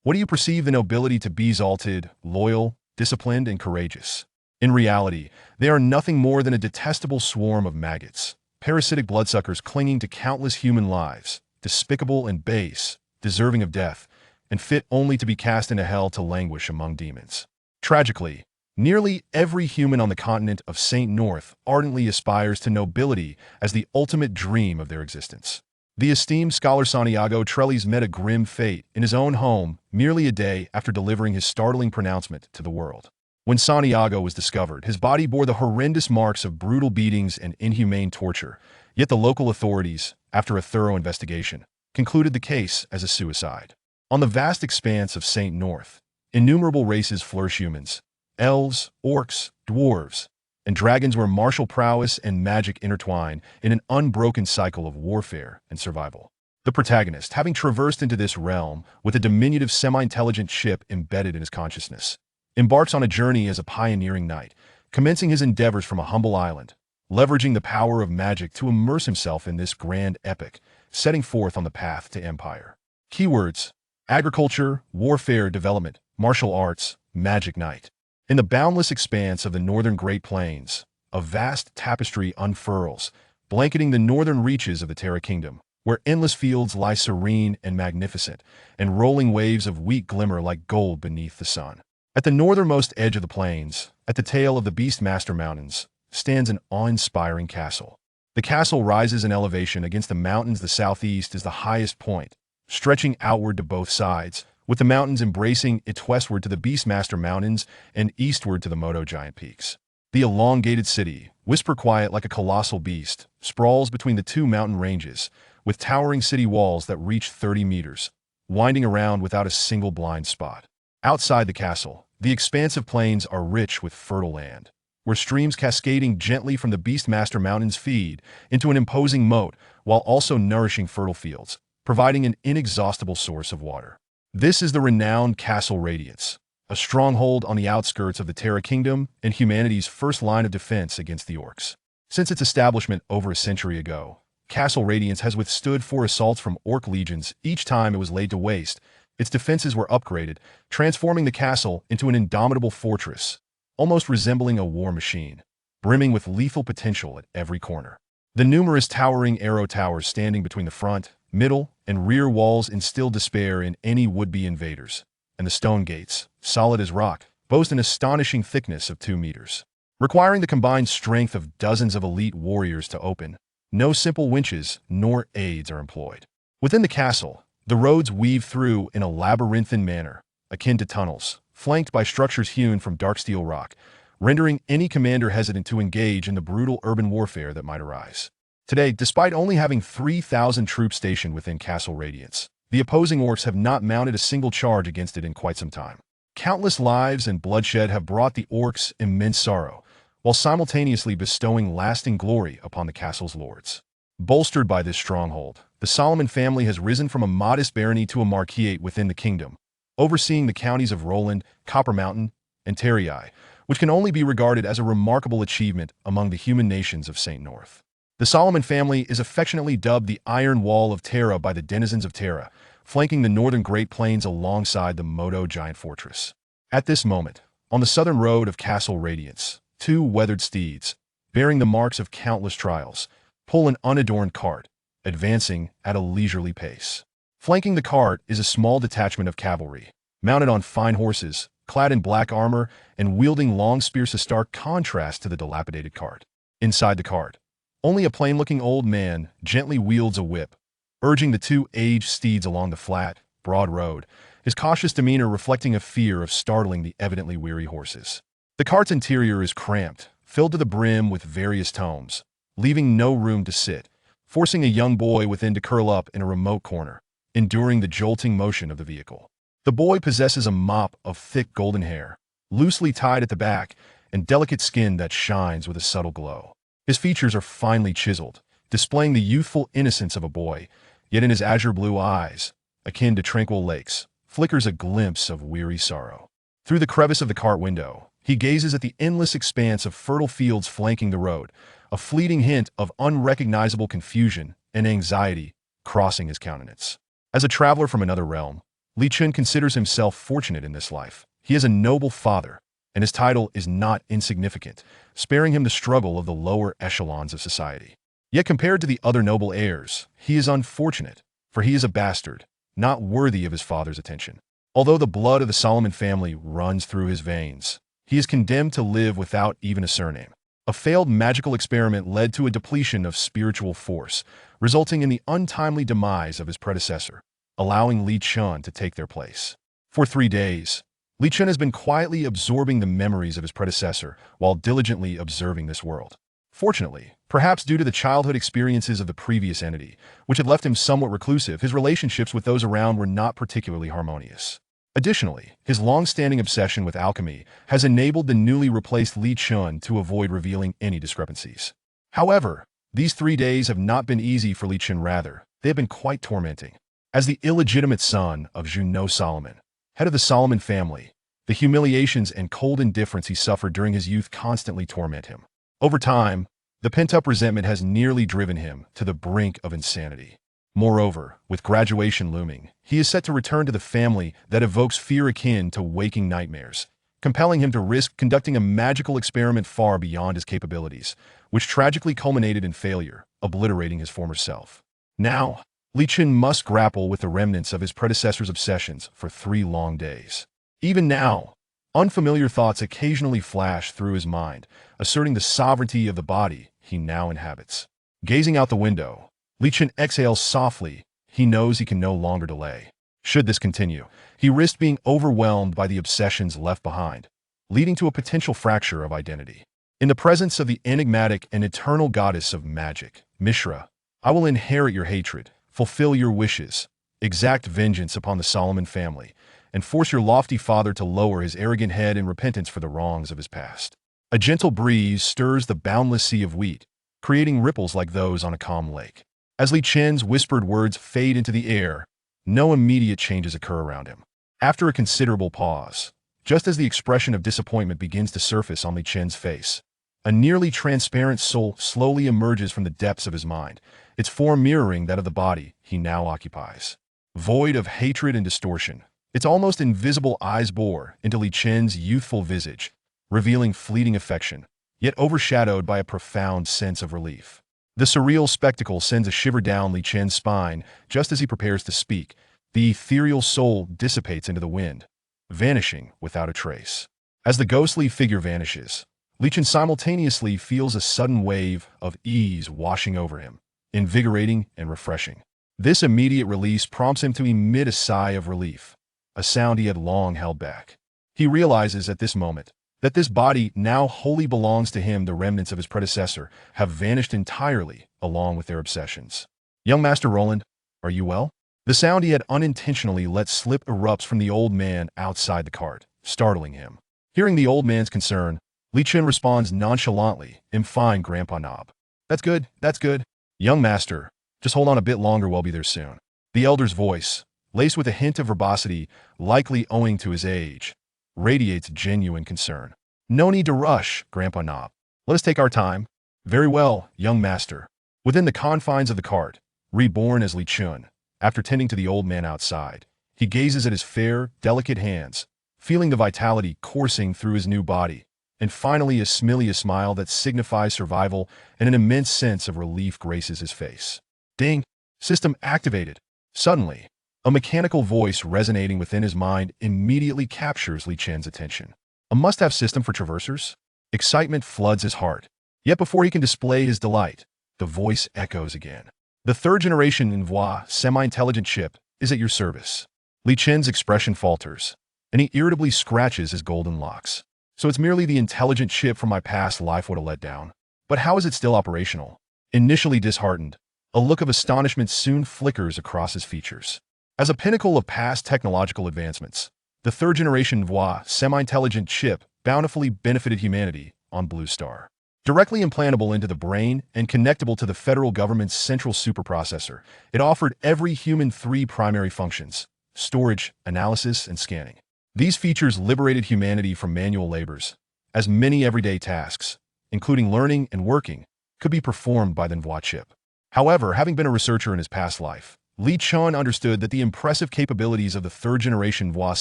What do you perceive the nobility to be? Exalted, loyal, disciplined, and courageous? In reality, they are nothing more than a detestable swarm of maggots, parasitic bloodsuckers clinging to countless human lives, despicable and base, deserving of death, and fit only to be cast into hell to languish among demons. Tragically, nearly every human on the continent of Saint North ardently aspires to nobility as the ultimate dream of their existence. The esteemed scholar Santiago Trellis met a grim fate in his own home merely a day after delivering his startling pronouncement to the world. When Santiago was discovered, his body bore the horrendous marks of brutal beatings and inhumane torture, yet the local authorities, after a thorough investigation, concluded the case as a suicide. On the vast expanse of Saint North, innumerable races flourish: humans, elves, orcs, dwarves, and dragons, where martial prowess and magic intertwine in an unbroken cycle of warfare and survival. The protagonist, having traversed into this realm with a diminutive semi-intelligent ship embedded in his consciousness, embarks on a journey as a pioneering knight, commencing his endeavors from a humble island, leveraging the power of magic to immerse himself in this grand epic, setting forth on the path to empire. Keywords: agriculture, warfare, development, martial arts, magic knight. In the boundless expanse of the northern Great Plains, a vast tapestry unfurls, blanketing the northern reaches of the Terra Kingdom, where endless fields lie serene and magnificent, and rolling waves of wheat glimmer like gold beneath the sun. At the northernmost edge of the plains, at the tail of the Beastmaster Mountains, stands an awe-inspiring castle. The castle rises in elevation against the mountains. The southeast is the highest point, stretching outward to both sides, with the mountains embracing it westward to the Beastmaster Mountains and eastward to the Moto Giant Peaks. The elongated city, whisper quiet like a colossal beast, sprawls between the two mountain ranges, with towering city walls that reach 30 meters, winding around without a single blind spot. Outside the castle, the expansive plains are rich with fertile land, where streams cascading gently from the Beastmaster Mountains feed into an imposing moat, while also nourishing fertile fields, providing an inexhaustible source of water. This is the renowned Castle Radiance, a stronghold on the outskirts of the Terra Kingdom and humanity's first line of defense against the orcs. Since its establishment over a century ago, Castle Radiance has withstood 4 assaults from orc legions each time it was laid to waste. Its defenses were upgraded, transforming the castle into an indomitable fortress, almost resembling a war machine, brimming with lethal potential at every corner. The numerous towering arrow towers standing between the front, middle, and rear walls instill despair in any would-be invaders, and the stone gates, solid as rock, boast an astonishing thickness of 2 meters. Requiring the combined strength of dozens of elite warriors to open, no simple winches nor aids are employed. Within the castle, the roads weave through in a labyrinthine manner, akin to tunnels, flanked by structures hewn from dark steel rock, rendering any commander hesitant to engage in the brutal urban warfare that might arise. Today, despite only having 3,000 troops stationed within Castle Radiance, the opposing orcs have not mounted a single charge against it in quite some time. Countless lives and bloodshed have brought the orcs immense sorrow, while simultaneously bestowing lasting glory upon the castle's lords. Bolstered by this stronghold, the Solomon family has risen from a modest barony to a marquisate within the kingdom, overseeing the counties of Roland, Copper Mountain, and Terrii, which can only be regarded as a remarkable achievement among the human nations of Saint North. The Solomon family is affectionately dubbed the Iron Wall of Terra by the denizens of Terra, flanking the northern Great Plains alongside the Moto Giant Fortress. At this moment, on the southern road of Castle Radiance, 2 weathered steeds, bearing the marks of countless trials, pull an unadorned cart, advancing at a leisurely pace. Flanking the cart is a small detachment of cavalry, mounted on fine horses, clad in black armor, and wielding long spears, a stark contrast to the dilapidated cart. Inside the cart, only a plain-looking old man gently wields a whip, urging the 2 aged steeds along the flat, broad road, his cautious demeanor reflecting a fear of startling the evidently weary horses. The cart's interior is cramped, filled to the brim with various tomes, leaving no room to sit, forcing a young boy within to curl up in a remote corner, enduring the jolting motion of the vehicle. The boy possesses a mop of thick golden hair, loosely tied at the back, and delicate skin that shines with a subtle glow. His features are finely chiseled, displaying the youthful innocence of a boy, yet in his azure blue eyes, akin to tranquil lakes, flickers a glimpse of weary sorrow. Through the crevice of the cart window, he gazes at the endless expanse of fertile fields flanking the road, a fleeting hint of unrecognizable confusion and anxiety crossing his countenance. As a traveler from another realm, Li Chen considers himself fortunate in this life. He is a noble father, and his title is not insignificant, sparing him the struggle of the lower echelons of society. Yet compared to the other noble heirs, he is unfortunate, for he is a bastard, not worthy of his father's attention. Although the blood of the Solomon family runs through his veins, he is condemned to live without even a surname. A failed magical experiment led to a depletion of spiritual force, resulting in the untimely demise of his predecessor, allowing Li Chen to take their place. For 3 days, Li Chen has been quietly absorbing the memories of his predecessor while diligently observing this world. Fortunately, perhaps due to the childhood experiences of the previous entity, which had left him somewhat reclusive, his relationships with those around were not particularly harmonious. Additionally, his long-standing obsession with alchemy has enabled the newly replaced Li Chen to avoid revealing any discrepancies. However, these 3 days have not been easy for Li Chen, rather, they have been quite tormenting. As the illegitimate son of Junno Solomon, head of the Solomon family, the humiliations and cold indifference he suffered during his youth constantly torment him. Over time, the pent-up resentment has nearly driven him to the brink of insanity. Moreover, with graduation looming, he is set to return to the family that evokes fear akin to waking nightmares, compelling him to risk conducting a magical experiment far beyond his capabilities, which tragically culminated in failure, obliterating his former self. Now, Li Chen must grapple with the remnants of his predecessor's obsessions for 3 long days. Even now, unfamiliar thoughts occasionally flash through his mind, asserting the sovereignty of the body he now inhabits. Gazing out the window, Li Chen exhales softly. He knows he can no longer delay. Should this continue, he risks being overwhelmed by the obsessions left behind, leading to a potential fracture of identity. In the presence of the enigmatic and eternal goddess of magic, Mishra, I will inherit your hatred, fulfill your wishes, exact vengeance upon the Solomon family, and force your lofty father to lower his arrogant head in repentance for the wrongs of his past. A gentle breeze stirs the boundless sea of wheat, creating ripples like those on a calm lake. As Li Chen's whispered words fade into the air, no immediate changes occur around him. After a considerable pause, just as the expression of disappointment begins to surface on Li Chen's face, a nearly transparent soul slowly emerges from the depths of his mind, its form mirroring that of the body he now occupies. Void of hatred and distortion, its almost invisible eyes bore into Li Chen's youthful visage, revealing fleeting affection, yet overshadowed by a profound sense of relief. The surreal spectacle sends a shiver down Li Chen's spine just as he prepares to speak. The ethereal soul dissipates into the wind, vanishing without a trace. As the ghostly figure vanishes, Li Chen simultaneously feels a sudden wave of ease washing over him, invigorating and refreshing. This immediate release prompts him to emit a sigh of relief, a sound he had long held back. He realizes at this moment that this body now wholly belongs to him. The remnants of his predecessor have vanished entirely along with their obsessions. Young Master Roland, are you well? The sound he had unintentionally let slip erupts from the old man outside the cart, startling him. Hearing the old man's concern, Li Chen responds nonchalantly, "I'm fine, Grandpa Knob." That's good, that's good. Young Master, just hold on a bit longer, we'll be there soon." The elder's voice, laced with a hint of verbosity, likely owing to his age, radiates genuine concern. "No need to rush, Grandpa Knob. Let us take our time." "Very well, young master." Within the confines of the cart, reborn as Li Chen, after tending to the old man outside, he gazes at his fair, delicate hands, feeling the vitality coursing through his new body, and finally a smile that signifies survival, and an immense sense of relief graces his face. Ding! System activated. Suddenly, a mechanical voice resonating within his mind immediately captures Li Chen's attention. A must-have system for traversers? Excitement floods his heart. Yet before he can display his delight, the voice echoes again. "The 3rd-generation Envoi semi-intelligent chip is at your service." Li Chen's expression falters, and he irritably scratches his golden locks. "So it's merely the intelligent chip from my past life what a letdown. But how is it still operational?" Initially disheartened, a look of astonishment soon flickers across his features. As a pinnacle of past technological advancements, the 3rd-generation Envoi semi-intelligent chip bountifully benefited humanity on Blue Star. Directly implantable into the brain and connectable to the federal government's central superprocessor, it offered every human 3 primary functions: storage, analysis, and scanning. These features liberated humanity from manual labors, as many everyday tasks, including learning and working, could be performed by the Envoi chip. However, having been a researcher in his past life, Li Chun understood that the impressive capabilities of the third-generation VOS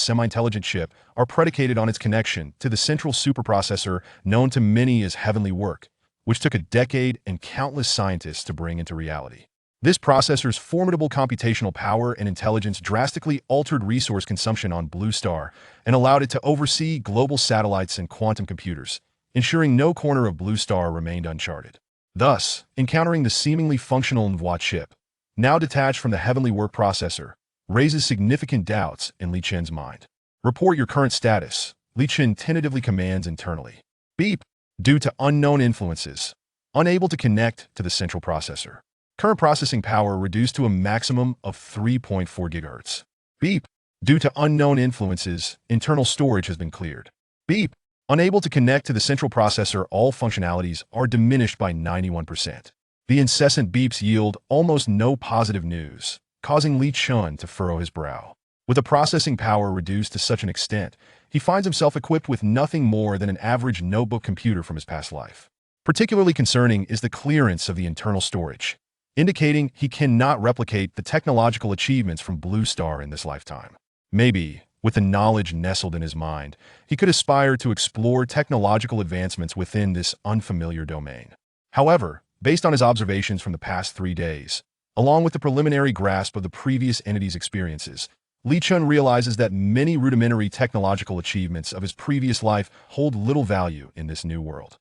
semi-intelligent chip are predicated on its connection to the central superprocessor known to many as heavenly work, which took a decade and countless scientists to bring into reality. This processor's formidable computational power and intelligence drastically altered resource consumption on Blue Star and allowed it to oversee global satellites and quantum computers, ensuring no corner of Blue Star remained uncharted. Thus, encountering the seemingly functional NVIDIA chip, now detached from the heavenly work processor, raises significant doubts in Li Chen's mind. Report your current status, Li Chen tentatively commands internally. Beep. Due to unknown influences, unable to connect to the central processor. Current processing power reduced to a maximum of 3.4 GHz. Beep. Due to unknown influences, internal storage has been cleared. Beep. Unable to connect to the central processor, all functionalities are diminished by 91%. The incessant beeps yield almost no positive news, causing Li Chun to furrow his brow. With the processing power reduced to such an extent, he finds himself equipped with nothing more than an average notebook computer from his past life. Particularly concerning is the clearance of the internal storage, indicating he cannot replicate the technological achievements from Blue Star in this lifetime. Maybe, with the knowledge nestled in his mind, he could aspire to explore technological advancements within this unfamiliar domain. However, based on his observations from the past 3 days, along with the preliminary grasp of the previous entity's experiences, Li Chun realizes that many rudimentary technological achievements of his previous life hold little value in this new world.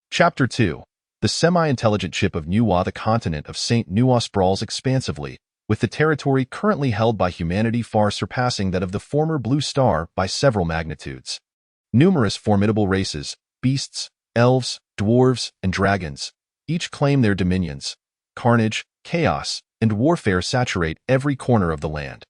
Chapter 2. The semi-intelligent chip of Nuwa. The continent of St. Nuwa sprawls expansively, with the territory currently held by humanity far surpassing that of the former Blue Star by several magnitudes. Numerous formidable races, beasts, elves, dwarves, and dragons, each claim their dominions. Carnage, chaos, and warfare saturate every corner of the land.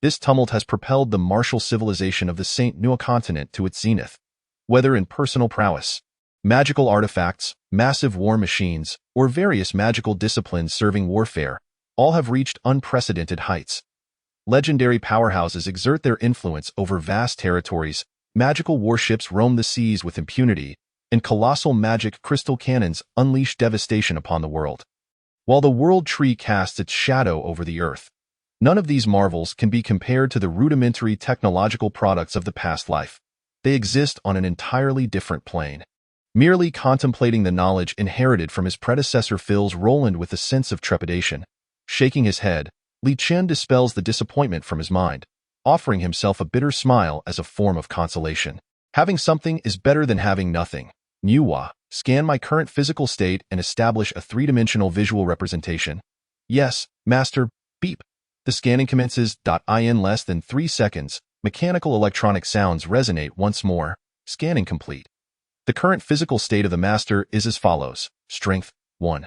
This tumult has propelled the martial civilization of the St. Nuwa continent to its zenith. Whether in personal prowess, magical artifacts, massive war machines, or various magical disciplines serving warfare, all have reached unprecedented heights. Legendary powerhouses exert their influence over vast territories, magical warships roam the seas with impunity, and colossal magic crystal cannons unleash devastation upon the world. While the world tree casts its shadow over the earth, none of these marvels can be compared to the rudimentary technological products of the past life. They exist on an entirely different plane. Merely contemplating the knowledge inherited from his predecessor fills Roland with a sense of trepidation. Shaking his head, Li Chen dispels the disappointment from his mind, offering himself a bitter smile as a form of consolation. Having something is better than having nothing. Nuwa, scan my current physical state and establish a three-dimensional visual representation. Yes, Master. Beep. The scanning commences. In less than 3 seconds, mechanical electronic sounds resonate once more. Scanning complete. The current physical state of the Master is as follows. Strength, 1.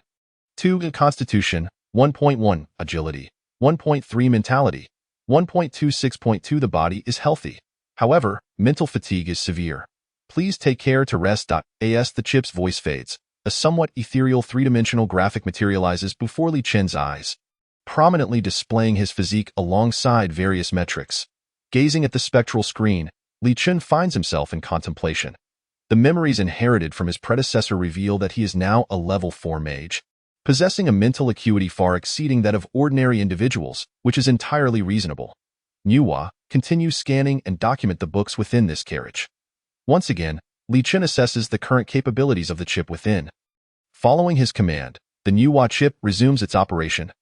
2. Constitution, 1.1. Agility, 1.3. Mentality, 1.26.2. The body is healthy. However, mental fatigue is severe. Please take care to rest. As the chip's voice fades, a somewhat ethereal three-dimensional graphic materializes before Li Chen's eyes, prominently displaying his physique alongside various metrics. Gazing at the spectral screen, Li Chen finds himself in contemplation. The memories inherited from his predecessor reveal that he is now a level 4 mage, possessing a mental acuity far exceeding that of ordinary individuals, which is entirely reasonable. Nuwa, continue scanning and document the books within this carriage. Once again, Li Chen assesses the current capabilities of the chip within. Following his command, the Nuwa chip resumes its operation.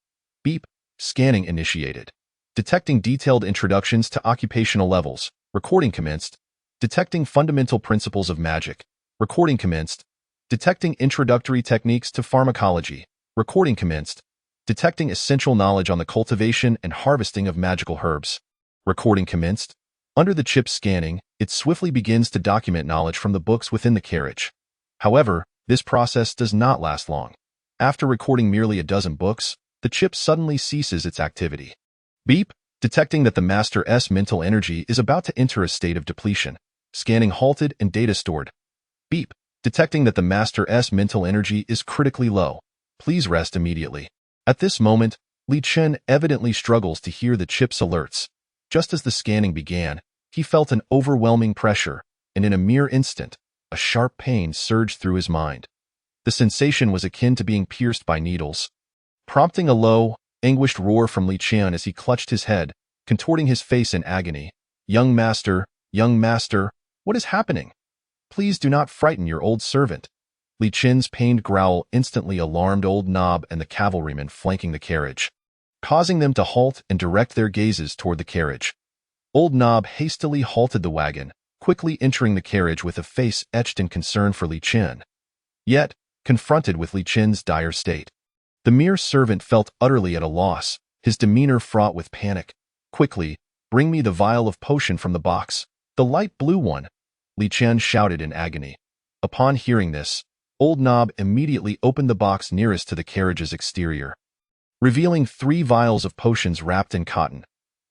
Beep. Scanning initiated. Detecting detailed introductions to occupational levels. Recording commenced. Detecting fundamental principles of magic. Recording commenced. Detecting introductory techniques to pharmacology. Recording commenced. Detecting essential knowledge on the cultivation and harvesting of magical herbs. Recording commenced. Under the chip's scanning, it swiftly begins to document knowledge from the books within the carriage. However, this process does not last long. After recording merely a dozen books, the chip suddenly ceases its activity. Beep. Detecting that the Master's mental energy is about to enter a state of depletion. Scanning halted and data stored. Beep. Detecting that the Master's mental energy is critically low. Please rest immediately. At this moment, Li Chen evidently struggles to hear the chip's alerts. Just as the scanning began, he felt an overwhelming pressure, and in a mere instant, a sharp pain surged through his mind. The sensation was akin to being pierced by needles, prompting a low, anguished roar from Li Qian as he clutched his head, contorting his face in agony. Young master, what is happening? Please do not frighten your old servant. Li Qian's pained growl instantly alarmed old Nob and the cavalrymen flanking the carriage, causing them to halt and direct their gazes toward the carriage. Old Nob hastily halted the wagon, quickly entering the carriage with a face etched in concern for Li Qian. Yet, confronted with Li Qian's dire state, the mere servant felt utterly at a loss, his demeanor fraught with panic. Quickly, bring me the vial of potion from the box, the light blue one, Li Qian shouted in agony. Upon hearing this, old Nob immediately opened the box nearest to the carriage's exterior, revealing 3 vials of potions wrapped in cotton.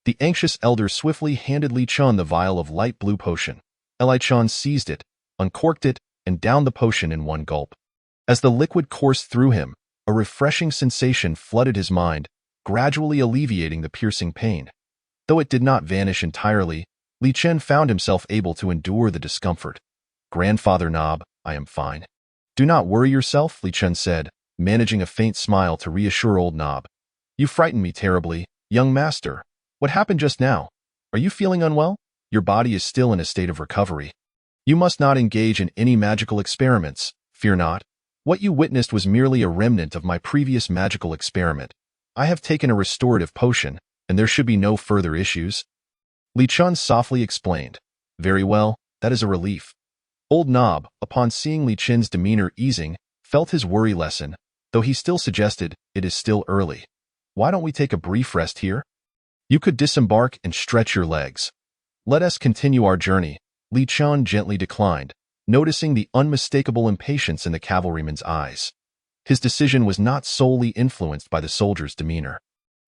The anxious elder swiftly handed Li Qian the vial of light blue potion. Li Qian seized it, uncorked it, and downed the potion in one gulp. As the liquid coursed through him, a refreshing sensation flooded his mind, gradually alleviating the piercing pain. Though it did not vanish entirely, Li Qian found himself able to endure the discomfort. Grandfather Nob, I am fine. Do not worry yourself, Li Qian said, managing a faint smile to reassure old Nob. You frightened me terribly, young master. What happened just now? Are you feeling unwell? Your body is still in a state of recovery. You must not engage in any magical experiments. Fear not. What you witnessed was merely a remnant of my previous magical experiment. I have taken a restorative potion, and there should be no further issues. Li Qian softly explained. Very well, that is a relief. Old Nob, upon seeing Li Qian's demeanor easing, felt his worry lessen, though he still suggested, it is still early. Why don't we take a brief rest here? You could disembark and stretch your legs. Let us continue our journey, Li Qian gently declined, noticing the unmistakable impatience in the cavalryman's eyes. His decision was not solely influenced by the soldier's demeanor.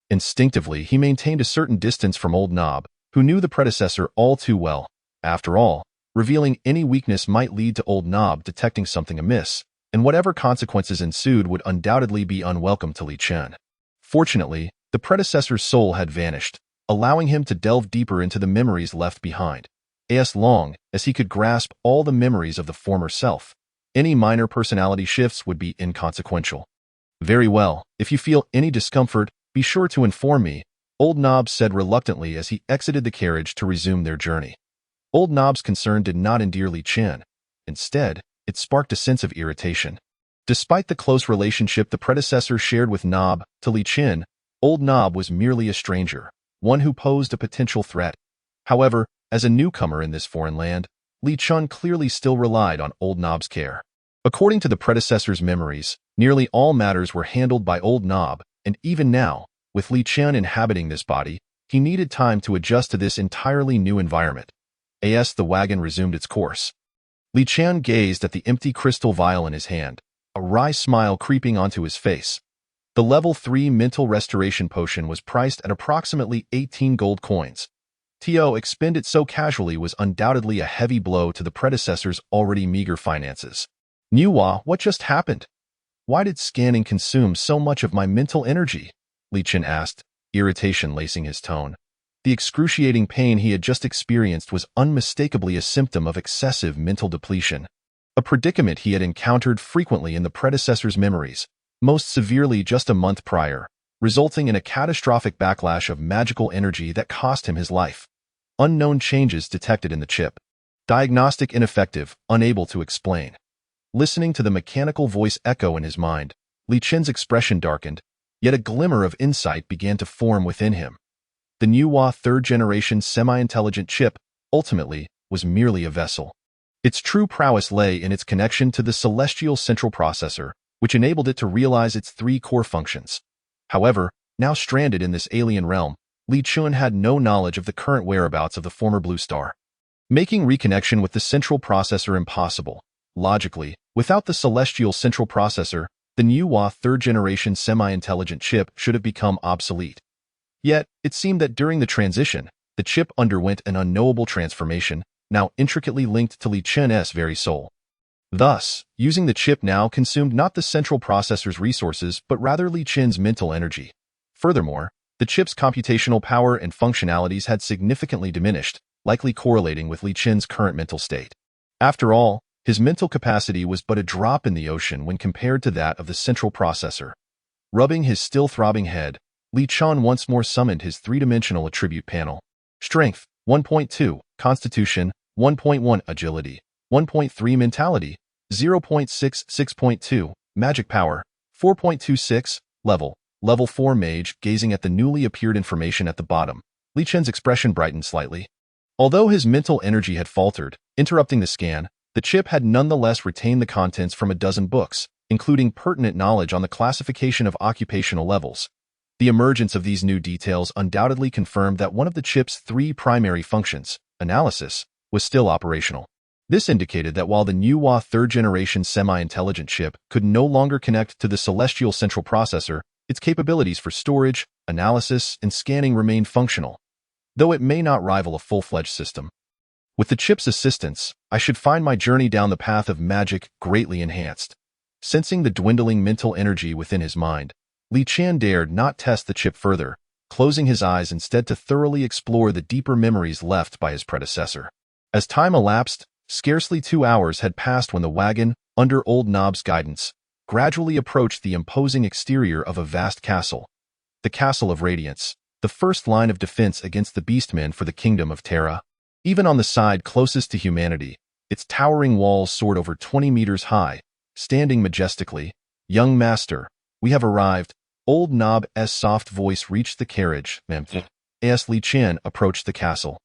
Instinctively, he maintained a certain distance from old Nob, who knew the predecessor all too well. After all, revealing any weakness might lead to old Nob detecting something amiss, and whatever consequences ensued would undoubtedly be unwelcome to Li Qian. Fortunately, the predecessor's soul had vanished, allowing him to delve deeper into the memories left behind. As long as he could grasp all the memories of the former self, any minor personality shifts would be inconsequential. Very well, if you feel any discomfort, be sure to inform me, old Nob said reluctantly as he exited the carriage to resume their journey. Old Nob's concern did not endear Li Qian. Instead, it sparked a sense of irritation. Despite the close relationship the predecessor shared with Nob, to Li Qian, old Nob was merely a stranger, one who posed a potential threat. However, as a newcomer in this foreign land, Li Qian clearly still relied on old Nob's care. According to the predecessor's memories, nearly all matters were handled by old Nob, and even now, with Li Qian inhabiting this body, he needed time to adjust to this entirely new environment. As the wagon resumed its course, Li Qian gazed at the empty crystal vial in his hand, a wry smile creeping onto his face. The level 3 mental restoration potion was priced at approximately 18 gold coins. To expend it so casually was undoubtedly a heavy blow to the predecessor's already meager finances. Nuwa, what just happened? Why did scanning consume so much of my mental energy? Li Qian asked, irritation lacing his tone. The excruciating pain he had just experienced was unmistakably a symptom of excessive mental depletion, a predicament he had encountered frequently in the predecessor's memories, most severely just a month prior, resulting in a catastrophic backlash of magical energy that cost him his life. Unknown changes detected in the chip. Diagnostic ineffective, unable to explain. Listening to the mechanical voice echo in his mind, Li Qian's expression darkened, yet a glimmer of insight began to form within him. The Nuwa third-generation semi-intelligent chip, ultimately, was merely a vessel. Its true prowess lay in its connection to the celestial central processor, which enabled it to realize its 3 core functions. However, now stranded in this alien realm, Li Qian had no knowledge of the current whereabouts of the former Blue Star, making reconnection with the central processor impossible. Logically, without the celestial central processor, the Nuwa third-generation semi-intelligent chip should have become obsolete. Yet, it seemed that during the transition, the chip underwent an unknowable transformation, now intricately linked to Li Qian's very soul. Thus, using the chip now consumed not the central processor's resources but rather Li Qian's mental energy. Furthermore, the chip's computational power and functionalities had significantly diminished, likely correlating with Li Qian's current mental state. After all, his mental capacity was but a drop in the ocean when compared to that of the central processor. Rubbing his still throbbing head, Li Chen once more summoned his three-dimensional attribute panel. Strength, 1.2, Constitution, 1.1, Agility, 1.3, Mentality, 0.66.2, Magic Power, 4.26, Level 4 Mage. Gazing at the newly appeared information at the bottom, Li Chen's expression brightened slightly. Although his mental energy had faltered, interrupting the scan, the chip had nonetheless retained the contents from a dozen books, including pertinent knowledge on the classification of occupational levels. The emergence of these new details undoubtedly confirmed that one of the chip's three primary functions, analysis, was still operational. This indicated that while the Nuwa third-generation semi-intelligent chip could no longer connect to the celestial central processor, its capabilities for storage, analysis, and scanning remained functional, though it may not rival a full-fledged system. With the chip's assistance, I should find my journey down the path of magic greatly enhanced. Sensing the dwindling mental energy within his mind, Li Chen dared not test the chip further, closing his eyes instead to thoroughly explore the deeper memories left by his predecessor. As time elapsed, scarcely 2 hours had passed when the wagon, under Old Knob's guidance, gradually approached the imposing exterior of a vast castle. The Castle of Radiance, the first line of defense against the beastmen for the Kingdom of Terra. Even on the side closest to humanity, its towering walls soared over 20 meters high, standing majestically. "Young master, we have arrived." Old Knob's soft voice reached the carriage. As Li Chen approached the castle,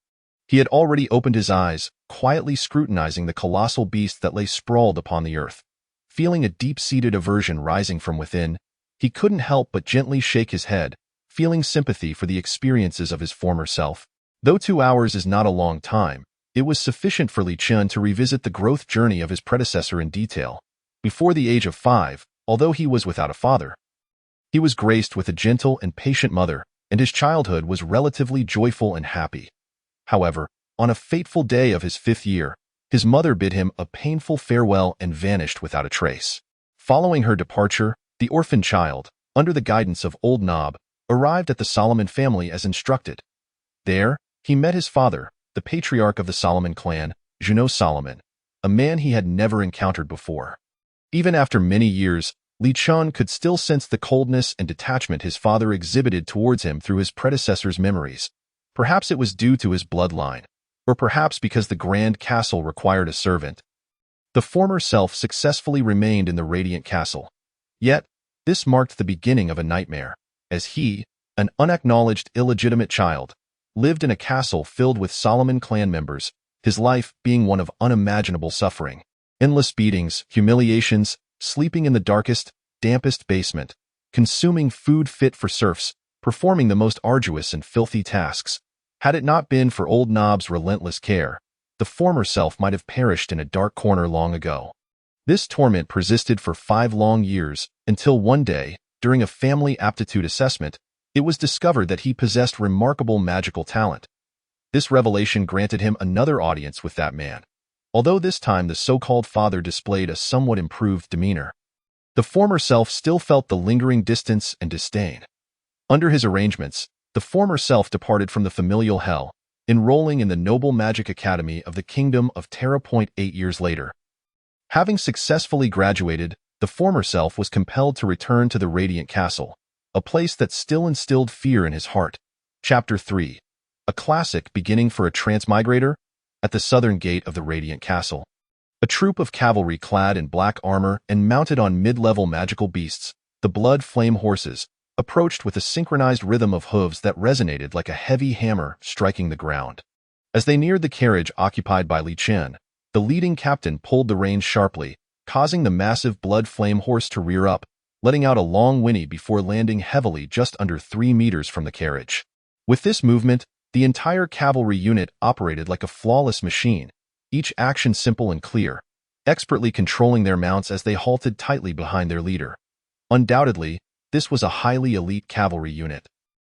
he had already opened his eyes, quietly scrutinizing the colossal beast that lay sprawled upon the earth. Feeling a deep-seated aversion rising from within, he couldn't help but gently shake his head, feeling sympathy for the experiences of his former self. Though 2 hours is not a long time, it was sufficient for Li Chen to revisit the growth journey of his predecessor in detail. Before the age of 5, although he was without a father, he was graced with a gentle and patient mother, and his childhood was relatively joyful and happy. However, on a fateful day of his 5th year, his mother bid him a painful farewell and vanished without a trace. Following her departure, the orphan child, under the guidance of Old Knob, arrived at the Solomon family as instructed. There, he met his father, the patriarch of the Solomon clan, Junot Solomon, a man he had never encountered before. Even after many years, Li Chen could still sense the coldness and detachment his father exhibited towards him through his predecessor's memories. Perhaps it was due to his bloodline, or perhaps because the grand castle required a servant. The former self successfully remained in the Radiant Castle. Yet, this marked the beginning of a nightmare, as he, an unacknowledged illegitimate child, lived in a castle filled with Solomon clan members, his life being one of unimaginable suffering. Endless beatings, humiliations, sleeping in the darkest, dampest basement, consuming food fit for serfs, performing the most arduous and filthy tasks. Had it not been for Old Knob's relentless care, the former self might have perished in a dark corner long ago. This torment persisted for 5 long years, until one day, during a family aptitude assessment, it was discovered that he possessed remarkable magical talent. This revelation granted him another audience with that man, although this time the so-called father displayed a somewhat improved demeanor. The former self still felt the lingering distance and disdain. Under his arrangements, the former self departed from the familial hell, enrolling in the Noble Magic Academy of the Kingdom of Terra. 8 years later. Having successfully graduated, the former self was compelled to return to the Radiant Castle, a place that still instilled fear in his heart. Chapter 3. A classic beginning for a transmigrator. At the southern gate of the Radiant Castle, a troop of cavalry clad in black armor and mounted on mid-level magical beasts, the blood flame horses, approached with a synchronized rhythm of hooves that resonated like a heavy hammer striking the ground. As they neared the carriage occupied by Li Chen, the leading captain pulled the reins sharply, causing the massive blood flame horse to rear up, letting out a long whinny before landing heavily just under 3 meters from the carriage. With this movement, the entire cavalry unit operated like a flawless machine, each action simple and clear, expertly controlling their mounts as they halted tightly behind their leader. Undoubtedly, this was a highly elite cavalry unit,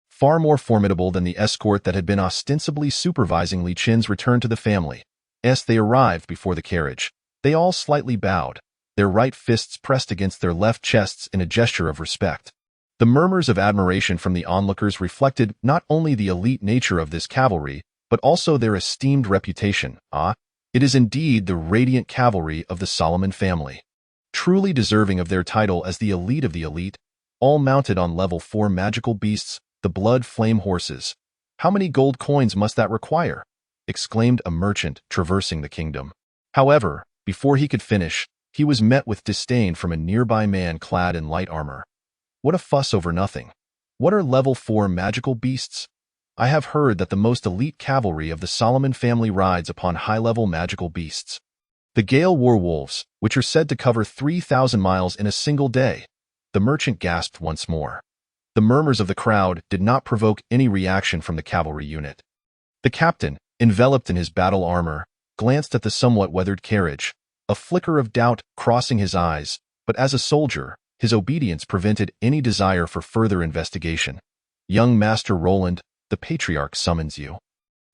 far more formidable than the escort that had been ostensibly supervising Li Chen's return to the family. As they arrived before the carriage, they all slightly bowed, their right fists pressed against their left chests in a gesture of respect. The murmurs of admiration from the onlookers reflected not only the elite nature of this cavalry, but also their esteemed reputation. It is indeed the Radiant Cavalry of the Solomon family, truly deserving of their title as the elite of the elite, all mounted on level 4 magical beasts, the blood flame horses. How many gold coins must that require? Exclaimed a merchant traversing the kingdom. However, before he could finish, he was met with disdain from a nearby man clad in light armor. What a fuss over nothing. What are level 4 magical beasts? I have heard that the most elite cavalry of the Solomon family rides upon high-level magical beasts. The Gale war wolves, which are said to cover 3,000 miles in a single day. The merchant gasped once more. The murmurs of the crowd did not provoke any reaction from the cavalry unit. The captain, enveloped in his battle armor, glanced at the somewhat weathered carriage, a flicker of doubt crossing his eyes, but as a soldier, his obedience prevented any desire for further investigation. Young Master Roland, the patriarch summons you.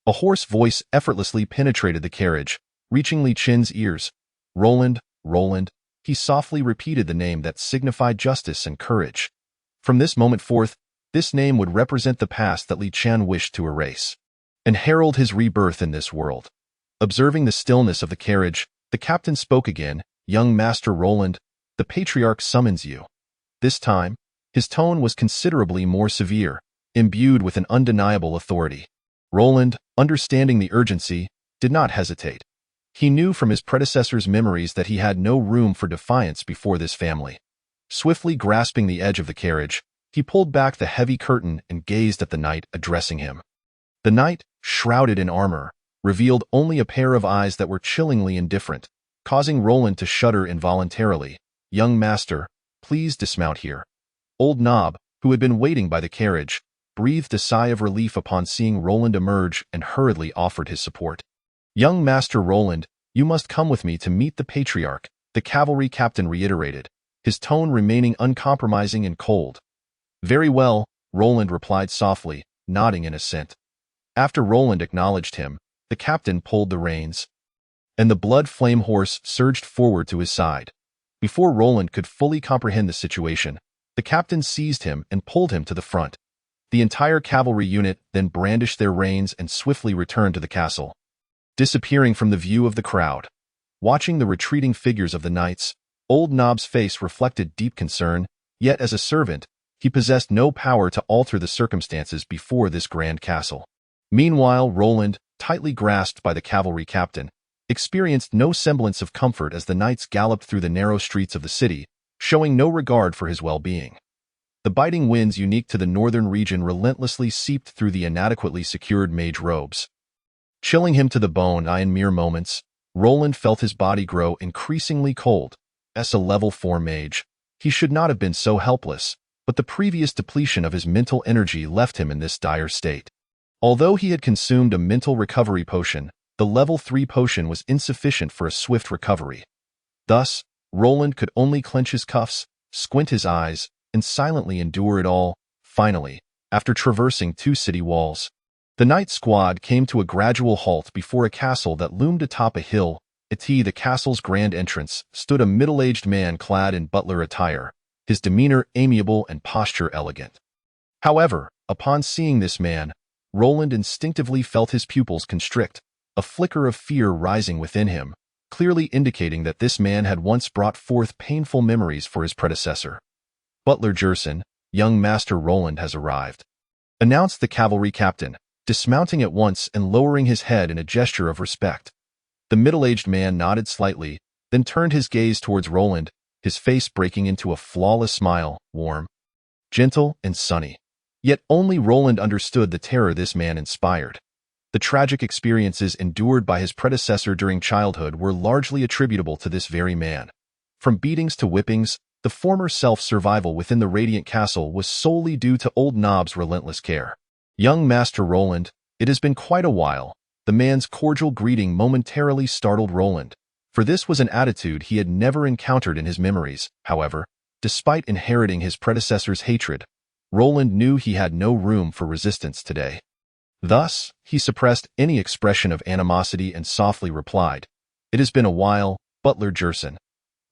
A hoarse voice effortlessly penetrated the carriage, reaching Li Qin's ears. Roland, Roland, he softly repeated the name that signified justice and courage. From this moment forth, this name would represent the past that Li Qian wished to erase, and herald his rebirth in this world. Observing the stillness of the carriage, the captain spoke again. Young Master Roland, the patriarch summons you. This time, his tone was considerably more severe, imbued with an undeniable authority. Roland, understanding the urgency, did not hesitate. He knew from his predecessor's memories that he had no room for defiance before this family. Swiftly grasping the edge of the carriage, he pulled back the heavy curtain and gazed at the knight addressing him. The knight, shrouded in armor, revealed only a pair of eyes that were chillingly indifferent, causing Roland to shudder involuntarily. Young master, please dismount here. Old Nob, who had been waiting by the carriage, breathed a sigh of relief upon seeing Roland emerge and hurriedly offered his support. Young Master Roland, you must come with me to meet the patriarch, the cavalry captain reiterated, his tone remaining uncompromising and cold. Very well, Roland replied softly, nodding in assent. After Roland acknowledged him, the captain pulled the reins, and the blood flame horse surged forward to his side. Before Roland could fully comprehend the situation, the captain seized him and pulled him to the front. The entire cavalry unit then brandished their reins and swiftly returned to the castle, disappearing from the view of the crowd. Watching the retreating figures of the knights, Old Nob's face reflected deep concern, yet as a servant, he possessed no power to alter the circumstances before this grand castle. Meanwhile, Roland, tightly grasped by the cavalry captain, experienced no semblance of comfort as the knights galloped through the narrow streets of the city, showing no regard for his well-being. The biting winds unique to the northern region relentlessly seeped through the inadequately secured mage robes, chilling him to the bone. In mere moments, Roland felt his body grow increasingly cold. As a level 4 mage, he should not have been so helpless, but the previous depletion of his mental energy left him in this dire state. Although he had consumed a mental recovery potion, the level 3 potion was insufficient for a swift recovery. Thus, Roland could only clench his cuffs, squint his eyes, and silently endure it all. Finally, after traversing 2 city walls, the knight squad came to a gradual halt before a castle that loomed atop a hill. At the castle's grand entrance stood a middle-aged man clad in butler attire, his demeanor amiable and posture elegant. However, upon seeing this man, Roland instinctively felt his pupils constrict, a flicker of fear rising within him, clearly indicating that this man had once brought forth painful memories for his predecessor. Butler Jerson, young Master Roland has arrived, announced the cavalry captain, dismounting at once and lowering his head in a gesture of respect. The middle-aged man nodded slightly, then turned his gaze towards Roland, his face breaking into a flawless smile, warm, gentle, and sunny. Yet only Roland understood the terror this man inspired. The tragic experiences endured by his predecessor during childhood were largely attributable to this very man. From beatings to whippings, the former self-survival within the Radiant Castle was solely due to Old Nob's relentless care. Young Master Roland, it has been quite a while. The man's cordial greeting momentarily startled Roland, for this was an attitude he had never encountered in his memories. However, despite inheriting his predecessor's hatred, Roland knew he had no room for resistance today. Thus, he suppressed any expression of animosity and softly replied, "It has been a while, Butler Jerson."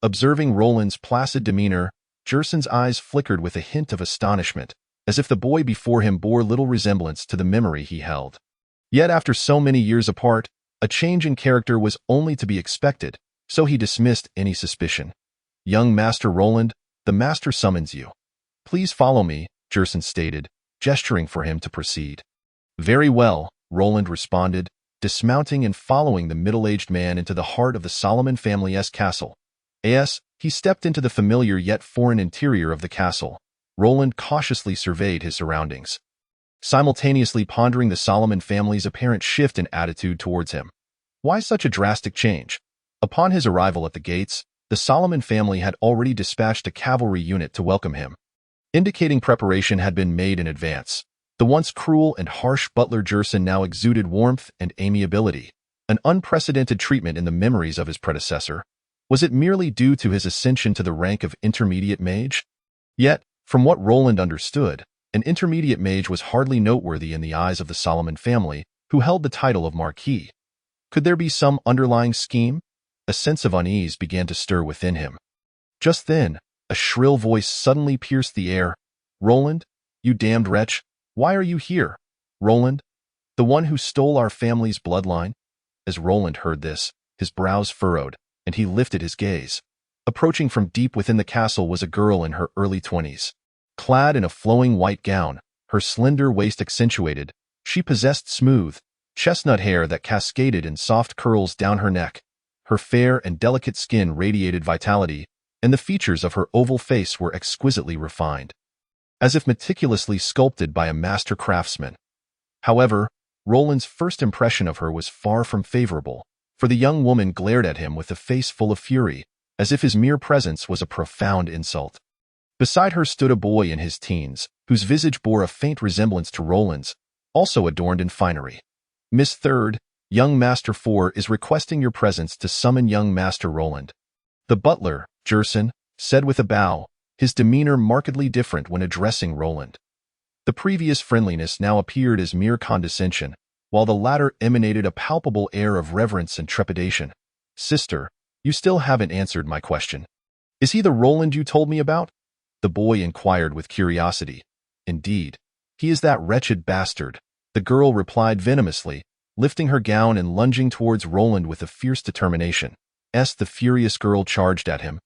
Observing Roland's placid demeanor, Jerson's eyes flickered with a hint of astonishment, as if the boy before him bore little resemblance to the memory he held. Yet after so many years apart, a change in character was only to be expected, so he dismissed any suspicion. "Young Master Roland, the master summons you." "Please follow me," Jerson stated, gesturing for him to proceed. "Very well," Roland responded, dismounting and following the middle-aged man into the heart of the Solomon family's castle. As he stepped into the familiar yet foreign interior of the castle, Roland cautiously surveyed his surroundings, simultaneously pondering the Solomon family's apparent shift in attitude towards him. Why such a drastic change? Upon his arrival at the gates, the Solomon family had already dispatched a cavalry unit to welcome him, indicating preparation had been made in advance. The once cruel and harsh butler Jerson now exuded warmth and amiability, an unprecedented treatment in the memories of his predecessor. Was it merely due to his ascension to the rank of intermediate mage? Yet, from what Roland understood, an intermediate mage was hardly noteworthy in the eyes of the Solomon family, who held the title of Marquis. Could there be some underlying scheme? A sense of unease began to stir within him. Just then, a shrill voice suddenly pierced the air. "Roland, you damned wretch, why are you here? Roland, the one who stole our family's bloodline?" As Roland heard this, his brows furrowed, and he lifted his gaze. Approaching from deep within the castle was a girl in her early 20s. Clad in a flowing white gown, her slender waist accentuated, she possessed smooth, chestnut hair that cascaded in soft curls down her neck. Her fair and delicate skin radiated vitality, and the features of her oval face were exquisitely refined, as if meticulously sculpted by a master craftsman. However, Roland's first impression of her was far from favorable, for the young woman glared at him with a face full of fury, as if his mere presence was a profound insult. Beside her stood a boy in his teens, whose visage bore a faint resemblance to Roland's, also adorned in finery. "Miss Third, young Master 4 is requesting your presence to summon young Master Roland." The butler, Jerson, said with a bow, his demeanor markedly different when addressing Roland. The previous friendliness now appeared as mere condescension, while the latter emanated a palpable air of reverence and trepidation. "Sister, you still haven't answered my question. Is he the Roland you told me about?" The boy inquired with curiosity. "Indeed, he is that wretched bastard," the girl replied venomously, lifting her gown and lunging towards Roland with a fierce determination. The furious girl charged at him.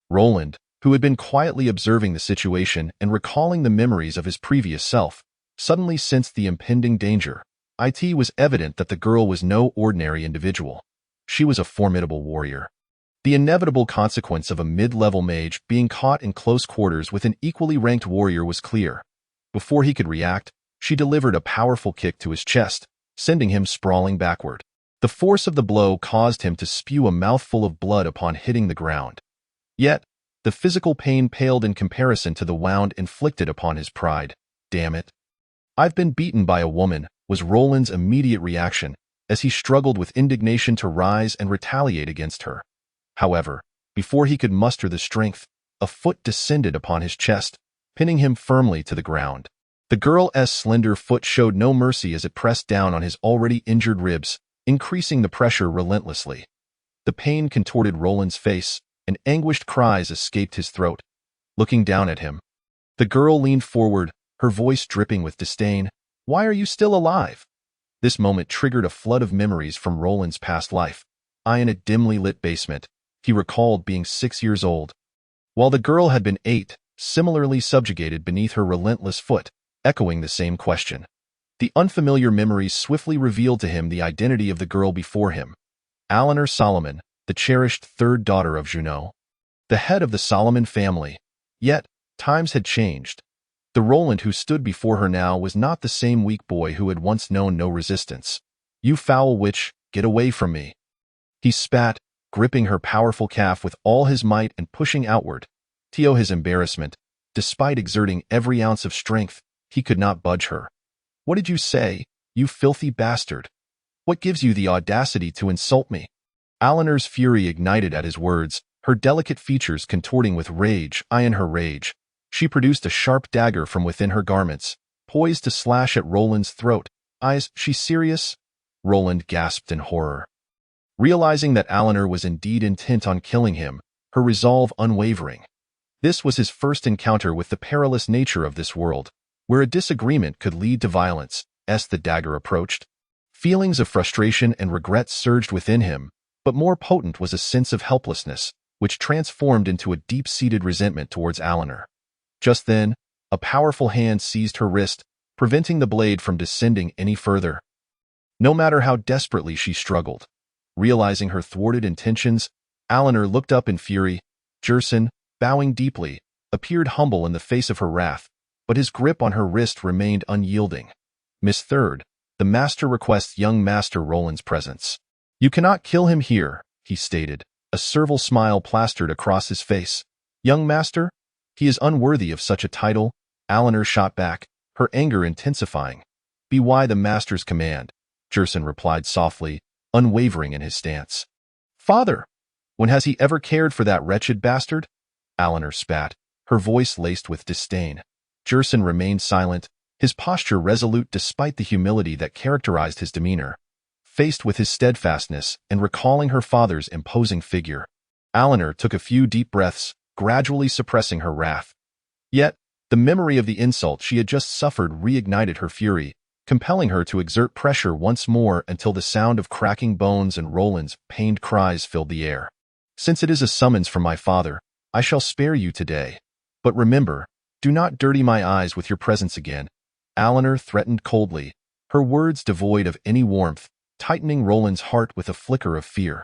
Roland, who had been quietly observing the situation and recalling the memories of his previous self, suddenly sensed the impending danger. It was evident that the girl was no ordinary individual. She was a formidable warrior. The inevitable consequence of a mid-level mage being caught in close quarters with an equally ranked warrior was clear. Before he could react, she delivered a powerful kick to his chest, sending him sprawling backward. The force of the blow caused him to spew a mouthful of blood upon hitting the ground. Yet, the physical pain paled in comparison to the wound inflicted upon his pride. "Damn it. I've been beaten by a woman," was Roland's immediate reaction, as he struggled with indignation to rise and retaliate against her. However, before he could muster the strength, a foot descended upon his chest, pinning him firmly to the ground. The girl's slender foot showed no mercy as it pressed down on his already injured ribs, increasing the pressure relentlessly. The pain contorted Roland's face, and anguished cries escaped his throat. Looking down at him, the girl leaned forward, her voice dripping with disdain. "Why are you still alive?" This moment triggered a flood of memories from Roland's past life. In a dimly lit basement, he recalled being 6 years old, while the girl had been 8, similarly subjugated beneath her relentless foot, echoing the same question. The unfamiliar memories swiftly revealed to him the identity of the girl before him. Eleanor Solomon, the cherished third daughter of Junot, the head of the Solomon family. Yet, times had changed. The Roland who stood before her now was not the same weak boy who had once known no resistance. "You foul witch, get away from me!" He spat, gripping her powerful calf with all his might and pushing outward. To his embarrassment, despite exerting every ounce of strength, he could not budge her. "What did you say, you filthy bastard? What gives you the audacity to insult me?" Eleanor's fury ignited at his words, her delicate features contorting with rage. In her rage, she produced a sharp dagger from within her garments, poised to slash at Roland's throat. "Is she serious?" Roland gasped in horror. Realizing that Eleanor was indeed intent on killing him, her resolve unwavering. This was his first encounter with the perilous nature of this world, where a disagreement could lead to violence. As the dagger approached, feelings of frustration and regret surged within him, but more potent was a sense of helplessness, which transformed into a deep-seated resentment towards Eleanor. Just then, a powerful hand seized her wrist, preventing the blade from descending any further. No matter how desperately she struggled. Realizing her thwarted intentions, Eleanor looked up in fury. Jerson, bowing deeply, appeared humble in the face of her wrath, but his grip on her wrist remained unyielding. Miss Third, the master requests young Master Roland's presence. You cannot kill him here, he stated, a servile smile plastered across his face. Young Master? He is unworthy of such a title, Eleanor shot back, her anger intensifying. Be why the master's command, Jerson replied softly, unwavering in his stance. Father! When has he ever cared for that wretched bastard? Eleanor spat, her voice laced with disdain. Jerson remained silent, his posture resolute despite the humility that characterized his demeanor. Faced with his steadfastness and recalling her father's imposing figure, Eleanor took a few deep breaths, gradually suppressing her wrath. Yet, the memory of the insult she had just suffered reignited her fury, compelling her to exert pressure once more until the sound of cracking bones and Roland's pained cries filled the air. Since it is a summons from my father, I shall spare you today. But remember, do not dirty my eyes with your presence again. Eleanor threatened coldly, her words devoid of any warmth, tightening Roland's heart with a flicker of fear.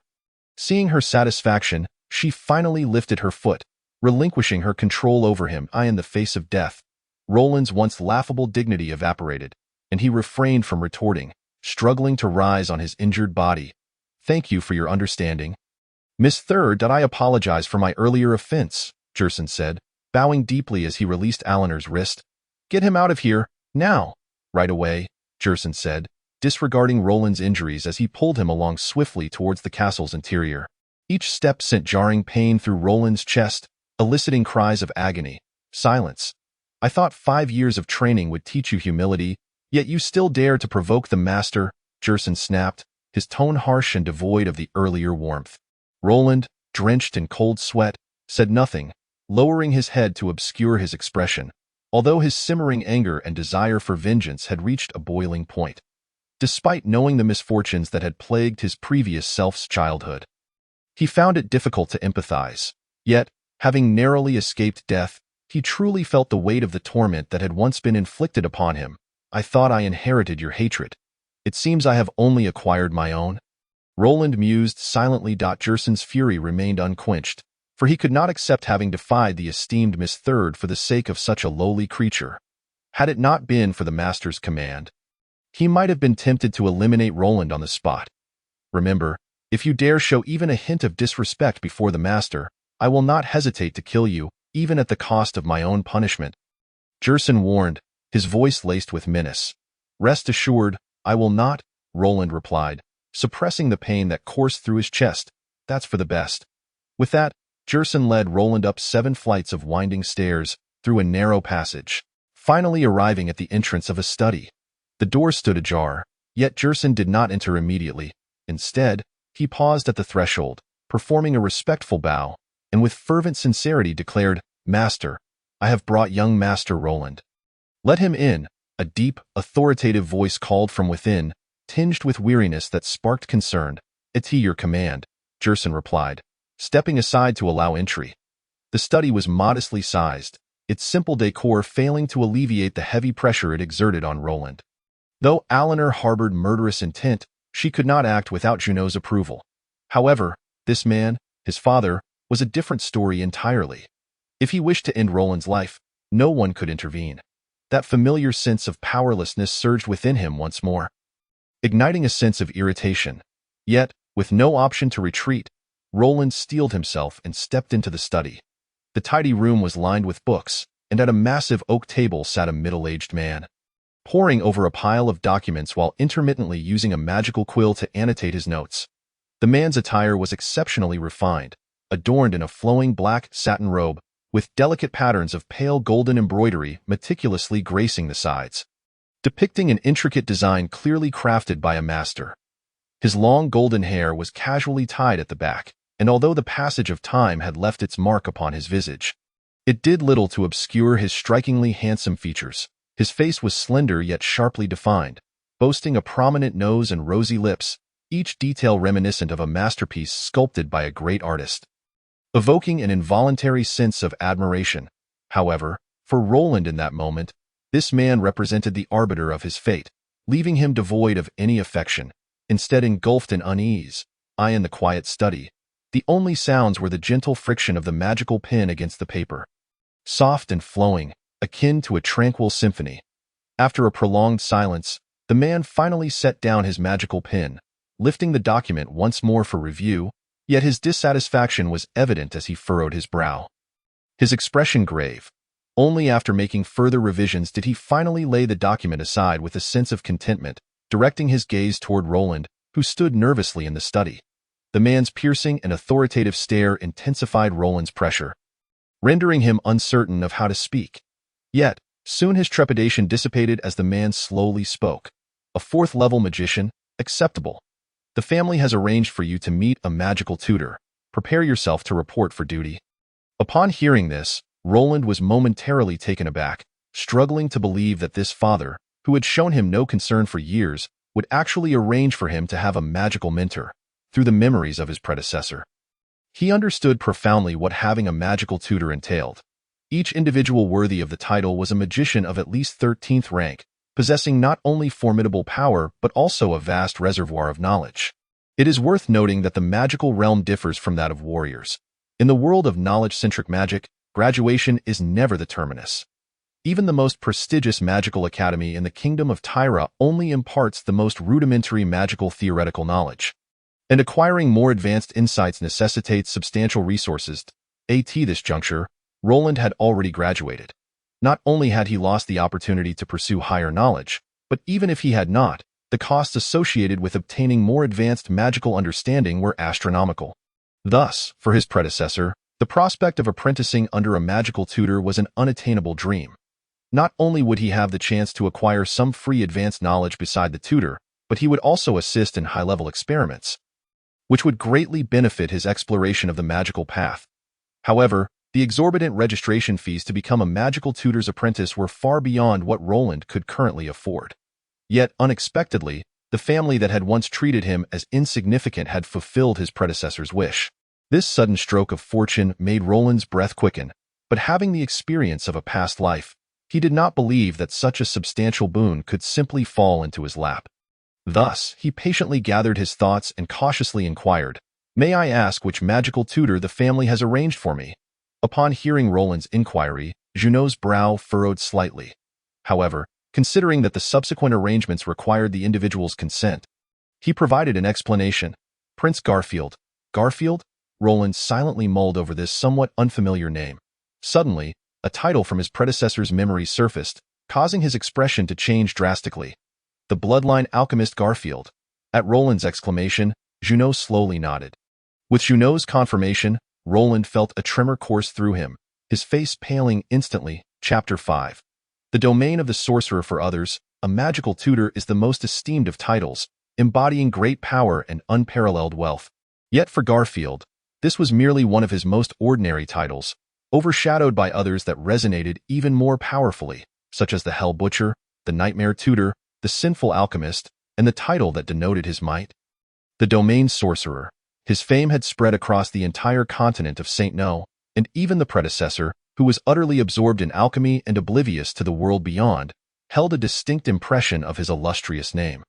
Seeing her satisfaction, she finally lifted her foot, relinquishing her control over him. In the face of death, Roland's once laughable dignity evaporated, and he refrained from retorting, struggling to rise on his injured body. Thank you for your understanding. Miss Third, I apologize for my earlier offense, Jerson said, bowing deeply as he released Eleanor's wrist. Get him out of here, now. Right away, Jerson said, disregarding Roland's injuries as he pulled him along swiftly towards the castle's interior. Each step sent jarring pain through Roland's chest, eliciting cries of agony. Silence. I thought 5 years of training would teach you humility, yet you still dare to provoke the master, Jerson snapped, his tone harsh and devoid of the earlier warmth. Roland, drenched in cold sweat, said nothing, lowering his head to obscure his expression, although his simmering anger and desire for vengeance had reached a boiling point. Despite knowing the misfortunes that had plagued his previous self's childhood, he found it difficult to empathize. Yet, having narrowly escaped death, he truly felt the weight of the torment that had once been inflicted upon him. I thought I inherited your hatred. It seems I have only acquired my own. Roland mused silently. Jerson's fury remained unquenched, for he could not accept having defied the esteemed Miss Third for the sake of such a lowly creature. Had it not been for the master's command, he might have been tempted to eliminate Roland on the spot. Remember, if you dare show even a hint of disrespect before the master, I will not hesitate to kill you, even at the cost of my own punishment. Jerson warned, his voice laced with menace. Rest assured, I will not, Roland replied, suppressing the pain that coursed through his chest. That's for the best. With that, Jerson led Roland up 7 flights of winding stairs, through a narrow passage, finally arriving at the entrance of a study. The door stood ajar, yet Jerson did not enter immediately. Instead, he paused at the threshold, performing a respectful bow, and with fervent sincerity declared, Master, I have brought young Master Roland. Let him in, a deep, authoritative voice called from within, tinged with weariness that sparked concern. At your command, Jerson replied, stepping aside to allow entry. The study was modestly sized, its simple decor failing to alleviate the heavy pressure it exerted on Roland. Though Eleanor harbored murderous intent, she could not act without Junot's approval. However, this man, his father, was a different story entirely. If he wished to end Roland's life, no one could intervene. That familiar sense of powerlessness surged within him once more, igniting a sense of irritation. Yet, with no option to retreat, Roland steeled himself and stepped into the study. The tidy room was lined with books, and at a massive oak table sat a middle-aged man, poring over a pile of documents while intermittently using a magical quill to annotate his notes. The man's attire was exceptionally refined, adorned in a flowing black satin robe, with delicate patterns of pale golden embroidery meticulously gracing the sides, depicting an intricate design clearly crafted by a master. His long golden hair was casually tied at the back, and although the passage of time had left its mark upon his visage, it did little to obscure his strikingly handsome features. His face was slender yet sharply defined, boasting a prominent nose and rosy lips, each detail reminiscent of a masterpiece sculpted by a great artist, evoking an involuntary sense of admiration. However, for Roland in that moment, This man represented the arbiter of his fate, leaving him devoid of any affection, instead engulfed in unease. I in the quiet study. The only sounds were the gentle friction of the magical pen against the paper, soft and flowing, akin to a tranquil symphony. After a prolonged silence, the man finally set down his magical pen, lifting the document once more for review, yet his dissatisfaction was evident as he furrowed his brow, his expression grave. Only after making further revisions did he finally lay the document aside with a sense of contentment, directing his gaze toward Roland, who stood nervously in the study. The man's piercing and authoritative stare intensified Roland's pressure, rendering him uncertain of how to speak. Yet, soon his trepidation dissipated as the man slowly spoke. A fourth-level magician, acceptable. The family has arranged for you to meet a magical tutor. Prepare yourself to report for duty. Upon hearing this, Roland was momentarily taken aback, struggling to believe that this father, who had shown him no concern for years, would actually arrange for him to have a magical mentor, through the memories of his predecessor. He understood profoundly what having a magical tutor entailed. Each individual worthy of the title was a magician of at least 13th rank, possessing not only formidable power but also a vast reservoir of knowledge. It is worth noting that the magical realm differs from that of warriors. In the world of knowledge-centric magic, graduation is never the terminus. Even the most prestigious magical academy in the kingdom of Tyra only imparts the most rudimentary magical theoretical knowledge. And acquiring more advanced insights necessitates substantial resources. At this juncture, Roland had already graduated. Not only had he lost the opportunity to pursue higher knowledge, but even if he had not, the costs associated with obtaining more advanced magical understanding were astronomical. Thus, for his predecessor, the prospect of apprenticing under a magical tutor was an unattainable dream. Not only would he have the chance to acquire some free advanced knowledge beside the tutor, but he would also assist in high-level experiments, which would greatly benefit his exploration of the magical path. However, the exorbitant registration fees to become a magical tutor's apprentice were far beyond what Roland could currently afford. Yet, unexpectedly, the family that had once treated him as insignificant had fulfilled his predecessor's wish. This sudden stroke of fortune made Roland's breath quicken, but having the experience of a past life, he did not believe that such a substantial boon could simply fall into his lap. Thus, he patiently gathered his thoughts and cautiously inquired, "May I ask which magical tutor the family has arranged for me?" Upon hearing Roland's inquiry, Junot's brow furrowed slightly. However, considering that the subsequent arrangements required the individual's consent, he provided an explanation. "Prince Garfield." Garfield? Roland silently mulled over this somewhat unfamiliar name. Suddenly, a title from his predecessor's memory surfaced, causing his expression to change drastically. "The bloodline alchemist Garfield." At Roland's exclamation, Junot slowly nodded. With Junot's confirmation, Roland felt a tremor course through him, his face paling instantly. Chapter 5. The domain of the sorcerer for others, a magical tutor is the most esteemed of titles, embodying great power and unparalleled wealth. Yet for Garfield, this was merely one of his most ordinary titles, overshadowed by others that resonated even more powerfully, such as the Hell Butcher, the Nightmare Tutor, the Sinful Alchemist, and the title that denoted his might. The domain sorcerer. His fame had spread across the entire continent of St. No, and even the predecessor, who was utterly absorbed in alchemy and oblivious to the world beyond, held a distinct impression of his illustrious name.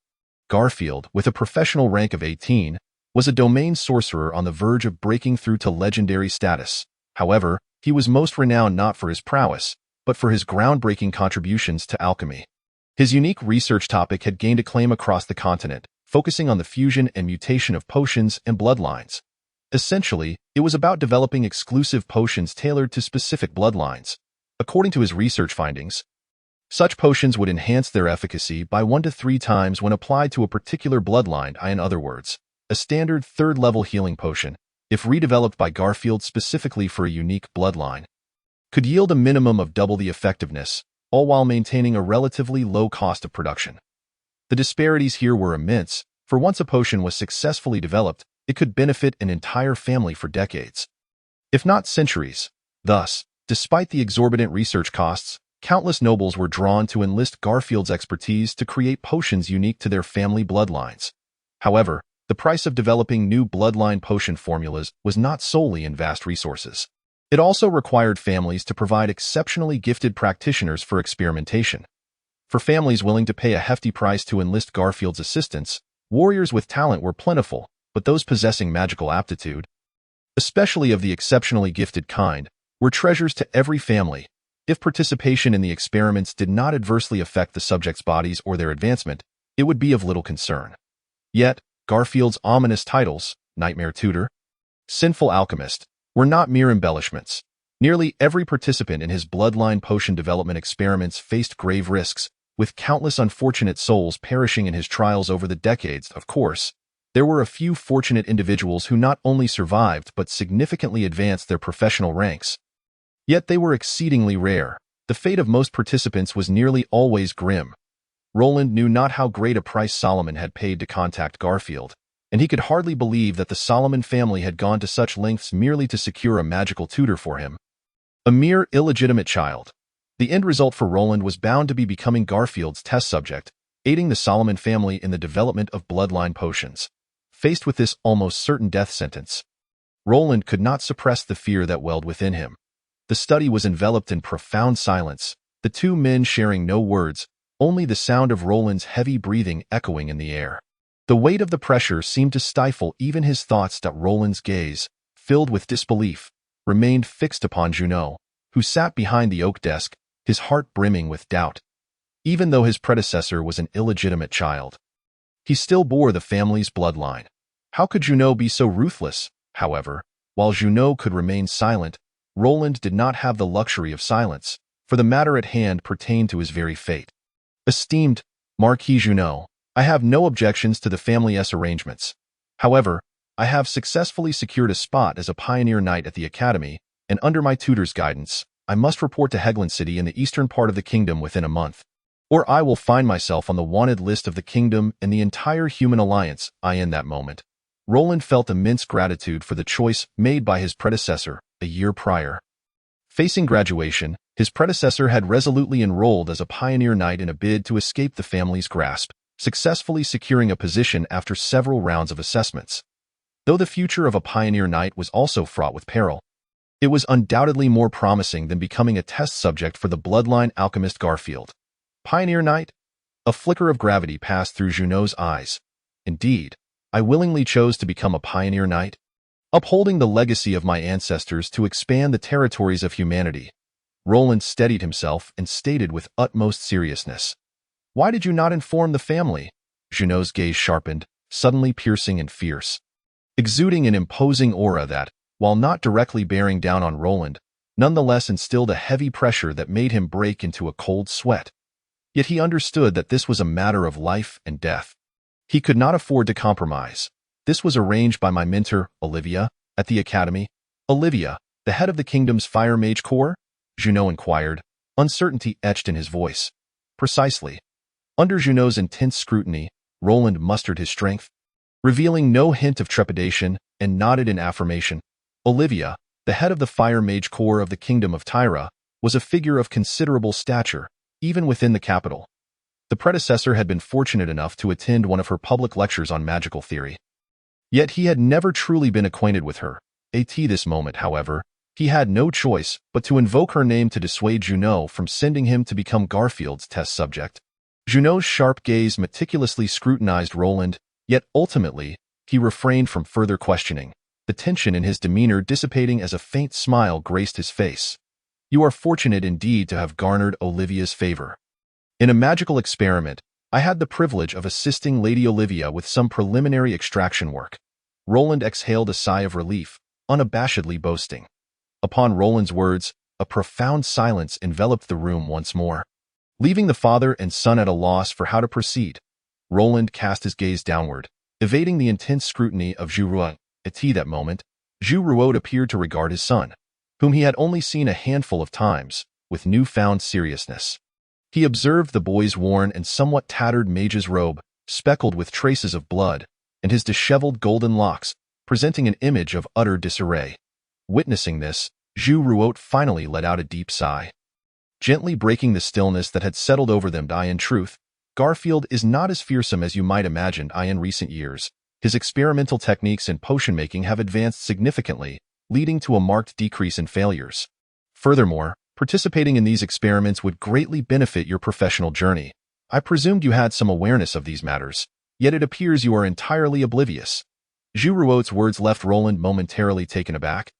Garfield, with a professional rank of 18, was a domain sorcerer on the verge of breaking through to legendary status. However, he was most renowned not for his prowess, but for his groundbreaking contributions to alchemy. His unique research topic had gained acclaim across the continent, focusing on the fusion and mutation of potions and bloodlines. Essentially, it was about developing exclusive potions tailored to specific bloodlines. According to his research findings, such potions would enhance their efficacy by 1 to 3 times when applied to a particular bloodline. In other words, a standard third-level healing potion, if redeveloped by Garfield specifically for a unique bloodline, could yield a minimum of double the effectiveness, all while maintaining a relatively low cost of production. The disparities here were immense, for once a potion was successfully developed, it could benefit an entire family for decades, if not centuries. Thus, despite the exorbitant research costs, countless nobles were drawn to enlist Garfield's expertise to create potions unique to their family bloodlines. However, the price of developing new bloodline potion formulas was not solely in vast resources. It also required families to provide exceptionally gifted practitioners for experimentation. For families willing to pay a hefty price to enlist Garfield's assistance, warriors with talent were plentiful, but those possessing magical aptitude, especially of the exceptionally gifted kind, were treasures to every family. If participation in the experiments did not adversely affect the subjects' bodies or their advancement, it would be of little concern. Yet, Garfield's ominous titles, Nightmare Tutor, Sinful Alchemist, were not mere embellishments. Nearly every participant in his bloodline potion development experiments faced grave risks, with countless unfortunate souls perishing in his trials over the decades. Of course, there were a few fortunate individuals who not only survived but significantly advanced their professional ranks. Yet they were exceedingly rare. The fate of most participants was nearly always grim. Roland knew not how great a price Solomon had paid to contact Garfield, and he could hardly believe that the Solomon family had gone to such lengths merely to secure a magical tutor for him. A mere illegitimate child. The end result for Roland was bound to be becoming Garfield's test subject, aiding the Solomon family in the development of bloodline potions. Faced with this almost certain death sentence, Roland could not suppress the fear that welled within him. The study was enveloped in profound silence, the two men sharing no words, only the sound of Roland's heavy breathing echoing in the air. The weight of the pressure seemed to stifle even his thoughts. Roland's gaze, filled with disbelief, remained fixed upon Junot, who sat behind the oak desk, his heart brimming with doubt. Even though his predecessor was an illegitimate child, he still bore the family's bloodline. How could Junot be so ruthless? However, while Junot could remain silent, Roland did not have the luxury of silence, for the matter at hand pertained to his very fate. Esteemed Marquis Junot, I have no objections to the family's arrangements. However, I have successfully secured a spot as a pioneer knight at the Academy, and under my tutor's guidance, I must report to Hegland City in the eastern part of the kingdom within a month, or I will find myself on the wanted list of the kingdom and the entire human alliance. In that moment, Roland felt immense gratitude for the choice made by his predecessor a year prior. Facing graduation, his predecessor had resolutely enrolled as a pioneer knight in a bid to escape the family's grasp, successfully securing a position after several rounds of assessments. Though the future of a pioneer knight was also fraught with peril, it was undoubtedly more promising than becoming a test subject for the bloodline alchemist Garfield. Pioneer knight? A flicker of gravity passed through Junot's eyes. Indeed, I willingly chose to become a pioneer knight, upholding the legacy of my ancestors to expand the territories of humanity. Roland steadied himself and stated with utmost seriousness, "Why did you not inform the family?" Junot's gaze sharpened, suddenly piercing and fierce, exuding an imposing aura that, while not directly bearing down on Roland, nonetheless instilled a heavy pressure that made him break into a cold sweat. Yet he understood that this was a matter of life and death. He could not afford to compromise. This was arranged by my mentor, Olivia, at the Academy. Olivia, the head of the kingdom's fire mage corps? Junot inquired, uncertainty etched in his voice. Precisely. Under Junot's intense scrutiny, Roland mustered his strength, revealing no hint of trepidation, and nodded in affirmation. Olivia, the head of the fire mage corps of the kingdom of Tyra, was a figure of considerable stature, even within the capital. The predecessor had been fortunate enough to attend one of her public lectures on magical theory. Yet he had never truly been acquainted with her. At this moment, however, he had no choice but to invoke her name to dissuade Junot from sending him to become Garfield's test subject. Junot's sharp gaze meticulously scrutinized Roland, yet ultimately, he refrained from further questioning, the tension in his demeanor dissipating as a faint smile graced his face. You are fortunate indeed to have garnered Olivia's favor. In a magical experiment, I had the privilege of assisting Lady Olivia with some preliminary extraction work. Roland exhaled a sigh of relief, unabashedly boasting. Upon Roland's words, a profound silence enveloped the room once more. Leaving the father and son at a loss for how to proceed, Roland cast his gaze downward, evading the intense scrutiny of Juruot. At that moment, Juruot appeared to regard his son, whom he had only seen a handful of times, with newfound seriousness. He observed the boy's worn and somewhat tattered mage's robe, speckled with traces of blood, and his disheveled golden locks, presenting an image of utter disarray. Witnessing this, Juruot finally let out a deep sigh, gently breaking the stillness that had settled over them. In truth, Garfield is not as fearsome as you might imagine. In recent years, his experimental techniques in potion making have advanced significantly, leading to a marked decrease in failures. Furthermore, participating in these experiments would greatly benefit your professional journey. I presumed you had some awareness of these matters, yet it appears you are entirely oblivious. Zhu Ruo's words left Roland momentarily taken aback,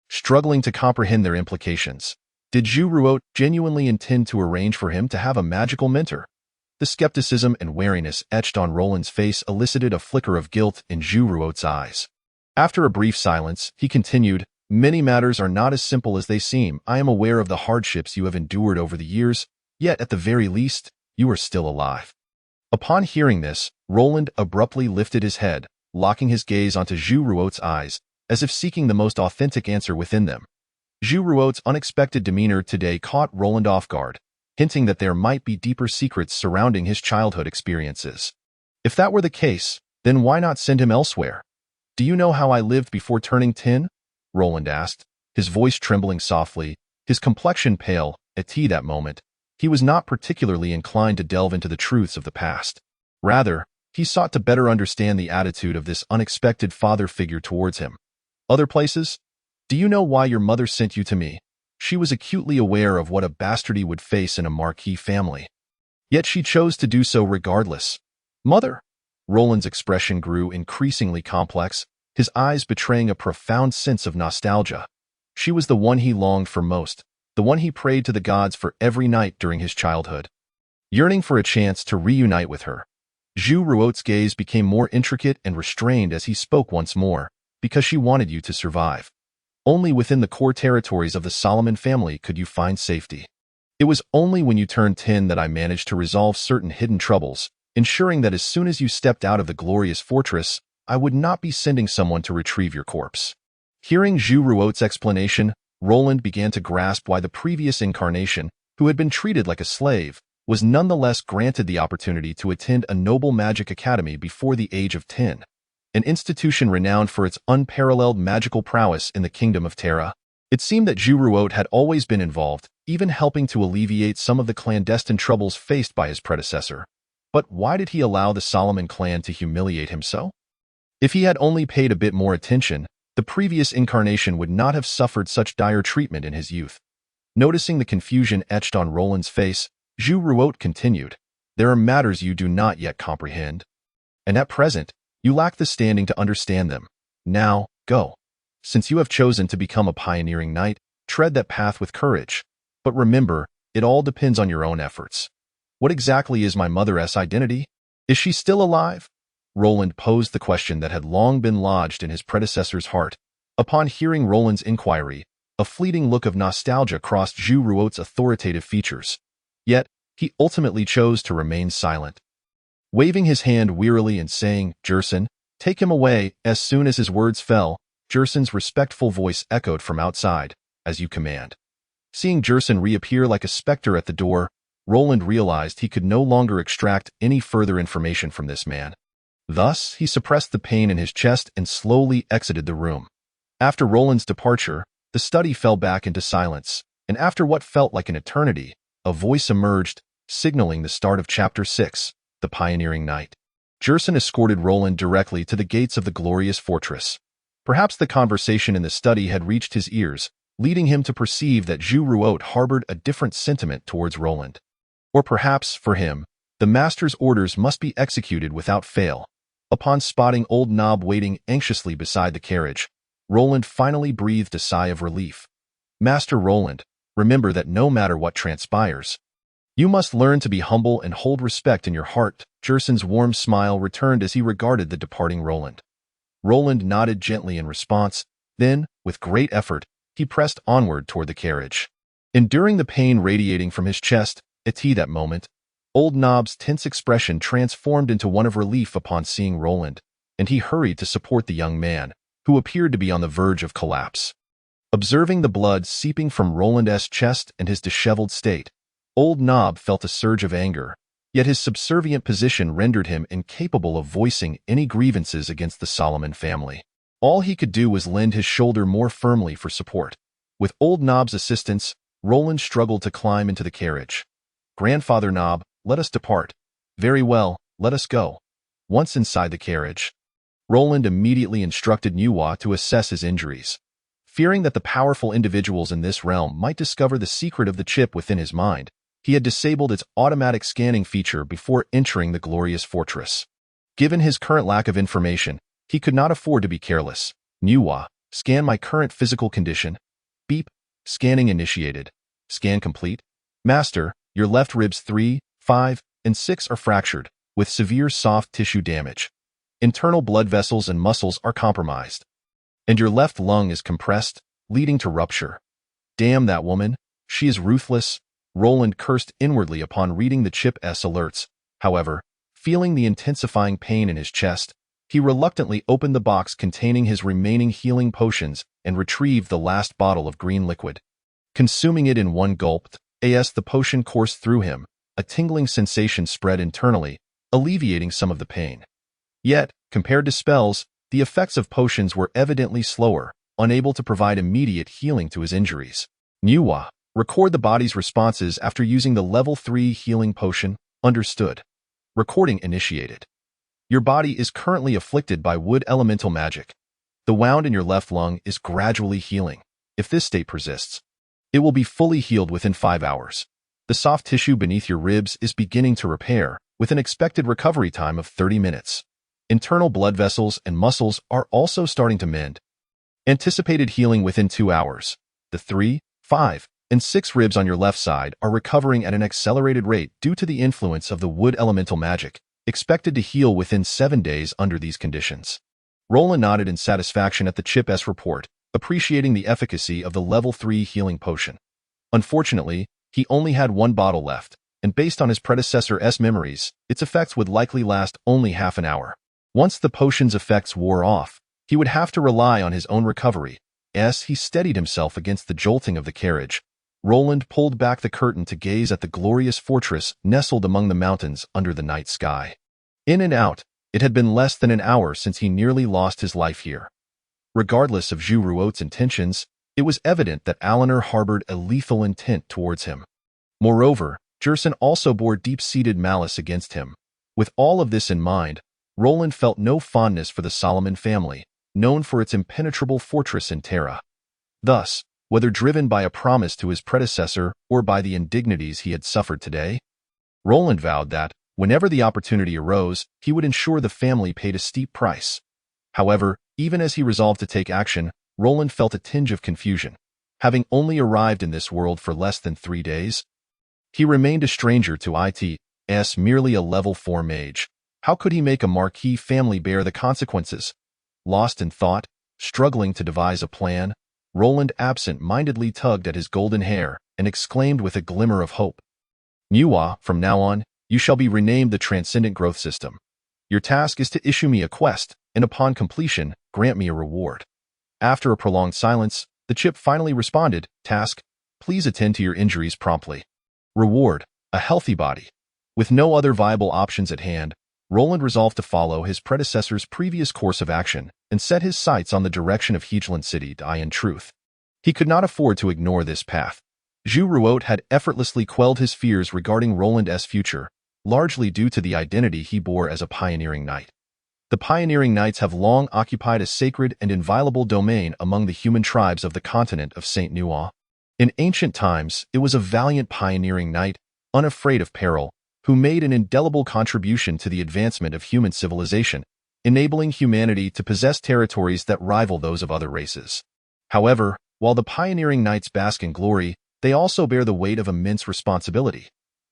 struggling to comprehend their implications. Did Zhu Ruo genuinely intend to arrange for him to have a magical mentor? The skepticism and wariness etched on Roland's face elicited a flicker of guilt in Zhu Ruo's eyes. After a brief silence, he continued, "Many matters are not as simple as they seem. I am aware of the hardships you have endured over the years, yet at the very least, you are still alive." Upon hearing this, Roland abruptly lifted his head, locking his gaze onto Zhu Ruo's eyes, as if seeking the most authentic answer within them. Zhu Ruo's unexpected demeanor today caught Roland off guard, hinting that there might be deeper secrets surrounding his childhood experiences. If that were the case, then why not send him elsewhere? "Do you know how I lived before turning 10? Roland asked, his voice trembling softly, his complexion pale. At that moment, he was not particularly inclined to delve into the truths of the past. Rather, he sought to better understand the attitude of this unexpected father figure towards him. "Other places? Do you know why your mother sent you to me?" She was acutely aware of what a bastardy would face in a marquis family. Yet she chose to do so regardless. "Mother?" Roland's expression grew increasingly complex, his eyes betraying a profound sense of nostalgia. She was the one he longed for most, the one he prayed to the gods for every night during his childhood. Yearning for a chance to reunite with her, Zhu Ruo's gaze became more intricate and restrained as he spoke once more, "Because she wanted you to survive. Only within the core territories of the Solomon family could you find safety. It was only when you turned 10 that I managed to resolve certain hidden troubles, ensuring that as soon as you stepped out of the glorious fortress, I would not be sending someone to retrieve your corpse." Hearing Zhu Ruo's explanation, Roland began to grasp why the previous incarnation, who had been treated like a slave, was nonetheless granted the opportunity to attend a noble magic academy before the age of 10. An institution renowned for its unparalleled magical prowess in the Kingdom of Terra. It seemed that Zhu Ruo had always been involved, even helping to alleviate some of the clandestine troubles faced by his predecessor. But why did he allow the Solomon clan to humiliate him so? If he had only paid a bit more attention, the previous incarnation would not have suffered such dire treatment in his youth. Noticing the confusion etched on Roland's face, Zhu Ruo continued, "There are matters you do not yet comprehend. And at present, you lack the standing to understand them. Now, go. Since you have chosen to become a pioneering knight, tread that path with courage. But remember, it all depends on your own efforts." "What exactly is my mother's identity? Is she still alive?" Roland posed the question that had long been lodged in his predecessor's heart. Upon hearing Roland's inquiry, a fleeting look of nostalgia crossed Zhu Ruo's authoritative features. Yet, he ultimately chose to remain silent. Waving his hand wearily and saying, "Jerson, take him away," as soon as his words fell, Jerson's respectful voice echoed from outside, "As you command." Seeing Jerson reappear like a specter at the door, Roland realized he could no longer extract any further information from this man. Thus, he suppressed the pain in his chest and slowly exited the room. After Roland's departure, the study fell back into silence, and after what felt like an eternity, a voice emerged, signaling the start of Chapter 6, The Pioneering Knight. Jerson escorted Roland directly to the gates of the glorious fortress. Perhaps the conversation in the study had reached his ears, leading him to perceive that Zhu Ruo harbored a different sentiment towards Roland. Or perhaps, for him, the master's orders must be executed without fail. Upon spotting old Nob waiting anxiously beside the carriage, Roland finally breathed a sigh of relief. "Master Roland, remember that no matter what transpires, you must learn to be humble and hold respect in your heart." Jerson's warm smile returned as he regarded the departing Roland. Roland nodded gently in response, then, with great effort, he pressed onward toward the carriage. Enduring the pain radiating from his chest, at that moment, old Nob's tense expression transformed into one of relief upon seeing Roland, and he hurried to support the young man, who appeared to be on the verge of collapse. Observing the blood seeping from Roland's chest and his disheveled state, old Nob felt a surge of anger, yet his subservient position rendered him incapable of voicing any grievances against the Solomon family. All he could do was lend his shoulder more firmly for support. With old Nob's assistance, Roland struggled to climb into the carriage. "Grandfather Nob, let us depart." "Very well, let us go." Once inside the carriage, Roland immediately instructed Nuwa to assess his injuries. Fearing that the powerful individuals in this realm might discover the secret of the chip within his mind, He had disabled its automatic scanning feature before entering the glorious fortress. Given his current lack of information, he could not afford to be careless. Nuwa, scan my current physical condition. Beep. Scanning initiated. Scan complete. Master, your left ribs 3, 5, and 6 are fractured, with severe soft tissue damage. Internal blood vessels and muscles are compromised. And your left lung is compressed, leading to rupture. Damn that woman. She is ruthless. Roland cursed inwardly upon reading the Chip S alerts. However, feeling the intensifying pain in his chest, he reluctantly opened the box containing his remaining healing potions and retrieved the last bottle of green liquid. Consuming it in one gulp, the potion coursed through him. A tingling sensation spread internally, alleviating some of the pain. Yet, compared to spells, the effects of potions were evidently slower, unable to provide immediate healing to his injuries. Nuwa, record the body's responses after using the level 3 healing potion. Understood. Recording initiated. Your body is currently afflicted by wood elemental magic. The wound in your left lung is gradually healing. If this state persists, it will be fully healed within 5 hours. The soft tissue beneath your ribs is beginning to repair, with an expected recovery time of 30 minutes. Internal blood vessels and muscles are also starting to mend. Anticipated healing within 2 hours. The 3, 5, and 6 ribs on your left side are recovering at an accelerated rate due to the influence of the wood elemental magic, expected to heal within 7 days under these conditions. Roland nodded in satisfaction at the Chip S report, appreciating the efficacy of the level 3 healing potion. Unfortunately, he only had one bottle left, and based on his predecessor's memories, its effects would likely last only half an hour. Once the potion's effects wore off, he would have to rely on his own recovery. As he steadied himself against the jolting of the carriage, Roland pulled back the curtain to gaze at the glorious fortress nestled among the mountains under the night sky. In and out, it had been less than an hour since he nearly lost his life here. Regardless of Zhu Ruot's intentions, it was evident that Eleanor harbored a lethal intent towards him. Moreover, Jerson also bore deep-seated malice against him. With all of this in mind, Roland felt no fondness for the Solomon family, known for its impenetrable fortress in Terra. Thus, whether driven by a promise to his predecessor or by the indignities he had suffered today, Roland vowed that, whenever the opportunity arose, he would ensure the family paid a steep price. However, even as he resolved to take action, Roland felt a tinge of confusion. Having only arrived in this world for less than 3 days, he remained a stranger to it's merely a level 4 mage. How could he make a marquis family bear the consequences? Lost in thought, struggling to devise a plan, Roland absent-mindedly tugged at his golden hair and exclaimed with a glimmer of hope. Nuwa, from now on, you shall be renamed the Transcendent Growth System. Your task is to issue me a quest, and upon completion, grant me a reward. After a prolonged silence, the chip finally responded, Task, please attend to your injuries promptly. Reward, a healthy body. With no other viable options at hand, Roland resolved to follow his predecessor's previous course of action and set his sights on the direction of Hegeland City. In truth, he could not afford to ignore this path. Zhu Ruot had effortlessly quelled his fears regarding Roland's future, largely due to the identity he bore as a pioneering knight. The pioneering knights have long occupied a sacred and inviolable domain among the human tribes of the continent of Saint Nuwa. In ancient times, it was a valiant pioneering knight, unafraid of peril, who made an indelible contribution to the advancement of human civilization, enabling humanity to possess territories that rival those of other races. However, while the pioneering knights bask in glory, they also bear the weight of immense responsibility.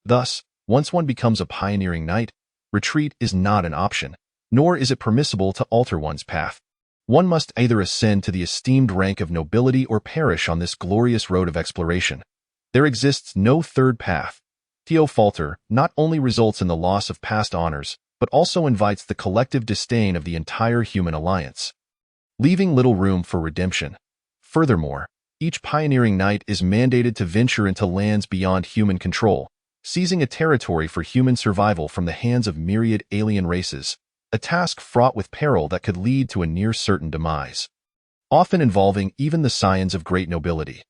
Thus, once one becomes a pioneering knight, retreat is not an option, nor is it permissible to alter one's path. One must either ascend to the esteemed rank of nobility or perish on this glorious road of exploration. There exists no third path. Falter not only results in the loss of past honors, but also invites the collective disdain of the entire human alliance, leaving little room for redemption. Furthermore, each pioneering knight is mandated to venture into lands beyond human control, seizing a territory for human survival from the hands of myriad alien races, a task fraught with peril that could lead to a near-certain demise, often involving even the scions of great nobility.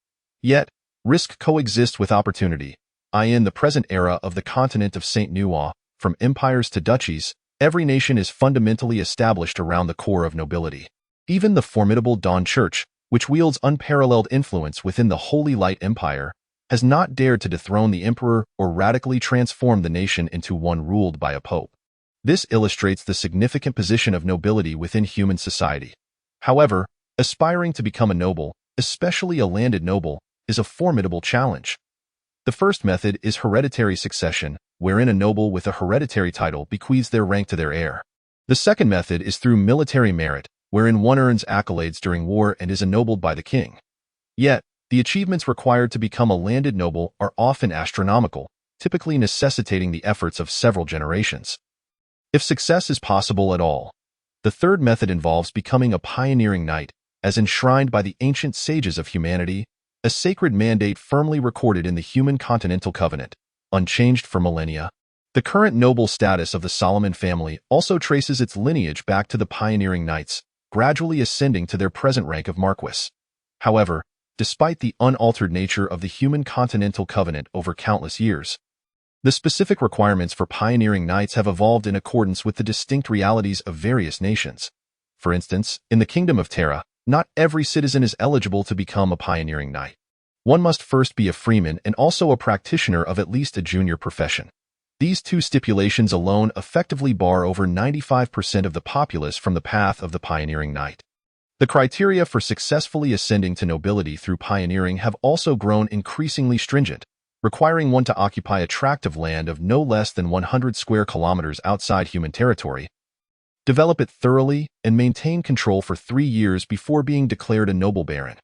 Yet, risk coexists with opportunity. In the present era of the continent of Saint Nuwa, from empires to duchies, every nation is fundamentally established around the core of nobility. Even the formidable Dawn Church, which wields unparalleled influence within the Holy Light Empire, has not dared to dethrone the emperor or radically transform the nation into one ruled by a pope. This illustrates the significant position of nobility within human society. However, aspiring to become a noble, especially a landed noble, is a formidable challenge. The first method is hereditary succession, wherein a noble with a hereditary title bequeaths their rank to their heir. The second method is through military merit, wherein one earns accolades during war and is ennobled by the king. Yet, the achievements required to become a landed noble are often astronomical, typically necessitating the efforts of several generations. If success is possible at all, the third method involves becoming a pioneering knight, as enshrined by the ancient sages of humanity, a sacred mandate firmly recorded in the human continental covenant, unchanged for millennia. The current noble status of the Solomon family also traces its lineage back to the pioneering knights, gradually ascending to their present rank of marquis. However, despite the unaltered nature of the human continental covenant over countless years, the specific requirements for pioneering knights have evolved in accordance with the distinct realities of various nations. For instance, in the Kingdom of Terra, not every citizen is eligible to become a pioneering knight. One must first be a freeman and also a practitioner of at least a junior profession. These two stipulations alone effectively bar over 95% of the populace from the path of the pioneering knight. The criteria for successfully ascending to nobility through pioneering have also grown increasingly stringent, requiring one to occupy a tract of land of no less than 100 square kilometers outside human territory, develop it thoroughly, and maintain control for 3 years before being declared a noble baron.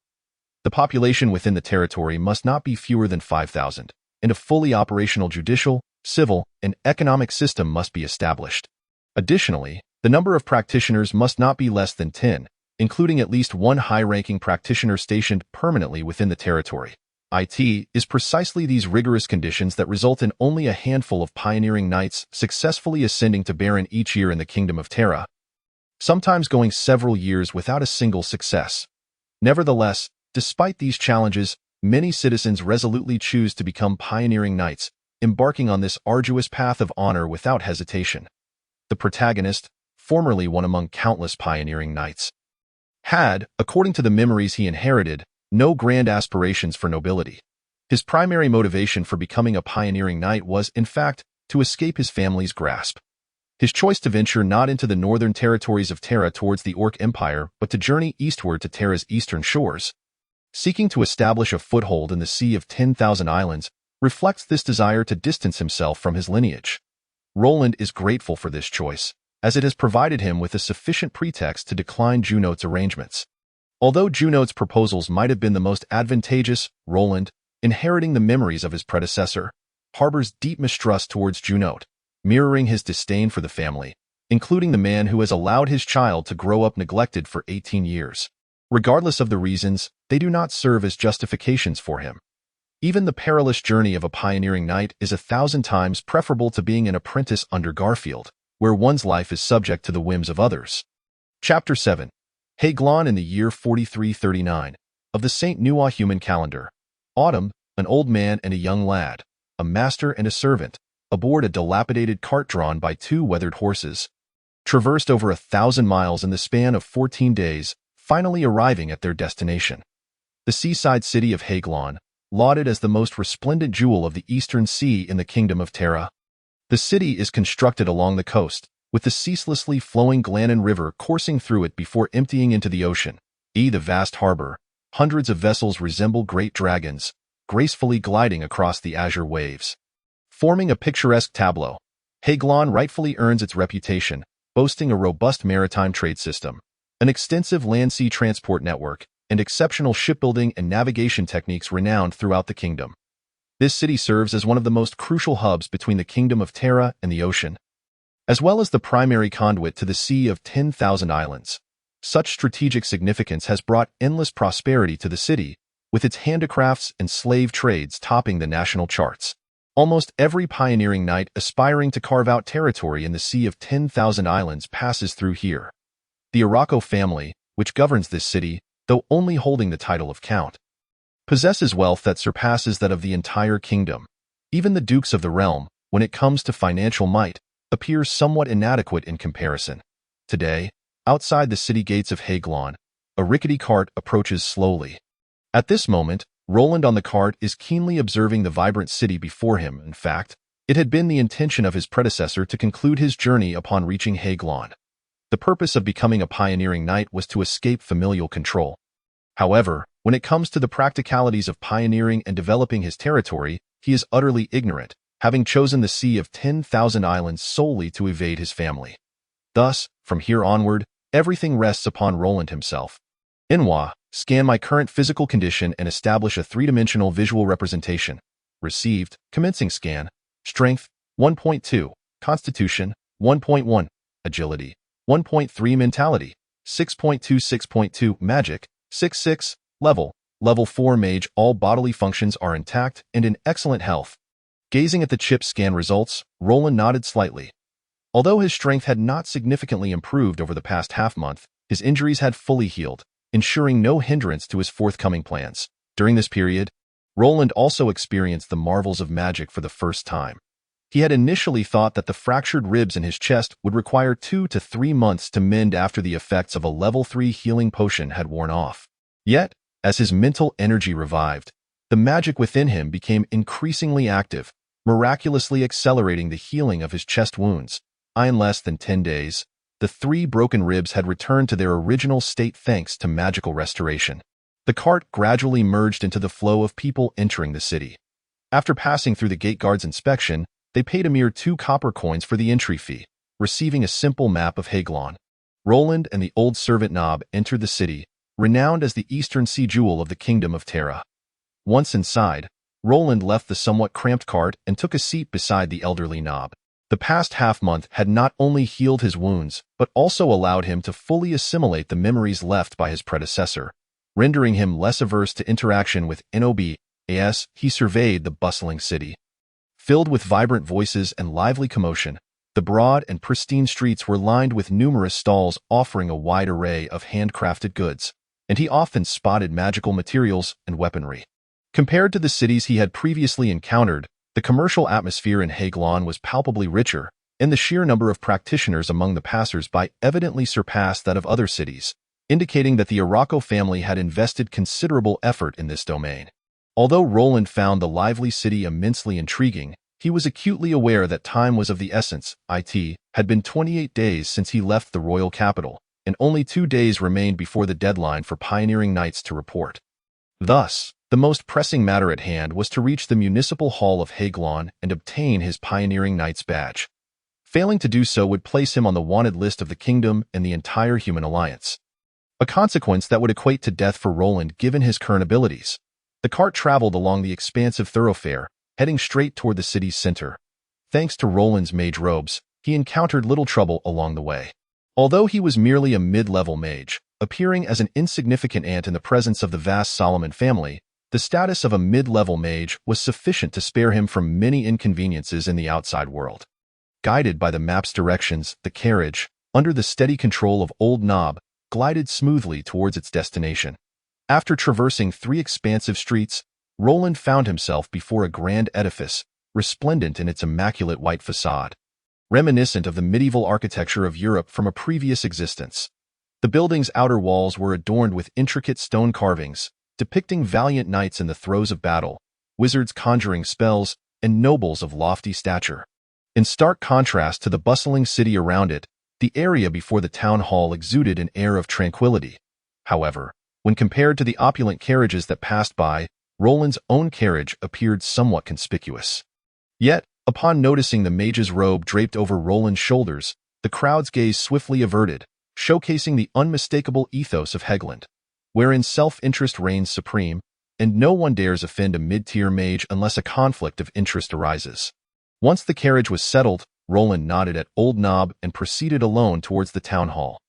The population within the territory must not be fewer than 5,000, and a fully operational judicial, civil, and economic system must be established. Additionally, the number of practitioners must not be less than 10, including at least one high-ranking practitioner stationed permanently within the territory. It is precisely these rigorous conditions that result in only a handful of pioneering knights successfully ascending to baron each year in the Kingdom of Terra, sometimes going several years without a single success. Nevertheless, despite these challenges, many citizens resolutely choose to become pioneering knights, embarking on this arduous path of honor without hesitation. The protagonist, formerly one among countless pioneering knights, had, according to the memories he inherited, no grand aspirations for nobility. His primary motivation for becoming a pioneering knight was, in fact, to escape his family's grasp. His choice to venture not into the northern territories of Terra towards the Orc Empire, but to journey eastward to Terra's eastern shores, seeking to establish a foothold in the Sea of 10,000 Islands, reflects this desire to distance himself from his lineage. Roland is grateful for this choice, as it has provided him with a sufficient pretext to decline Junot's arrangements. Although Junot's proposals might have been the most advantageous, Roland, inheriting the memories of his predecessor, harbors deep mistrust towards Junot, mirroring his disdain for the family, including the man who has allowed his child to grow up neglected for 18 years. Regardless of the reasons, they do not serve as justifications for him. Even the perilous journey of a pioneering knight is 1,000 times preferable to being an apprentice under Garfield, where one's life is subject to the whims of others. Chapter 7. Haglon in the year 4339 of the St. Noah human calendar. Autumn, an old man and a young lad, a master and a servant, aboard a dilapidated cart drawn by 2 weathered horses, traversed over 1,000 miles in the span of 14 days, finally arriving at their destination. The seaside city of Haglon, lauded as the most resplendent jewel of the eastern sea in the Kingdom of Terra. The city is constructed along the coast, with the ceaselessly flowing Glannon River coursing through it before emptying into the ocean. The vast harbor, hundreds of vessels resemble great dragons, gracefully gliding across the azure waves, forming a picturesque tableau. Haglon rightfully earns its reputation, boasting a robust maritime trade system, an extensive land-sea transport network, and exceptional shipbuilding and navigation techniques renowned throughout the kingdom. This city serves as one of the most crucial hubs between the Kingdom of Terra and the ocean, as well as the primary conduit to the Sea of 10,000 Islands. Such strategic significance has brought endless prosperity to the city, with its handicrafts and slave trades topping the national charts. Almost every pioneering knight aspiring to carve out territory in the Sea of 10,000 Islands passes through here. The Araco family, which governs this city, though only holding the title of count, possesses wealth that surpasses that of the entire kingdom. Even the dukes of the realm, when it comes to financial might, appear somewhat inadequate in comparison. Today, outside the city gates of Haglon, a rickety cart approaches slowly. At this moment, Roland on the cart is keenly observing the vibrant city before him. In fact, it had been the intention of his predecessor to conclude his journey upon reaching Haglon. The purpose of becoming a pioneering knight was to escape familial control. However, when it comes to the practicalities of pioneering and developing his territory, he is utterly ignorant, having chosen the Sea of 10,000 Islands solely to evade his family. Thus, from here onward, everything rests upon Roland himself. Inwa, scan my current physical condition and establish a three-dimensional visual representation. Received, commencing scan. Strength, 1.2. Constitution, 1.1. Agility, 1.3. Mentality, 6.2. 6.2. Magic, 6.6. Level, Level 4 Mage. All bodily functions are intact and in excellent health. Gazing at the chip scan results, Roland nodded slightly. Although his strength had not significantly improved over the past half-month, his injuries had fully healed, ensuring no hindrance to his forthcoming plans. During this period, Roland also experienced the marvels of magic for the first time. He had initially thought that the fractured ribs in his chest would require 2 to 3 months to mend after the effects of a level 3 healing potion had worn off. Yet, as his mental energy revived, the magic within him became increasingly active, miraculously accelerating the healing of his chest wounds. In less than 10 days, the 3 broken ribs had returned to their original state thanks to magical restoration. The cart gradually merged into the flow of people entering the city. After passing through the gate guard's inspection, they paid a mere 2 copper coins for the entry fee, receiving a simple map of Haglon. Roland and the old servant Nob entered the city, renowned as the Eastern Sea Jewel of the Kingdom of Terra. Once inside, Roland left the somewhat cramped cart and took a seat beside the elderly Nob. The past half-month had not only healed his wounds, but also allowed him to fully assimilate the memories left by his predecessor, rendering him less averse to interaction with Nob. As he surveyed the bustling city. Filled with vibrant voices and lively commotion, the broad and pristine streets were lined with numerous stalls offering a wide array of handcrafted goods, and he often spotted magical materials and weaponry. Compared to the cities he had previously encountered, the commercial atmosphere in Haglon was palpably richer, and the sheer number of practitioners among the passers-by evidently surpassed that of other cities, indicating that the Arauco family had invested considerable effort in this domain. Although Roland found the lively city immensely intriguing, he was acutely aware that time was of the essence. It had been 28 days since he left the royal capital, and only 2 days remained before the deadline for pioneering knights to report. Thus, the most pressing matter at hand was to reach the municipal hall of Haglon and obtain his pioneering knight's badge. Failing to do so would place him on the wanted list of the kingdom and the entire human alliance. A consequence that would equate to death for Roland given his current abilities. The cart traveled along the expansive thoroughfare, heading straight toward the city's center. Thanks to Roland's mage robes, he encountered little trouble along the way. Although he was merely a mid-level mage, appearing as an insignificant ant in the presence of the vast Solomon family, the status of a mid-level mage was sufficient to spare him from many inconveniences in the outside world. Guided by the map's directions, the carriage, under the steady control of Old Nob, glided smoothly towards its destination. After traversing 3 expansive streets, Roland found himself before a grand edifice, resplendent in its immaculate white facade, reminiscent of the medieval architecture of Europe from a previous existence. The building's outer walls were adorned with intricate stone carvings, depicting valiant knights in the throes of battle, wizards conjuring spells, and nobles of lofty stature. In stark contrast to the bustling city around it, the area before the town hall exuded an air of tranquility. However, when compared to the opulent carriages that passed by, Roland's own carriage appeared somewhat conspicuous. Yet, upon noticing the mage's robe draped over Roland's shoulders, the crowd's gaze swiftly averted, showcasing the unmistakable ethos of Haglon, wherein self-interest reigns supreme, and no one dares offend a mid-tier mage unless a conflict of interest arises. Once the carriage was settled, Roland nodded at Old Nob and proceeded alone towards the town hall.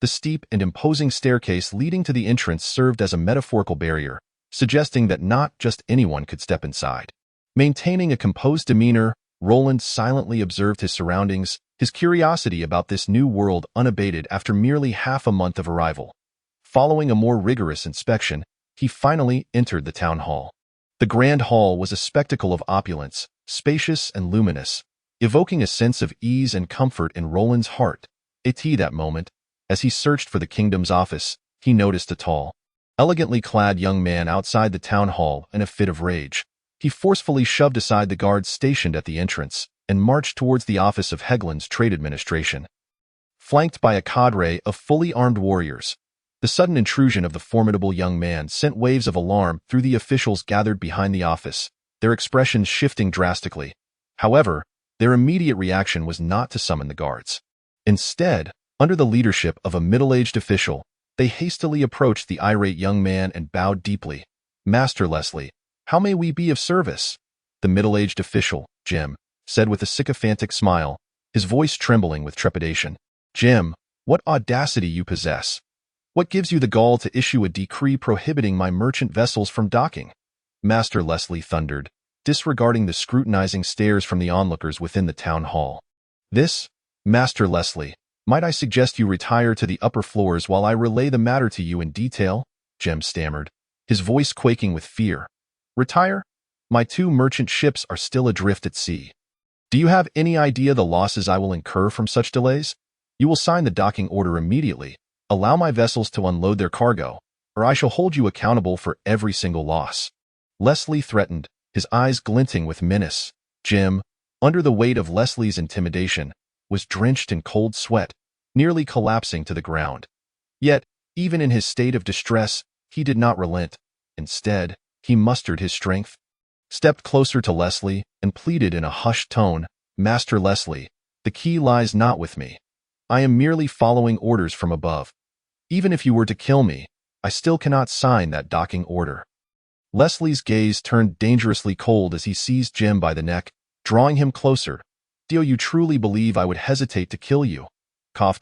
The steep and imposing staircase leading to the entrance served as a metaphorical barrier, suggesting that not just anyone could step inside. Maintaining a composed demeanor, Roland silently observed his surroundings, his curiosity about this new world unabated after merely half a month of arrival. Following a more rigorous inspection, he finally entered the town hall. The grand hall was a spectacle of opulence, spacious and luminous, evoking a sense of ease and comfort in Roland's heart. That moment, as he searched for the kingdom's office, he noticed a tall, elegantly clad young man outside the town hall in a fit of rage. He forcefully shoved aside the guards stationed at the entrance and marched towards the office of Heglin's trade administration. Flanked by a cadre of fully armed warriors, the sudden intrusion of the formidable young man sent waves of alarm through the officials gathered behind the office, their expressions shifting drastically. However, their immediate reaction was not to summon the guards. Instead, under the leadership of a middle-aged official, they hastily approached the irate young man and bowed deeply. "Master Leslie, how may we be of service?" The middle-aged official, Jim, said with a sycophantic smile, his voice trembling with trepidation. "Jim, what audacity you possess! What gives you the gall to issue a decree prohibiting my merchant vessels from docking?" Master Leslie thundered, disregarding the scrutinizing stares from the onlookers within the town hall. "This, Master Leslie, might I suggest you retire to the upper floors while I relay the matter to you in detail?" Jim stammered, his voice quaking with fear. "Retire? My 2 merchant ships are still adrift at sea. Do you have any idea the losses I will incur from such delays? You will sign the docking order immediately, allow my vessels to unload their cargo, or I shall hold you accountable for every single loss." Leslie threatened, his eyes glinting with menace. Jim, under the weight of Leslie's intimidation, was drenched in cold sweat, nearly collapsing to the ground. Yet, even in his state of distress, he did not relent. Instead, he mustered his strength, stepped closer to Leslie, and pleaded in a hushed tone, "Master Leslie, the key lies not with me. I am merely following orders from above. Even if you were to kill me, I still cannot sign that docking order." Leslie's gaze turned dangerously cold as he seized Jim by the neck, drawing him closer. "Do you truly believe I would hesitate to kill you?" Cough.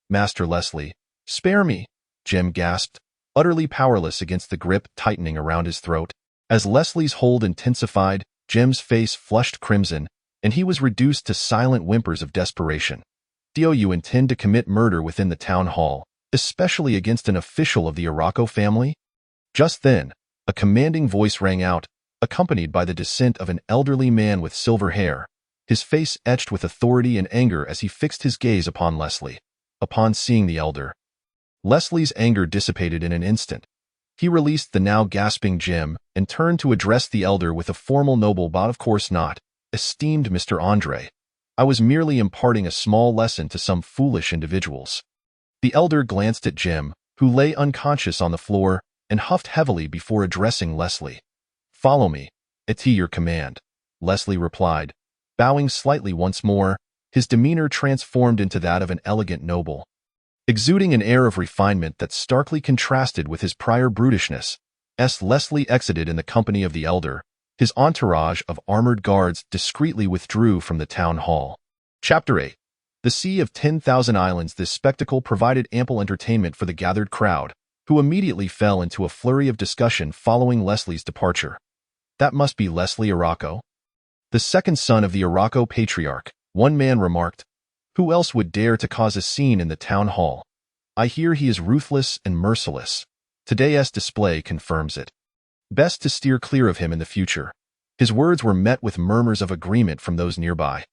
"Master Leslie, spare me," Jim gasped, utterly powerless against the grip tightening around his throat. As Leslie's hold intensified, Jim's face flushed crimson, and he was reduced to silent whimpers of desperation. "Do you intend to commit murder within the town hall, especially against an official of the Araco family?" Just then, a commanding voice rang out, accompanied by the descent of an elderly man with silver hair, his face etched with authority and anger as he fixed his gaze upon Leslie. Upon seeing the elder, Leslie's anger dissipated in an instant. He released the now gasping Jim and turned to address the elder with a formal noble bow. "Of course not, esteemed Mr. Andre. I was merely imparting a small lesson to some foolish individuals." The elder glanced at Jim, who lay unconscious on the floor, and huffed heavily before addressing Leslie. "Follow me, at your command," Leslie replied, bowing slightly once more, his demeanor transformed into that of an elegant noble. Exuding an air of refinement that starkly contrasted with his prior brutishness, Leslie exited in the company of the elder. His entourage of armored guards discreetly withdrew from the town hall. Chapter 8. The Sea of 10,000 Islands. This spectacle provided ample entertainment for the gathered crowd, who immediately fell into a flurry of discussion following Leslie's departure. "That must be Leslie Araco, the second son of the Araco patriarch," one man remarked. "Who else would dare to cause a scene in the town hall? I hear he is ruthless and merciless. Today's display confirms it. Best to steer clear of him in the future." His words were met with murmurs of agreement from those nearby.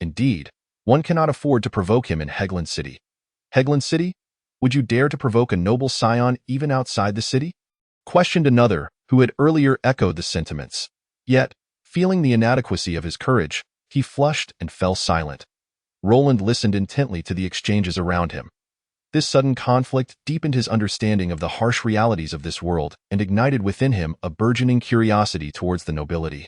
"Indeed, one cannot afford to provoke him in Heglin City." "Heglin City? Would you dare to provoke a noble scion even outside the city?" questioned another, who had earlier echoed the sentiments. Yet, feeling the inadequacy of his courage, he flushed and fell silent. Roland listened intently to the exchanges around him. This sudden conflict deepened his understanding of the harsh realities of this world and ignited within him a burgeoning curiosity towards the nobility.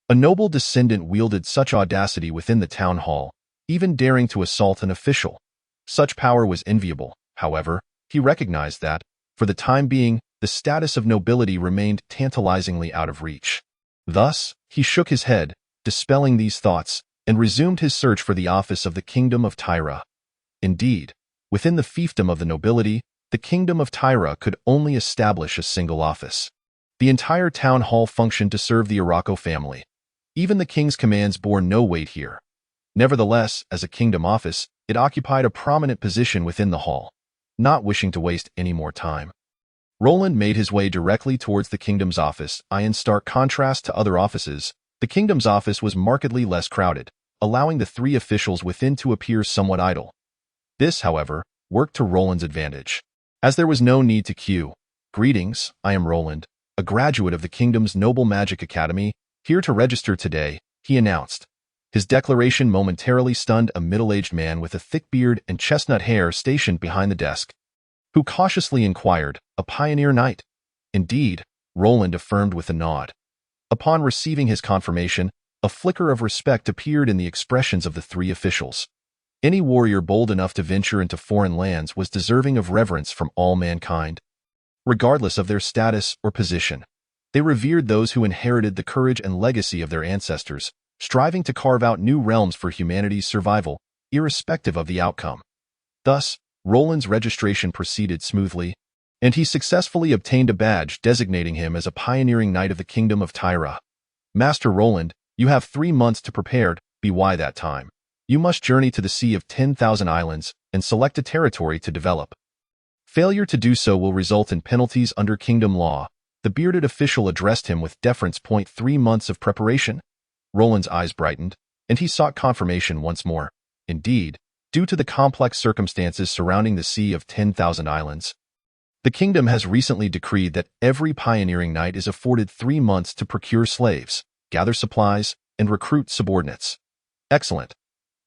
A noble descendant wielded such audacity within the town hall, even daring to assault an official. Such power was enviable. However, he recognized that, for the time being, the status of nobility remained tantalizingly out of reach. Thus, he shook his head, dispelling these thoughts, and resumed his search for the office of the Kingdom of Tyra. Indeed, within the fiefdom of the nobility, the Kingdom of Tyra could only establish a single office. The entire town hall functioned to serve the Araco family. Even the king's commands bore no weight here. Nevertheless, as a kingdom office, it occupied a prominent position within the hall. Not wishing to waste any more time, Roland made his way directly towards the kingdom's office. In stark contrast to other offices, the kingdom's office was markedly less crowded, allowing the 3 officials within to appear somewhat idle. This, however, worked to Roland's advantage. As there was no need to queue, Greetings, I am Roland, a graduate of the kingdom's Noble Magic Academy, here to register today, he announced. His declaration momentarily stunned a middle-aged man with a thick beard and chestnut hair stationed behind the desk, who cautiously inquired, "A pioneer knight?" "Indeed," Roland affirmed with a nod. Upon receiving his confirmation, a flicker of respect appeared in the expressions of the three officials. Any warrior bold enough to venture into foreign lands was deserving of reverence from all mankind. Regardless of their status or position, they revered those who inherited the courage and legacy of their ancestors, striving to carve out new realms for humanity's survival, irrespective of the outcome. Thus, Roland's registration proceeded smoothly, and he successfully obtained a badge designating him as a pioneering knight of the Kingdom of Tyra. Master Roland, you have 3 months to prepare, by that time. You must journey to the Sea of 10,000 Islands and select a territory to develop. Failure to do so will result in penalties under kingdom law. The bearded official addressed him with deference. 3 months of preparation? Roland's eyes brightened, and he sought confirmation once more. Indeed, due to the complex circumstances surrounding the Sea of 10,000 Islands, the kingdom has recently decreed that every pioneering knight is afforded 3 months to procure slaves, gather supplies, and recruit subordinates. Excellent.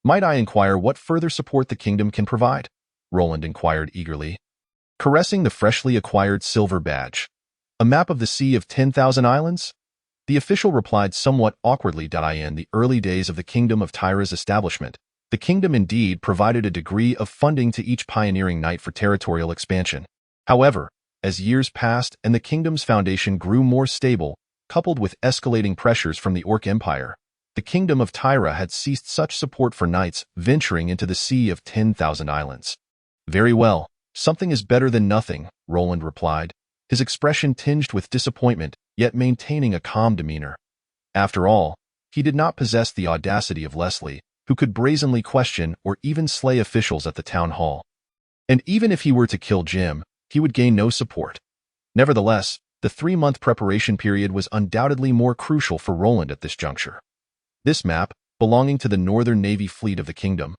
Might I inquire what further support the kingdom can provide? Roland inquired eagerly, caressing the freshly acquired silver badge. A map of the Sea of 10,000 Islands? The official replied somewhat awkwardly. In the early days of the Kingdom of Tyra's establishment, the kingdom indeed provided a degree of funding to each pioneering knight for territorial expansion. However, as years passed and the kingdom's foundation grew more stable, coupled with escalating pressures from the Orc Empire, the Kingdom of Tyra had ceased such support for knights venturing into the Sea of 10,000 Islands. Very well, something is better than nothing, Roland replied, his expression tinged with disappointment, yet maintaining a calm demeanor. After all, he did not possess the audacity of Leslie, who could brazenly question or even slay officials at the town hall. And even if he were to kill Jim, he would gain no support. Nevertheless, the 3-month preparation period was undoubtedly more crucial for Roland at this juncture. This map, belonging to the Northern Navy Fleet of the Kingdom,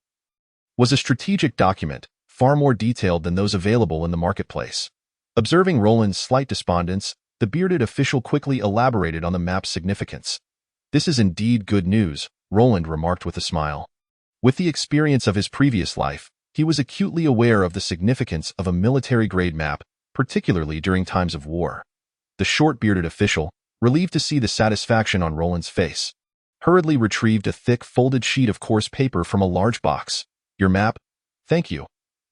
was a strategic document, far more detailed than those available in the marketplace. Observing Roland's slight despondence, the bearded official quickly elaborated on the map's significance. "This is indeed good news," Roland remarked with a smile. With the experience of his previous life, he was acutely aware of the significance of a military-grade map, particularly during times of war. The short-bearded official, relieved to see the satisfaction on Roland's face, hurriedly retrieved a thick folded sheet of coarse paper from a large box. "Your map? Thank you."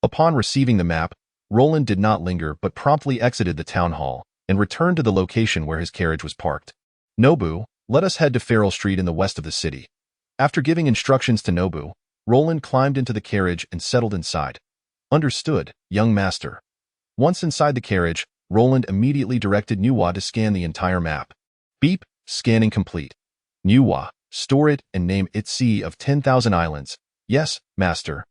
Upon receiving the map, Roland did not linger but promptly exited the town hall and returned to the location where his carriage was parked. "Nobu, let us head to Farrell Street in the west of the city." After giving instructions to Nobu, Roland climbed into the carriage and settled inside. "Understood, young master." Once inside the carriage, Roland immediately directed Nuwa to scan the entire map. Beep, scanning complete. Nuwa, store it and name it Sea of 10,000 Islands. Yes, master.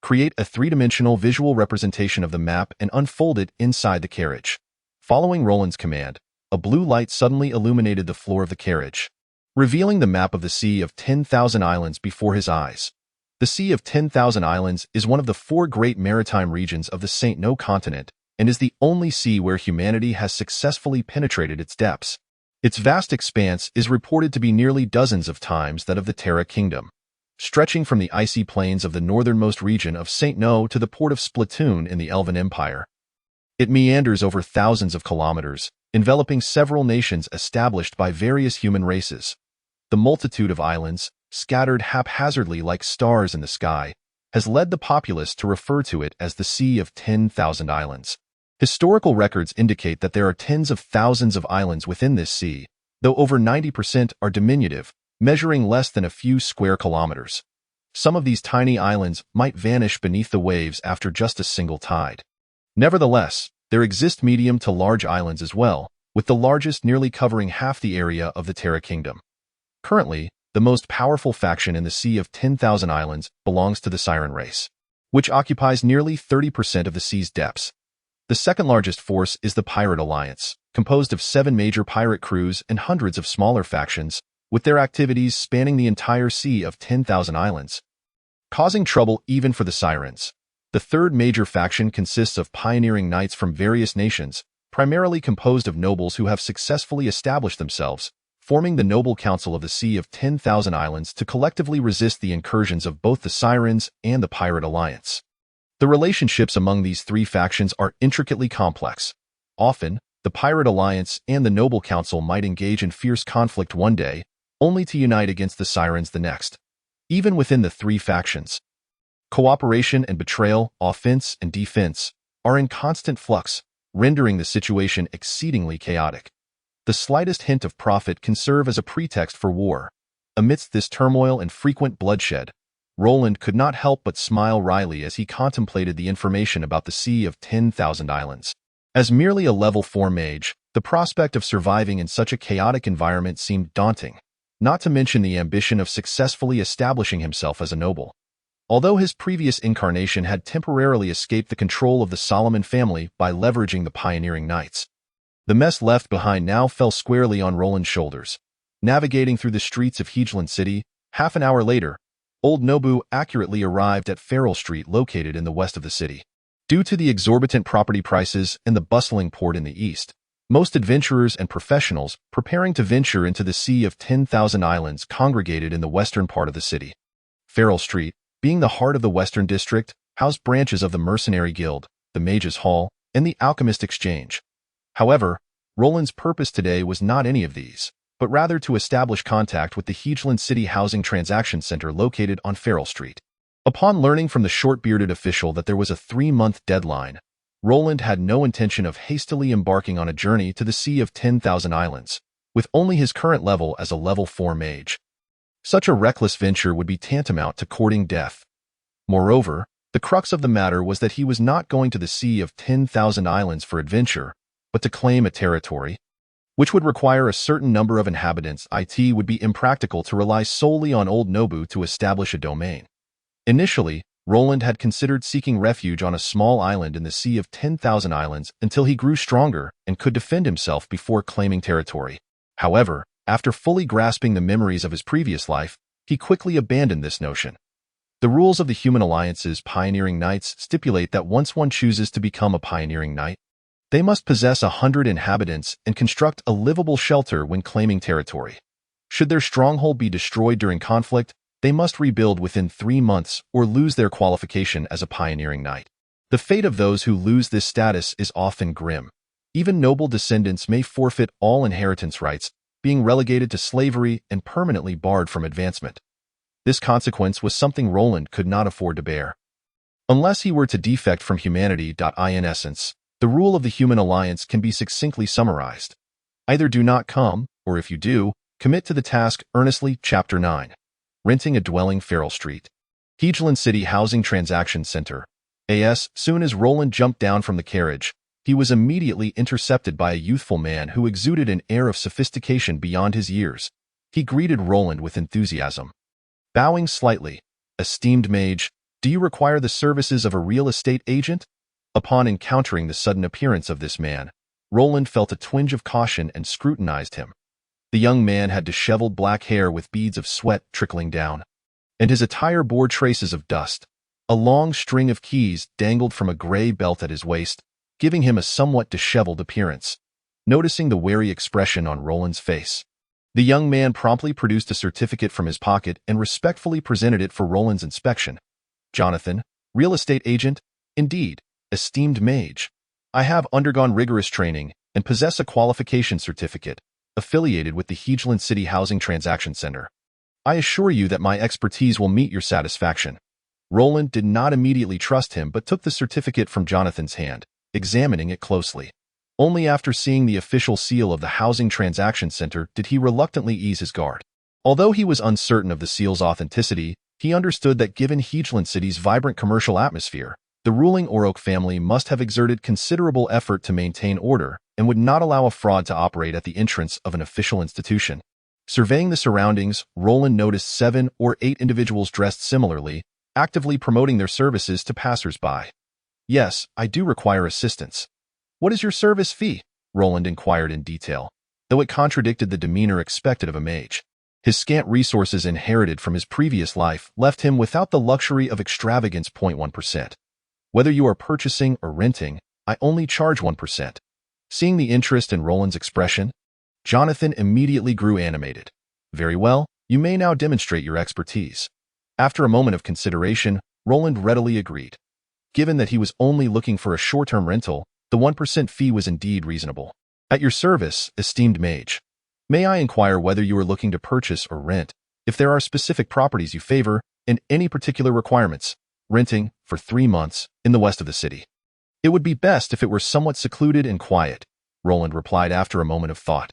Create a 3-dimensional visual representation of the map and unfold it inside the carriage. Following Roland's command, a blue light suddenly illuminated the floor of the carriage, revealing the map of the Sea of 10,000 Islands before his eyes. The Sea of 10,000 Islands is one of the 4 great maritime regions of the St. No continent and is the only sea where humanity has successfully penetrated its depths. Its vast expanse is reported to be nearly dozens of times that of the Terra Kingdom, stretching from the icy plains of the northernmost region of St. No to the port of Splatoon in the Elven Empire. It meanders over thousands of kilometers, enveloping several nations established by various human races. The multitude of islands, scattered haphazardly like stars in the sky, has led the populace to refer to it as the Sea of 10,000 Islands. Historical records indicate that there are tens of thousands of islands within this sea, though over 90% are diminutive, measuring less than a few square kilometers. Some of these tiny islands might vanish beneath the waves after just a single tide. Nevertheless, there exist medium to large islands as well, with the largest nearly covering half the area of the Terra Kingdom. Currently, the most powerful faction in the Sea of 10,000 Islands belongs to the Siren race, which occupies nearly 30% of the sea's depths. The second largest force is the Pirate Alliance, composed of 7 major pirate crews and hundreds of smaller factions, with their activities spanning the entire Sea of 10,000 Islands, causing trouble even for the Sirens. The third major faction consists of pioneering knights from various nations, primarily composed of nobles who have successfully established themselves, forming the Noble Council of the Sea of 10,000 Islands to collectively resist the incursions of both the Sirens and the Pirate Alliance. The relationships among these three factions are intricately complex. Often, the Pirate Alliance and the Noble Council might engage in fierce conflict one day, only to unite against the Sirens the next. Even within the three factions, cooperation and betrayal, offense and defense, are in constant flux, rendering the situation exceedingly chaotic. The slightest hint of profit can serve as a pretext for war. Amidst this turmoil and frequent bloodshed, Roland could not help but smile wryly as he contemplated the information about the Sea of 10,000 Islands. As merely a level 4 mage, the prospect of surviving in such a chaotic environment seemed daunting, not to mention the ambition of successfully establishing himself as a noble. Although his previous incarnation had temporarily escaped the control of the Solomon family by leveraging the pioneering knights, the mess left behind now fell squarely on Roland's shoulders. Navigating through the streets of Hegeland City, half an hour later, Old Nobu accurately arrived at Farrell Street located in the west of the city. Due to the exorbitant property prices and the bustling port in the east, most adventurers and professionals preparing to venture into the Sea of 10,000 Islands congregated in the western part of the city. Farrell Street, being the heart of the Western District, housed branches of the Mercenary Guild, the Mages' Hall, and the Alchemist Exchange. However, Roland's purpose today was not any of these, but rather to establish contact with the Hegeland City Housing Transaction Center located on Farrell Street. Upon learning from the short-bearded official that there was a 3-month deadline, Roland had no intention of hastily embarking on a journey to the Sea of 10,000 Islands, with only his current level as a level 4 mage. Such a reckless venture would be tantamount to courting death. Moreover, the crux of the matter was that he was not going to the Sea of 10,000 Islands for adventure, but to claim a territory, which would require a certain number of inhabitants. It would be impractical to rely solely on Old Nobu to establish a domain. Initially, Roland had considered seeking refuge on a small island in the Sea of 10,000 Islands until he grew stronger and could defend himself before claiming territory. However, after fully grasping the memories of his previous life, he quickly abandoned this notion. The rules of the Human Alliance's Pioneering Knights stipulate that once one chooses to become a Pioneering Knight, they must possess 100 inhabitants and construct a livable shelter when claiming territory. Should their stronghold be destroyed during conflict, they must rebuild within 3 months or lose their qualification as a Pioneering Knight. The fate of those who lose this status is often grim. Even noble descendants may forfeit all inheritance rights, being relegated to slavery and permanently barred from advancement. This consequence was something Roland could not afford to bear. Unless he were to defect from humanity. In essence, the rule of the Human Alliance can be succinctly summarized. Either do not come, or if you do, commit to the task earnestly. Chapter 9. Renting a dwelling. Farrell Street. Hegeland City Housing Transaction Center. Soon as Roland jumped down from the carriage, he was immediately intercepted by a youthful man who exuded an air of sophistication beyond his years. He greeted Roland with enthusiasm. Bowing slightly, "Esteemed mage, do you require the services of a real estate agent?" Upon encountering the sudden appearance of this man, Roland felt a twinge of caution and scrutinized him. The young man had disheveled black hair with beads of sweat trickling down, and his attire bore traces of dust. A long string of keys dangled from a gray belt at his waist, giving him a somewhat disheveled appearance. Noticing the wary expression on Roland's face, the young man promptly produced a certificate from his pocket and respectfully presented it for Roland's inspection. "Jonathan, real estate agent? Indeed, esteemed mage. I have undergone rigorous training and possess a qualification certificate affiliated with the Hegeland City Housing Transaction Center. I assure you that my expertise will meet your satisfaction." Roland did not immediately trust him but took the certificate from Jonathan's hand, examining it closely. Only after seeing the official seal of the Housing Transaction Center did he reluctantly ease his guard. Although he was uncertain of the seal's authenticity, he understood that given Hegeland City's vibrant commercial atmosphere, the ruling Orok family must have exerted considerable effort to maintain order and would not allow a fraud to operate at the entrance of an official institution. Surveying the surroundings, Roland noticed 7 or 8 individuals dressed similarly, actively promoting their services to passers-by. "Yes, I do require assistance." "What is your service fee?" Roland inquired in detail, though it contradicted the demeanor expected of a mage. His scant resources inherited from his previous life left him without the luxury of extravagance. 1%. "Whether you are purchasing or renting, I only charge 1%. Seeing the interest in Roland's expression, Jonathan immediately grew animated. Very well, you may now demonstrate your expertise. After a moment of consideration, Roland readily agreed. Given that he was only looking for a short-term rental, the 1% fee was indeed reasonable. At your service, esteemed mage. May I inquire whether you are looking to purchase or rent, if there are specific properties you favor, and any particular requirements? Renting, for 3 months, in the west of the city. It would be best if it were somewhat secluded and quiet, Roland replied after a moment of thought.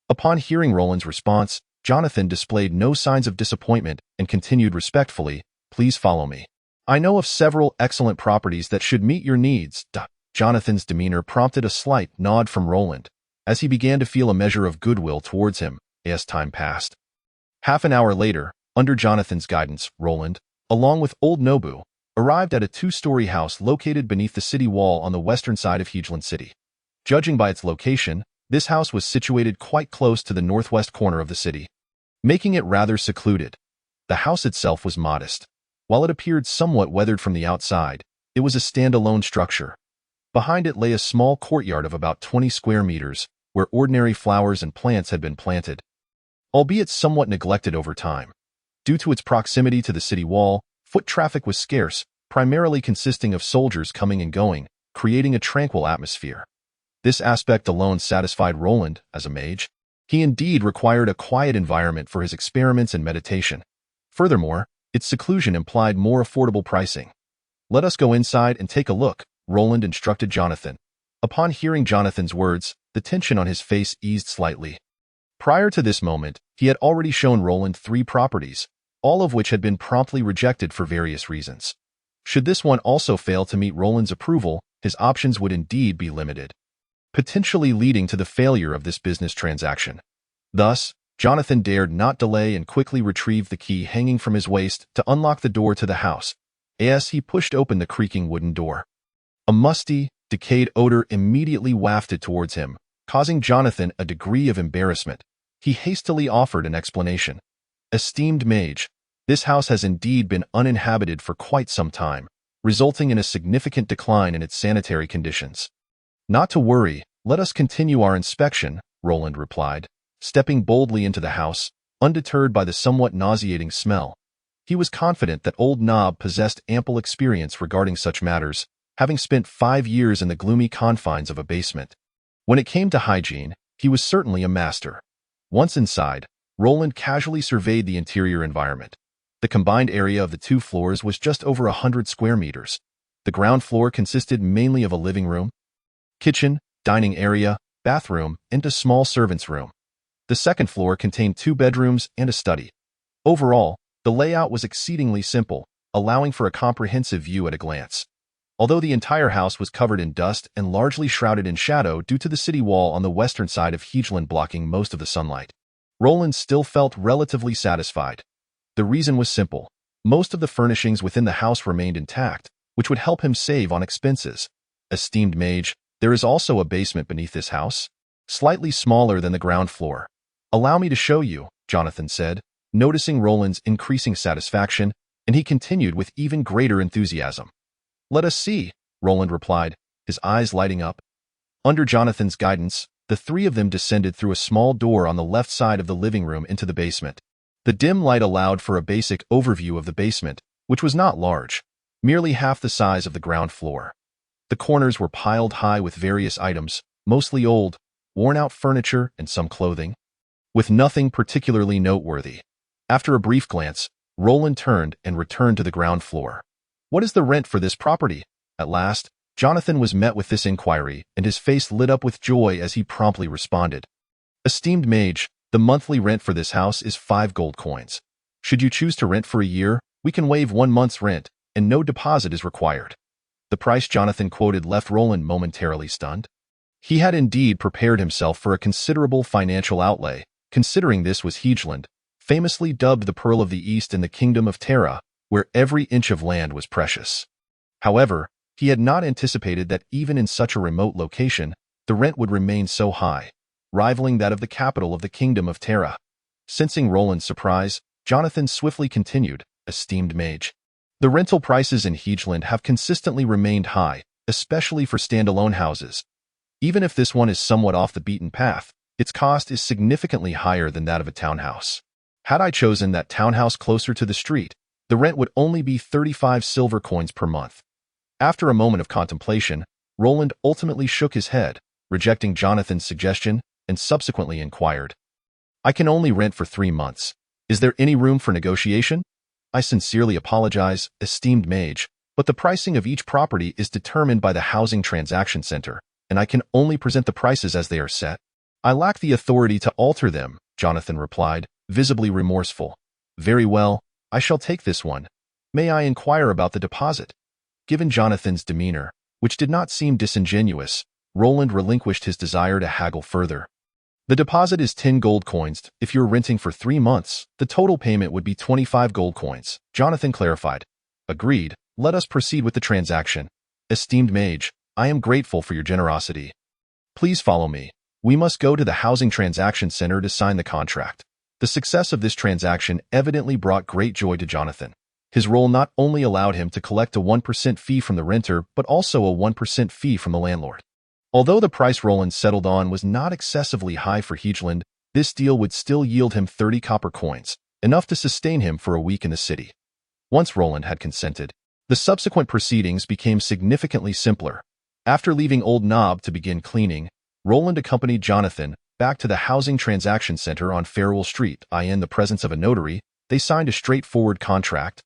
Upon hearing Roland's response, Jonathan displayed no signs of disappointment and continued respectfully, "Please follow me. I know of several excellent properties that should meet your needs." Jonathan's demeanor prompted a slight nod from Roland, as he began to feel a measure of goodwill towards him as time passed. Half an hour later, under Jonathan's guidance, Roland, along with old Nobu, arrived at a 2-story house located beneath the city wall on the western side of Heejlan City. Judging by its location, this house was situated quite close to the northwest corner of the city, making it rather secluded. The house itself was modest. While it appeared somewhat weathered from the outside, it was a standalone structure. Behind it lay a small courtyard of about 20 square meters, where ordinary flowers and plants had been planted, albeit somewhat neglected over time. Due to its proximity to the city wall, foot traffic was scarce, primarily consisting of soldiers coming and going, creating a tranquil atmosphere. This aspect alone satisfied Roland as a mage. He indeed required a quiet environment for his experiments and meditation. Furthermore, its seclusion implied more affordable pricing. "Let us go inside and take a look," Roland instructed Jonathan. Upon hearing Jonathan's words, the tension on his face eased slightly. Prior to this moment, he had already shown Roland 3 properties, all of which had been promptly rejected for various reasons. Should this one also fail to meet Roland's approval, his options would indeed be limited, potentially leading to the failure of this business transaction. Thus, Jonathan dared not delay and quickly retrieved the key hanging from his waist to unlock the door to the house, as he pushed open the creaking wooden door. A musty, decayed odor immediately wafted towards him, causing Jonathan a degree of embarrassment. He hastily offered an explanation. "Esteemed mage, this house has indeed been uninhabited for quite some time, resulting in a significant decline in its sanitary conditions." "Not to worry, let us continue our inspection," Roland replied, stepping boldly into the house, undeterred by the somewhat nauseating smell. He was confident that old Nob possessed ample experience regarding such matters, having spent 5 years in the gloomy confines of a basement. When it came to hygiene, he was certainly a master. Once inside, Roland casually surveyed the interior environment. The combined area of the 2 floors was just over 100 square meters. The ground floor consisted mainly of a living room, kitchen, dining area, bathroom, and a small servant's room. The second floor contained 2 bedrooms and a study. Overall, the layout was exceedingly simple, allowing for a comprehensive view at a glance. Although the entire house was covered in dust and largely shrouded in shadow due to the city wall on the western side of Heejlan blocking most of the sunlight, Roland still felt relatively satisfied. The reason was simple. Most of the furnishings within the house remained intact, which would help him save on expenses. "Esteemed mage, there is also a basement beneath this house, slightly smaller than the ground floor. Allow me to show you," Jonathan said, noticing Roland's increasing satisfaction, and he continued with even greater enthusiasm. "Let us see," Roland replied, his eyes lighting up. Under Jonathan's guidance, the 3 of them descended through a small door on the left side of the living room into the basement. The dim light allowed for a basic overview of the basement, which was not large, merely half the size of the ground floor. The corners were piled high with various items, mostly old, worn-out furniture and some clothing, with nothing particularly noteworthy. After a brief glance, Roland turned and returned to the ground floor. "What is the rent for this property?" At last, Jonathan was met with this inquiry, and his face lit up with joy as he promptly responded. "Esteemed mage, the monthly rent for this house is 5 gold coins. Should you choose to rent for a year, we can waive 1 month's rent, and no deposit is required." The price Jonathan quoted left Roland momentarily stunned. He had indeed prepared himself for a considerable financial outlay, considering this was Heejland, famously dubbed the Pearl of the East in the Kingdom of Terra, where every inch of land was precious. However, he had not anticipated that even in such a remote location, the rent would remain so high, rivaling that of the capital of the Kingdom of Terra. Sensing Roland's surprise, Jonathan swiftly continued, "Esteemed mage, the rental prices in Heejland have consistently remained high, especially for standalone houses. Even if this one is somewhat off the beaten path, its cost is significantly higher than that of a townhouse. Had I chosen that townhouse closer to the street, the rent would only be 35 silver coins per month. After a moment of contemplation, Roland ultimately shook his head, rejecting Jonathan's suggestion, and subsequently inquired, "I can only rent for 3 months. Is there any room for negotiation? I sincerely apologize, esteemed mage, but the pricing of each property is determined by the Housing Transaction Center, and I can only present the prices as they are set. I lack the authority to alter them," Jonathan replied, visibly remorseful. "Very well, I shall take this one. May I inquire about the deposit?" Given Jonathan's demeanor, which did not seem disingenuous, Roland relinquished his desire to haggle further. "The deposit is 10 gold coins. If you're renting for 3 months, the total payment would be 25 gold coins," Jonathan clarified. "Agreed. Let us proceed with the transaction. Esteemed mage, I am grateful for your generosity. Please follow me. We must go to the Housing Transaction Center to sign the contract." The success of this transaction evidently brought great joy to Jonathan. His role not only allowed him to collect a 1% fee from the renter, but also a 1% fee from the landlord. Although the price Roland settled on was not excessively high for Hegeland, this deal would still yield him 30 copper coins, enough to sustain him for a week in the city. Once Roland had consented, the subsequent proceedings became significantly simpler. After leaving Old Knob to begin cleaning, Roland accompanied Jonathan back to the Housing Transaction Center on Farewell Street. In the presence of a notary, they signed a straightforward contract,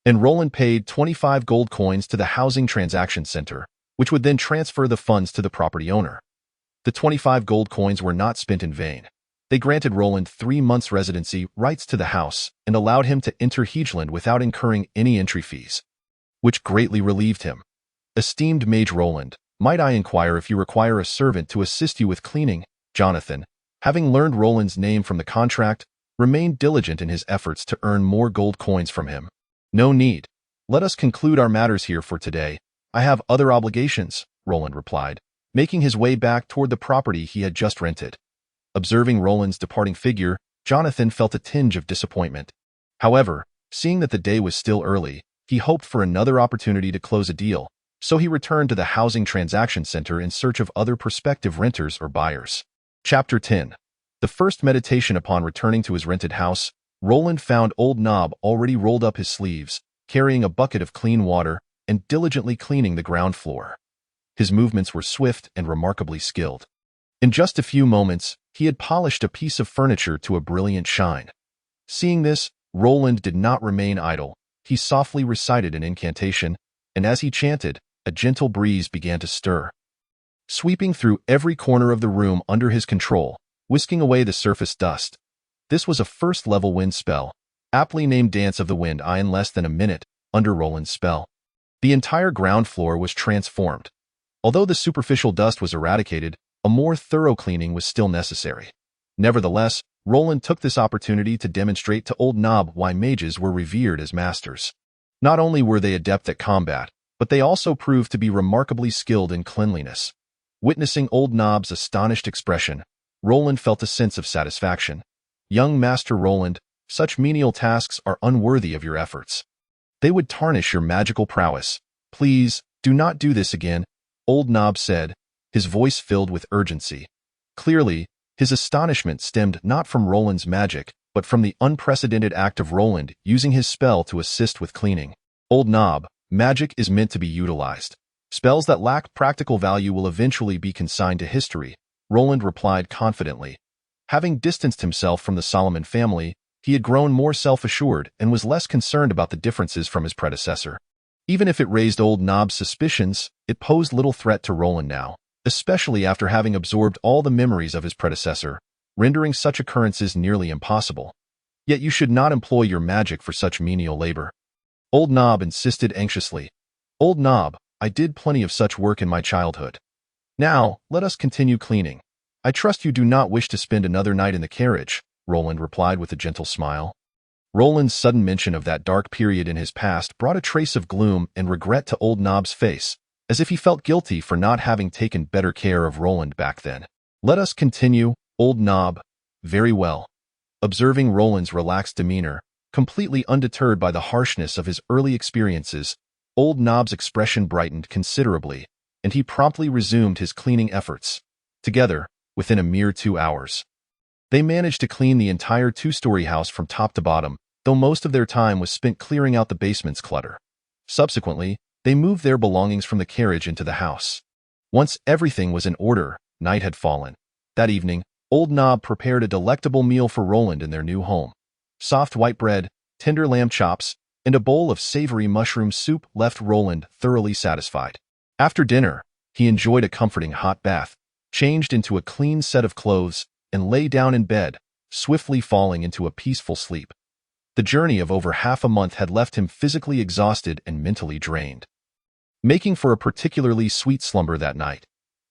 and Roland paid 25 gold coins to the Housing Transaction Center, which would then transfer the funds to the property owner. The 25 gold coins were not spent in vain. They granted Roland 3 months' residency rights to the house and allowed him to enter Hegeland without incurring any entry fees, which greatly relieved him. "Esteemed Mage Roland, might I inquire if you require a servant to assist you with cleaning?" Jonathan, having learned Roland's name from the contract, remained diligent in his efforts to earn more gold coins from him. "No need. Let us conclude our matters here for today. I have other obligations," Roland replied, making his way back toward the property he had just rented. Observing Roland's departing figure, Jonathan felt a tinge of disappointment. However, seeing that the day was still early, he hoped for another opportunity to close a deal, so he returned to the Housing Transaction Center in search of other prospective renters or buyers. Chapter 10. The first meditation upon returning to his rented house, Roland found Old Knob already rolled up his sleeves, carrying a bucket of clean water, and diligently cleaning the ground floor. His movements were swift and remarkably skilled. In just a few moments, he had polished a piece of furniture to a brilliant shine. Seeing this, Roland did not remain idle. He softly recited an incantation, and as he chanted, a gentle breeze began to stir, sweeping through every corner of the room under his control, whisking away the surface dust. This was a first-level wind spell, aptly named Dance of the Wind. In less than a minute, under Roland's spell, the entire ground floor was transformed. Although the superficial dust was eradicated, a more thorough cleaning was still necessary. Nevertheless, Roland took this opportunity to demonstrate to Old Knob why mages were revered as masters. Not only were they adept at combat, but they also proved to be remarkably skilled in cleanliness. Witnessing Old Knob's astonished expression, Roland felt a sense of satisfaction. "Young Master Roland, such menial tasks are unworthy of your efforts. They would tarnish your magical prowess. Please, do not do this again," Old Knob said, his voice filled with urgency. Clearly, his astonishment stemmed not from Roland's magic, but from the unprecedented act of Roland using his spell to assist with cleaning. "Old Knob, magic is meant to be utilized. Spells that lack practical value will eventually be consigned to history," Roland replied confidently. Having distanced himself from the Solomon family, he had grown more self-assured and was less concerned about the differences from his predecessor. Even if it raised Old Knob's suspicions, it posed little threat to Roland now, especially after having absorbed all the memories of his predecessor, rendering such occurrences nearly impossible. "Yet you should not employ your magic for such menial labor," Old Knob insisted anxiously. "Old Knob, I did plenty of such work in my childhood. Now, let us continue cleaning. I trust you do not wish to spend another night in the carriage," Roland replied with a gentle smile. Roland's sudden mention of that dark period in his past brought a trace of gloom and regret to Old Knob's face, as if he felt guilty for not having taken better care of Roland back then. "Let us continue, Old Knob." "Very well." Observing Roland's relaxed demeanor, completely undeterred by the harshness of his early experiences, Old Knob's expression brightened considerably, and he promptly resumed his cleaning efforts. Together, within a mere 2 hours, they managed to clean the entire two-story house from top to bottom, though most of their time was spent clearing out the basement's clutter. Subsequently, they moved their belongings from the carriage into the house. Once everything was in order, night had fallen. That evening, Old Nob prepared a delectable meal for Roland in their new home. Soft white bread, tender lamb chops, and a bowl of savory mushroom soup left Roland thoroughly satisfied. After dinner, he enjoyed a comforting hot bath, changed into a clean set of clothes, and lay down in bed, swiftly falling into a peaceful sleep. The journey of over half a month had left him physically exhausted and mentally drained, making for a particularly sweet slumber that night.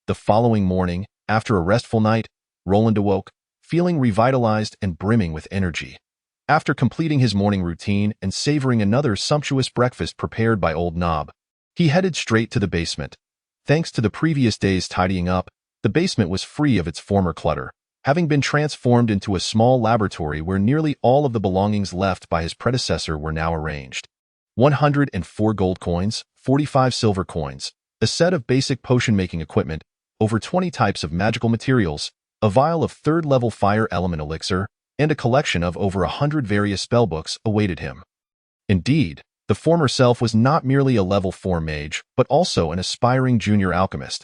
The following morning, after a restful night, Roland awoke, feeling revitalized and brimming with energy. After completing his morning routine and savoring another sumptuous breakfast prepared by Old Nob, he headed straight to the basement. Thanks to the previous day's tidying up, the basement was free of its former clutter, having been transformed into a small laboratory where nearly all of the belongings left by his predecessor were now arranged. 104 gold coins, 45 silver coins, a set of basic potion-making equipment, over 20 types of magical materials, a vial of third-level fire element elixir, and a collection of over 100 various spellbooks awaited him. Indeed, the former self was not merely a level 4 mage, but also an aspiring junior alchemist.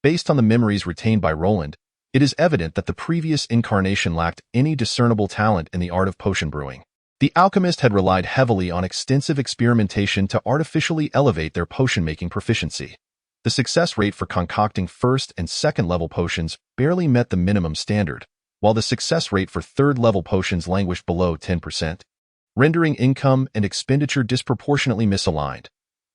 Based on the memories retained by Roland, it is evident that the previous incarnation lacked any discernible talent in the art of potion brewing. The alchemist had relied heavily on extensive experimentation to artificially elevate their potion-making proficiency. The success rate for concocting first and second-level potions barely met the minimum standard, while the success rate for third-level potions languished below 10%, rendering income and expenditure disproportionately misaligned.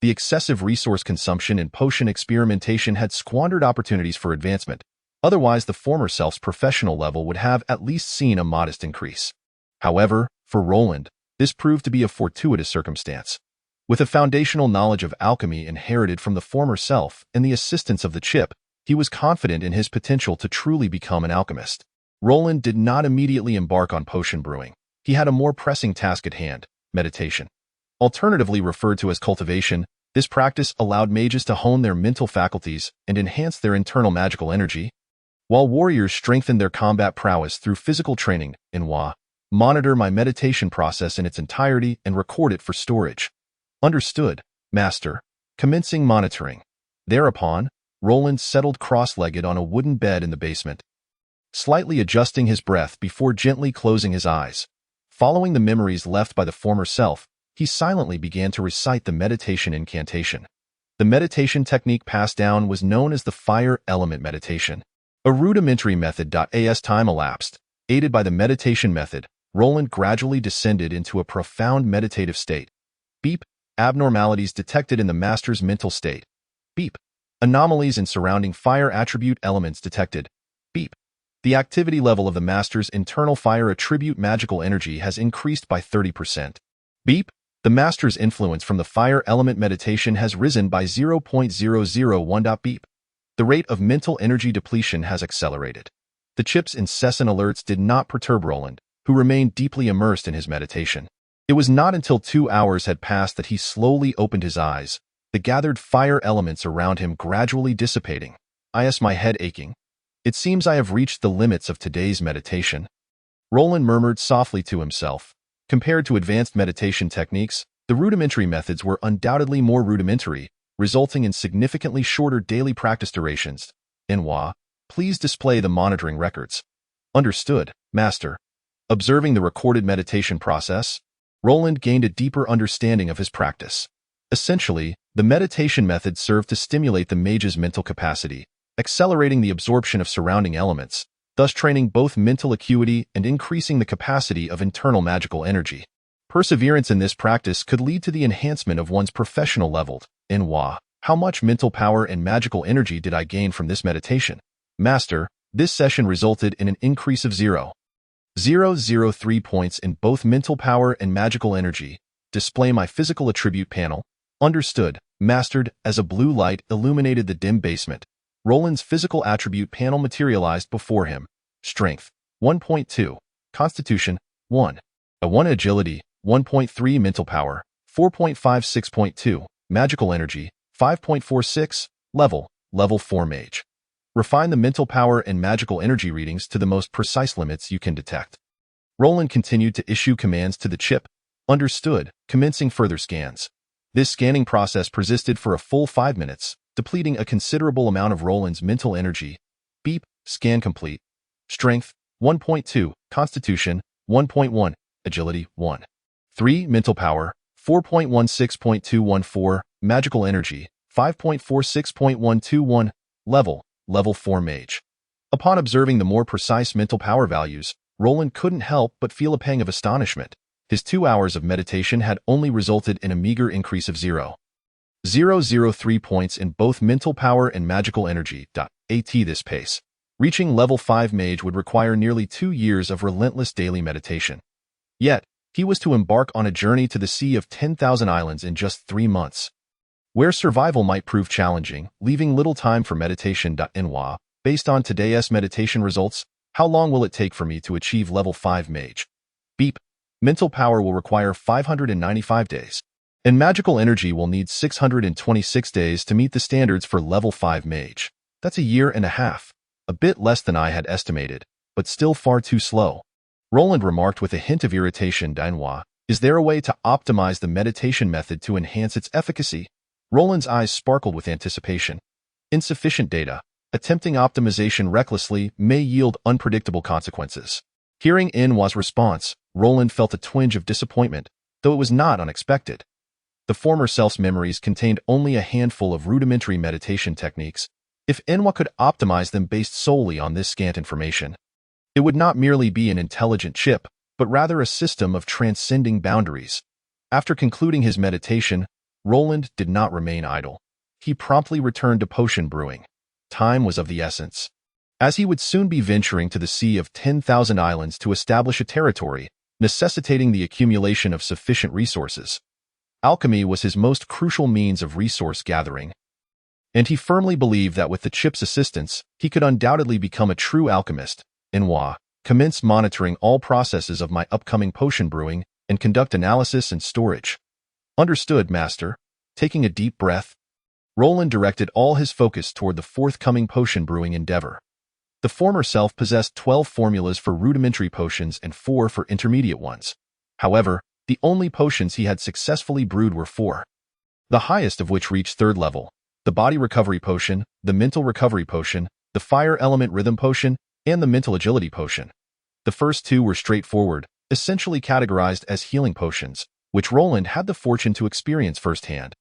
The excessive resource consumption in potion experimentation had squandered opportunities for advancement. Otherwise, the former self's professional level would have at least seen a modest increase. However, for Roland, this proved to be a fortuitous circumstance. With a foundational knowledge of alchemy inherited from the former self and the assistance of the chip, he was confident in his potential to truly become an alchemist. Roland did not immediately embark on potion brewing. He had a more pressing task at hand: meditation. Alternatively referred to as cultivation, this practice allowed mages to hone their mental faculties and enhance their internal magical energy, while warriors strengthened their combat prowess through physical training. Monitor my meditation process in its entirety and record it for storage. Understood, Master. Commencing monitoring. Thereupon, Roland settled cross-legged on a wooden bed in the basement, slightly adjusting his breath before gently closing his eyes. Following the memories left by the former self, he silently began to recite the meditation incantation. The meditation technique passed down was known as the fire element meditation. A rudimentary method. As time elapsed, aided by the meditation method, Roland gradually descended into a profound meditative state. Beep. Abnormalities detected in the master's mental state. Beep. Anomalies in surrounding fire attribute elements detected. Beep. The activity level of the master's internal fire attribute magical energy has increased by 30%. Beep. The master's influence from the fire element meditation has risen by 0.001. Beep. The rate of mental energy depletion has accelerated. The chip's incessant alerts did not perturb Roland, who remained deeply immersed in his meditation. It was not until 2 hours had passed that he slowly opened his eyes, the gathered fire elements around him gradually dissipating. My head aching. It seems I have reached the limits of today's meditation. Roland murmured softly to himself. Compared to advanced meditation techniques, the rudimentary methods were undoubtedly more rudimentary, resulting in significantly shorter daily practice durations. Please display the monitoring records. Understood, Master. Observing the recorded meditation process, Roland gained a deeper understanding of his practice. Essentially, the meditation method served to stimulate the mage's mental capacity, accelerating the absorption of surrounding elements, thus training both mental acuity and increasing the capacity of internal magical energy. Perseverance in this practice could lead to the enhancement of one's professional level. How much mental power and magical energy did I gain from this meditation? Master, this session resulted in an increase of 0.003 points in both mental power and magical energy. Display my physical attribute panel. Understood, Mastered. As a blue light illuminated the dim basement, Roland's physical attribute panel materialized before him. Strength, 1.2. Constitution, 1. 1 Agility, 1.3 Mental Power, 4.56.2. Magical Energy, 5.46. Level, Level 4 Mage. Refine the mental power and magical energy readings to the most precise limits you can detect. Roland continued to issue commands to the chip. Understood, commencing further scans. This scanning process persisted for a full 5 minutes, depleting a considerable amount of Roland's mental energy. Beep, scan complete. Strength, 1.2, Constitution, 1.1, Agility, 1. 3. Mental power, 4.16.214, Magical energy, 5.46.121, Level 4 Mage. Upon observing the more precise mental power values, Roland couldn't help but feel a pang of astonishment. His 2 hours of meditation had only resulted in a meager increase of 0.003 points in both mental power and magical energy. At this pace, reaching level 5 Mage would require nearly 2 years of relentless daily meditation. Yet, he was to embark on a journey to the Sea of 10,000 Islands in just 3 months, where survival might prove challenging, leaving little time for meditation. Based on today's meditation results, how long will it take for me to achieve level 5 Mage? Beep. Mental power will require 595 days, and magical energy will need 626 days to meet the standards for level 5 Mage. That's a year and a half. A bit less than I had estimated, but still far too slow. Roland remarked with a hint of irritation. Is there a way to optimize the meditation method to enhance its efficacy? Roland's eyes sparkled with anticipation. Insufficient data. Attempting optimization recklessly may yield unpredictable consequences. Hearing Enwa's response, Roland felt a twinge of disappointment, though it was not unexpected. The former self's memories contained only a handful of rudimentary meditation techniques. If Enwa could optimize them based solely on this scant information, it would not merely be an intelligent chip, but rather a system of transcending boundaries. After concluding his meditation, Roland did not remain idle. He promptly returned to potion brewing. Time was of the essence, as he would soon be venturing to the Sea of 10,000 Islands to establish a territory, necessitating the accumulation of sufficient resources. Alchemy was his most crucial means of resource gathering, and he firmly believed that with the chip's assistance, he could undoubtedly become a true alchemist. Enwa, commence monitoring all processes of my upcoming potion brewing and conduct analysis and storage. Understood, Master. Taking a deep breath, Roland directed all his focus toward the forthcoming potion brewing endeavor. The former self possessed 12 formulas for rudimentary potions and 4 for intermediate ones. However, the only potions he had successfully brewed were 4, the highest of which reached 3rd level: the body recovery potion, the mental recovery potion, the fire element rhythm potion, and the mental agility potion. The first 2 were straightforward, essentially categorized as healing potions, which Roland had the fortune to experience firsthand.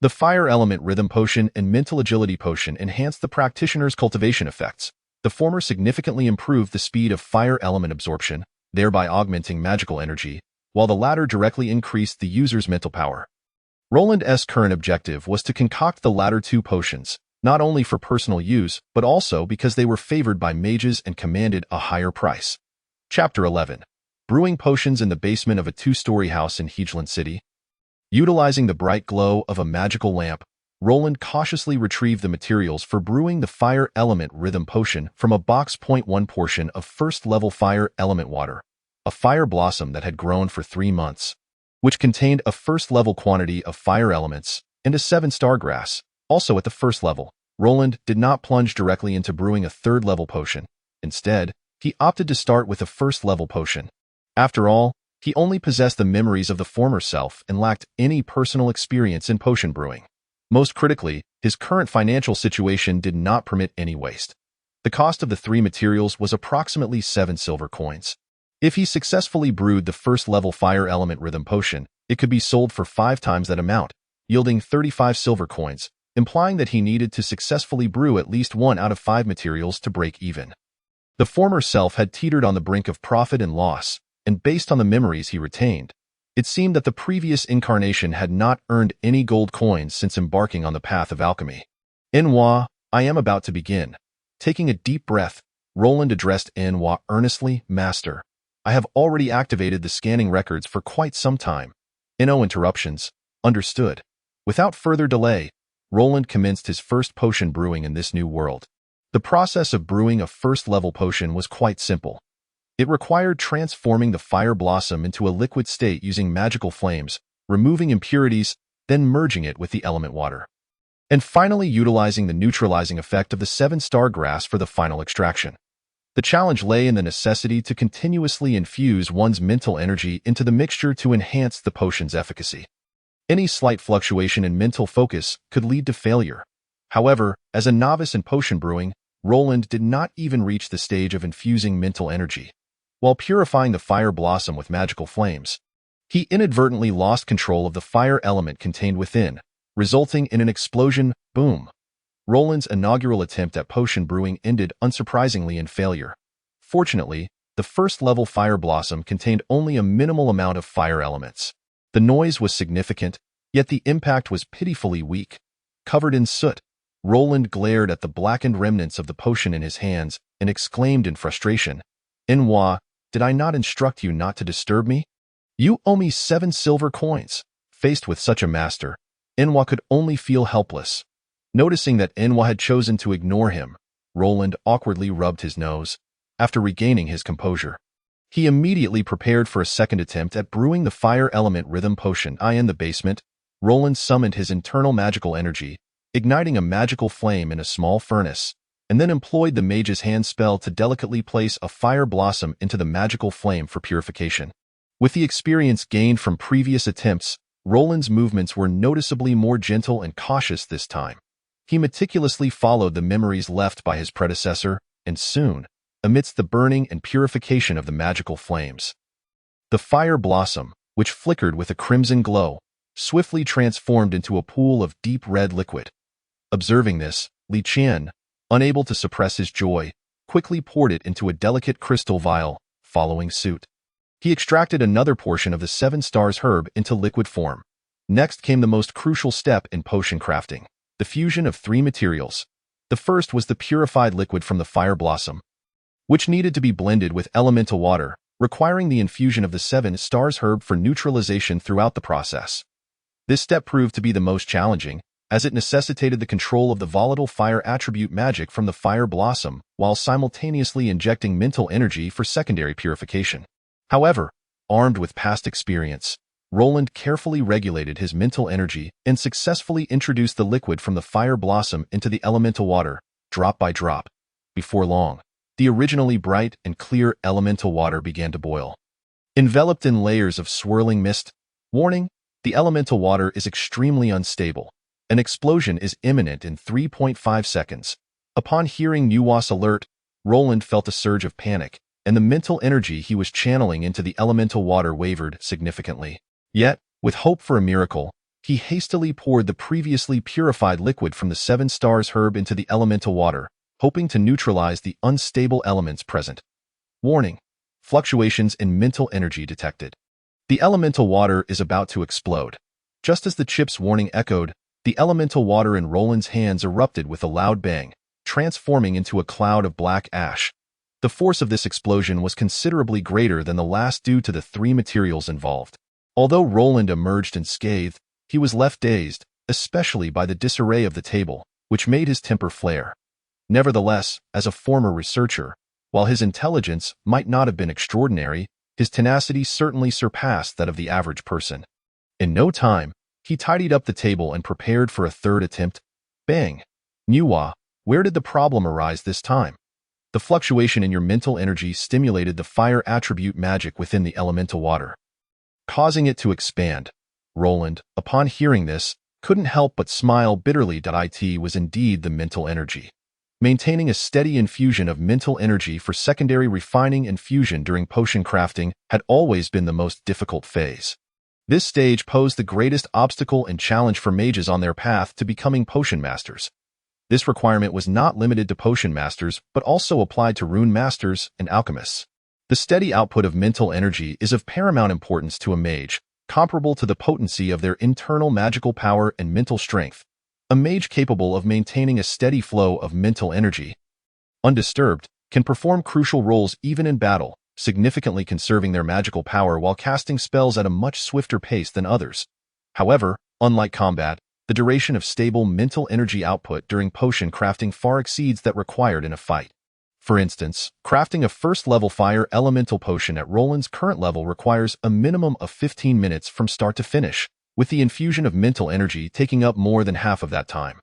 The fire element rhythm potion and mental agility potion enhanced the practitioner's cultivation effects. The former significantly improved the speed of fire element absorption, thereby augmenting magical energy, while the latter directly increased the user's mental power. Roland's current objective was to concoct the latter 2 potions, not only for personal use, but also because they were favored by mages and commanded a higher price. Chapter 11. Brewing potions in the basement of a 2-story house in Hegeland City. Utilizing the bright glow of a magical lamp, Roland cautiously retrieved the materials for brewing the fire element rhythm potion from a box. 1 portion of 1st level fire element water, a fire blossom that had grown for 3 months, which contained a 1st level quantity of fire elements, and a 7-star grass. Also at the 1st level, Roland did not plunge directly into brewing a 3rd level potion. Instead, he opted to start with a 1st level potion. After all, he only possessed the memories of the former self and lacked any personal experience in potion brewing. Most critically, his current financial situation did not permit any waste. The cost of the 3 materials was approximately 7 silver coins. If he successfully brewed the 1st level fire element rhythm potion, it could be sold for 5 times that amount, yielding 35 silver coins, implying that he needed to successfully brew at least 1 out of 5 materials to break even. The former self had teetered on the brink of profit and loss, and based on the memories he retained, it seemed that the previous incarnation had not earned any gold coins since embarking on the path of alchemy. Enwa, I am about to begin. Taking a deep breath, Roland addressed Enwa earnestly. Master, I have already activated the scanning records for quite some time. No interruptions. Understood. Without further delay, Roland commenced his first potion brewing in this new world. The process of brewing a 1st level potion was quite simple. It required transforming the fire blossom into a liquid state using magical flames, removing impurities, then merging it with the element water. and finally utilizing the neutralizing effect of the 7-star grass for the final extraction. The challenge lay in the necessity to continuously infuse one's mental energy into the mixture to enhance the potion's efficacy. Any slight fluctuation in mental focus could lead to failure. However, as a novice in potion brewing, Roland did not even reach the stage of infusing mental energy. While purifying the fire blossom with magical flames, he inadvertently lost control of the fire element contained within, resulting in an explosion. Boom! Roland's inaugural attempt at potion brewing ended unsurprisingly in failure. Fortunately, the first-level fire blossom contained only a minimal amount of fire elements. The noise was significant, yet the impact was pitifully weak. Covered in soot, Roland glared at the blackened remnants of the potion in his hands and exclaimed in frustration, "Enwa, did I not instruct you not to disturb me? You owe me 7 silver coins." Faced with such a master, Enwa could only feel helpless. Noticing that Enwa had chosen to ignore him, Roland awkwardly rubbed his nose. After regaining his composure, he immediately prepared for a second attempt at brewing the fire element rhythm potion. In the basement, Roland summoned his internal magical energy, igniting a magical flame in a small furnace, and then employed the mage's hand spell to delicately place a fire blossom into the magical flame for purification. With the experience gained from previous attempts, Roland's movements were noticeably more gentle and cautious this time. He meticulously followed the memories left by his predecessor, and soon, amidst the burning and purification of the magical flames, the fire blossom, which flickered with a crimson glow, swiftly transformed into a pool of deep red liquid. Observing this, Li Qian, unable to suppress his joy, quickly poured it into a delicate crystal vial, following suit. He extracted another portion of the 7 stars herb into liquid form. Next came the most crucial step in potion crafting, the fusion of 3 materials. The first was the purified liquid from the fire blossom, which needed to be blended with elemental water, requiring the infusion of the 7 stars herb for neutralization throughout the process. This step proved to be the most challenging, as it necessitated the control of the volatile fire attribute magic from the fire blossom while simultaneously injecting mental energy for secondary purification. However, armed with past experience, Roland carefully regulated his mental energy and successfully introduced the liquid from the fire blossom into the elemental water, drop by drop. Before long, the originally bright and clear elemental water began to boil. Enveloped in layers of swirling mist, warning, the elemental water is extremely unstable. An explosion is imminent in 3.5 seconds. Upon hearing Nuwa's alert, Roland felt a surge of panic, and the mental energy he was channeling into the elemental water wavered significantly. Yet, with hope for a miracle, he hastily poured the previously purified liquid from the 7 stars herb into the elemental water, hoping to neutralize the unstable elements present. Warning: fluctuations in mental energy detected. The elemental water is about to explode. Just as the chip's warning echoed, the elemental water in Roland's hands erupted with a loud bang, transforming into a cloud of black ash. The force of this explosion was considerably greater than the last due to the 3 materials involved. Although Roland emerged unscathed, he was left dazed, especially by the disarray of the table, which made his temper flare. Nevertheless, as a former researcher, while his intelligence might not have been extraordinary, his tenacity certainly surpassed that of the average person. In no time, he tidied up the table and prepared for a third attempt. Bang! Nuwa, where did the problem arise this time? The fluctuation in your mental energy stimulated the fire attribute magic within the elemental water, causing it to expand. Roland, upon hearing this, couldn't help but smile bitterly. It was indeed the mental energy. Maintaining a steady infusion of mental energy for secondary refining and fusion during potion crafting had always been the most difficult phase. This stage posed the greatest obstacle and challenge for mages on their path to becoming potion masters. This requirement was not limited to potion masters, but also applied to rune masters and alchemists. The steady output of mental energy is of paramount importance to a mage, comparable to the potency of their internal magical power and mental strength. A mage capable of maintaining a steady flow of mental energy, undisturbed, can perform crucial roles even in battle, significantly conserving their magical power while casting spells at a much swifter pace than others. However, unlike combat, the duration of stable mental energy output during potion crafting far exceeds that required in a fight. For instance, crafting a first-level fire elemental potion at Roland's current level requires a minimum of 15 minutes from start to finish, with the infusion of mental energy taking up more than half of that time.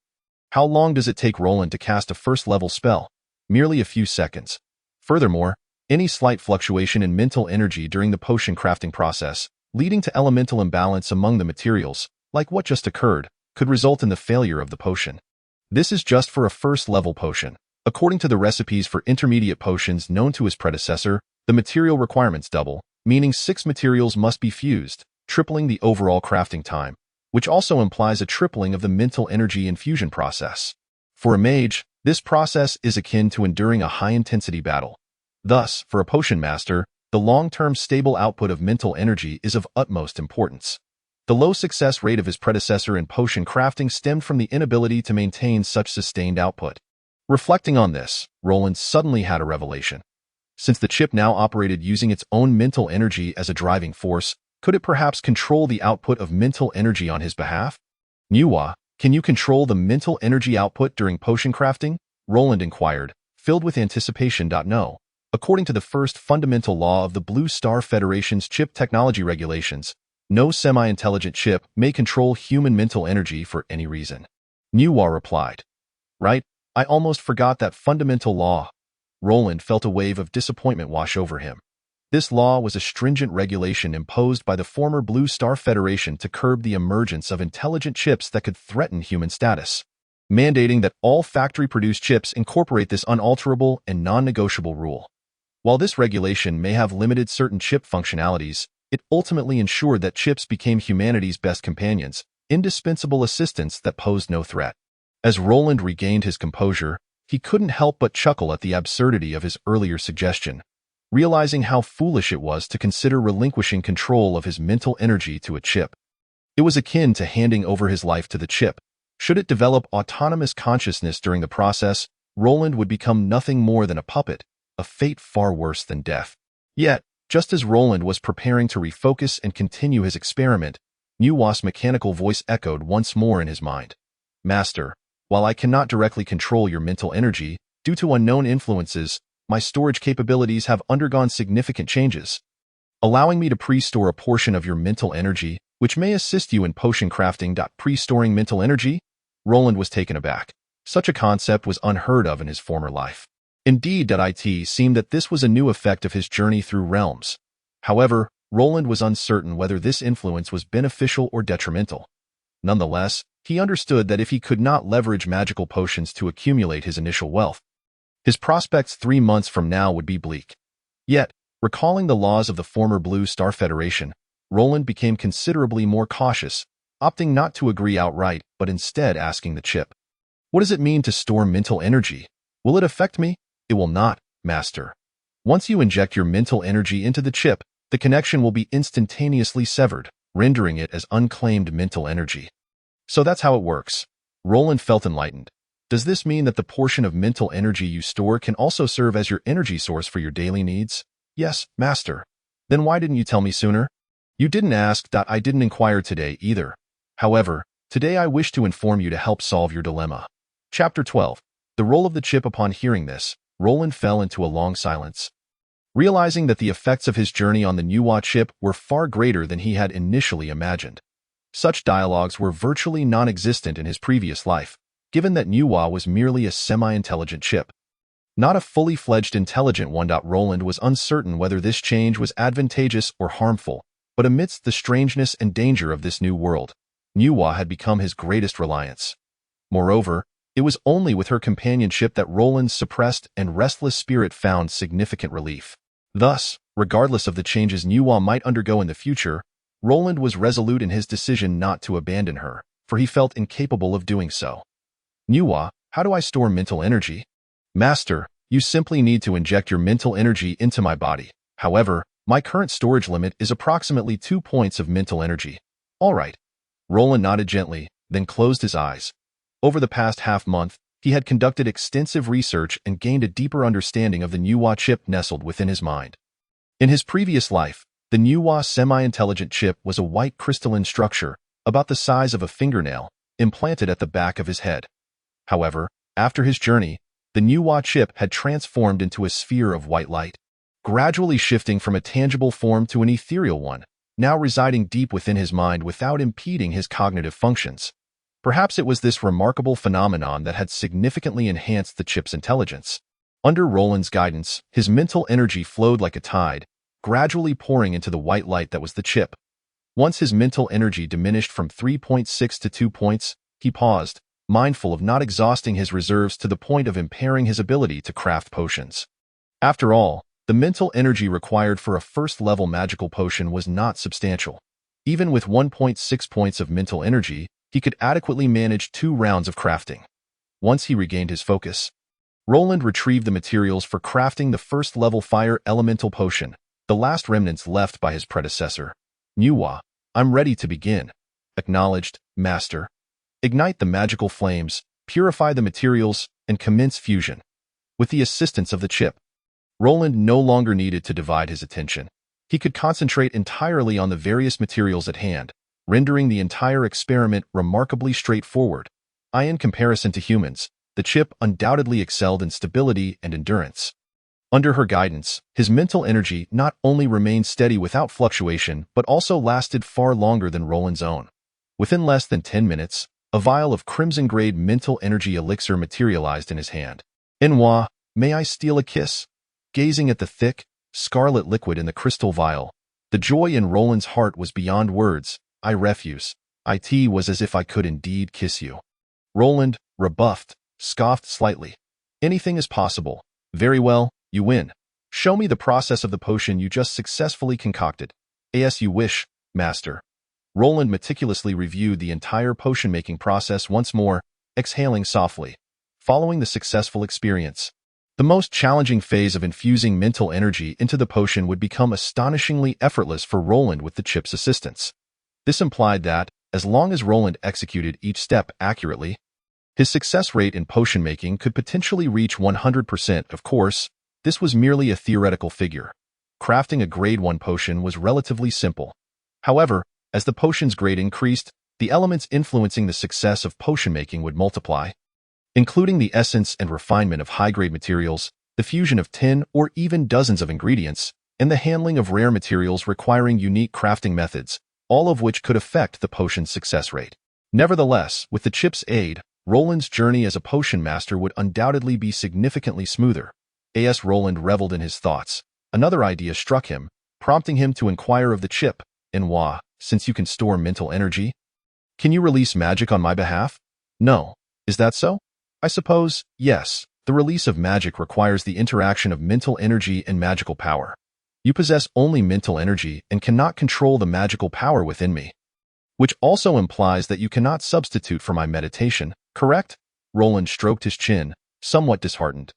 How long does it take Roland to cast a first-level spell? Merely a few seconds. Furthermore, any slight fluctuation in mental energy during the potion crafting process, leading to elemental imbalance among the materials, like what just occurred, could result in the failure of the potion. This is just for a first-level potion. According to the recipes for intermediate potions known to his predecessor, the material requirements double, meaning 6 materials must be fused, tripling the overall crafting time, which also implies a tripling of the mental energy infusion process. For a mage, this process is akin to enduring a high-intensity battle. Thus, for a potion master, the long-term stable output of mental energy is of utmost importance. The low success rate of his predecessor in potion crafting stemmed from the inability to maintain such sustained output. Reflecting on this, Roland suddenly had a revelation. Since the chip now operated using its own mental energy as a driving force, could it perhaps control the output of mental energy on his behalf? Nuwa, can you control the mental energy output during potion crafting? Roland inquired, filled with anticipation. No. According to the first fundamental law of the Blue Star Federation's chip technology regulations, no semi-intelligent chip may control human mental energy for any reason. Nuwa replied. Right, I almost forgot that fundamental law. Roland felt a wave of disappointment wash over him. This law was a stringent regulation imposed by the former Blue Star Federation to curb the emergence of intelligent chips that could threaten human status, mandating that all factory-produced chips incorporate this unalterable and non-negotiable rule. While this regulation may have limited certain chip functionalities, it ultimately ensured that chips became humanity's best companions, indispensable assistants that posed no threat. As Roland regained his composure, he couldn't help but chuckle at the absurdity of his earlier suggestion, realizing how foolish it was to consider relinquishing control of his mental energy to a chip. It was akin to handing over his life to the chip. Should it develop autonomous consciousness during the process, Roland would become nothing more than a puppet, a fate far worse than death. Yet, just as Roland was preparing to refocus and continue his experiment, Nuwa's mechanical voice echoed once more in his mind. Master, while I cannot directly control your mental energy, due to unknown influences, my storage capabilities have undergone significant changes, allowing me to pre-store a portion of your mental energy, which may assist you in potion crafting. Pre-storing mental energy? Roland was taken aback. Such a concept was unheard of in his former life. Indeed, it seemed that this was a new effect of his journey through realms. However, Roland was uncertain whether this influence was beneficial or detrimental. Nonetheless, he understood that if he could not leverage magical potions to accumulate his initial wealth, his prospects 3 months from now would be bleak. Yet, recalling the laws of the former Blue Star Federation, Roland became considerably more cautious, opting not to agree outright, but instead asking the chip, "What does it mean to store mental energy? Will it affect me?" "It will not, Master. Once you inject your mental energy into the chip, the connection will be instantaneously severed, rendering it as unclaimed mental energy." So that's how it works. Roland felt enlightened. Does this mean that the portion of mental energy you store can also serve as your energy source for your daily needs? Yes, Master. Then why didn't you tell me sooner? You didn't ask. I didn't inquire today either. However, today I wish to inform you to help solve your dilemma. Chapter 12. The role of the chip. Upon hearing this, Roland fell into a long silence. Realizing that the effects of his journey on the Nuwa chip were far greater than he had initially imagined. Such dialogues were virtually non-existent in his previous life, given that Nuwa was merely a semi-intelligent chip, not a fully fledged intelligent one. Roland was uncertain whether this change was advantageous or harmful, but amidst the strangeness and danger of this new world, Nuwa had become his greatest reliance. Moreover, it was only with her companionship that Roland's suppressed and restless spirit found significant relief. Thus, regardless of the changes Nuwa might undergo in the future, Roland was resolute in his decision not to abandon her, for he felt incapable of doing so. Nuwa, how do I store mental energy? Master, you simply need to inject your mental energy into my body. However, my current storage limit is approximately 2 points of mental energy. All right. Roland nodded gently, then closed his eyes. Over the past half-month, he had conducted extensive research and gained a deeper understanding of the Nuwa chip nestled within his mind. In his previous life, the Nuwa semi-intelligent chip was a white crystalline structure, about the size of a fingernail, implanted at the back of his head. However, after his journey, the Nuwa chip had transformed into a sphere of white light, gradually shifting from a tangible form to an ethereal one, now residing deep within his mind without impeding his cognitive functions. Perhaps it was this remarkable phenomenon that had significantly enhanced the chip's intelligence. Under Roland's guidance, his mental energy flowed like a tide, gradually pouring into the white light that was the chip. Once his mental energy diminished from 3.6 to 2 points, he paused, mindful of not exhausting his reserves to the point of impairing his ability to craft potions. After all, the mental energy required for a first-level magical potion was not substantial. Even with 1.6 points of mental energy, he could adequately manage 2 rounds of crafting. Once he regained his focus, Roland retrieved the materials for crafting the first-level fire elemental potion, the last remnants left by his predecessor. Nuwa, I'm ready to begin. Acknowledged, Master. Ignite the magical flames, purify the materials, and commence fusion. With the assistance of the chip, Roland no longer needed to divide his attention. He could concentrate entirely on the various materials at hand, rendering the entire experiment remarkably straightforward. In comparison to humans, the chip undoubtedly excelled in stability and endurance. Under her guidance, his mental energy not only remained steady without fluctuation, but also lasted far longer than Roland's own. Within less than 10 minutes, a vial of crimson-grade mental energy elixir materialized in his hand. Enwa, may I steal a kiss? Gazing at the thick, scarlet liquid in the crystal vial, the joy in Roland's heart was beyond words. I refuse. It was as if I could indeed kiss you. Roland, rebuffed, scoffed slightly. Anything is possible. Very well, you win. Show me the process of the potion you just successfully concocted. As you wish, Master. Roland meticulously reviewed the entire potion-making process once more, exhaling softly. Following the successful experience, the most challenging phase of infusing mental energy into the potion would become astonishingly effortless for Roland with the chip's assistance. This implied that, as long as Roland executed each step accurately, his success rate in potion making could potentially reach 100%. Of course, this was merely a theoretical figure. Crafting a grade 1 potion was relatively simple. However, as the potion's grade increased, the elements influencing the success of potion making would multiply, including the essence and refinement of high-grade materials, the fusion of 10 or even dozens of ingredients, and the handling of rare materials requiring unique crafting methods, all of which could affect the potion's success rate. Nevertheless, with the chip's aid, Roland's journey as a potion master would undoubtedly be significantly smoother. As Roland reveled in his thoughts, another idea struck him, prompting him to inquire of the chip. Enwa, since you can store mental energy, can you release magic on my behalf? No. Is that so? I suppose, yes. The release of magic requires the interaction of mental energy and magical power. You possess only mental energy and cannot control the magical power within me. Which also implies that you cannot substitute for my meditation, correct? Roland stroked his chin, somewhat disheartened.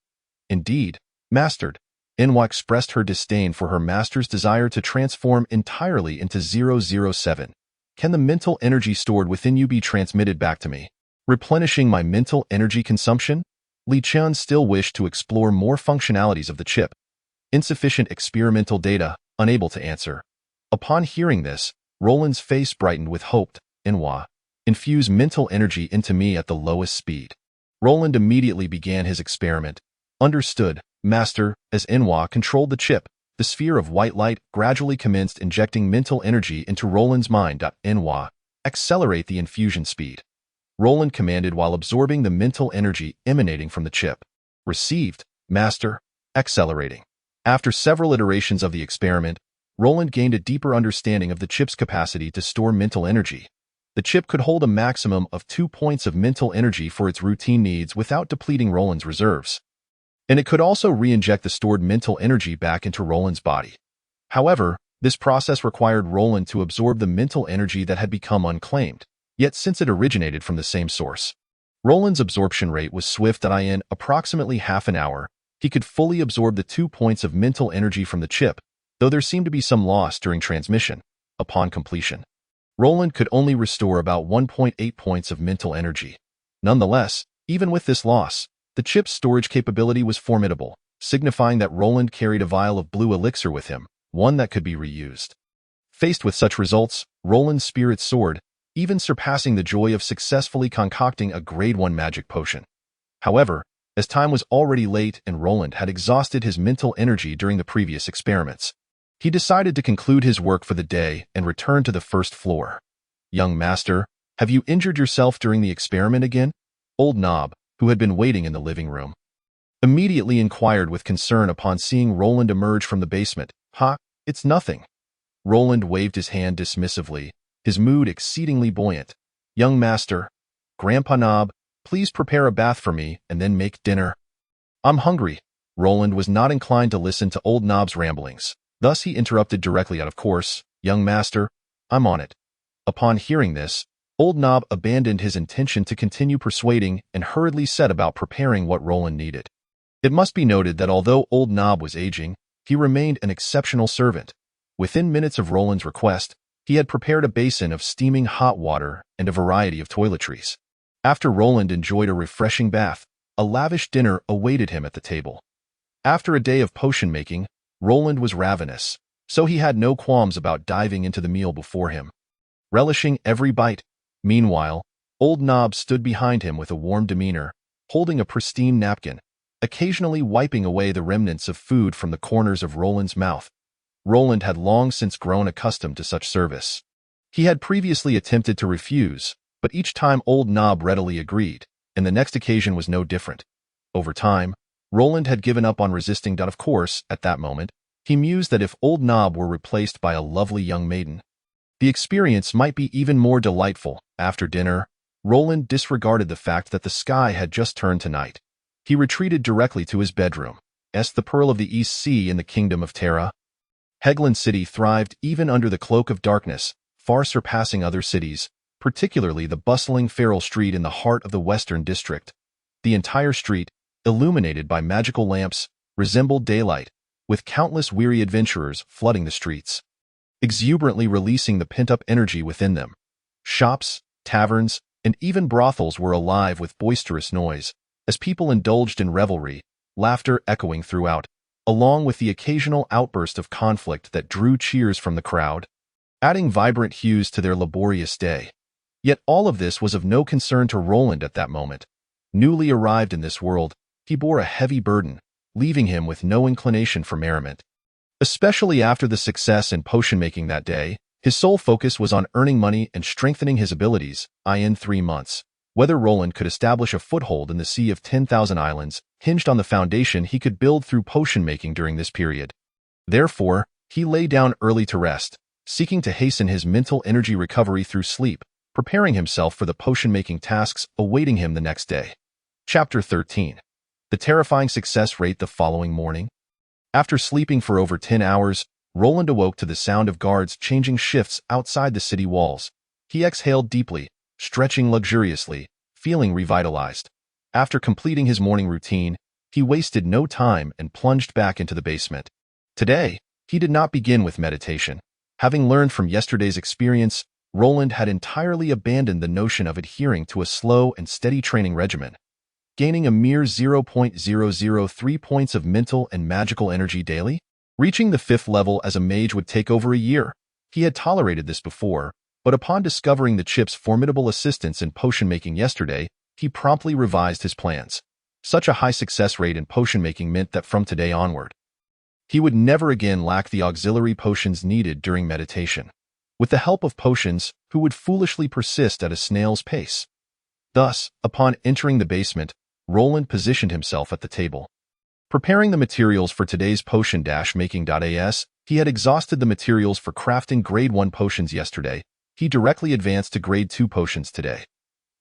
Indeed, Mastered. Enwa expressed her disdain for her master's desire to transform entirely into 007. Can the mental energy stored within you be transmitted back to me, replenishing my mental energy consumption? Li Qian still wished to explore more functionalities of the chip. Insufficient experimental data, unable to answer. Upon hearing this, Roland's face brightened with hope. Enwa, infuse mental energy into me at the lowest speed. Roland immediately began his experiment. Understood, Master. As Enwa controlled the chip, the sphere of white light gradually commenced injecting mental energy into Roland's mind. Enwa, accelerate the infusion speed. Roland commanded while absorbing the mental energy emanating from the chip. Received, Master. Accelerating. After several iterations of the experiment, Roland gained a deeper understanding of the chip's capacity to store mental energy. The chip could hold a maximum of 2 points of mental energy for its routine needs without depleting Roland's reserves. And it could also re-inject the stored mental energy back into Roland's body. However, this process required Roland to absorb the mental energy that had become unclaimed, yet since it originated from the same source, Roland's absorption rate was swift. In approximately half an hour, he could fully absorb the 2 points of mental energy from the chip, though there seemed to be some loss during transmission. Upon completion, Roland could only restore about 1.8 points of mental energy. Nonetheless, even with this loss, the chip's storage capability was formidable, signifying that Roland carried a vial of blue elixir with him, one that could be reused. Faced with such results, Roland's spirit soared, even surpassing the joy of successfully concocting a grade 1 magic potion. However, as time was already late and Roland had exhausted his mental energy during the previous experiments, he decided to conclude his work for the day and return to the first floor. Young Master, Have you injured yourself during the experiment again? Old Nob, who had been waiting in the living room, immediately inquired with concern upon seeing Roland emerge from the basement. It's nothing. Roland waved his hand dismissively, his mood exceedingly buoyant. Young master, Grandpa Nob, please prepare a bath for me and then make dinner. I'm hungry. Roland was not inclined to listen to Old Nob's ramblings. Thus he interrupted directly out of course. Young master, I'm on it. Upon hearing this, Old Nob abandoned his intention to continue persuading and hurriedly set about preparing what Roland needed. It must be noted that although Old Nob was aging, he remained an exceptional servant. Within minutes of Roland's request, he had prepared a basin of steaming hot water and a variety of toiletries. After Roland enjoyed a refreshing bath, a lavish dinner awaited him at the table. After a day of potion making, Roland was ravenous, so he had no qualms about diving into the meal before him, relishing every bite. Meanwhile, Old Nob stood behind him with a warm demeanor, holding a pristine napkin, occasionally wiping away the remnants of food from the corners of Roland's mouth. Roland had long since grown accustomed to such service. He had previously attempted to refuse, but each time Old Nob readily agreed, and the next occasion was no different. Over time, Roland had given up on resisting. Of course, at that moment, he mused that if Old Nob were replaced by a lovely young maiden, the experience might be even more delightful. After dinner, Roland disregarded the fact that the sky had just turned to night. He retreated directly to his bedroom. The Pearl of the East Sea in the Kingdom of Terra. Hegland City thrived even under the cloak of darkness, far surpassing other cities, particularly the bustling Feral Street in the heart of the Western District. The entire street, illuminated by magical lamps, resembled daylight, with countless weary adventurers flooding the streets, exuberantly releasing the pent-up energy within them. Shops, taverns, and even brothels were alive with boisterous noise, as people indulged in revelry, laughter echoing throughout, along with the occasional outburst of conflict that drew cheers from the crowd, adding vibrant hues to their laborious day. Yet all of this was of no concern to Roland at that moment. Newly arrived in this world, he bore a heavy burden, leaving him with no inclination for merriment. Especially after the success in potion-making that day, his sole focus was on earning money and strengthening his abilities. In 3 months, whether Roland could establish a foothold in the Sea of 10,000 Islands hinged on the foundation he could build through potion-making during this period. Therefore, he lay down early to rest, seeking to hasten his mental energy recovery through sleep, preparing himself for the potion-making tasks awaiting him the next day. Chapter 13. The terrifying success rate the following morning. After sleeping for over 10 hours, Roland awoke to the sound of guards changing shifts outside the city walls. He exhaled deeply, stretching luxuriously, feeling revitalized. After completing his morning routine, he wasted no time and plunged back into the basement. Today, he did not begin with meditation. Having learned from yesterday's experience, Roland had entirely abandoned the notion of adhering to a slow and steady training regimen. Gaining a mere 0.003 points of mental and magical energy daily? Reaching the 5th level as a mage would take over a year. He had tolerated this before, but upon discovering the chip's formidable assistance in potion-making yesterday, he promptly revised his plans. Such a high success rate in potion-making meant that from today onward, he would never again lack the auxiliary potions needed during meditation, with the help of potions who would foolishly persist at a snail's pace. Thus, upon entering the basement, Roland positioned himself at the table. Preparing the materials for today's potion-making.as, he had exhausted the materials for crafting Grade 1 potions yesterday. He directly advanced to Grade 2 potions today.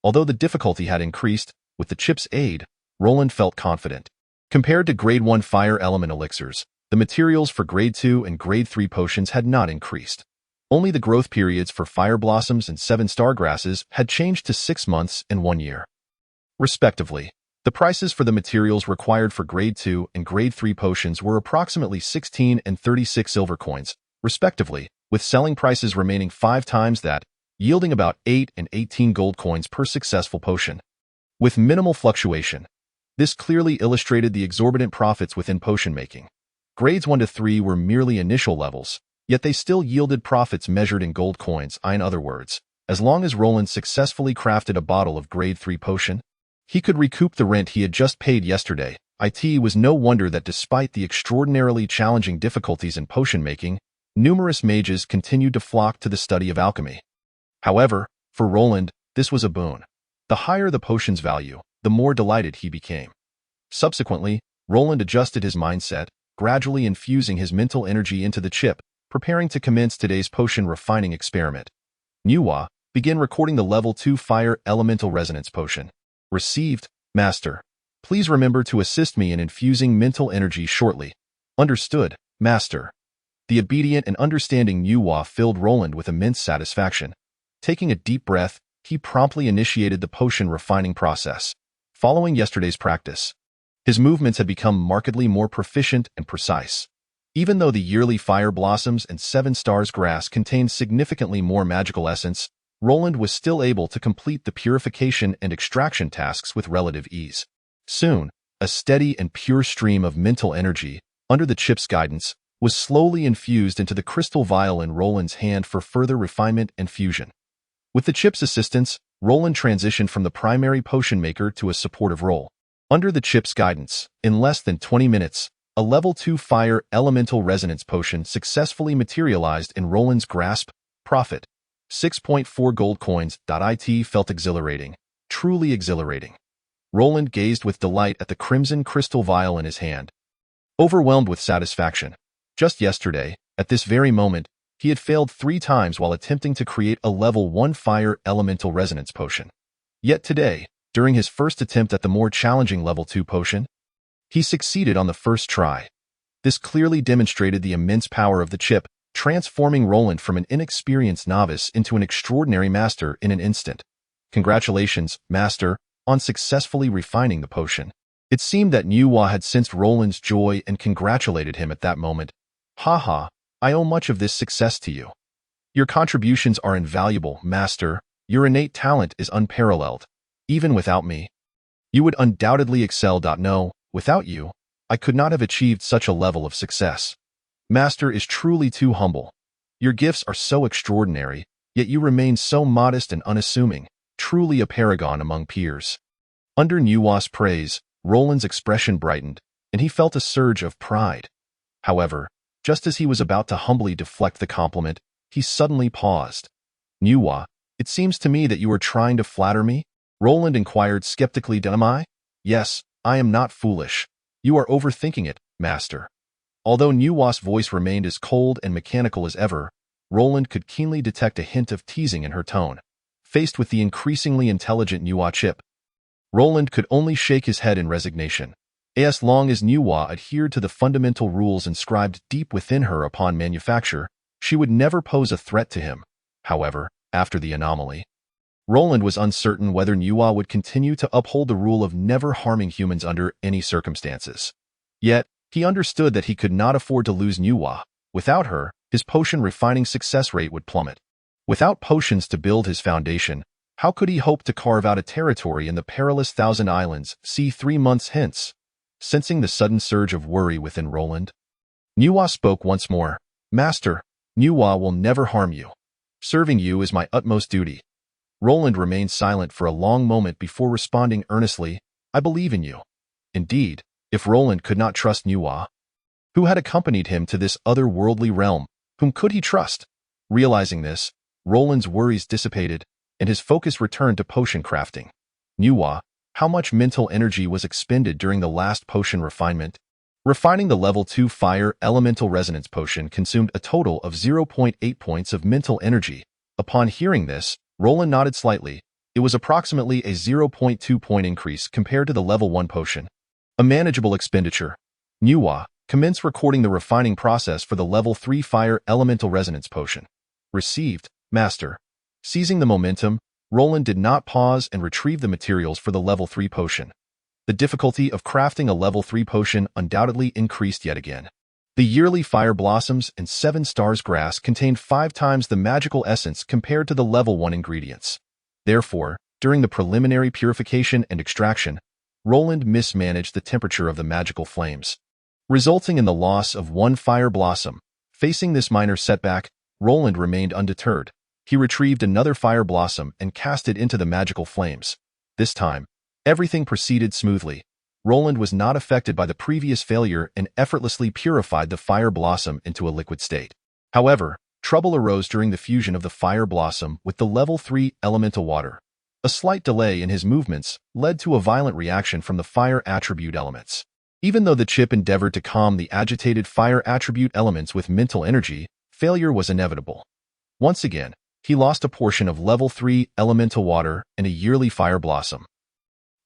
Although the difficulty had increased, with the chip's aid, Roland felt confident. Compared to Grade 1 fire element elixirs, the materials for Grade 2 and Grade 3 potions had not increased. Only the growth periods for fire blossoms and 7-star grasses had changed to 6 months and 1 year, respectively. The prices for the materials required for Grade 2 and Grade 3 potions were approximately 16 and 36 silver coins, respectively, with selling prices remaining 5 times that, yielding about 8 and 18 gold coins per successful potion. With minimal fluctuation, this clearly illustrated the exorbitant profits within potion making. Grades 1 to 3 were merely initial levels, yet they still yielded profits measured in gold coins. In other words, as long as Roland successfully crafted a bottle of Grade 3 potion, he could recoup the rent he had just paid yesterday. It was no wonder that despite the extraordinarily challenging difficulties in potion making, numerous mages continued to flock to the study of alchemy. However, for Roland, This was a boon. The higher the potion's value, the more delighted he became. Subsequently, Roland adjusted his mindset, gradually infusing his mental energy into the chip, preparing to commence today's potion refining experiment. Nuwa, begin recording the Level 2 Fire Elemental Resonance Potion. Received, Master. Please remember to assist me in infusing mental energy shortly. Understood, Master. The obedient and understanding Nuwa filled Roland with immense satisfaction. Taking a deep breath, he promptly initiated the potion refining process. Following yesterday's practice, his movements had become markedly more proficient and precise. Even though the yearly Fire Blossoms and 7 Stars grass contained significantly more magical essence, Roland was still able to complete the purification and extraction tasks with relative ease. Soon, a steady and pure stream of mental energy, under the chip's guidance, was slowly infused into the crystal vial in Roland's hand for further refinement and fusion. With the chip's assistance, Roland transitioned from the primary potion maker to a supportive role. Under the chip's guidance, in less than 20 minutes, a Level 2 Fire Elemental Resonance Potion successfully materialized in Roland's grasp. Profit. 6.4 gold coins. It felt exhilarating, truly exhilarating. Roland gazed with delight at the crimson crystal vial in his hand, overwhelmed with satisfaction. Just yesterday, at this very moment, he had failed 3 times while attempting to create a Level 1 Fire Elemental Resonance Potion. Yet today, during his first attempt at the more challenging Level 2 potion, he succeeded on the first try. This clearly demonstrated the immense power of the chip, transforming Roland from an inexperienced novice into an extraordinary master in an instant. Congratulations, Master, on successfully refining the potion. It seemed that Nuwa had sensed Roland's joy and congratulated him at that moment. Haha, I owe much of this success to you. Your contributions are invaluable, Master. Your innate talent is unparalleled. Even without me, you would undoubtedly excel. No, without you, I could not have achieved such a level of success. Master is truly too humble. Your gifts are so extraordinary, yet you remain so modest and unassuming, truly a paragon among peers. Under Nuwa's praise, Roland's expression brightened, and he felt a surge of pride. However, just as he was about to humbly deflect the compliment, he suddenly paused. Nuwa, it seems to me that you are trying to flatter me? Roland inquired skeptically. Am I? Yes, I am not foolish. You are overthinking it, Master. Although Nuwa's voice remained as cold and mechanical as ever, Roland could keenly detect a hint of teasing in her tone. Faced with the increasingly intelligent Nuwa chip, Roland could only shake his head in resignation. As long as Nuwa adhered to the fundamental rules inscribed deep within her upon manufacture, she would never pose a threat to him. However, after the anomaly, Roland was uncertain whether Nuwa would continue to uphold the rule of never harming humans under any circumstances. Yet, he understood that he could not afford to lose Nuwa. Without her, his potion refining success rate would plummet. Without potions to build his foundation, how could he hope to carve out a territory in the perilous Thousand Islands, see 3 months hence? Sensing the sudden surge of worry within Roland, Nuwa spoke once more. Master, Nuwa will never harm you. Serving you is my utmost duty. Roland remained silent for a long moment before responding earnestly, I believe in you. Indeed, if Roland could not trust Nuwa, who had accompanied him to this otherworldly realm, whom could he trust? Realizing this, Roland's worries dissipated, and his focus returned to potion crafting. Nuwa, how much mental energy was expended during the last potion refinement? Refining the Level 2 Fire Elemental Resonance Potion consumed a total of 0.8 points of mental energy. Upon hearing this, Roland nodded slightly. It was approximately a 0.2 point increase compared to the Level 1 potion. A manageable expenditure. Nuwa, commence recording the refining process for the Level 3 Fire Elemental Resonance Potion. Received, Master. Seizing the momentum, Roland did not pause and retrieve the materials for the Level 3 potion. The difficulty of crafting a Level 3 potion undoubtedly increased yet again. The yearly Fire Blossoms and 7 Stars grass contained 5 times the magical essence compared to the Level 1 ingredients. Therefore, during the preliminary purification and extraction, Roland mismanaged the temperature of the magical flames, resulting in the loss of 1 Fire Blossom. Facing this minor setback, Roland remained undeterred. He retrieved another Fire Blossom and cast it into the magical flames. This time, everything proceeded smoothly. Roland was not affected by the previous failure and effortlessly purified the Fire Blossom into a liquid state. However, trouble arose during the fusion of the Fire Blossom with the Level 3 elemental water. A slight delay in his movements led to a violent reaction from the fire attribute elements. Even though the chip endeavored to calm the agitated fire attribute elements with mental energy, failure was inevitable. Once again, he lost a portion of level 3 elemental water and a yearly fire blossom,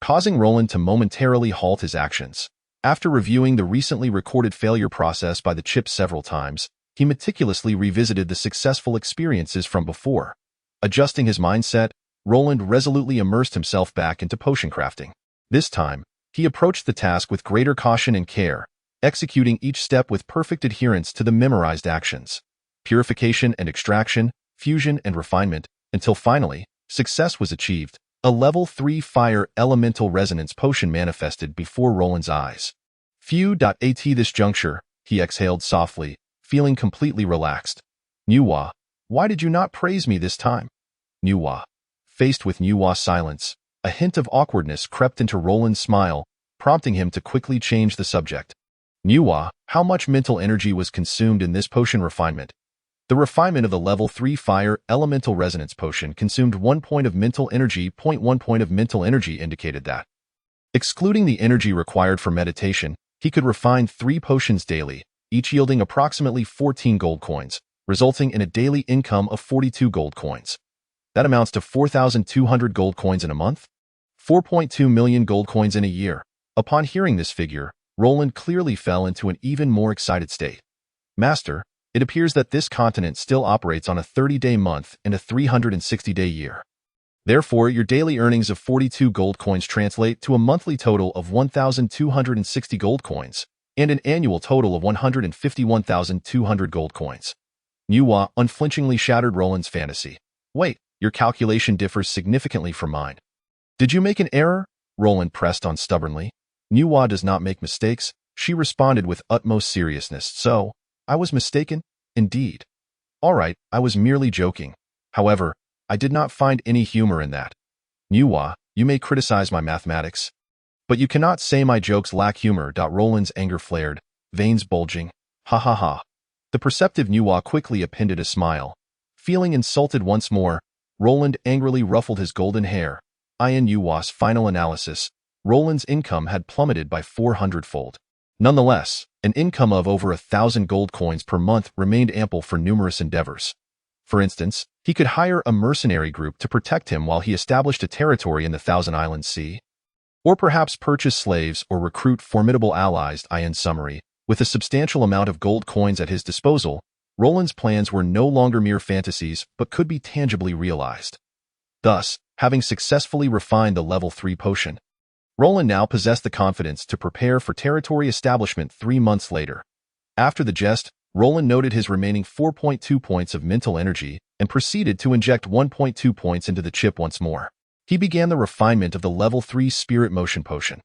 causing Roland to momentarily halt his actions. After reviewing the recently recorded failure process by the chip several times, he meticulously revisited the successful experiences from before. Adjusting his mindset, Roland resolutely immersed himself back into potion crafting. This time, he approached the task with greater caution and care, executing each step with perfect adherence to the memorized actions. Purification and extraction, fusion and refinement, until finally, success was achieved. A level 3 fire elemental resonance potion manifested before Roland's eyes. Phew.at this juncture, he exhaled softly, feeling completely relaxed. Nuwa, why did you not praise me this time? Nuwa. Faced with Nuwa's silence, a hint of awkwardness crept into Roland's smile, prompting him to quickly change the subject. Nuwa, how much mental energy was consumed in this potion refinement? The refinement of the level 3 fire elemental resonance potion consumed 1 point of mental energy. 1 point of mental energy indicated that, excluding the energy required for meditation, he could refine 3 potions daily, each yielding approximately 14 gold coins, resulting in a daily income of 42 gold coins. That amounts to 4,200 gold coins in a month? 4.2 million gold coins in a year. Upon hearing this figure, Roland clearly fell into an even more excited state. Master, it appears that this continent still operates on a 30-day month and a 360-day year. Therefore, your daily earnings of 42 gold coins translate to a monthly total of 1,260 gold coins and an annual total of 151,200 gold coins. Nuwa unflinchingly shattered Roland's fantasy. Wait, your calculation differs significantly from mine. Did you make an error? Roland pressed on stubbornly. Nuwa does not make mistakes, she responded with utmost seriousness. So, I was mistaken? Indeed. All right, I was merely joking. However, I did not find any humor in that. Nuwa, you may criticize my mathematics, but you cannot say my jokes lack humor. Roland's anger flared, veins bulging. Ha ha ha. The perceptive Nuwa quickly appended a smile. Feeling insulted once more, Roland angrily ruffled his golden hair. In Nuwa's final analysis, Roland's income had plummeted by 400-fold. Nonetheless, an income of over 1,000 gold coins per month remained ample for numerous endeavors. For instance, he could hire a mercenary group to protect him while he established a territory in the Thousand Islands Sea. Or perhaps purchase slaves or recruit formidable allies. In summary, with a substantial amount of gold coins at his disposal, Roland's plans were no longer mere fantasies but could be tangibly realized. Thus, having successfully refined the level 3 potion, Roland now possessed the confidence to prepare for territory establishment 3 months later. After the jest, Roland noted his remaining 4.2 points of mental energy and proceeded to inject 1.2 points into the chip once more. He began the refinement of the level 3 spirit motion potion.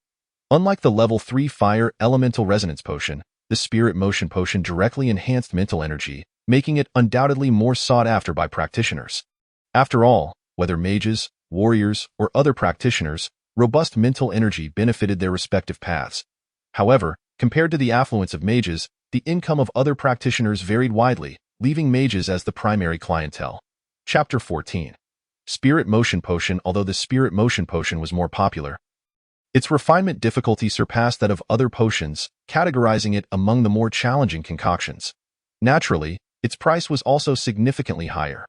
Unlike the level 3 fire elemental resonance potion, the spirit motion potion directly enhanced mental energy, making it undoubtedly more sought after by practitioners. After all, whether mages, warriors, or other practitioners, robust mental energy benefited their respective paths. However, compared to the affluence of mages, the income of other practitioners varied widely, leaving mages as the primary clientele. Chapter 14. Spirit Motion Potion. Although the Spirit Motion Potion was more popular, its refinement difficulty surpassed that of other potions, categorizing it among the more challenging concoctions. Naturally, its price was also significantly higher.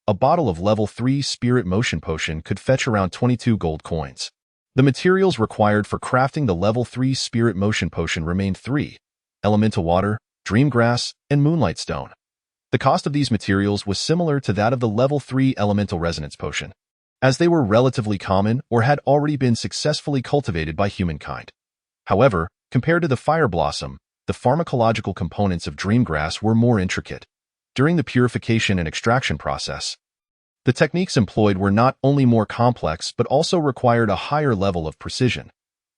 A bottle of level 3 Spirit Motion Potion could fetch around 22 gold coins. The materials required for crafting the level 3 Spirit Motion Potion remained 3: elemental water, dream grass, and moonlight stone. The cost of these materials was similar to that of the level 3 elemental resonance potion, as they were relatively common or had already been successfully cultivated by humankind. However, compared to the fire blossom, the pharmacological components of dream grass were more intricate. During the purification and extraction process, the techniques employed were not only more complex but also required a higher level of precision.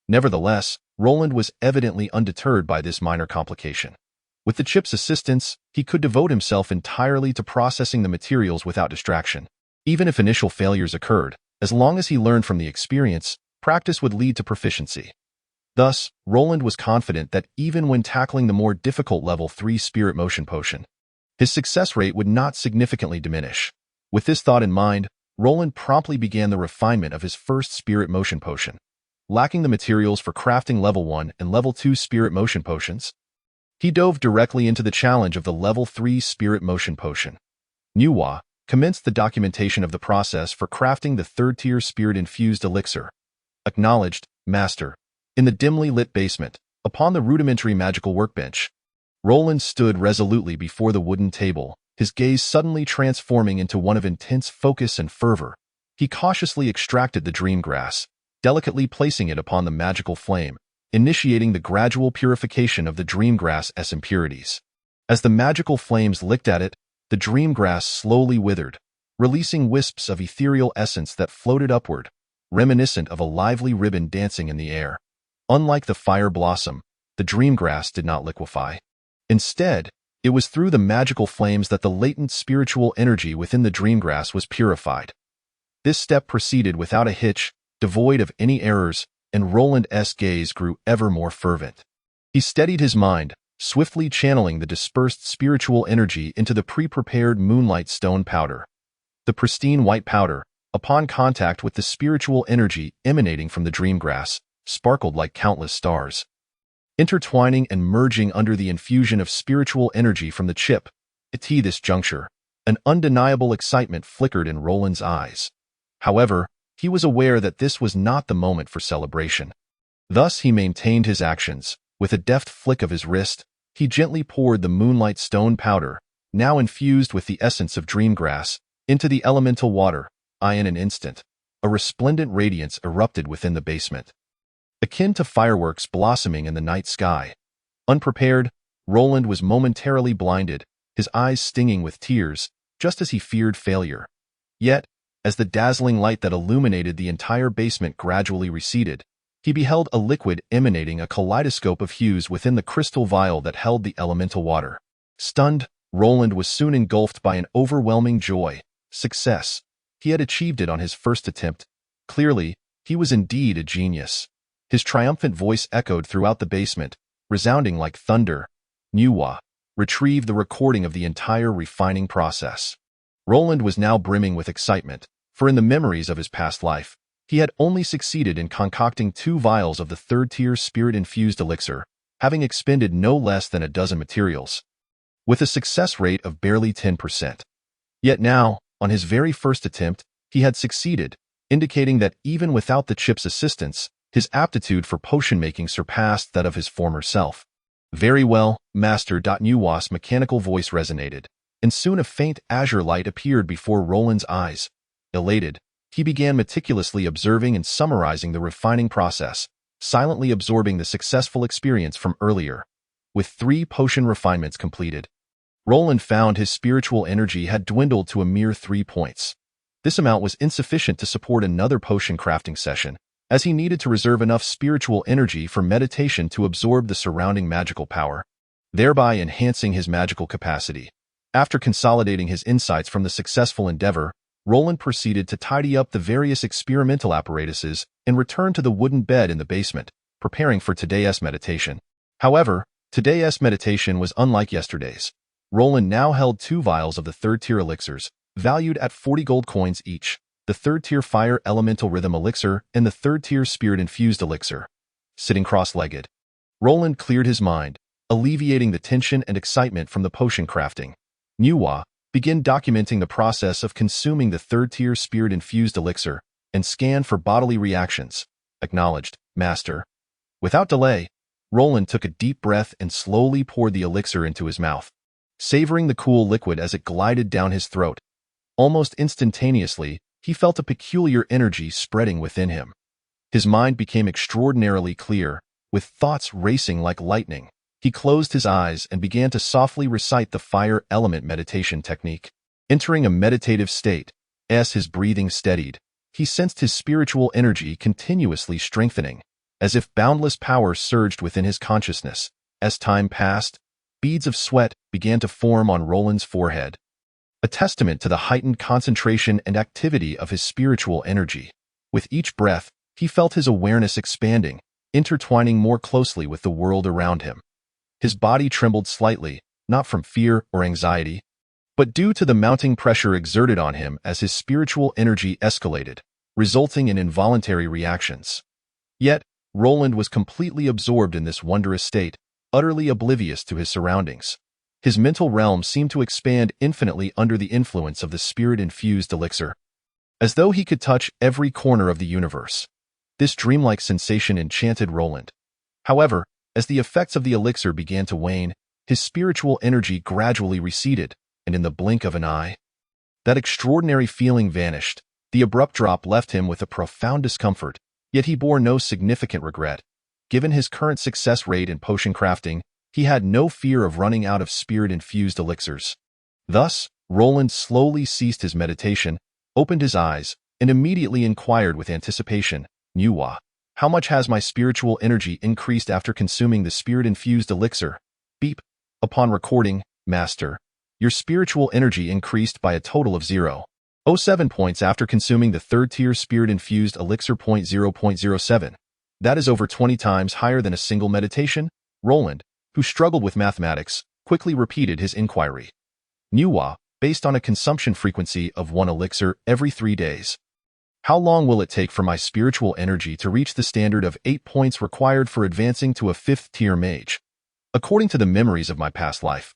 Nevertheless, Roland was evidently undeterred by this minor complication. With the chip's assistance, he could devote himself entirely to processing the materials without distraction. Even if initial failures occurred, as long as he learned from the experience, practice would lead to proficiency. Thus, Roland was confident that even when tackling the more difficult level 3 Spirit Motion Potion, his success rate would not significantly diminish. With this thought in mind, Roland promptly began the refinement of his first spirit motion potion. Lacking the materials for crafting level 1 and level 2 spirit motion potions, he dove directly into the challenge of the level 3 spirit motion potion. Nuwa commenced the documentation of the process for crafting the third-tier spirit-infused elixir. Acknowledged, Master. In the dimly lit basement, upon the rudimentary magical workbench, Roland stood resolutely before the wooden table, his gaze suddenly transforming into one of intense focus and fervor. He cautiously extracted the dream grass, delicately placing it upon the magical flame, initiating the gradual purification of the dream grass's impurities. As the magical flames licked at it, the dream grass slowly withered, releasing wisps of ethereal essence that floated upward, reminiscent of a lively ribbon dancing in the air. Unlike the fire blossom, the dream grass did not liquefy. Instead, it was through the magical flames that the latent spiritual energy within the dream grass was purified. This step proceeded without a hitch, devoid of any errors, and Roland's gaze grew ever more fervent. He steadied his mind, swiftly channeling the dispersed spiritual energy into the pre-prepared moonlight stone powder. The pristine white powder, upon contact with the spiritual energy emanating from the dream grass, sparkled like countless stars. Intertwining and merging under the infusion of spiritual energy from the chip, at this juncture, an undeniable excitement flickered in Roland's eyes. However, he was aware that this was not the moment for celebration. Thus he maintained his actions. With a deft flick of his wrist, he gently poured the moonlight stone powder, now infused with the essence of dream grass, into the elemental water. In an instant, a resplendent radiance erupted within the basement, akin to fireworks blossoming in the night sky. Unprepared, Roland was momentarily blinded, his eyes stinging with tears, just as he feared failure. Yet, as the dazzling light that illuminated the entire basement gradually receded, he beheld a liquid emanating a kaleidoscope of hues within the crystal vial that held the elemental water. Stunned, Roland was soon engulfed by an overwhelming joy. Success. He had achieved it on his first attempt. Clearly, he was indeed a genius. His triumphant voice echoed throughout the basement, resounding like thunder. Nuwa, retrieve the recording of the entire refining process. Roland was now brimming with excitement, for in the memories of his past life, he had only succeeded in concocting 2 vials of the third-tier spirit-infused elixir, having expended no less than a dozen materials, with a success rate of barely 10%. Yet now, on his very first attempt, he had succeeded, indicating that even without the chip's assistance, his aptitude for potion-making surpassed that of his former self. Very well, Master. Nuwa's mechanical voice resonated, and soon a faint azure light appeared before Roland's eyes. Elated, he began meticulously observing and summarizing the refining process, silently absorbing the successful experience from earlier. With 3 potion refinements completed, Roland found his spiritual energy had dwindled to a mere 3 points. This amount was insufficient to support another potion crafting session, as he needed to reserve enough spiritual energy for meditation to absorb the surrounding magical power, thereby enhancing his magical capacity. After consolidating his insights from the successful endeavor, Roland proceeded to tidy up the various experimental apparatuses and return to the wooden bed in the basement, preparing for today's meditation. However, today's meditation was unlike yesterday's. Roland now held 2 vials of the third-tier elixirs, valued at 40 gold coins each, the third-tier fire elemental rhythm elixir and the third-tier spirit-infused elixir. Sitting cross-legged, Roland cleared his mind, alleviating the tension and excitement from the potion crafting. Nuwa began documenting the process of consuming the third-tier spirit-infused elixir and scanned for bodily reactions. Acknowledged, Master. Without delay, Roland took a deep breath and slowly poured the elixir into his mouth, savoring the cool liquid as it glided down his throat. Almost instantaneously, he felt a peculiar energy spreading within him. His mind became extraordinarily clear, with thoughts racing like lightning. He closed his eyes and began to softly recite the fire element meditation technique. Entering a meditative state, as his breathing steadied, he sensed his spiritual energy continuously strengthening, as if boundless power surged within his consciousness. As time passed, beads of sweat began to form on Roland's forehead, a testament to the heightened concentration and activity of his spiritual energy. With each breath, he felt his awareness expanding, intertwining more closely with the world around him. His body trembled slightly, not from fear or anxiety, but due to the mounting pressure exerted on him as his spiritual energy escalated, resulting in involuntary reactions. Yet, Roland was completely absorbed in this wondrous state, utterly oblivious to his surroundings. His mental realm seemed to expand infinitely under the influence of the spirit-infused elixir, as though he could touch every corner of the universe. This dreamlike sensation enchanted Roland. However, as the effects of the elixir began to wane, his spiritual energy gradually receded, and in the blink of an eye, that extraordinary feeling vanished. The abrupt drop left him with a profound discomfort, yet he bore no significant regret. Given his current success rate in potion crafting, he had no fear of running out of spirit-infused elixirs. Thus, Roland slowly ceased his meditation, opened his eyes, and immediately inquired with anticipation, "Nuwa, how much has my spiritual energy increased after consuming the spirit-infused elixir?" Beep. Upon recording, Master, your spiritual energy increased by a total of 0.07 points after consuming the third-tier spirit-infused elixir. 0.07. That is over 20 times higher than a single meditation. Roland, who struggled with mathematics, quickly repeated his inquiry. Nuwa, based on a consumption frequency of 1 elixir every 3 days. How long will it take for my spiritual energy to reach the standard of 8 points required for advancing to a 5th-tier mage? According to the memories of my past life,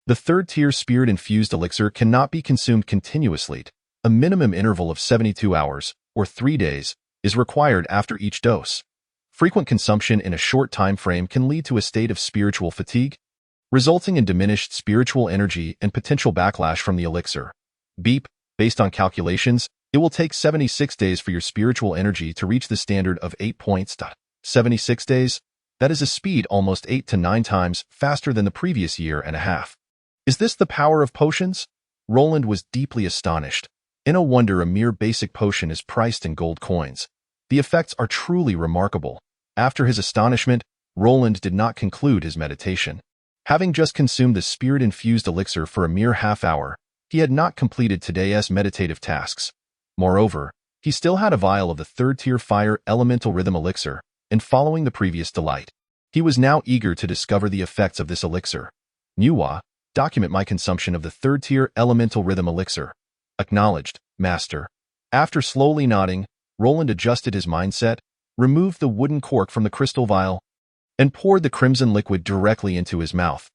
the third-tier spirit-infused elixir cannot be consumed continuously. A minimum interval of 72 hours, or 3 days, is required after each dose. Frequent consumption in a short time frame can lead to a state of spiritual fatigue, resulting in diminished spiritual energy and potential backlash from the elixir. Beep. Based on calculations, it will take 76 days for your spiritual energy to reach the standard of 8 points. 76 days? That is a speed almost 8 to 9 times faster than the previous year and a half. Is this the power of potions? Roland was deeply astonished. No wonder a mere basic potion is priced in gold coins. The effects are truly remarkable. After his astonishment, Roland did not conclude his meditation. Having just consumed the spirit-infused elixir for a mere half hour, he had not completed today's meditative tasks. Moreover, he still had a vial of the third-tier fire elemental rhythm elixir, and following the previous delight, he was now eager to discover the effects of this elixir. Nuwa, document my consumption of the third-tier elemental rhythm elixir. Acknowledged, Master. After slowly nodding, Roland adjusted his mindset, removed the wooden cork from the crystal vial, and poured the crimson liquid directly into his mouth.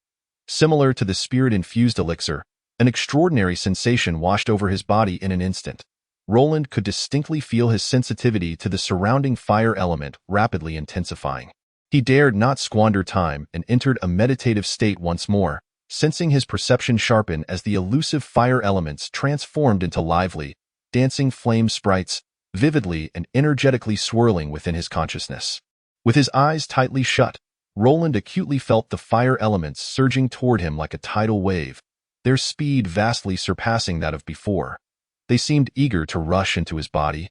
Similar to the spirit-infused elixir, an extraordinary sensation washed over his body in an instant. Roland could distinctly feel his sensitivity to the surrounding fire element rapidly intensifying. He dared not squander time and entered a meditative state once more, sensing his perception sharpen as the elusive fire elements transformed into lively, dancing flame sprites, vividly and energetically swirling within his consciousness. With his eyes tightly shut, Roland acutely felt the fire elements surging toward him like a tidal wave, their speed vastly surpassing that of before. They seemed eager to rush into his body,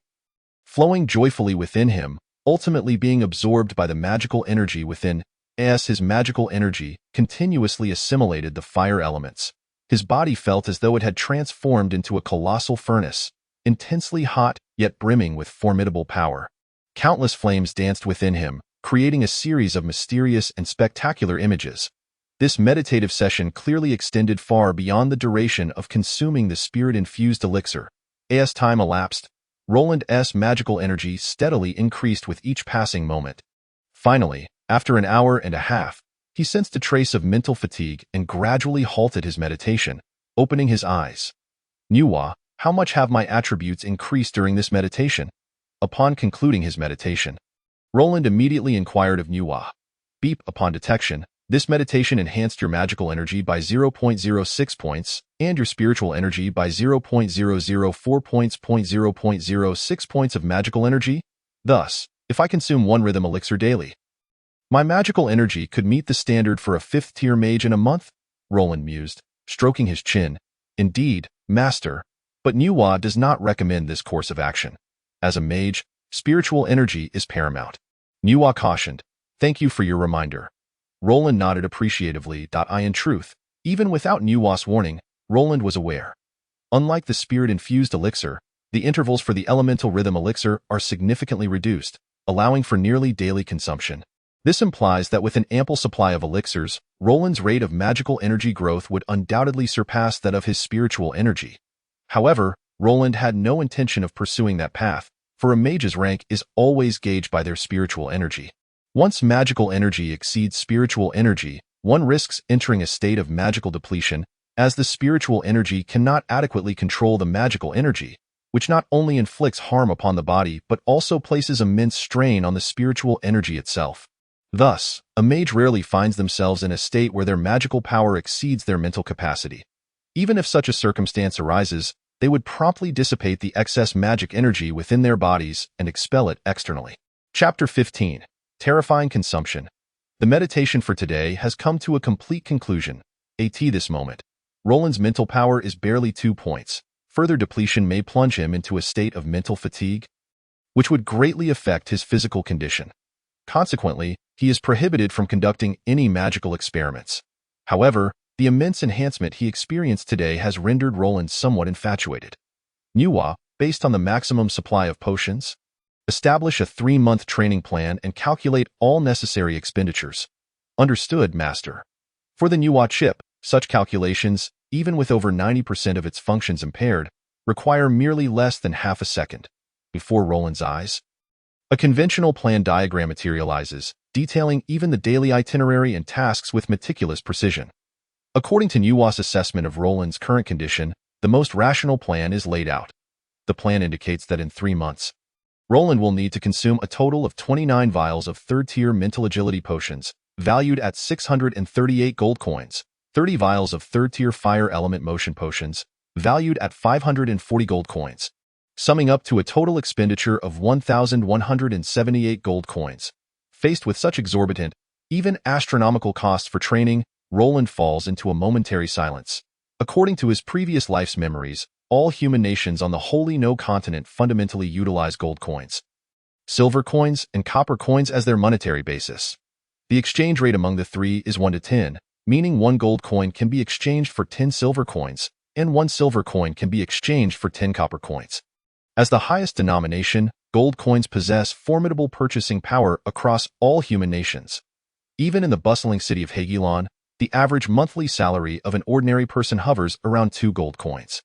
flowing joyfully within him, ultimately being absorbed by the magical energy within. As his magical energy continuously assimilated the fire elements, his body felt as though it had transformed into a colossal furnace, intensely hot yet brimming with formidable power. Countless flames danced within him, creating a series of mysterious and spectacular images. This meditative session clearly extended far beyond the duration of consuming the spirit-infused elixir. As time elapsed, Roland's magical energy steadily increased with each passing moment. Finally, after an hour and a half, he sensed a trace of mental fatigue and gradually halted his meditation, opening his eyes. Nuwa, how much have my attributes increased during this meditation? Upon concluding his meditation, Roland immediately inquired of Nuwa. Beep. Upon detection, this meditation enhanced your magical energy by 0.06 points and your spiritual energy by 0.004 points. 0.06 points of magical energy. Thus, if I consume 1 rhythm elixir daily, my magical energy could meet the standard for a 5th-tier mage in a month, Roland mused, stroking his chin. Indeed, Master, but Nuwa does not recommend this course of action. As a mage, spiritual energy is paramount. Nuwa cautioned, thank you for your reminder. Roland nodded appreciatively. In truth, even without Nuwa's warning, Roland was aware. Unlike the spirit-infused elixir, the intervals for the elemental rhythm elixir are significantly reduced, allowing for nearly daily consumption. This implies that with an ample supply of elixirs, Roland's rate of magical energy growth would undoubtedly surpass that of his spiritual energy. However, Roland had no intention of pursuing that path, for a mage's rank is always gauged by their spiritual energy. Once magical energy exceeds spiritual energy, one risks entering a state of magical depletion, as the spiritual energy cannot adequately control the magical energy, which not only inflicts harm upon the body but also places immense strain on the spiritual energy itself. Thus, a mage rarely finds themselves in a state where their magical power exceeds their mental capacity. Even if such a circumstance arises, they would promptly dissipate the excess magic energy within their bodies and expel it externally. Chapter 15. Terrifying Consumption. The meditation for today has come to a complete conclusion. This moment, Roland's mental power is barely 2 points. Further depletion may plunge him into a state of mental fatigue, which would greatly affect his physical condition. Consequently, he is prohibited from conducting any magical experiments. However, the immense enhancement he experienced today has rendered Roland somewhat infatuated. Nuwa, based on the maximum supply of potions, establish a 3-month training plan and calculate all necessary expenditures. Understood, Master. For the Nuwa chip, such calculations, even with over 90% of its functions impaired, require merely less than half a second. Before Roland's eyes, a conventional plan diagram materializes, detailing even the daily itinerary and tasks with meticulous precision. According to Nuwa's assessment of Roland's current condition, the most rational plan is laid out. The plan indicates that in 3 months, Roland will need to consume a total of 29 vials of third-tier mental agility potions, valued at 638 gold coins, 30 vials of third-tier fire element motion potions, valued at 540 gold coins, summing up to a total expenditure of 1,178 gold coins. Faced with such exorbitant, even astronomical costs for training, Roland falls into a momentary silence. According to his previous life's memories, all human nations on the Holy No continent fundamentally utilize gold coins, silver coins, and copper coins as their monetary basis. The exchange rate among the three is 1 to 10, meaning 1 gold coin can be exchanged for 10 silver coins, and 1 silver coin can be exchanged for 10 copper coins. As the highest denomination, gold coins possess formidable purchasing power across all human nations. Even in the bustling city of Hagilon, the average monthly salary of an ordinary person hovers around 2 gold coins.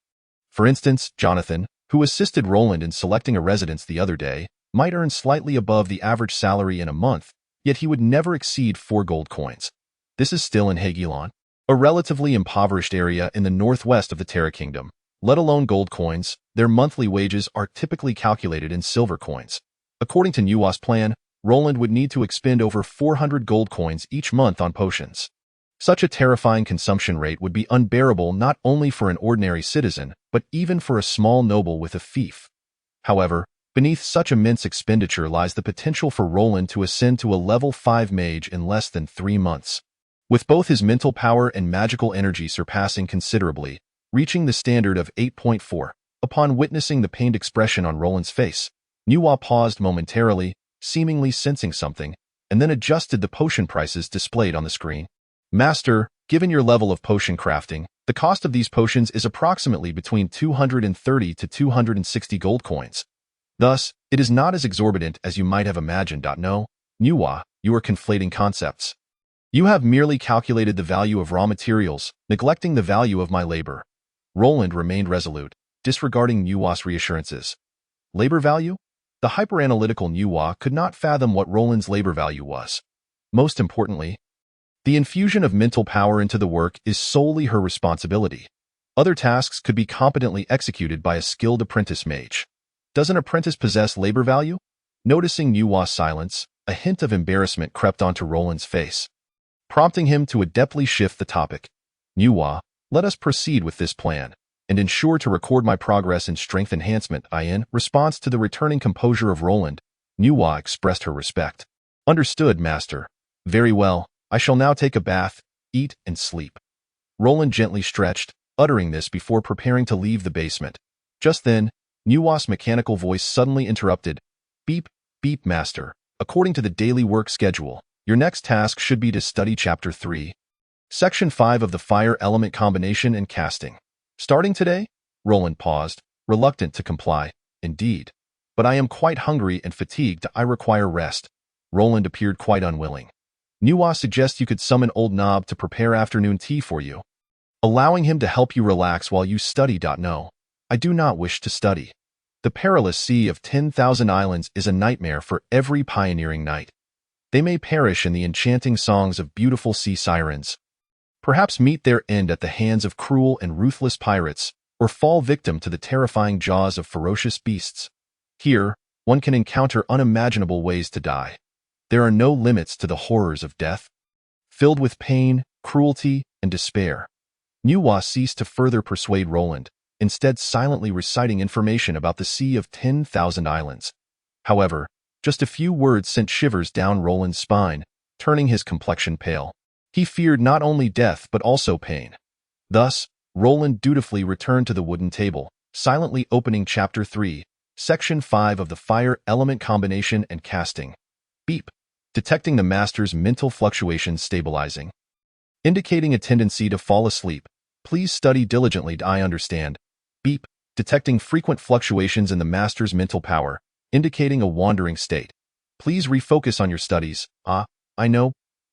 For instance, Jonathan, who assisted Roland in selecting a residence the other day, might earn slightly above the average salary in a month, yet he would never exceed 4 gold coins. This is still in Hagilon, a relatively impoverished area in the northwest of the Terra Kingdom. Let alone gold coins, their monthly wages are typically calculated in silver coins. According to Nuwa's plan, Roland would need to expend over 400 gold coins each month on potions. Such a terrifying consumption rate would be unbearable not only for an ordinary citizen, but even for a small noble with a fief. However, beneath such immense expenditure lies the potential for Roland to ascend to a level 5 mage in less than 3 months. With both his mental power and magical energy surpassing considerably, reaching the standard of 8.4, upon witnessing the pained expression on Roland's face, Nuwa paused momentarily, seemingly sensing something, and then adjusted the potion prices displayed on the screen. Master, given your level of potion crafting, the cost of these potions is approximately between 230 to 260 gold coins. Thus, it is not as exorbitant as you might have imagined. No, Nuwa, you are conflating concepts. You have merely calculated the value of raw materials, neglecting the value of my labor. Roland remained resolute, disregarding Nuwa's reassurances. Labor value? The hyperanalytical Nuwa could not fathom what Roland's labor value was. Most importantly, the infusion of mental power into the work is solely her responsibility. Other tasks could be competently executed by a skilled apprentice mage. Does an apprentice possess labor value? Noticing Nuwa's silence, a hint of embarrassment crept onto Roland's face, prompting him to adeptly shift the topic. Nuwa, let us proceed with this plan, and ensure to record my progress in strength enhancement. In response to the returning composure of Roland, Nuwa expressed her respect. Understood, Master. Very well. I shall now take a bath, eat, and sleep. Roland gently stretched, uttering this before preparing to leave the basement. Just then, Nuwa's mechanical voice suddenly interrupted. Beep, beep, Master. According to the daily work schedule, your next task should be to study Chapter 3, Section 5 of the Fire Element Combination and Casting. Starting today? Roland paused, reluctant to comply. Indeed. But I am quite hungry and fatigued. I require rest. Roland appeared quite unwilling. Nuwa suggests you could summon Old Knob to prepare afternoon tea for you, allowing him to help you relax while you study. No, I do not wish to study. The perilous sea of 10,000 islands is a nightmare for every pioneering knight. They may perish in the enchanting songs of beautiful sea sirens, perhaps meet their end at the hands of cruel and ruthless pirates, or fall victim to the terrifying jaws of ferocious beasts. Here, one can encounter unimaginable ways to die. There are no limits to the horrors of death. Filled with pain, cruelty, and despair, Nuwa ceased to further persuade Roland, instead silently reciting information about the Sea of 10,000 Islands. However, just a few words sent shivers down Roland's spine, turning his complexion pale. He feared not only death but also pain. Thus, Roland dutifully returned to the wooden table, silently opening Chapter 3, Section 5 of the Fire Element Combination and Casting. Beep. Detecting the master's mental fluctuations stabilizing, indicating a tendency to fall asleep. Please study diligently. I understand. Beep. Detecting frequent fluctuations in the master's mental power, indicating a wandering state. Please refocus on your studies. I know.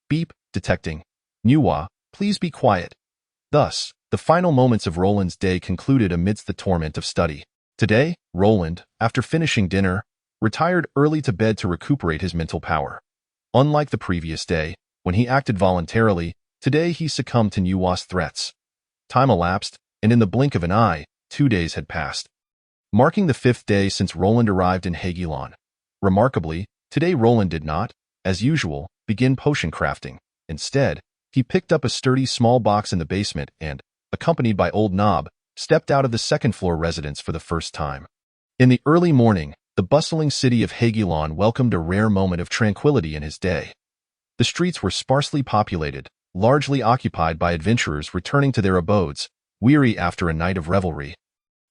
Beep. Detecting. Nuwa, please be quiet. Thus, the final moments of Roland's day concluded amidst the torment of study. Today, Roland, after finishing dinner, retired early to bed to recuperate his mental power. Unlike the previous day, when he acted voluntarily, today he succumbed to Nuwa's threats. Time elapsed, and in the blink of an eye, 2 days had passed, marking the 5th day since Roland arrived in Hagilon. Remarkably, today Roland did not, as usual, begin potion crafting. Instead, he picked up a sturdy small box in the basement and, accompanied by Old Knob, stepped out of the second-floor residence for the first time. In the early morning, the bustling city of Hagilon welcomed a rare moment of tranquility in his day. The streets were sparsely populated, largely occupied by adventurers returning to their abodes, weary after a night of revelry,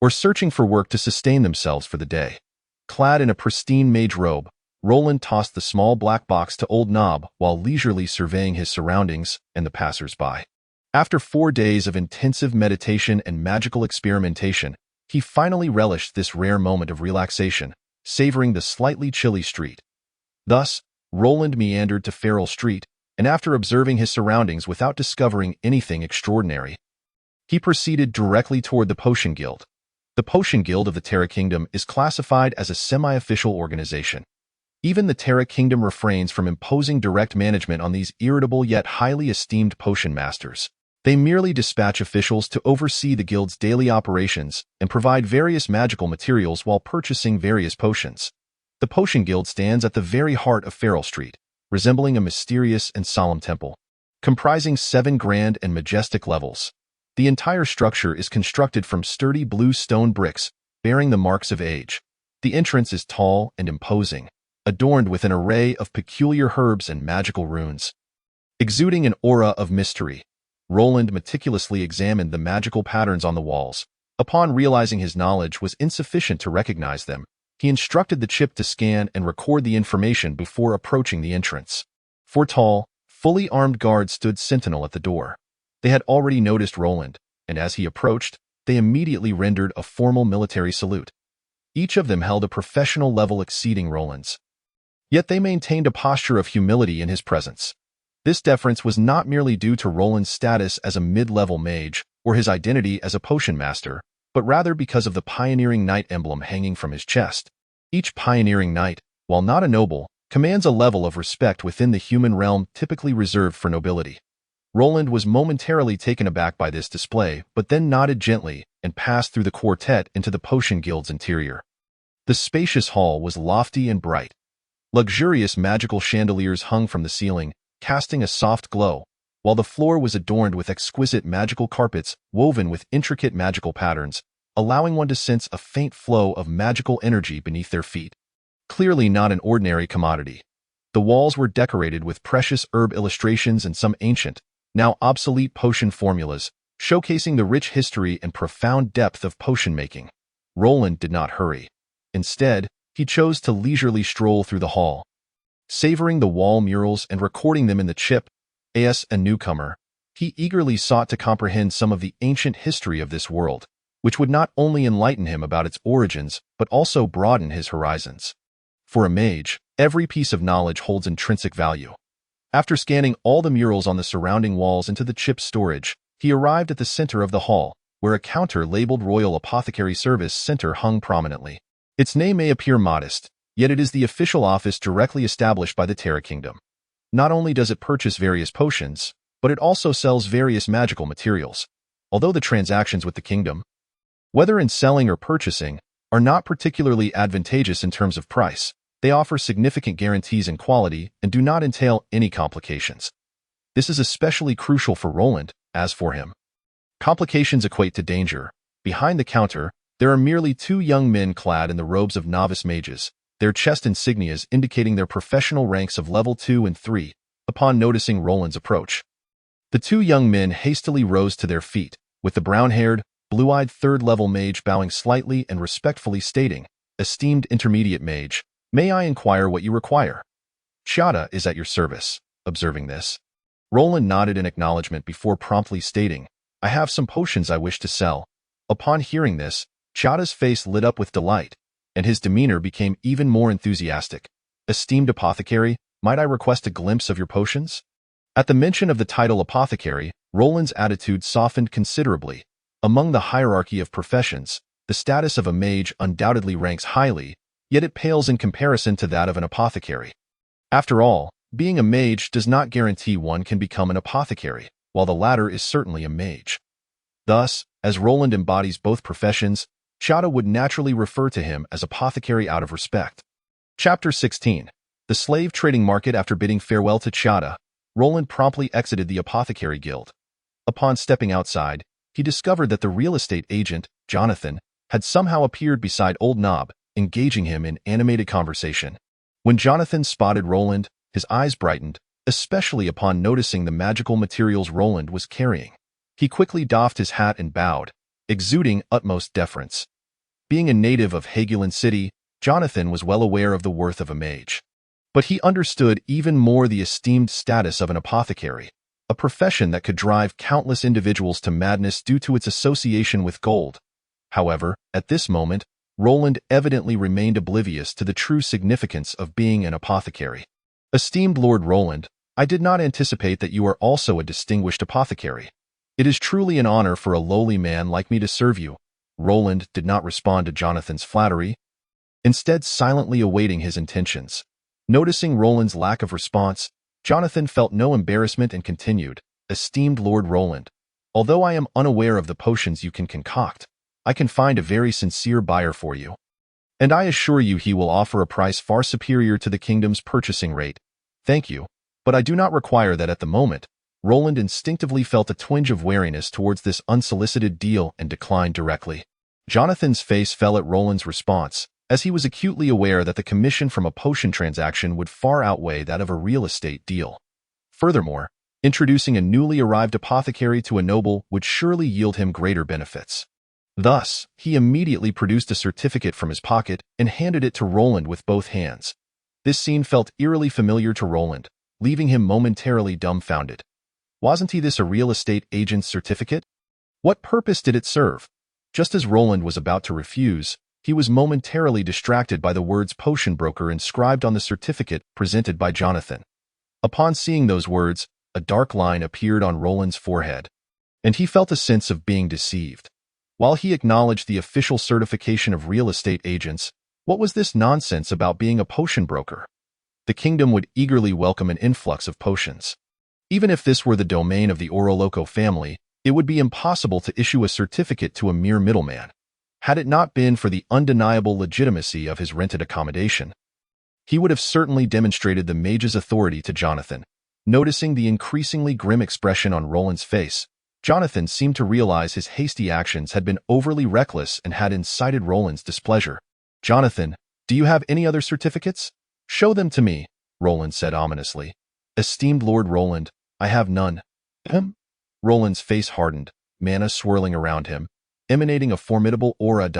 or searching for work to sustain themselves for the day. Clad in a pristine mage robe, Roland tossed the small black box to Old Knob while leisurely surveying his surroundings and the passers-by. After 4 days of intensive meditation and magical experimentation, he finally relished this rare moment of relaxation, savoring the slightly chilly street. Thus, Roland meandered to Farrell Street, and after observing his surroundings without discovering anything extraordinary, he proceeded directly toward the Potion Guild. The Potion Guild of the Terra Kingdom is classified as a semi-official organization. Even the Terra Kingdom refrains from imposing direct management on these irritable yet highly esteemed potion masters. They merely dispatch officials to oversee the guild's daily operations and provide various magical materials while purchasing various potions. The Potion Guild stands at the very heart of Farrell Street, resembling a mysterious and solemn temple, comprising 7 grand and majestic levels. The entire structure is constructed from sturdy blue stone bricks, bearing the marks of age. The entrance is tall and imposing, adorned with an array of peculiar herbs and magical runes. Exuding an aura of mystery, Roland meticulously examined the magical patterns on the walls. Upon realizing his knowledge was insufficient to recognize them, he instructed the chip to scan and record the information before approaching the entrance. 4 tall, fully armed guards stood sentinel at the door. They had already noticed Roland, and as he approached, they immediately rendered a formal military salute. Each of them held a professional level exceeding Roland's. Yet they maintained a posture of humility in his presence. This deference was not merely due to Roland's status as a mid-level mage or his identity as a potion master, but rather because of the pioneering knight emblem hanging from his chest. Each pioneering knight, while not a noble, commands a level of respect within the human realm typically reserved for nobility. Roland was momentarily taken aback by this display, but then nodded gently and passed through the quartet into the Potion Guild's interior. The spacious hall was lofty and bright. Luxurious magical chandeliers hung from the ceiling, casting a soft glow, while the floor was adorned with exquisite magical carpets woven with intricate magical patterns, allowing one to sense a faint flow of magical energy beneath their feet. Clearly not an ordinary commodity. The walls were decorated with precious herb illustrations and some ancient, now obsolete potion formulas, showcasing the rich history and profound depth of potion making. Roland did not hurry. Instead, he chose to leisurely stroll through the hall, savoring the wall murals and recording them in the chip. As a newcomer, he eagerly sought to comprehend some of the ancient history of this world, which would not only enlighten him about its origins, but also broaden his horizons. For a mage, Every piece of knowledge holds intrinsic value. After scanning all the murals on the surrounding walls into the chip's storage, he arrived at the center of the hall, where a counter labeled Royal Apothecary Service Center hung prominently. Its name may appear modest, yet it is the official office directly established by the Terra Kingdom. Not only does it purchase various potions, but it also sells various magical materials. Although the transactions with the kingdom, whether in selling or purchasing, are not particularly advantageous in terms of price, they offer significant guarantees in quality and do not entail any complications. This is especially crucial for Roland, as for him. Complications equate to danger. Behind the counter, there are merely two young men clad in the robes of novice mages, their chest insignias indicating their professional ranks of level 2 and 3, upon noticing Roland's approach. The two young men hastily rose to their feet, with the brown-haired, blue-eyed third-level mage bowing slightly and respectfully stating, "Esteemed intermediate mage, may I inquire what you require?" "Chada is at your service." Observing this, Roland nodded in acknowledgement before promptly stating, "I have some potions I wish to sell." Upon hearing this, Chada's face lit up with delight, and his demeanor became even more enthusiastic. "Esteemed apothecary, might I request a glimpse of your potions?" At the mention of the title apothecary, Roland's attitude softened considerably. Among the hierarchy of professions, the status of a mage undoubtedly ranks highly, yet it pales in comparison to that of an apothecary. After all, being a mage does not guarantee one can become an apothecary, while the latter is certainly a mage. Thus, as Roland embodies both professions, Chada would naturally refer to him as apothecary out of respect. Chapter 16. The Slave Trading Market. After bidding farewell to Chada, Roland promptly exited the Apothecary Guild. Upon stepping outside, he discovered that the real estate agent, Jonathan, had somehow appeared beside Old Nob, engaging him in animated conversation. When Jonathan spotted Roland, his eyes brightened, especially upon noticing the magical materials Roland was carrying. He quickly doffed his hat and bowed, exuding utmost deference. Being a native of Hagulan City, Jonathan was well aware of the worth of a mage. But he understood even more the esteemed status of an apothecary, a profession that could drive countless individuals to madness due to its association with gold. However, at this moment, Roland evidently remained oblivious to the true significance of being an apothecary. "Esteemed Lord Roland, I did not anticipate that you are also a distinguished apothecary. It is truly an honor for a lowly man like me to serve you." Roland did not respond to Jonathan's flattery, instead silently awaiting his intentions. Noticing Roland's lack of response, Jonathan felt no embarrassment and continued, "Esteemed Lord Roland, although I am unaware of the potions you can concoct, I can find a very sincere buyer for you. And I assure you he will offer a price far superior to the kingdom's purchasing rate. Thank you, but I do not require that at the moment." Roland instinctively felt a twinge of wariness towards this unsolicited deal and declined directly. Jonathan's face fell at Roland's response, as he was acutely aware that the commission from a potion transaction would far outweigh that of a real estate deal. Furthermore, introducing a newly arrived apothecary to a noble would surely yield him greater benefits. Thus, he immediately produced a certificate from his pocket and handed it to Roland with both hands. This scene felt eerily familiar to Roland, leaving him momentarily dumbfounded. Wasn't this a real estate agent's certificate? What purpose did it serve? Just as Roland was about to refuse, he was momentarily distracted by the words "potion broker" inscribed on the certificate presented by Jonathan. Upon seeing those words, a dark line appeared on Roland's forehead, and he felt a sense of being deceived. While he acknowledged the official certification of real estate agents, what was this nonsense about being a potion broker? The kingdom would eagerly welcome an influx of potions. Even if this were the domain of the Oroloco family, it would be impossible to issue a certificate to a mere middleman. Had it not been for the undeniable legitimacy of his rented accommodation, he would have certainly demonstrated the mage's authority to Jonathan. Noticing the increasingly grim expression on Roland's face, Jonathan seemed to realize his hasty actions had been overly reckless and had incited Roland's displeasure. "Jonathan, do you have any other certificates? Show them to me," Roland said ominously. "Esteemed Lord Roland, I have none." Roland's face hardened, mana swirling around him, emanating a formidable aura.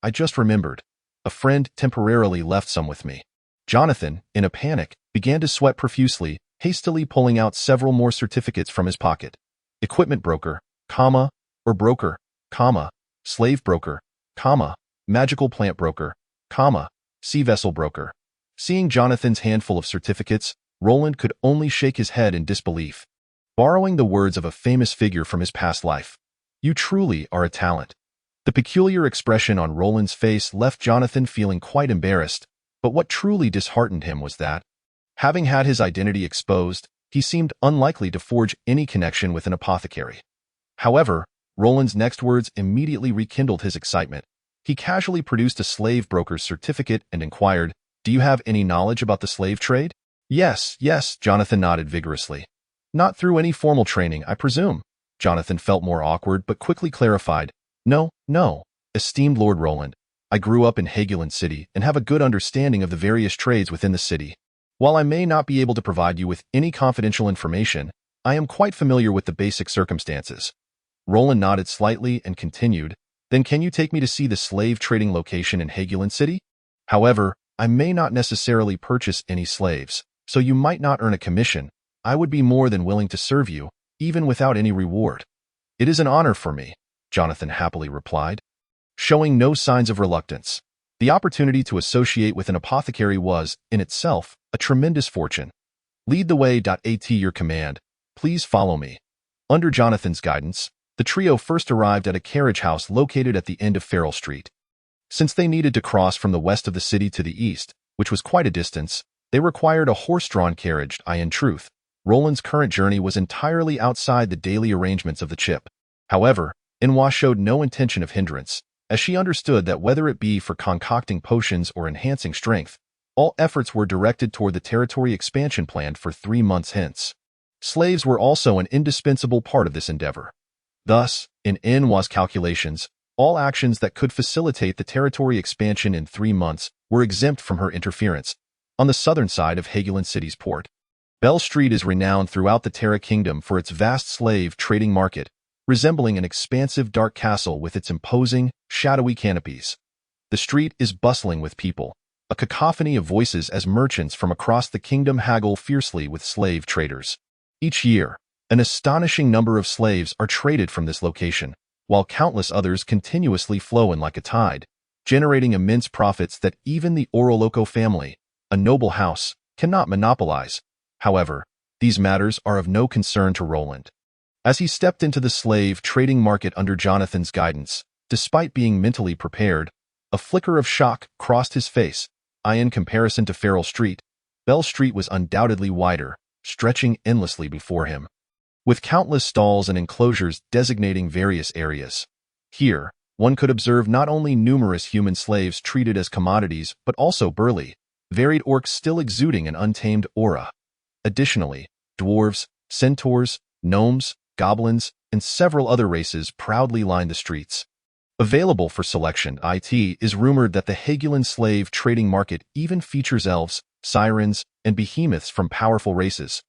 I just remembered. A friend temporarily left some with me." Jonathan, in a panic, began to sweat profusely, hastily pulling out several more certificates from his pocket. Equipment broker, comma, or broker, comma, slave broker, comma, magical plant broker, comma, sea vessel broker, Seeing Jonathan's handful of certificates, Roland could only shake his head in disbelief. Borrowing the words of a famous figure from his past life, "You truly are a talent." The peculiar expression on Roland's face left Jonathan feeling quite embarrassed, but what truly disheartened him was that, having had his identity exposed, he seemed unlikely to forge any connection with an apothecary. However, Roland's next words immediately rekindled his excitement. He casually produced a slave broker's certificate and inquired, "Do you have any knowledge about the slave trade?" Yes, Jonathan nodded vigorously. "Not through any formal training, I presume." Jonathan felt more awkward but quickly clarified, No, esteemed Lord Roland. I grew up in Hagueland City and have a good understanding of the various trades within the city. While I may not be able to provide you with any confidential information, I am quite familiar with the basic circumstances." Roland nodded slightly and continued, "Then can you take me to see the slave trading location in Hagueland City? However, I may not necessarily purchase any slaves, so you might not earn a commission. I would be more than willing to serve you, even without any reward." "It is an honor for me," Jonathan happily replied, showing no signs of reluctance. The opportunity to associate with an apothecary was, in itself, a tremendous fortune. "Lead the way. At your command. Please follow me." Under Jonathan's guidance, the trio first arrived at a carriage house located at the end of Farrell Street. Since they needed to cross from the west of the city to the east, which was quite a distance, they required a horse-drawn carriage. In truth, Roland's current journey was entirely outside the daily arrangements of the chip. However, Inwa showed no intention of hindrance, as she understood that whether it be for concocting potions or enhancing strength, all efforts were directed toward the territory expansion planned for 3 months hence. Slaves were also an indispensable part of this endeavor. Thus, in Inwa's calculations, all actions that could facilitate the territory expansion in 3 months were exempt from her interference. On the southern side of Hagueland City's port, Bell Street is renowned throughout the Terra Kingdom for its vast slave trading market, resembling an expansive dark castle with its imposing, shadowy canopies. The street is bustling with people, a cacophony of voices as merchants from across the kingdom haggle fiercely with slave traders. Each year, an astonishing number of slaves are traded from this location, while countless others continuously flow in like a tide, generating immense profits that even the Oroloco family, a noble house, cannot monopolize. However, these matters are of no concern to Roland. As he stepped into the slave trading market under Jonathan's guidance, despite being mentally prepared, a flicker of shock crossed his face. In comparison to Farrell Street, Bell Street was undoubtedly wider, stretching endlessly before him, with countless stalls and enclosures designating various areas. Here, one could observe not only numerous human slaves treated as commodities, but also burly, varied orcs still exuding an untamed aura. Additionally, dwarves, centaurs, gnomes, goblins, and several other races proudly line the streets. Available for selection, it is rumored that the Hagueland slave trading market even features elves, sirens, and behemoths from powerful races.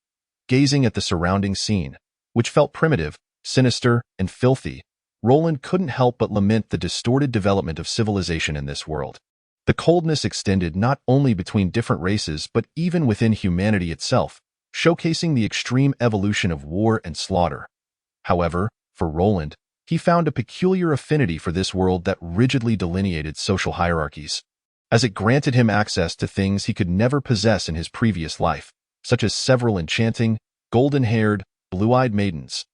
Gazing at the surrounding scene, which felt primitive, sinister, and filthy, Roland couldn't help but lament the distorted development of civilization in this world. The coldness extended not only between different races but even within humanity itself, showcasing the extreme evolution of war and slaughter. However, for Roland, he found a peculiar affinity for this world that rigidly delineated social hierarchies, as it granted him access to things he could never possess in his previous life, such as several enchanting, golden-haired, blue-eyed maidens.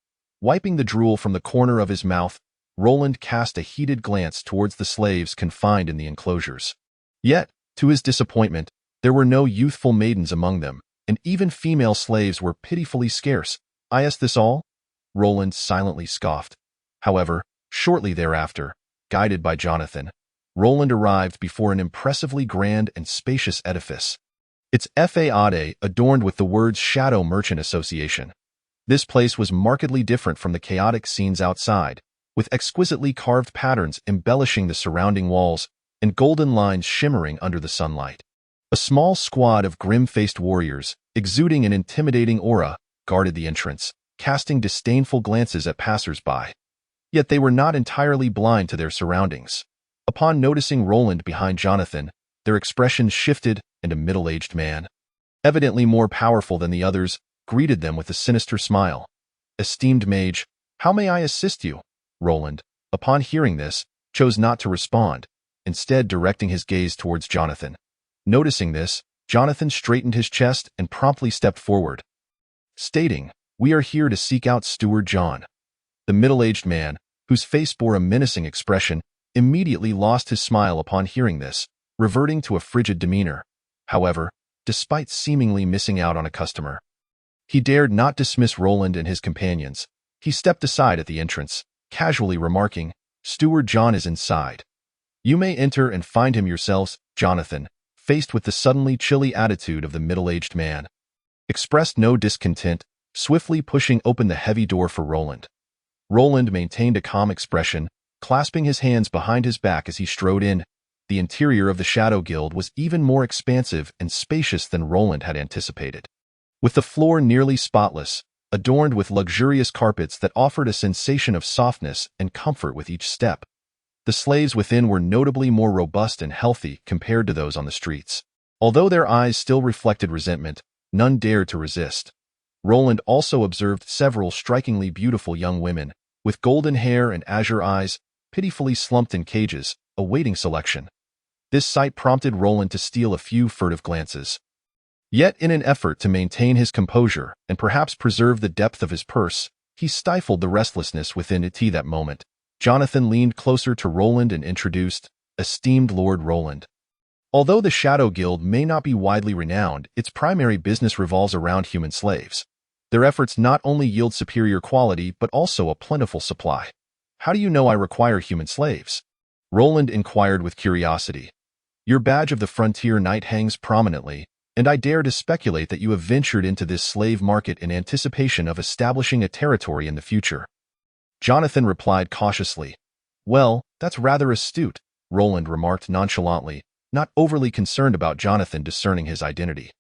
Wiping the drool from the corner of his mouth, Roland cast a heated glance towards the slaves confined in the enclosures. Yet, to his disappointment, there were no youthful maidens among them, and even female slaves were pitifully scarce. "Is this all?" Roland silently scoffed. However, shortly thereafter, guided by Jonathan, Roland arrived before an impressively grand and spacious edifice. Its façade adorned with the words Shadow Merchant Association. This place was markedly different from the chaotic scenes outside, with exquisitely carved patterns embellishing the surrounding walls and golden lines shimmering under the sunlight. A small squad of grim-faced warriors, exuding an intimidating aura, guarded the entrance, casting disdainful glances at passers-by. Yet they were not entirely blind to their surroundings. Upon noticing Roland behind Jonathan, their expressions shifted, and a middle-aged man, evidently more powerful than the others, greeted them with a sinister smile. "Esteemed mage, how may I assist you?" Roland, upon hearing this, chose not to respond, instead directing his gaze towards Jonathan. Noticing this, Jonathan straightened his chest and promptly stepped forward, stating, "We are here to seek out Steward John." The middle-aged man, whose face bore a menacing expression, immediately lost his smile upon hearing this, reverting to a frigid demeanor. However, despite seemingly missing out on a customer, he dared not dismiss Roland and his companions. He stepped aside at the entrance, casually remarking, "Steward John is inside. You may enter and find him yourselves." Jonathan, faced with the suddenly chilly attitude of the middle-aged man, expressed no discontent, swiftly pushing open the heavy door for Roland. Roland maintained a calm expression, clasping his hands behind his back as he strode in. The interior of the Shadow Guild was even more expansive and spacious than Roland had anticipated. With the floor nearly spotless, adorned with luxurious carpets that offered a sensation of softness and comfort with each step, the slaves within were notably more robust and healthy compared to those on the streets. Although their eyes still reflected resentment, none dared to resist. Roland also observed several strikingly beautiful young women, with golden hair and azure eyes, pitifully slumped in cages, awaiting selection. This sight prompted Roland to steal a few furtive glances. Yet, in an effort to maintain his composure and perhaps preserve the depth of his purse, he stifled the restlessness within it. That moment, Jonathan leaned closer to Roland and introduced, "Esteemed Lord Roland." Although the Shadow Guild may not be widely renowned, its primary business revolves around human slaves. Their efforts not only yield superior quality but also a plentiful supply. "How do you know I require human slaves?" Roland inquired with curiosity. "Your badge of the frontier knight hangs prominently, and I dare to speculate that you have ventured into this slave market in anticipation of establishing a territory in the future." Jonathan replied cautiously. "Well, that's rather astute," Roland remarked nonchalantly, not overly concerned about Jonathan discerning his identity.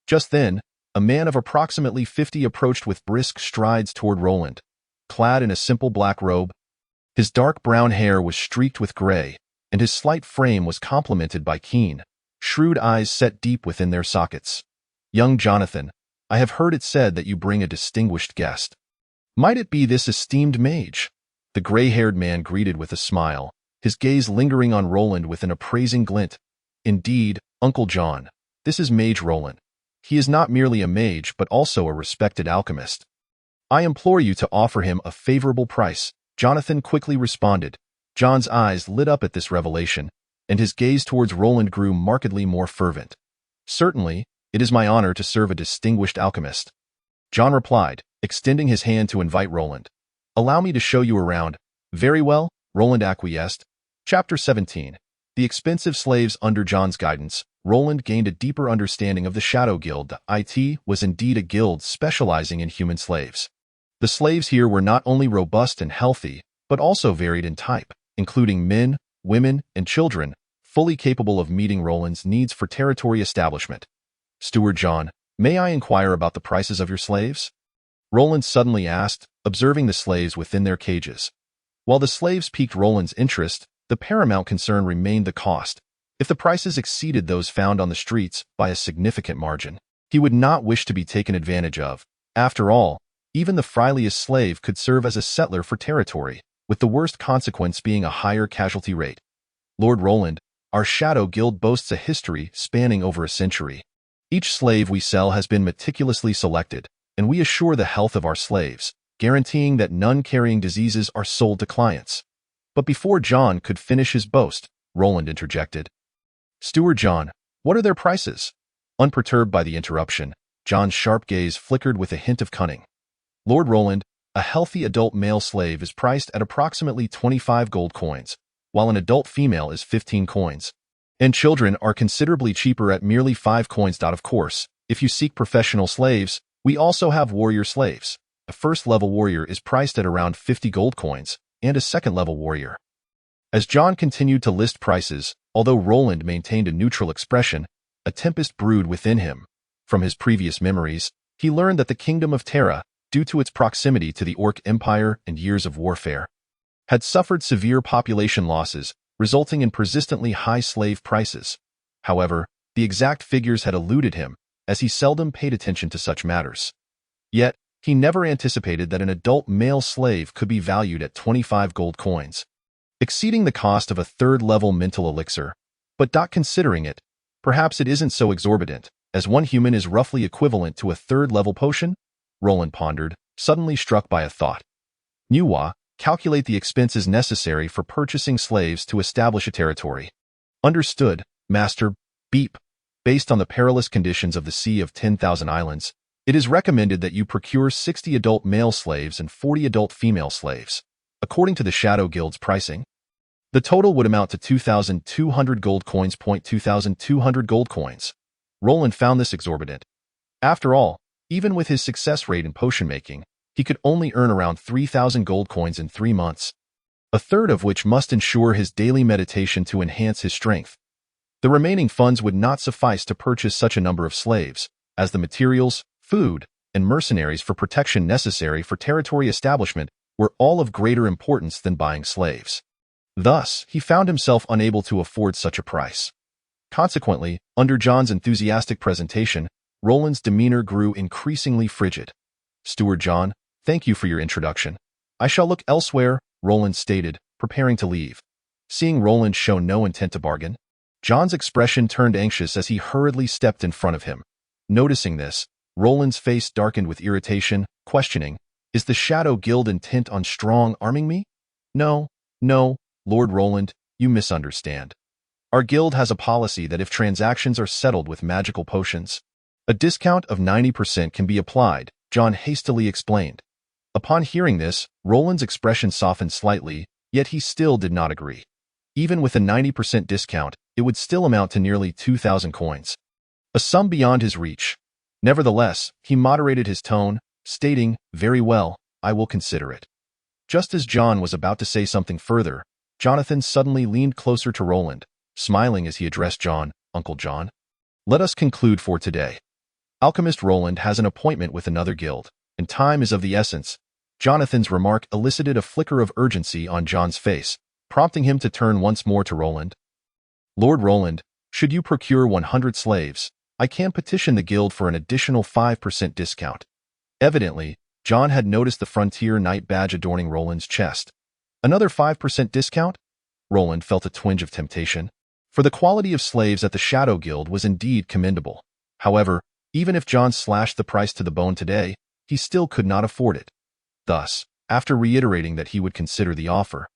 Just then, a man of approximately 50 approached with brisk strides toward Roland, clad in a simple black robe. His dark brown hair was streaked with gray, and his slight frame was complemented by keen, shrewd eyes set deep within their sockets. "Young Jonathan, I have heard it said that you bring a distinguished guest. Might it be this esteemed mage?" The gray-haired man greeted with a smile, his gaze lingering on Roland with an appraising glint. "Indeed, Uncle John, this is Mage Roland. He is not merely a mage but also a respected alchemist. I implore you to offer him a favorable price," Jonathan quickly responded. John's eyes lit up at this revelation, and his gaze towards Roland grew markedly more fervent. "Certainly, it is my honor to serve a distinguished alchemist," John replied, extending his hand to invite Roland. "Allow me to show you around." "Very well," Roland acquiesced. Chapter 17. The expensive slaves. Under John's guidance, Roland gained a deeper understanding of the Shadow Guild. It was indeed a guild specializing in human slaves. The slaves here were not only robust and healthy, but also varied in type, including men, women, and children, fully capable of meeting Roland's needs for territory establishment. "Steward John, may I inquire about the prices of your slaves?" Roland suddenly asked, observing the slaves within their cages. While the slaves piqued Roland's interest, the paramount concern remained the cost. If the prices exceeded those found on the streets by a significant margin, he would not wish to be taken advantage of. After all, even the friendliest slave could serve as a settler for territory, with the worst consequence being a higher casualty rate. "Lord Roland, our Shadow Guild boasts a history spanning over a century. Each slave we sell has been meticulously selected, and we assure the health of our slaves, guaranteeing that none carrying diseases are sold to clients." But before John could finish his boast, Roland interjected. "Steward John, what are their prices?" Unperturbed by the interruption, John's sharp gaze flickered with a hint of cunning. "Lord Roland, a healthy adult male slave is priced at approximately 25 gold coins, while an adult female is 15 coins. And children are considerably cheaper at merely 5 coins. Of course, if you seek professional slaves, we also have warrior slaves. A first-level warrior is priced at around 50 gold coins, and a second-level warrior." As John continued to list prices, although Roland maintained a neutral expression, a tempest brewed within him. From his previous memories, he learned that the Kingdom of Terra, due to its proximity to the Orc Empire and years of warfare, had suffered severe population losses, resulting in persistently high slave prices. However, the exact figures had eluded him, as he seldom paid attention to such matters. Yet, he never anticipated that an adult male slave could be valued at 25 gold coins, exceeding the cost of a third-level mental elixir. But considering it, perhaps it isn't so exorbitant. as one human is roughly equivalent to a third-level potion? Roland pondered, suddenly struck by a thought. Nuwa, calculate the expenses necessary for purchasing slaves to establish a territory. Understood, Master. Beep. Based on the perilous conditions of the Sea of 10,000 Islands, it is recommended that you procure 60 adult male slaves and 40 adult female slaves. According to the Shadow Guild's pricing, the total would amount to 2,200 gold coins. 2,200 gold coins. Roland found this exorbitant. After all, even with his success rate in potion making, he could only earn around 3,000 gold coins in 3 months, a third of which must ensure his daily meditation to enhance his strength. The remaining funds would not suffice to purchase such a number of slaves, as the materials, food, and mercenaries for protection necessary for territory establishment were all of greater importance than buying slaves. Thus, he found himself unable to afford such a price. Consequently, under John's enthusiastic presentation, Roland's demeanor grew increasingly frigid. Steward John, thank you for your introduction. I shall look elsewhere, Roland stated, preparing to leave. Seeing Roland show no intent to bargain, John's expression turned anxious as he hurriedly stepped in front of him. Noticing this, Roland's face darkened with irritation, questioning, "Is the Shadow Guild intent on strong-arming me?" No, Lord Roland, you misunderstand. Our guild has a policy that if transactions are settled with magical potions, a discount of 90% can be applied, John hastily explained. Upon hearing this, Roland's expression softened slightly, yet he still did not agree. Even with a 90% discount, it would still amount to nearly 2,000 coins, a sum beyond his reach. Nevertheless, he moderated his tone, stating, "Very well, I will consider it." Just as John was about to say something further, Jonathan suddenly leaned closer to Roland, smiling as he addressed John, "Uncle John, let us conclude for today. Alchemist Roland has an appointment with another guild, and time is of the essence." Jonathan's remark elicited a flicker of urgency on John's face, prompting him to turn once more to Roland. "Lord Roland, should you procure 100 slaves, I can petition the guild for an additional 5% discount." Evidently, John had noticed the Frontier Knight badge adorning Roland's chest. Another 5% discount? Roland felt a twinge of temptation, for the quality of slaves at the Shadow Guild was indeed commendable. However, even if John slashed the price to the bone today, he still could not afford it. Thus, after reiterating that he would consider the offer,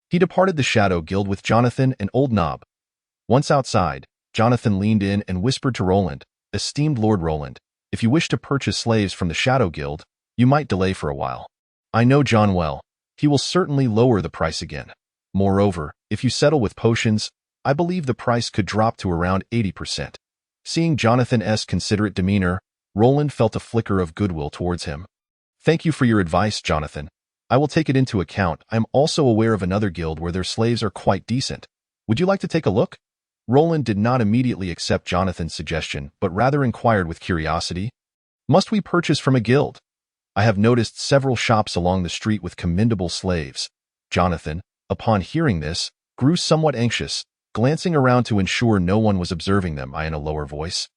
he departed the Shadow Guild with Jonathan and Old Nob. Once outside, Jonathan leaned in and whispered to Roland, "Esteemed Lord Roland, if you wish to purchase slaves from the Shadow Guild, you might delay for a while. I know John well. He will certainly lower the price again. Moreover, if you settle with potions, I believe the price could drop to around 80%. Seeing Jonathan's considerate demeanor, Roland felt a flicker of goodwill towards him. "Thank you for your advice, Jonathan. I will take it into account. I am also aware of another guild where their slaves are quite decent. Would you like to take a look?" Roland did not immediately accept Jonathan's suggestion, but rather inquired with curiosity, "Must we purchase from a guild? I have noticed several shops along the street with commendable slaves." Jonathan, upon hearing this, grew somewhat anxious, glancing around to ensure no one was observing them in a lower voice.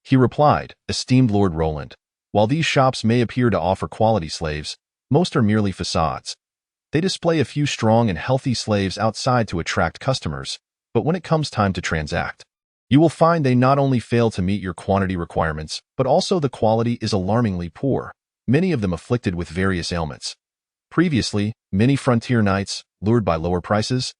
He replied, "Esteemed Lord Roland, while these shops may appear to offer quality slaves, most are merely facades. They display a few strong and healthy slaves outside to attract customers, but when it comes time to transact, you will find they not only fail to meet your quantity requirements, but also the quality is alarmingly poor, many of them afflicted with various ailments. Previously, many frontier knights, lured by lower prices,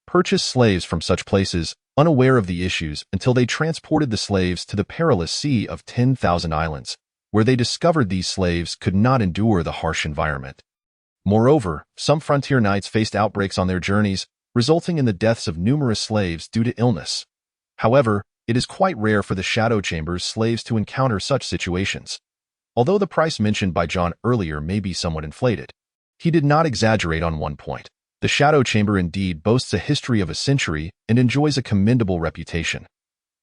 purchased slaves from such places, unaware of the issues until they transported the slaves to the perilous Sea of 10,000 Islands, where they discovered these slaves could not endure the harsh environment. Moreover, some frontier knights faced outbreaks on their journeys, resulting in the deaths of numerous slaves due to illness. However, it is quite rare for the Shadow Chamber's slaves to encounter such situations. Although the price mentioned by John earlier may be somewhat inflated, he did not exaggerate on one point. The Shadow Chamber indeed boasts a history of a century and enjoys a commendable reputation.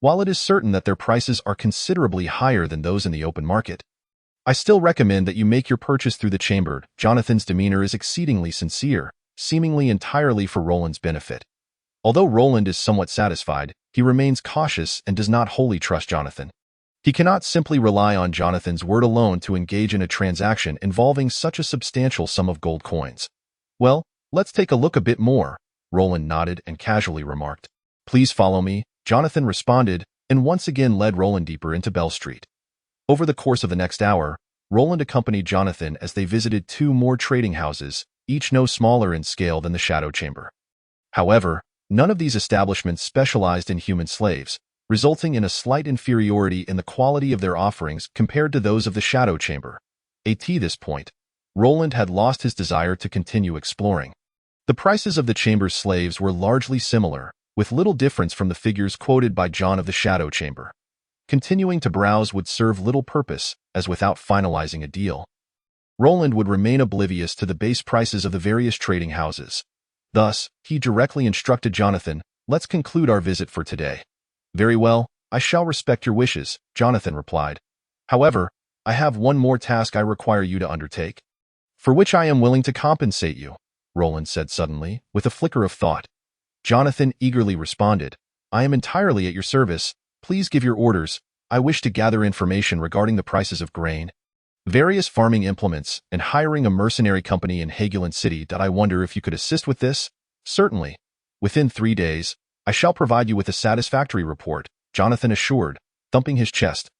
While it is certain that their prices are considerably higher than those in the open market, I still recommend that you make your purchase through the chamber. Jonathan's demeanor is exceedingly sincere, seemingly entirely for Roland's benefit. Although Roland is somewhat satisfied, he remains cautious and does not wholly trust Jonathan. He cannot simply rely on Jonathan's word alone to engage in a transaction involving such a substantial sum of gold coins. "Well, let's take a look a bit more," Roland nodded and casually remarked. "Please follow me." Jonathan responded, and once again led Roland deeper into Bell Street. Over the course of the next hour, Roland accompanied Jonathan as they visited 2 more trading houses, each no smaller in scale than the Shadow Chamber. However, none of these establishments specialized in human slaves, resulting in a slight inferiority in the quality of their offerings compared to those of the Shadow Chamber. At this point, Roland had lost his desire to continue exploring. The prices of the chamber's slaves were largely similar, with little difference from the figures quoted by John of the Shadow Chamber. Continuing to browse would serve little purpose, as without finalizing a deal, Roland would remain oblivious to the base prices of the various trading houses. Thus, he directly instructed Jonathan, "Let's conclude our visit for today." "Very well, I shall respect your wishes," Jonathan replied. "However, I have one more task I require you to undertake, for which I am willing to compensate you," Roland said suddenly, with a flicker of thought. Jonathan eagerly responded, "I am entirely at your service. Please give your orders. I wish to gather information regarding the prices of grain, various farming implements, and hiring a mercenary company in Hagueland City. I wonder if you could assist with this?" "Certainly. Within 3 days, I shall provide you with a satisfactory report," Jonathan assured, thumping his chest.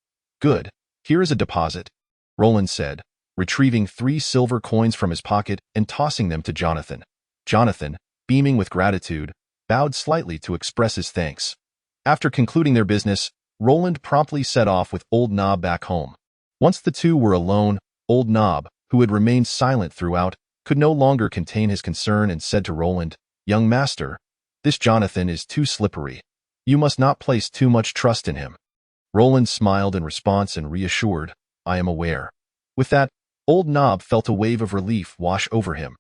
"Good. Here is a deposit," Roland said, retrieving 3 silver coins from his pocket and tossing them to Jonathan. Jonathan, beaming with gratitude, bowed slightly to express his thanks. After concluding their business, Roland promptly set off with Old Nob back home. Once the two were alone, Old Nob, who had remained silent throughout, could no longer contain his concern and said to Roland, "Young master, this Jonathan is too slippery. You must not place too much trust in him." Roland smiled in response and reassured, "I am aware." With that, Old Nob felt a wave of relief wash over him.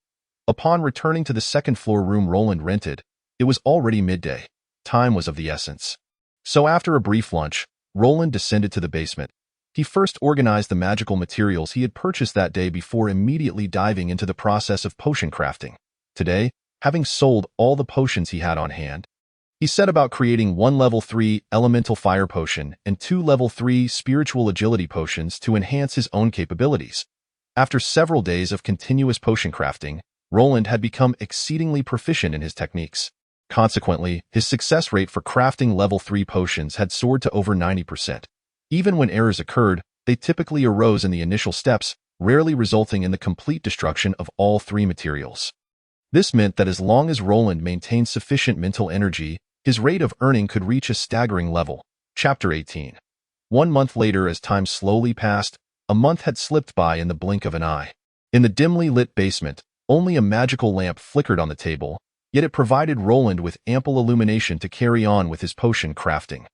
Upon returning to the second-floor room Roland rented, it was already midday. Time was of the essence. So after a brief lunch, Roland descended to the basement. He first organized the magical materials he had purchased that day before immediately diving into the process of potion crafting. Today, having sold all the potions he had on hand, he set about creating 1 level 3 elemental fire potion and 2 level 3 spiritual agility potions to enhance his own capabilities. After several days of continuous potion crafting, Roland had become exceedingly proficient in his techniques. Consequently, his success rate for crafting level 3 potions had soared to over 90%. Even when errors occurred, they typically arose in the initial steps, rarely resulting in the complete destruction of all 3 materials. This meant that as long as Roland maintained sufficient mental energy, his rate of earning could reach a staggering level. Chapter 18. 1 month later, as time slowly passed, a month had slipped by in the blink of an eye. In the dimly lit basement, only a magical lamp flickered on the table, yet it provided Roland with ample illumination to carry on with his potion crafting.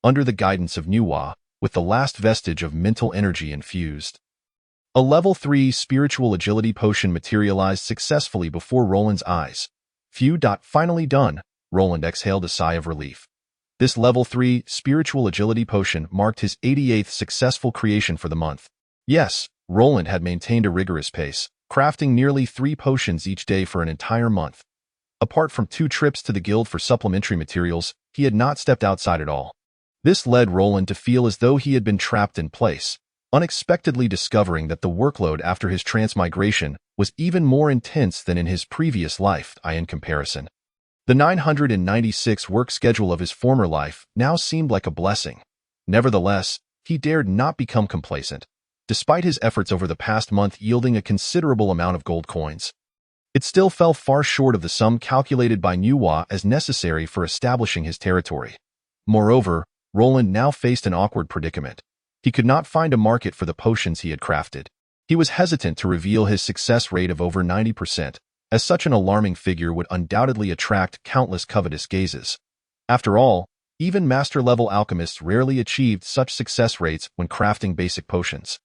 Under the guidance of Nuwa, with the last vestige of mental energy infused, a level 3 spiritual agility potion materialized successfully before Roland's eyes. Finally done, Roland exhaled a sigh of relief. This level 3 spiritual agility potion marked his 88th successful creation for the month. Yes, Roland had maintained a rigorous pace, crafting nearly 3 potions each day for an entire month. Apart from 2 trips to the guild for supplementary materials, he had not stepped outside at all. This led Roland to feel as though he had been trapped in place, unexpectedly discovering that the workload after his transmigration was even more intense than in his previous life. In comparison, the 996 work schedule of his former life now seemed like a blessing. Nevertheless, he dared not become complacent, despite his efforts over the past month yielding a considerable amount of gold coins. It still fell far short of the sum calculated by Nuwa as necessary for establishing his territory. Moreover, Roland now faced an awkward predicament. He could not find a market for the potions he had crafted. He was hesitant to reveal his success rate of over 90%, as such an alarming figure would undoubtedly attract countless covetous gazes. After all, even master-level alchemists rarely achieved such success rates when crafting basic potions.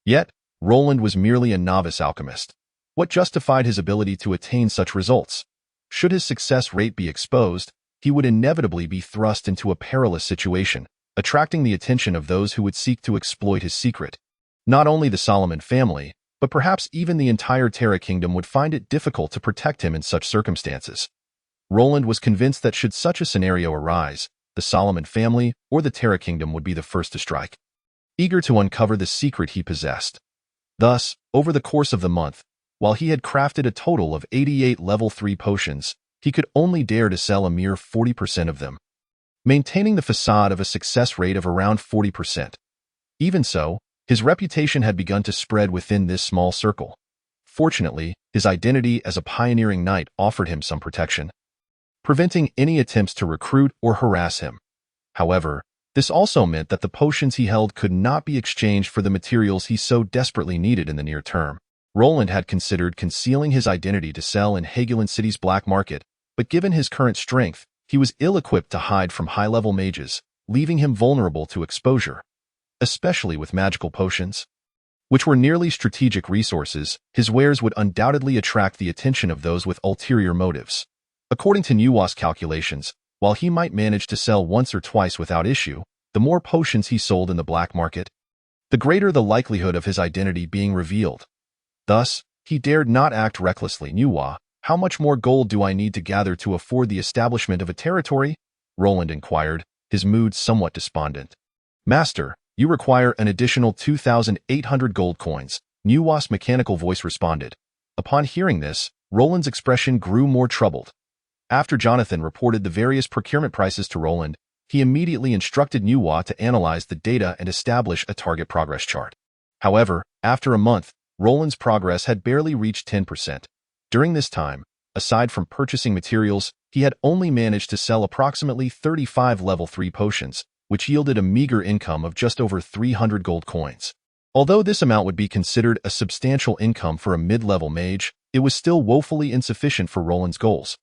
Yet, Roland was merely a novice alchemist. What justified his ability to attain such results? Should his success rate be exposed, he would inevitably be thrust into a perilous situation, attracting the attention of those who would seek to exploit his secret. Not only the Solomon family, but perhaps even the entire Terra Kingdom would find it difficult to protect him in such circumstances. Roland was convinced that should such a scenario arise, the Solomon family or the Terra Kingdom would be the first to strike, eager to uncover the secret he possessed. Thus, over the course of the month, while he had crafted a total of 88 level 3 potions, he could only dare to sell a mere 40% of them. maintaining the facade of a success rate of around 40%. Even so, his reputation had begun to spread within this small circle. Fortunately, his identity as a pioneering knight offered him some protection, preventing any attempts to recruit or harass him. However, this also meant that the potions he held could not be exchanged for the materials he so desperately needed in the near term. Roland had considered concealing his identity to sell in Hagelin City's black market, but given his current strength, he was ill-equipped to hide from high-level mages, leaving him vulnerable to exposure, especially with magical potions, which were nearly strategic resources. His wares would undoubtedly attract the attention of those with ulterior motives. According to Nuwa's calculations, while he might manage to sell once or twice without issue, the more potions he sold in the black market, the greater the likelihood of his identity being revealed. Thus, he dared not act recklessly. Nuwa, how much more gold do I need to gather to afford the establishment of a territory? Roland inquired, his mood somewhat despondent. Master, you require an additional 2,800 gold coins, Nuwa's mechanical voice responded. Upon hearing this, Roland's expression grew more troubled. After Jonathan reported the various procurement prices to Roland, he immediately instructed Nuwa to analyze the data and establish a target progress chart. However, after a month, Roland's progress had barely reached 10%. During this time, aside from purchasing materials, he had only managed to sell approximately 35 level 3 potions, which yielded a meager income of just over 300 gold coins. Although this amount would be considered a substantial income for a mid-level mage, it was still woefully insufficient for Roland's goals.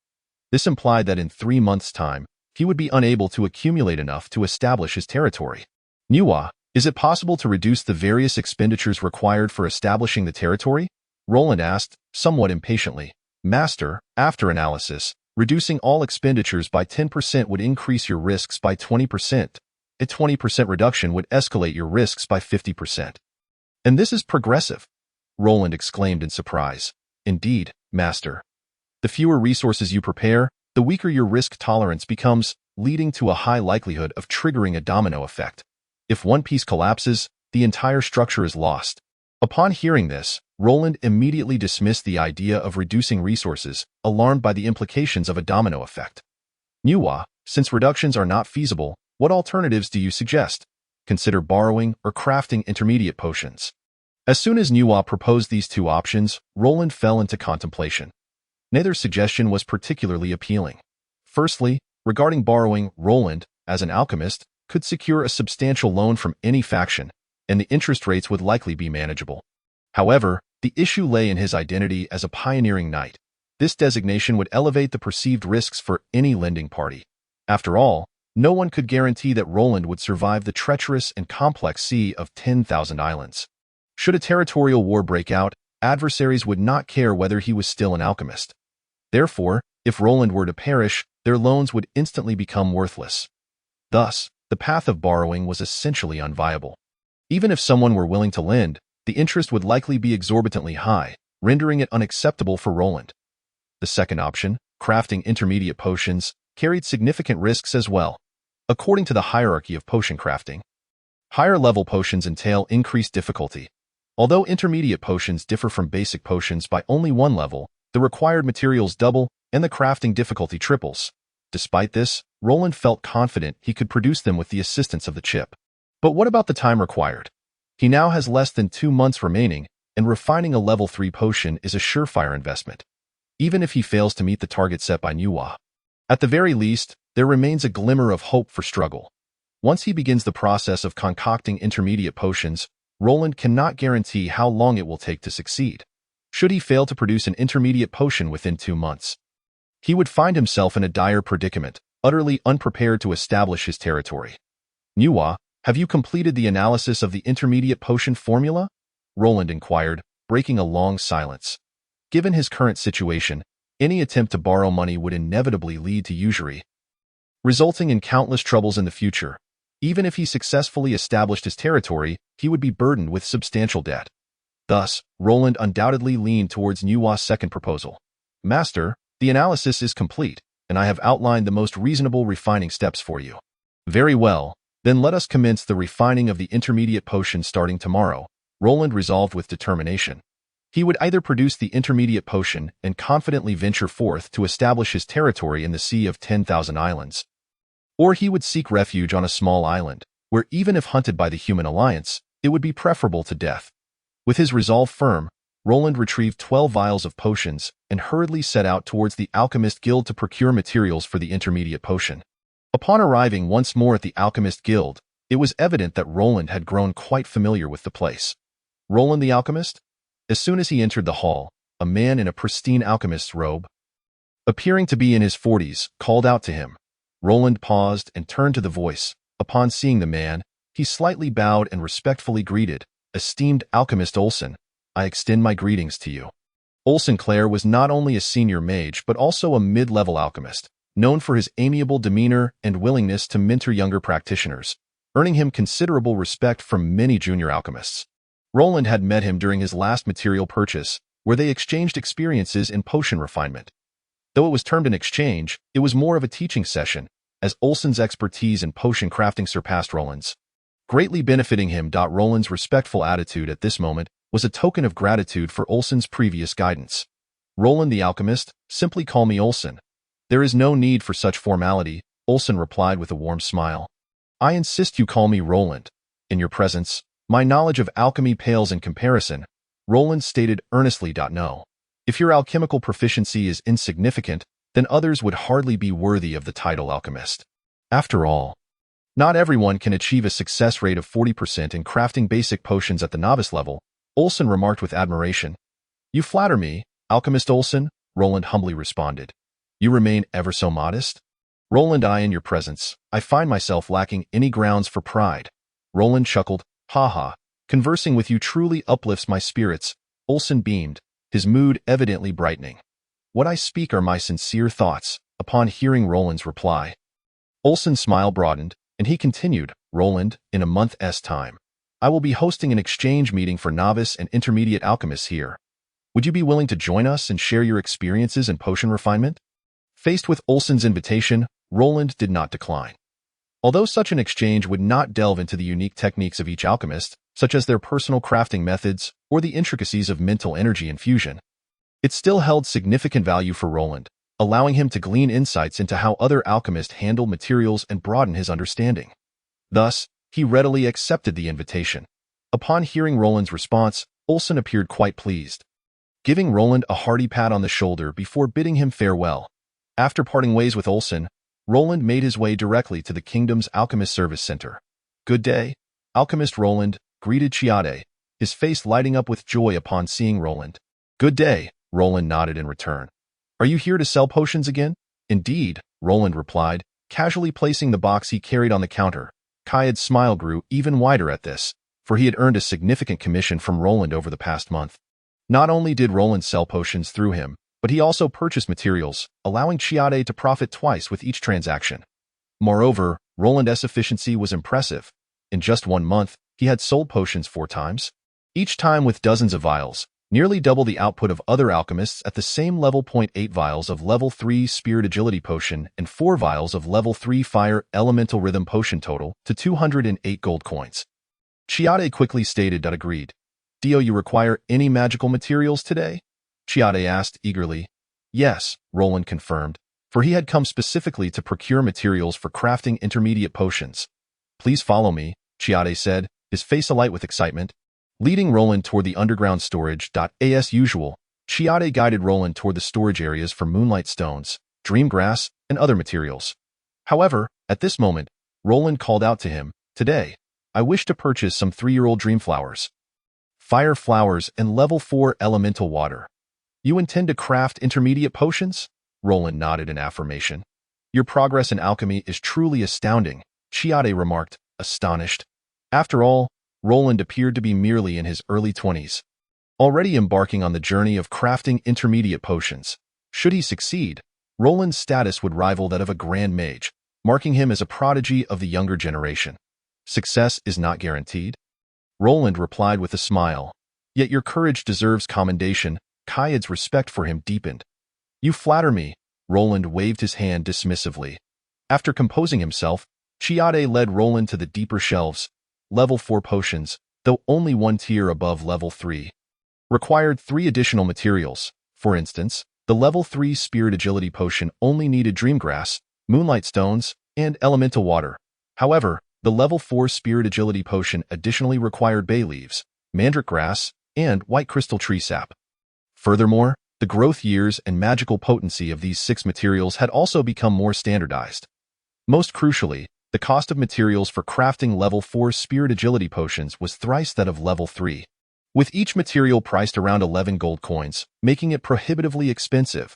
This implied that in 3 months' time, he would be unable to accumulate enough to establish his territory. Nuwa, is it possible to reduce the various expenditures required for establishing the territory? Roland asked, somewhat impatiently. Master, after analysis, reducing all expenditures by 10% would increase your risks by 20%. A 20% reduction would escalate your risks by 50%. And this is progressive, Roland exclaimed in surprise. Indeed, Master. The fewer resources you prepare, the weaker your risk tolerance becomes, leading to a high likelihood of triggering a domino effect. If one piece collapses, the entire structure is lost. Upon hearing this, Roland immediately dismissed the idea of reducing resources, alarmed by the implications of a domino effect. Nuwa, since reductions are not feasible, what alternatives do you suggest? Consider borrowing or crafting intermediate potions. As soon as Nuwa proposed these two options, Roland fell into contemplation. Neither suggestion was particularly appealing. Firstly, regarding borrowing, Roland, as an alchemist, could secure a substantial loan from any faction, and the interest rates would likely be manageable. However, the issue lay in his identity as a pioneering knight. This designation would elevate the perceived risks for any lending party. After all, no one could guarantee that Roland would survive the treacherous and complex sea of 10,000 islands. Should a territorial war break out, adversaries would not care whether he was still an alchemist. Therefore, if Roland were to perish, their loans would instantly become worthless. Thus, the path of borrowing was essentially unviable. Even if someone were willing to lend, the interest would likely be exorbitantly high, rendering it unacceptable for Roland. The second option, crafting intermediate potions, carried significant risks as well. According to the hierarchy of potion crafting, higher-level potions entail increased difficulty. Although intermediate potions differ from basic potions by only one level, the required materials double and the crafting difficulty triples. Despite this, Roland felt confident he could produce them with the assistance of the chip. But what about the time required? He now has less than 2 months remaining, and refining a level 3 potion is a surefire investment, even if he fails to meet the target set by Nuwa. At the very least, there remains a glimmer of hope for struggle. Once he begins the process of concocting intermediate potions, Roland cannot guarantee how long it will take to succeed. Should he fail to produce an intermediate potion within 2 months, he would find himself in a dire predicament, utterly unprepared to establish his territory. Nuwa, have you completed the analysis of the intermediate potion formula? Roland inquired, breaking a long silence. Given his current situation, any attempt to borrow money would inevitably lead to usury, resulting in countless troubles in the future. Even if he successfully established his territory, he would be burdened with substantial debt. Thus, Roland undoubtedly leaned towards Nuwa's second proposal. Master, the analysis is complete, and I have outlined the most reasonable refining steps for you. Very well, then let us commence the refining of the intermediate potion starting tomorrow, Roland resolved with determination. He would either produce the intermediate potion and confidently venture forth to establish his territory in the Sea of 10,000 Islands, Or he would seek refuge on a small island, where even if hunted by the human alliance, it would be preferable to death. With his resolve firm, Roland retrieved 12 vials of potions and hurriedly set out towards the Alchemist Guild to procure materials for the intermediate potion. Upon arriving once more at the Alchemist Guild, it was evident that Roland had grown quite familiar with the place. Roland the Alchemist? As soon as he entered the hall, a man in a pristine alchemist's robe, appearing to be in his 40s, called out to him. Roland paused and turned to the voice. Upon seeing the man, he slightly bowed and respectfully greeted, "Esteemed Alchemist Olsen, I extend my greetings to you." Olsen Clare was not only a senior mage but also a mid-level alchemist, known for his amiable demeanor and willingness to mentor younger practitioners, earning him considerable respect from many junior alchemists. Roland had met him during his last material purchase, where they exchanged experiences in potion refinement. Though it was termed an exchange, it was more of a teaching session, as Olsen's expertise in potion crafting surpassed Roland's, greatly benefiting him. Roland's respectful attitude at this moment was a token of gratitude for Olsen's previous guidance. "Roland the Alchemist, simply call me Olsen." "There is no need for such formality," Olsen replied with a warm smile. "I insist you call me Roland. In your presence, my knowledge of alchemy pales in comparison," Roland stated earnestly. "No. If your alchemical proficiency is insignificant, then others would hardly be worthy of the title alchemist. After all, not everyone can achieve a success rate of 40% in crafting basic potions at the novice level," Olsen remarked with admiration. "You flatter me, Alchemist Olsen," Roland humbly responded. "You remain ever so modest." "Roland, in your presence, I find myself lacking any grounds for pride." Roland chuckled. "Ha. Conversing with you truly uplifts my spirits." Olsen beamed, his mood evidently brightening. "What I speak are my sincere thoughts." Upon hearing Roland's reply, Olsen's smile broadened, and he continued, "Roland, in a month's time, I will be hosting an exchange meeting for novice and intermediate alchemists here. Would you be willing to join us and share your experiences in potion refinement?" Faced with Olsen's invitation, Roland did not decline. Although such an exchange would not delve into the unique techniques of each alchemist, such as their personal crafting methods or the intricacies of mental energy infusion, it still held significant value for Roland, allowing him to glean insights into how other alchemists handle materials and broaden his understanding. Thus, he readily accepted the invitation. Upon hearing Roland's response, Olsen appeared quite pleased, giving Roland a hearty pat on the shoulder before bidding him farewell. After parting ways with Olsen, Roland made his way directly to the kingdom's Alchemist Service Center. "Good day, Alchemist Roland," greeted Chiade, his face lighting up with joy upon seeing Roland. "Good day," Roland nodded in return. "Are you here to sell potions again?" "Indeed," Roland replied, casually placing the box he carried on the counter. Chiade's smile grew even wider at this, for he had earned a significant commission from Roland over the past month. Not only did Roland sell potions through him, but he also purchased materials, allowing Chiade to profit twice with each transaction. Moreover, Roland's efficiency was impressive. In just 1 month, he had sold potions 4 times, each time with dozens of vials, nearly double the output of other alchemists at the same level. 8 vials of level 3 Spirit Agility Potion and 4 vials of level 3 Fire Elemental Rhythm Potion total to 208 gold coins. Chiade quickly stated. Agreed. "Do you require any magical materials today?" Chiade asked eagerly. "Yes," Roland confirmed, for he had come specifically to procure materials for crafting intermediate potions. "Please follow me," Chiade said, his face alight with excitement. Leading Roland toward the underground storage. As usual, Chiade guided Roland toward the storage areas for moonlight stones, dream grass, and other materials. However, at this moment, Roland called out to him, "Today, I wish to purchase some 3-year-old dream flowers, fire flowers, and level 4 elemental water." "You intend to craft intermediate potions?" Roland nodded in affirmation. "Your progress in alchemy is truly astounding," Chiade remarked, astonished. After all, Roland appeared to be merely in his early 20s, already embarking on the journey of crafting intermediate potions. Should he succeed, Roland's status would rival that of a grand mage, marking him as a prodigy of the younger generation. "Success is not guaranteed," Roland replied with a smile. "Yet your courage deserves commendation." Chiade's respect for him deepened. "You flatter me," Roland waved his hand dismissively. After composing himself, Chiade led Roland to the deeper shelves. Level 4 potions, though only 1 tier above level 3, required 3 additional materials. For instance, the level 3 Spirit Agility Potion only needed dreamgrass, moonlight stones, and elemental water. However, the level 4 spirit agility potion additionally required bay leaves, mandrake grass, and white crystal tree sap. Furthermore, the growth years and magical potency of these 6 materials had also become more standardized. Most crucially, the cost of materials for crafting level 4 spirit agility potions was thrice that of level 3, with each material priced around 11 gold coins, making it prohibitively expensive.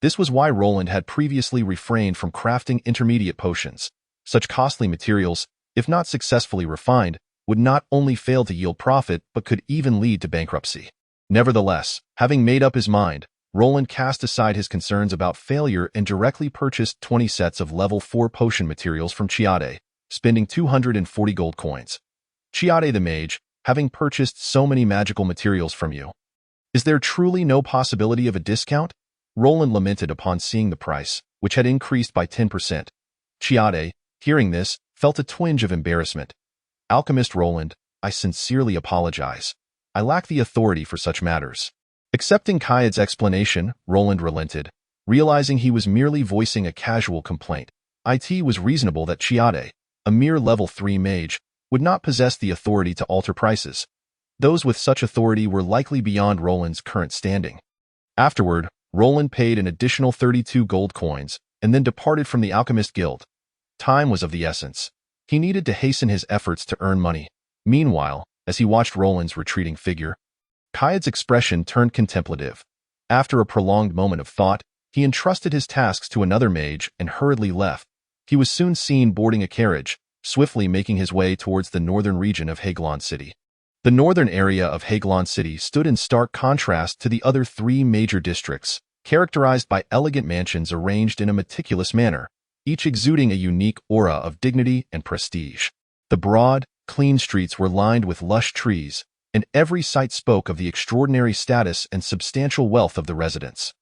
This was why Roland had previously refrained from crafting intermediate potions. Such costly materials, if not successfully refined, would not only fail to yield profit but could even lead to bankruptcy. Nevertheless, having made up his mind, Roland cast aside his concerns about failure and directly purchased 20 sets of level 4 potion materials from Chiade, spending 240 gold coins. Chiade the mage, having purchased so many magical materials from you, is there truly no possibility of a discount? Roland lamented upon seeing the price, which had increased by 10%. Chiade, hearing this, felt a twinge of embarrassment. Alchemist Roland, I sincerely apologize. I lack the authority for such matters. Accepting Kayad's explanation, Roland relented, realizing he was merely voicing a casual complaint. It was reasonable that Chiade, a mere level 3 mage, would not possess the authority to alter prices. Those with such authority were likely beyond Roland's current standing. Afterward, Roland paid an additional 32 gold coins and then departed from the Alchemist Guild. Time was of the essence. He needed to hasten his efforts to earn money. Meanwhile, as he watched Roland's retreating figure, Kayad's expression turned contemplative. After a prolonged moment of thought, he entrusted his tasks to another mage and hurriedly left. He was soon seen boarding a carriage, swiftly making his way towards the northern region of Haglon City. The northern area of Haglon City stood in stark contrast to the other 3 major districts, characterized by elegant mansions arranged in a meticulous manner, each exuding a unique aura of dignity and prestige. The broad, clean streets were lined with lush trees, and every sight spoke of the extraordinary status and substantial wealth of the residents.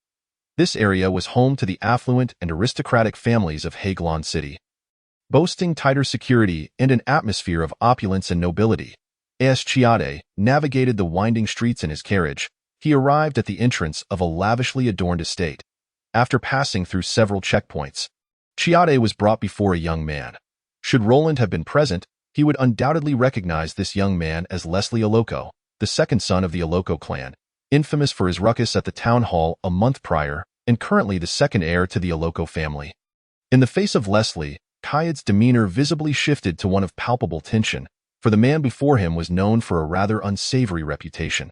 This area was home to the affluent and aristocratic families of Haglon City. Boasting tighter security and an atmosphere of opulence and nobility, as Chiade navigated the winding streets in his carriage, he arrived at the entrance of a lavishly adorned estate. After passing through several checkpoints, Chiade was brought before a young man. Should Roland have been present, he would undoubtedly recognize this young man as Leslie Aloko, the second son of the Aloko clan, infamous for his ruckus at the town hall a month prior, and currently the second heir to the Aloko family. In the face of Leslie, Kayad's demeanor visibly shifted to one of palpable tension, for the man before him was known for a rather unsavory reputation.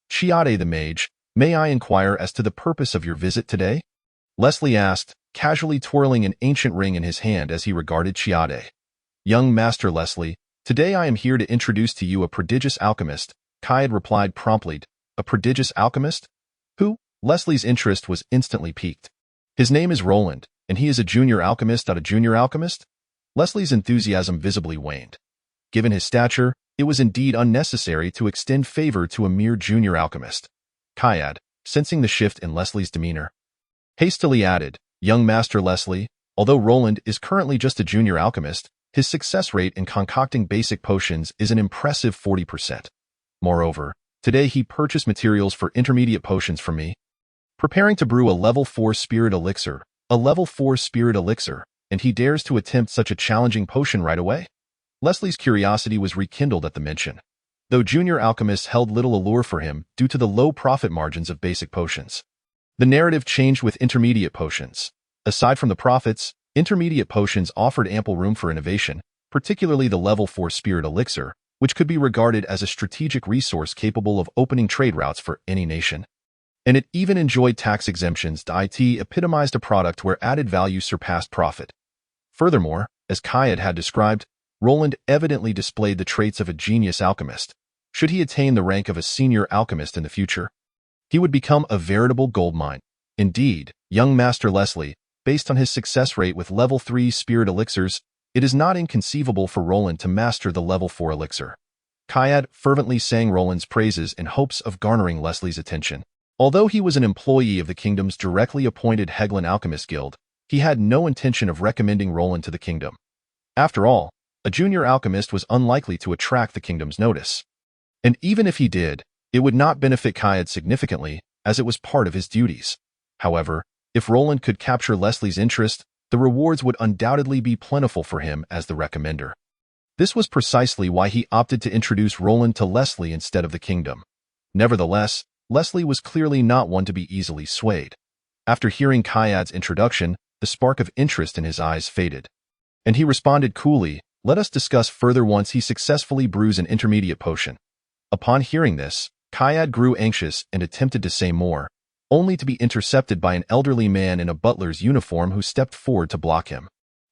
Chiade the mage, may I inquire as to the purpose of your visit today? Leslie asked, casually twirling an ancient ring in his hand as he regarded Chiade. Young Master Leslie, today I am here to introduce to you a prodigious alchemist, Kayad replied promptly. A prodigious alchemist? Who? Leslie's interest was instantly piqued. His name is Roland, and he is a junior alchemist. A junior alchemist? Leslie's enthusiasm visibly waned. Given his stature, it was indeed unnecessary to extend favor to a mere junior alchemist. Kayad, sensing the shift in Leslie's demeanor, hastily added, Young Master Leslie, although Roland is currently just a junior alchemist, his success rate in concocting basic potions is an impressive 40%. Moreover, today he purchased materials for intermediate potions from me, preparing to brew a level 4 spirit elixir, and he dares to attempt such a challenging potion right away? Leslie's curiosity was rekindled at the mention, though junior alchemists held little allure for him due to the low profit margins of basic potions. The narrative changed with intermediate potions. Aside from the profits, intermediate potions offered ample room for innovation, particularly the level 4 spirit elixir, which could be regarded as a strategic resource capable of opening trade routes for any nation. And it even enjoyed tax exemptions. It epitomized a product where added value surpassed profit. Furthermore, as Kayad had described, Roland evidently displayed the traits of a genius alchemist. Should he attain the rank of a senior alchemist in the future, he would become a veritable goldmine. Indeed, young Master Leslie, based on his success rate with level 3 spirit elixirs, it is not inconceivable for Roland to master the level 4 elixir. Kayad fervently sang Roland's praises in hopes of garnering Leslie's attention. Although he was an employee of the kingdom's directly appointed Haglon Alchemist Guild, he had no intention of recommending Roland to the kingdom. After all, a junior alchemist was unlikely to attract the kingdom's notice. And even if he did, it would not benefit Kayad significantly, as it was part of his duties. However, if Roland could capture Leslie's interest, the rewards would undoubtedly be plentiful for him as the recommender. This was precisely why he opted to introduce Roland to Leslie instead of the kingdom. Nevertheless, Leslie was clearly not one to be easily swayed. After hearing Kayad's introduction, the spark of interest in his eyes faded. And he responded coolly, "Let us discuss further once he successfully brews an intermediate potion." Upon hearing this, Kayad grew anxious and attempted to say more, only to be intercepted by an elderly man in a butler's uniform who stepped forward to block him.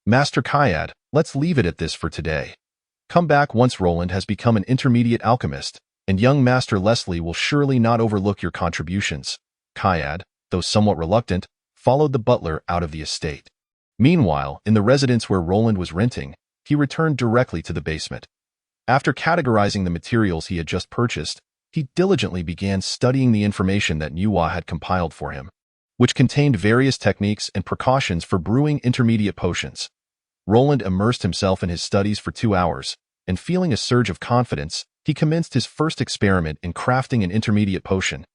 "Master Kayad, let's leave it at this for today. Come back once Roland has become an intermediate alchemist, and young Master Leslie will surely not overlook your contributions." Kayad, though somewhat reluctant, followed the butler out of the estate. Meanwhile, in the residence where Roland was renting, he returned directly to the basement. After categorizing the materials he had just purchased, he diligently began studying the information that Nuwa had compiled for him, which contained various techniques and precautions for brewing intermediate potions. Roland immersed himself in his studies for 2 hours, and feeling a surge of confidence, he commenced his first experiment in crafting an intermediate potion.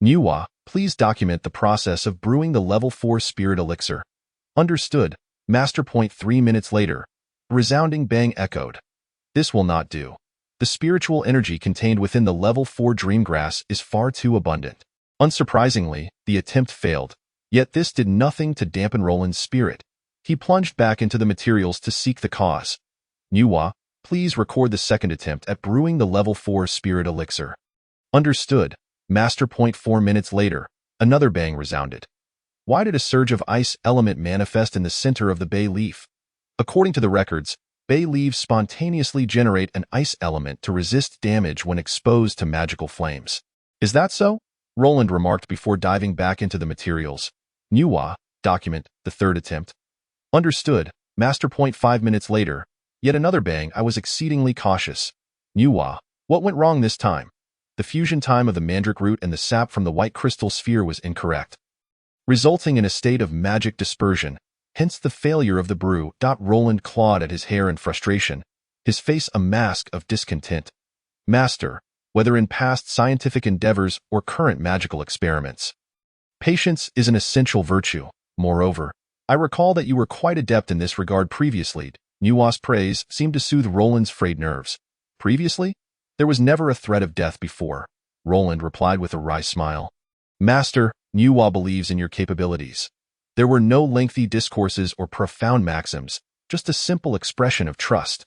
"Nuwa, please document the process of brewing the level 4 spirit elixir." "Understood, Master." 3 minutes later, a resounding bang echoed. "This will not do. The spiritual energy contained within the level 4 dreamgrass is far too abundant." Unsurprisingly, the attempt failed, yet this did nothing to dampen Roland's spirit. He plunged back into the materials to seek the cause. "Nuwa, please record the second attempt at brewing the level 4 spirit elixir." "Understood, Master." 4 minutes later, another bang resounded. Why did a surge of ice element manifest in the center of the bay leaf? According to the records, bay leaves spontaneously generate an ice element to resist damage when exposed to magical flames. "Is that so?" Roland remarked before diving back into the materials. "Nuwa, document the third attempt." "Understood, Master." 5 minutes later, yet another bang. I was exceedingly cautious. "Nuwa, what went wrong this time?" The fusion time of the mandrake root and the sap from the white crystal sphere was incorrect, resulting in a state of magic dispersion, hence the failure of the brew. Roland clawed at his hair in frustration, his face a mask of discontent. "Master, whether in past scientific endeavors or current magical experiments, patience is an essential virtue. Moreover, I recall that you were quite adept in this regard previously." Nuwa's praise seemed to soothe Roland's frayed nerves. "Previously? There was never a threat of death before," Roland replied with a wry smile. "Master, Nuwa believes in your capabilities. There were no lengthy discourses or profound maxims, just a simple expression of trust."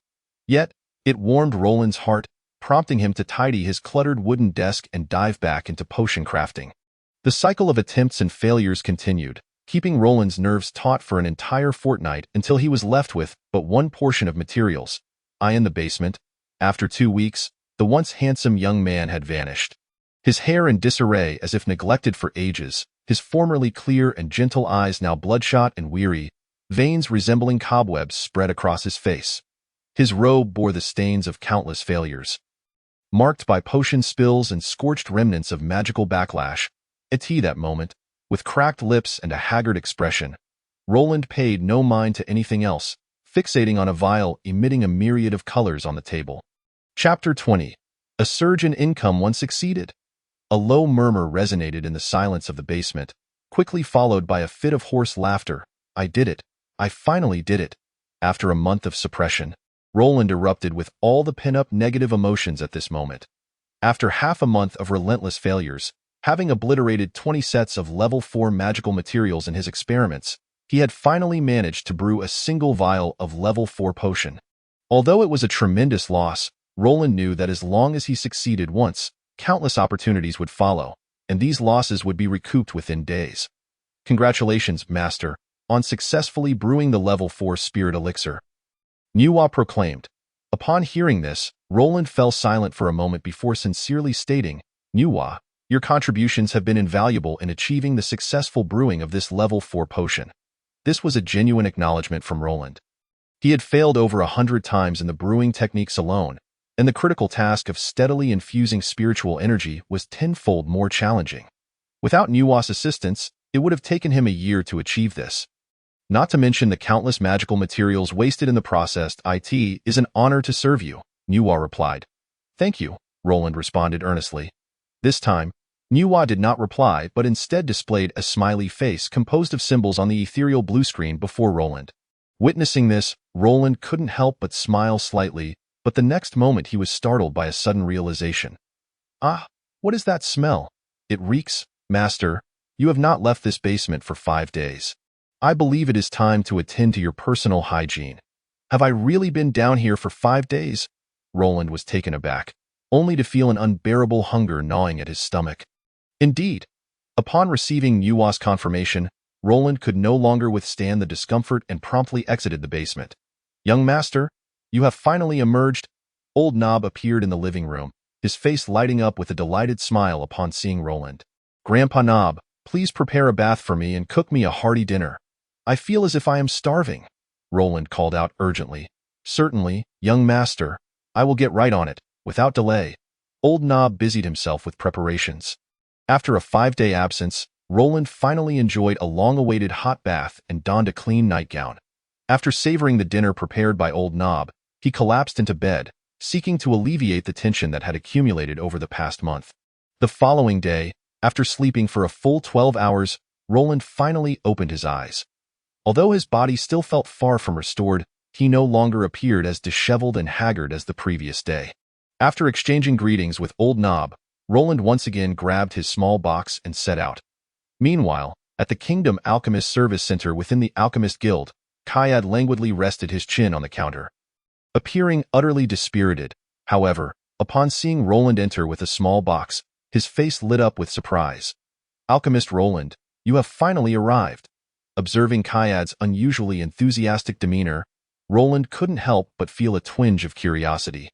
Yet, it warmed Roland's heart, prompting him to tidy his cluttered wooden desk and dive back into potion crafting. The cycle of attempts and failures continued, keeping Roland's nerves taut for an entire fortnight until he was left with but one portion of materials. In the basement, after 2 weeks, the once handsome young man had vanished. His hair in disarray as if neglected for ages, his formerly clear and gentle eyes now bloodshot and weary, veins resembling cobwebs spread across his face. His robe bore the stains of countless failures, marked by potion spills and scorched remnants of magical backlash. That moment, with cracked lips and a haggard expression, Roland paid no mind to anything else, fixating on a vial emitting a myriad of colors on the table. Chapter 20. A surge in income once succeeded. A low murmur resonated in the silence of the basement, quickly followed by a fit of hoarse laughter. "I did it. I finally did it." After a month of suppression, Roland erupted with all the pent-up negative emotions at this moment. After half a month of relentless failures, having obliterated 20 sets of level 4 magical materials in his experiments, he had finally managed to brew a single vial of level 4 potion. Although it was a tremendous loss, Roland knew that as long as he succeeded once, countless opportunities would follow, and these losses would be recouped within days. "Congratulations, Master, on successfully brewing the level 4 spirit elixir," Nuwa proclaimed. Upon hearing this, Roland fell silent for a moment before sincerely stating, "Nuwa, your contributions have been invaluable in achieving the successful brewing of this level 4 potion." This was a genuine acknowledgement from Roland. He had failed over 100 times in the brewing techniques alone, and the critical task of steadily infusing spiritual energy was tenfold more challenging. Without Nuwa's assistance, it would have taken him a year to achieve this. Not to mention the countless magical materials wasted in the process. "It is an honor to serve you," Nuwa replied. "Thank you," Roland responded earnestly. This time, Nuwa did not reply but instead displayed a smiley face composed of symbols on the ethereal blue screen before Roland. Witnessing this, Roland couldn't help but smile slightly, but the next moment he was startled by a sudden realization. Ah, what is that smell? It reeks, Master. You have not left this basement for 5 days. I believe it is time to attend to your personal hygiene. Have I really been down here for 5 days? Roland was taken aback, only to feel an unbearable hunger gnawing at his stomach. Indeed, upon receiving Nuwa's confirmation, Roland could no longer withstand the discomfort and promptly exited the basement. Young master, you have finally emerged. Old Nob appeared in the living room, his face lighting up with a delighted smile upon seeing Roland. Grandpa Nob, please prepare a bath for me and cook me a hearty dinner. I feel as if I am starving, Roland called out urgently. Certainly, young master. I will get right on it, without delay. Old Nob busied himself with preparations. After a 5-day absence, Roland finally enjoyed a long-awaited hot bath and donned a clean nightgown. After savoring the dinner prepared by Old Nob, he collapsed into bed, seeking to alleviate the tension that had accumulated over the past month. The following day, after sleeping for a full 12 hours, Roland finally opened his eyes. Although his body still felt far from restored, he no longer appeared as disheveled and haggard as the previous day. After exchanging greetings with Old Nob, Roland once again grabbed his small box and set out. Meanwhile, at the Kingdom Alchemist Service Center within the Alchemist Guild, Kayad languidly rested his chin on the counter. Appearing utterly dispirited, however, upon seeing Roland enter with a small box, his face lit up with surprise. Alchemist Roland, you have finally arrived. Observing Kayad's unusually enthusiastic demeanor, Roland couldn't help but feel a twinge of curiosity.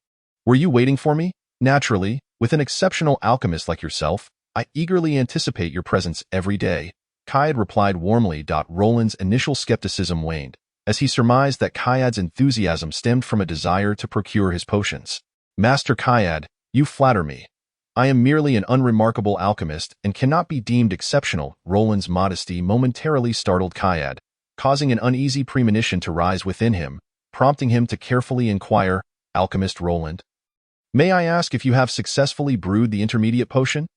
Were you waiting for me? Naturally, with an exceptional alchemist like yourself, I eagerly anticipate your presence every day, Kayad replied warmly. Roland's initial skepticism waned, as he surmised that Kayad's enthusiasm stemmed from a desire to procure his potions. Master Kayad, you flatter me. I am merely an unremarkable alchemist and cannot be deemed exceptional. Roland's modesty momentarily startled Kayad, causing an uneasy premonition to rise within him, prompting him to carefully inquire, Alchemist Roland, may I ask if you have successfully brewed the intermediate potion?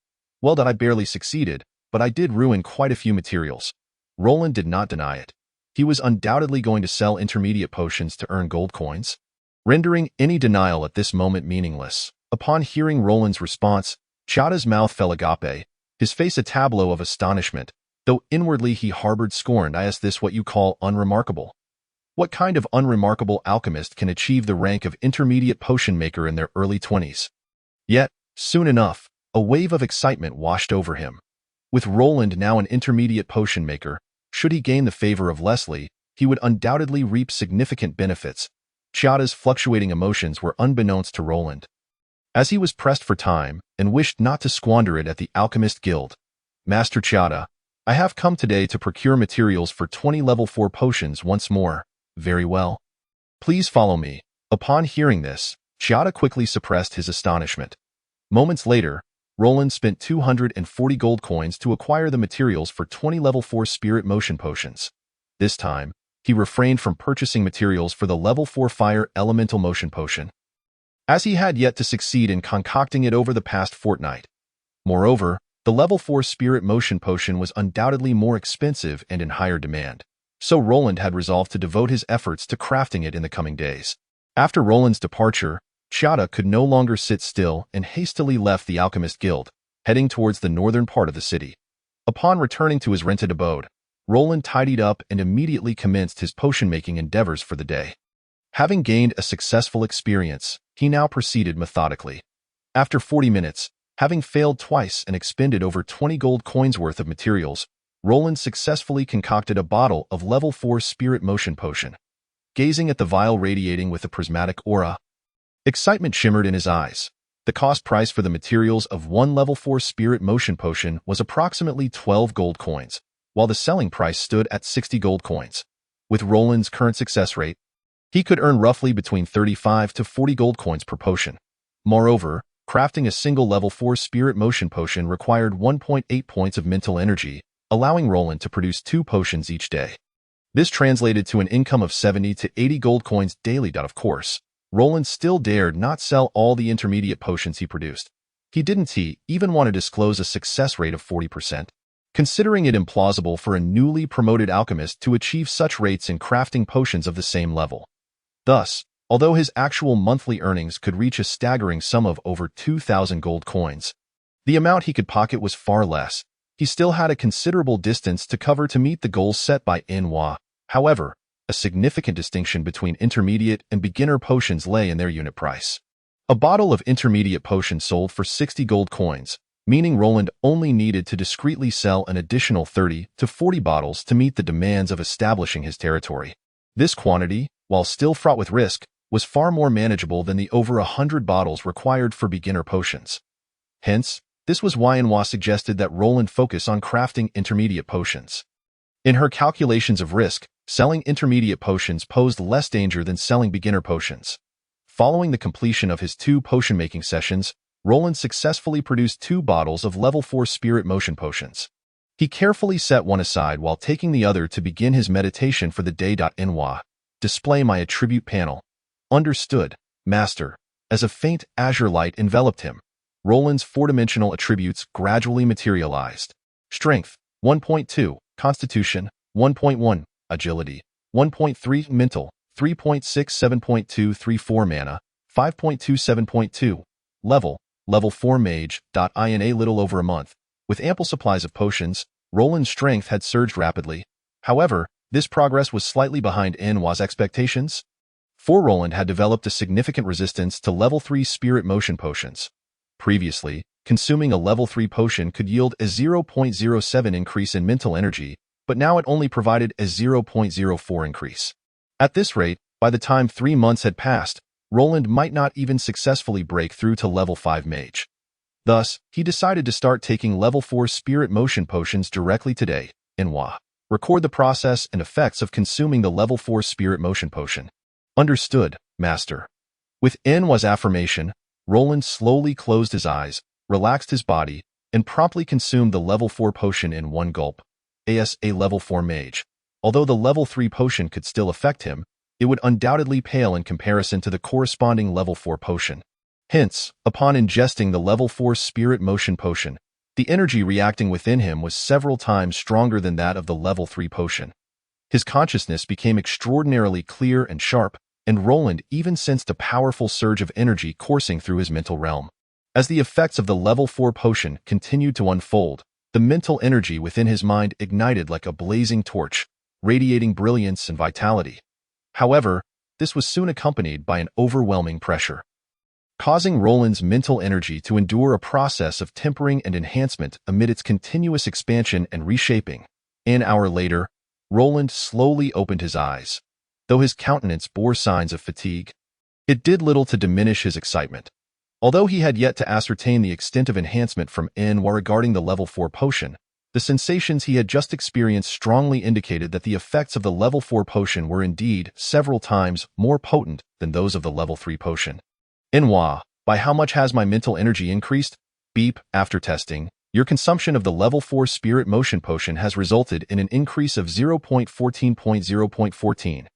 Well, that I barely succeeded, but I did ruin quite a few materials. Roland did not deny it. He was undoubtedly going to sell intermediate potions to earn gold coins, rendering any denial at this moment meaningless. Upon hearing Roland's response, Chada's mouth fell agape, his face a tableau of astonishment, though inwardly he harbored scorn. Is this what you call unremarkable? What kind of unremarkable alchemist can achieve the rank of intermediate potion maker in their early 20s? Yet, soon enough, a wave of excitement washed over him. With Roland now an intermediate potion maker, should he gain the favor of Leslie, he would undoubtedly reap significant benefits. Chada's fluctuating emotions were unbeknownst to Roland. As he was pressed for time and wished not to squander it at the Alchemist Guild, Master Chada, I have come today to procure materials for 20 level 4 potions once more. Very well. Please follow me. Upon hearing this, Chada quickly suppressed his astonishment. Moments later, Roland spent 240 gold coins to acquire the materials for 20 level 4 spirit motion potions. This time, he refrained from purchasing materials for the level 4 fire elemental motion potion, as he had yet to succeed in concocting it over the past fortnight. Moreover, the level 4 spirit motion potion was undoubtedly more expensive and in higher demand, so Roland had resolved to devote his efforts to crafting it in the coming days. After Roland's departure, Chada could no longer sit still and hastily left the Alchemist Guild, heading towards the northern part of the city. Upon returning to his rented abode, Roland tidied up and immediately commenced his potion-making endeavors for the day. Having gained a successful experience, he now proceeded methodically. After 40 minutes, having failed twice and expended over 20 gold coins worth of materials, Roland successfully concocted a bottle of level 4 spirit motion potion. Gazing at the vial radiating with a prismatic aura, excitement shimmered in his eyes. The cost price for the materials of one level 4 spirit motion potion was approximately 12 gold coins, while the selling price stood at 60 gold coins. With Roland's current success rate, he could earn roughly between 35 to 40 gold coins per potion. Moreover, crafting a single level 4 spirit motion potion required 1.8 points of mental energy, allowing Roland to produce 2 potions each day. This translated to an income of 70 to 80 gold coins daily. Of course, Roland still dared not sell all the intermediate potions he produced. He didn't even want to disclose a success rate of 40%, considering it implausible for a newly promoted alchemist to achieve such rates in crafting potions of the same level. Thus, although his actual monthly earnings could reach a staggering sum of over 2,000 gold coins, the amount he could pocket was far less. He still had a considerable distance to cover to meet the goals set by Enwa. However, a significant distinction between intermediate and beginner potions lay in their unit price. A bottle of intermediate potion sold for 60 gold coins, meaning Roland only needed to discreetly sell an additional 30 to 40 bottles to meet the demands of establishing his territory. This quantity, while still fraught with risk, was far more manageable than the over 100 bottles required for beginner potions. Hence, this was why Enwa suggested that Roland focus on crafting intermediate potions. In her calculations of risk, selling intermediate potions posed less danger than selling beginner potions. Following the completion of his 2 potion-making sessions, Roland successfully produced 2 bottles of level 4 spirit motion potions. He carefully set one aside while taking the other to begin his meditation for the day. Enwa, display my attribute panel. Understood, Master. As a faint azure light enveloped him, Roland's 4-dimensional attributes gradually materialized. Strength, 1.2, Constitution, 1.1, Agility, 1.3, Mental, 3.6, 7.234 Mana, 5.27.2, Level 4 Mage. In a little over a month, with ample supplies of potions, Roland's strength had surged rapidly. However, this progress was slightly behind Enwa's expectations. For Roland had developed a significant resistance to level 3 spirit motion potions. Previously, consuming a level 3 potion could yield a 0.07 increase in mental energy, but now it only provided a 0.04 increase. At this rate, by the time 3 months had passed, Roland might not even successfully break through to level 5 mage. Thus, he decided to start taking level 4 spirit motion potions directly today. Enwa, record the process and effects of consuming the level 4 spirit motion potion. Understood, Master. With Enwa's affirmation, Roland slowly closed his eyes, relaxed his body, and promptly consumed the level 4 potion in one gulp. As a level 4 mage, although the level 3 potion could still affect him, it would undoubtedly pale in comparison to the corresponding level 4 potion. Hence, upon ingesting the level 4 spirit motion potion, the energy reacting within him was several times stronger than that of the level 3 potion. His consciousness became extraordinarily clear and sharp, and Roland even sensed a powerful surge of energy coursing through his mental realm. As the effects of the level 4 potion continued to unfold, the mental energy within his mind ignited like a blazing torch, radiating brilliance and vitality. However, this was soon accompanied by an overwhelming pressure, causing Roland's mental energy to endure a process of tempering and enhancement amid its continuous expansion and reshaping. An hour later, Roland slowly opened his eyes. Though his countenance bore signs of fatigue, it did little to diminish his excitement. Although he had yet to ascertain the extent of enhancement from Enwa regarding the level 4 potion, the sensations he had just experienced strongly indicated that the effects of the level 4 potion were indeed several times more potent than those of the level 3 potion. Enwa, by how much has my mental energy increased? Beep, after testing, your consumption of the level 4 spirit motion potion has resulted in an increase of 0.14.0.14.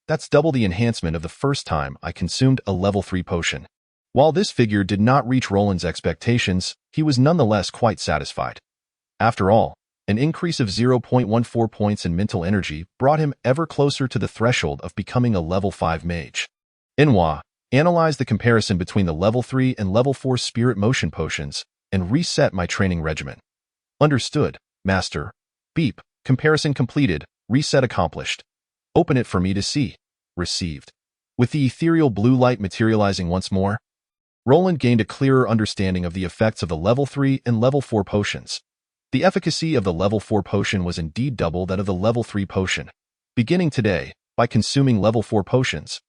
That's double the enhancement of the first time I consumed a level 3 potion. While this figure did not reach Roland's expectations, he was nonetheless quite satisfied. After all, an increase of 0.14 points in mental energy brought him ever closer to the threshold of becoming a level 5 mage. Enwa, analyze the comparison between the level 3 and level 4 spirit motion potions and reset my training regimen. Understood, Master. Beep, comparison completed, reset accomplished. Open it for me to see. Received. With the ethereal blue light materializing once more, Roland gained a clearer understanding of the effects of the level 3 and level 4 potions. The efficacy of the level 4 potion was indeed double that of the level 3 potion. Beginning today, by consuming level 4 potions,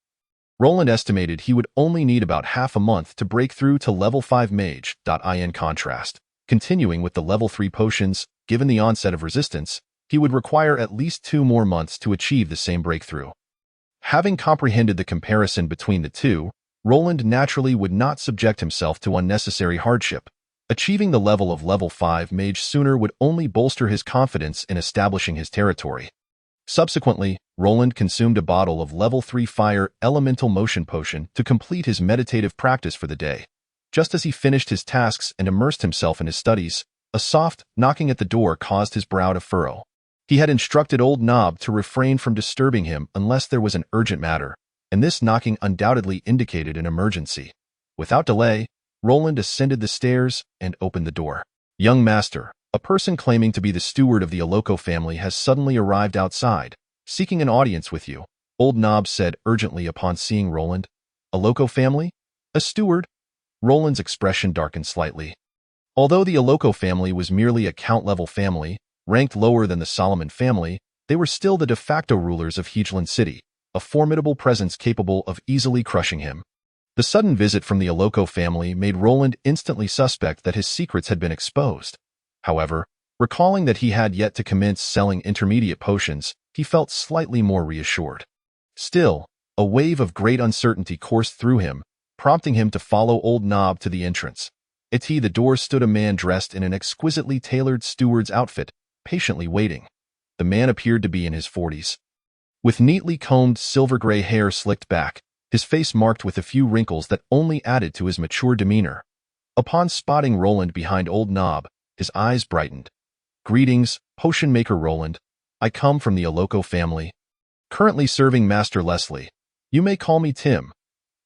Roland estimated he would only need about half a month to break through to level 5 mage. In contrast, continuing with the level 3 potions, given the onset of resistance, he would require at least 2 more months to achieve the same breakthrough. Having comprehended the comparison between the two, Roland naturally would not subject himself to unnecessary hardship. Achieving the level of level 5 mage sooner would only bolster his confidence in establishing his territory. Subsequently, Roland consumed a bottle of level 3 fire elemental motion potion to complete his meditative practice for the day. Just as he finished his tasks and immersed himself in his studies, a soft knocking at the door caused his brow to furrow. He had instructed old Nob to refrain from disturbing him unless there was an urgent matter, and this knocking undoubtedly indicated an emergency. Without delay, Roland ascended the stairs and opened the door. "Young master, a person claiming to be the steward of the Aloco family has suddenly arrived outside, seeking an audience with you," old Nob said urgently upon seeing Roland. "Aloco family? A steward?" Roland's expression darkened slightly. Although the Aloco family was merely a count-level family, ranked lower than the Solomon family, they were still the de facto rulers of Hegeland City, a formidable presence capable of easily crushing him. The sudden visit from the Aloco family made Roland instantly suspect that his secrets had been exposed. However, recalling that he had yet to commence selling intermediate potions, he felt slightly more reassured. Still, a wave of great uncertainty coursed through him, prompting him to follow old Nob to the entrance. At the door stood a man dressed in an exquisitely tailored steward's outfit, patiently waiting. The man appeared to be in his 40s. With neatly combed silver-gray hair slicked back, his face marked with a few wrinkles that only added to his mature demeanor. Upon spotting Roland behind old Nob, his eyes brightened. "Greetings, potion maker Roland. I come from the Aloco family. Currently serving Master Leslie. You may call me Tim."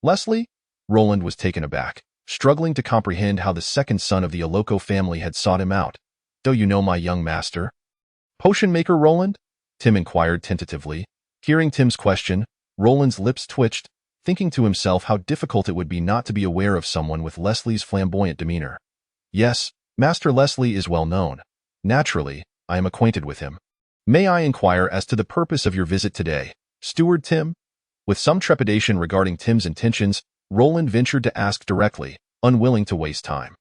"Leslie?" Roland was taken aback, struggling to comprehend how the second son of the Aloco family had sought him out. "Do you know my young master?" "Potion maker Roland?" Tim inquired tentatively. Hearing Tim's question, Roland's lips twitched, thinking to himself how difficult it would be not to be aware of someone with Leslie's flamboyant demeanor. "Yes, Master Leslie is well known. Naturally, I am acquainted with him. May I inquire as to the purpose of your visit today, Steward Tim?" With some trepidation regarding Tim's intentions, Roland ventured to ask directly, unwilling to waste time.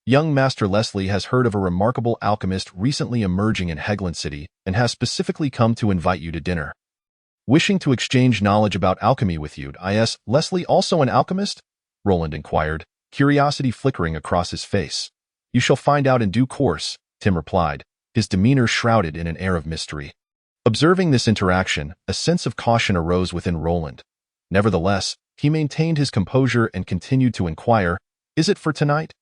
"Young Master Leslie has heard of a remarkable alchemist recently emerging in Hegeland City and has specifically come to invite you to dinner. Wishing to exchange knowledge about alchemy with you, is Leslie also an alchemist?" Roland inquired, curiosity flickering across his face. "You shall find out in due course," Tim replied, his demeanor shrouded in an air of mystery. Observing this interaction, a sense of caution arose within Roland. Nevertheless, he maintained his composure and continued to inquire, "Is it for tonight?"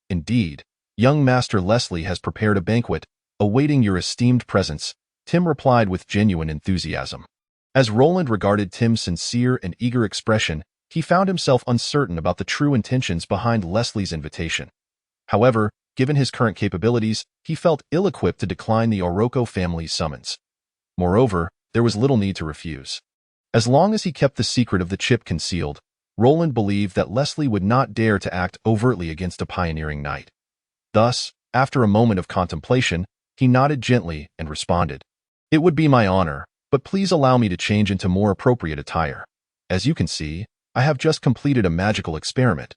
"Indeed, young Master Leslie has prepared a banquet, awaiting your esteemed presence," Tim replied with genuine enthusiasm. As Roland regarded Tim's sincere and eager expression, he found himself uncertain about the true intentions behind Leslie's invitation. However, given his current capabilities, he felt ill-equipped to decline the Oroco family's summons. Moreover, there was little need to refuse. As long as he kept the secret of the chip concealed, Roland believed that Leslie would not dare to act overtly against a pioneering knight. Thus, after a moment of contemplation, he nodded gently and responded, "It would be my honor, but please allow me to change into more appropriate attire. As you can see, I have just completed a magical experiment.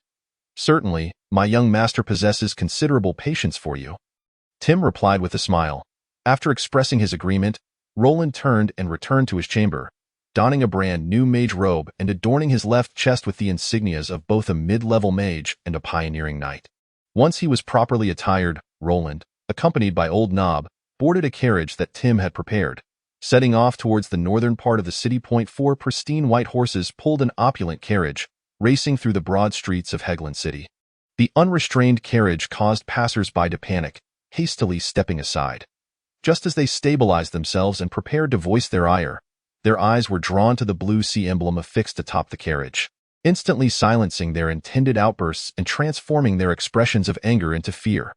Certainly, my young master possesses considerable patience for you." Tim replied with a smile. After expressing his agreement, Roland turned and returned to his chamber, donning a brand new mage robe and adorning his left chest with the insignias of both a mid-level mage and a pioneering knight. Once he was properly attired, Roland, accompanied by old Nob, boarded a carriage that Tim had prepared. Setting off towards the northern part of the city, 4 pristine white horses pulled an opulent carriage, racing through the broad streets of Hegeland City. The unrestrained carriage caused passers-by to panic, hastily stepping aside. Just as they stabilized themselves and prepared to voice their ire, their eyes were drawn to the blue sea emblem affixed atop the carriage, instantly silencing their intended outbursts and transforming their expressions of anger into fear.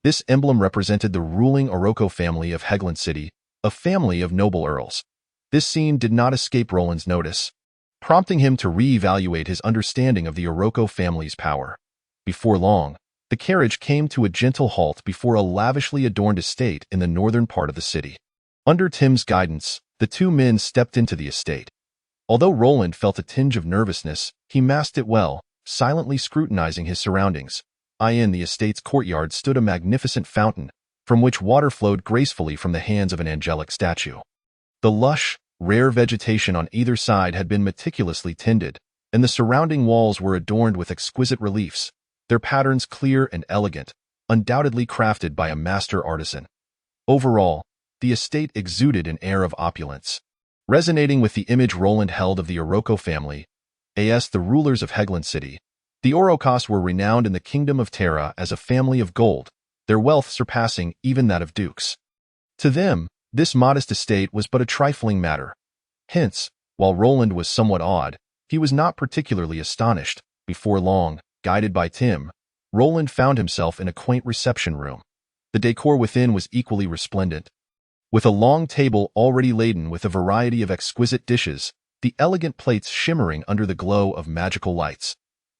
This emblem represented the ruling Oroco family of Hegeland City, a family of noble earls. This scene did not escape Roland's notice, prompting him to re-evaluate his understanding of the Oroco family's power. Before long, the carriage came to a gentle halt before a lavishly adorned estate in the northern part of the city. Under Tim's guidance, the two men stepped into the estate. Although Roland felt a tinge of nervousness, he masked it well, silently scrutinizing his surroundings. In the estate's courtyard stood a magnificent fountain, from which water flowed gracefully from the hands of an angelic statue. The lush, rare vegetation on either side had been meticulously tended, and the surrounding walls were adorned with exquisite reliefs, their patterns clear and elegant, undoubtedly crafted by a master artisan. Overall, the estate exuded an air of opulence. Resonating with the image Roland held of the Oroco family, as the rulers of Hegeland City, The Orocos were renowned in the kingdom of Terra as a family of gold, their wealth surpassing even that of dukes. To them, this modest estate was but a trifling matter. Hence, while Roland was somewhat awed, he was not particularly astonished. Before long, guided by Tim, Roland found himself in a quaint reception room. The decor within was equally resplendent. With a long table already laden with a variety of exquisite dishes, the elegant plates shimmering under the glow of magical lights.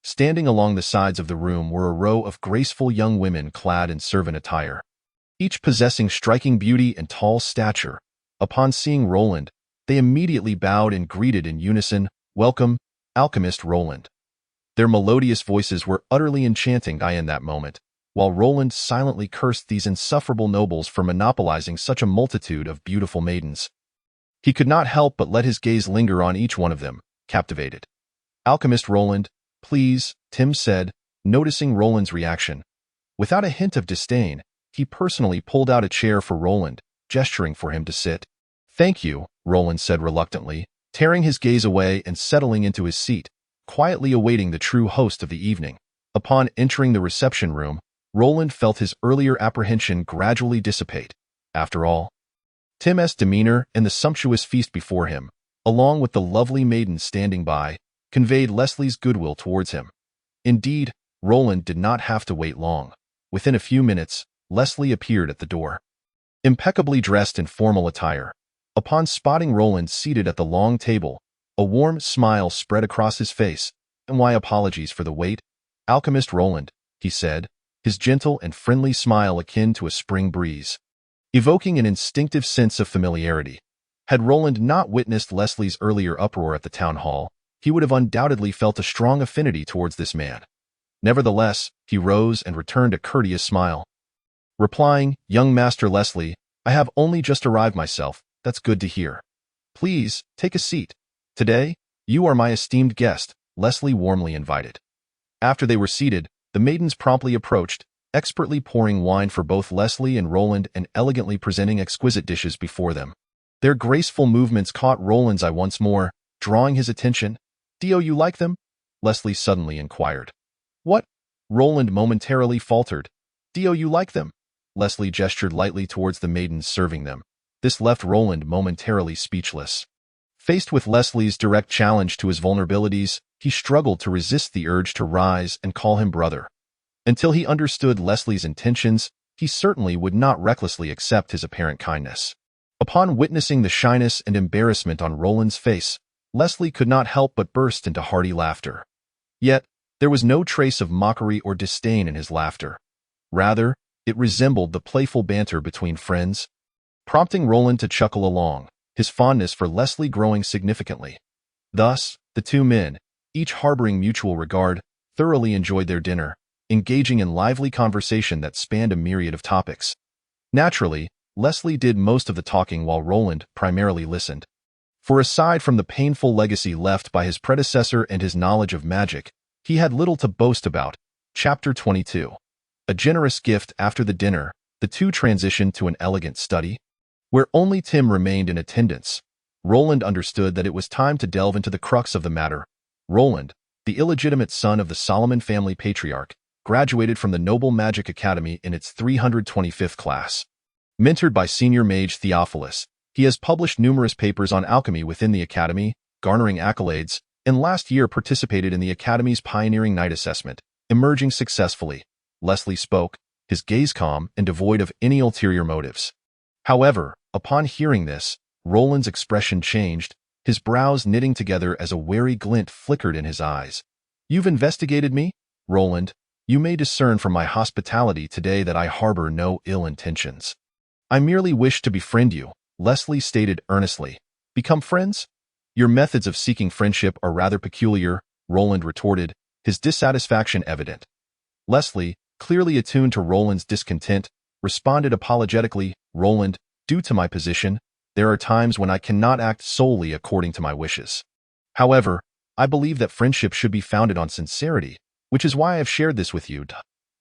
Standing along the sides of the room were a row of graceful young women clad in servant attire, each possessing striking beauty and tall stature. Upon seeing Roland, they immediately bowed and greeted in unison, "Welcome, alchemist Roland." Their melodious voices were utterly enchanting in that moment, while Roland silently cursed these insufferable nobles for monopolizing such a multitude of beautiful maidens. He could not help but let his gaze linger on each one of them, captivated. "Alchemist Roland, please," Tim said, noticing Roland's reaction. Without a hint of disdain, he personally pulled out a chair for Roland, gesturing for him to sit. "Thank you," Roland said reluctantly, tearing his gaze away and settling into his seat, quietly awaiting the true host of the evening. Upon entering the reception room, Roland felt his earlier apprehension gradually dissipate. After all, Tim's demeanor and the sumptuous feast before him, along with the lovely maiden standing by, conveyed Leslie's goodwill towards him. Indeed, Roland did not have to wait long. Within a few minutes, Leslie appeared at the door, impeccably dressed in formal attire. Upon spotting Roland seated at the long table, a warm smile spread across his face. "And why apologies for the wait, Alchemist Roland," he said, his gentle and friendly smile akin to a spring breeze, evoking an instinctive sense of familiarity. Had Roland not witnessed Leslie's earlier uproar at the town hall, he would have undoubtedly felt a strong affinity towards this man. Nevertheless, he rose and returned a courteous smile, replying, "Young Master Leslie, I have only just arrived myself. That's good to hear. Please, take a seat. Today, you are my esteemed guest," Leslie warmly invited. After they were seated, the maidens promptly approached, expertly pouring wine for both Leslie and Roland and elegantly presenting exquisite dishes before them. Their graceful movements caught Roland's eye once more, drawing his attention. "Do you like them?" Leslie suddenly inquired. "What?" Roland momentarily faltered. "Do you like them?" Leslie gestured lightly towards the maidens serving them. This left Roland momentarily speechless. Faced with Leslie's direct challenge to his vulnerabilities, he struggled to resist the urge to rise and call him brother. Until he understood Leslie's intentions, he certainly would not recklessly accept his apparent kindness. Upon witnessing the shyness and embarrassment on Roland's face, Leslie could not help but burst into hearty laughter. Yet, there was no trace of mockery or disdain in his laughter. Rather, it resembled the playful banter between friends, prompting Roland to chuckle along, his fondness for Leslie growing significantly. Thus, the two men, each harboring mutual regard, thoroughly enjoyed their dinner, engaging in lively conversation that spanned a myriad of topics. Naturally, Leslie did most of the talking while Roland primarily listened. For aside from the painful legacy left by his predecessor and his knowledge of magic, he had little to boast about. Chapter 22. A generous gift. After the dinner, the two transitioned to an elegant study, where only Tim remained in attendance. Roland understood that it was time to delve into the crux of the matter. Roland, the illegitimate son of the Solomon family patriarch, graduated from the Noble Magic Academy in its 325th class. Mentored by senior mage Theophilus, he has published numerous papers on alchemy within the Academy, garnering accolades, and last year participated in the Academy's pioneering night assessment, emerging successfully. Leslie spoke, his gaze calm and devoid of any ulterior motives. However, upon hearing this, Roland's expression changed, his brows knitting together as a wary glint flickered in his eyes. "You've investigated me, Roland. You may discern from my hospitality today that I harbor no ill intentions. I merely wish to befriend you," Leslie stated earnestly. "Become friends? Your methods of seeking friendship are rather peculiar," Roland retorted, his dissatisfaction evident. Leslie, clearly attuned to Roland's discontent, responded apologetically, "Roland, due to my position, there are times when I cannot act solely according to my wishes. However, I believe that friendship should be founded on sincerity, which is why I have shared this with you."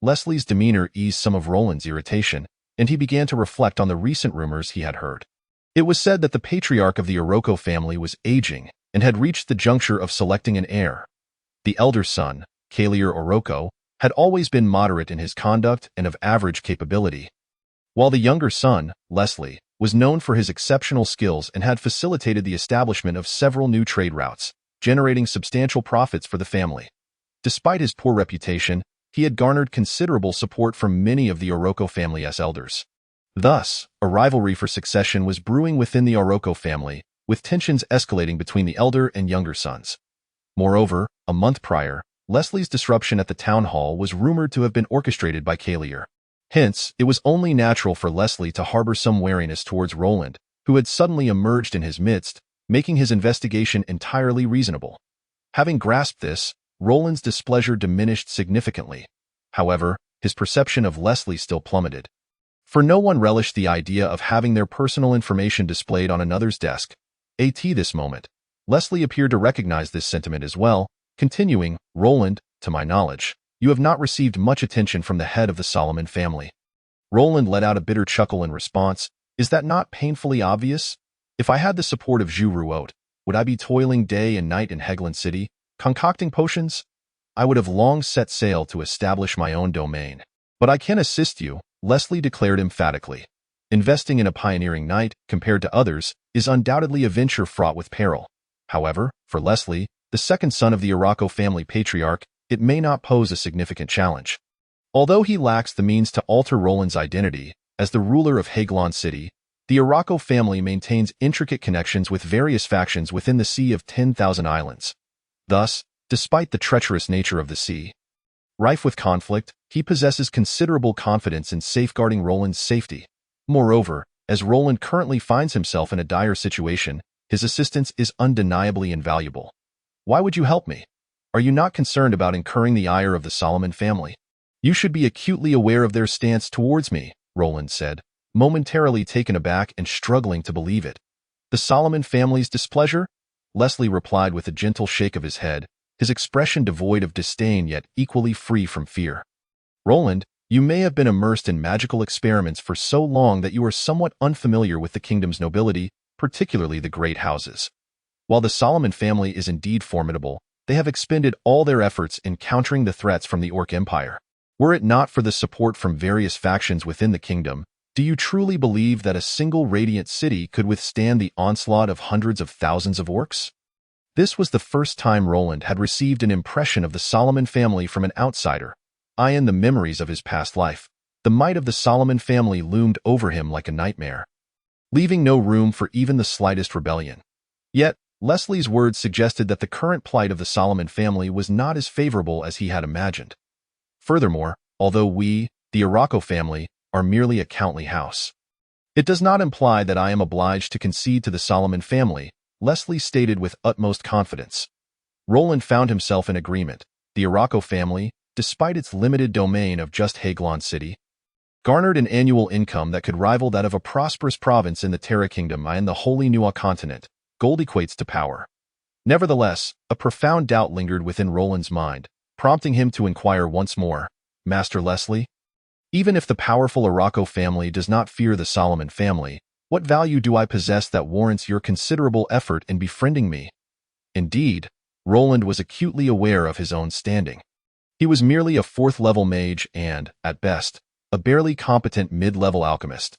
Leslie's demeanor eased some of Roland's irritation, and he began to reflect on the recent rumors he had heard. It was said that the patriarch of the Oroco family was aging and had reached the juncture of selecting an heir. The elder son, Kalier Oroko, had always been moderate in his conduct and of average capability, while the younger son, Leslie, was known for his exceptional skills and had facilitated the establishment of several new trade routes, generating substantial profits for the family. Despite his poor reputation, he had garnered considerable support from many of the Oroko family's elders. Thus, a rivalry for succession was brewing within the Oroko family, with tensions escalating between the elder and younger sons. Moreover, a month prior, Leslie's disruption at the town hall was rumored to have been orchestrated by Kalier. Hence, it was only natural for Leslie to harbor some wariness towards Roland, who had suddenly emerged in his midst, making his investigation entirely reasonable. Having grasped this, Roland's displeasure diminished significantly. However, his perception of Leslie still plummeted. For no one relished the idea of having their personal information displayed on another's desk. At this moment, Leslie appeared to recognize this sentiment as well, continuing, "Roland, to my knowledge, you have not received much attention from the head of the Solomon family." Roland let out a bitter chuckle in response. "Is that not painfully obvious? If I had the support of Zhu Ruot, would I be toiling day and night in Hegland City, concocting potions? I would have long set sail to establish my own domain. But I can assist you," Leslie declared emphatically. Investing in a pioneering knight, compared to others, is undoubtedly a venture fraught with peril. However, for Leslie, the second son of the Oroko family patriarch, it may not pose a significant challenge. Although he lacks the means to alter Roland's identity, as the ruler of Hegland City, the Oroko family maintains intricate connections with various factions within the Sea of 10,000 Islands. Thus, despite the treacherous nature of the sea, rife with conflict, he possesses considerable confidence in safeguarding Roland's safety. Moreover, as Roland currently finds himself in a dire situation, his assistance is undeniably invaluable. "Why would you help me? Are you not concerned about incurring the ire of the Solomon family?" "You should be acutely aware of their stance towards me," Roland said, momentarily taken aback and struggling to believe it. "The Solomon family's displeasure?" Leslie replied with a gentle shake of his head, his expression devoid of disdain yet equally free from fear. "Roland, you may have been immersed in magical experiments for so long that you are somewhat unfamiliar with the kingdom's nobility, particularly the great houses. While the Solomon family is indeed formidable, they have expended all their efforts in countering the threats from the Orc Empire. Were it not for the support from various factions within the kingdom, do you truly believe that a single radiant city could withstand the onslaught of hundreds of thousands of orcs?" This was the first time Roland had received an impression of the Solomon family from an outsider. In the memories of his past life, the might of the Solomon family loomed over him like a nightmare, leaving no room for even the slightest rebellion. Yet, Leslie's words suggested that the current plight of the Solomon family was not as favorable as he had imagined. Furthermore, although we, the Oroko family, are merely a countly house, it does not imply that I am obliged to concede to the Solomon family, Leslie stated with utmost confidence. Roland found himself in agreement. The Oroko family, despite its limited domain of just Hegland City, garnered an annual income that could rival that of a prosperous province in the Terra Kingdom and the Holy New Continent. Gold equates to power. Nevertheless, a profound doubt lingered within Roland's mind, prompting him to inquire once more, "Master Leslie, even if the powerful Oroko family does not fear the Solomon family, what value do I possess that warrants your considerable effort in befriending me?" Indeed, Roland was acutely aware of his own standing. He was merely a fourth-level mage and, at best, a barely competent mid-level alchemist.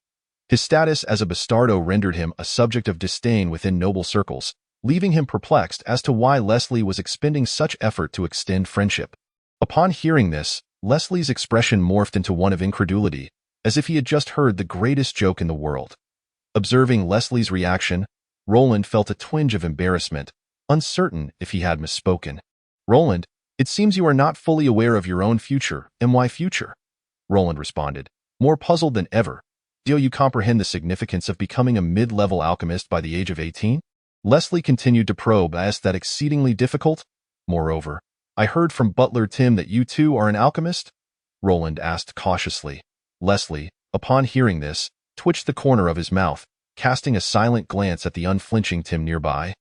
His status as a bastardo rendered him a subject of disdain within noble circles, leaving him perplexed as to why Leslie was expending such effort to extend friendship. Upon hearing this, Leslie's expression morphed into one of incredulity, as if he had just heard the greatest joke in the world. Observing Leslie's reaction, Roland felt a twinge of embarrassment, uncertain if he had misspoken. "Roland, it seems you are not fully aware of your own future. My future?" Roland responded, more puzzled than ever. "Do you comprehend the significance of becoming a mid-level alchemist by the age of 18? Leslie continued to probe. "Is that exceedingly difficult? Moreover, I heard from Butler Tim that you too are an alchemist?" Roland asked cautiously. Leslie, upon hearing this, twitched the corner of his mouth, casting a silent glance at the unflinching Tim nearby,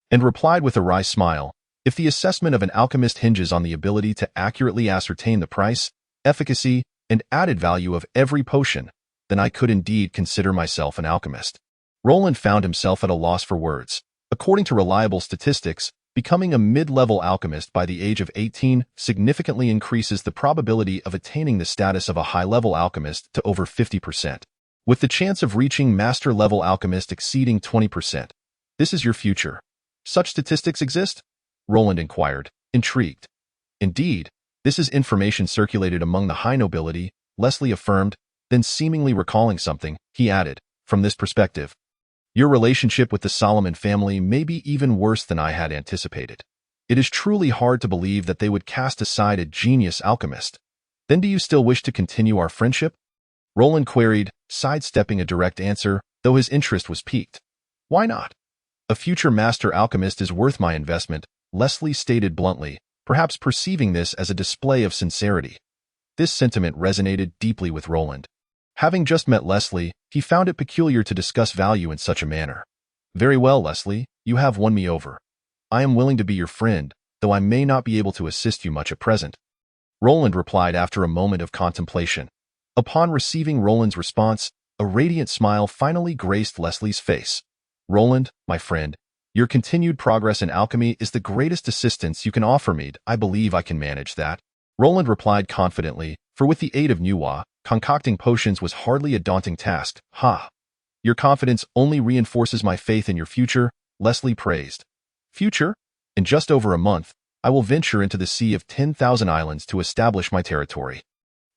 and replied with a wry smile, "If the assessment of an alchemist hinges on the ability to accurately ascertain the price, efficacy, and added value of every potion, then I could indeed consider myself an alchemist." Roland found himself at a loss for words. According to reliable statistics, Becoming a mid-level alchemist by the age of 18 significantly increases the probability of attaining the status of a high-level alchemist to over 50%, with the chance of reaching master-level alchemist exceeding 20%. This is your future. Such statistics exist? Roland inquired, intrigued. Indeed, this is information circulated among the high nobility, Leslie affirmed, then seemingly recalling something, he added, from this perspective, your relationship with the Solomon family may be even worse than I had anticipated. It is truly hard to believe that they would cast aside a genius alchemist. Then do you still wish to continue our friendship? Roland queried, sidestepping a direct answer, though his interest was piqued. Why not? A future master alchemist is worth my investment, Leslie stated bluntly, perhaps perceiving this as a display of sincerity. This sentiment resonated deeply with Roland. Having just met Leslie, he found it peculiar to discuss value in such a manner. Very well, Leslie, you have won me over. I am willing to be your friend, though I may not be able to assist you much at present. Roland replied after a moment of contemplation. Upon receiving Roland's response, a radiant smile finally graced Leslie's face. Roland, my friend, your continued progress in alchemy is the greatest assistance you can offer me. I believe I can manage that. Roland replied confidently, for with the aid of Nuwa, concocting potions was hardly a daunting task. Ha! Your confidence only reinforces my faith in your future, Leslie praised. Future? In just over a month, I will venture into the sea of 10,000 islands to establish my territory.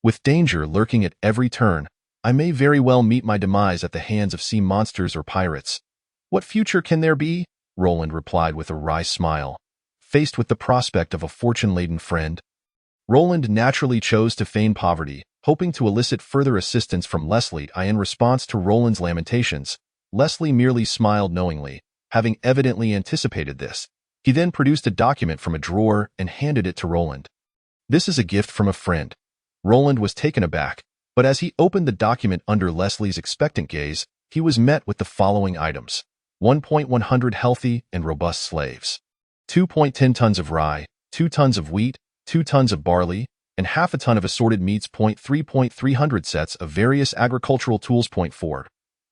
With danger lurking at every turn, I may very well meet my demise at the hands of sea monsters or pirates. What future can there be? Roland replied with a wry smile, faced with the prospect of a fortune-laden friend. Roland naturally chose to feign poverty, hoping to elicit further assistance from Leslie. In response to Roland's lamentations, Leslie merely smiled knowingly, having evidently anticipated this. He then produced a document from a drawer and handed it to Roland. This is a gift from a friend. Roland was taken aback, but as he opened the document under Leslie's expectant gaze, he was met with the following items. 1,100 healthy and robust slaves. 2.10 tons of rye, 2 tons of wheat, 2 tons of barley, and half a ton of assorted meats. 300 sets of various agricultural tools. 4.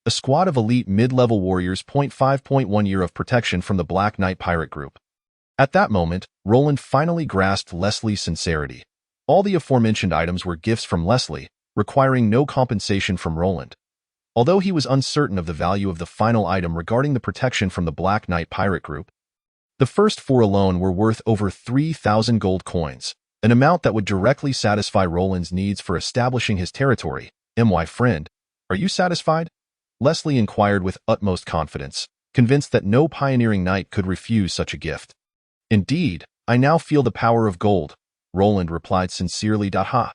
A squad of elite mid-level warriors. 5.1 year of protection from the Black Knight pirate group. At that moment, Roland finally grasped Leslie's sincerity. All the aforementioned items were gifts from Leslie, requiring no compensation from Roland. Although he was uncertain of the value of the final item regarding the protection from the Black Knight pirate group, the first 4 alone were worth over 3,000 gold coins, an amount that would directly satisfy Roland's needs for establishing his territory. My friend, are you satisfied? Leslie inquired with utmost confidence, convinced that no pioneering knight could refuse such a gift. Indeed, I now feel the power of gold, Roland replied sincerely. Ha!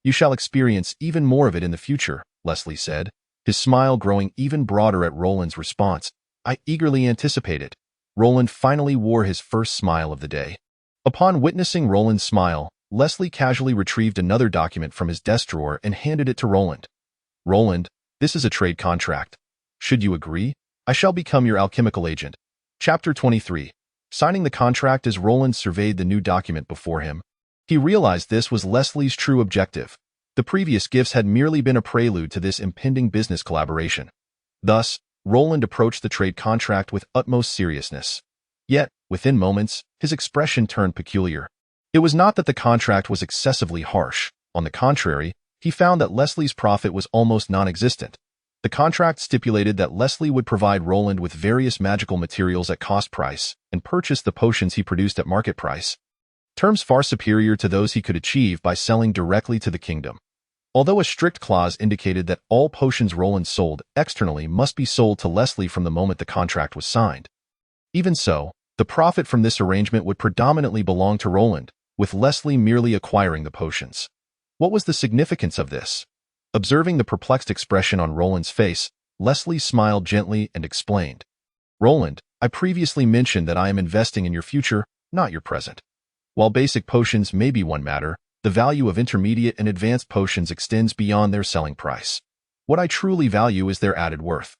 You shall experience even more of it in the future, Leslie said, his smile growing even broader at Roland's response. I eagerly anticipate it. Roland finally wore his first smile of the day. Upon witnessing Roland's smile, Leslie casually retrieved another document from his desk drawer and handed it to Roland. Roland, this is a trade contract. Should you agree, I shall become your alchemical agent. Chapter 23. Signing the contract. As Roland surveyed the new document before him, he realized this was Leslie's true objective. The previous gifts had merely been a prelude to this impending business collaboration. Thus, Roland approached the trade contract with utmost seriousness. Yet, within moments, his expression turned peculiar. It was not that the contract was excessively harsh. On the contrary, he found that Leslie's profit was almost non-existent. The contract stipulated that Leslie would provide Roland with various magical materials at cost price and purchase the potions he produced at market price, terms far superior to those he could achieve by selling directly to the kingdom. Although a strict clause indicated that all potions Roland sold externally must be sold to Leslie from the moment the contract was signed. Even so, the profit from this arrangement would predominantly belong to Roland, with Leslie merely acquiring the potions. What was the significance of this? Observing the perplexed expression on Roland's face, Leslie smiled gently and explained. Roland, I previously mentioned that I am investing in your future, not your present. While basic potions may be one matter, the value of intermediate and advanced potions extends beyond their selling price. What I truly value is their added worth.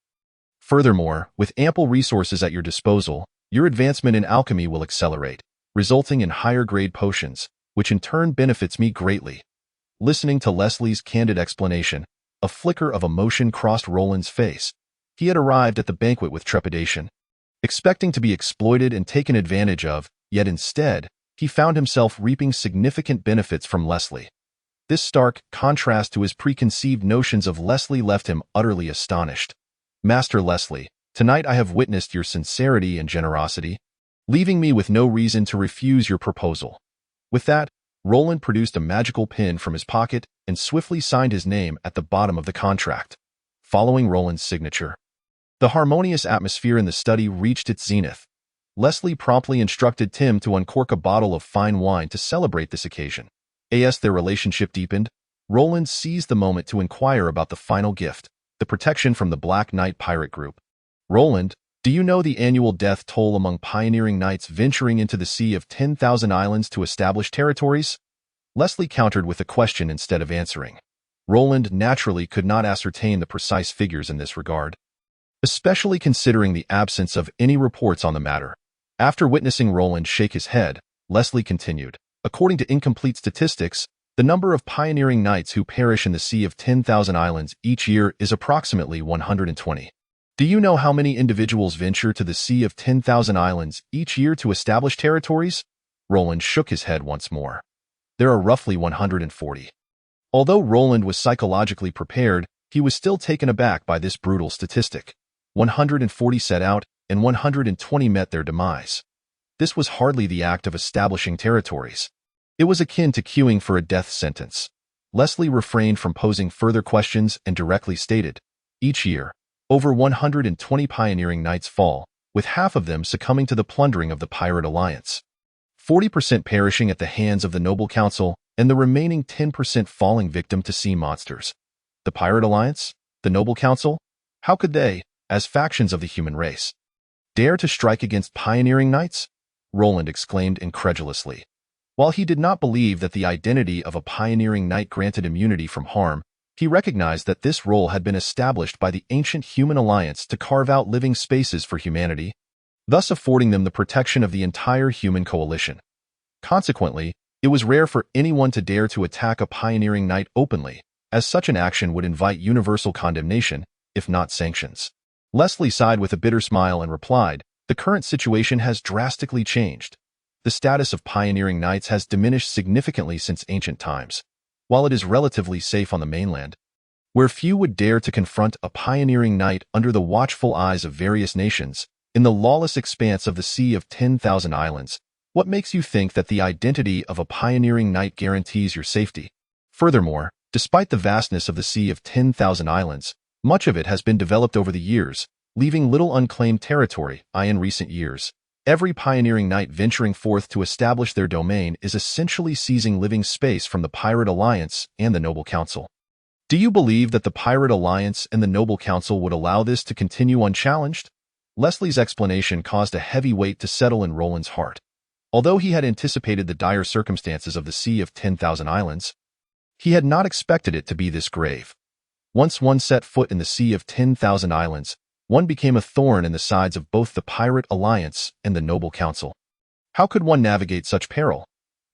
Furthermore, with ample resources at your disposal, your advancement in alchemy will accelerate, resulting in higher-grade potions, which in turn benefits me greatly. Listening to Leslie's candid explanation, a flicker of emotion crossed Roland's face. He had arrived at the banquet with trepidation. expecting to be exploited and taken advantage of, yet instead, he found himself reaping significant benefits from Leslie. This stark contrast to his preconceived notions of Leslie left him utterly astonished. Master Leslie, tonight I have witnessed your sincerity and generosity, leaving me with no reason to refuse your proposal. With that, Roland produced a magical pen from his pocket and swiftly signed his name at the bottom of the contract. Following Roland's signature, the harmonious atmosphere in the study reached its zenith. Leslie promptly instructed Tim to uncork a bottle of fine wine to celebrate this occasion. As their relationship deepened, Roland seized the moment to inquire about the final gift, the protection from the Black Knight pirate group. Roland, do you know the annual death toll among pioneering knights venturing into the Sea of 10,000 Islands to establish territories? Leslie countered with a question instead of answering. Roland naturally could not ascertain the precise figures in this regard, especially considering the absence of any reports on the matter. After witnessing Roland shake his head, Leslie continued, according to incomplete statistics, the number of pioneering knights who perish in the Sea of 10,000 Islands each year is approximately 120. Do you know how many individuals venture to the Sea of 10,000 Islands each year to establish territories? Roland shook his head once more. There are roughly 140. Although Roland was psychologically prepared, he was still taken aback by this brutal statistic. 140 set out, and 120 met their demise. This was hardly the act of establishing territories. It was akin to queuing for a death sentence. Leslie refrained from posing further questions and directly stated, each year, over 120 pioneering knights fall, with half of them succumbing to the plundering of the Pirate Alliance. 40% perishing at the hands of the Noble Council, and the remaining 10% falling victim to sea monsters. The Pirate Alliance? The Noble Council? How could they, as factions of the human race, dare to strike against pioneering knights? Roland exclaimed incredulously. While he did not believe that the identity of a pioneering knight granted immunity from harm, he recognized that this role had been established by the ancient human alliance to carve out living spaces for humanity, thus affording them the protection of the entire human coalition. Consequently, it was rare for anyone to dare to attack a pioneering knight openly, as such an action would invite universal condemnation, if not sanctions. Leslie sighed with a bitter smile and replied, the current situation has drastically changed. The status of pioneering knights has diminished significantly since ancient times. While it is relatively safe on the mainland, where few would dare to confront a pioneering knight under the watchful eyes of various nations, in the lawless expanse of the Sea of 10,000 Islands, what makes you think that the identity of a pioneering knight guarantees your safety? Furthermore, despite the vastness of the Sea of 10,000 Islands, much of it has been developed over the years, leaving little unclaimed territory. In recent years, every pioneering knight venturing forth to establish their domain is essentially seizing living space from the Pirate Alliance and the Noble Council. Do you believe that the Pirate Alliance and the Noble Council would allow this to continue unchallenged? Leslie's explanation caused a heavy weight to settle in Roland's heart. Although he had anticipated the dire circumstances of the Sea of 10,000 Islands, he had not expected it to be this grave. Once one set foot in the Sea of 10,000 Islands, one became a thorn in the sides of both the Pirate Alliance and the Noble Council. How could one navigate such peril?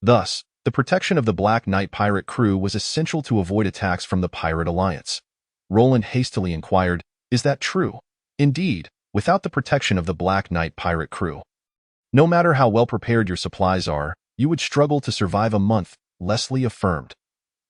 Thus, the protection of the Black Knight pirate crew was essential to avoid attacks from the Pirate Alliance. Roland hastily inquired, is that true? Indeed, without the protection of the Black Knight pirate crew, no matter how well prepared your supplies are, you would struggle to survive a month, Leslie affirmed.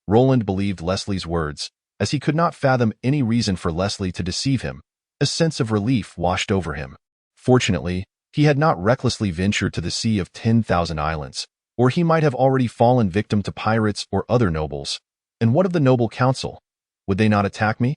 Roland believed Leslie's words, as he could not fathom any reason for Leslie to deceive him. A sense of relief washed over him. Fortunately, he had not recklessly ventured to the Sea of 10,000 Islands, or he might have already fallen victim to pirates or other nobles. And what of the Noble Council? Would they not attack me?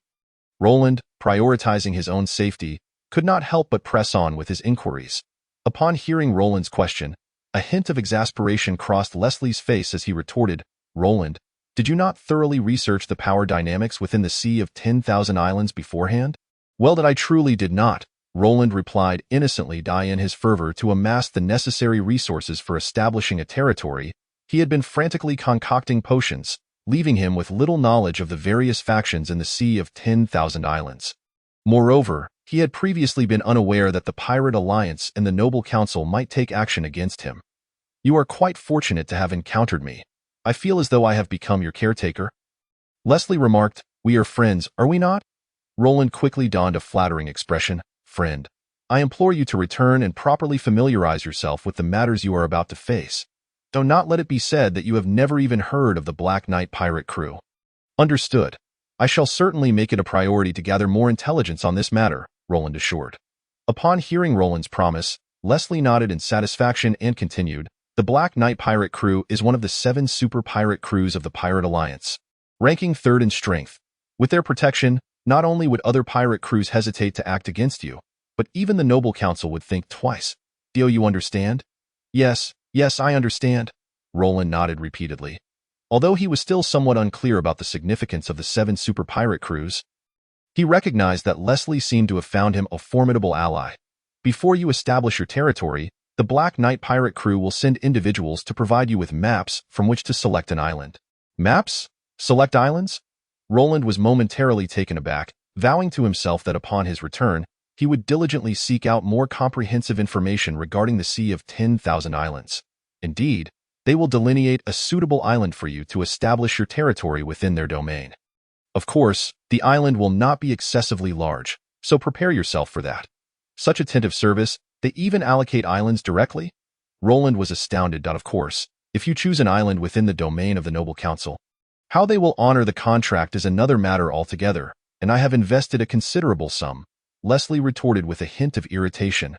Roland, prioritizing his own safety, could not help but press on with his inquiries. Upon hearing Roland's question, a hint of exasperation crossed Leslie's face as he retorted, Roland, did you not thoroughly research the power dynamics within the Sea of 10,000 Islands beforehand? Well, that I truly did not, Roland replied innocently. In his fervor to amass the necessary resources for establishing a territory, he had been frantically concocting potions, leaving him with little knowledge of the various factions in the Sea of 10,000 Islands. Moreover, he had previously been unaware that the Pirate Alliance and the Noble Council might take action against him. You are quite fortunate to have encountered me. I feel as though I have become your caretaker. Leslie remarked, we are friends, are we not? Roland quickly donned a flattering expression, friend. I implore you to return and properly familiarize yourself with the matters you are about to face. Do not let it be said that you have never even heard of the Black Knight pirate crew. Understood. I shall certainly make it a priority to gather more intelligence on this matter, Roland assured. Upon hearing Roland's promise, Leslie nodded in satisfaction and continued, the Black Knight pirate crew is one of the 7 super pirate crews of the Pirate Alliance, ranking 3rd in strength. With their protection, not only would other pirate crews hesitate to act against you, but even the Noble Council would think twice. Do you understand? Yes, I understand. Roland nodded repeatedly. Although he was still somewhat unclear about the significance of the 7 super pirate crews, he recognized that Leslie seemed to have found him a formidable ally. Before you establish your territory, the Black Knight pirate crew will send individuals to provide you with maps from which to select an island. Maps? Select islands? Roland was momentarily taken aback, vowing to himself that upon his return, he would diligently seek out more comprehensive information regarding the Sea of 10,000 Islands. Indeed, they will delineate a suitable island for you to establish your territory within their domain. Of course, the island will not be excessively large, so prepare yourself for that. Such attentive service, they even allocate islands directly? Roland was astounded. Of course, if you choose an island within the domain of the Noble Council, how they will honor the contract is another matter altogether, and I have invested a considerable sum, Leslie retorted with a hint of irritation.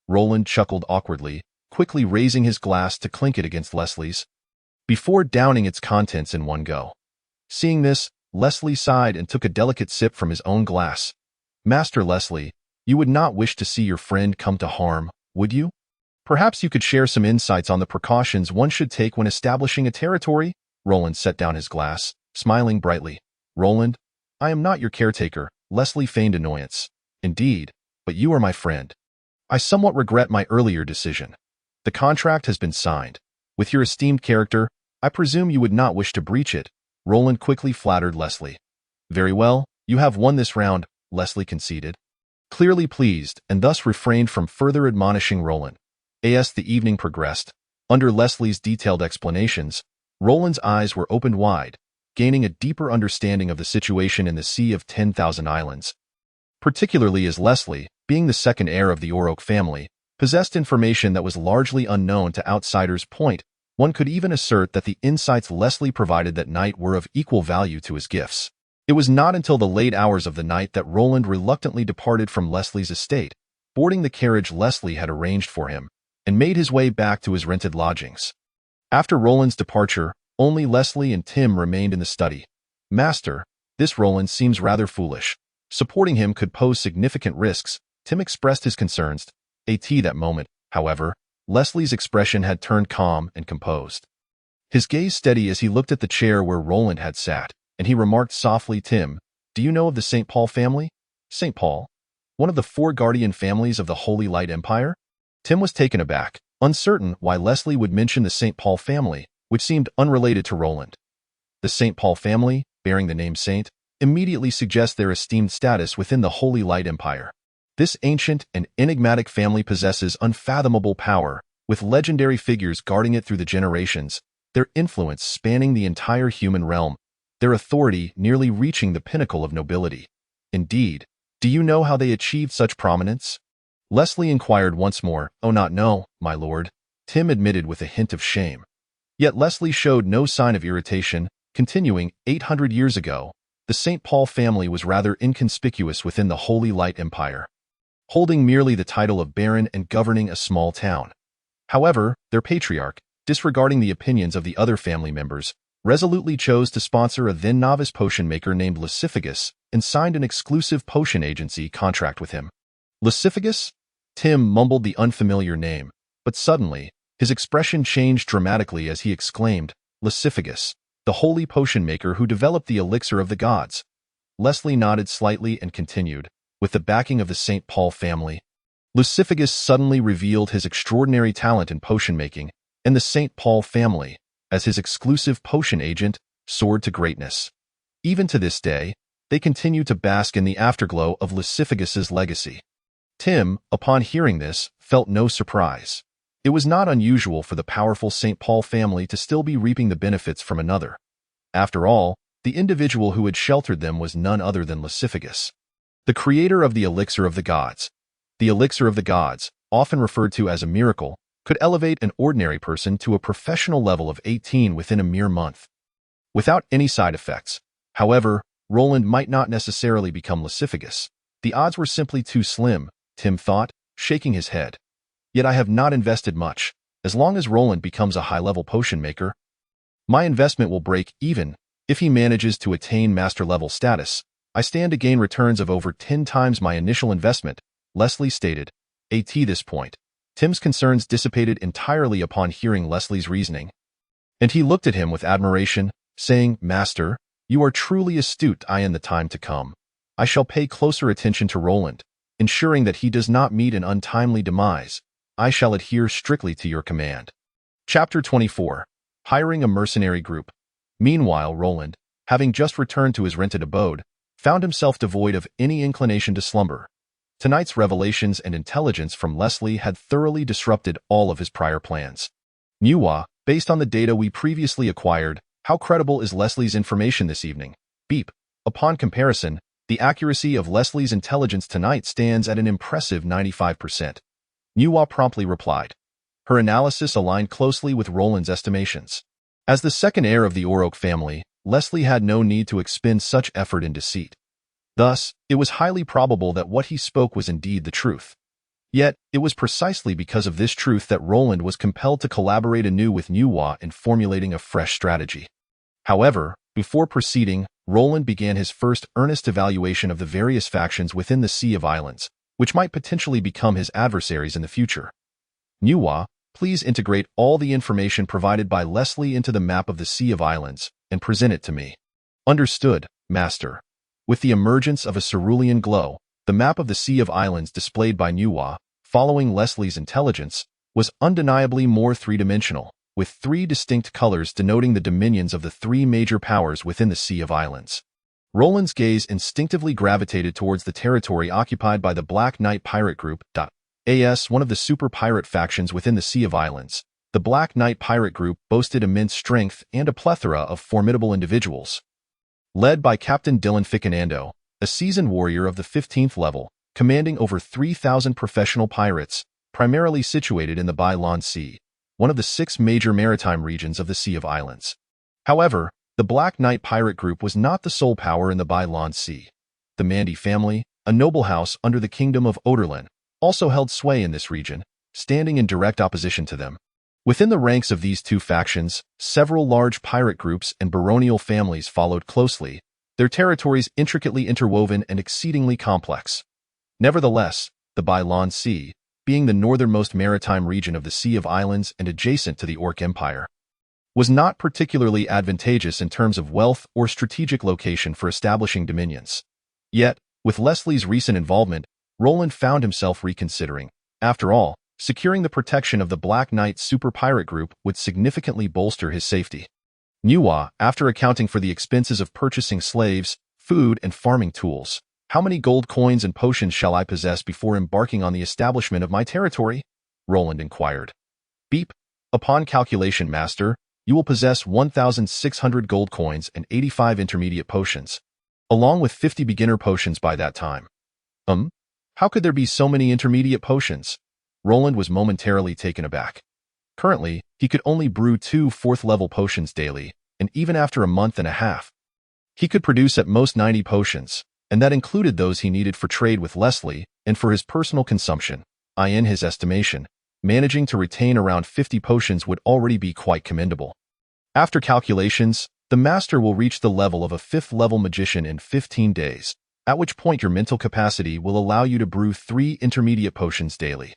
Roland chuckled awkwardly, quickly raising his glass to clink it against Leslie's, before downing its contents in one go. Seeing this, Leslie sighed and took a delicate sip from his own glass. Master Leslie, you would not wish to see your friend come to harm, would you? Perhaps you could share some insights on the precautions one should take when establishing a territory? Roland set down his glass, smiling brightly. Roland, I am not your caretaker, Leslie feigned annoyance. Indeed, but you are my friend. I somewhat regret my earlier decision. The contract has been signed. With your esteemed character, I presume you would not wish to breach it. Roland quickly flattered Leslie. Very well, you have won this round, Leslie conceded. Clearly pleased, and thus refrained from further admonishing Roland. As the evening progressed, under Leslie's detailed explanations, Roland's eyes were opened wide, gaining a deeper understanding of the situation in the Sea of 10,000 Islands. Particularly as Leslie, being the second heir of the Orok family, possessed information that was largely unknown to outsiders. One could even assert that the insights Leslie provided that night were of equal value to his gifts. It was not until the late hours of the night that Roland reluctantly departed from Leslie's estate, boarding the carriage Leslie had arranged for him, and made his way back to his rented lodgings. After Roland's departure, only Leslie and Tim remained in the study. Master, this Roland seems rather foolish. Supporting him could pose significant risks, Tim expressed his concerns. At that moment, however, Leslie's expression had turned calm and composed. His gaze steady as he looked at the chair where Roland had sat, and he remarked softly, Tim, do you know of the St. Paul family? St. Paul? One of the 4 guardian families of the Holy Light Empire? Tim was taken aback, uncertain why Leslie would mention the St. Paul family, which seemed unrelated to Roland. The St. Paul family, bearing the name Saint, immediately suggests their esteemed status within the Holy Light Empire. This ancient and enigmatic family possesses unfathomable power, with legendary figures guarding it through the generations, their influence spanning the entire human realm, their authority nearly reaching the pinnacle of nobility. Indeed, do you know how they achieved such prominence? Leslie inquired once more. Oh, not know, my lord, Tim admitted with a hint of shame. Yet Leslie showed no sign of irritation, continuing, 800 years ago, the St. Paul family was rather inconspicuous within the Holy Light Empire, holding merely the title of baron and governing a small town. However, their patriarch, disregarding the opinions of the other family members, resolutely chose to sponsor a then-novice potion maker named Lasiphagus and signed an exclusive potion agency contract with him. Lasiphagus? Tim mumbled the unfamiliar name, but suddenly, his expression changed dramatically as he exclaimed, Lasiphagus, the holy potion maker who developed the elixir of the gods. Leslie nodded slightly and continued, with the backing of the St. Paul family. Lasiphagus suddenly revealed his extraordinary talent in potion making, and the St. Paul family, as his exclusive potion agent, soared to greatness. Even to this day, they continue to bask in the afterglow of Lasifagus's legacy. Tim, upon hearing this, felt no surprise. It was not unusual for the powerful St. Paul family to still be reaping the benefits from another. After all, the individual who had sheltered them was none other than Lasiphagus, the creator of the elixir of the gods. The elixir of the gods, often referred to as a miracle, could elevate an ordinary person to a professional level of 18 within a mere month, without any side effects. However, Roland might not necessarily become lascivious. The odds were simply too slim, Tim thought, shaking his head. Yet I have not invested much. As long as Roland becomes a high-level potion maker, my investment will break even. If he manages to attain master-level status, I stand to gain returns of over 10 times my initial investment, Leslie stated. At this point, Tim's concerns dissipated entirely upon hearing Leslie's reasoning, and he looked at him with admiration, saying, "Master, you are truly astute. In the time to come, I shall pay closer attention to Roland, ensuring that he does not meet an untimely demise. I shall adhere strictly to your command." Chapter 24. Hiring a mercenary group. Meanwhile, Roland, having just returned to his rented abode, found himself devoid of any inclination to slumber. Tonight's revelations and intelligence from Leslie had thoroughly disrupted all of his prior plans. Nuwa, based on the data we previously acquired, how credible is Leslie's information this evening? Beep. Upon comparison, the accuracy of Leslie's intelligence tonight stands at an impressive 95%. Nuwa promptly replied. Her analysis aligned closely with Roland's estimations. As the second heir of the Oroke family, Leslie had no need to expend such effort in deceit. Thus, it was highly probable that what he spoke was indeed the truth. Yet, it was precisely because of this truth that Roland was compelled to collaborate anew with Nuwa in formulating a fresh strategy. However, before proceeding, Roland began his first earnest evaluation of the various factions within the Sea of Islands, which might potentially become his adversaries in the future. Nuwa, please integrate all the information provided by Leslie into the map of the Sea of Islands and present it to me. Understood, Master. With the emergence of a cerulean glow, the map of the Sea of Islands displayed by Nuwa, following Leslie's intelligence, was undeniably more three-dimensional, with 3 distinct colors denoting the dominions of the 3 major powers within the Sea of Islands. Roland's gaze instinctively gravitated towards the territory occupied by the Black Knight Pirate Group. As one of the super pirate factions within the Sea of Islands, the Black Knight Pirate Group boasted immense strength and a plethora of formidable individuals. Led by Captain Dylan Ficanando, a seasoned warrior of the 15th level, commanding over 3,000 professional pirates, primarily situated in the Bylon Sea, one of the 6 major maritime regions of the Sea of Islands. However, the Black Knight Pirate Group was not the sole power in the Bylon Sea. The Mandy family, a noble house under the Kingdom of Oderlin, also held sway in this region, standing in direct opposition to them. Within the ranks of these 2 factions, several large pirate groups and baronial families followed closely, their territories intricately interwoven and exceedingly complex. Nevertheless, the Bylon Sea, being the northernmost maritime region of the Sea of Islands and adjacent to the Orc Empire, was not particularly advantageous in terms of wealth or strategic location for establishing dominions. Yet, with Leslie's recent involvement, Roland found himself reconsidering. After all, securing the protection of the Black Knight Super Pirate Group would significantly bolster his safety. Nuwa, after accounting for the expenses of purchasing slaves, food, and farming tools, how many gold coins and potions shall I possess before embarking on the establishment of my territory? Roland inquired. Beep. Upon calculation, Master, you will possess 1,600 gold coins and 85 intermediate potions, along with 50 beginner potions by that time. How could there be so many intermediate potions? Roland was momentarily taken aback. Currently, he could only brew 2 4th-level potions daily, and even after a month and a half, he could produce at most 90 potions, and that included those he needed for trade with Leslie and for his personal consumption. In his estimation, managing to retain around 50 potions would already be quite commendable. After calculations, the Master will reach the level of a 5th-level magician in 15 days, at which point your mental capacity will allow you to brew 3 intermediate potions daily.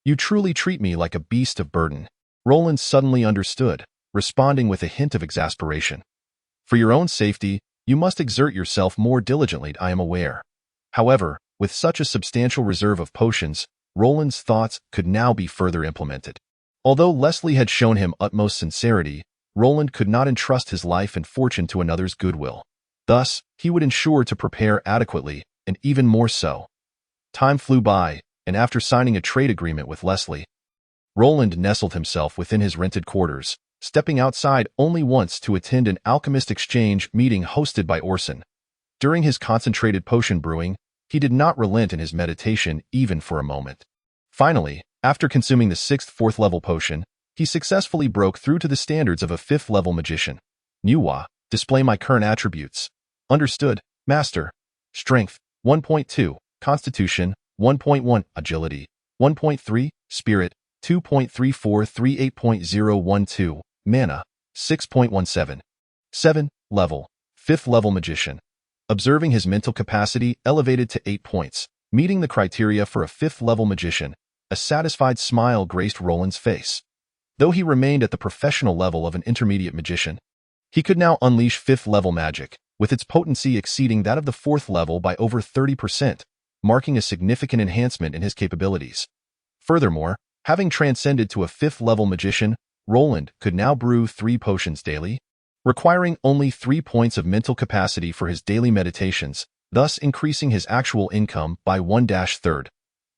You truly treat me like a beast of burden. Roland suddenly understood, responding with a hint of exasperation. For your own safety, you must exert yourself more diligently, I am aware. However, with such a substantial reserve of potions, Roland's thoughts could now be further implemented. Although Leslie had shown him utmost sincerity, Roland could not entrust his life and fortune to another's goodwill. Thus, he would ensure to prepare adequately, and even more so. Time flew by, and after signing a trade agreement with Leslie, Roland nestled himself within his rented quarters, stepping outside only once to attend an alchemist exchange meeting hosted by Orson. During his concentrated potion brewing, He did not relent in his meditation even for a moment. Finally, after consuming the 6th fourth-level potion, he successfully broke through to the standards of a 5th-level magician. Nuwa, display my current attributes. Understood, Master. Strength, 1.2, Constitution, 1.1, Agility, 1.3, Spirit, 2.3438.012, Mana, 6.17. 7. Level, 5th-level magician. Observing his mental capacity elevated to 8 points, meeting the criteria for a 5th-level magician, a satisfied smile graced Roland's face. Though he remained at the professional level of an intermediate magician, he could now unleash 5th-level magic, with its potency exceeding that of the 4th level by over 30%, marking a significant enhancement in his capabilities. Furthermore, having transcended to a 5th-level magician, Roland could now brew 3 potions daily, requiring only 3 points of mental capacity for his daily meditations, thus increasing his actual income by 1/3.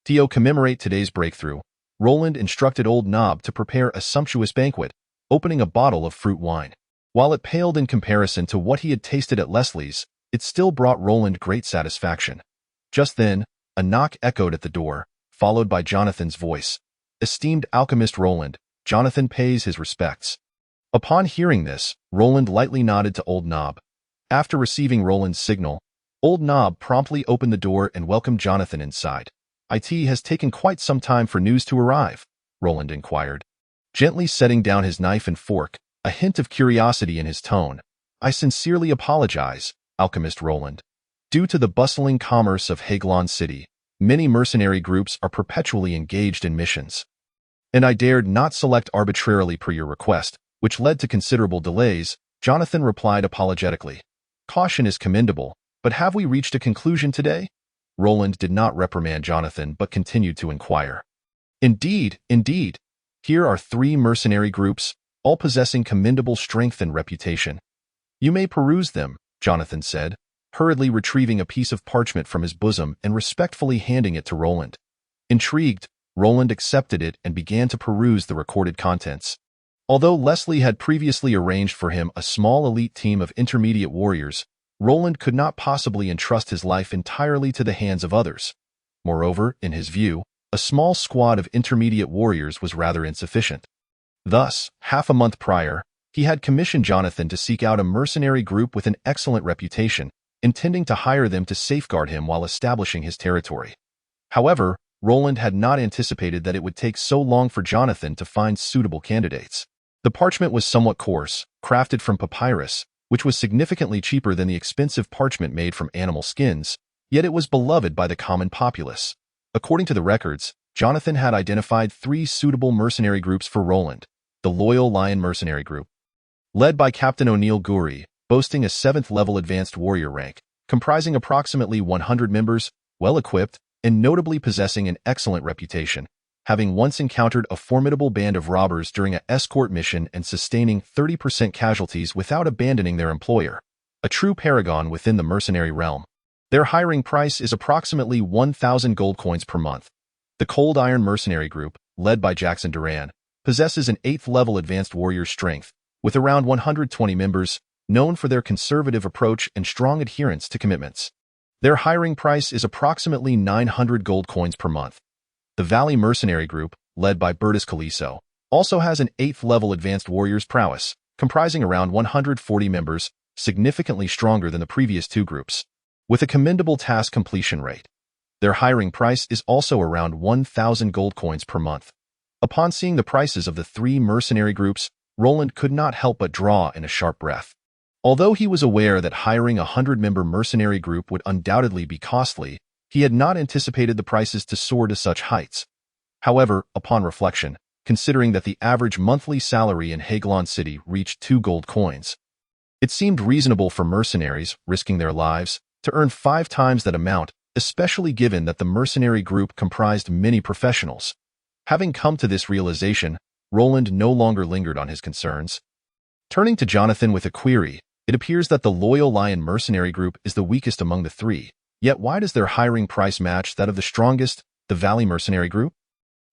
To commemorate today's breakthrough, Roland instructed Old Knob to prepare a sumptuous banquet, opening a bottle of fruit wine. While it paled in comparison to what he had tasted at Leslie's, it still brought Roland great satisfaction. Just then, a knock echoed at the door, followed by Jonathan's voice. Esteemed alchemist Roland, Jonathan pays his respects. Upon hearing this, Roland lightly nodded to Old Knob. After receiving Roland's signal, Old Knob promptly opened the door and welcomed Jonathan inside. "It has taken quite some time for news to arrive," Roland inquired, gently setting down his knife and fork, a hint of curiosity in his tone. "I sincerely apologize, alchemist Roland. Due to the bustling commerce of Haglon City, many mercenary groups are perpetually engaged in missions, and I dared not select arbitrarily per your request, which led to considerable delays," Jonathan replied apologetically. "Caution is commendable, but have we reached a conclusion today?" Roland did not reprimand Jonathan but continued to inquire. Indeed. Here are 3 mercenary groups, all possessing commendable strength and reputation. You may peruse them," Jonathan said, hurriedly retrieving a piece of parchment from his bosom and respectfully handing it to Roland. Intrigued, Roland accepted it and began to peruse the recorded contents. Although Leslie had previously arranged for him a small elite team of intermediate warriors, Roland could not possibly entrust his life entirely to the hands of others. Moreover, in his view, a small squad of intermediate warriors was rather insufficient. Thus, half a month prior, he had commissioned Jonathan to seek out a mercenary group with an excellent reputation, intending to hire them to safeguard him while establishing his territory. However, Roland had not anticipated that it would take so long for Jonathan to find suitable candidates. The parchment was somewhat coarse, crafted from papyrus, which was significantly cheaper than the expensive parchment made from animal skins, yet it was beloved by the common populace. According to the records, Jonathan had identified 3 suitable mercenary groups for Roland. The Loyal Lion Mercenary Group, led by Captain O'Neill Guri, boasting a 7th-level advanced warrior rank, comprising approximately 100 members, well-equipped, and notably possessing an excellent reputation, having once encountered a formidable band of robbers during an escort mission and sustaining 30% casualties without abandoning their employer. A true paragon within the mercenary realm. Their hiring price is approximately 1,000 gold coins per month. The Cold Iron Mercenary Group, led by Jackson Duran, possesses an 8th-level advanced warrior strength, with around 120 members, known for their conservative approach and strong adherence to commitments. Their hiring price is approximately 900 gold coins per month. The Valley Mercenary Group, led by Bertus Caliso, also has an 8th-level advanced warrior's prowess, comprising around 140 members, significantly stronger than the previous 2 groups, with a commendable task completion rate. Their hiring price is also around 1,000 gold coins per month. Upon seeing the prices of the 3 mercenary groups, Roland could not help but draw in a sharp breath. Although he was aware that hiring a 100-member mercenary group would undoubtedly be costly, he had not anticipated the prices to soar to such heights. However, upon reflection, considering that the average monthly salary in Haglon City reached 2 gold coins, it seemed reasonable for mercenaries, risking their lives, to earn 5 times that amount, especially given that the mercenary group comprised many professionals. Having come to this realization, Roland no longer lingered on his concerns. Turning to Jonathan with a query, it appears that the Loyal Lion Mercenary Group is the weakest among the 3, yet why does their hiring price match that of the strongest, the Valley Mercenary Group?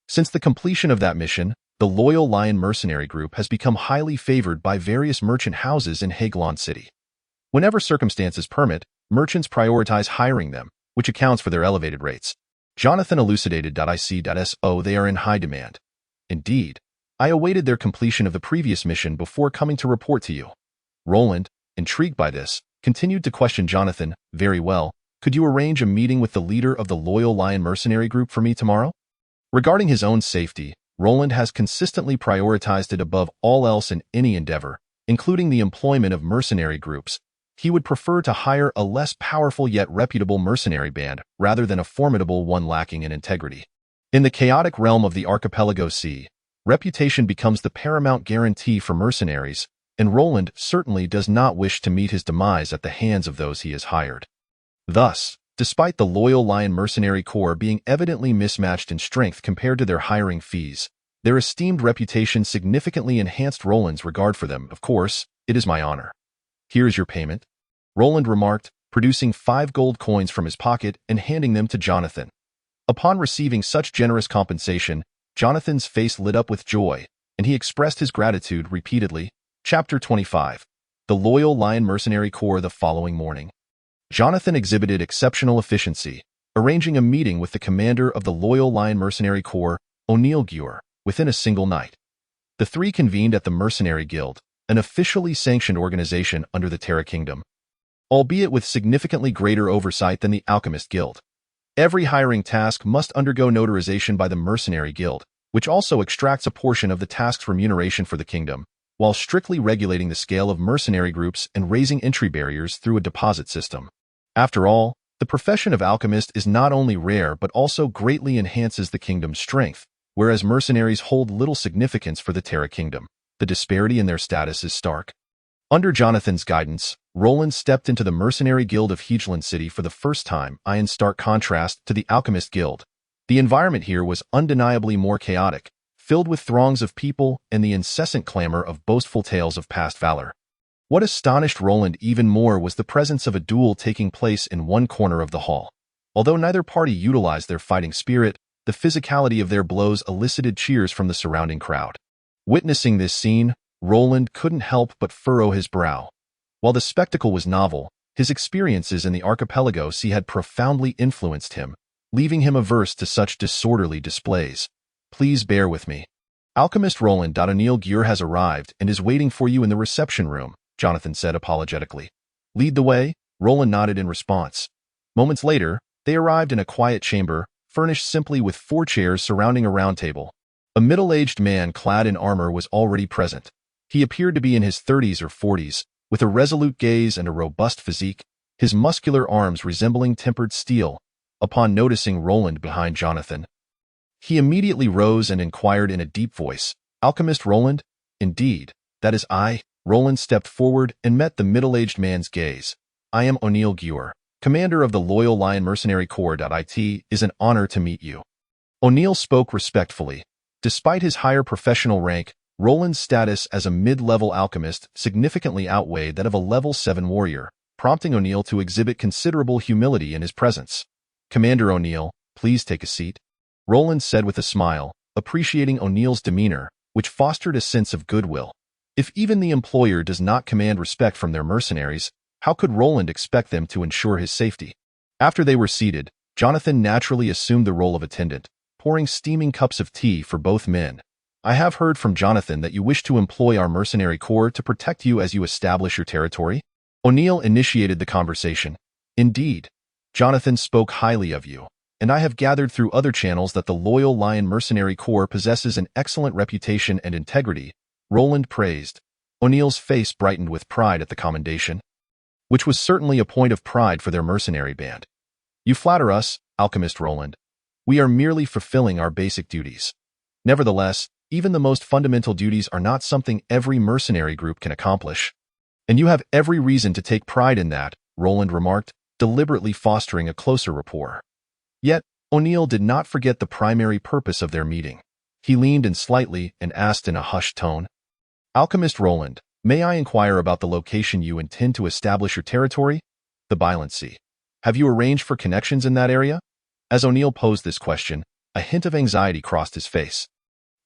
Since the completion of that mission, the Loyal Lion Mercenary Group has become highly favored by various merchant houses in Haglon City. Whenever circumstances permit, merchants prioritize hiring them, which accounts for their elevated rates. Jonathan elucidated. I see. So they are in high demand. Indeed. I awaited their completion of the previous mission before coming to report to you. Roland, intrigued by this, continued to question Jonathan. Very well. Could you arrange a meeting with the leader of the Loyal Lion mercenary group for me tomorrow? Regarding his own safety, Roland has consistently prioritized it above all else in any endeavor, including the employment of mercenary groups. He would prefer to hire a less powerful yet reputable mercenary band rather than a formidable one lacking in integrity. In the chaotic realm of the Archipelago Sea, reputation becomes the paramount guarantee for mercenaries, and Roland certainly does not wish to meet his demise at the hands of those he has hired. Thus, despite the Loyal Lion Mercenary Corps being evidently mismatched in strength compared to their hiring fees, their esteemed reputation significantly enhanced Roland's regard for them. Of course, it is my honor. Here is your payment, Roland remarked, producing 5 gold coins from his pocket and handing them to Jonathan. Upon receiving such generous compensation, Jonathan's face lit up with joy, and he expressed his gratitude repeatedly. Chapter 25. The Loyal Lion Mercenary Corps. The following morning, Jonathan exhibited exceptional efficiency, arranging a meeting with the commander of the Loyal Lion Mercenary Corps, O'Neill Gure, within a single night. The three convened at the Mercenary Guild, an officially sanctioned organization under the Terra Kingdom, albeit with significantly greater oversight than the Alchemist Guild. Every hiring task must undergo notarization by the Mercenary Guild, which also extracts a portion of the task's remuneration for the kingdom, while strictly regulating the scale of mercenary groups and raising entry barriers through a deposit system. After all, the profession of alchemist is not only rare but also greatly enhances the kingdom's strength, whereas mercenaries hold little significance for the Terra Kingdom. The disparity in their status is stark. Under Jonathan's guidance, Roland stepped into the Mercenary Guild of Hegeland City for the first time, in stark contrast to the Alchemist Guild. The environment here was undeniably more chaotic, filled with throngs of people and the incessant clamor of boastful tales of past valor. What astonished Roland even more was the presence of a duel taking place in one corner of the hall. Although neither party utilized their fighting spirit, the physicality of their blows elicited cheers from the surrounding crowd. Witnessing this scene, Roland couldn't help but furrow his brow. While the spectacle was novel, his experiences in the Archipelago Sea had profoundly influenced him, leaving him averse to such disorderly displays. Please bear with me. Alchemist Roland. O'Neill Gure has arrived and is waiting for you in the reception room, Jonathan said apologetically. Lead the way, Roland nodded in response. Moments later, they arrived in a quiet chamber, furnished simply with 4 chairs surrounding a round table. A middle-aged man clad in armor was already present. He appeared to be in his 30s or 40s, with a resolute gaze and a robust physique, his muscular arms resembling tempered steel. Upon noticing Roland behind Jonathan, he immediately rose and inquired in a deep voice, Alchemist Roland? Indeed, that is I. Roland stepped forward and met the middle-aged man's gaze. I am O'Neill Gure, commander of the Loyal Lion Mercenary Corps. It is an honor to meet you. O'Neill spoke respectfully. Despite his higher professional rank, Roland's status as a mid-level alchemist significantly outweighed that of a level 7 warrior, prompting O'Neill to exhibit considerable humility in his presence. Commander O'Neill, please take a seat, Roland said with a smile, appreciating O'Neill's demeanor, which fostered a sense of goodwill. If even the employer does not command respect from their mercenaries, how could Roland expect them to ensure his safety? After they were seated, Jonathan naturally assumed the role of attendant, pouring steaming cups of tea for both men. I have heard from Jonathan that you wish to employ our mercenary corps to protect you as you establish your territory. O'Neill initiated the conversation. Indeed, Jonathan spoke highly of you, and I have gathered through other channels that the Loyal Lion Mercenary Corps possesses an excellent reputation and integrity, Roland praised. O'Neill's face brightened with pride at the commendation, which was certainly a point of pride for their mercenary band. You flatter us, Alchemist Roland. We are merely fulfilling our basic duties. Nevertheless, even the most fundamental duties are not something every mercenary group can accomplish. And you have every reason to take pride in that, Roland remarked, deliberately fostering a closer rapport. Yet, O'Neill did not forget the primary purpose of their meeting. He leaned in slightly and asked in a hushed tone, Alchemist Roland, may I inquire about the location you intend to establish your territory? The Bilant Sea. Have you arranged for connections in that area? As O'Neill posed this question, a hint of anxiety crossed his face.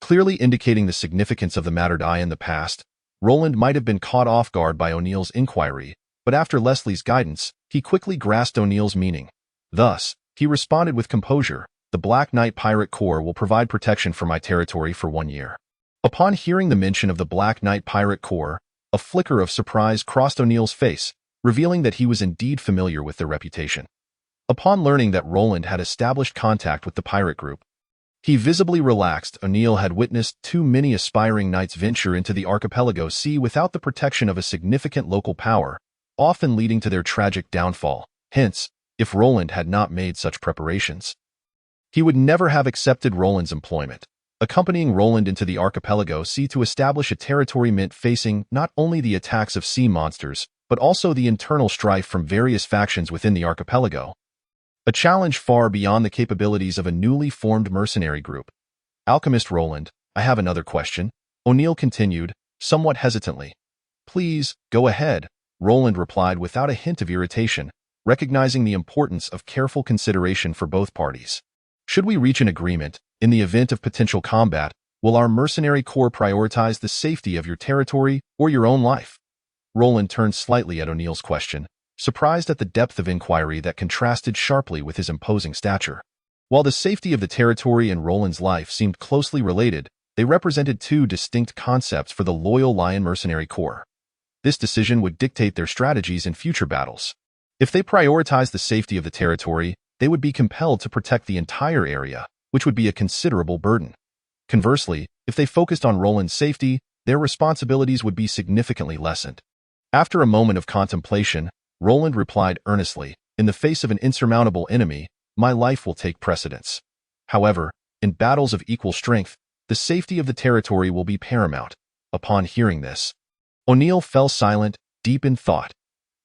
Clearly indicating the significance of the matter in the past, Roland might have been caught off guard by O'Neill's inquiry, but after Leslie's guidance, he quickly grasped O'Neill's meaning. Thus, he responded with composure, "The Black Knight Pirate Corps will provide protection for my territory for 1 year." Upon hearing the mention of the Black Knight Pirate Corps, a flicker of surprise crossed O'Neill's face, revealing that he was indeed familiar with their reputation. Upon learning that Roland had established contact with the pirate group, he visibly relaxed. O'Neill had witnessed too many aspiring knights venture into the archipelago sea without the protection of a significant local power, often leading to their tragic downfall. Hence, if Roland had not made such preparations, he would never have accepted Roland's employment. Accompanying Roland into the archipelago sea to establish a territory meant facing not only the attacks of sea monsters, but also the internal strife from various factions within the archipelago. A challenge far beyond the capabilities of a newly formed mercenary group. "Alchemist Roland, I have another question," O'Neill continued, somewhat hesitantly. "Please, go ahead," Roland replied without a hint of irritation, recognizing the importance of careful consideration for both parties. "Should we reach an agreement, in the event of potential combat, will our mercenary corps prioritize the safety of your territory or your own life?" Roland turned slightly at O'Neill's question, surprised at the depth of inquiry that contrasted sharply with his imposing stature. While the safety of the territory and Roland's life seemed closely related, they represented two distinct concepts for the loyal Lion Mercenary Corps. This decision would dictate their strategies in future battles. If they prioritized the safety of the territory, they would be compelled to protect the entire area, which would be a considerable burden. Conversely, if they focused on Roland's safety, their responsibilities would be significantly lessened. After a moment of contemplation, Roland replied earnestly, "In the face of an insurmountable enemy, my life will take precedence. However, in battles of equal strength, the safety of the territory will be paramount." Upon hearing this, O'Neill fell silent, deep in thought.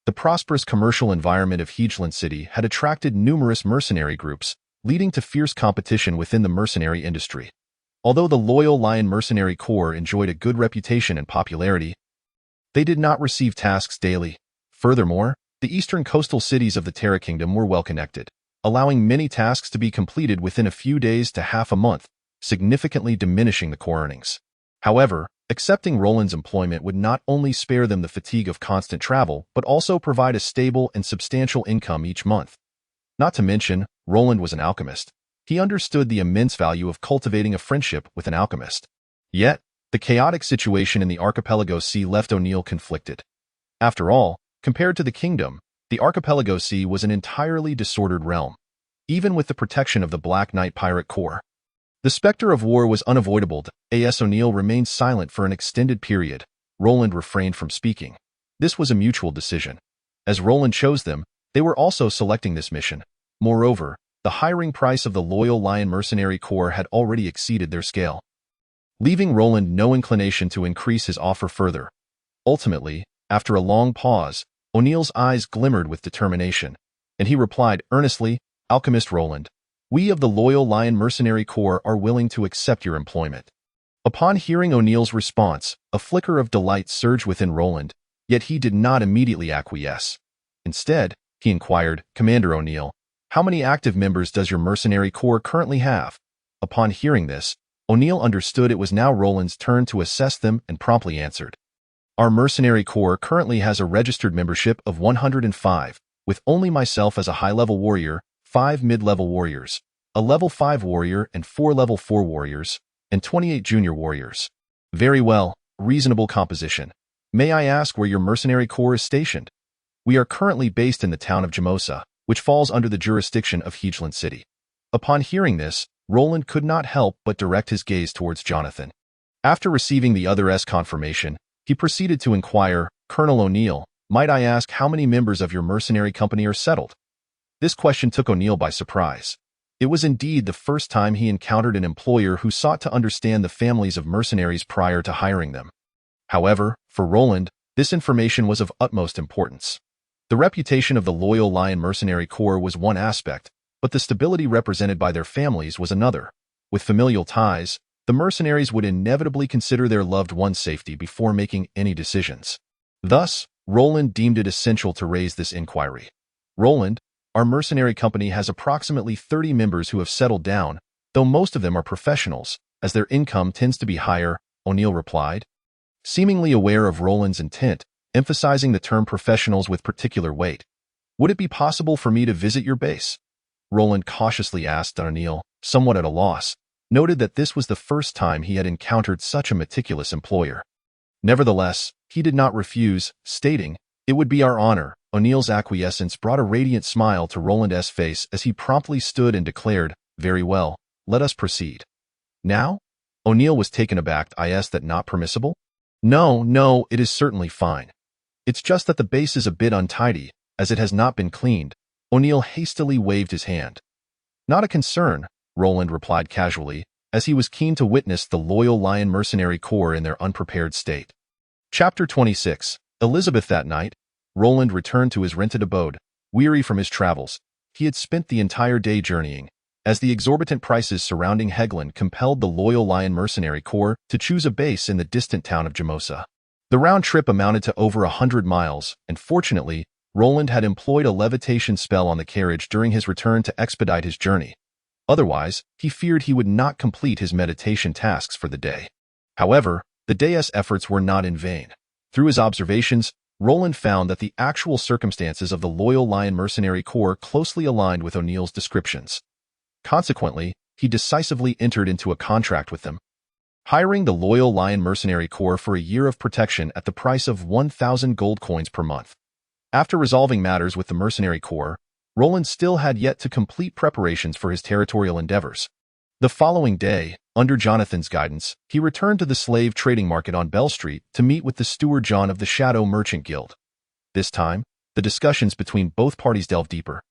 The prosperous commercial environment of Hegeland City had attracted numerous mercenary groups, leading to fierce competition within the mercenary industry. Although the loyal Lion Mercenary Corps enjoyed a good reputation and popularity, they did not receive tasks daily. Furthermore, the eastern coastal cities of the Terra Kingdom were well connected, allowing many tasks to be completed within a few days to half a month, significantly diminishing the core earnings. However, accepting Roland's employment would not only spare them the fatigue of constant travel, but also provide a stable and substantial income each month. Not to mention, Roland was an alchemist. He understood the immense value of cultivating a friendship with an alchemist. Yet, the chaotic situation in the archipelago sea left O'Neill conflicted. After all, compared to the kingdom, the archipelago sea was an entirely disordered realm. Even with the protection of the Black Knight Pirate Corps, the specter of war was unavoidable. As O'Neill remained silent for an extended period, Roland refrained from speaking. This was a mutual decision. As Roland chose them, they were also selecting this mission. Moreover, the hiring price of the loyal Lion Mercenary Corps had already exceeded their scale, leaving Roland no inclination to increase his offer further. Ultimately, after a long pause, O'Neill's eyes glimmered with determination, and he replied earnestly, "Alchemist Roland, we of the loyal Lion Mercenary Corps are willing to accept your employment." Upon hearing O'Neill's response, a flicker of delight surged within Roland, yet he did not immediately acquiesce. Instead, he inquired, "Commander O'Neill, how many active members does your mercenary corps currently have?" Upon hearing this, O'Neill understood it was now Roland's turn to assess them and promptly answered, "Our mercenary corps currently has a registered membership of 105, with only myself as a high-level warrior, 5 mid-level warriors, a level 5 warrior and 4 level 4 warriors, and 28 junior warriors." "Very well, reasonable composition. May I ask where your mercenary corps is stationed?" "We are currently based in the town of Jamosa, which falls under the jurisdiction of Hegeland City." Upon hearing this, Roland could not help but direct his gaze towards Jonathan. After receiving the other's confirmation, he proceeded to inquire, "Colonel O'Neill, might I ask how many members of your mercenary company are settled?" This question took O'Neill by surprise. It was indeed the first time he encountered an employer who sought to understand the families of mercenaries prior to hiring them. However, for Roland, this information was of utmost importance. The reputation of the loyal Lion Mercenary Corps was one aspect, but the stability represented by their families was another. With familial ties, the mercenaries would inevitably consider their loved one's safety before making any decisions. Thus, Roland deemed it essential to raise this inquiry. "Roland, our mercenary company has approximately 30 members who have settled down, though most of them are professionals, as their income tends to be higher," O'Neill replied, seemingly aware of Roland's intent, emphasizing the term professionals with particular weight. "Would it be possible for me to visit your base?" Roland cautiously asked O'Neill, somewhat at a loss, noted that this was the first time he had encountered such a meticulous employer. Nevertheless, he did not refuse, stating, "It would be our honor." O'Neill's acquiescence brought a radiant smile to Roland's face as he promptly stood and declared, "Very well, let us proceed." "Now?" O'Neill was taken aback. "Is that not permissible?" No, it is certainly fine. It's just that the base is a bit untidy, as it has not been cleaned." O'Neill hastily waved his hand. "Not a concern," Roland replied casually, as he was keen to witness the loyal Lion Mercenary Corps in their unprepared state. Chapter 26. Elizabeth. That night, Roland returned to his rented abode, weary from his travels. He had spent the entire day journeying, as the exorbitant prices surrounding Hegland compelled the loyal Lion Mercenary Corps to choose a base in the distant town of Jamosa. The round trip amounted to over 100 miles, and fortunately, Roland had employed a levitation spell on the carriage during his return to expedite his journey. Otherwise, he feared he would not complete his meditation tasks for the day. However, the day's efforts were not in vain. Through his observations, Roland found that the actual circumstances of the loyal Lion Mercenary Corps closely aligned with O'Neill's descriptions. Consequently, he decisively entered into a contract with them, hiring the loyal Lion Mercenary Corps for a year of protection at the price of 1,000 gold coins per month. After resolving matters with the Mercenary Corps, Roland still had yet to complete preparations for his territorial endeavors. The following day, under Jonathan's guidance, he returned to the slave trading market on Bell Street to meet with the steward John of the Shadow Merchant Guild. This time, the discussions between both parties delved deeper,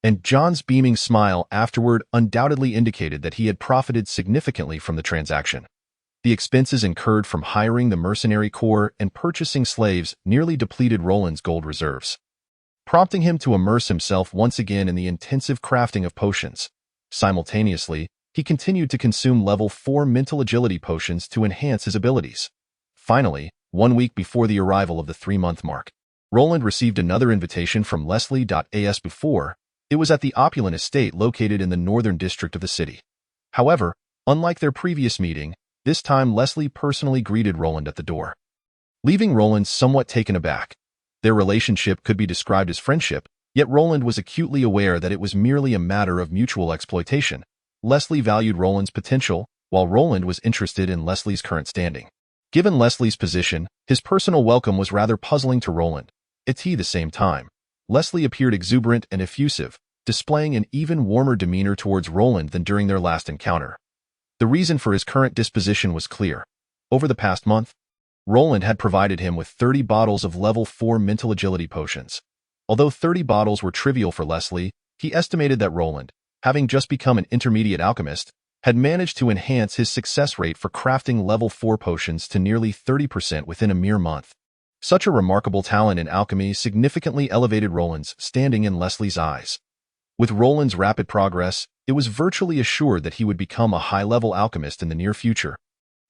and John's beaming smile afterward undoubtedly indicated that he had profited significantly from the transaction. The expenses incurred from hiring the Mercenary Corps and purchasing slaves nearly depleted Roland's gold reserves, prompting him to immerse himself once again in the intensive crafting of potions. Simultaneously, he continued to consume level 4 mental agility potions to enhance his abilities. Finally, 1 week before the arrival of the 3-month mark, Roland received another invitation from Leslie. As before, it was at the opulent estate located in the northern district of the city. However, unlike their previous meeting, this time Leslie personally greeted Roland at the door, leaving Roland somewhat taken aback. Their relationship could be described as friendship, yet Roland was acutely aware that it was merely a matter of mutual exploitation. Leslie valued Roland's potential, while Roland was interested in Leslie's current standing. Given Leslie's position, his personal welcome was rather puzzling to Roland. At the same time, Leslie appeared exuberant and effusive, displaying an even warmer demeanor towards Roland than during their last encounter. The reason for his current disposition was clear. Over the past month, Roland had provided him with 30 bottles of level 4 mental agility potions. Although 30 bottles were trivial for Leslie, he estimated that Roland, having just become an intermediate alchemist, had managed to enhance his success rate for crafting level 4 potions to nearly 30% within a mere month. Such a remarkable talent in alchemy significantly elevated Roland's standing in Leslie's eyes. With Roland's rapid progress, it was virtually assured that he would become a high-level alchemist in the near future,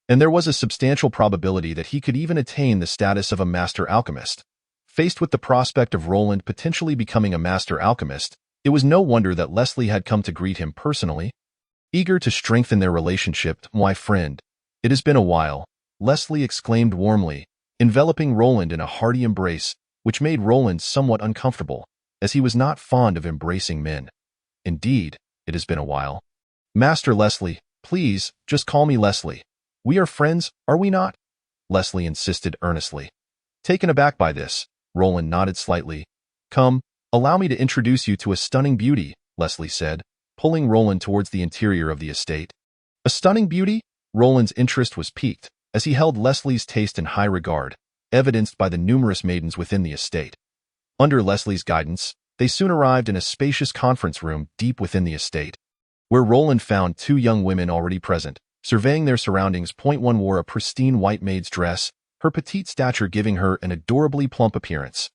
and there was a substantial probability that he could even attain the status of a master alchemist. Faced with the prospect of Roland potentially becoming a master alchemist, it was no wonder that Leslie had come to greet him personally. Eager to strengthen their relationship, "My friend, it has been a while," Leslie exclaimed warmly, enveloping Roland in a hearty embrace, which made Roland somewhat uncomfortable, as he was not fond of embracing men. "Indeed, it has been a while. Master Leslie, please, just call me Leslie. We are friends, are we not?" Leslie insisted earnestly. Taken aback by this, Roland nodded slightly. "Come, allow me to introduce you to a stunning beauty," Leslie said, pulling Roland towards the interior of the estate. A stunning beauty? Roland's interest was piqued, as he held Leslie's taste in high regard, evidenced by the numerous maidens within the estate. Under Leslie's guidance, they soon arrived in a spacious conference room deep within the estate, where Roland found 2 young women already present, surveying their surroundings. One wore a pristine white maid's dress, her petite stature giving her an adorably plump appearance.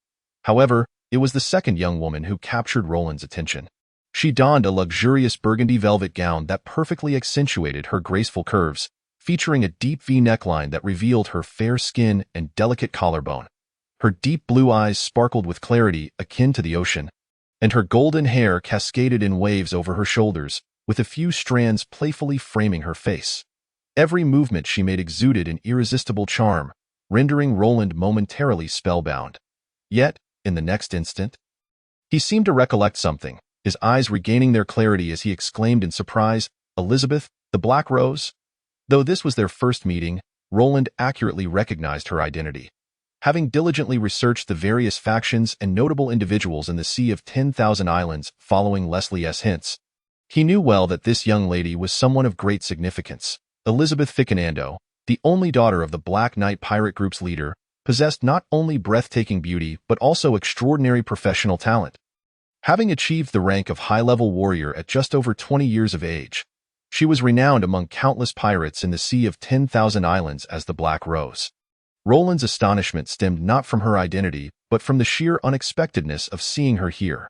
However, it was the second young woman who captured Roland's attention. She donned a luxurious burgundy velvet gown that perfectly accentuated her graceful curves, featuring a deep V neckline that revealed her fair skin and delicate collarbone. Her deep blue eyes sparkled with clarity akin to the ocean, and her golden hair cascaded in waves over her shoulders, with a few strands playfully framing her face. Every movement she made exuded an irresistible charm, rendering Roland momentarily spellbound. Yet, in the next instant, he seemed to recollect something, his eyes regaining their clarity as he exclaimed in surprise, "Elizabeth, the Black Rose?" Though this was their first meeting, Roland accurately recognized her identity. Having diligently researched the various factions and notable individuals in the Sea of 10,000 Islands following Leslie's hints, he knew well that this young lady was someone of great significance. Elizabeth Ficanando, the only daughter of the Black Knight pirate group's leader, possessed not only breathtaking beauty but also extraordinary professional talent. Having achieved the rank of high-level warrior at just over 20 years of age, she was renowned among countless pirates in the Sea of 10,000 Islands as the Black Rose. Roland's astonishment stemmed not from her identity, but from the sheer unexpectedness of seeing her here.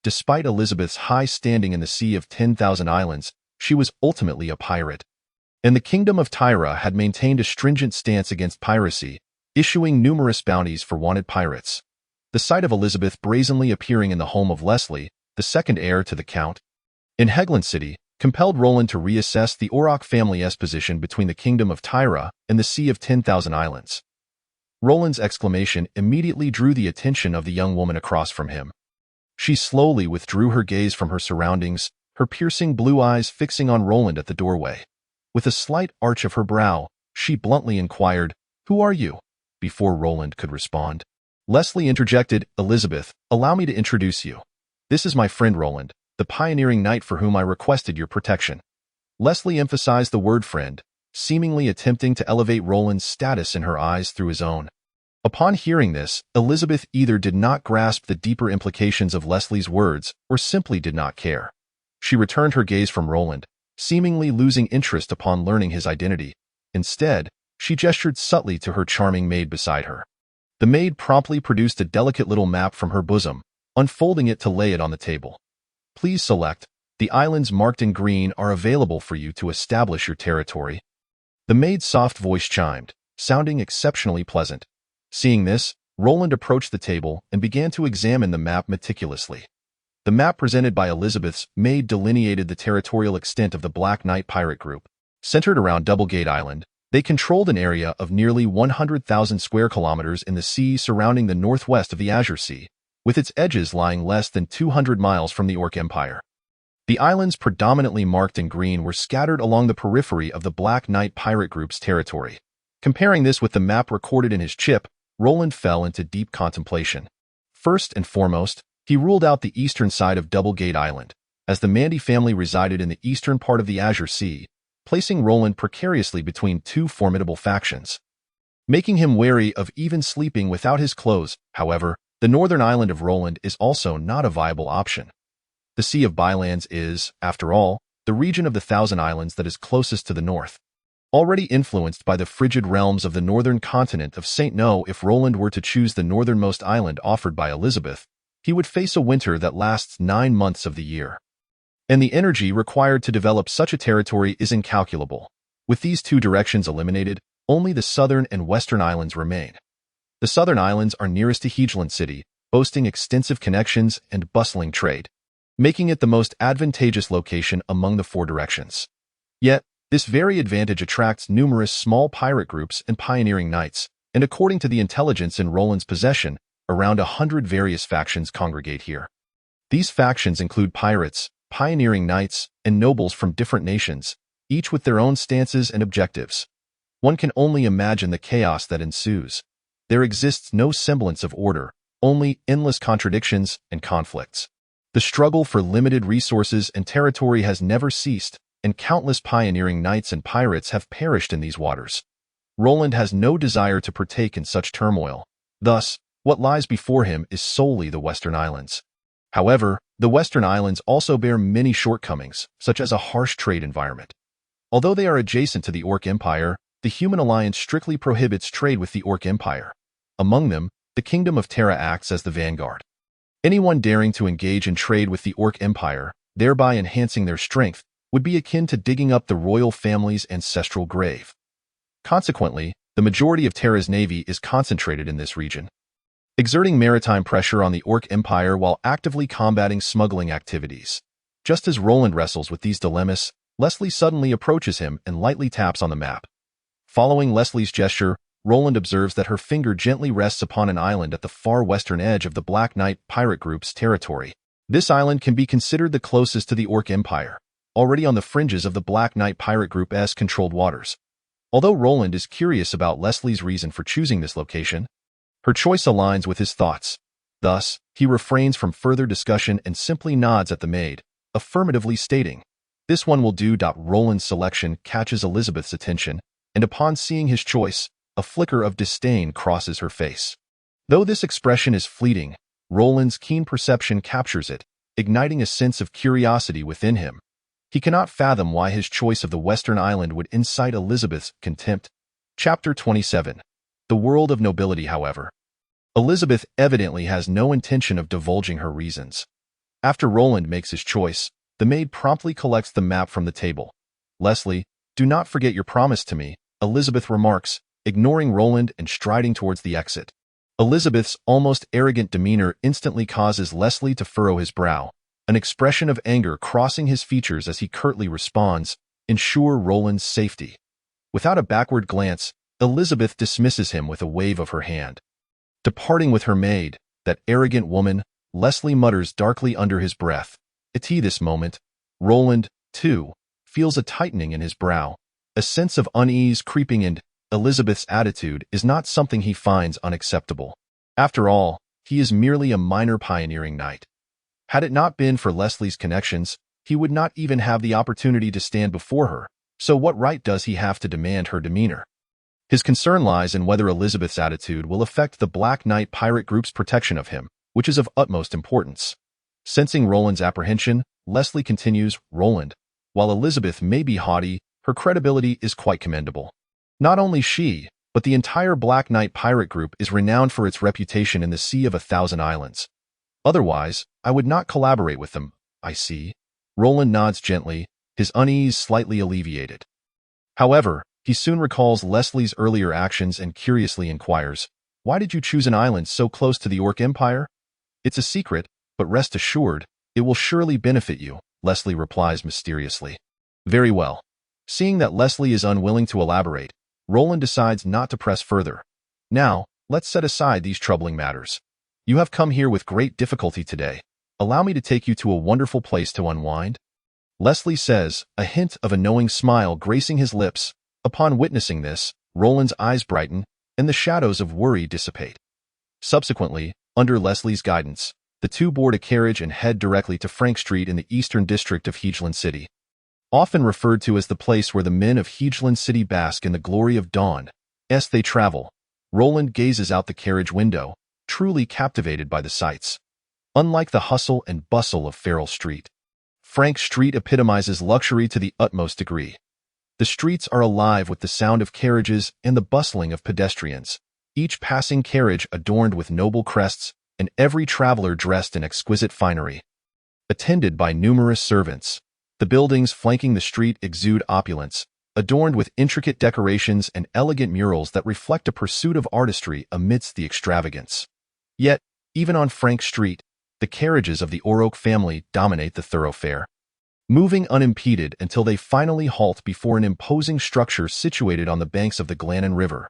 Despite Elizabeth's high standing in the Sea of 10,000 Islands, she was ultimately a pirate. And the Kingdom of Tyra had maintained a stringent stance against piracy, issuing numerous bounties for wanted pirates. The sight of Elizabeth brazenly appearing in the home of Leslie, the second heir to the Count, in Hegland City, compelled Roland to reassess the Auroch family's position between the Kingdom of Tyra and the Sea of 10,000 Islands. Roland's exclamation immediately drew the attention of the young woman across from him. She slowly withdrew her gaze from her surroundings, her piercing blue eyes fixing on Roland at the doorway. With a slight arch of her brow, she bluntly inquired, "Who are you?" Before Roland could respond, Leslie interjected, "Elizabeth, allow me to introduce you. This is my friend Roland, the pioneering knight for whom I requested your protection." Leslie emphasized the word friend, seemingly attempting to elevate Roland's status in her eyes through his own. Upon hearing this, Elizabeth either did not grasp the deeper implications of Leslie's words or simply did not care. She returned her gaze from Roland, seemingly losing interest upon learning his identity. Instead, she gestured subtly to her charming maid beside her. The maid promptly produced a delicate little map from her bosom, unfolding it to lay it on the table. "Please select. The islands marked in green are available for you to establish your territory." The maid's soft voice chimed, sounding exceptionally pleasant. Seeing this, Roland approached the table and began to examine the map meticulously. The map presented by Elizabeth's maid delineated the territorial extent of the Black Knight pirate group. Centered around Doublegate Island, they controlled an area of nearly 100,000 square kilometers in the sea surrounding the northwest of the Azure Sea, with its edges lying less than 200 miles from the Orc Empire. The islands predominantly marked in green were scattered along the periphery of the Black Knight pirate group's territory. Comparing this with the map recorded in his chip, Roland fell into deep contemplation. First and foremost, he ruled out the eastern side of Doublegate Island, as the Mandy family resided in the eastern part of the Azure Sea, placing Roland precariously between two formidable factions. Making him wary of even sleeping without his clothes, however, the northern island of Roland is also not a viable option. The Sea of Bylands is, after all, the region of the Thousand Islands that is closest to the north. Already influenced by the frigid realms of the northern continent of St. No, if Roland were to choose the northernmost island offered by Elizabeth, he would face a winter that lasts 9 months of the year. And the energy required to develop such a territory is incalculable. With these two directions eliminated, only the southern and western islands remain. The southern islands are nearest to Hegland City, boasting extensive connections and bustling trade, making it the most advantageous location among the 4 directions. Yet, this very advantage attracts numerous small pirate groups and pioneering knights, and according to the intelligence in Roland's possession, around 100 various factions congregate here. These factions include pirates, pioneering knights, and nobles from different nations, each with their own stances and objectives. One can only imagine the chaos that ensues. There exists no semblance of order, only endless contradictions and conflicts. The struggle for limited resources and territory has never ceased, and countless pioneering knights and pirates have perished in these waters. Roland has no desire to partake in such turmoil. Thus, what lies before him is solely the Western Islands. However, the Western Islands also bear many shortcomings, such as a harsh trade environment. Although they are adjacent to the Orc Empire, the Human Alliance strictly prohibits trade with the Orc Empire. Among them, the Kingdom of Terra acts as the vanguard. Anyone daring to engage in trade with the Orc Empire, thereby enhancing their strength, would be akin to digging up the royal family's ancestral grave. Consequently, the majority of Terra's navy is concentrated in this region, exerting maritime pressure on the Orc Empire while actively combating smuggling activities. Just as Roland wrestles with these dilemmas, Leslie suddenly approaches him and lightly taps on the map. Following Leslie's gesture, Roland observes that her finger gently rests upon an island at the far western edge of the Black Knight pirate group's territory. This island can be considered the closest to the Orc Empire, already on the fringes of the Black Knight Pirate Group's controlled waters. Although Roland is curious about Leslie's reason for choosing this location, her choice aligns with his thoughts. Thus, he refrains from further discussion and simply nods at the maid, affirmatively stating, "This one will do." Roland's selection catches Elizabeth's attention, and upon seeing his choice, a flicker of disdain crosses her face. Though this expression is fleeting, Roland's keen perception captures it, igniting a sense of curiosity within him. He cannot fathom why his choice of the Western Island would incite Elizabeth's contempt. Chapter 27. The World of Nobility. However, Elizabeth evidently has no intention of divulging her reasons. After Roland makes his choice, the maid promptly collects the map from the table. "Leslie, do not forget your promise to me," Elizabeth remarks, ignoring Roland and striding towards the exit. Elizabeth's almost arrogant demeanor instantly causes Leslie to furrow his brow, an expression of anger crossing his features as he curtly responds, "Ensure Roland's safety." Without a backward glance, Elizabeth dismisses him with a wave of her hand. Departing with her maid, that arrogant woman, Leslie mutters darkly under his breath. At this moment, Roland, too, feels a tightening in his brow, a sense of unease creeping in. Elizabeth's attitude is not something he finds unacceptable. After all, he is merely a minor pioneering knight. Had it not been for Leslie's connections, he would not even have the opportunity to stand before her, so what right does he have to demand her demeanor? His concern lies in whether Elizabeth's attitude will affect the Black Knight Pirate Group's protection of him, which is of utmost importance. Sensing Roland's apprehension, Leslie continues, "Roland, while Elizabeth may be haughty, her credibility is quite commendable. Not only she, but the entire Black Knight Pirate Group is renowned for its reputation in the Sea of a Thousand Islands. Otherwise, I would not collaborate with them, I see." Roland nods gently, his unease slightly alleviated. However, he soon recalls Leslie's earlier actions and curiously inquires, "Why did you choose an island so close to the Orc Empire?" "It's a secret, but rest assured, it will surely benefit you," Leslie replies mysteriously. "Very well." Seeing that Leslie is unwilling to elaborate, Roland decides not to press further. "Now, let's set aside these troubling matters. You have come here with great difficulty today. Allow me to take you to a wonderful place to unwind," Leslie says, a hint of a knowing smile gracing his lips. Upon witnessing this, Roland's eyes brighten, and the shadows of worry dissipate. Subsequently, under Leslie's guidance, the two board a carriage and head directly to Frank Street in the eastern district of Hegeland City. Often referred to as the place where the men of Hegeland City bask in the glory of dawn, as they travel, Roland gazes out the carriage window, truly captivated by the sights. Unlike the hustle and bustle of Farrell Street, Frank Street epitomizes luxury to the utmost degree. The streets are alive with the sound of carriages and the bustling of pedestrians, each passing carriage adorned with noble crests, and every traveler dressed in exquisite finery. Attended by numerous servants, the buildings flanking the street exude opulence, adorned with intricate decorations and elegant murals that reflect a pursuit of artistry amidst the extravagance. Yet, even on Frank Street, the carriages of the Oroch family dominate the thoroughfare, moving unimpeded until they finally halt before an imposing structure situated on the banks of the Glannon River.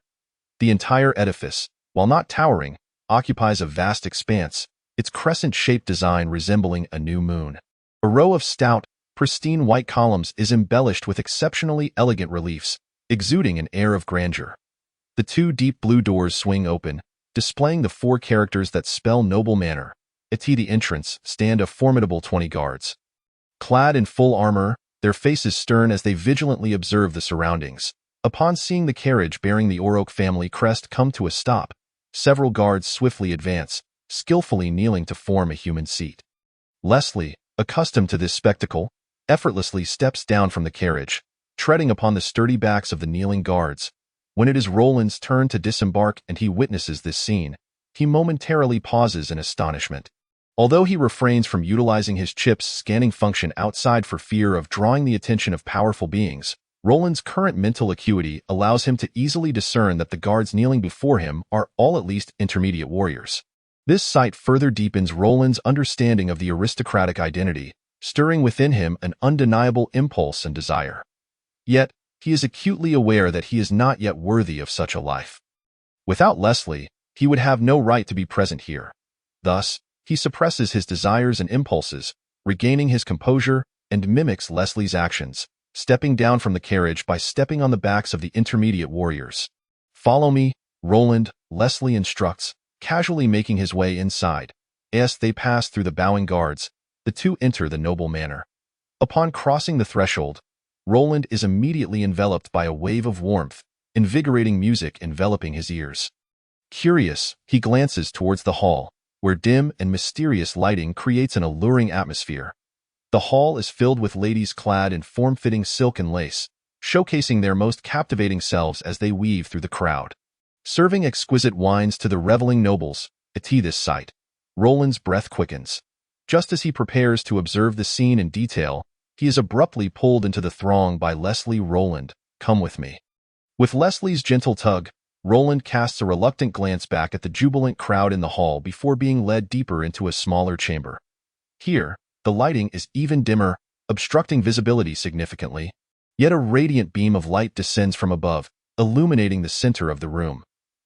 The entire edifice, while not towering, occupies a vast expanse, its crescent-shaped design resembling a new moon. A row of stout, pristine white columns is embellished with exceptionally elegant reliefs, exuding an air of grandeur. The two deep blue doors swing open, displaying the four characters that spell noble manor. At the entrance stand a formidable 20 guards. Clad in full armor, their faces stern as they vigilantly observe the surroundings. Upon seeing the carriage bearing the Oroch family crest come to a stop, several guards swiftly advance, skillfully kneeling to form a human seat. Leslie, accustomed to this spectacle, effortlessly steps down from the carriage, treading upon the sturdy backs of the kneeling guards. When it is Roland's turn to disembark and he witnesses this scene, he momentarily pauses in astonishment. Although he refrains from utilizing his chip's scanning function outside for fear of drawing the attention of powerful beings, Roland's current mental acuity allows him to easily discern that the guards kneeling before him are all at least intermediate warriors. This sight further deepens Roland's understanding of the aristocratic identity, stirring within him an undeniable impulse and desire. Yet, he is acutely aware that he is not yet worthy of such a life. Without Leslie, he would have no right to be present here. Thus, He suppresses his desires and impulses, regaining his composure, and mimics Leslie's actions, stepping down from the carriage by stepping on the backs of the intermediate warriors. "Follow me, Roland," Leslie instructs, casually making his way inside. As they pass through the bowing guards, the two enter the noble manor. Upon crossing the threshold, Roland is immediately enveloped by a wave of warmth, invigorating music enveloping his ears. Curious, he glances towards the hall, where dim and mysterious lighting creates an alluring atmosphere. The hall is filled with ladies clad in form-fitting silk and lace, showcasing their most captivating selves as they weave through the crowd. Serving exquisite wines to the reveling nobles, at this sight, Roland's breath quickens. Just as he prepares to observe the scene in detail, he is abruptly pulled into the throng by Leslie. "Roland, come with me." With Leslie's gentle tug, Roland casts a reluctant glance back at the jubilant crowd in the hall before being led deeper into a smaller chamber. Here, the lighting is even dimmer, obstructing visibility significantly. Yet a radiant beam of light descends from above, illuminating the center of the room.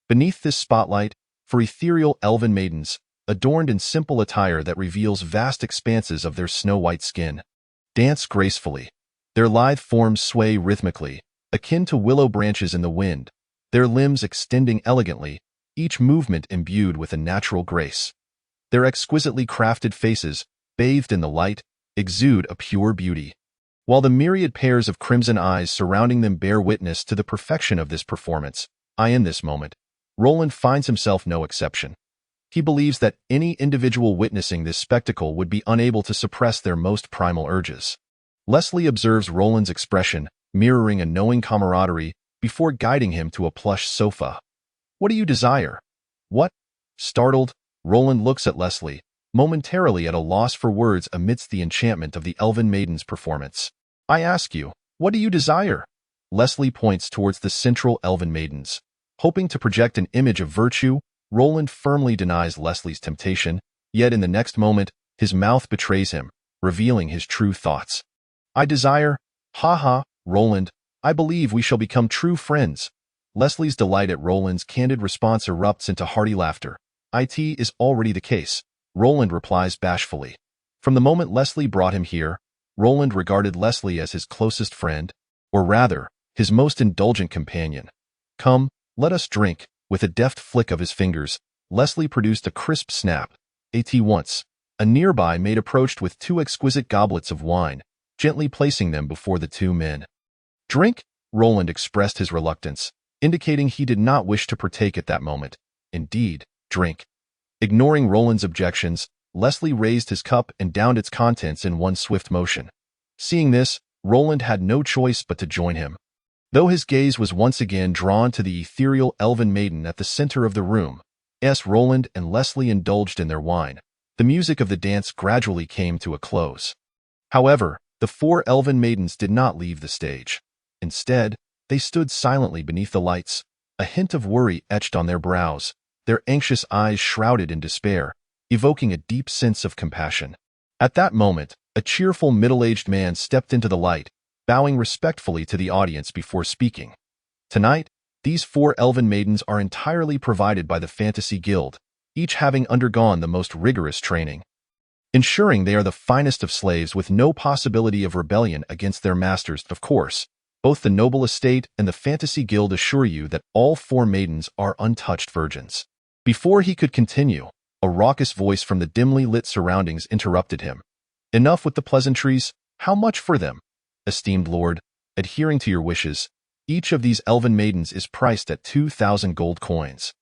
Beneath this spotlight, for ethereal elven maidens, adorned in simple attire that reveals vast expanses of their snow-white skin, dance gracefully. Their lithe forms sway rhythmically, akin to willow branches in the wind, their limbs extending elegantly, each movement imbued with a natural grace. Their exquisitely crafted faces, bathed in the light, exude a pure beauty, while the myriad pairs of crimson eyes surrounding them bear witness to the perfection of this performance. In this moment, Roland finds himself no exception. He believes that any individual witnessing this spectacle would be unable to suppress their most primal urges. Leslie observes Roland's expression, mirroring a knowing camaraderie, before guiding him to a plush sofa. "What do you desire?" "What?" Startled, Roland looks at Leslie, momentarily at a loss for words amidst the enchantment of the elven maiden's performance. "I ask you, what do you desire?" Leslie points towards the central elven maidens. Hoping to project an image of virtue, Roland firmly denies Leslie's temptation, yet in the next moment, his mouth betrays him, revealing his true thoughts. "I desire, Roland, I believe we shall become true friends." Leslie's delight at Roland's candid response erupts into hearty laughter. "It is already the case," Roland replies bashfully. From the moment Leslie brought him here, Roland regarded Leslie as his closest friend, or rather, his most indulgent companion. "Come, let us drink." With a deft flick of his fingers, Leslie produced a crisp snap. Once, a nearby maid approached with two exquisite goblets of wine, gently placing them before the two men. "Drink?" Roland expressed his reluctance, indicating he did not wish to partake at that moment. "Indeed, drink." Ignoring Roland's objections, Leslie raised his cup and downed its contents in one swift motion. Seeing this, Roland had no choice but to join him. Though his gaze was once again drawn to the ethereal elven maiden at the center of the room, as Roland and Leslie indulged in their wine, the music of the dance gradually came to a close. However, the four elven maidens did not leave the stage. Instead, they stood silently beneath the lights, a hint of worry etched on their brows, their anxious eyes shrouded in despair, evoking a deep sense of compassion. At that moment, a cheerful middle-aged man stepped into the light, bowing respectfully to the audience before speaking. Tonight, these four elven maidens are entirely provided by the Fantasy Guild, each having undergone the most rigorous training, ensuring they are the finest of slaves with no possibility of rebellion against their masters. Of course, both the noble estate and the Fantasy Guild assure you that all four maidens are untouched virgins. Before he could continue, a raucous voice from the dimly lit surroundings interrupted him. "Enough with the pleasantries. How much for them?" "Esteemed lord, adhering to your wishes, each of these elven maidens is priced at 2,000 gold coins."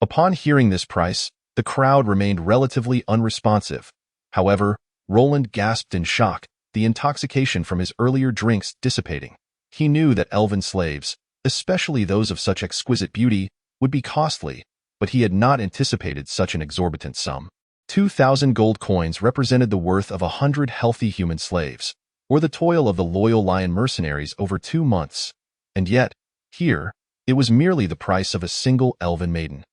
Upon hearing this price, the crowd remained relatively unresponsive. However, Roland gasped in shock, the intoxication from his earlier drinks dissipating. He knew that elven slaves, especially those of such exquisite beauty, would be costly, but he had not anticipated such an exorbitant sum. 2,000 gold coins represented the worth of 100 healthy human slaves, or the toil of the loyal lion mercenaries over 2 months. And yet, here, it was merely the price of a single elven maiden.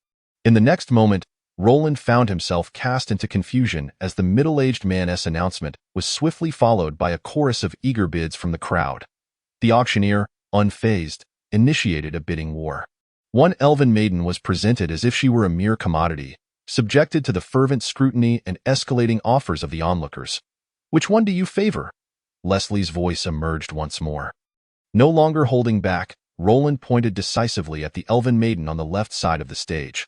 In the next moment, Roland found himself cast into confusion as the middle-aged man's announcement was swiftly followed by a chorus of eager bids from the crowd. The auctioneer, unfazed, initiated a bidding war. One elven maiden was presented as if she were a mere commodity, subjected to the fervent scrutiny and escalating offers of the onlookers. "Which one do you favor?" Leslie's voice emerged once more. No longer holding back, Roland pointed decisively at the elven maiden on the left side of the stage.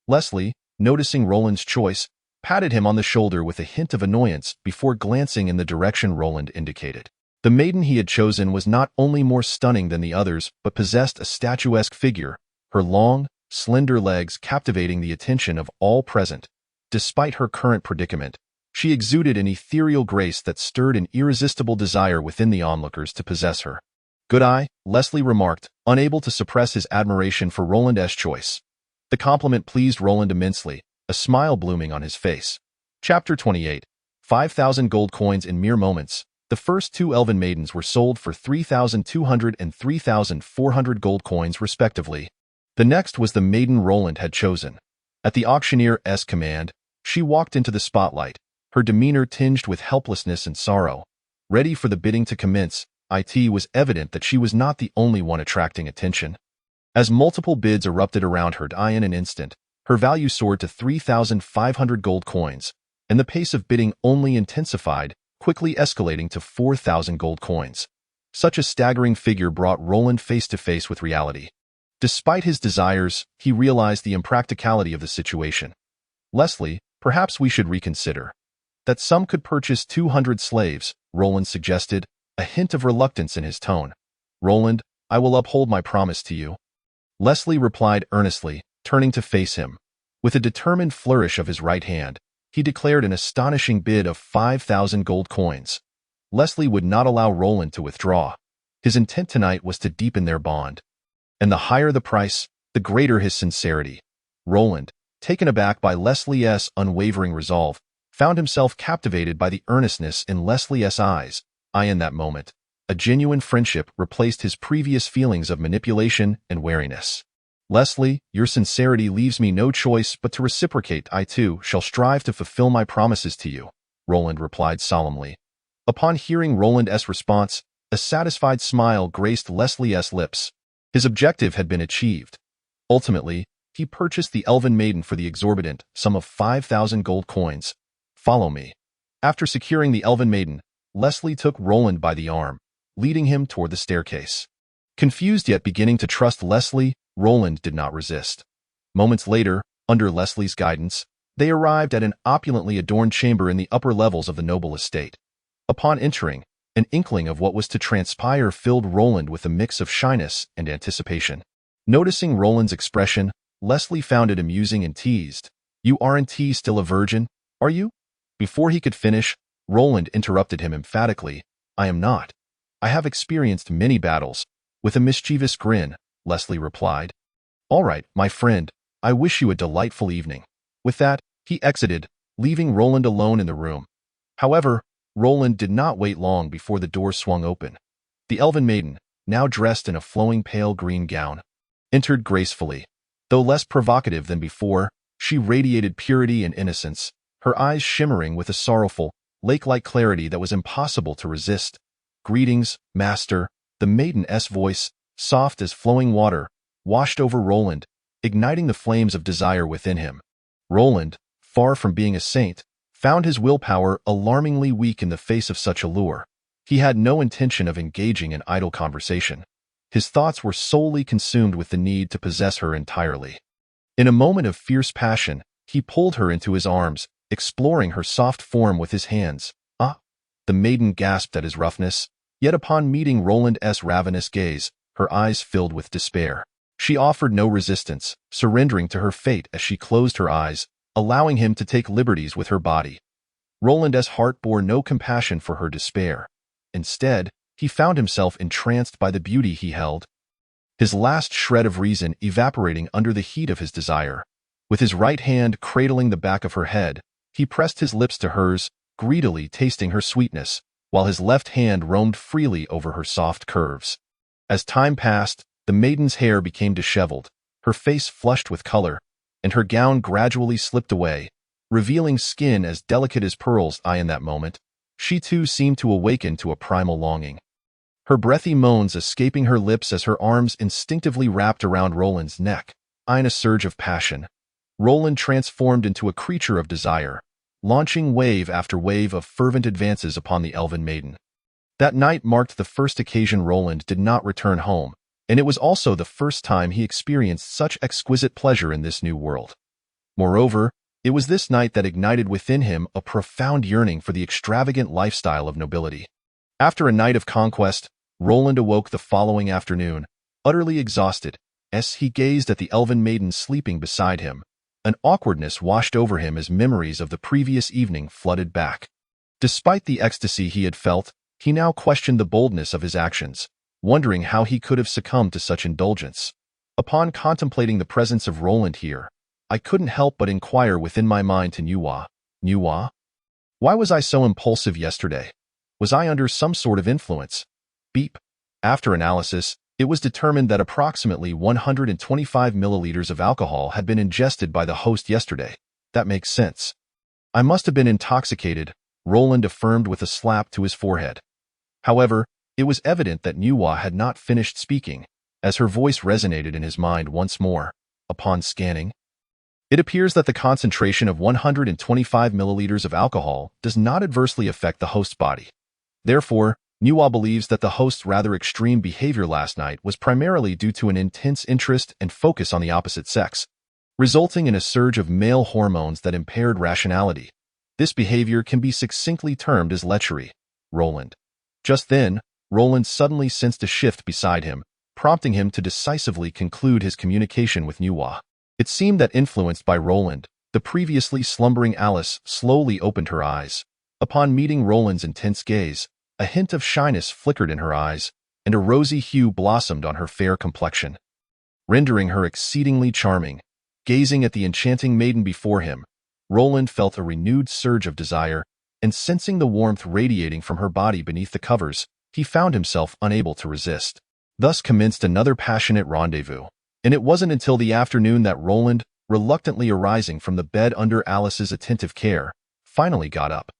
Leslie, noticing Roland's choice, patted him on the shoulder with a hint of annoyance before glancing in the direction Roland indicated. The maiden he had chosen was not only more stunning than the others, but possessed a statuesque figure, her long, slender legs captivating the attention of all present. Despite her current predicament, she exuded an ethereal grace that stirred an irresistible desire within the onlookers to possess her. "Good eye," Leslie remarked, unable to suppress his admiration for Roland's choice. The compliment pleased Roland immensely, a smile blooming on his face. Chapter 28. 5,000 gold coins in mere moments. The first two elven maidens were sold for 3,200 and 3,400 gold coins respectively. The next was the maiden Roland had chosen. At the auctioneer's command, she walked into the spotlight, her demeanor tinged with helplessness and sorrow. Ready for the bidding to commence, it was evident that she was not the only one attracting attention. As multiple bids erupted around her in an instant, her value soared to 3,500 gold coins, and the pace of bidding only intensified, quickly escalating to 4,000 gold coins. Such a staggering figure brought Roland face to face with reality. Despite his desires, he realized the impracticality of the situation. "Leslie, perhaps we should reconsider. That some could purchase 200 slaves," Roland suggested, a hint of reluctance in his tone. "Roland, I will uphold my promise to you," Leslie replied earnestly, turning to face him. With a determined flourish of his right hand, he declared an astonishing bid of 5,000 gold coins. Leslie would not allow Roland to withdraw. His intent tonight was to deepen their bond. And the higher the price, the greater his sincerity. Roland, taken aback by Leslie's unwavering resolve, found himself captivated by the earnestness in Leslie's eyes. In that moment, a genuine friendship replaced his previous feelings of manipulation and wariness. "Leslie, your sincerity leaves me no choice but to reciprocate. I too shall strive to fulfill my promises to you," Roland replied solemnly. Upon hearing Roland's response, a satisfied smile graced Leslie's lips. His objective had been achieved. Ultimately, he purchased the elven maiden for the exorbitant sum of 5,000 gold coins. "Follow me." After securing the elven maiden, Leslie took Roland by the arm, leading him toward the staircase. Confused yet beginning to trust Leslie, Roland did not resist. Moments later, under Leslie's guidance, they arrived at an opulently adorned chamber in the upper levels of the noble estate. Upon entering, an inkling of what was to transpire filled Roland with a mix of shyness and anticipation. Noticing Roland's expression, Leslie found it amusing and teased. "You aren't still a virgin, are you?" Before he could finish, Roland interrupted him emphatically. "I am not. I have experienced many battles." With a mischievous grin, Leslie replied. "All right, my friend, I wish you a delightful evening." With that, he exited, leaving Roland alone in the room. However, Roland did not wait long before the door swung open. The elven maiden, now dressed in a flowing pale green gown, entered gracefully. Though less provocative than before, she radiated purity and innocence, her eyes shimmering with a sorrowful, lake-like clarity that was impossible to resist. "Greetings, master," the maiden's voice, soft as flowing water, washed over Roland, igniting the flames of desire within him. Roland, far from being a saint, found his willpower alarmingly weak in the face of such allure. He had no intention of engaging in idle conversation. His thoughts were solely consumed with the need to possess her entirely. In a moment of fierce passion, he pulled her into his arms, exploring her soft form with his hands. "Ah!" The maiden gasped at his roughness, yet upon meeting Roland's ravenous gaze, her eyes filled with despair. She offered no resistance, surrendering to her fate as she closed her eyes, allowing him to take liberties with her body. Roland's heart bore no compassion for her despair. Instead, he found himself entranced by the beauty he held, his last shred of reason evaporating under the heat of his desire. With his right hand cradling the back of her head, he pressed his lips to hers, greedily tasting her sweetness, while his left hand roamed freely over her soft curves. As time passed, the maiden's hair became disheveled, her face flushed with color, and her gown gradually slipped away, revealing skin as delicate as pearls. In that moment, she too seemed to awaken to a primal longing. Her breathy moans escaping her lips as her arms instinctively wrapped around Roland's neck. In a surge of passion, Roland transformed into a creature of desire, launching wave after wave of fervent advances upon the elven maiden. That night marked the first occasion Roland did not return home, and it was also the first time he experienced such exquisite pleasure in this new world. Moreover, it was this night that ignited within him a profound yearning for the extravagant lifestyle of nobility. After a night of conquest, Roland awoke the following afternoon, utterly exhausted, as he gazed at the elven maiden sleeping beside him. An awkwardness washed over him as memories of the previous evening flooded back. Despite the ecstasy he had felt, he now questioned the boldness of his actions, wondering how he could have succumbed to such indulgence. Upon contemplating the presence of Roland here, I couldn't help but inquire within my mind to Nuwa? Why was I so impulsive yesterday? Was I under some sort of influence? Beep. After analysis, it was determined that approximately 125 milliliters of alcohol had been ingested by the host yesterday. That makes sense. I must have been intoxicated, Roland affirmed with a slap to his forehead. However, it was evident that Nuwa had not finished speaking, as her voice resonated in his mind once more. Upon scanning, it appears that the concentration of 125 milliliters of alcohol does not adversely affect the host's body. Therefore, Nuwa believes that the host's rather extreme behavior last night was primarily due to an intense interest and focus on the opposite sex, resulting in a surge of male hormones that impaired rationality. This behavior can be succinctly termed as lechery. Roland. Just then, Roland suddenly sensed a shift beside him, prompting him to decisively conclude his communication with Nuwa. It seemed that influenced by Roland, the previously slumbering Alice slowly opened her eyes. Upon meeting Roland's intense gaze, a hint of shyness flickered in her eyes, and a rosy hue blossomed on her fair complexion, rendering her exceedingly charming. Gazing at the enchanting maiden before him, Roland felt a renewed surge of desire, and sensing the warmth radiating from her body beneath the covers, he found himself unable to resist. Thus commenced another passionate rendezvous, and it wasn't until the afternoon that Roland, reluctantly arising from the bed under Alice's attentive care, finally got up.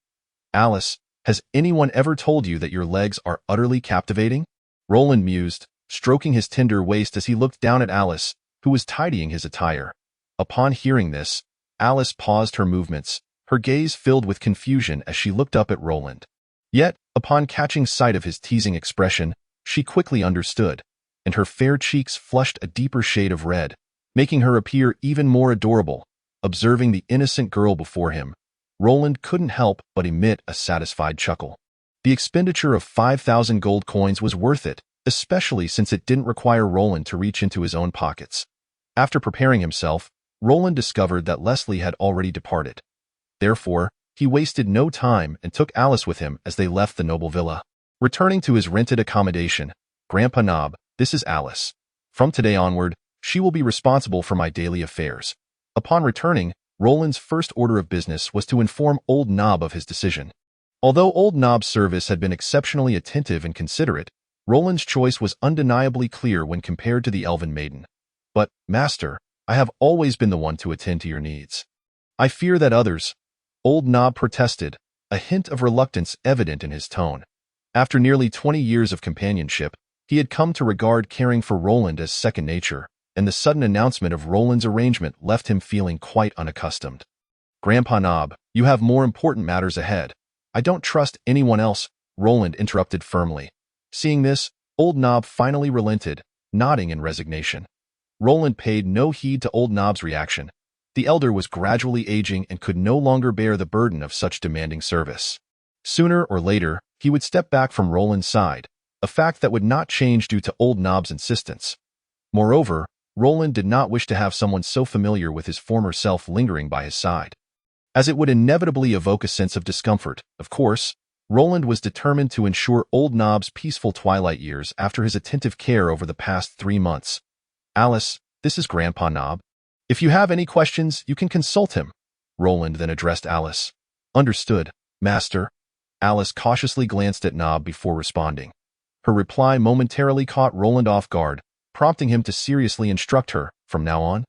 Alice, has anyone ever told you that your legs are utterly captivating? Roland mused, stroking his tender waist as he looked down at Alice, who was tidying his attire. Upon hearing this, Alice paused her movements, her gaze filled with confusion as she looked up at Roland. Yet, upon catching sight of his teasing expression, she quickly understood, and her fair cheeks flushed a deeper shade of red, making her appear even more adorable. Observing the innocent girl before him, Roland couldn't help but emit a satisfied chuckle. The expenditure of 5,000 gold coins was worth it, especially since it didn't require Roland to reach into his own pockets. After preparing himself, Roland discovered that Leslie had already departed. Therefore, he wasted no time and took Alice with him as they left the noble villa. Returning to his rented accommodation, Grandpa Knob, this is Alice. From today onward, she will be responsible for my daily affairs. Upon returning, Roland's first order of business was to inform Old Knob of his decision. Although Old Knob's service had been exceptionally attentive and considerate, Roland's choice was undeniably clear when compared to the elven maiden. But, Master, I have always been the one to attend to your needs. I fear that others, Old Knob protested, a hint of reluctance evident in his tone. After nearly 20 years of companionship, he had come to regard caring for Roland as second nature, and the sudden announcement of Roland's arrangement left him feeling quite unaccustomed. Grandpa Knob, you have more important matters ahead. I don't trust anyone else, Roland interrupted firmly. Seeing this, Old Knob finally relented, nodding in resignation. Roland paid no heed to Old Knob's reaction. The elder was gradually aging and could no longer bear the burden of such demanding service. Sooner or later, he would step back from Roland's side, a fact that would not change due to Old Knob's insistence. Moreover, Roland did not wish to have someone so familiar with his former self lingering by his side, as it would inevitably evoke a sense of discomfort. Of course, Roland was determined to ensure Old Knob's peaceful twilight years after his attentive care over the past 3 months. Alice, this is Grandpa Knob. If you have any questions, you can consult him. Roland then addressed Alice. Understood, Master. Alice cautiously glanced at Knob before responding. Her reply momentarily caught Roland off guard, prompting him to seriously instruct her, from now on,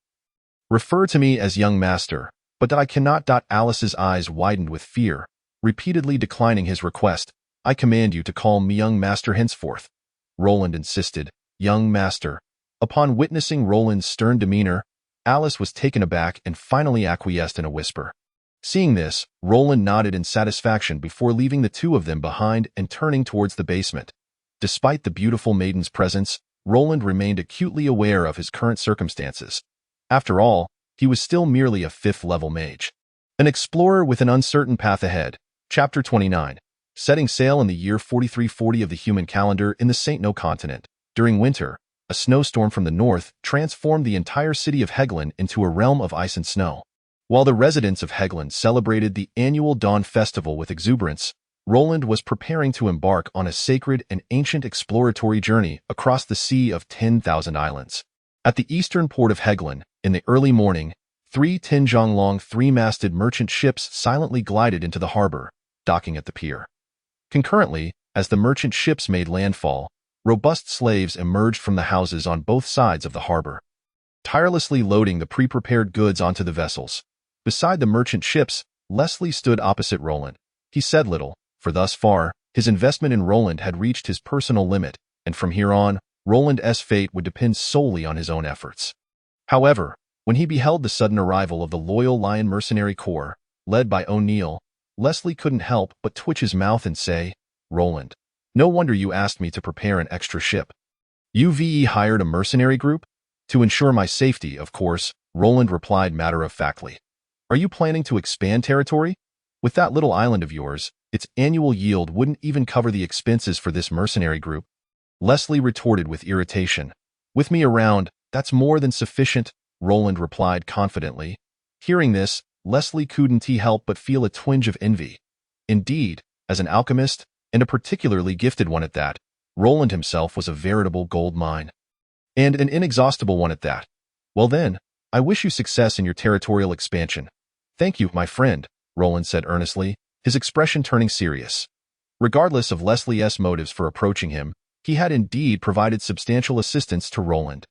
refer to me as young master, but that I cannot. Alice's eyes widened with fear, repeatedly declining his request. I command you to call me young master henceforth. Roland insisted, young master. Upon witnessing Roland's stern demeanor, Alice was taken aback and finally acquiesced in a whisper. Seeing this, Roland nodded in satisfaction before leaving the two of them behind and turning towards the basement. Despite the beautiful maiden's presence, Roland remained acutely aware of his current circumstances. After all, he was still merely a 5th-level mage. An explorer with an uncertain path ahead. Chapter 29. Setting sail in the year 4340 of the human calendar in the St. No continent. During winter, a snowstorm from the north transformed the entire city of Heglin into a realm of ice and snow. While the residents of Heglin celebrated the annual Dawn Festival with exuberance, Roland was preparing to embark on a sacred and ancient exploratory journey across the Sea of 10,000 Islands. At the eastern port of Heglin, in the early morning, 3 10-jong-long 3-masted merchant ships silently glided into the harbor, docking at the pier. Concurrently, as the merchant ships made landfall, robust slaves emerged from the houses on both sides of the harbor, tirelessly loading the pre-prepared goods onto the vessels. Beside the merchant ships, Leslie stood opposite Roland. He said little, for thus far, his investment in Roland had reached his personal limit, and from here on, Roland's fate would depend solely on his own efforts. However, when he beheld the sudden arrival of the Loyal Lion Mercenary Corps, led by O'Neill, Leslie couldn't help but twitch his mouth and say, "Roland, no wonder you asked me to prepare an extra ship. You've hired a mercenary group?" "To ensure my safety, of course," Roland replied matter-of-factly. "Are you planning to expand territory? With that little island of yours, its annual yield wouldn't even cover the expenses for this mercenary group." Leslie retorted with irritation. "With me around, that's more than sufficient," Roland replied confidently. Hearing this, Leslie couldn't help but feel a twinge of envy. Indeed, as an alchemist, and a particularly gifted one at that, Roland himself was a veritable gold mine. And an inexhaustible one at that. "Well then, I wish you success in your territorial expansion." "Thank you, my friend," Roland said earnestly, his expression turning serious. Regardless of Leslie's motives for approaching him, he had indeed provided substantial assistance to Roland.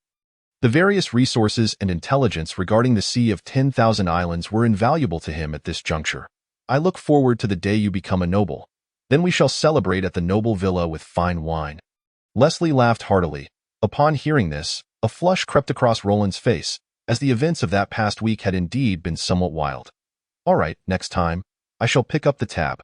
The various resources and intelligence regarding the Sea of 10,000 Islands were invaluable to him at this juncture. "I look forward to the day you become a noble. Then we shall celebrate at the noble villa with fine wine." Leslie laughed heartily. Upon hearing this, a flush crept across Roland's face, as the events of that past week had indeed been somewhat wild. "All right, next time, I shall pick up the tab."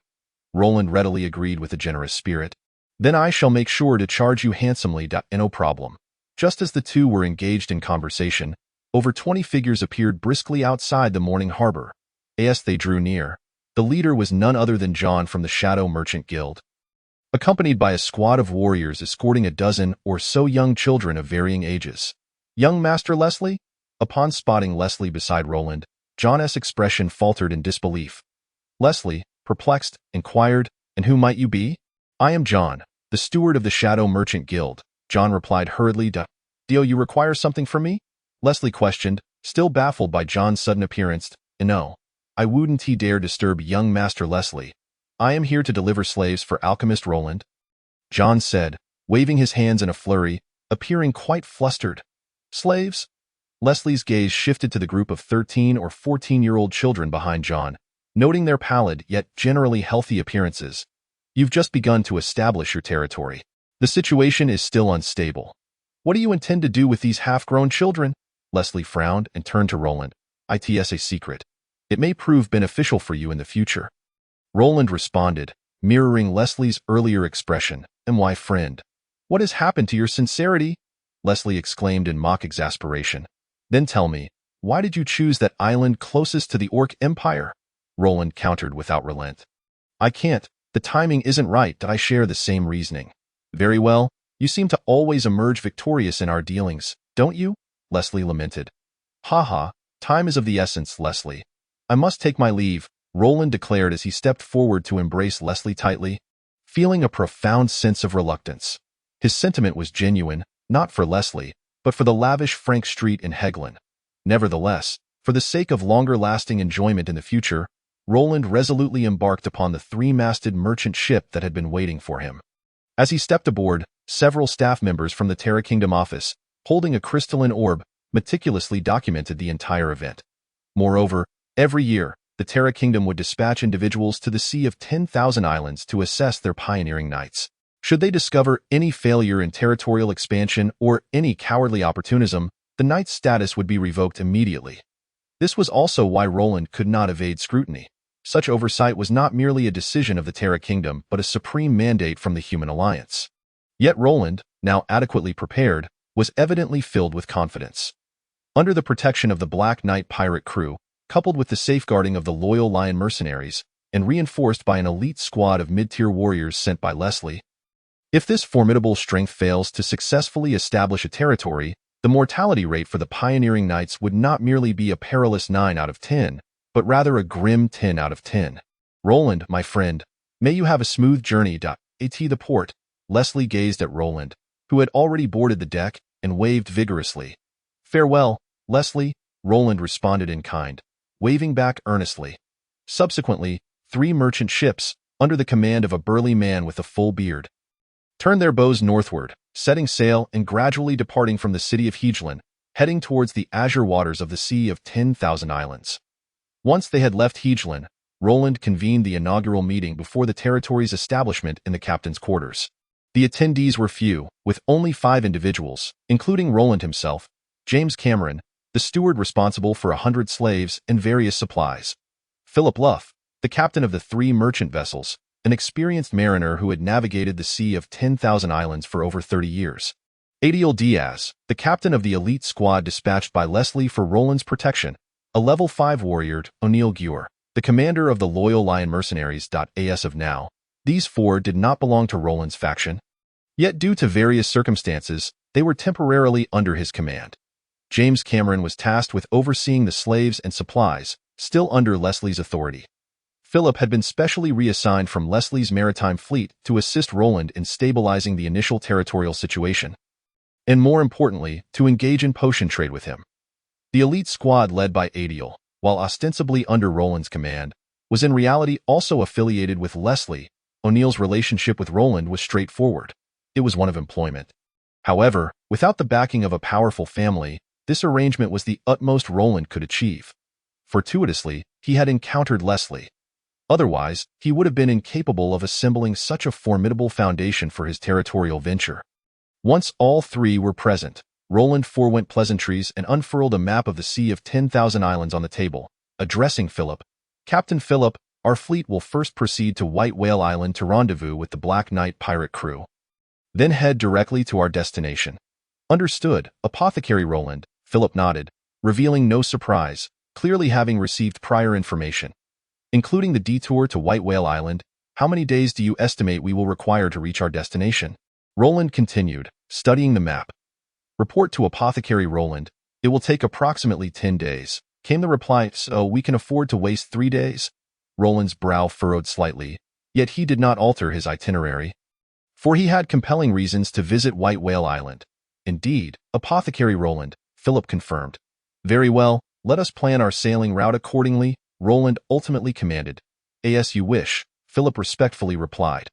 Roland readily agreed with a generous spirit. "Then I shall make sure to charge you handsomely, no problem." Just as the two were engaged in conversation, over 20 figures appeared briskly outside the morning harbor. As they drew near, the leader was none other than John from the Shadow Merchant Guild, accompanied by a squad of warriors escorting a dozen or so young children of varying ages. "Young Master Leslie?" Upon spotting Leslie beside Roland, John's expression faltered in disbelief. Leslie, perplexed, inquired, "And who might you be?" "I am John, the steward of the Shadow Merchant Guild," John replied hurriedly. "Do you require something from me?" Leslie questioned, still baffled by John's sudden appearance. "No, I wouldn't dare disturb young Master Leslie. I am here to deliver slaves for alchemist Roland," John said, waving his hands in a flurry, appearing quite flustered. "Slaves?" Leslie's gaze shifted to the group of 13 or 14-year-old children behind John, noting their pallid yet generally healthy appearances. "You've just begun to establish your territory. The situation is still unstable. What do you intend to do with these half-grown children?" Leslie frowned and turned to Roland. "It's a secret. It may prove beneficial for you in the future." Roland responded, mirroring Leslie's earlier expression. "My friend, what has happened to your sincerity?" Leslie exclaimed in mock exasperation. "Then tell me, why did you choose that island closest to the Orc Empire?" Roland countered without relent. "I can't. The timing isn't right. I share the same reasoning." "Very well. You seem to always emerge victorious in our dealings, don't you?" Leslie lamented. "Ha, time is of the essence, Leslie. I must take my leave," Roland declared as he stepped forward to embrace Leslie tightly, feeling a profound sense of reluctance. His sentiment was genuine, not for Leslie, but for the lavish Frank Street in Heglin. Nevertheless, for the sake of longer-lasting enjoyment in the future, Roland resolutely embarked upon the 3-masted merchant ship that had been waiting for him. As he stepped aboard, several staff members from the Terra Kingdom office, holding a crystalline orb, meticulously documented the entire event. Moreover, every year, the Terra Kingdom would dispatch individuals to the Sea of 10,000 Islands to assess their pioneering knights. Should they discover any failure in territorial expansion or any cowardly opportunism, the the knight's status would be revoked immediately. This was also why Roland could not evade scrutiny. Such oversight was not merely a decision of the Terra Kingdom but a supreme mandate from the Human Alliance. Yet Roland, now adequately prepared, was evidently filled with confidence. Under the protection of the Black Knight pirate crew, coupled with the safeguarding of the loyal Lion mercenaries, and reinforced by an elite squad of mid-tier warriors sent by Leslie, if this formidable strength fails to successfully establish a territory, the mortality rate for the pioneering knights would not merely be a perilous 9 out of 10, but rather a grim 10 out of 10. Roland, my friend, may you have a smooth journey. At the port, Leslie gazed at Roland, who had already boarded the deck, and waved vigorously. Farewell, Leslie, Roland responded in kind, waving back earnestly. Subsequently, 3 merchant ships, under the command of a burly man with a full beard, turned their bows northward, setting sail and gradually departing from the city of Hegeland, heading towards the azure waters of the Sea of 10,000 Islands. Once they had left Hegeland, Roland convened the inaugural meeting before the territory's establishment in the captain's quarters. The attendees were few, with only 5 individuals, including Roland himself, James Cameron, the steward responsible for 100 slaves and various supplies, Philip Luff, the captain of the 3 merchant vessels, an experienced mariner who had navigated the Sea of 10,000 Islands for over 30 years, Adiel Diaz, the captain of the elite squad dispatched by Leslie for Roland's protection, a level 5 warrior, O'Neill Gure, the commander of the loyal Lion mercenaries. As of now, these 4 did not belong to Roland's faction. Yet due to various circumstances, they were temporarily under his command. James Cameron was tasked with overseeing the slaves and supplies, still under Leslie's authority. Philip had been specially reassigned from Leslie's maritime fleet to assist Roland in stabilizing the initial territorial situation, and more importantly, to engage in potion trade with him. The elite squad led by Adiel, while ostensibly under Roland's command, was in reality also affiliated with Leslie. O'Neill's relationship with Roland was straightforward. It was one of employment. However, without the backing of a powerful family, this arrangement was the utmost Roland could achieve. Fortuitously, he had encountered Leslie. Otherwise, he would have been incapable of assembling such a formidable foundation for his territorial venture. Once all 3 were present, Roland forewent pleasantries and unfurled a map of the Sea of 10,000 Islands on the table, addressing Philip. Captain Philip, our fleet will first proceed to White Whale Island to rendezvous with the Black Knight pirate crew. Then head directly to our destination. Understood, Apothecary Roland, Philip nodded, revealing no surprise, clearly having received prior information. Including the detour to White Whale Island, how many days do you estimate we will require to reach our destination? Roland continued, studying the map. Report to Apothecary Roland, it will take approximately 10 days. Came the reply, so we can afford to waste 3 days? Roland's brow furrowed slightly, yet he did not alter his itinerary. For he had compelling reasons to visit White Whale Island. Indeed, Apothecary Roland, Philip confirmed. Very well, let us plan our sailing route accordingly, Roland ultimately commanded. As you wish, Philip respectfully replied.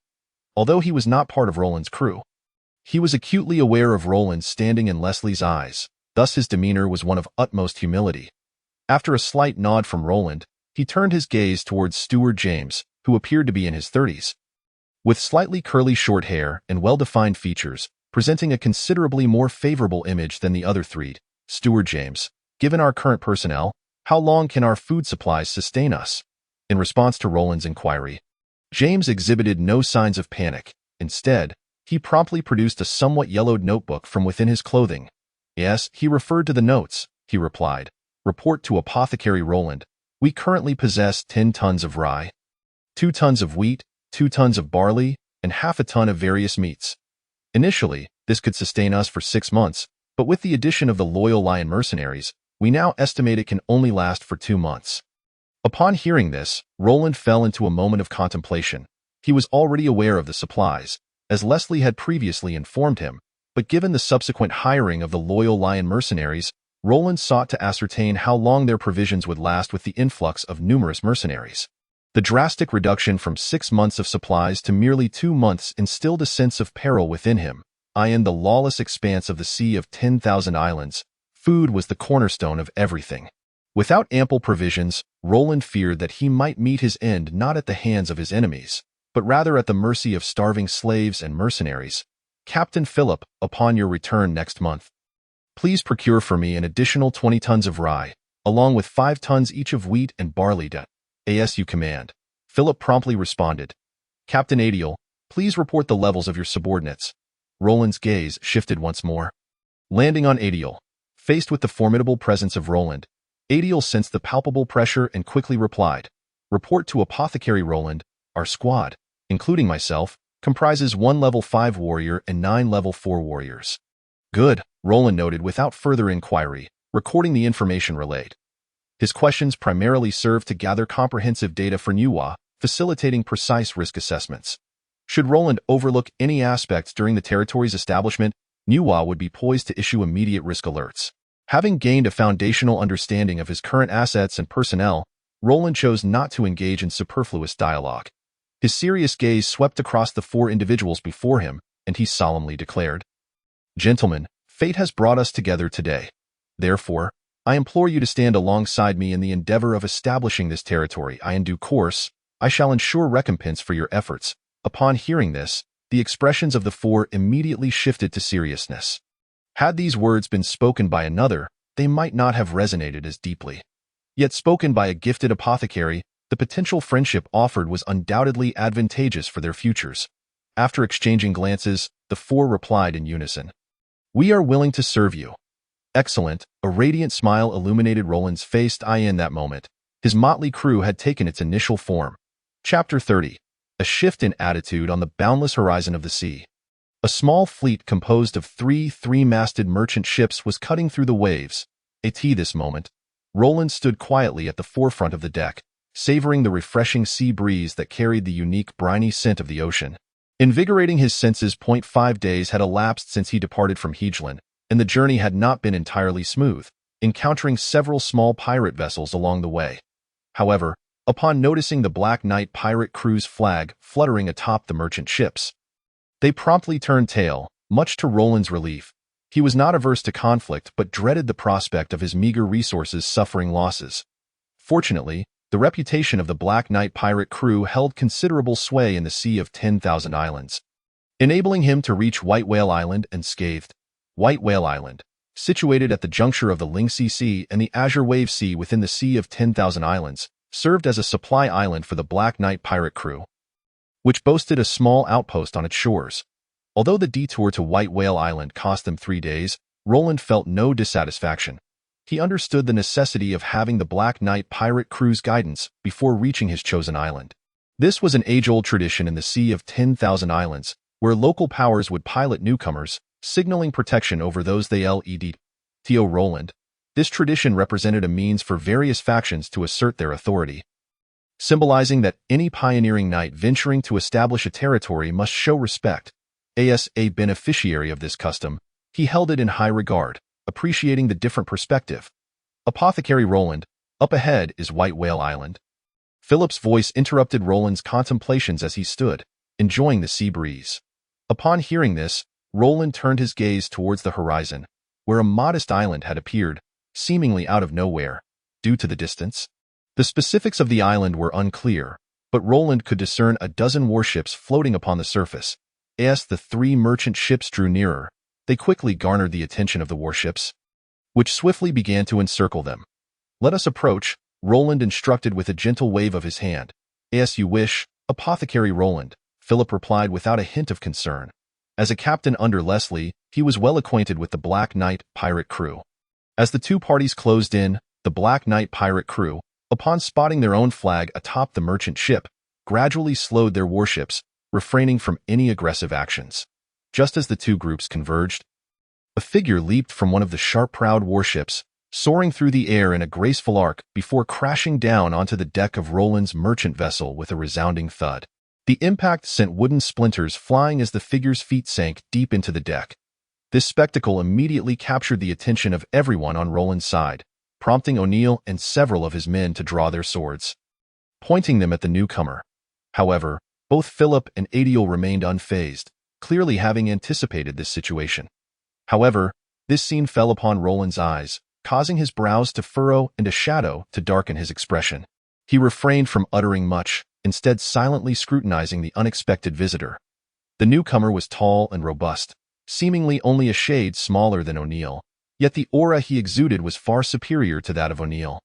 Although he was not part of Roland's crew, he was acutely aware of Roland's standing in Leslie's eyes, thus his demeanor was one of utmost humility. After a slight nod from Roland, he turned his gaze towards Steward James, who appeared to be in his 30s. With slightly curly short hair and well-defined features, presenting a considerably more favorable image than the other 3, Steward James, given our current personnel, how long can our food supplies sustain us? In response to Roland's inquiry, James exhibited no signs of panic. Instead, he promptly produced a somewhat yellowed notebook from within his clothing. Yes, he referred to the notes, he replied. Report to Apothecary Roland. We currently possess 10 tons of rye, 2 tons of wheat, 2 tons of barley, and half a ton of various meats. Initially, this could sustain us for 6 months, but with the addition of the loyal Lion mercenaries, we now estimate it can only last for 2 months. Upon hearing this, Roland fell into a moment of contemplation. He was already aware of the supplies, as Leslie had previously informed him, but given the subsequent hiring of the loyal Lion mercenaries, Roland sought to ascertain how long their provisions would last with the influx of numerous mercenaries. The drastic reduction from 6 months of supplies to merely 2 months instilled a sense of peril within him. In the lawless expanse of the Sea of 10,000 Islands, food was the cornerstone of everything. Without ample provisions, Roland feared that he might meet his end not at the hands of his enemies, but rather at the mercy of starving slaves and mercenaries. Captain Philip, upon your return next month, Please procure for me an additional 20 tons of rye, along with 5 tons each of wheat and barley. As you command. Philip promptly responded. Captain Adiel, please report the levels of your subordinates. Roland's gaze shifted once more. Landing on Adiel. Faced with the formidable presence of Roland, Adiel sensed the palpable pressure and quickly replied. Report to Apothecary Roland, our squad, including myself, comprises 1 level 5 warrior and 9 level 4 warriors. Good, Roland noted without further inquiry, recording the information relayed. His questions primarily served to gather comprehensive data for Nuwa, facilitating precise risk assessments. Should Roland overlook any aspects during the territory's establishment, Nuwa would be poised to issue immediate risk alerts. Having gained a foundational understanding of his current assets and personnel, Roland chose not to engage in superfluous dialogue. His serious gaze swept across the 4 individuals before him, and he solemnly declared, Gentlemen, fate has brought us together today. Therefore, I implore you to stand alongside me in the endeavor of establishing this territory. In due course, I shall ensure recompense for your efforts. Upon hearing this, the expressions of the 4 immediately shifted to seriousness. Had these words been spoken by another, they might not have resonated as deeply. Yet spoken by a gifted apothecary, the potential friendship offered was undoubtedly advantageous for their futures. After exchanging glances, the 4 replied in unison. We are willing to serve you. Excellent, a radiant smile illuminated Roland's face. In that moment, his motley crew had taken its initial form. Chapter 30. A shift in attitude on the boundless horizon of the sea. A small fleet composed of 3 three-masted merchant ships was cutting through the waves. This moment, Roland stood quietly at the forefront of the deck, savoring the refreshing sea breeze that carried the unique briny scent of the ocean. Invigorating his senses. 5 days had elapsed since he departed from Hegeland, and the journey had not been entirely smooth, encountering several small pirate vessels along the way. However, upon noticing the Black Knight pirate crew's flag fluttering atop the merchant ships, they promptly turned tail, much to Roland's relief. He was not averse to conflict but dreaded the prospect of his meager resources suffering losses. Fortunately, the reputation of the Black Knight pirate crew held considerable sway in the Sea of 10,000 Islands, enabling him to reach White Whale Island unscathed. White Whale Island, situated at the juncture of the Lingsea Sea and the Azure Wave Sea within the Sea of 10,000 Islands, served as a supply island for the Black Knight pirate crew, which boasted a small outpost on its shores. Although the detour to White Whale Island cost them 3 days, Roland felt no dissatisfaction. He understood the necessity of having the Black Knight pirate crew's guidance before reaching his chosen island. This was an age-old tradition in the Sea of 10,000 Islands, where local powers would pilot newcomers, signaling protection over those they led to Roland. This tradition represented a means for various factions to assert their authority, symbolizing that any pioneering knight venturing to establish a territory must show respect. As a beneficiary of this custom, he held it in high regard, appreciating the different perspective. Apothecary Roland, up ahead is White Whale Island. Philip's voice interrupted Roland's contemplations as he stood, enjoying the sea breeze. Upon hearing this, Roland turned his gaze towards the horizon, where a modest island had appeared, seemingly out of nowhere, due to the distance. The specifics of the island were unclear, but Roland could discern a dozen warships floating upon the surface. As the 3 merchant ships drew nearer, they quickly garnered the attention of the warships, which swiftly began to encircle them. Let us approach, Roland instructed with a gentle wave of his hand. As you wish, Apothecary Roland, Philip replied without a hint of concern. As a captain under Leslie, he was well acquainted with the Black Knight pirate crew. As the 2 parties closed in, the Black Knight pirate crew, upon spotting their own flag atop the merchant ship, gradually slowed their warships, refraining from any aggressive actions. Just as the 2 groups converged, a figure leaped from one of the sharp-prowed warships, soaring through the air in a graceful arc before crashing down onto the deck of Roland's merchant vessel with a resounding thud. The impact sent wooden splinters flying as the figure's feet sank deep into the deck. This spectacle immediately captured the attention of everyone on Roland's side, prompting O'Neill and several of his men to draw their swords, pointing them at the newcomer. However, both Philip and Adiel remained unfazed, clearly having anticipated this situation. However, this scene fell upon Roland's eyes, causing his brows to furrow and a shadow to darken his expression. He refrained from uttering much, instead silently scrutinizing the unexpected visitor. The newcomer was tall and robust, seemingly only a shade smaller than O'Neill, Yet the aura he exuded was far superior to that of O'Neill,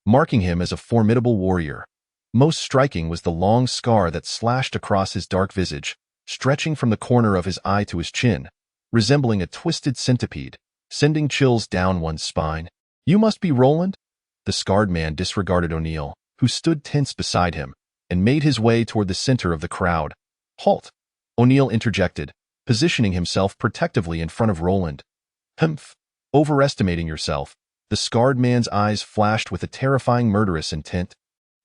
marking him as a formidable warrior. Most striking was the long scar that slashed across his dark visage, stretching from the corner of his eye to his chin, resembling a twisted centipede, sending chills down one's spine. "You must be Roland?" The scarred man disregarded O'Neill, who stood tense beside him, and made his way toward the center of the crowd. "Halt!" O'Neill interjected, positioning himself protectively in front of Roland. "Humph! Overestimating yourself." The scarred man's eyes flashed with a terrifying murderous intent,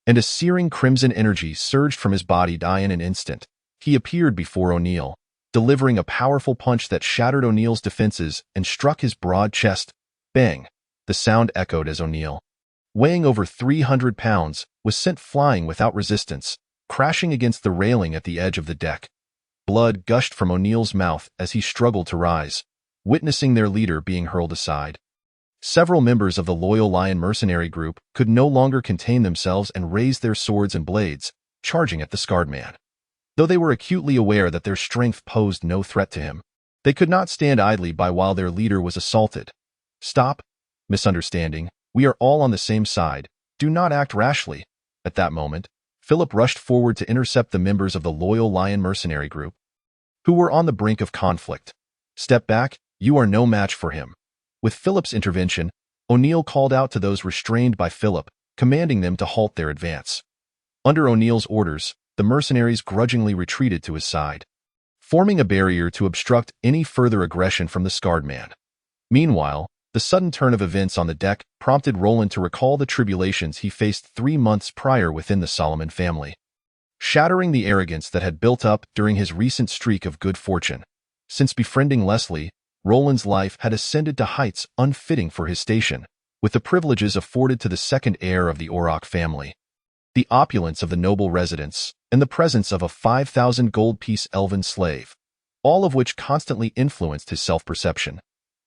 and a searing crimson energy surged from his body. In an instant, he appeared before O'Neill, delivering a powerful punch that shattered O'Neill's defenses and struck his broad chest. Bang! The sound echoed as O'Neill, weighing over 300 pounds, was sent flying without resistance, crashing against the railing at the edge of the deck. Blood gushed from O'Neill's mouth as he struggled to rise, witnessing their leader being hurled aside. Several members of the Loyal Lion mercenary group could no longer contain themselves and raised their swords and blades, charging at the scarred man. Though they were acutely aware that their strength posed no threat to him, they could not stand idly by while their leader was assaulted. "Stop! Misunderstanding. We are all on the same side. Do not act rashly." At that moment, Philip rushed forward to intercept the members of the Loyal Lion mercenary group, who were on the brink of conflict. "Step back, you are no match for him." With Philip's intervention, O'Neill called out to those restrained by Philip, commanding them to halt their advance. Under O'Neill's orders, the mercenaries grudgingly retreated to his side, forming a barrier to obstruct any further aggression from the scarred man. Meanwhile, the sudden turn of events on the deck prompted Roland to recall the tribulations he faced 3 months prior within the Solomon family, shattering the arrogance that had built up during his recent streak of good fortune. Since befriending Leslie, Roland's life had ascended to heights unfitting for his station, with the privileges afforded to the second heir of the Auroch family, the opulence of the noble residence, and the presence of a 5,000 gold piece elven slave, all of which constantly influenced his self-perception.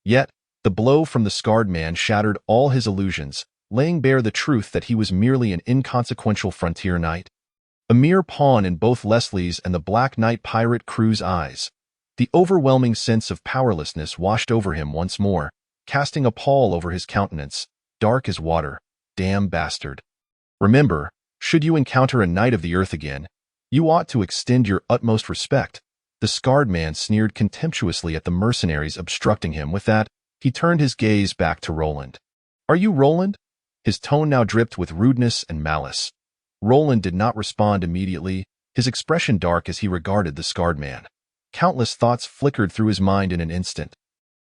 Yet, the blow from the scarred man shattered all his illusions, laying bare the truth that he was merely an inconsequential frontier knight, a mere pawn in both Leslie's and the Black Knight pirate crew's eyes. The overwhelming sense of powerlessness washed over him once more, casting a pall over his countenance, dark as water. "Damn bastard. Remember, should you encounter a knight of the earth again, you ought to extend your utmost respect." The scarred man sneered contemptuously at the mercenaries obstructing him. With that, he turned his gaze back to Roland. "Are you Roland?" His tone now dripped with rudeness and malice. Roland did not respond immediately, his expression dark as he regarded the scarred man. Countless thoughts flickered through his mind in an instant.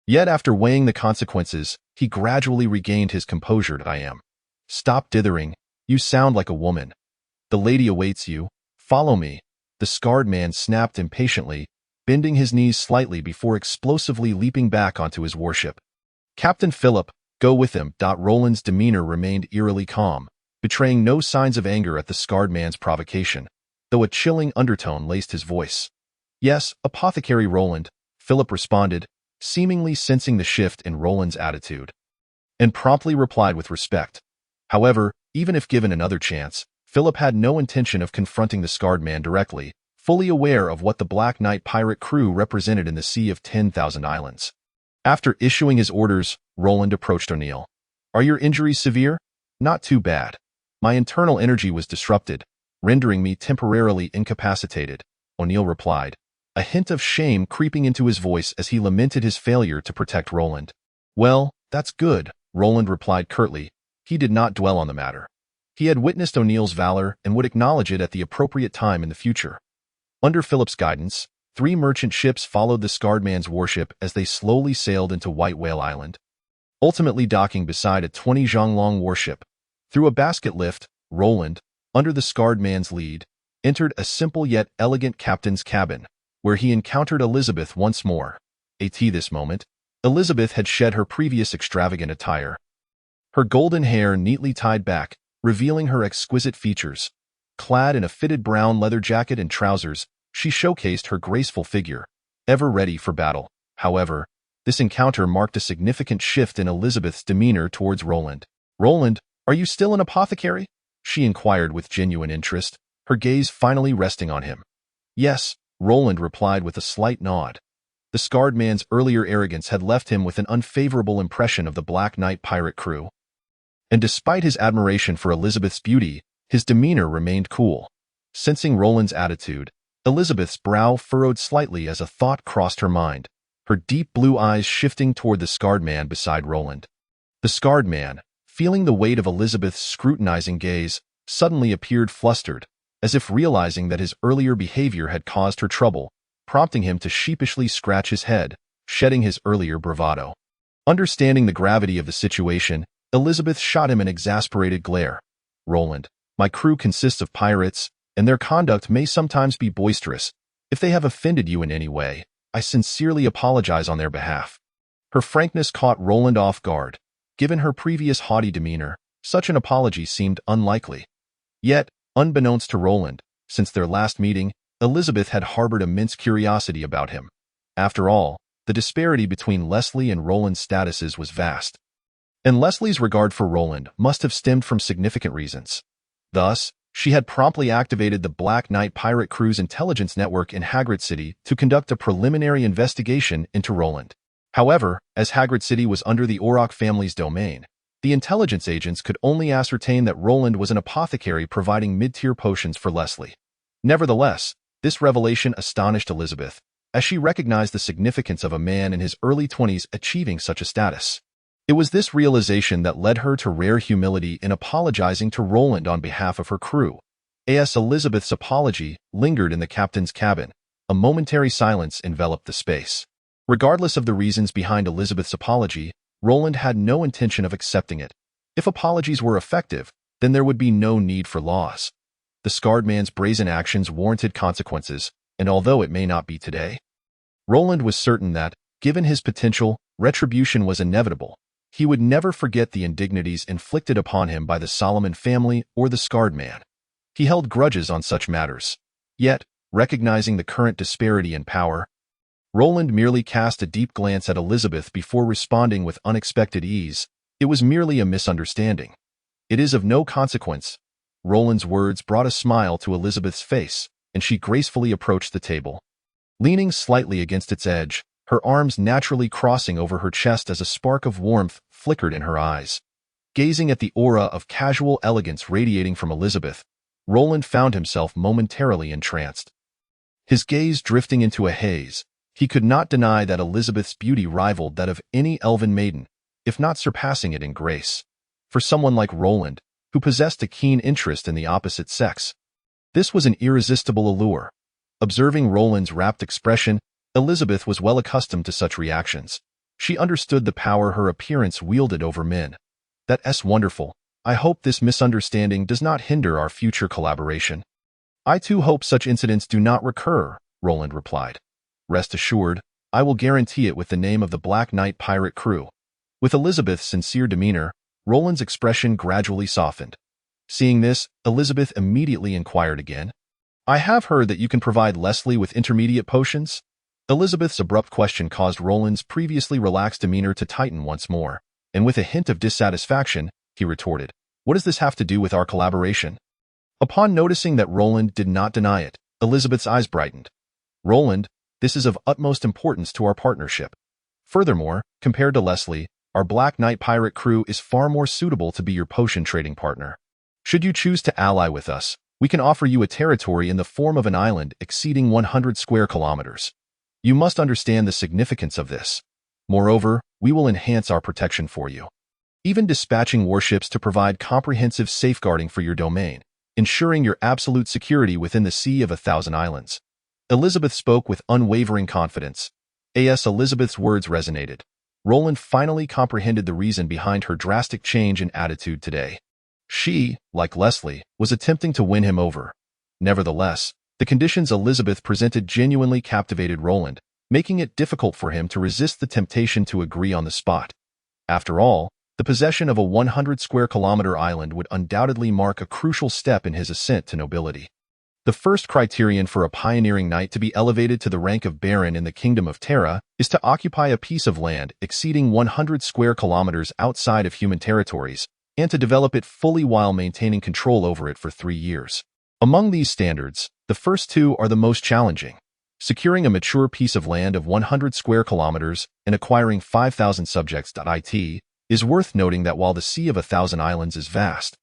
Yet after weighing the consequences, he gradually regained his composure. "I am." "Stop dithering. You sound like a woman. The lady awaits you. Follow me." The scarred man snapped impatiently, bending his knees slightly before explosively leaping back onto his warship. "Captain Philip, go with him." Roland's demeanor remained eerily calm, betraying no signs of anger at the scarred man's provocation, though a chilling undertone laced his voice. "Yes, Apothecary Roland," Philip responded, seemingly sensing the shift in Roland's attitude, and promptly replied with respect. However, even if given another chance, Philip had no intention of confronting the scarred man directly, fully aware of what the Black Knight pirate crew represented in the Sea of 10,000 Islands. After issuing his orders, Roland approached O'Neill. "Are your injuries severe?" "Not too bad. My internal energy was disrupted, rendering me temporarily incapacitated," O'Neill replied, a hint of shame creeping into his voice as he lamented his failure to protect Roland. "Well, that's good," Roland replied curtly. He did not dwell on the matter. He had witnessed O'Neill's valor and would acknowledge it at the appropriate time in the future. Under Philip's guidance, 3 merchant ships followed the scarred man's warship as they slowly sailed into White Whale Island, ultimately docking beside a 20 Zhonglong warship. Through a basket lift, Roland, under the scarred man's lead, entered a simple yet elegant captain's cabin, where he encountered Elizabeth once more. At this moment, Elizabeth had shed her previous extravagant attire, her golden hair neatly tied back, revealing her exquisite features. Clad in a fitted brown leather jacket and trousers, she showcased her graceful figure, ever ready for battle. However, this encounter marked a significant shift in Elizabeth's demeanor towards Roland. "Roland, are you still an apothecary?" she inquired with genuine interest, her gaze finally resting on him. "Yes," Roland replied with a slight nod. The scarred man's earlier arrogance had left him with an unfavorable impression of the Black Knight pirate crew. And despite his admiration for Elizabeth's beauty, his demeanor remained cool. Sensing Roland's attitude, Elizabeth's brow furrowed slightly as a thought crossed her mind, her deep blue eyes shifting toward the scarred man beside Roland. The scarred man, feeling the weight of Elizabeth's scrutinizing gaze, suddenly appeared flustered, as if realizing that his earlier behavior had caused her trouble, prompting him to sheepishly scratch his head, shedding his earlier bravado. Understanding the gravity of the situation, Elizabeth shot him an exasperated glare. "Roland, my crew consists of pirates, and their conduct may sometimes be boisterous. If they have offended you in any way, I sincerely apologize on their behalf." Her frankness caught Roland off guard. Given her previous haughty demeanor, such an apology seemed unlikely. Yet, unbeknownst to Roland, since their last meeting, Elizabeth had harbored immense curiosity about him. After all, the disparity between Leslie and Roland's statuses was vast. And Leslie's regard for Roland must have stemmed from significant reasons. Thus, she had promptly activated the Black Knight pirate crew's intelligence network in Hagrid City to conduct a preliminary investigation into Roland. However, as Hagrid City was under the Auroch family's domain, the intelligence agents could only ascertain that Roland was an apothecary providing mid-tier potions for Leslie. Nevertheless, this revelation astonished Elizabeth, as she recognized the significance of a man in his early 20s achieving such a status. It was this realization that led her to rare humility in apologizing to Roland on behalf of her crew. As Elizabeth's apology lingered in the captain's cabin, a momentary silence enveloped the space. Regardless of the reasons behind Elizabeth's apology, Roland had no intention of accepting it. If apologies were effective, then there would be no need for laws. The scarred man's brazen actions warranted consequences, and although it may not be today, Roland was certain that, given his potential, retribution was inevitable. He would never forget the indignities inflicted upon him by the Solomon family or the scarred man. He held grudges on such matters. Yet, recognizing the current disparity in power, Roland merely cast a deep glance at Elizabeth before responding with unexpected ease. "It was merely a misunderstanding. It is of no consequence." Roland's words brought a smile to Elizabeth's face, and she gracefully approached the table. Leaning slightly against its edge, her arms naturally crossing over her chest as a spark of warmth flickered in her eyes. Gazing at the aura of casual elegance radiating from Elizabeth, Roland found himself momentarily entranced. His gaze drifting into a haze, he could not deny that Elizabeth's beauty rivaled that of any elven maiden, if not surpassing it in grace. For someone like Roland, who possessed a keen interest in the opposite sex, this was an irresistible allure. Observing Roland's rapt expression, Elizabeth was well accustomed to such reactions. She understood the power her appearance wielded over men. "That's wonderful. I hope this misunderstanding does not hinder our future collaboration." "I too hope such incidents do not recur," Roland replied. "Rest assured, I will guarantee it with the name of the Black Knight pirate crew." With Elizabeth's sincere demeanor, Roland's expression gradually softened. Seeing this, Elizabeth immediately inquired again, "I have heard that you can provide Leslie with intermediate potions?" Elizabeth's abrupt question caused Roland's previously relaxed demeanor to tighten once more, and with a hint of dissatisfaction, he retorted, "What does this have to do with our collaboration?" Upon noticing that Roland did not deny it, Elizabeth's eyes brightened. "Roland, this is of utmost importance to our partnership. Furthermore, compared to Leslie, our Black Knight pirate crew is far more suitable to be your potion trading partner. Should you choose to ally with us, we can offer you a territory in the form of an island exceeding 100 square kilometers. You must understand the significance of this. Moreover, we will enhance our protection for you, even dispatching warships to provide comprehensive safeguarding for your domain, ensuring your absolute security within the Sea of 1,000 Islands." Elizabeth spoke with unwavering confidence. As Elizabeth's words resonated, Roland finally comprehended the reason behind her drastic change in attitude today. She, like Leslie, was attempting to win him over. Nevertheless, the conditions Elizabeth presented genuinely captivated Roland, making it difficult for him to resist the temptation to agree on the spot. After all, the possession of a 100 square kilometer island would undoubtedly mark a crucial step in his ascent to nobility. The first criterion for a pioneering knight to be elevated to the rank of baron in the Kingdom of Terra is to occupy a piece of land exceeding 100 square kilometers outside of human territories, and to develop it fully while maintaining control over it for 3 years. Among these standards, the first two are the most challenging. Securing a mature piece of land of 100 square kilometers and acquiring 5,000 subjects.it is worth noting that while the Sea of 1,000 Islands is vast,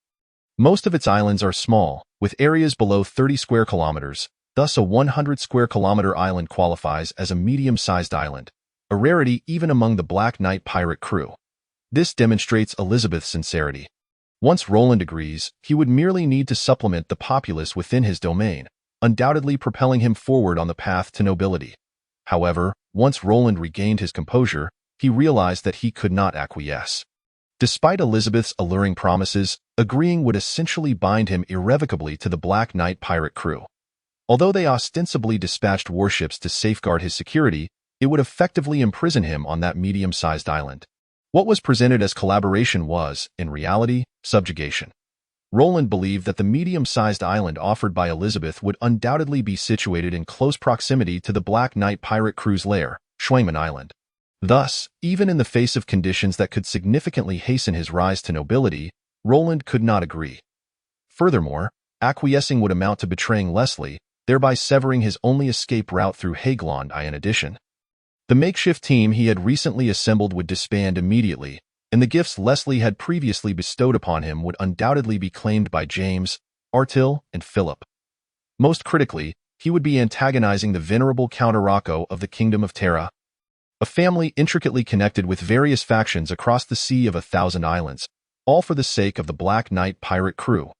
most of its islands are small, with areas below 30 square kilometers. Thus, a 100 square kilometer island qualifies as a medium-sized island, a rarity even among the Black Knight pirate crew. This demonstrates Elizabeth's sincerity. Once Roland agrees, he would merely need to supplement the populace within his domain, undoubtedly propelling him forward on the path to nobility. However, once Roland regained his composure, he realized that he could not acquiesce. Despite Elizabeth's alluring promises, agreeing would essentially bind him irrevocably to the Black Knight pirate crew. Although they ostensibly dispatched warships to safeguard his security, it would effectively imprison him on that medium-sized island. What was presented as collaboration was, in reality, subjugation. Roland believed that the medium-sized island offered by Elizabeth would undoubtedly be situated in close proximity to the Black Knight pirate crew's lair, Schweiman Island. Thus, even in the face of conditions that could significantly hasten his rise to nobility, Roland could not agree. Furthermore, acquiescing would amount to betraying Leslie, thereby severing his only escape route through Haglond. In addition, the makeshift team he had recently assembled would disband immediately, and the gifts Leslie had previously bestowed upon him would undoubtedly be claimed by James, Artil, and Philip. Most critically, he would be antagonizing the venerable Count Araco of the Kingdom of Terra, a family intricately connected with various factions across the Sea of 1,000 Islands, all for the sake of the Black Knight pirate crew.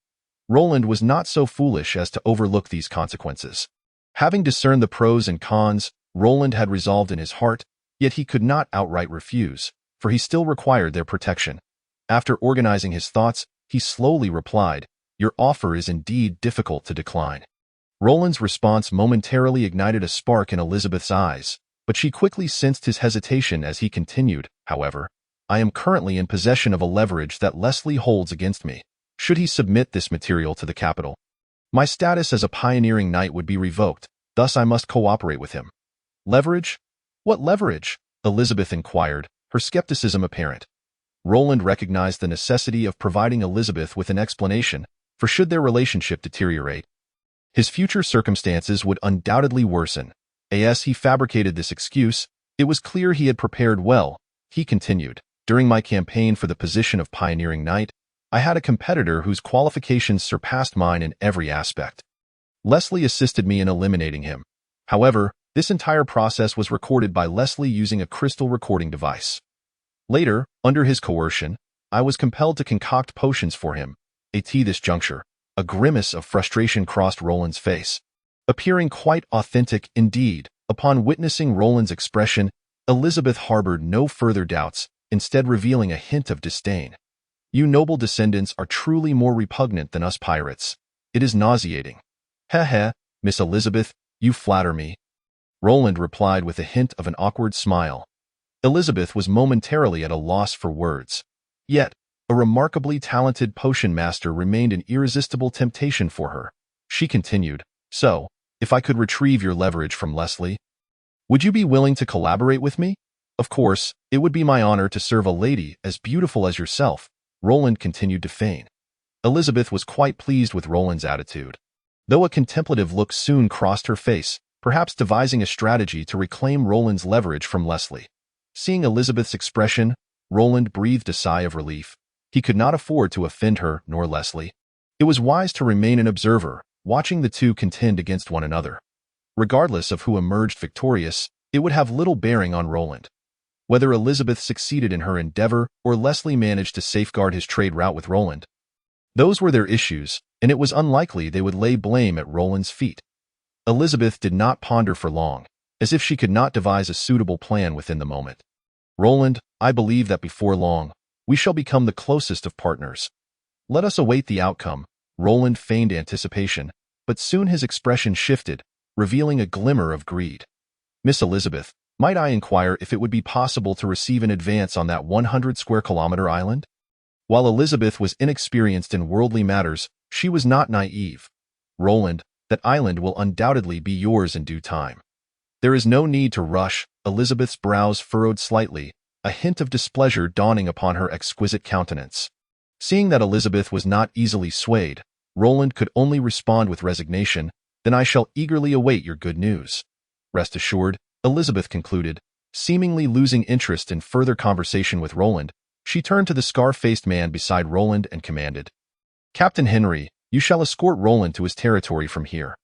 Roland was not so foolish as to overlook these consequences. Having discerned the pros and cons, Roland had resolved in his heart, yet he could not outright refuse, for he still required their protection. After organizing his thoughts, he slowly replied, "Your offer is indeed difficult to decline." Roland's response momentarily ignited a spark in Elizabeth's eyes, but she quickly sensed his hesitation as he continued, "However, I am currently in possession of a leverage that Leslie holds against me. Should he submit this material to the capital, my status as a pioneering knight would be revoked, thus I must cooperate with him." "Leverage? What leverage?" Elizabeth inquired, her skepticism apparent. Roland recognized the necessity of providing Elizabeth with an explanation, for should their relationship deteriorate, his future circumstances would undoubtedly worsen. As he fabricated this excuse, it was clear he had prepared well. He continued, "During my campaign for the position of pioneering knight, I had a competitor whose qualifications surpassed mine in every aspect. Leslie assisted me in eliminating him. However, this entire process was recorded by Leslie using a crystal recording device. Later, under his coercion, I was compelled to concoct potions for him. At this juncture, a grimace of frustration crossed Roland's face, appearing quite authentic indeed. Upon witnessing Roland's expression, Elizabeth harbored no further doubts, instead revealing a hint of disdain. "You noble descendants are truly more repugnant than us pirates. It is nauseating." "Heh, Miss Elizabeth, you flatter me," Roland replied with a hint of an awkward smile. Elizabeth was momentarily at a loss for words. Yet, a remarkably talented potion master remained an irresistible temptation for her. She continued, "So, if I could retrieve your leverage from Leslie, would you be willing to collaborate with me?" "Of course, it would be my honor to serve a lady as beautiful as yourself," Roland continued to feign. Elizabeth was quite pleased with Roland's attitude, though a contemplative look soon crossed her face, perhaps devising a strategy to reclaim Roland's leverage from Leslie. Seeing Elizabeth's expression, Roland breathed a sigh of relief. He could not afford to offend her nor Leslie. It was wise to remain an observer, watching the two contend against one another. Regardless of who emerged victorious, it would have little bearing on Roland. Whether Elizabeth succeeded in her endeavor or Leslie managed to safeguard his trade route with Roland, those were their issues, and it was unlikely they would lay blame at Roland's feet. Elizabeth did not ponder for long, as if she could not devise a suitable plan within the moment. "Roland, I believe that before long, we shall become the closest of partners. Let us await the outcome." Roland feigned anticipation, but soon his expression shifted, revealing a glimmer of greed. "Miss Elizabeth, might I inquire if it would be possible to receive an advance on that 100 square kilometer island?" While Elizabeth was inexperienced in worldly matters, she was not naive. "Roland, that island will undoubtedly be yours in due time. There is no need to rush." Elizabeth's brows furrowed slightly, a hint of displeasure dawning upon her exquisite countenance. Seeing that Elizabeth was not easily swayed, Roland could only respond with resignation, "Then I shall eagerly await your good news." rest assured, Elizabeth concluded. Seemingly losing interest in further conversation with Roland, she turned to the scar-faced man beside Roland and commanded, "Captain Henry, you shall escort Roland to his territory from here."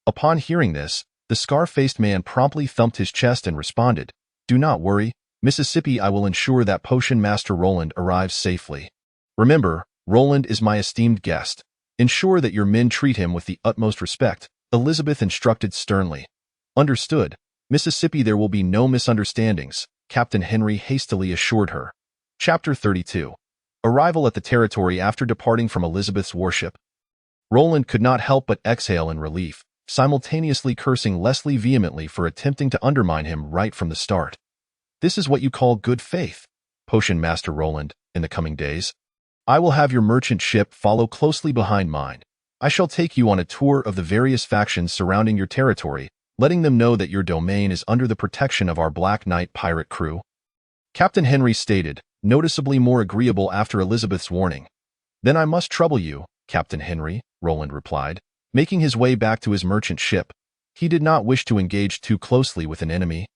Upon hearing this, the scar-faced man promptly thumped his chest and responded, "Do not worry, Mississippi, I will ensure that Potion Master Roland arrives safely. Remember, Roland is my esteemed guest. Ensure that your men treat him with the utmost respect," Elizabeth instructed sternly. "Understood. Mississippi, there will be no misunderstandings," Captain Henry hastily assured her. Chapter 32. Arrival at the territory after departing from Elizabeth's warship. Roland could not help but exhale in relief, simultaneously cursing Leslie vehemently for attempting to undermine him right from the start. "This is what you call good faith, Potion Master Roland, in the coming days. I will have your merchant ship follow closely behind mine. I shall take you on a tour of the various factions surrounding your territory, letting them know that your domain is under the protection of our Black Knight pirate crew," Captain Henry stated, noticeably more agreeable after Elizabeth's warning. "Then I must trouble you, Captain Henry," Roland replied, making his way back to his merchant ship. He did not wish to engage too closely with an enemy,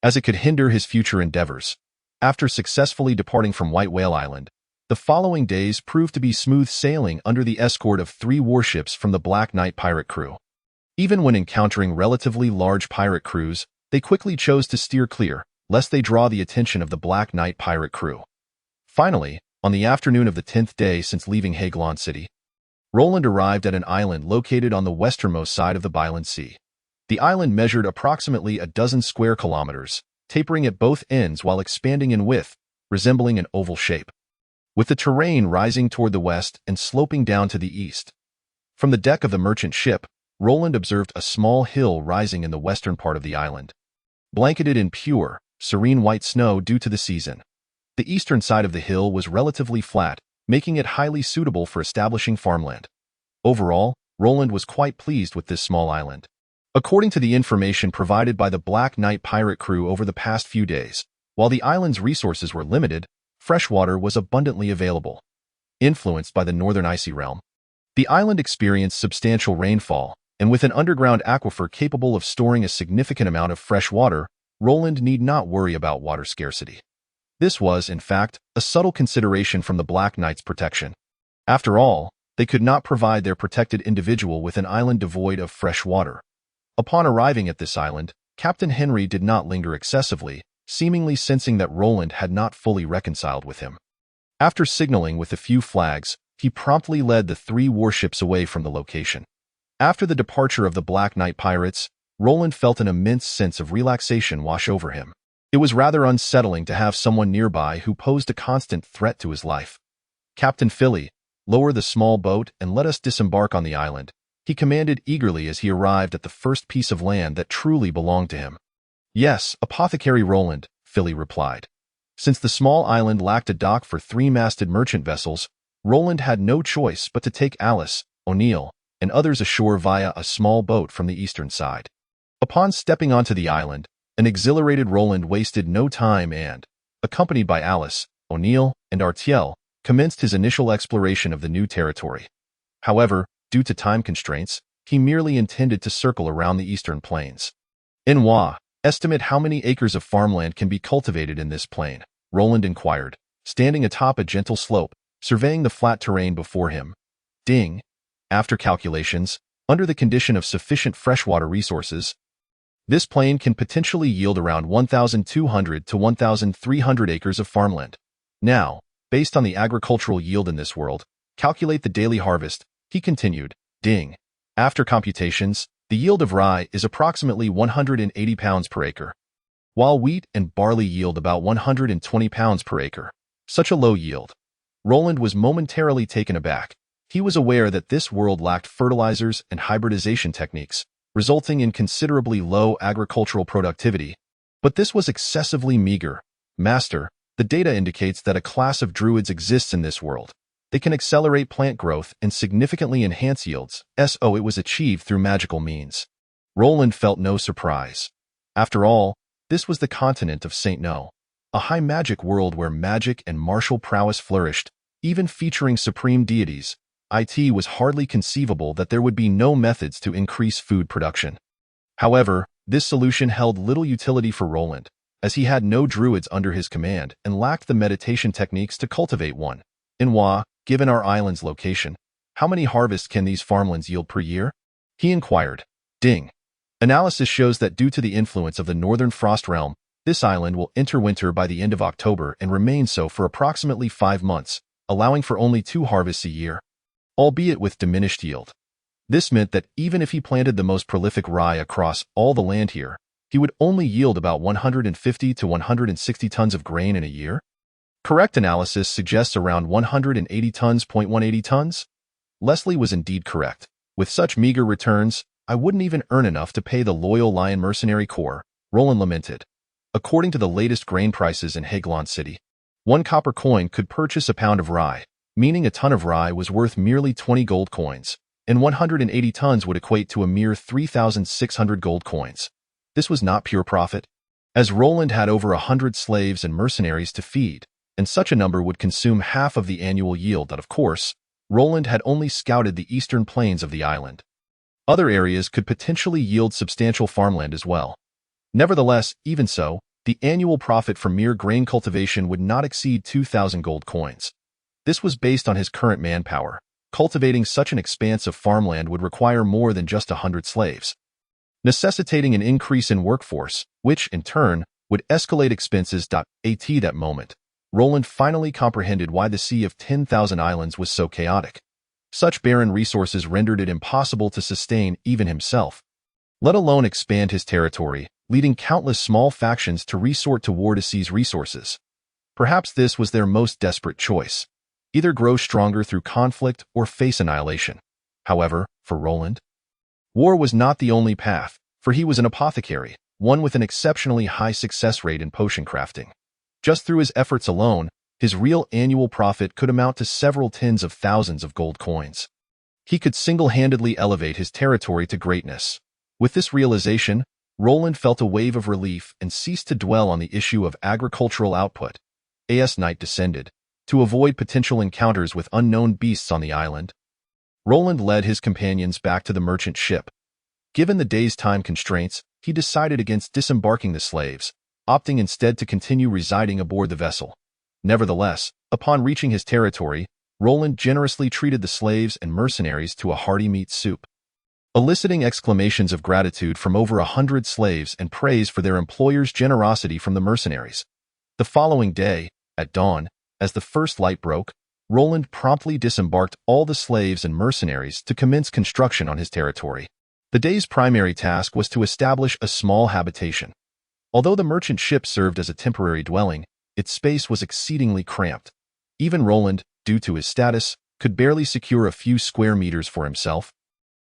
as it could hinder his future endeavors. After successfully departing from White Whale Island, the following days proved to be smooth sailing under the escort of 3 warships from the Black Knight pirate crew. Even when encountering relatively large pirate crews, they quickly chose to steer clear, lest they draw the attention of the Black Knight pirate crew. Finally, on the afternoon of the 10th day since leaving Haglon City, Roland arrived at an island located on the westernmost side of the Byland Sea. The island measured approximately a dozen square kilometers, tapering at both ends while expanding in width, resembling an oval shape, with the terrain rising toward the west and sloping down to the east. From the deck of the merchant ship, Roland observed a small hill rising in the western part of the island, blanketed in pure, serene white snow due to the season. The eastern side of the hill was relatively flat, making it highly suitable for establishing farmland. Overall, Roland was quite pleased with this small island. According to the information provided by the Black Knight pirate crew over the past few days, while the island's resources were limited, fresh water was abundantly available. Influenced by the northern icy realm, the island experienced substantial rainfall, and with an underground aquifer capable of storing a significant amount of fresh water, Roland need not worry about water scarcity. This was, in fact, a subtle consideration from the Black Knight's protection. After all, they could not provide their protected individual with an island devoid of fresh water. Upon arriving at this island, Captain Henry did not linger excessively, seemingly sensing that Roland had not fully reconciled with him. After signaling with a few flags, he promptly led the 3 warships away from the location. After the departure of the Black Knight pirates, Roland felt an immense sense of relaxation wash over him. It was rather unsettling to have someone nearby who posed a constant threat to his life. "Captain Philly, lower the small boat and let us disembark on the island," he commanded eagerly as he arrived at the first piece of land that truly belonged to him. "Yes, Apothecary Roland," Philly replied. Since the small island lacked a dock for 3-masted merchant vessels, Roland had no choice but to take Alice, O'Neill, and others ashore via a small boat from the eastern side. Upon stepping onto the island, an exhilarated Roland wasted no time and, accompanied by Alice, O'Neill, and Artiel, commenced his initial exploration of the new territory. However, due to time constraints, he merely intended to circle around the eastern plains. "Enoi, estimate how many acres of farmland can be cultivated in this plain?" Roland inquired, standing atop a gentle slope, surveying the flat terrain before him. "Ding. After calculations, under the condition of sufficient freshwater resources, this plain can potentially yield around 1,200 to 1,300 acres of farmland. Now, based on the agricultural yield in this world, calculate the daily harvest," he continued. "Ding. After computations, the yield of rye is approximately 180 pounds per acre, while wheat and barley yield about 120 pounds per acre. Such a low yield." Roland was momentarily taken aback. He was aware that this world lacked fertilizers and hybridization techniques, resulting in considerably low agricultural productivity. But this was excessively meager. "Master, the data indicates that a class of druids exists in this world. They can accelerate plant growth and significantly enhance yields. So it was achieved through magical means." Roland felt no surprise. After all, this was the continent of Saint No, a high magic world where magic and martial prowess flourished, even featuring supreme deities. It was hardly conceivable that there would be no methods to increase food production. However, This solution held little utility for Roland, as he had no druids under his command and lacked the meditation techniques to cultivate one. Given our island's location, how many harvests can these farmlands yield per year? He inquired. Ding. Analysis shows that due to the influence of the northern frost realm, this island will enter winter by the end of October and remain so for approximately 5 months, allowing for only 2 harvests a year, albeit with diminished yield. This meant that even if he planted the most prolific rye across all the land here, he would only yield about 150 to 160 tons of grain in a year. Correct analysis suggests around 180 tons. 180 tons? Leslie was indeed correct. With such meager returns, I wouldn't even earn enough to pay the loyal Lion Mercenary Corps, Roland lamented. According to the latest grain prices in Haglon City, 1 copper coin could purchase a pound of rye, meaning a ton of rye was worth merely 20 gold coins, and 180 tons would equate to a mere 3,600 gold coins. This was not pure profit, as Roland had over 100 slaves and mercenaries to feed, and such a number would consume half of the annual yield that, of course, Roland had only scouted the eastern plains of the island. Other areas could potentially yield substantial farmland as well. Nevertheless, even so, the annual profit from mere grain cultivation would not exceed 2,000 gold coins. This was based on his current manpower. Cultivating such an expanse of farmland would require more than just 100 slaves, necessitating an increase in workforce, which, in turn, would escalate expenses. At that moment, Roland finally comprehended why the Sea of 10,000 Islands was so chaotic. Such barren resources rendered it impossible to sustain even himself, let alone expand his territory, leading countless small factions to resort to war to seize resources. Perhaps this was their most desperate choice. Either grow stronger through conflict or face annihilation. However, for Roland, war was not the only path, for he was an apothecary, one with an exceptionally high success rate in potion crafting. Just through his efforts alone, his real annual profit could amount to several tens of thousands of gold coins. He could single-handedly elevate his territory to greatness. With this realization, Roland felt a wave of relief and ceased to dwell on the issue of agricultural output. As night descended, to avoid potential encounters with unknown beasts on the island, Roland led his companions back to the merchant ship. Given the day's time constraints, he decided against disembarking the slaves, opting instead to continue residing aboard the vessel. Nevertheless, upon reaching his territory, Roland generously treated the slaves and mercenaries to a hearty meat soup, eliciting exclamations of gratitude from over 100 slaves and praise for their employer's generosity from the mercenaries. The following day, at dawn, as the first light broke, Roland promptly disembarked all the slaves and mercenaries to commence construction on his territory. The day's primary task was to establish a small habitation. Although the merchant ship served as a temporary dwelling, its space was exceedingly cramped. Even Roland, due to his status, could barely secure a few square meters for himself,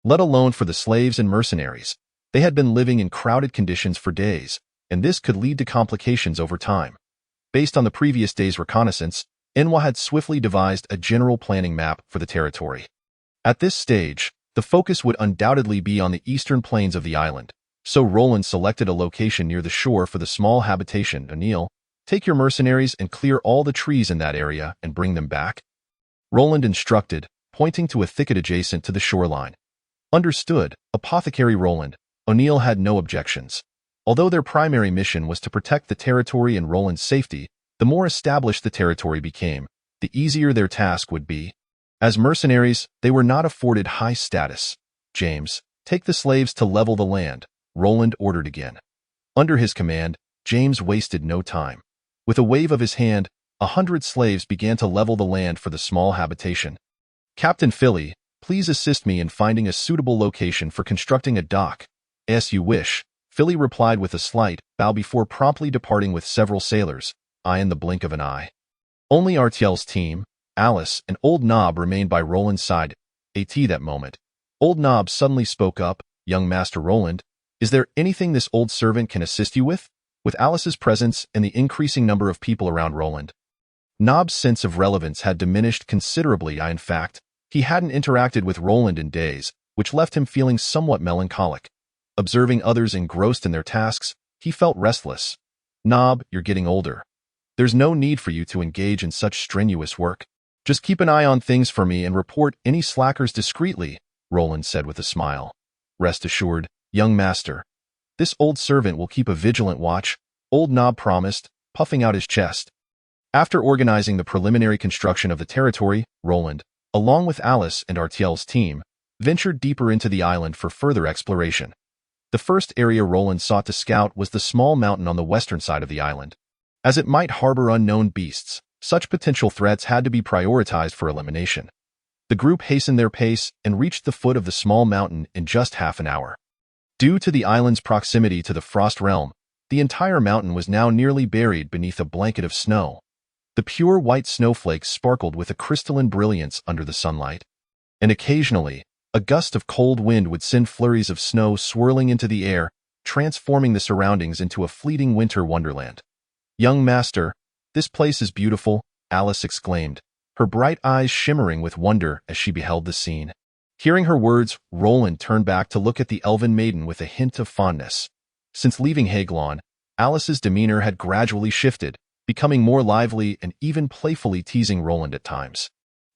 let alone for the slaves and mercenaries. They had been living in crowded conditions for days, and this could lead to complications over time. Based on the previous day's reconnaissance, Enwa had swiftly devised a general planning map for the territory. At this stage, the focus would undoubtedly be on the eastern plains of the island, so Roland selected a location near the shore for the small habitation. O'Neill, take your mercenaries and clear all the trees in that area and bring them back, Roland instructed, pointing to a thicket adjacent to the shoreline. Understood, Apothecary Roland. O'Neill had no objections. Although their primary mission was to protect the territory and Roland's safety, the more established the territory became, the easier their task would be. As mercenaries, they were not afforded high status. James, take the slaves to level the land, Roland ordered again. Under his command, James wasted no time. With a wave of his hand, 100 slaves began to level the land for the small habitation. Captain Philly, please assist me in finding a suitable location for constructing a dock. As you wish, Philly replied with a slight bow before promptly departing with several sailors, in the blink of an eye. Only Artiel's team, Alice, and Old Nob remained by Roland's side. At that moment, Old Nob suddenly spoke up, Young Master Roland, is there anything this old servant can assist you with? With Alice's presence and the increasing number of people around Roland, Nob's sense of relevance had diminished considerably. In fact, he hadn't interacted with Roland in days, which left him feeling somewhat melancholic. Observing others engrossed in their tasks, he felt restless. Nob, you're getting older. There's no need for you to engage in such strenuous work. Just keep an eye on things for me and report any slackers discreetly, Roland said with a smile. Rest assured, young master. This old servant will keep a vigilant watch, Old Nob promised, puffing out his chest. After organizing the preliminary construction of the territory, Roland, along with Alice and Artiel's team, ventured deeper into the island for further exploration. The first area Roland sought to scout was the small mountain on the western side of the island. As it might harbor unknown beasts, such potential threats had to be prioritized for elimination. The group hastened their pace and reached the foot of the small mountain in just half an hour. Due to the island's proximity to the Frost Realm, the entire mountain was now nearly buried beneath a blanket of snow. The pure white snowflakes sparkled with a crystalline brilliance under the sunlight. And occasionally, a gust of cold wind would send flurries of snow swirling into the air, transforming the surroundings into a fleeting winter wonderland. "Young master, this place is beautiful," Alice exclaimed, her bright eyes shimmering with wonder as she beheld the scene. Hearing her words, Roland turned back to look at the elven maiden with a hint of fondness. Since leaving Hagelon, Alice's demeanor had gradually shifted, becoming more lively and even playfully teasing Roland at times.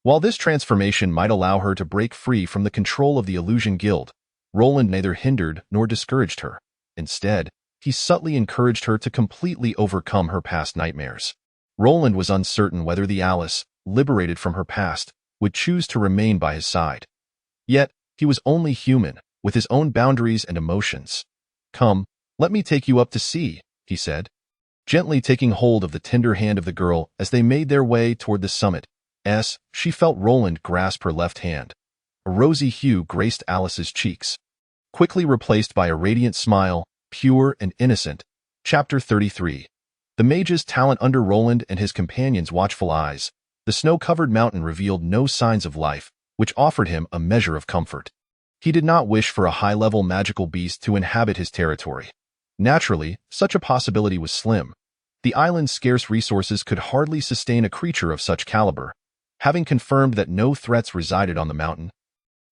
While this transformation might allow her to break free from the control of the Illusion Guild, Roland neither hindered nor discouraged her. Instead, he subtly encouraged her to completely overcome her past nightmares. Roland was uncertain whether the Alice, liberated from her past, would choose to remain by his side. Yet, he was only human, with his own boundaries and emotions. "Come, let me take you up to sea," he said, gently taking hold of the tender hand of the girl as they made their way toward the summit. She felt Roland grasp her left hand. A rosy hue graced Alice's cheeks, quickly replaced by a radiant smile, pure and innocent. Chapter 33. The mage's talent. Under Roland and his companion's watchful eyes, the snow-covered mountain revealed no signs of life, which offered him a measure of comfort. He did not wish for a high-level magical beast to inhabit his territory. Naturally, such a possibility was slim. The island's scarce resources could hardly sustain a creature of such caliber. Having confirmed that no threats resided on the mountain,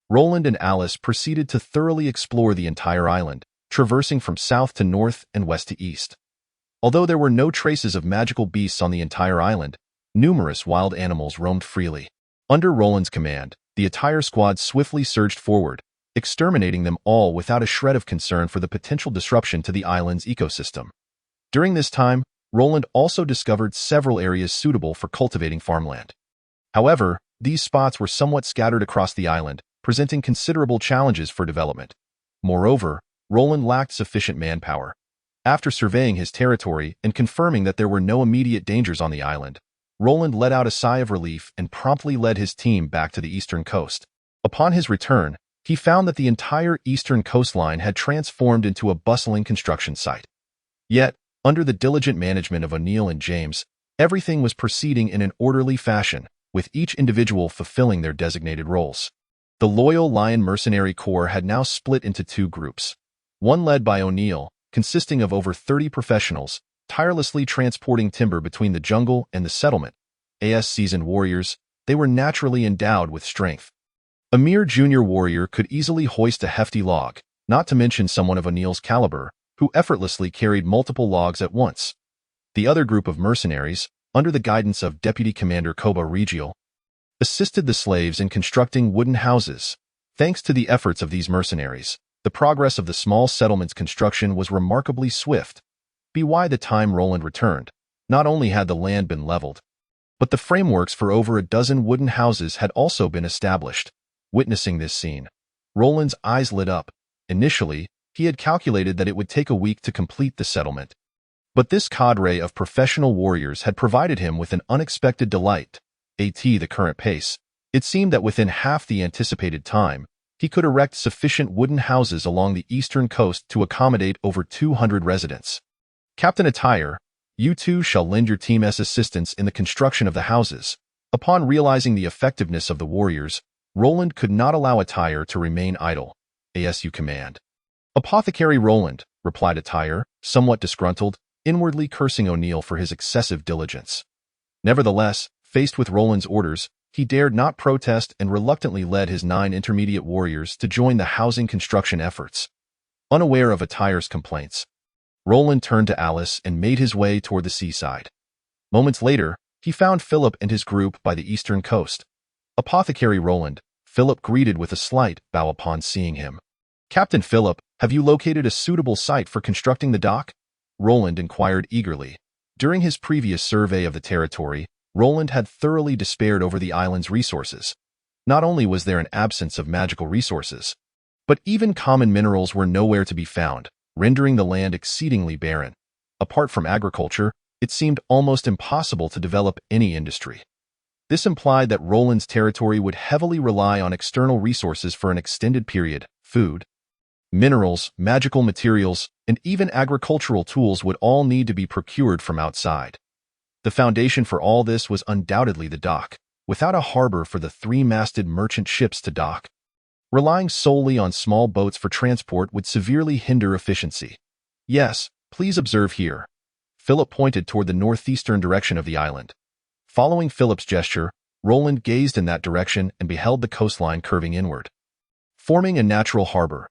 Roland and Alice proceeded to thoroughly explore the entire island, traversing from south to north and west to east. Although there were no traces of magical beasts on the entire island, numerous wild animals roamed freely. Under Roland's command, the entire squad swiftly surged forward, exterminating them all without a shred of concern for the potential disruption to the island's ecosystem. During this time, Roland also discovered several areas suitable for cultivating farmland. However, these spots were somewhat scattered across the island, presenting considerable challenges for development. Moreover, Roland lacked sufficient manpower. After surveying his territory and confirming that there were no immediate dangers on the island, Roland let out a sigh of relief and promptly led his team back to the eastern coast. Upon his return, he found that the entire eastern coastline had transformed into a bustling construction site. Yet, under the diligent management of O'Neill and James, everything was proceeding in an orderly fashion, with each individual fulfilling their designated roles. The Loyal Lion Mercenary Corps had now split into two groups. One led by O'Neill, consisting of over 30 professionals, tirelessly transporting timber between the jungle and the settlement. As seasoned warriors, they were naturally endowed with strength. A mere junior warrior could easily hoist a hefty log, not to mention someone of O'Neill's caliber, who effortlessly carried multiple logs at once. The other group of mercenaries, under the guidance of Deputy Commander Koba Regiel, assisted the slaves in constructing wooden houses. Thanks to the efforts of these mercenaries, the progress of the small settlement's construction was remarkably swift. By the time Roland returned, not only had the land been leveled, but the frameworks for over a dozen wooden houses had also been established. Witnessing this scene, Roland's eyes lit up. Initially, he had calculated that it would take a week to complete the settlement. But this cadre of professional warriors had provided him with an unexpected delight. At the current pace, it seemed that within half the anticipated time, he could erect sufficient wooden houses along the eastern coast to accommodate over 200 residents. "Captain Attire, you two shall lend your team's assistance in the construction of the houses." Upon realizing the effectiveness of the warriors, Roland could not allow Attire to remain idle. "As you command." "Apothecary Roland," replied Attire, somewhat disgruntled, inwardly cursing O'Neill for his excessive diligence. Nevertheless, faced with Roland's orders, he dared not protest and reluctantly led his 9 intermediate warriors to join the housing construction efforts. Unaware of Attire's complaints, Roland turned to Alice and made his way toward the seaside. Moments later, he found Philip and his group by the eastern coast. "Apothecary Roland," Philip greeted with a slight bow upon seeing him. "Captain Philip, have you located a suitable site for constructing the dock?" Roland inquired eagerly. During his previous survey of the territory, Roland had thoroughly despaired over the island's resources. Not only was there an absence of magical resources, but even common minerals were nowhere to be found, rendering the land exceedingly barren. Apart from agriculture, it seemed almost impossible to develop any industry. This implied that Roland's territory would heavily rely on external resources for an extended period. Food, minerals, magical materials, and even agricultural tools would all need to be procured from outside. The foundation for all this was undoubtedly the dock. Without a harbor for the three-masted merchant ships to dock, relying solely on small boats for transport would severely hinder efficiency. "Yes, please observe here." Philip pointed toward the northeastern direction of the island. Following Philip's gesture, Roland gazed in that direction and beheld the coastline curving inward, forming a natural harbor.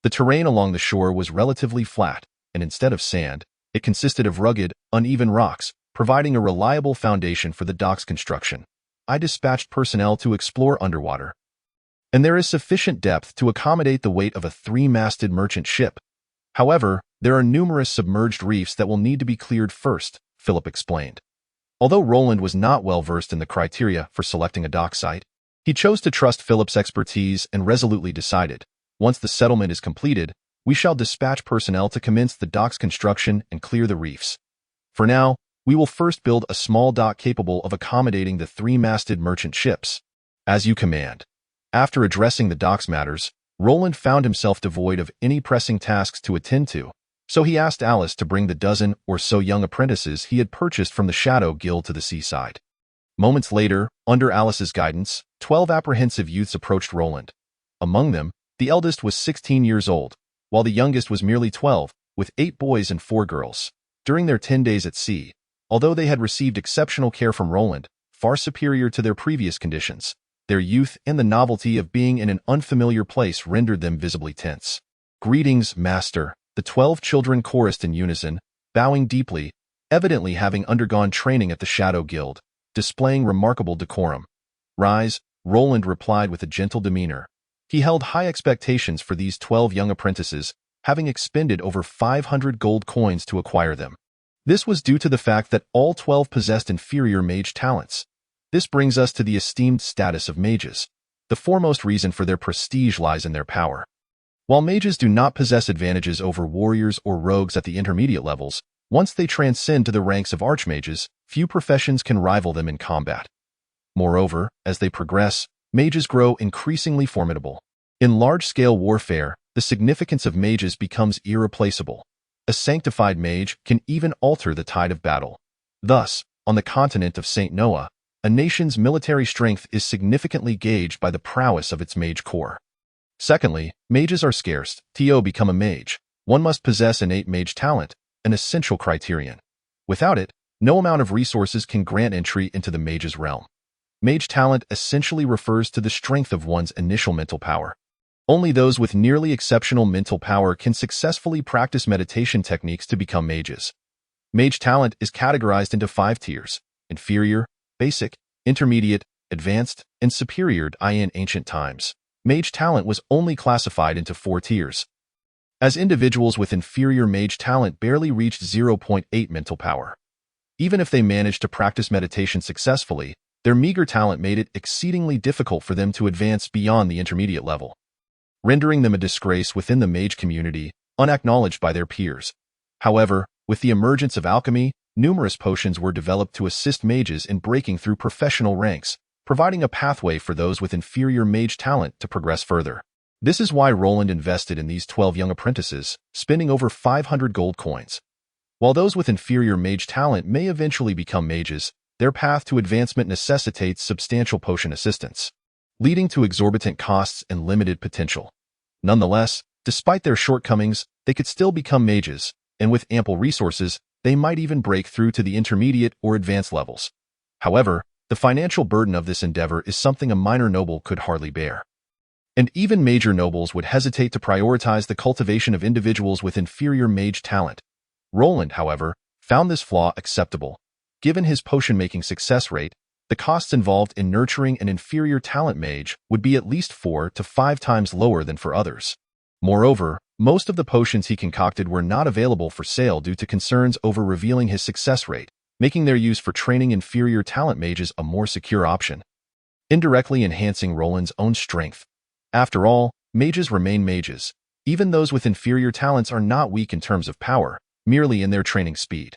The terrain along the shore was relatively flat, and instead of sand, it consisted of rugged, uneven rocks, providing a reliable foundation for the dock's construction. I dispatched personnel to explore underwater, and there is sufficient depth to accommodate the weight of a three-masted merchant ship. However, there are numerous submerged reefs that will need to be cleared first, Philip explained. Although Roland was not well versed in the criteria for selecting a dock site, he chose to trust Philip's expertise and resolutely decided, "Once the settlement is completed, we shall dispatch personnel to commence the dock's construction and clear the reefs. For now, we will first build a small dock capable of accommodating the three-masted merchant ships." "As you command." After addressing the dock's matters, Roland found himself devoid of any pressing tasks to attend to, so he asked Alice to bring the dozen or so young apprentices he had purchased from the Shadow Guild to the seaside. Moments later, under Alice's guidance, 12 apprehensive youths approached Roland. Among them, the eldest was 16 years old, while the youngest was merely 12, with 8 boys and 4 girls. During their 10 days at sea, although they had received exceptional care from Roland, far superior to their previous conditions, their youth and the novelty of being in an unfamiliar place rendered them visibly tense. "Greetings, master," the 12 children chorused in unison, bowing deeply, evidently having undergone training at the Shadow Guild, displaying remarkable decorum. "Rise," Roland replied with a gentle demeanor. He held high expectations for these 12 young apprentices, having expended over 500 gold coins to acquire them. This was due to the fact that all 12 possessed inferior mage talents. This brings us to the esteemed status of mages. The foremost reason for their prestige lies in their power. While mages do not possess advantages over warriors or rogues at the intermediate levels, once they transcend to the ranks of archmages, few professions can rival them in combat. Moreover, as they progress, mages grow increasingly formidable. In large-scale warfare, the significance of mages becomes irreplaceable. A sanctified mage can even alter the tide of battle. Thus, on the continent of St. Noah, a nation's military strength is significantly gauged by the prowess of its mage corps. Secondly, mages are scarce. To become a mage, one must possess innate mage talent, an essential criterion. Without it, no amount of resources can grant entry into the mage's realm. Mage talent essentially refers to the strength of one's initial mental power. Only those with nearly exceptional mental power can successfully practice meditation techniques to become mages. Mage talent is categorized into 5 tiers: inferior, basic, intermediate, advanced, and superior. In ancient times, mage talent was only classified into 4 tiers, as individuals with inferior mage talent barely reached 0.8 mental power. Even if they managed to practice meditation successfully, their meager talent made it exceedingly difficult for them to advance beyond the intermediate level, rendering them a disgrace within the mage community, unacknowledged by their peers. However, with the emergence of alchemy, numerous potions were developed to assist mages in breaking through professional ranks, providing a pathway for those with inferior mage talent to progress further. This is why Roland invested in these 12 young apprentices, spending over 500 gold coins. While those with inferior mage talent may eventually become mages, their path to advancement necessitates substantial potion assistance, leading to exorbitant costs and limited potential. Nonetheless, despite their shortcomings, they could still become mages, and with ample resources, they might even break through to the intermediate or advanced levels. However, the financial burden of this endeavor is something a minor noble could hardly bear. And even major nobles would hesitate to prioritize the cultivation of individuals with inferior mage talent. Roland, however, found this flaw acceptable. Given his potion-making success rate, the costs involved in nurturing an inferior talent mage would be at least 4 to 5 times lower than for others. Moreover, most of the potions he concocted were not available for sale due to concerns over revealing his success rate, making their use for training inferior talent mages a more secure option, indirectly enhancing Roland's own strength. After all, mages remain mages. Even those with inferior talents are not weak in terms of power, merely in their training speed.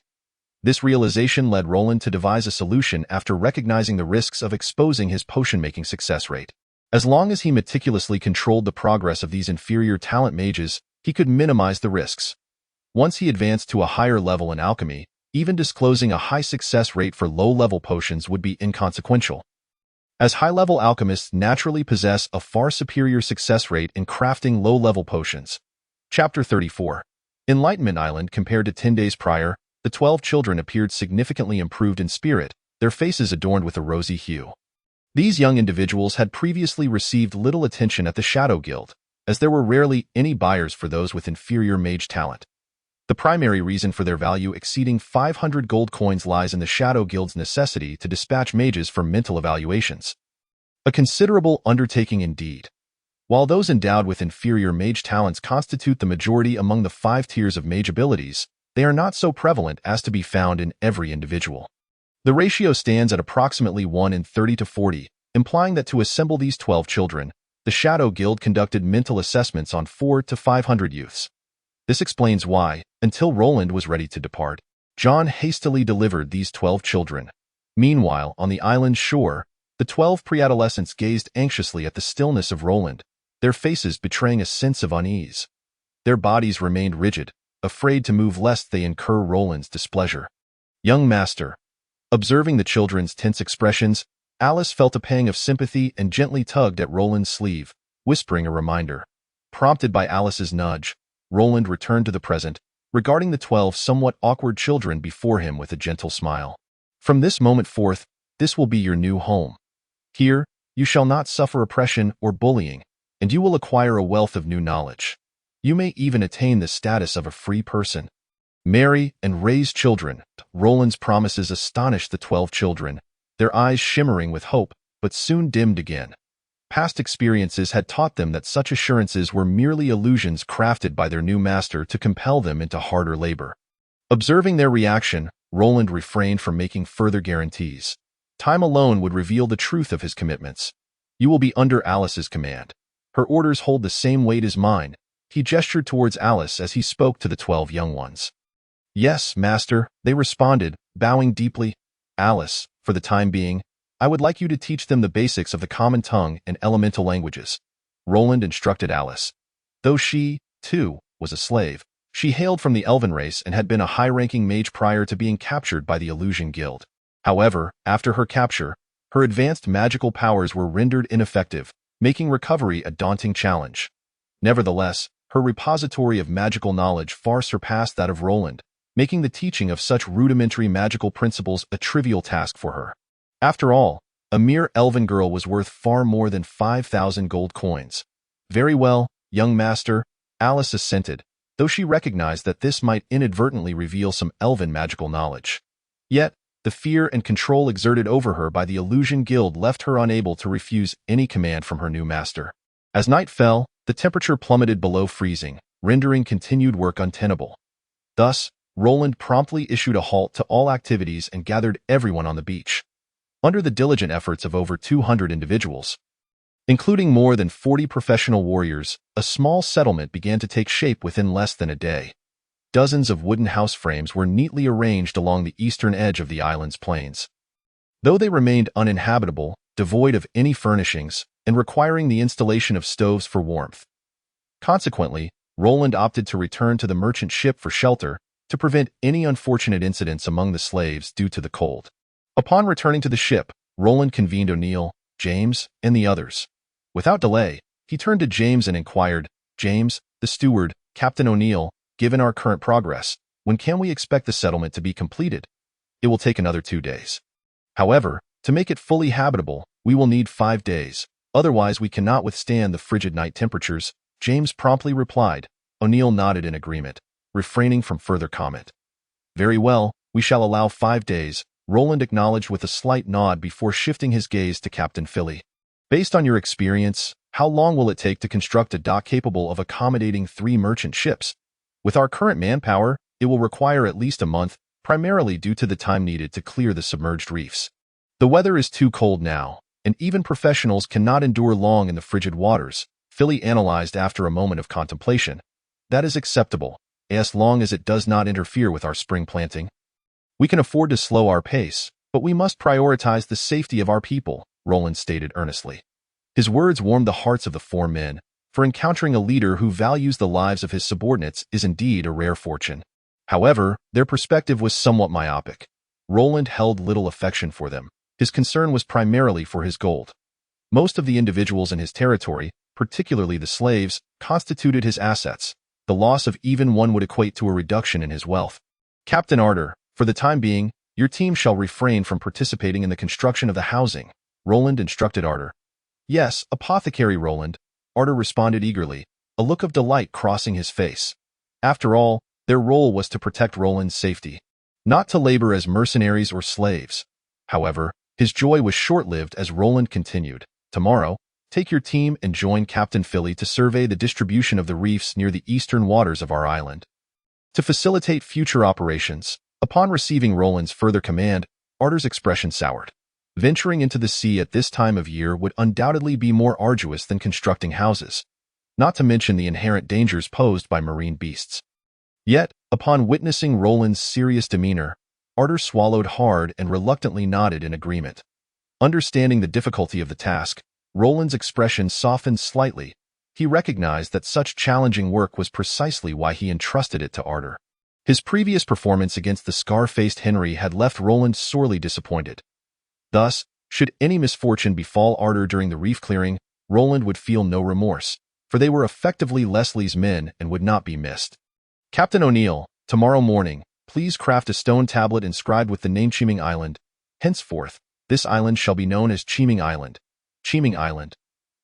This realization led Roland to devise a solution after recognizing the risks of exposing his potion-making success rate. As long as he meticulously controlled the progress of these inferior talent mages, he could minimize the risks. Once he advanced to a higher level in alchemy, even disclosing a high success rate for low-level potions would be inconsequential, as high-level alchemists naturally possess a far superior success rate in crafting low-level potions. Chapter 34. Enlightenment Island. Compared to 10 days prior, the 12 children appeared significantly improved in spirit, their faces adorned with a rosy hue. These young individuals had previously received little attention at the Shadow Guild, as there were rarely any buyers for those with inferior mage talent. The primary reason for their value exceeding 500 gold coins lies in the Shadow Guild's necessity to dispatch mages for mental evaluations. A considerable undertaking indeed. While those endowed with inferior mage talents constitute the majority among the 5 tiers of mage abilities, they are not so prevalent as to be found in every individual. The ratio stands at approximately 1 in 30 to 40, implying that to assemble these 12 children, the Shadow Guild conducted mental assessments on 400 to 500 youths. This explains why, until Roland was ready to depart, John hastily delivered these 12 children. Meanwhile, on the island's shore, the 12 pre-adolescents gazed anxiously at the stillness of Roland, their faces betraying a sense of unease. Their bodies remained rigid, afraid to move lest they incur Roland's displeasure. Young master. Observing the children's tense expressions, Alice felt a pang of sympathy and gently tugged at Roland's sleeve, whispering a reminder. Prompted by Alice's nudge, Roland returned to the present, regarding the 12 somewhat awkward children before him with a gentle smile. From this moment forth, this will be your new home. Here, you shall not suffer oppression or bullying, and you will acquire a wealth of new knowledge. You may even attain the status of a free person. Marry and raise children. Roland's promises astonished the 12 children, their eyes shimmering with hope, but soon dimmed again. Past experiences had taught them that such assurances were merely illusions crafted by their new master to compel them into harder labor. Observing their reaction, Roland refrained from making further guarantees. Time alone would reveal the truth of his commitments. You will be under Alice's command. Her orders hold the same weight as mine. He gestured towards Alice as he spoke to the 12 young ones. Yes, master, they responded, bowing deeply. Alice, for the time being, I would like you to teach them the basics of the common tongue and elemental languages. Roland instructed Alice. Though she, too, was a slave, she hailed from the elven race and had been a high-ranking mage prior to being captured by the Illusion Guild. However, after her capture, her advanced magical powers were rendered ineffective, making recovery a daunting challenge. Nevertheless, her repository of magical knowledge far surpassed that of Roland, making the teaching of such rudimentary magical principles a trivial task for her. After all, a mere elven girl was worth far more than 5,000 gold coins. Very well, young master, Alice assented, though she recognized that this might inadvertently reveal some elven magical knowledge. Yet, the fear and control exerted over her by the Illusion Guild left her unable to refuse any command from her new master. As night fell, the temperature plummeted below freezing, rendering continued work untenable. Thus, Roland promptly issued a halt to all activities and gathered everyone on the beach. Under the diligent efforts of over 200 individuals, including more than 40 professional warriors, a small settlement began to take shape within less than a day. Dozens of wooden house frames were neatly arranged along the eastern edge of the island's plains. Though they remained uninhabitable, devoid of any furnishings, and requiring the installation of stoves for warmth. Consequently, Roland opted to return to the merchant ship for shelter, to prevent any unfortunate incidents among the slaves due to the cold. Upon returning to the ship, Roland convened O'Neill, James, and the others. Without delay, he turned to James and inquired, James, the steward, Captain O'Neill, given our current progress, when can we expect the settlement to be completed? It will take another 2 days. However, to make it fully habitable, we will need 5 days, otherwise we cannot withstand the frigid night temperatures, James promptly replied. O'Neill nodded in agreement, refraining from further comment. Very well, we shall allow 5 days, Roland acknowledged with a slight nod before shifting his gaze to Captain Philly. Based on your experience, how long will it take to construct a dock capable of accommodating 3 merchant ships? With our current manpower, it will require at least a month, primarily due to the time needed to clear the submerged reefs. The weather is too cold now, and even professionals cannot endure long in the frigid waters, Philly analyzed after a moment of contemplation. That is acceptable, as long as it does not interfere with our spring planting. We can afford to slow our pace, but we must prioritize the safety of our people, Roland stated earnestly. His words warmed the hearts of the 4 men, for encountering a leader who values the lives of his subordinates is indeed a rare fortune. However, their perspective was somewhat myopic. Roland held little affection for them. His concern was primarily for his gold. Most of the individuals in his territory, particularly the slaves, constituted his assets. The loss of even one would equate to a reduction in his wealth. Captain Arter, for the time being, your team shall refrain from participating in the construction of the housing, Roland instructed Arter. Yes, Apothecary Roland, Arter responded eagerly, a look of delight crossing his face. After all, their role was to protect Roland's safety, not to labor as mercenaries or slaves. However, his joy was short-lived as Roland continued. Tomorrow, take your team and join Captain Philly to survey the distribution of the reefs near the eastern waters of our island. To facilitate future operations, upon receiving Roland's further command, Arter's expression soured. Venturing into the sea at this time of year would undoubtedly be more arduous than constructing houses, not to mention the inherent dangers posed by marine beasts. Yet, upon witnessing Roland's serious demeanor, Arter swallowed hard and reluctantly nodded in agreement. Understanding the difficulty of the task, Roland's expression softened slightly. He recognized that such challenging work was precisely why he entrusted it to Arter. His previous performance against the scar-faced Henry had left Roland sorely disappointed. Thus, should any misfortune befall Arter during the reef clearing, Roland would feel no remorse, for they were effectively Leslie's men and would not be missed. Captain O'Neill, tomorrow morning, please craft a stone tablet inscribed with the name Cheeming Island. Henceforth, this island shall be known as Cheeming Island. Cheeming Island.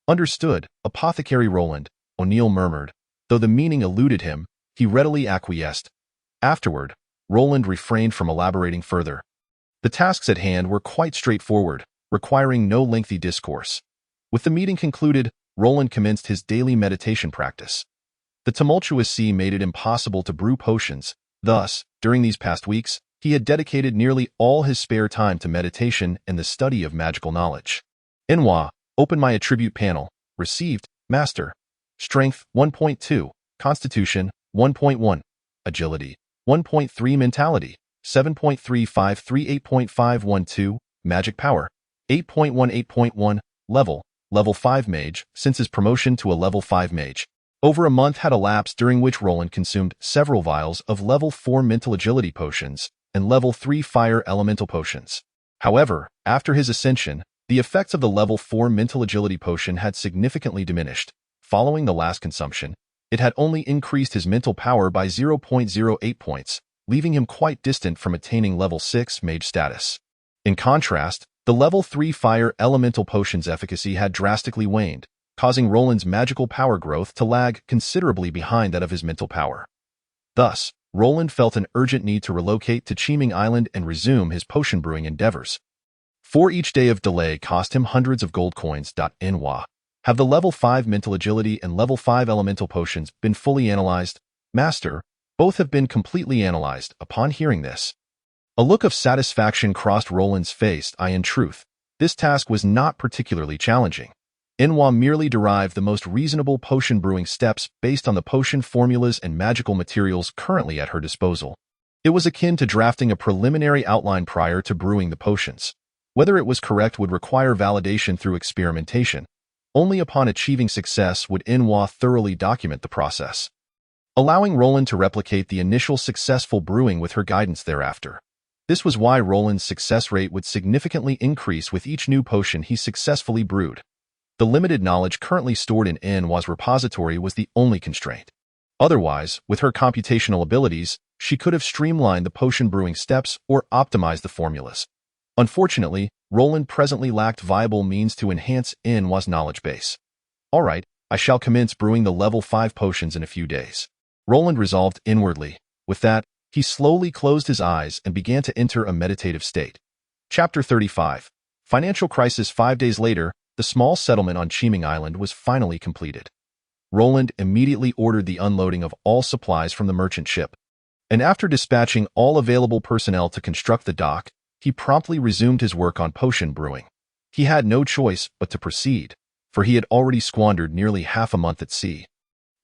Understood, Apothecary Roland, O'Neill murmured. Though the meaning eluded him, he readily acquiesced. Afterward, Roland refrained from elaborating further. The tasks at hand were quite straightforward, requiring no lengthy discourse. With the meeting concluded, Roland commenced his daily meditation practice. The tumultuous sea made it impossible to brew potions. Thus, during these past weeks, he had dedicated nearly all his spare time to meditation and the study of magical knowledge. Enwa, open my attribute panel. Received, Master. Strength, 1.2. Constitution, 1.1. Agility, 1.3. Mentality, 7.353. 8.512. Magic power, 8.1. 8.1. Level 5 mage, since his promotion to a level 5 mage. Over a month had elapsed during which Roland consumed several vials of level 4 mental agility potions and level 3 fire elemental potions. However, after his ascension, the effects of the level 4 mental agility potion had significantly diminished. Following the last consumption, it had only increased his mental power by 0.08 points, leaving him quite distant from attaining level 6 mage status. In contrast, the level 3 fire elemental potion's efficacy had drastically waned, causing Roland's magical power growth to lag considerably behind that of his mental power. Thus, Roland felt an urgent need to relocate to Cheeming Island and resume his potion brewing endeavors. For each day of delay cost him hundreds of gold coins. Enwa. Have the level 5 mental agility and level 5 elemental potions been fully analyzed? Master, both have been completely analyzed. Upon hearing this, a look of satisfaction crossed Roland's face. In truth, this task was not particularly challenging. Enwa merely derived the most reasonable potion brewing steps based on the potion formulas and magical materials currently at her disposal. It was akin to drafting a preliminary outline prior to brewing the potions. Whether it was correct would require validation through experimentation. Only upon achieving success would Enwa thoroughly document the process, allowing Roland to replicate the initial successful brewing with her guidance thereafter. This was why Roland's success rate would significantly increase with each new potion he successfully brewed. The limited knowledge currently stored in Enwa's repository was the only constraint. Otherwise, with her computational abilities, she could have streamlined the potion brewing steps or optimized the formulas. Unfortunately, Roland presently lacked viable means to enhance Enwa's knowledge base. All right, I shall commence brewing the level 5 potions in a few days, Roland resolved inwardly. With that, he slowly closed his eyes and began to enter a meditative state. Chapter 35. Financial crisis. 5 days later, the small settlement on Chiming Island was finally completed. Roland immediately ordered the unloading of all supplies from the merchant ship, and after dispatching all available personnel to construct the dock, he promptly resumed his work on potion brewing. He had no choice but to proceed, for he had already squandered nearly half a month at sea,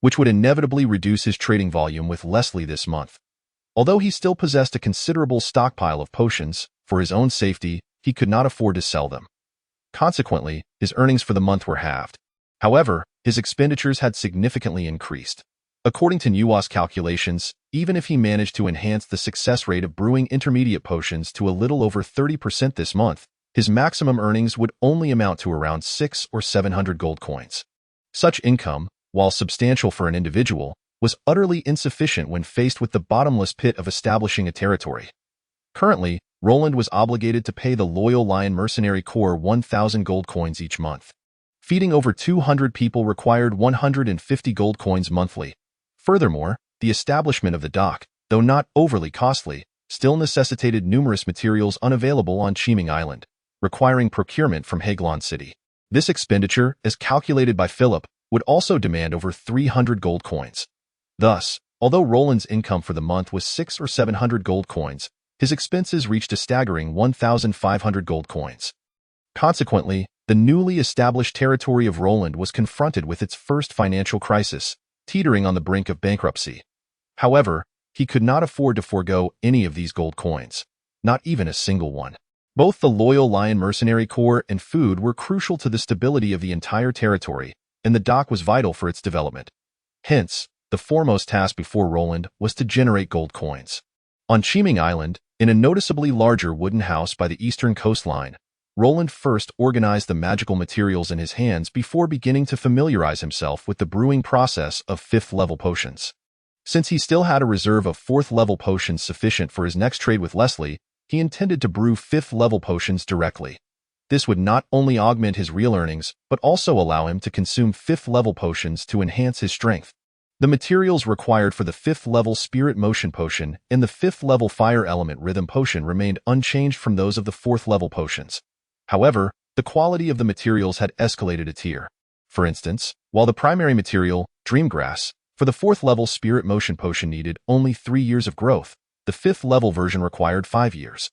which would inevitably reduce his trading volume with Leslie this month. Although he still possessed a considerable stockpile of potions, for his own safety, he could not afford to sell them. Consequently, his earnings for the month were halved. However, his expenditures had significantly increased. According to Nuwa's calculations, even if he managed to enhance the success rate of brewing intermediate potions to a little over 30% this month, his maximum earnings would only amount to around 600 or 700 gold coins. Such income, while substantial for an individual, was utterly insufficient when faced with the bottomless pit of establishing a territory. Currently, Roland was obligated to pay the loyal Lion Mercenary Corps 1,000 gold coins each month. Feeding over 200 people required 150 gold coins monthly. Furthermore, the establishment of the dock, though not overly costly, still necessitated numerous materials unavailable on Chiming Island, requiring procurement from Haglon City. This expenditure, as calculated by Philip, would also demand over 300 gold coins. Thus, although Roland's income for the month was 600 or 700 gold coins, his expenses reached a staggering 1,500 gold coins. Consequently, the newly established territory of Roland was confronted with its first financial crisis, teetering on the brink of bankruptcy. However, he could not afford to forego any of these gold coins, not even a single one. Both the loyal Lion Mercenary Corps and food were crucial to the stability of the entire territory, and the dock was vital for its development. Hence, the foremost task before Roland was to generate gold coins. On Chiming Island, in a noticeably larger wooden house by the eastern coastline, Roland first organized the magical materials in his hands before beginning to familiarize himself with the brewing process of 5th-level potions. Since he still had a reserve of 4th-level potions sufficient for his next trade with Leslie, he intended to brew 5th-level potions directly. This would not only augment his real earnings, but also allow him to consume 5th-level potions to enhance his strength. The materials required for the 5th-level Spirit Motion Potion and the 5th-level Fire Element Rhythm Potion remained unchanged from those of the 4th-level potions. However, the quality of the materials had escalated a tier. For instance, while the primary material, Dreamgrass, for the 4th-level Spirit Motion Potion needed only 3 years of growth, the 5th-level version required 5 years.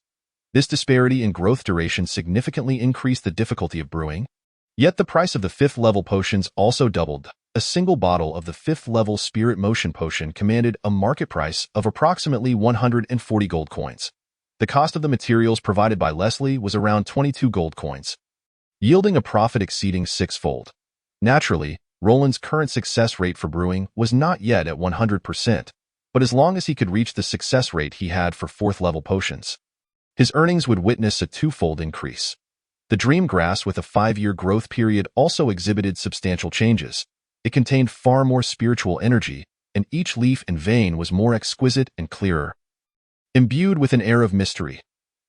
This disparity in growth duration significantly increased the difficulty of brewing. Yet the price of the 5th-level potions also doubled. A single bottle of the 5th-level Spirit Motion Potion commanded a market price of approximately 140 gold coins. The cost of the materials provided by Leslie was around 22 gold coins, yielding a profit exceeding 6-fold. Naturally, Roland's current success rate for brewing was not yet at 100%, but as long as he could reach the success rate he had for 4th-level potions, his earnings would witness a 2-fold increase. The Dreamgrass with a 5-year growth period also exhibited substantial changes. It contained far more spiritual energy, and each leaf and vein was more exquisite and clearer. Imbued with an air of mystery,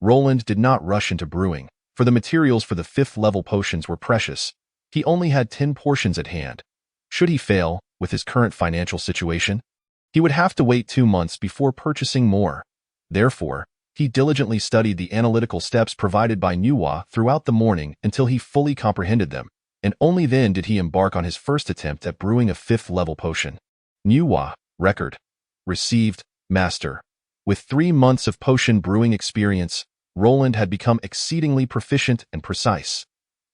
Roland did not rush into brewing, for the materials for the 5th-level potions were precious. He only had 10 portions at hand. Should he fail, with his current financial situation, he would have to wait 2 months before purchasing more. Therefore, he diligently studied the analytical steps provided by Nuwa throughout the morning until he fully comprehended them, and only then did he embark on his first attempt at brewing a 5th-level potion. Nuwa, record. Received, Master. With 3 months of potion brewing experience, Roland had become exceedingly proficient and precise.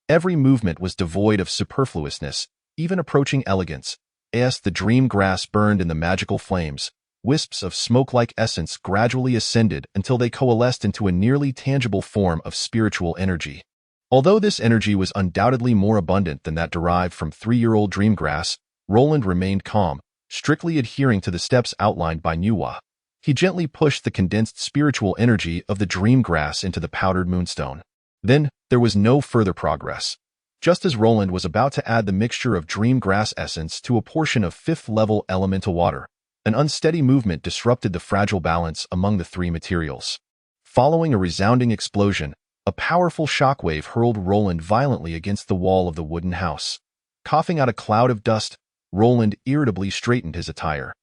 Every movement was devoid of superfluousness, even approaching elegance. As the dream grass burned in the magical flames, wisps of smoke-like essence gradually ascended until they coalesced into a nearly tangible form of spiritual energy. Although this energy was undoubtedly more abundant than that derived from 3-year-old Dreamgrass, Roland remained calm, strictly adhering to the steps outlined by Nuwa. He gently pushed the condensed spiritual energy of the Dreamgrass into the powdered moonstone. Then, there was no further progress. Just as Roland was about to add the mixture of Dreamgrass essence to a portion of 5th-level elemental water, an unsteady movement disrupted the fragile balance among the 3 materials. Following a resounding explosion, a powerful shockwave hurled Roland violently against the wall of the wooden house. Coughing out a cloud of dust, Roland irritably straightened his attire.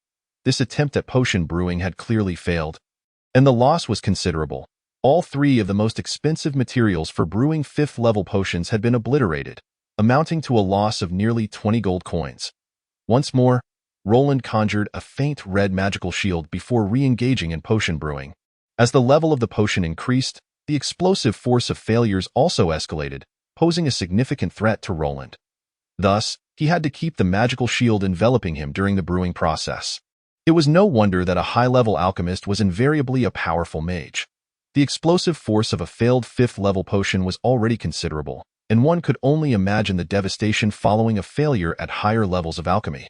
This attempt at potion brewing had clearly failed, and the loss was considerable. All 3 of the most expensive materials for brewing 5th-level potions had been obliterated. amounting to a loss of nearly 20 gold coins. Once more, Roland conjured a faint red magical shield before re-engaging in potion brewing. As the level of the potion increased, the explosive force of failures also escalated, posing a significant threat to Roland. Thus, he had to keep the magical shield enveloping him during the brewing process. It was no wonder that a high-level alchemist was invariably a powerful mage. The explosive force of a failed 5th-level potion was already considerable, and one could only imagine the devastation following a failure at higher levels of alchemy.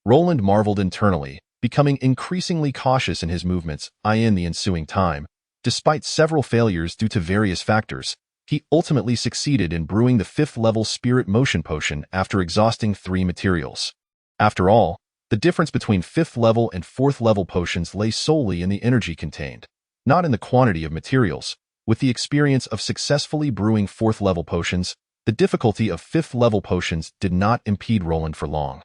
Roland marveled internally, becoming increasingly cautious in his movements. In the ensuing time, despite several failures due to various factors, he ultimately succeeded in brewing the 5th-level Spirit Motion Potion after exhausting 3 materials. After all, the difference between 5th-level and 4th-level potions lay solely in the energy contained, not in the quantity of materials. With the experience of successfully brewing 4th-level potions, the difficulty of 5th-level potions did not impede Roland for long.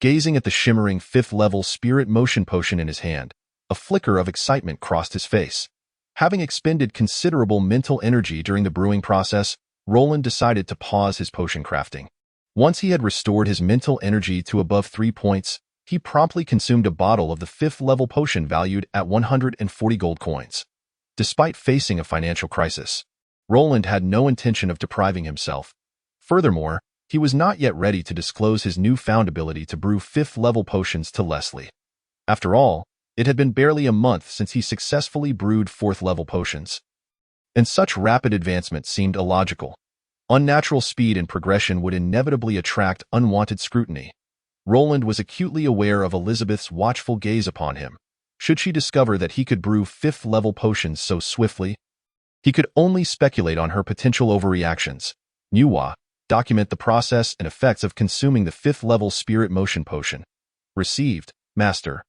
Gazing at the shimmering 5th-level Spirit Motion Potion in his hand, a flicker of excitement crossed his face. Having expended considerable mental energy during the brewing process, Roland decided to pause his potion crafting. Once he had restored his mental energy to above 3 points, he promptly consumed a bottle of the 5th-level potion valued at 140 gold coins. Despite facing a financial crisis, Roland had no intention of depriving himself. Furthermore, he was not yet ready to disclose his newfound ability to brew 5th-level potions to Leslie. After all, it had been barely a month since he successfully brewed 4th-level potions. And such rapid advancement seemed illogical. Unnatural speed and progression would inevitably attract unwanted scrutiny. Roland was acutely aware of Elizabeth's watchful gaze upon him. Should she discover that he could brew 5th-level potions so swiftly? He could only speculate on her potential overreactions. Nuwa, document the process and effects of consuming the 5th-level Spirit Motion Potion. Received, Master.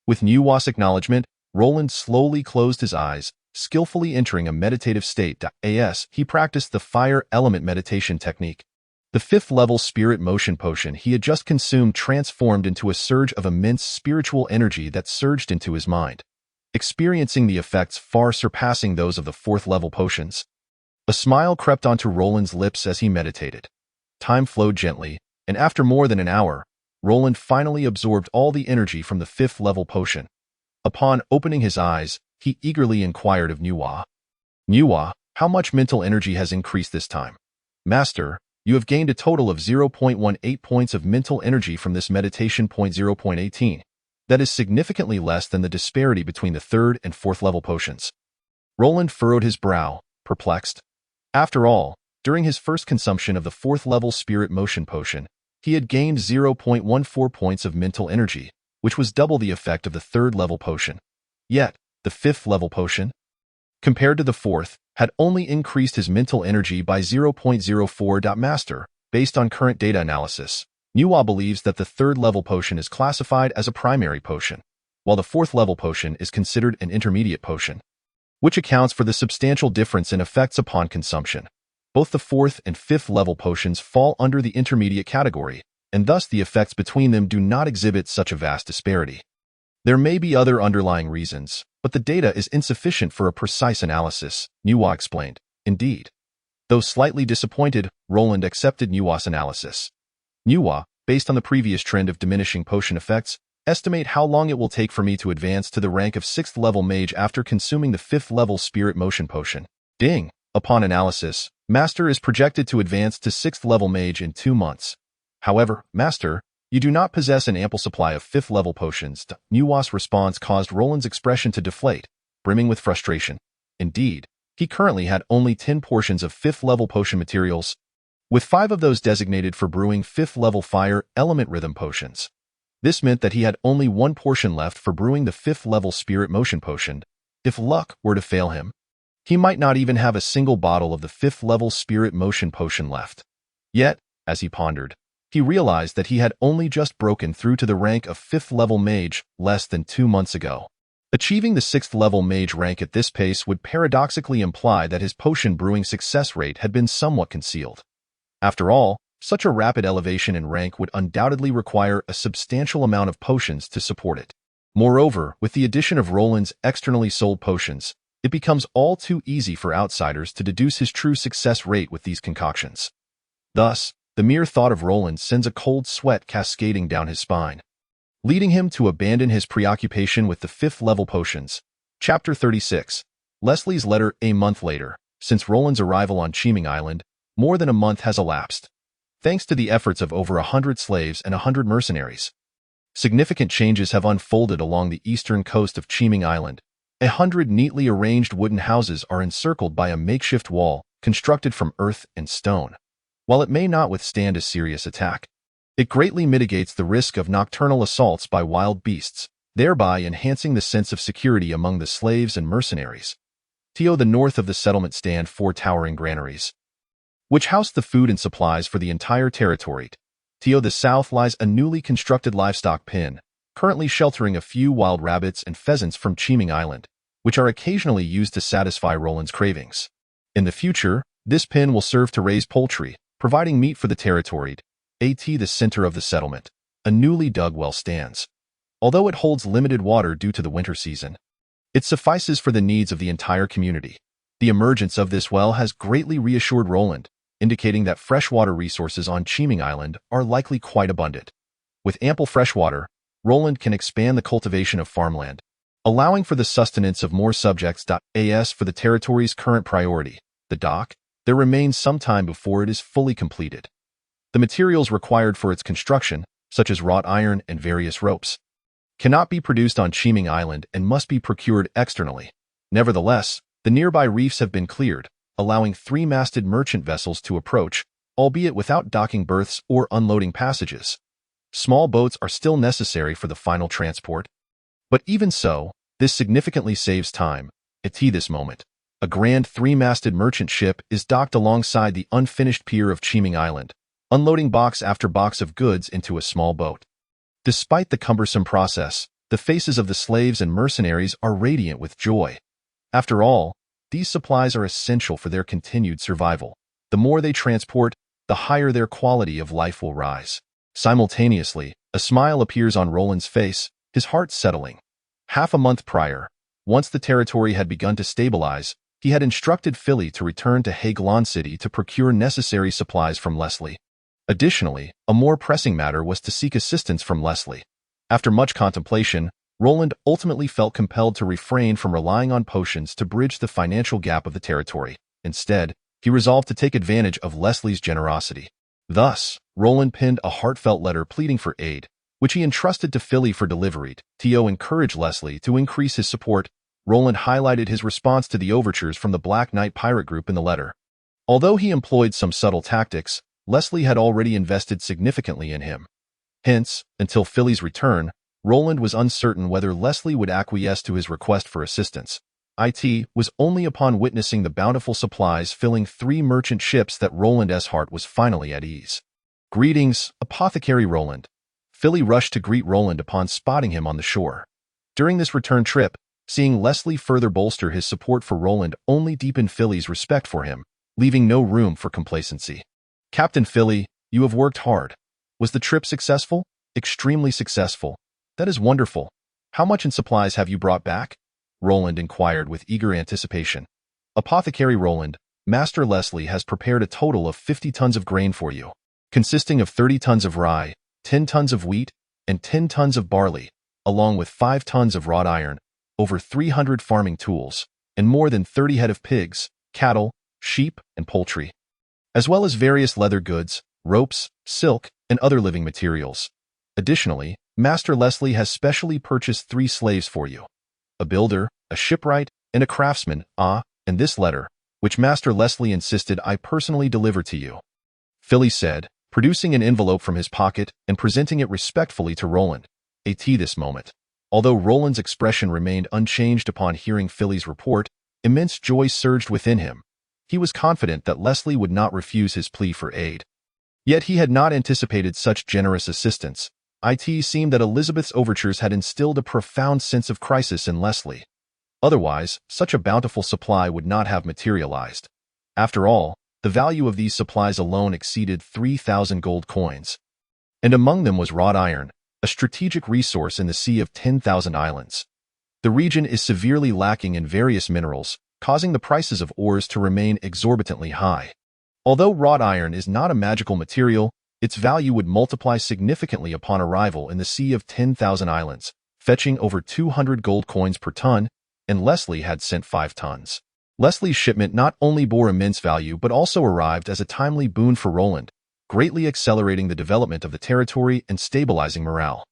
With Nuwa's acknowledgement, Roland slowly closed his eyes, skillfully entering a meditative state. He practiced the Fire Element meditation technique. The 5th-level Spirit Motion Potion he had just consumed transformed into a surge of immense spiritual energy that surged into his mind, experiencing the effects far surpassing those of the 4th-level potions. A smile crept onto Roland's lips as he meditated. Time flowed gently, and after more than an hour, Roland finally absorbed all the energy from the 5th-level potion. Upon opening his eyes, he eagerly inquired of Nuwa. Nuwa, how much mental energy has increased this time? Master, you have gained a total of 0.18 points of mental energy from this meditation. 0.18. That is significantly less than the disparity between the 3rd and 4th-level potions. Roland furrowed his brow, perplexed. After all, during his first consumption of the 4th-level Spirit Motion Potion, he had gained 0.14 points of mental energy, which was double the effect of the 3rd-level potion. Yet, the 5th-level potion, compared to the 4th, had only increased his mental energy by 0.04. Master, based on current data analysis, Nuwa believes that the 3rd-level potion is classified as a primary potion, while the 4th-level potion is considered an intermediate potion, which accounts for the substantial difference in effects upon consumption. Both the 4th and 5th-level potions fall under the intermediate category, and thus the effects between them do not exhibit such a vast disparity. There may be other underlying reasons, but the data is insufficient for a precise analysis, Nuwa explained. Indeed. Though slightly disappointed, Roland accepted Nuwa's analysis. Nuwa, based on the previous trend of diminishing potion effects, estimate how long it will take for me to advance to the rank of 6th-level mage after consuming the 5th-level Spirit Motion Potion. Ding! Upon analysis, Master is projected to advance to 6th-level mage in 2 months. However, Master, you do not possess an ample supply of 5th-level potions. Nuwa's response caused Roland's expression to deflate, brimming with frustration. Indeed, he currently had only 10 portions of 5th-level potion materials, with 5 of those designated for brewing 5th-level Fire Element Rhythm potions. This meant that he had only 1 portion left for brewing the 5th-level Spirit Motion Potion. If luck were to fail him, he might not even have a single bottle of the 5th-level Spirit Motion Potion left. Yet, as he pondered, he realized that he had only just broken through to the rank of 5th-level mage less than 2 months ago. Achieving the 6th-level mage rank at this pace would paradoxically imply that his potion brewing success rate had been somewhat concealed. After all, such a rapid elevation in rank would undoubtedly require a substantial amount of potions to support it. Moreover, with the addition of Roland's externally sold potions, it becomes all too easy for outsiders to deduce his true success rate with these concoctions. Thus, The mere thought of Roland sends a cold sweat cascading down his spine, leading him to abandon his preoccupation with the fifth-level potions. Chapter 36. Leslie's letter. A month later, since Roland's arrival on Cheeming Island, more than a month has elapsed. Thanks to the efforts of over 100 slaves and 100 mercenaries, significant changes have unfolded along the eastern coast of Cheeming Island. 100 neatly arranged wooden houses are encircled by a makeshift wall constructed from earth and stone. While it may not withstand a serious attack, it greatly mitigates the risk of nocturnal assaults by wild beasts, thereby enhancing the sense of security among the slaves and mercenaries. To the north of the settlement stand 4 towering granaries, which house the food and supplies for the entire territory. To the south lies a newly constructed livestock pen, currently sheltering a few wild rabbits and pheasants from Cheeming Island, which are occasionally used to satisfy Roland's cravings. In the future, this pen will serve to raise poultry, providing meat for the territory. At the center of the settlement, a newly dug well stands. Although it holds limited water due to the winter season, it suffices for the needs of the entire community. The emergence of this well has greatly reassured Roland, indicating that freshwater resources on Cheeming Island are likely quite abundant. With ample freshwater, Roland can expand the cultivation of farmland, allowing for the sustenance of more subjects. As for the territory's current priority, the dock, there remains some time before it is fully completed. The materials required for its construction, such as wrought iron and various ropes, cannot be produced on Cheeming Island and must be procured externally. Nevertheless, the nearby reefs have been cleared, allowing 3-masted merchant vessels to approach, albeit without docking berths or unloading passages. Small boats are still necessary for the final transport. But even so, this significantly saves time. At this moment, a grand 3-masted merchant ship is docked alongside the unfinished pier of Cheeming Island, unloading box after box of goods into a small boat. Despite the cumbersome process, the faces of the slaves and mercenaries are radiant with joy. After all, these supplies are essential for their continued survival. The more they transport, the higher their quality of life will rise. Simultaneously, a smile appears on Roland's face, his heart settling. Half a month prior, once the territory had begun to stabilize, he had instructed Philly to return to Hagelon City to procure necessary supplies from Leslie. Additionally, a more pressing matter was to seek assistance from Leslie. After much contemplation, Roland ultimately felt compelled to refrain from relying on potions to bridge the financial gap of the territory. Instead, he resolved to take advantage of Leslie's generosity. Thus, Roland penned a heartfelt letter pleading for aid, which he entrusted to Philly for delivery. To encourage Leslie to increase his support, Roland highlighted his response to the overtures from the Black Knight pirate group in the letter. Although he employed some subtle tactics, Leslie had already invested significantly in him. Hence, until Philly's return, Roland was uncertain whether Leslie would acquiesce to his request for assistance. It was only upon witnessing the bountiful supplies filling 3 merchant ships that Roland's heart was finally at ease. Greetings, Apothecary Roland. Philly rushed to greet Roland upon spotting him on the shore. During this return trip, seeing Leslie further bolster his support for Roland only deepened Philly's respect for him, leaving no room for complacency. Captain Philly, you have worked hard. Was the trip successful? Extremely successful. That is wonderful. How much in supplies have you brought back? Roland inquired with eager anticipation. Apothecary Roland, Master Leslie has prepared a total of 50 tons of grain for you, consisting of 30 tons of rye, 10 tons of wheat, and 10 tons of barley, along with 5 tons of wrought iron, over 300 farming tools, and more than 30 head of pigs, cattle, sheep, and poultry, as well as various leather goods, ropes, silk, and other living materials. Additionally, Master Leslie has specially purchased 3 slaves for you, a builder, a shipwright, and a craftsman, and this letter, which Master Leslie insisted I personally deliver to you. Philly said, producing an envelope from his pocket and presenting it respectfully to Roland. At this moment, although Roland's expression remained unchanged upon hearing Philly's report, immense joy surged within him. He was confident that Leslie would not refuse his plea for aid. Yet he had not anticipated such generous assistance. It seemed that Elizabeth's overtures had instilled a profound sense of crisis in Leslie. Otherwise, such a bountiful supply would not have materialized. After all, the value of these supplies alone exceeded 3,000 gold coins. And among them was wrought iron, a strategic resource in the Sea of 10,000 Islands. The region is severely lacking in various minerals, causing the prices of ores to remain exorbitantly high. Although wrought iron is not a magical material, its value would multiply significantly upon arrival in the Sea of 10,000 Islands, fetching over 200 gold coins per ton, and Leslie had sent 5 tons. Leslie's shipment not only bore immense value but also arrived as a timely boon for Roland, greatly accelerating the development of the territory and stabilizing morale.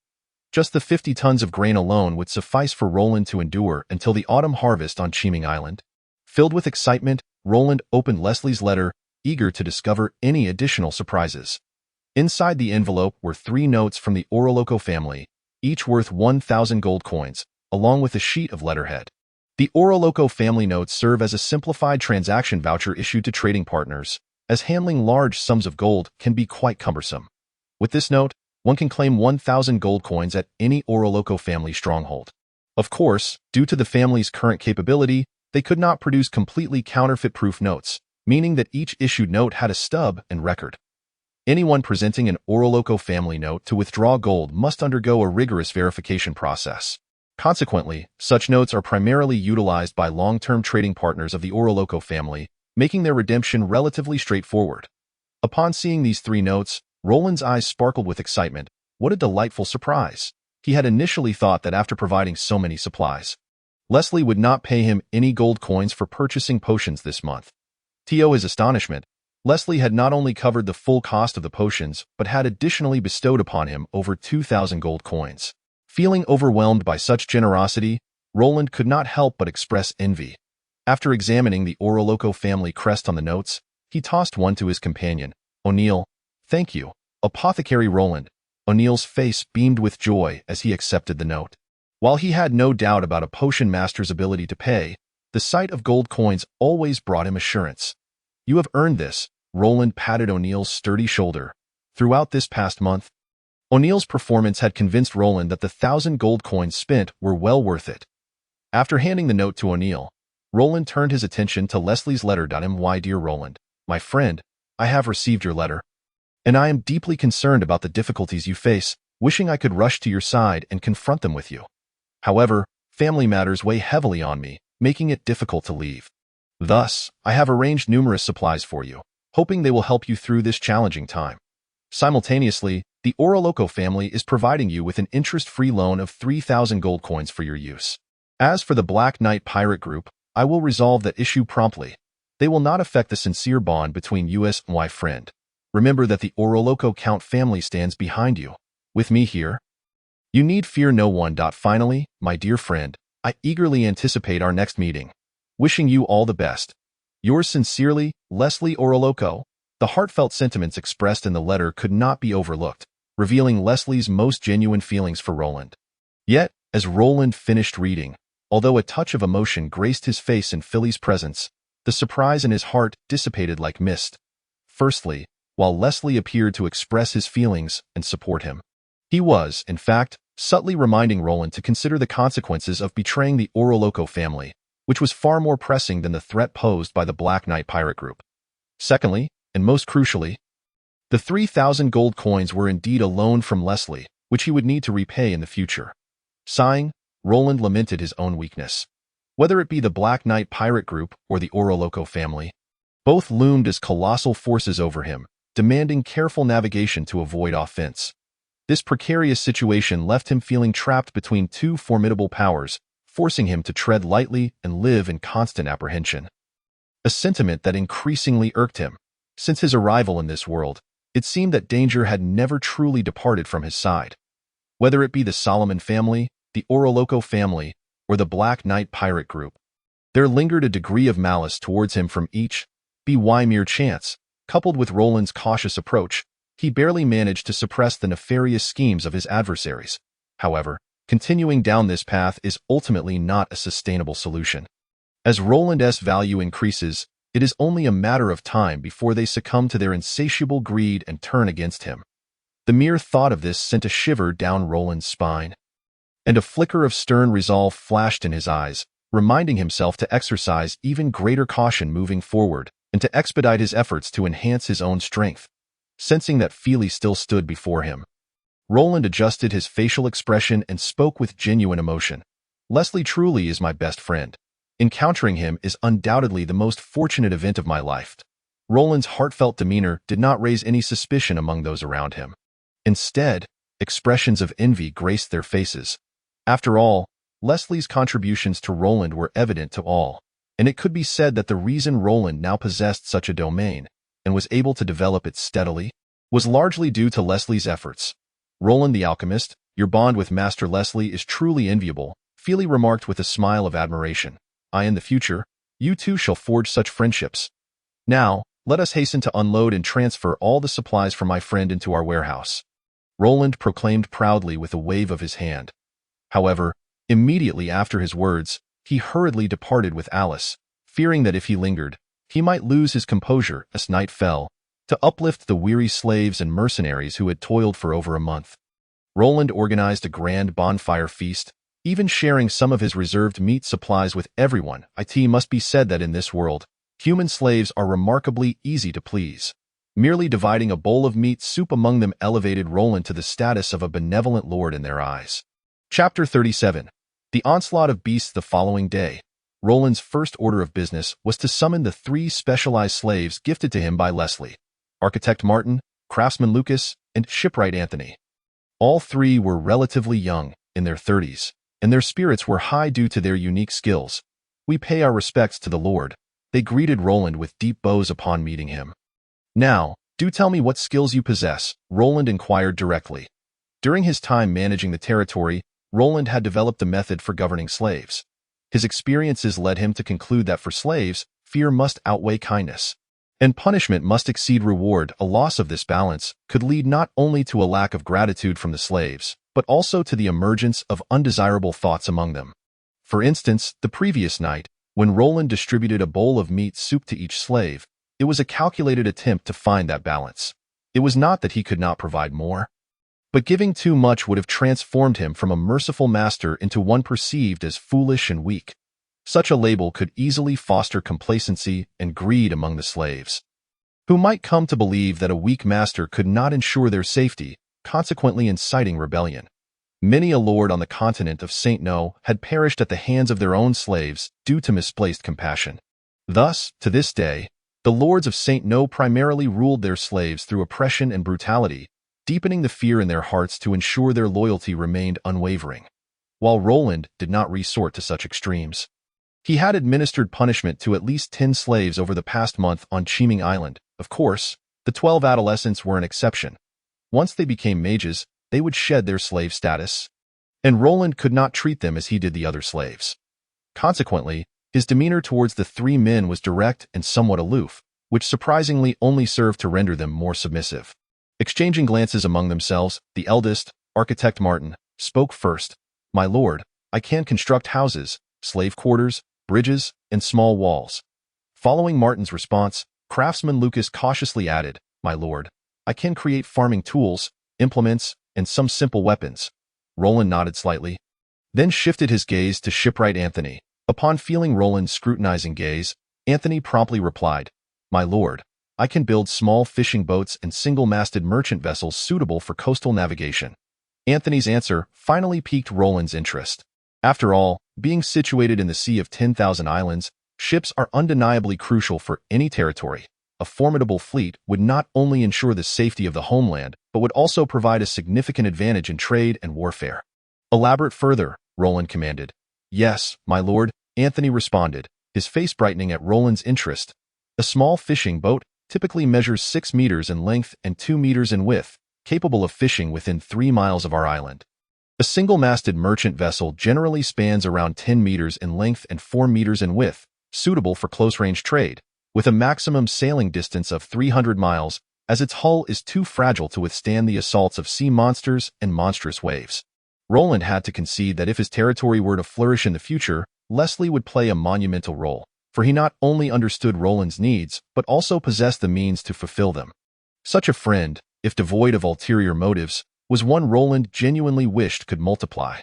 Just the 50 tons of grain alone would suffice for Roland to endure until the autumn harvest on Cheeming Island. Filled with excitement, Roland opened Leslie's letter, eager to discover any additional surprises. Inside the envelope were 3 notes from the Oroloco family, each worth 1,000 gold coins, along with a sheet of letterhead. The Oroloco family notes serve as a simplified transaction voucher issued to trading partners, as handling large sums of gold can be quite cumbersome. With this note, one can claim 1,000 gold coins at any Oroloco family stronghold. Of course, due to the family's current capability, they could not produce completely counterfeit-proof notes, meaning that each issued note had a stub and record. Anyone presenting an Oroloco family note to withdraw gold must undergo a rigorous verification process. Consequently, such notes are primarily utilized by long-term trading partners of the Oroloco family, making their redemption relatively straightforward. Upon seeing these 3 notes, Roland's eyes sparkled with excitement. What a delightful surprise! He had initially thought that after providing so many supplies, Leslie would not pay him any gold coins for purchasing potions this month. To his astonishment, Leslie had not only covered the full cost of the potions, but had additionally bestowed upon him over 2,000 gold coins. Feeling overwhelmed by such generosity, Roland could not help but express envy. After examining the Oroloco family crest on the notes, he tossed one to his companion. "O'Neill, thank you, Apothecary Roland." O'Neill's face beamed with joy as he accepted the note. While he had no doubt about a potion master's ability to pay, the sight of gold coins always brought him assurance. "You have earned this," Roland patted O'Neill's sturdy shoulder. Throughout this past month, O'Neill's performance had convinced Roland that the 1,000 gold coins spent were well worth it. After handing the note to O'Neill, Roland turned his attention to Leslie's letter. "My dear Roland, my friend, I have received your letter, and I am deeply concerned about the difficulties you face, wishing I could rush to your side and confront them with you. However, family matters weigh heavily on me, making it difficult to leave. Thus, I have arranged numerous supplies for you, hoping they will help you through this challenging time. Simultaneously, the Oroloco family is providing you with an interest-free loan of 3,000 gold coins for your use. As for the Black Knight pirate group, I will resolve that issue promptly. They will not affect the sincere bond between you and my friend. Remember that the Oroloco Count family stands behind you. With me here, you need fear no one. Finally, my dear friend, I eagerly anticipate our next meeting. Wishing you all the best. Yours sincerely, Leslie Oroloco." The heartfelt sentiments expressed in the letter could not be overlooked, revealing Leslie's most genuine feelings for Roland. Yet, as Roland finished reading, although a touch of emotion graced his face in Philly's presence, the surprise in his heart dissipated like mist. Firstly, while Leslie appeared to express his feelings and support him, he was, in fact, subtly reminding Roland to consider the consequences of betraying the Oroloco family, which was far more pressing than the threat posed by the Black Knight pirate group. Secondly, and most crucially, the 3,000 gold coins were indeed a loan from Leslie, which he would need to repay in the future. Sighing, Roland lamented his own weakness. Whether it be the Black Knight pirate group or the Oroloco family, both loomed as colossal forces over him, demanding careful navigation to avoid offense. This precarious situation left him feeling trapped between 2 formidable powers, forcing him to tread lightly and live in constant apprehension. A sentiment that increasingly irked him. Since his arrival in this world, it seemed that danger had never truly departed from his side. Whether it be the Solomon family, the Oroloco family, or the Black Knight pirate group, there lingered a degree of malice towards him from each. By mere chance, coupled with Roland's cautious approach, he barely managed to suppress the nefarious schemes of his adversaries. However, continuing down this path is ultimately not a sustainable solution. As Roland's value increases, it is only a matter of time before they succumb to their insatiable greed and turn against him. The mere thought of this sent a shiver down Roland's spine, and a flicker of stern resolve flashed in his eyes, reminding himself to exercise even greater caution moving forward and to expedite his efforts to enhance his own strength. Sensing that Feely still stood before him, Roland adjusted his facial expression and spoke with genuine emotion. "Leslie truly is my best friend. Encountering him is undoubtedly the most fortunate event of my life. Roland's heartfelt demeanor did not raise any suspicion among those around him. Instead, expressions of envy graced their faces. After all, Leslie's contributions to Roland were evident to all, and it could be said that the reason Roland now possessed such a domain, and was able to develop it steadily, was largely due to Leslie's efforts. "Roland the alchemist, your bond with Master Leslie is truly enviable," Feely remarked with a smile of admiration. "In the future, you two shall forge such friendships. Now, let us hasten to unload and transfer all the supplies for my friend into our warehouse," Roland proclaimed proudly with a wave of his hand. However, immediately after his words, he hurriedly departed with Alice, fearing that if he lingered, he might lose his composure as night fell, to uplift the weary slaves and mercenaries who had toiled for over a month. Roland organized a grand bonfire feast, even sharing some of his reserved meat supplies with everyone. It must be said that in this world, human slaves are remarkably easy to please. Merely dividing a bowl of meat soup among them elevated Roland to the status of a benevolent lord in their eyes. Chapter 37. The onslaught of beasts. The following day, Roland's first order of business was to summon the 3 specialized slaves gifted to him by Leslie: Architect Martin, Craftsman Lucas, and Shipwright Anthony. All 3 were relatively young, in their 30s, and their spirits were high due to their unique skills. "We pay our respects to the Lord," they greeted Roland with deep bows upon meeting him. "Now, do tell me what skills you possess," Roland inquired directly. During his time managing the territory, Roland had developed a method for governing slaves. His experiences led him to conclude that for slaves, fear must outweigh kindness, and punishment must exceed reward. A loss of this balance could lead not only to a lack of gratitude from the slaves, but also to the emergence of undesirable thoughts among them. For instance, the previous night, when Roland distributed a bowl of meat soup to each slave, it was a calculated attempt to find that balance. It was not that he could not provide more, but giving too much would have transformed him from a merciful master into one perceived as foolish and weak. Such a label could easily foster complacency and greed among the slaves, who might come to believe that a weak master could not ensure their safety, consequently inciting rebellion. Many a lord on the continent of St. No had perished at the hands of their own slaves due to misplaced compassion. Thus, to this day, the lords of St. No primarily ruled their slaves through oppression and brutality, deepening the fear in their hearts to ensure their loyalty remained unwavering. While Roland did not resort to such extremes, he had administered punishment to at least 10 slaves over the past month on Cheeming Island. Of course, the 12 adolescents were an exception. Once they became mages, they would shed their slave status, and Roland could not treat them as he did the other slaves. Consequently, his demeanor towards the 3 men was direct and somewhat aloof, which surprisingly only served to render them more submissive. Exchanging glances among themselves, the eldest, Architect Martin, spoke first. "My lord, I can construct houses, slave quarters, bridges, and small walls." Following Martin's response, Craftsman Lucas cautiously added, "My lord, I can create farming tools, implements, and some simple weapons." Roland nodded slightly, then shifted his gaze to Shipwright Anthony. Upon feeling Roland's scrutinizing gaze, Anthony promptly replied, "My lord, I can build small fishing boats and single-masted merchant vessels suitable for coastal navigation." Anthony's answer finally piqued Roland's interest. After all, being situated in the Sea of 10,000 Islands, ships are undeniably crucial for any territory. A formidable fleet would not only ensure the safety of the homeland, but would also provide a significant advantage in trade and warfare. "Elaborate further," Roland commanded. "Yes, my lord," Anthony responded, his face brightening at Roland's interest. "A small fishing boat typically measures 6 meters in length and 2 meters in width, capable of fishing within 3 miles of our island. A single-masted merchant vessel generally spans around 10 meters in length and 4 meters in width, suitable for close-range trade, with a maximum sailing distance of 300 miles, as its hull is too fragile to withstand the assaults of sea monsters and monstrous waves." Roland had to concede that if his territory were to flourish in the future, Leslie would play a monumental role, for he not only understood Roland's needs, but also possessed the means to fulfill them. Such a friend, if devoid of ulterior motives, was one Roland genuinely wished could multiply.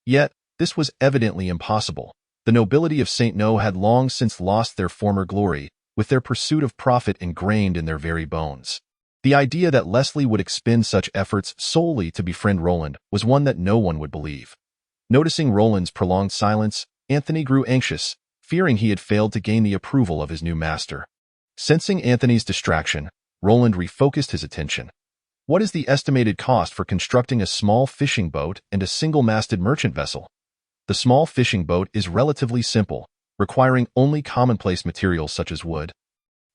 Yet, this was evidently impossible. The nobility of St. No had long since lost their former glory, with their pursuit of profit ingrained in their very bones. The idea that Leslie would expend such efforts solely to befriend Roland was one that no one would believe. Noticing Roland's prolonged silence, Anthony grew anxious, fearing he had failed to gain the approval of his new master. Sensing Anthony's distraction, Roland refocused his attention. What is the estimated cost for constructing a small fishing boat and a single-masted merchant vessel? The small fishing boat is relatively simple, requiring only commonplace materials such as wood,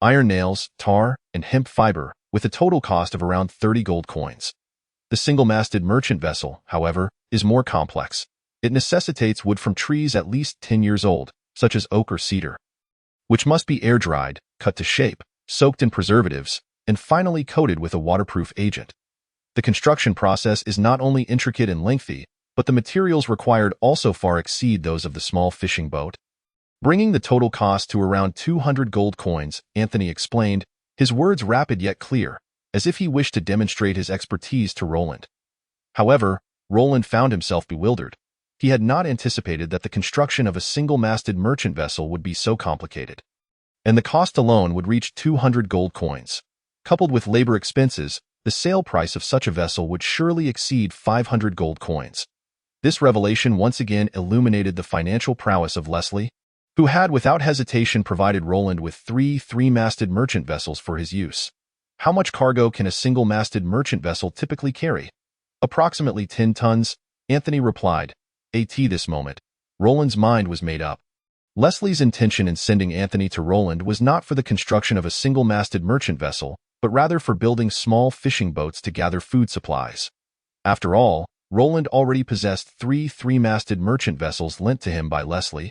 iron nails, tar, and hemp fiber, with a total cost of around 30 gold coins. The single-masted merchant vessel, however, is more complex. It necessitates wood from trees at least 10 years old, such as oak or cedar, which must be air-dried, cut to shape, soaked in preservatives, and finally coated with a waterproof agent. The construction process is not only intricate and lengthy, but the materials required also far exceed those of the small fishing boat. Bringing the total cost to around 200 gold coins, Anthony explained, his words rapid yet clear, as if he wished to demonstrate his expertise to Roland. However, Roland found himself bewildered. He had not anticipated that the construction of a single-masted merchant vessel would be so complicated, and the cost alone would reach 200 gold coins. Coupled with labor expenses, the sale price of such a vessel would surely exceed 500 gold coins. This revelation once again illuminated the financial prowess of Leslie, who had without hesitation provided Roland with three-masted merchant vessels for his use. How much cargo can a single-masted merchant vessel typically carry? Approximately 10 tons, Anthony replied. At this moment, Roland's mind was made up. Leslie's intention in sending Anthony to Roland was not for the construction of a single-masted merchant vessel, but rather for building small fishing boats to gather food supplies. After all, Roland already possessed three-masted merchant vessels lent to him by Leslie,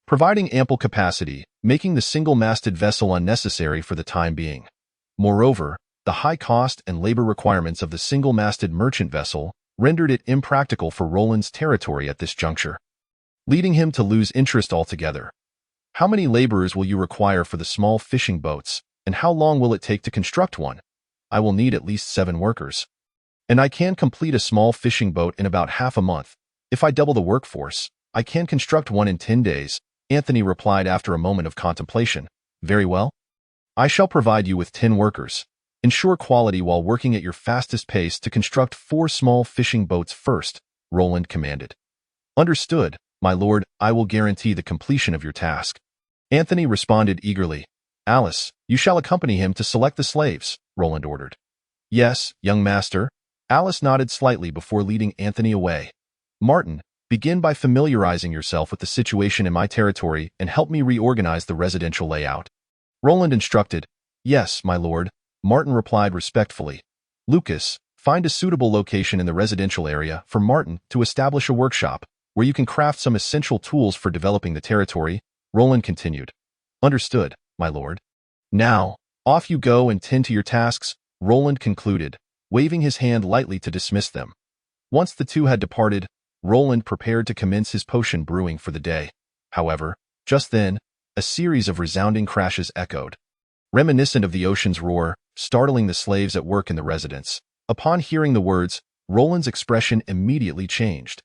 providing ample capacity, making the single-masted vessel unnecessary for the time being. Moreover, the high cost and labor requirements of the single-masted merchant vessel rendered it impractical for Roland's territory at this juncture, leading him to lose interest altogether. How many laborers will you require for the small fishing boats, and how long will it take to construct one? I will need at least 7 workers. And I can complete a small fishing boat in about half a month. If I double the workforce, I can construct one in 10 days, Anthony replied after a moment of contemplation. Very well. I shall provide you with 10 workers. Ensure quality while working at your fastest pace to construct 4 small fishing boats first, Roland commanded. Understood, my lord, I will guarantee the completion of your task. Anthony responded eagerly. Alice, you shall accompany him to select the slaves, Roland ordered. Yes, young master. Alice nodded slightly before leading Anthony away. Martin, begin by familiarizing yourself with the situation in my territory and help me reorganize the residential layout. Roland instructed. Yes, my lord, Martin replied respectfully. Lucas, find a suitable location in the residential area for Martin to establish a workshop, where you can craft some essential tools for developing the territory, Roland continued. Understood, my lord. Now, off you go and tend to your tasks, Roland concluded, waving his hand lightly to dismiss them. Once the two had departed, Roland prepared to commence his potion brewing for the day. However, just then, a series of resounding crashes echoed, reminiscent of the ocean's roar, startling the slaves at work in the residence. Upon hearing the words, Roland's expression immediately changed.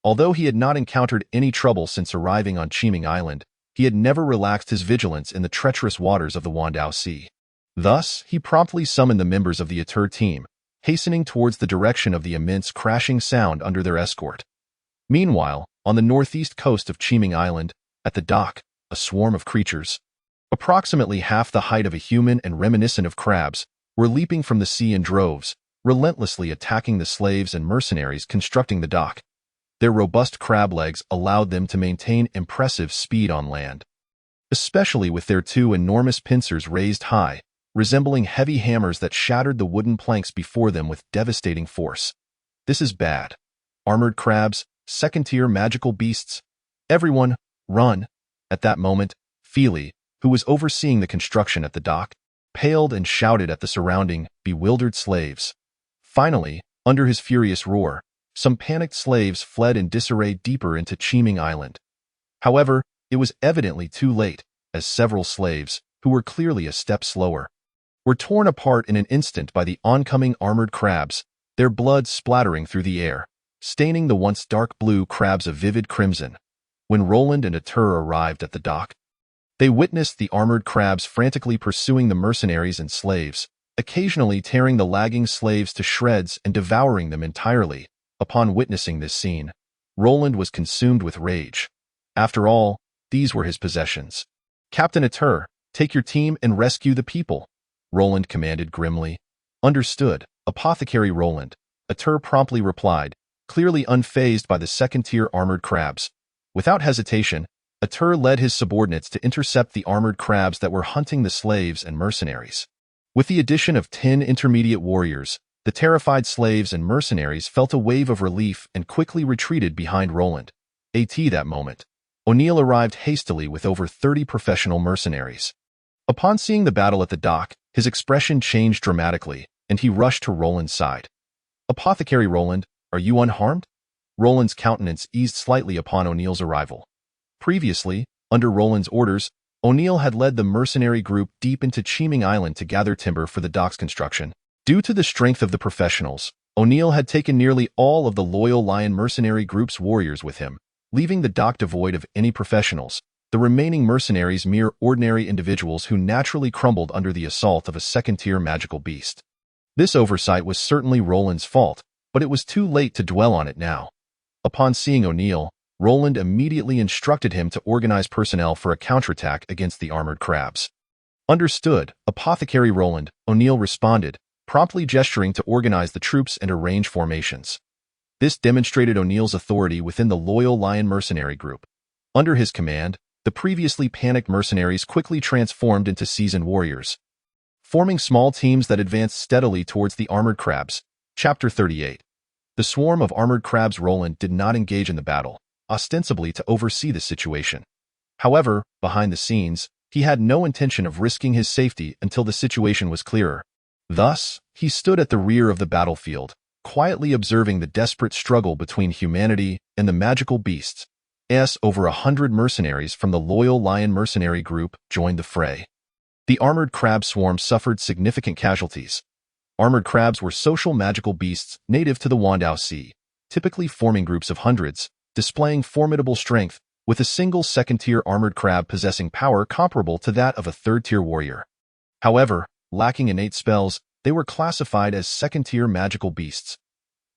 Although he had not encountered any trouble since arriving on Chiming Island, he had never relaxed his vigilance in the treacherous waters of the Wandao Sea. Thus, he promptly summoned the members of the Atur team, hastening towards the direction of the immense crashing sound under their escort. Meanwhile, on the northeast coast of Chiming Island, at the dock, a swarm of creatures, approximately half the height of a human and reminiscent of crabs, were leaping from the sea in droves, relentlessly attacking the slaves and mercenaries constructing the dock. Their robust crab legs allowed them to maintain impressive speed on land, especially with their 2 enormous pincers raised high, resembling heavy hammers that shattered the wooden planks before them with devastating force. This is bad. Armored crabs, second-tier magical beasts. Everyone, run. At that moment, Feely, who was overseeing the construction at the dock, paled and shouted at the surrounding, bewildered slaves. Finally, under his furious roar, some panicked slaves fled in disarray deeper into Chiming Island. However, it was evidently too late, as several slaves, who were clearly a step slower, were torn apart in an instant by the oncoming armored crabs, their blood splattering through the air, staining the once dark blue crabs a vivid crimson. When Roland and Atur arrived at the dock, they witnessed the armored crabs frantically pursuing the mercenaries and slaves, occasionally tearing the lagging slaves to shreds and devouring them entirely. Upon witnessing this scene, Roland was consumed with rage. After all, these were his possessions. Captain Atur, Take your team and rescue the people, Roland commanded grimly. Understood, Apothecary Roland, Atur promptly replied, clearly unfazed by the second-tier armored crabs. Without hesitation, Atur led his subordinates to intercept the armored crabs that were hunting the slaves and mercenaries. With the addition of 10 intermediate warriors, the terrified slaves and mercenaries felt a wave of relief and quickly retreated behind Roland. That moment, O'Neill arrived hastily with over 30 professional mercenaries. Upon seeing the battle at the dock, his expression changed dramatically, and he rushed to Roland's side. Apothecary Roland, are you unharmed? Roland's countenance eased slightly upon O'Neill's arrival. Previously, under Roland's orders, O'Neill had led the mercenary group deep into Cheeming Island to gather timber for the dock's construction. Due to the strength of the professionals, O'Neill had taken nearly all of the Loyal Lion mercenary group's warriors with him, leaving the dock devoid of any professionals, the remaining mercenaries mere ordinary individuals who naturally crumbled under the assault of a second-tier magical beast. This oversight was certainly Roland's fault, but it was too late to dwell on it now. Upon seeing O'Neill, Roland immediately instructed him to organize personnel for a counterattack against the armored crabs. Understood, Apothecary Roland, O'Neill responded, promptly gesturing to organize the troops and arrange formations. This demonstrated O'Neill's authority within the Loyal Lion mercenary group. Under his command, the previously panicked mercenaries quickly transformed into seasoned warriors, forming small teams that advanced steadily towards the armored crabs. Chapter 38. The swarm of armored crabs. Roland did not engage in the battle, ostensibly to oversee the situation. However, behind the scenes, he had no intention of risking his safety until the situation was clearer. Thus, he stood at the rear of the battlefield, quietly observing the desperate struggle between humanity and the magical beasts. Over 100 mercenaries from the Loyal Lion mercenary group joined the fray. The armored crab swarm suffered significant casualties. Armored crabs were social magical beasts native to the Wandao Sea, typically forming groups of hundreds, displaying formidable strength, with a single second-tier armored crab possessing power comparable to that of a third-tier warrior. However, lacking innate spells, they were classified as second-tier magical beasts.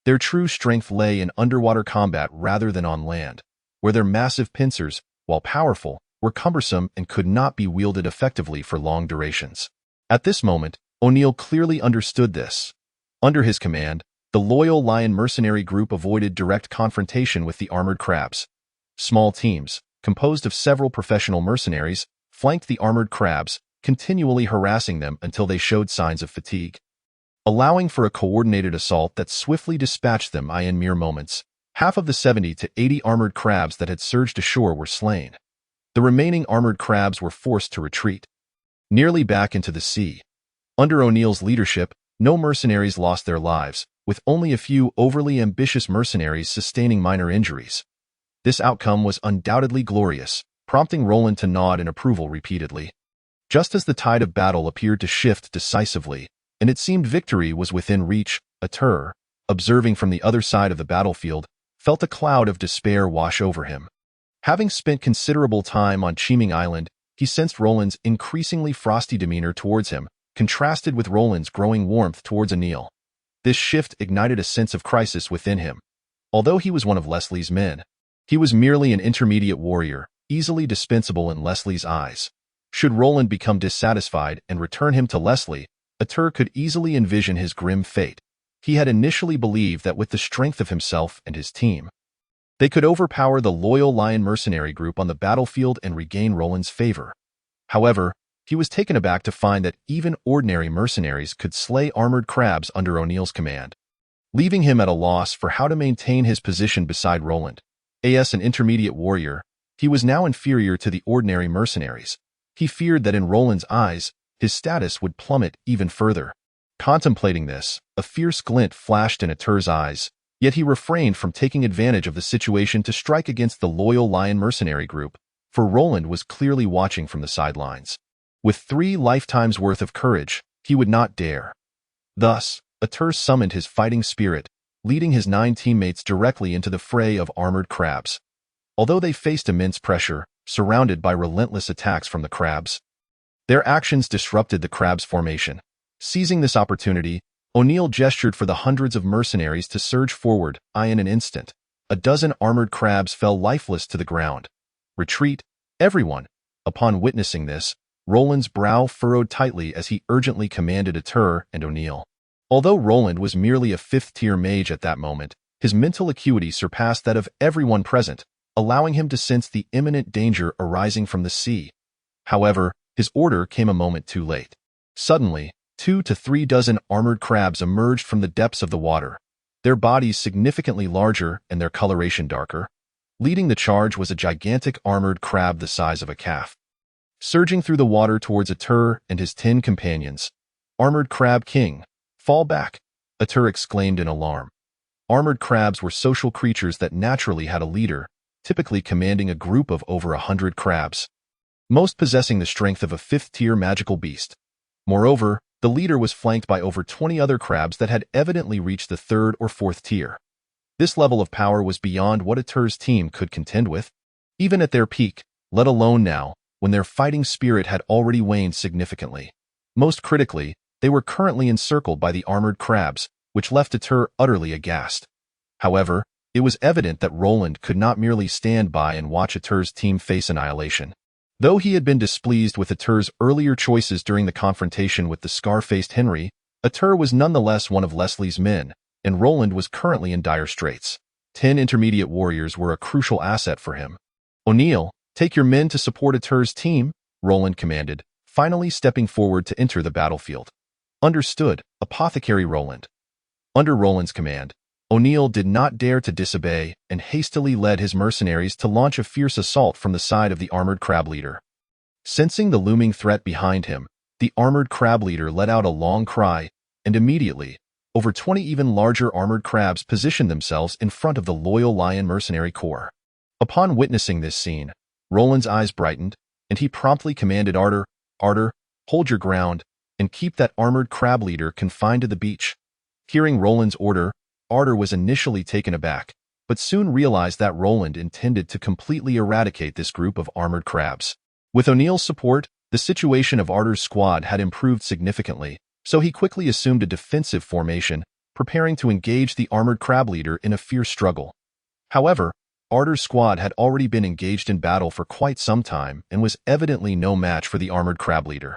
Their true strength lay in underwater combat rather than on land, where their massive pincers, while powerful, were cumbersome and could not be wielded effectively for long durations. At this moment, O'Neill clearly understood this. Under his command, the Loyal Lion mercenary group avoided direct confrontation with the armored crabs. Small teams, composed of several professional mercenaries, flanked the armored crabs, continually harassing them until they showed signs of fatigue. Allowing for a coordinated assault that swiftly dispatched them in mere moments, half of the 70 to 80 armored crabs that had surged ashore were slain. The remaining armored crabs were forced to retreat, nearly back into the sea. Under O'Neill's leadership, no mercenaries lost their lives, with only a few overly ambitious mercenaries sustaining minor injuries. This outcome was undoubtedly glorious, prompting Roland to nod in approval repeatedly. Just as the tide of battle appeared to shift decisively, and it seemed victory was within reach, Atur, observing from the other side of the battlefield, felt a cloud of despair wash over him. Having spent considerable time on Cheeming Island, he sensed Roland's increasingly frosty demeanor towards him, contrasted with Roland's growing warmth towards O'Neill. This shift ignited a sense of crisis within him. Although he was one of Leslie's men, he was merely an intermediate warrior, easily dispensable in Leslie's eyes. Should Roland become dissatisfied and return him to Leslie, Atur could easily envision his grim fate. He had initially believed that with the strength of himself and his team, they could overpower the Loyal Lion mercenary group on the battlefield and regain Roland's favor. However, he was taken aback to find that even ordinary mercenaries could slay armored crabs under O'Neill's command, leaving him at a loss for how to maintain his position beside Roland. As an intermediate warrior, he was now inferior to the ordinary mercenaries. He feared that in Roland's eyes, his status would plummet even further. Contemplating this, a fierce glint flashed in Atur's eyes, yet he refrained from taking advantage of the situation to strike against the Loyal Lion mercenary group, for Roland was clearly watching from the sidelines. With 3 lifetimes' worth of courage, he would not dare. Thus, Atur summoned his fighting spirit, leading his 9 teammates directly into the fray of armored crabs. Although they faced immense pressure, surrounded by relentless attacks from the crabs, their actions disrupted the crabs' formation. Seizing this opportunity, O'Neill gestured for the hundreds of mercenaries to surge forward. In an instant, a dozen armored crabs fell lifeless to the ground. Retreat, everyone! Upon witnessing this, Roland's brow furrowed tightly as he urgently commanded Atur and O'Neill. Although Roland was merely a fifth-tier mage at that moment, his mental acuity surpassed that of everyone present, allowing him to sense the imminent danger arising from the sea. However, his order came a moment too late. Suddenly, 2 to 3 dozen armored crabs emerged from the depths of the water, their bodies significantly larger and their coloration darker. Leading the charge was a gigantic armored crab the size of a calf. Surging through the water towards Atur and his 10 companions. "Armored Crab King, fall back," Atur exclaimed in alarm. Armored crabs were social creatures that naturally had a leader, typically commanding a group of over 100 crabs, most possessing the strength of a fifth-tier magical beast. Moreover, the leader was flanked by over 20 other crabs that had evidently reached the 3rd or 4th tier. This level of power was beyond what Atur's team could contend with, even at their peak, let alone now, when their fighting spirit had already waned significantly. Most critically, they were currently encircled by the armored crabs, which left Atur utterly aghast. However, it was evident that Roland could not merely stand by and watch Atur's team face annihilation. Though he had been displeased with Atur's earlier choices during the confrontation with the scar-faced Henry, Atur was nonetheless one of Leslie's men, and Roland was currently in dire straits. 10 intermediate warriors were a crucial asset for him. "O'Neill, take your men to support Atur's team," Roland commanded, finally stepping forward to enter the battlefield. "Understood, Apothecary Roland." Under Roland's command, O'Neill did not dare to disobey and hastily led his mercenaries to launch a fierce assault from the side of the armored crab leader. Sensing the looming threat behind him, the armored crab leader let out a long cry, and immediately, over 20 even larger armored crabs positioned themselves in front of the loyal lion mercenary corps. Upon witnessing this scene, Roland's eyes brightened, and he promptly commanded Artur, hold your ground, and keep that armored crab leader confined to the beach." Hearing Roland's order, Artur was initially taken aback, but soon realized that Roland intended to completely eradicate this group of armored crabs. With O'Neill's support, the situation of Artur's squad had improved significantly, so he quickly assumed a defensive formation, preparing to engage the armored crab leader in a fierce struggle. However, Artur's squad had already been engaged in battle for quite some time and was evidently no match for the armored crab leader.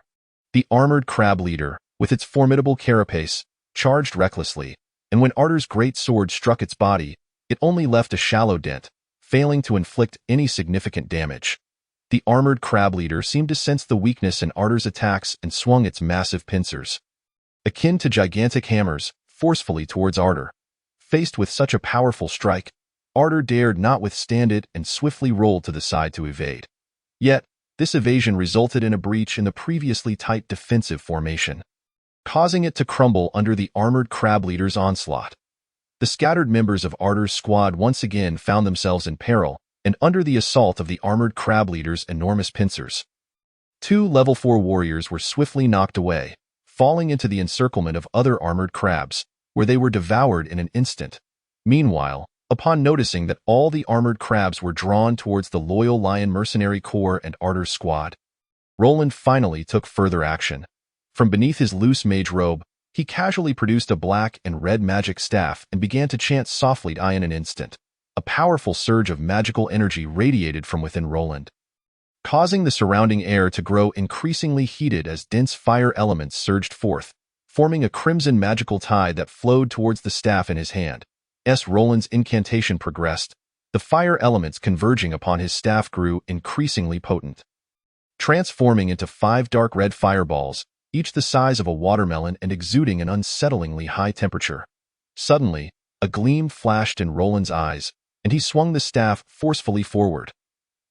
The armored crab leader, with its formidable carapace, charged recklessly, and when Artur's great sword struck its body, it only left a shallow dent, failing to inflict any significant damage. The armored crab leader seemed to sense the weakness in Artur's attacks and swung its massive pincers, akin to gigantic hammers, forcefully towards Artur. Faced with such a powerful strike, Artur dared not withstand it and swiftly rolled to the side to evade. Yet, this evasion resulted in a breach in the previously tight defensive formation, causing it to crumble under the armored crab leader's onslaught. The scattered members of Artur's squad once again found themselves in peril and under the assault of the armored crab leader's enormous pincers. 2 level 4 warriors were swiftly knocked away, falling into the encirclement of other armored crabs, where they were devoured in an instant. Meanwhile, upon noticing that all the armored crabs were drawn towards the loyal lion mercenary corps and Artur's squad, Roland finally took further action. From beneath his loose mage robe, he casually produced a black and red magic staff and began to chant softly in an instant. A powerful surge of magical energy radiated from within Roland, causing the surrounding air to grow increasingly heated as dense fire elements surged forth, forming a crimson magical tide that flowed towards the staff in his hand. As Roland's incantation progressed, the fire elements converging upon his staff grew increasingly potent, transforming into 5 dark red fireballs, each the size of a watermelon and exuding an unsettlingly high temperature. Suddenly, a gleam flashed in Roland's eyes, and he swung the staff forcefully forward.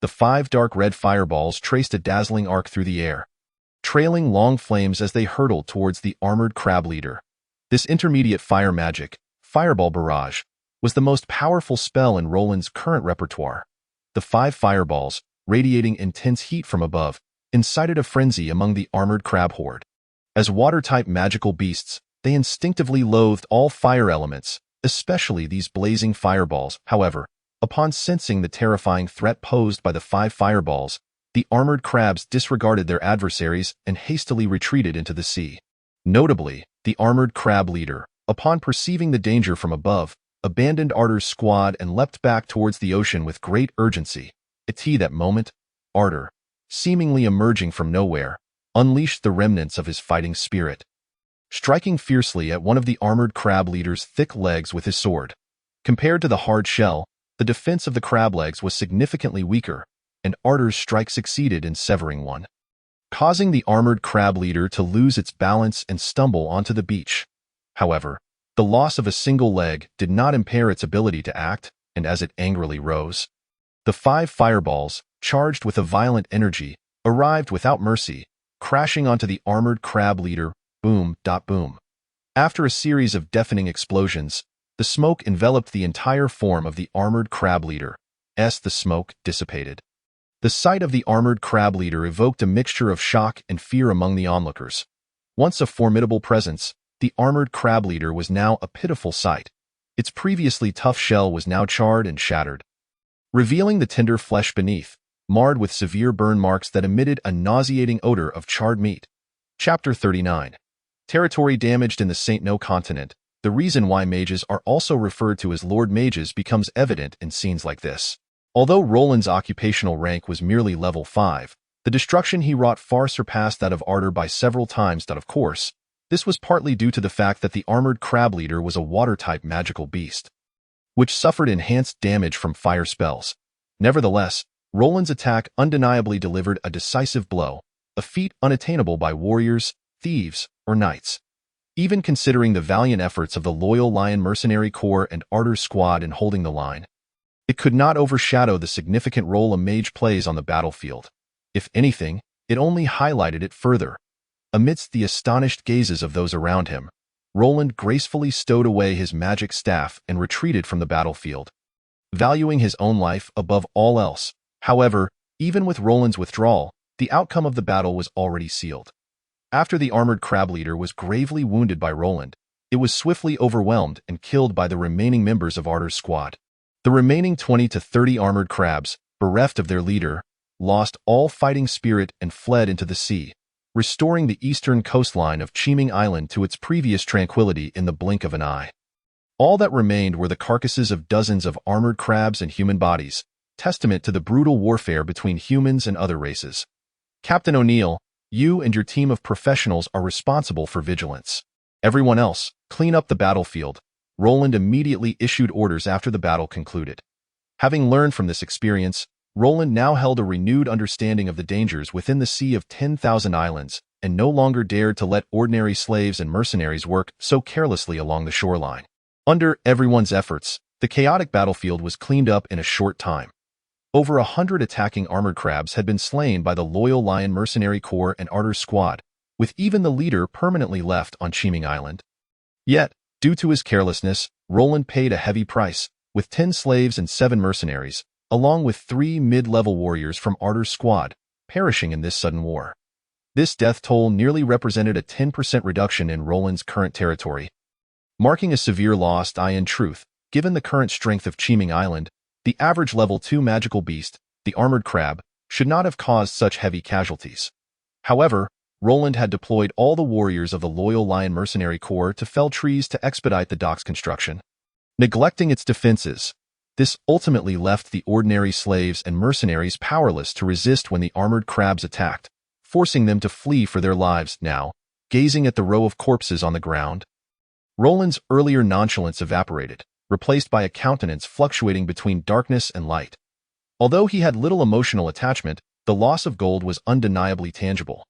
The 5 dark red fireballs traced a dazzling arc through the air, trailing long flames as they hurtled towards the armored crab leader. This intermediate fire magic, Fireball Barrage, was the most powerful spell in Roland's current repertoire. The 5 fireballs, radiating intense heat from above, incited a frenzy among the armored crab horde. As water-type magical beasts, they instinctively loathed all fire elements, especially these blazing fireballs. However, upon sensing the terrifying threat posed by the 5 fireballs, the armored crabs disregarded their adversaries and hastily retreated into the sea. Notably, the armored crab leader, upon perceiving the danger from above, abandoned Artur's squad and leapt back towards the ocean with great urgency. At that moment, Artur, seemingly emerging from nowhere, unleashed the remnants of his fighting spirit, striking fiercely at one of the armored crab leader's thick legs with his sword. Compared to the hard shell, the defense of the crab legs was significantly weaker, and Arter's strike succeeded in severing one, causing the armored crab leader to lose its balance and stumble onto the beach. However, the loss of a single leg did not impair its ability to act, and as it angrily rose, the 5 fireballs, charged with a violent energy, arrived without mercy, crashing onto the armored crab leader. Boom, boom. After a series of deafening explosions, the smoke enveloped the entire form of the armored crab leader. The smoke dissipated. The sight of the armored crab leader evoked a mixture of shock and fear among the onlookers. Once a formidable presence, the armored crab leader was now a pitiful sight. Its previously tough shell was now charred and shattered, revealing the tender flesh beneath, marred with severe burn marks that emitted a nauseating odor of charred meat. Chapter 39. Territory damaged in the Saint No continent. The reason why mages are also referred to as Lord Mages becomes evident in scenes like this. Although Roland's occupational rank was merely level 5, the destruction he wrought far surpassed that of Arter by several times. Of course, this was partly due to the fact that the armored crab leader was a water-type magical beast, which suffered enhanced damage from fire spells. Nevertheless, Roland's attack undeniably delivered a decisive blow, a feat unattainable by warriors, thieves, or knights. Even considering the valiant efforts of the loyal Lion Mercenary Corps and Arter's squad in holding the line, it could not overshadow the significant role a mage plays on the battlefield. If anything, it only highlighted it further. Amidst the astonished gazes of those around him, Roland gracefully stowed away his magic staff and retreated from the battlefield, valuing his own life above all else. However, even with Roland's withdrawal, the outcome of the battle was already sealed. After the armored crab leader was gravely wounded by Roland, it was swiftly overwhelmed and killed by the remaining members of Arter's squad. The remaining 20 to 30 armored crabs, bereft of their leader, lost all fighting spirit and fled into the sea, restoring the eastern coastline of Chiming Island to its previous tranquility in the blink of an eye. All that remained were the carcasses of dozens of armored crabs and human bodies, testament to the brutal warfare between humans and other races. Captain O'Neill, you and your team of professionals are responsible for vigilance. Everyone else, clean up the battlefield. Roland immediately issued orders after the battle concluded. Having learned from this experience, Roland now held a renewed understanding of the dangers within the Sea of 10,000 Islands and no longer dared to let ordinary slaves and mercenaries work so carelessly along the shoreline. Under everyone's efforts, the chaotic battlefield was cleaned up in a short time. Over 100 attacking armored crabs had been slain by the loyal Lion Mercenary Corps and Arter's squad, with even the leader permanently left on Chiming Island. Yet, due to his carelessness, Roland paid a heavy price, with 10 slaves and 7 mercenaries, along with 3 mid-level warriors from Arter's squad, perishing in this sudden war. This death toll nearly represented a 10% reduction in Roland's current territory, marking a severe loss. In truth, given the current strength of Chiming Island, the average level 2 magical beast, the armored crab, should not have caused such heavy casualties. However, Roland had deployed all the warriors of the loyal Lion Mercenary Corps to fell trees to expedite the dock's construction. Neglecting its defenses, this ultimately left the ordinary slaves and mercenaries powerless to resist when the armored crabs attacked, forcing them to flee for their lives. Now, gazing at the row of corpses on the ground, Roland's earlier nonchalance evaporated, replaced by a countenance fluctuating between darkness and light. Although he had little emotional attachment, the loss of gold was undeniably tangible.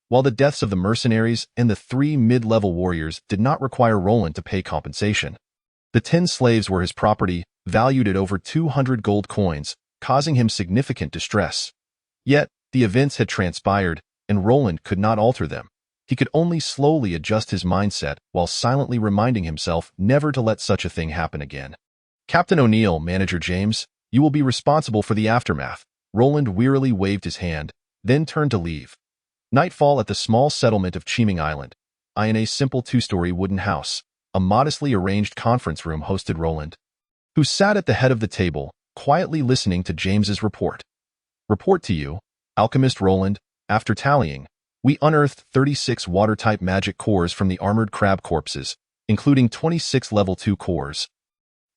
While the deaths of the mercenaries and the 3 mid-level warriors did not require Roland to pay compensation, the 10 slaves were his property, valued at over 200 gold coins, causing him significant distress. Yet, the events had transpired, and Roland could not alter them. He could only slowly adjust his mindset while silently reminding himself never to let such a thing happen again. Captain O'Neill, Manager James, you will be responsible for the aftermath. Roland wearily waved his hand, then turned to leave. Nightfall at the small settlement of Chiming Island. In a simple 2-story wooden house, a modestly arranged conference room hosted Roland, who sat at the head of the table, quietly listening to James's report. Report to you, Alchemist Roland. After tallying, we unearthed 36 water-type magic cores from the armored crab corpses, including 26 level 2 cores,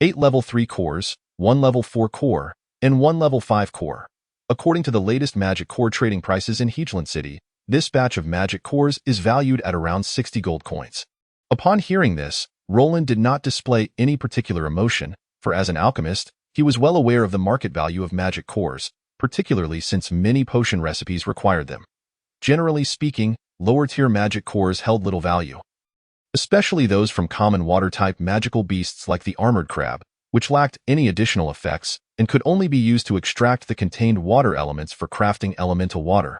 8 level 3 cores, 1 level 4 core, and 1 level 5 core. According to the latest magic core trading prices in Hegeland City, This batch of magic cores is valued at around 60 gold coins. Upon hearing this, Roland did not display any particular emotion, for as an alchemist, he was well aware of the market value of magic cores, particularly since many potion recipes required them. Generally speaking, lower-tier magic cores held little value, especially those from common water-type magical beasts like the armored crab, which lacked any additional effects and could only be used to extract the contained water elements for crafting elemental water,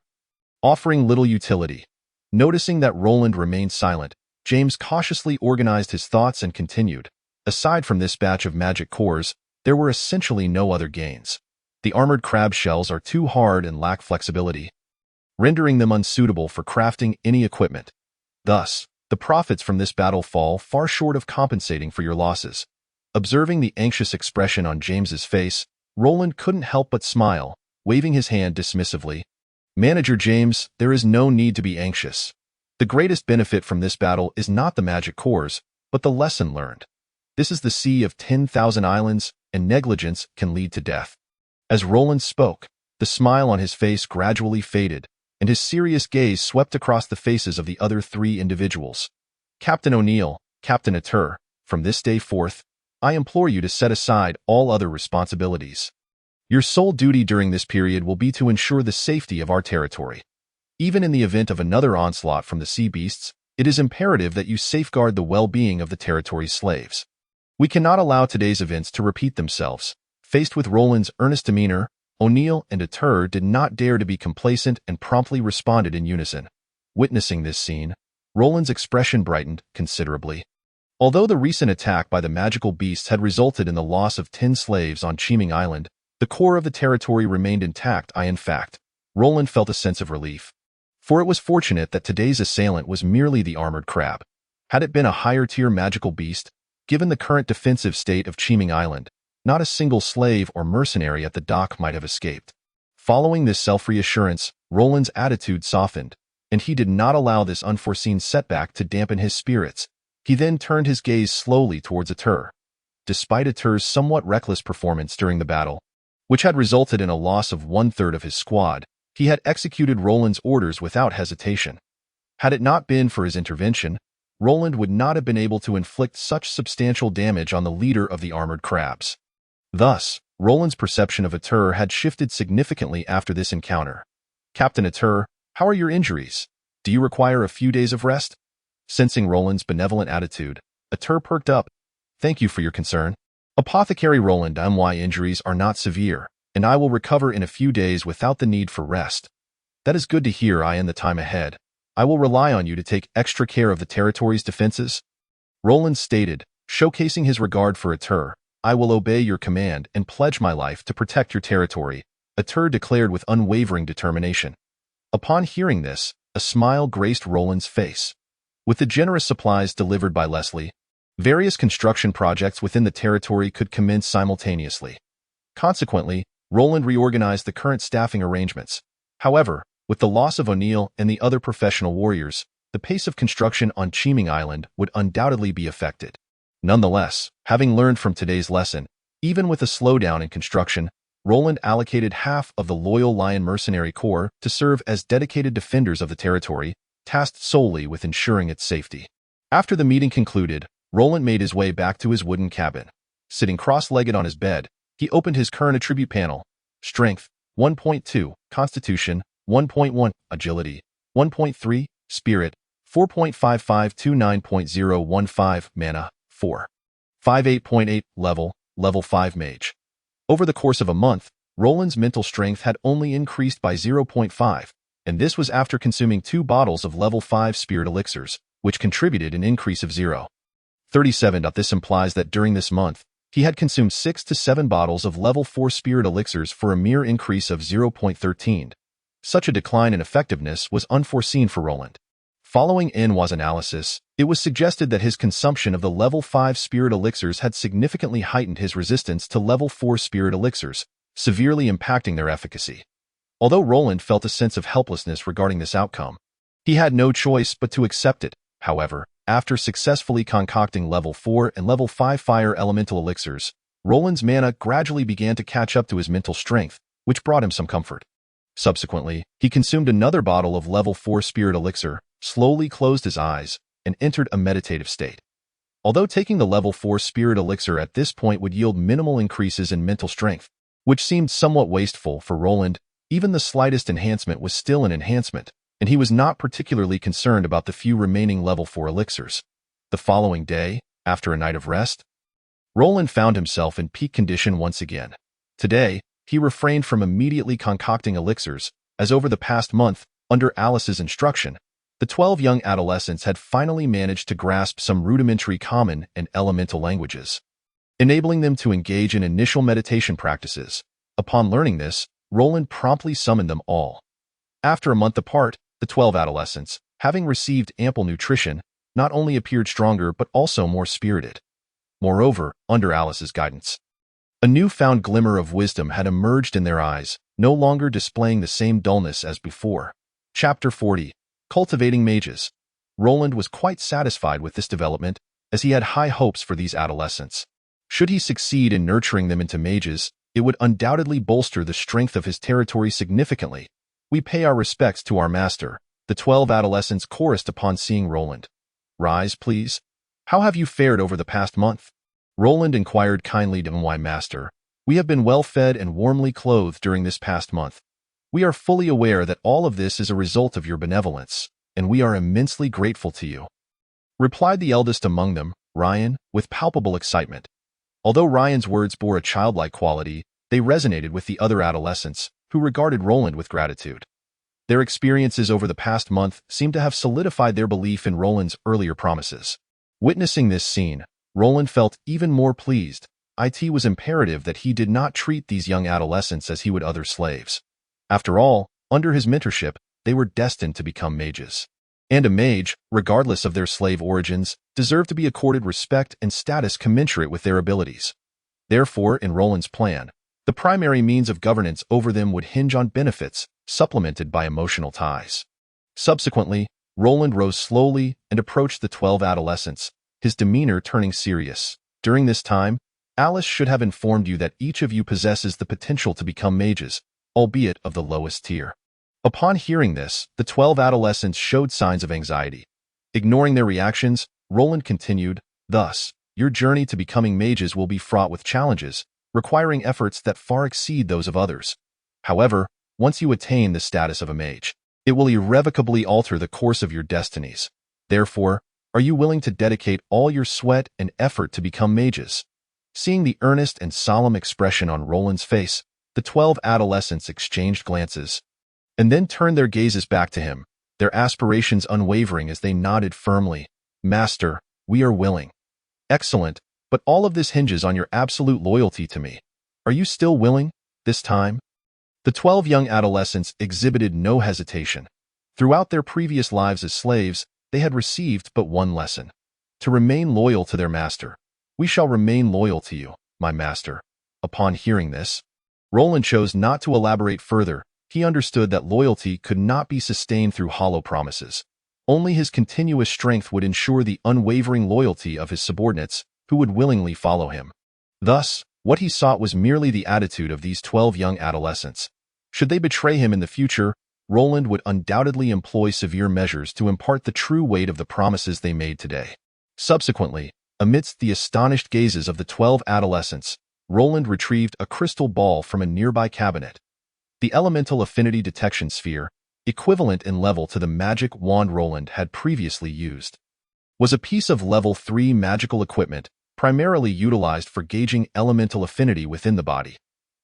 offering little utility. Noticing that Roland remained silent, James cautiously organized his thoughts and continued. Aside from this batch of magic cores, there were essentially no other gains. The armored crab shells are too hard and lack flexibility, rendering them unsuitable for crafting any equipment. Thus, the profits from this battle fall far short of compensating for your losses. Observing the anxious expression on James's face, Roland couldn't help but smile, waving his hand dismissively. Manager James, there is no need to be anxious. The greatest benefit from this battle is not the magic cores, but the lesson learned. This is the sea of 10,000 islands, and negligence can lead to death. As Roland spoke, the smile on his face gradually faded, and his serious gaze swept across the faces of the other three individuals. Captain O'Neill, Captain Atur, from this day forth, I implore you to set aside all other responsibilities. Your sole duty during this period will be to ensure the safety of our territory. Even in the event of another onslaught from the sea beasts, it is imperative that you safeguard the well-being of the territory's slaves. We cannot allow today's events to repeat themselves. Faced with Roland's earnest demeanor, O'Neill and Atur did not dare to be complacent and promptly responded in unison. Witnessing this scene, Roland's expression brightened considerably. Although the recent attack by the magical beasts had resulted in the loss of 10 slaves on Chiming Island, the core of the territory remained intact. In fact, Roland felt a sense of relief. For it was fortunate that today's assailant was merely the armored crab. Had it been a higher-tier magical beast, given the current defensive state of Chiming Island, not a single slave or mercenary at the dock might have escaped. Following this self-reassurance, Roland's attitude softened, and he did not allow this unforeseen setback to dampen his spirits. He then turned his gaze slowly towards Atur. Despite Atur's somewhat reckless performance during the battle, which had resulted in a loss of 1/3 of his squad, he had executed Roland's orders without hesitation. Had it not been for his intervention, Roland would not have been able to inflict such substantial damage on the leader of the armored crabs. Thus, Roland's perception of Atur had shifted significantly after this encounter. Captain Atur, how are your injuries? Do you require a few days of rest? Sensing Roland's benevolent attitude, Atur perked up. Thank you for your concern. Apothecary Roland, my injuries are not severe, and I will recover in a few days without the need for rest. That is good to hear. In the time ahead, I will rely on you to take extra care of the territory's defenses. Roland stated, showcasing his regard for Atur. I will obey your command and pledge my life to protect your territory, Atur declared with unwavering determination. Upon hearing this, a smile graced Roland's face. With the generous supplies delivered by Leslie, various construction projects within the territory could commence simultaneously. Consequently, Roland reorganized the current staffing arrangements. However, with the loss of O'Neill and the other professional warriors, the pace of construction on Chiming Island would undoubtedly be affected. Nonetheless, having learned from today's lesson, even with a slowdown in construction, Roland allocated half of the loyal Lion Mercenary Corps to serve as dedicated defenders of the territory, tasked solely with ensuring its safety. After the meeting concluded, Roland made his way back to his wooden cabin. Sitting cross-legged on his bed, he opened his current attribute panel. Strength, 1.2, Constitution, 1.1, Agility, 1.3, Spirit, 4.5529.015, Mana, 4. 58.8, Level 5 Mage. Over the course of a month, Roland's mental strength had only increased by 0.5, and this was after consuming 2 bottles of level 5 spirit elixirs, which contributed an increase of 0.37. This implies that during this month, he had consumed 6 to 7 bottles of level 4 spirit elixirs for a mere increase of 0.13. Such a decline in effectiveness was unforeseen for Roland. Following Enwa's analysis, it was suggested that his consumption of the level 5 spirit elixirs had significantly heightened his resistance to level 4 spirit elixirs, severely impacting their efficacy. Although Roland felt a sense of helplessness regarding this outcome, he had no choice but to accept it. However, after successfully concocting level 4 and level 5 fire elemental elixirs, Roland's mana gradually began to catch up to his mental strength, which brought him some comfort. Subsequently, he consumed another bottle of level 4 spirit elixir, slowly closed his eyes, and entered a meditative state. Although taking the level 4 spirit elixir at this point would yield minimal increases in mental strength, which seemed somewhat wasteful for Roland, even the slightest enhancement was still an enhancement, and he was not particularly concerned about the few remaining level 4 elixirs. The following day, after a night of rest, Roland found himself in peak condition once again. Today, he refrained from immediately concocting elixirs, as over the past month, under Alice's instruction, the 12 young adolescents had finally managed to grasp some rudimentary common and elemental languages, enabling them to engage in initial meditation practices. Upon learning this, Roland promptly summoned them all. After a month apart, the 12 adolescents, having received ample nutrition, not only appeared stronger but also more spirited. Moreover, under Alice's guidance, a newfound glimmer of wisdom had emerged in their eyes, no longer displaying the same dullness as before. Chapter 40. Cultivating Mages. Roland was quite satisfied with this development, as he had high hopes for these adolescents. Should he succeed in nurturing them into mages, it would undoubtedly bolster the strength of his territory significantly. We pay our respects to our master, the 12 adolescents chorused upon seeing Roland. Rise, please. How have you fared over the past month? Roland inquired kindly to my master. We have been well fed and warmly clothed during this past month. We are fully aware that all of this is a result of your benevolence, and we are immensely grateful to you, replied the eldest among them, Ryan, with palpable excitement. Although Ryan's words bore a childlike quality, they resonated with the other adolescents, who regarded Roland with gratitude. Their experiences over the past month seemed to have solidified their belief in Roland's earlier promises. Witnessing this scene, Roland felt even more pleased. It was imperative that he did not treat these young adolescents as he would other slaves. After all, under his mentorship, they were destined to become mages. And a mage, regardless of their slave origins, deserved to be accorded respect and status commensurate with their abilities. Therefore, in Roland's plan, the primary means of governance over them would hinge on benefits, supplemented by emotional ties. Subsequently, Roland rose slowly and approached the 12 adolescents, his demeanor turning serious. During this time, Alice should have informed you that each of you possesses the potential to become mages, albeit of the lowest tier. Upon hearing this, the 12 adolescents showed signs of anxiety. Ignoring their reactions, Roland continued, thus, your journey to becoming mages will be fraught with challenges, requiring efforts that far exceed those of others. However, once you attain the status of a mage, it will irrevocably alter the course of your destinies. Therefore, are you willing to dedicate all your sweat and effort to become mages? Seeing the earnest and solemn expression on Roland's face, the 12 adolescents exchanged glances, and then turned their gazes back to him, their aspirations unwavering as they nodded firmly. Master, we are willing. Excellent, but all of this hinges on your absolute loyalty to me. Are you still willing, this time? The 12 young adolescents exhibited no hesitation. Throughout their previous lives as slaves, they had received but one lesson: to remain loyal to their master. We shall remain loyal to you, my master. Upon hearing this, Roland chose not to elaborate further. He understood that loyalty could not be sustained through hollow promises. Only his continuous strength would ensure the unwavering loyalty of his subordinates, who would willingly follow him. Thus, what he sought was merely the attitude of these 12 young adolescents. Should they betray him in the future, Roland would undoubtedly employ severe measures to impart the true weight of the promises they made today. Subsequently, amidst the astonished gazes of the 12 adolescents, Roland retrieved a crystal ball from a nearby cabinet. The elemental affinity detection sphere, equivalent in level to the magic wand Roland had previously used, was a piece of level 3 magical equipment primarily utilized for gauging elemental affinity within the body.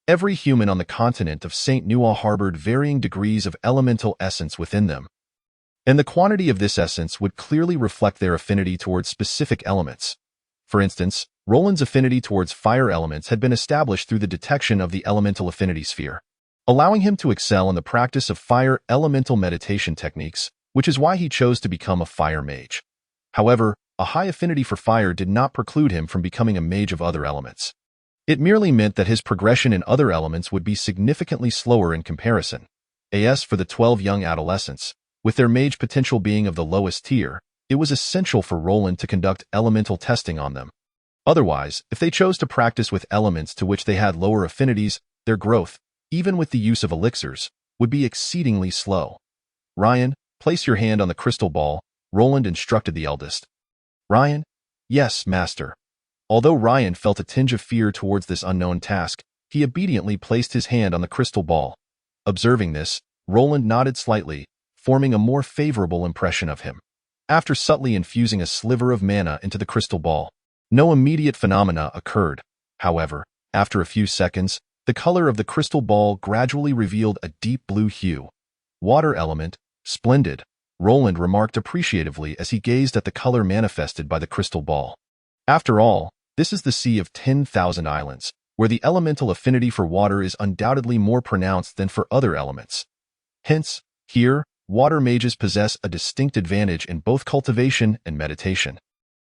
Every human on the continent of St. Noua harbored varying degrees of elemental essence within them, and the quantity of this essence would clearly reflect their affinity towards specific elements. For instance, Roland's affinity towards fire elements had been established through the detection of the elemental affinity sphere, allowing him to excel in the practice of fire elemental meditation techniques, which is why he chose to become a fire mage. However, a high affinity for fire did not preclude him from becoming a mage of other elements. It merely meant that his progression in other elements would be significantly slower in comparison. As for the 12 young adolescents, with their mage potential being of the lowest tier, it was essential for Roland to conduct elemental testing on them. Otherwise, if they chose to practice with elements to which they had lower affinities, their growth, even with the use of elixirs, would be exceedingly slow. Ryan, place your hand on the crystal ball, Roland instructed the eldest. Ryan? Yes, master. Although Ryan felt a tinge of fear towards this unknown task, he obediently placed his hand on the crystal ball. Observing this, Roland nodded slightly, forming a more favorable impression of him. After subtly infusing a sliver of mana into the crystal ball, no immediate phenomena occurred. However, after a few seconds, the color of the crystal ball gradually revealed a deep blue hue. Water element, splendid, Roland remarked appreciatively as he gazed at the color manifested by the crystal ball. After all, this is the Sea of 10,000 Islands, where the elemental affinity for water is undoubtedly more pronounced than for other elements. Hence, here, water mages possess a distinct advantage in both cultivation and meditation.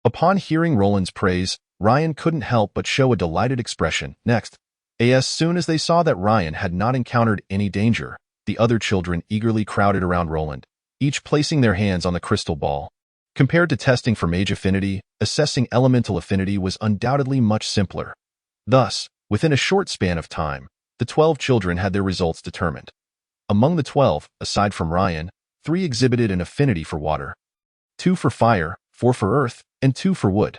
Upon hearing Roland's praise, Ryan couldn't help but show a delighted expression. Next, as soon as they saw that Ryan had not encountered any danger, the other children eagerly crowded around Roland, each placing their hands on the crystal ball. Compared to testing for mage affinity, assessing elemental affinity was undoubtedly much simpler. Thus, within a short span of time, the 12 children had their results determined. Among the 12, aside from Ryan, 3 exhibited an affinity for water, 2 for fire, 4 for earth, and 2 for wood.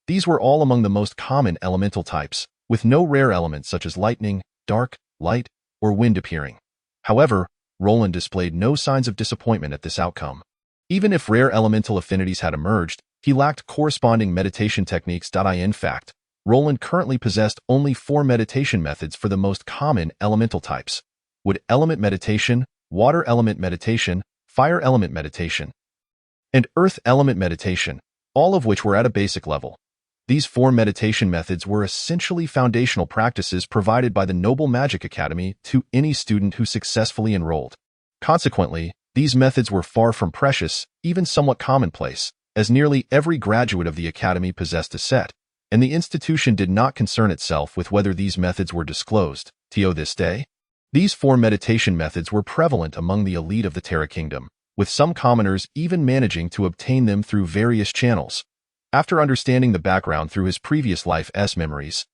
These were all among the most common elemental types, with no rare elements such as lightning, dark, light, or wind appearing. However, Roland displayed no signs of disappointment at this outcome. Even if rare elemental affinities had emerged, he lacked corresponding meditation techniques. In fact, Roland currently possessed only 4 meditation methods for the most common elemental types: wood element meditation, water element meditation, fire element meditation, and earth element meditation, all of which were at a basic level. These 4 meditation methods were essentially foundational practices provided by the Noble Magic Academy to any student who successfully enrolled. Consequently, these methods were far from precious, even somewhat commonplace, as nearly every graduate of the academy possessed a set, and the institution did not concern itself with whether these methods were disclosed. To this day, these 4 meditation methods were prevalent among the elite of the Terra Kingdom, with some commoners even managing to obtain them through various channels. After understanding the background through his previous life's memories,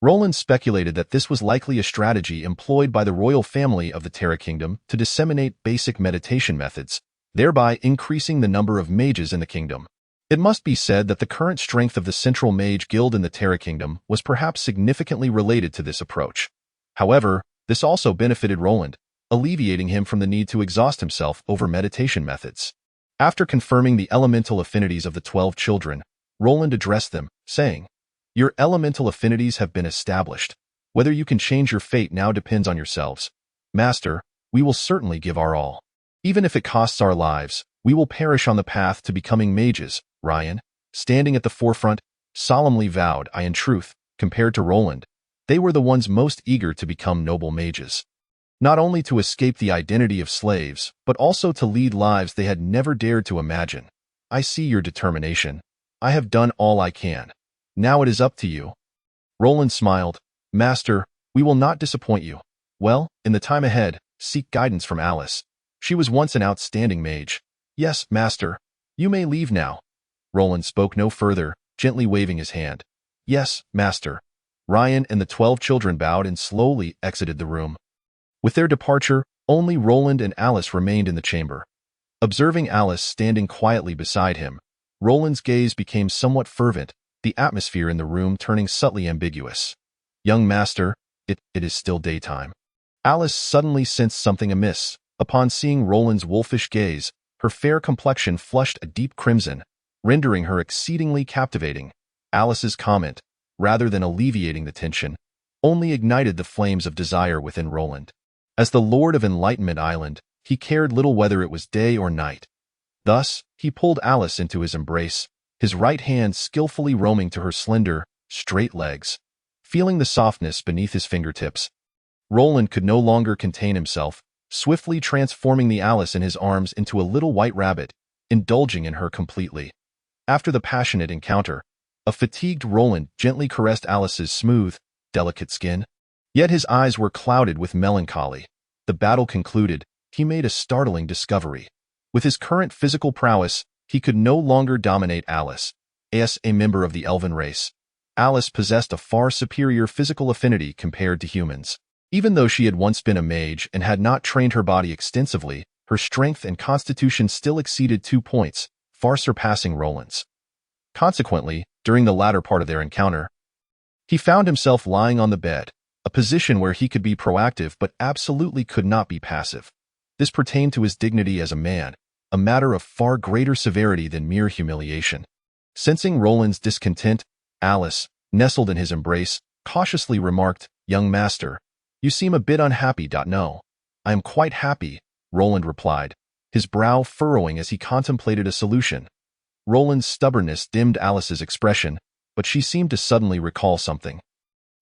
Roland speculated that this was likely a strategy employed by the royal family of the Terra Kingdom to disseminate basic meditation methods, thereby increasing the number of mages in the kingdom. It must be said that the current strength of the Central Mage Guild in the Terra Kingdom was perhaps significantly related to this approach. However, this also benefited Roland, alleviating him from the need to exhaust himself over meditation methods. After confirming the elemental affinities of the 12 children, Roland addressed them, saying, "Your elemental affinities have been established. Whether you can change your fate now depends on yourselves. Master, we will certainly give our all. Even if it costs our lives, we will perish on the path to becoming mages." Ryan, standing at the forefront, solemnly vowed, in truth, compared to Roland, they were the ones most eager to become noble mages. Not only to escape the identity of slaves, but also to lead lives they had never dared to imagine. "I see your determination. I have done all I can. Now it is up to you." Roland smiled. "Master, we will not disappoint you. Well, in the time ahead, seek guidance from Alice. She was once an outstanding mage." "Yes, master. You may leave now." Roland spoke no further, gently waving his hand. "Yes, master." Ryan and the 12 children bowed and slowly exited the room. With their departure, only Roland and Alice remained in the chamber. Observing Alice standing quietly beside him, Roland's gaze became somewhat fervent, the atmosphere in the room turning subtly ambiguous. "Young master, it is still daytime." Alice suddenly sensed something amiss. Upon seeing Roland's wolfish gaze, her fair complexion flushed a deep crimson, rendering her exceedingly captivating. Alice's comment, rather than alleviating the tension, only ignited the flames of desire within Roland. As the Lord of Enlightenment Island, he cared little whether it was day or night. Thus, he pulled Alice into his embrace, his right hand skillfully roaming to her slender, straight legs. Feeling the softness beneath his fingertips, Roland could no longer contain himself, swiftly transforming the Alice in his arms into a little white rabbit, indulging in her completely. After the passionate encounter, a fatigued Roland gently caressed Alice's smooth, delicate skin. Yet his eyes were clouded with melancholy. The battle concluded, he made a startling discovery. With his current physical prowess, he could no longer dominate Alice. As a member of the elven race, Alice possessed a far superior physical affinity compared to humans. Even though she had once been a mage and had not trained her body extensively, her strength and constitution still exceeded 2 points, far surpassing Roland's. Consequently, during the latter part of their encounter, he found himself lying on the bed, a position where he could be proactive but absolutely could not be passive. This pertained to his dignity as a man, a matter of far greater severity than mere humiliation. Sensing Roland's discontent, Alice, nestled in his embrace, cautiously remarked, "Young master, you seem a bit unhappy. No, I am quite happy," Roland replied, his brow furrowing as he contemplated a solution. Roland's stubbornness dimmed Alice's expression, but she seemed to suddenly recall something.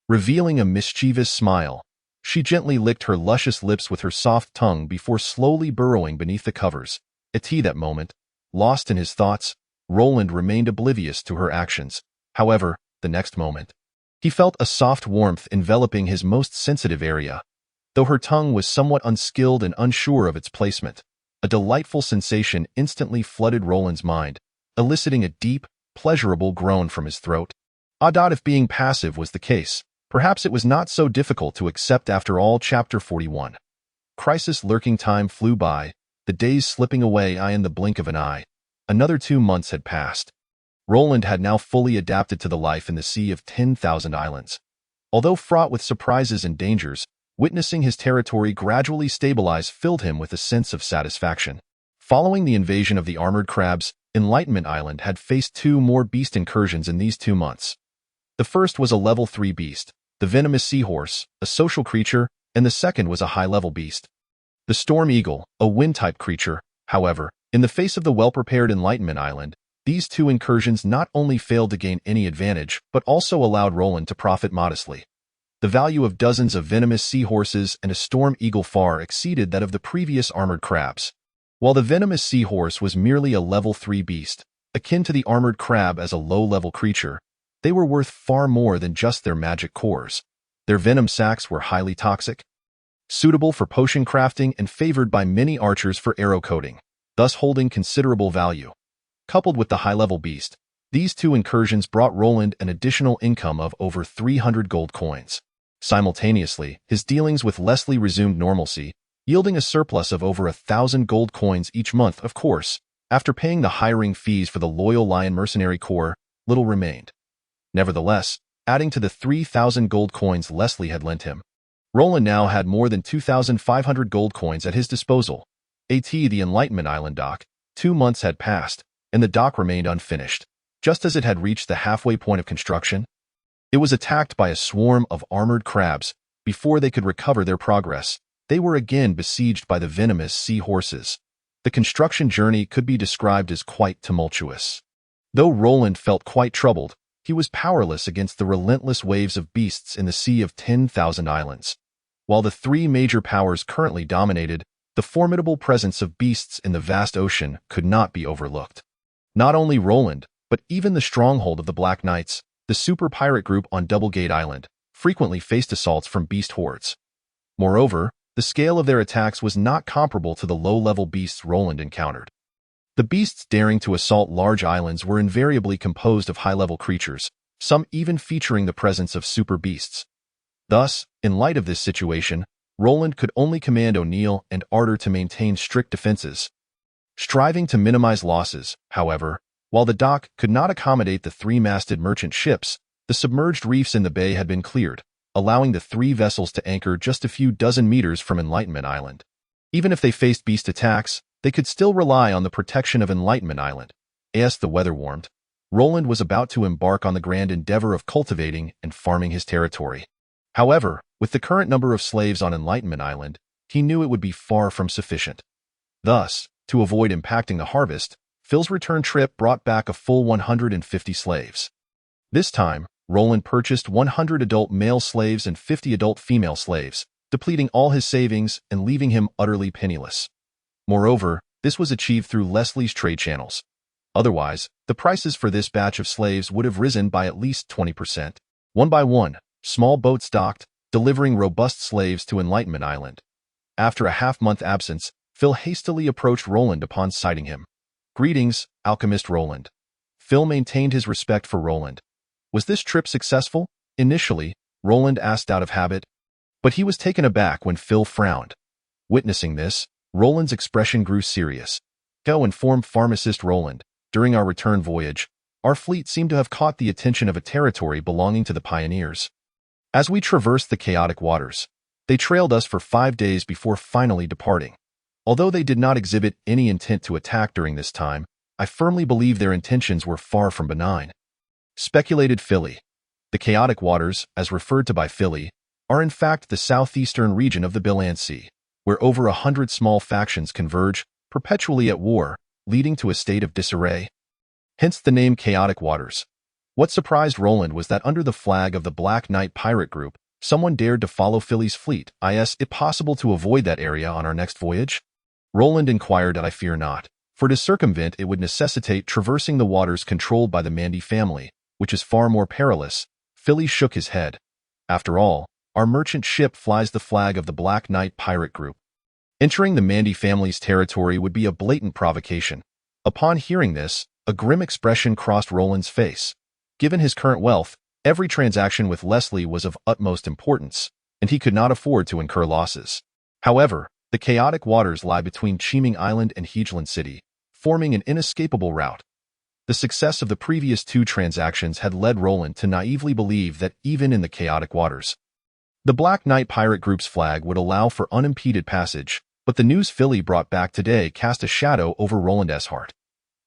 Revealing a mischievous smile, she gently licked her luscious lips with her soft tongue before slowly burrowing beneath the covers. At that moment, lost in his thoughts, Roland remained oblivious to her actions. However, the next moment, he felt a soft warmth enveloping his most sensitive area. Though her tongue was somewhat unskilled and unsure of its placement, a delightful sensation instantly flooded Roland's mind, eliciting a deep, pleasurable groan from his throat. If being passive was the case, perhaps it was not so difficult to accept after all. Chapter 41. Crisis lurking. Time flew by, the days slipping away in the blink of an eye. Another 2 months had passed. Roland had now fully adapted to the life in the Sea of 10,000 Islands. Although fraught with surprises and dangers, witnessing his territory gradually stabilize filled him with a sense of satisfaction. Following the invasion of the armored crabs, Enlightenment Island had faced 2 more beast incursions in these 2 months. The first was a level 3 beast, the venomous seahorse, a social creature, and the second was a high-level beast, the storm eagle, a wind-type creature. However, in the face of the well-prepared Enlightenment Island, these 2 incursions not only failed to gain any advantage, but also allowed Roland to profit modestly. The value of dozens of venomous seahorses and a storm eagle far exceeded that of the previous armored crabs. While the venomous seahorse was merely a level 3 beast, akin to the armored crab as a low-level creature, they were worth far more than just their magic cores. Their venom sacs were highly toxic, suitable for potion crafting and favored by many archers for arrow coating, thus holding considerable value. Coupled with the high-level beast, these 2 incursions brought Roland an additional income of over 300 gold coins. Simultaneously, his dealings with Leslie resumed normalcy, yielding a surplus of over 1,000 gold coins each month. Of course, after paying the hiring fees for the Loyal Lion Mercenary Corps, little remained. Nevertheless, adding to the 3,000 gold coins Leslie had lent him, Roland now had more than 2,500 gold coins at his disposal. The Enlightenment Island dock. 2 months had passed, and the dock remained unfinished. Just as it had reached the halfway point of construction, it was attacked by a swarm of armored crabs. Before they could recover their progress, they were again besieged by the venomous seahorses. The construction journey could be described as quite tumultuous. Though Roland felt quite troubled, he was powerless against the relentless waves of beasts in the Sea of 10,000 Islands. While the 3 major powers currently dominated, the formidable presence of beasts in the vast ocean could not be overlooked. Not only Roland, but even the stronghold of the Black Knights, the super pirate group on Doublegate Island, frequently faced assaults from beast hordes. Moreover, the scale of their attacks was not comparable to the low-level beasts Roland encountered. The beasts daring to assault large islands were invariably composed of high-level creatures, some even featuring the presence of super beasts. Thus, in light of this situation, Roland could only command O'Neill and Arter to maintain strict defenses. Striving to minimize losses, however, while the dock could not accommodate the 3-masted merchant ships, the submerged reefs in the bay had been cleared, allowing the 3 vessels to anchor just a few dozen meters from Enlightenment Island. Even if they faced beast attacks, they could still rely on the protection of Enlightenment Island. As the weather warmed, Roland was about to embark on the grand endeavor of cultivating and farming his territory. However, with the current number of slaves on Enlightenment Island, he knew it would be far from sufficient. Thus, to avoid impacting the harvest, Phil's return trip brought back a full 150 slaves. This time, Roland purchased 100 adult male slaves and 50 adult female slaves, depleting all his savings and leaving him utterly penniless. Moreover, this was achieved through Leslie's trade channels. Otherwise, the prices for this batch of slaves would have risen by at least 20%. One by one, small boats docked, delivering robust slaves to Enlightenment Island. After a half-month absence, Phil hastily approached Roland upon sighting him. "Greetings, alchemist Roland." Phil maintained his respect for Roland. "Was this trip successful?" Initially, Roland asked out of habit. But he was taken aback when Phil frowned. Witnessing this, Roland's expression grew serious. Go informed pharmacist Roland. During our return voyage, our fleet seemed to have caught the attention of a territory belonging to the pioneers. As we traversed the chaotic waters, they trailed us for 5 days before finally departing. Although they did not exhibit any intent to attack during this time, I firmly believe their intentions were far from benign. Speculated Philly. The chaotic waters, as referred to by Philly, are in fact the southeastern region of the Bilan Sea, where over 100 small factions converge, perpetually at war, leading to a state of disarray. Hence the name Chaotic Waters. What surprised Roland was that under the flag of the Black Knight pirate group, someone dared to follow Philly's fleet. Is it possible to avoid that area on our next voyage? Roland inquired. I fear not, for to circumvent it would necessitate traversing the waters controlled by the Mandy family, which is far more perilous. Philly shook his head. After all, our merchant ship flies the flag of the Black Knight pirate group. Entering the Mandy family's territory would be a blatant provocation. Upon hearing this, a grim expression crossed Roland's face. Given his current wealth, every transaction with Leslie was of utmost importance, and he could not afford to incur losses. However, the chaotic waters lie between Cheeming Island and Hegeland City, forming an inescapable route. The success of the previous 2 transactions had led Roland to naively believe that even in the chaotic waters, the Black Knight pirate group's flag would allow for unimpeded passage, but the news Philly brought back today cast a shadow over Roland's heart.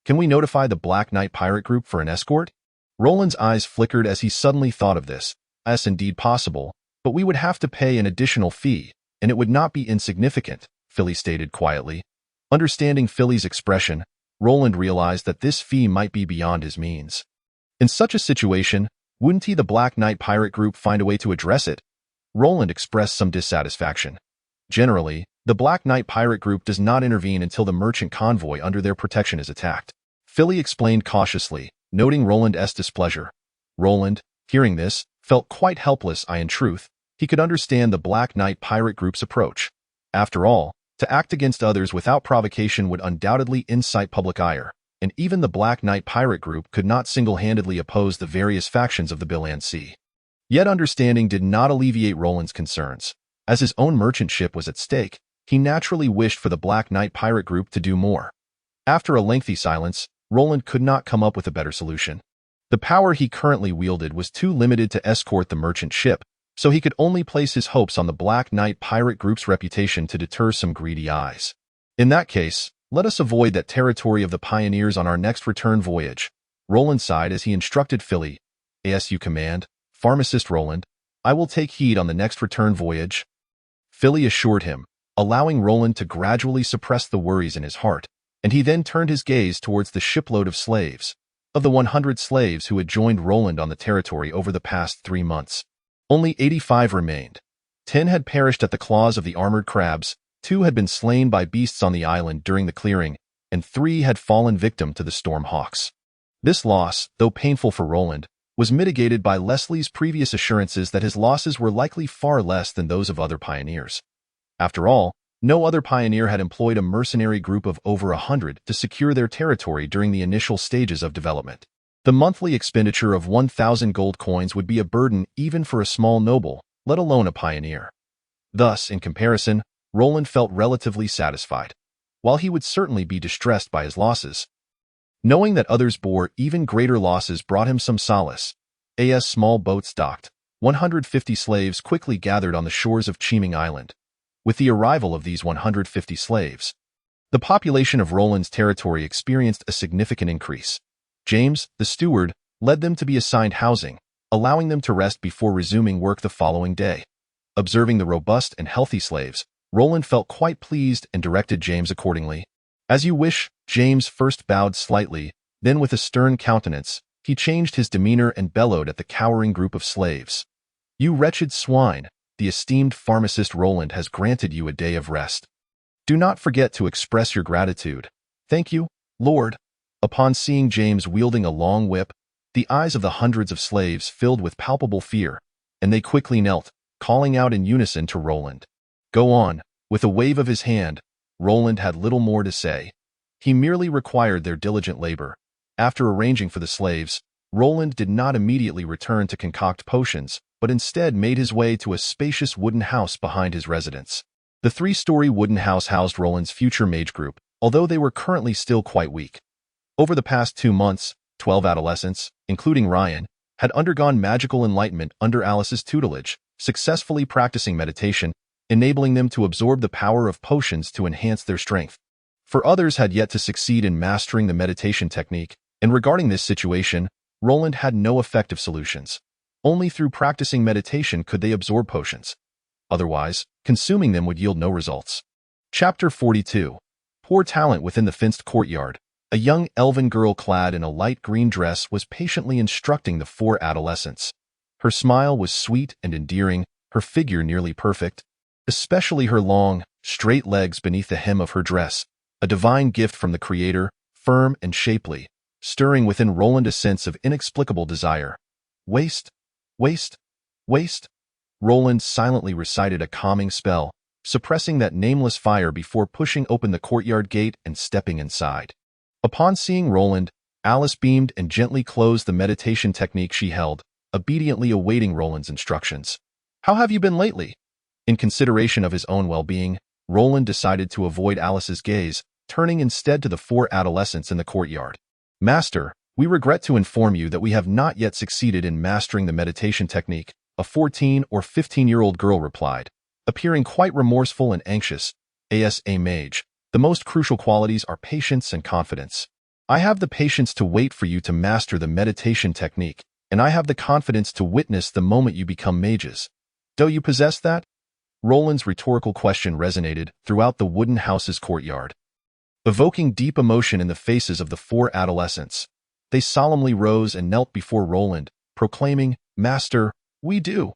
Can we notify the Black Knight pirate group for an escort? Roland's eyes flickered as he suddenly thought of this. Yes, indeed possible, but we would have to pay an additional fee, and it would not be insignificant, Philly stated quietly. Understanding Philly's expression, Roland realized that this fee might be beyond his means. In such a situation, wouldn't the Black Knight pirate group find a way to address it? Roland expressed some dissatisfaction. Generally, the Black Knight pirate group does not intervene until the merchant convoy under their protection is attacked. Philly explained cautiously, noting Roland's displeasure. Roland, hearing this, felt quite helpless. In truth, he could understand the Black Knight pirate group's approach. After all, to act against others without provocation would undoubtedly incite public ire, and even the Black Knight pirate group could not single-handedly oppose the various factions of the Bilan Sea. Yet understanding did not alleviate Roland's concerns. As his own merchant ship was at stake, he naturally wished for the Black Knight pirate group to do more. After a lengthy silence, Roland could not come up with a better solution. The power he currently wielded was too limited to escort the merchant ship, so he could only place his hopes on the Black Knight pirate group's reputation to deter some greedy eyes. In that case, let us avoid that territory of the pioneers on our next return voyage. Roland sighed as he instructed Philly. As you command, pharmacist Roland. I will take heed on the next return voyage. Philly assured him, allowing Roland to gradually suppress the worries in his heart, and he then turned his gaze towards the shipload of slaves. Of the 100 slaves who had joined Roland on the territory over the past 3 months, only 85 remained. 10 had perished at the claws of the armored crabs, 2 had been slain by beasts on the island during the clearing, and 3 had fallen victim to the storm hawks. This loss, though painful for Roland, was mitigated by Leslie's previous assurances that his losses were likely far less than those of other pioneers. After all, no other pioneer had employed a mercenary group of over 100 to secure their territory during the initial stages of development. The monthly expenditure of 1,000 gold coins would be a burden even for a small noble, let alone a pioneer. Thus, in comparison, Roland felt relatively satisfied. While he would certainly be distressed by his losses, knowing that others bore even greater losses brought him some solace. As small boats docked, 150 slaves quickly gathered on the shores of Cheeming Island. With the arrival of these 150 slaves, the population of Roland's territory experienced a significant increase. James, the steward, led them to be assigned housing, allowing them to rest before resuming work the following day. Observing the robust and healthy slaves, Roland felt quite pleased and directed James accordingly. As you wish, James first bowed slightly, then with a stern countenance, he changed his demeanor and bellowed at the cowering group of slaves. You wretched swine, the esteemed pharmacist Roland has granted you a day of rest. Do not forget to express your gratitude. Thank you, Lord. Upon seeing James wielding a long whip, the eyes of the hundreds of slaves filled with palpable fear, and they quickly knelt, calling out in unison to Roland. Go on. With a wave of his hand, Roland had little more to say. He merely required their diligent labor. After arranging for the slaves, Roland did not immediately return to concoct potions, but instead made his way to a spacious wooden house behind his residence. The three-story wooden house housed Roland's future mage group, although they were currently still quite weak. Over the past 2 months, 12 adolescents, including Ryan, had undergone magical enlightenment under Alice's tutelage, successfully practicing meditation, enabling them to absorb the power of potions to enhance their strength. For others had yet to succeed in mastering the meditation technique, and regarding this situation, Roland had no effective solutions. Only through practicing meditation could they absorb potions. Otherwise, consuming them would yield no results. Chapter 42. Poor talent within the fenced courtyard. A young elven girl clad in a light green dress was patiently instructing the 4 adolescents. Her smile was sweet and endearing, her figure nearly perfect, especially her long, straight legs beneath the hem of her dress, a divine gift from the Creator, firm and shapely, stirring within Roland a sense of inexplicable desire. Waste, waste, waste. Roland silently recited a calming spell, suppressing that nameless fire before pushing open the courtyard gate and stepping inside. Upon seeing Roland, Alice beamed and gently closed the meditation technique she held, obediently awaiting Roland's instructions. "How have you been lately?" In consideration of his own well-being, Roland decided to avoid Alice's gaze, turning instead to the 4 adolescents in the courtyard. "Master, we regret to inform you that we have not yet succeeded in mastering the meditation technique," a 14 or 15-year-old girl replied, appearing quite remorseful and anxious. "As a mage, the most crucial qualities are patience and confidence. I have the patience to wait for you to master the meditation technique, and I have the confidence to witness the moment you become mages. Do you possess that?" Roland's rhetorical question resonated throughout the wooden house's courtyard, evoking deep emotion in the faces of the 4 adolescents. They solemnly rose and knelt before Roland, proclaiming, "Master, we do.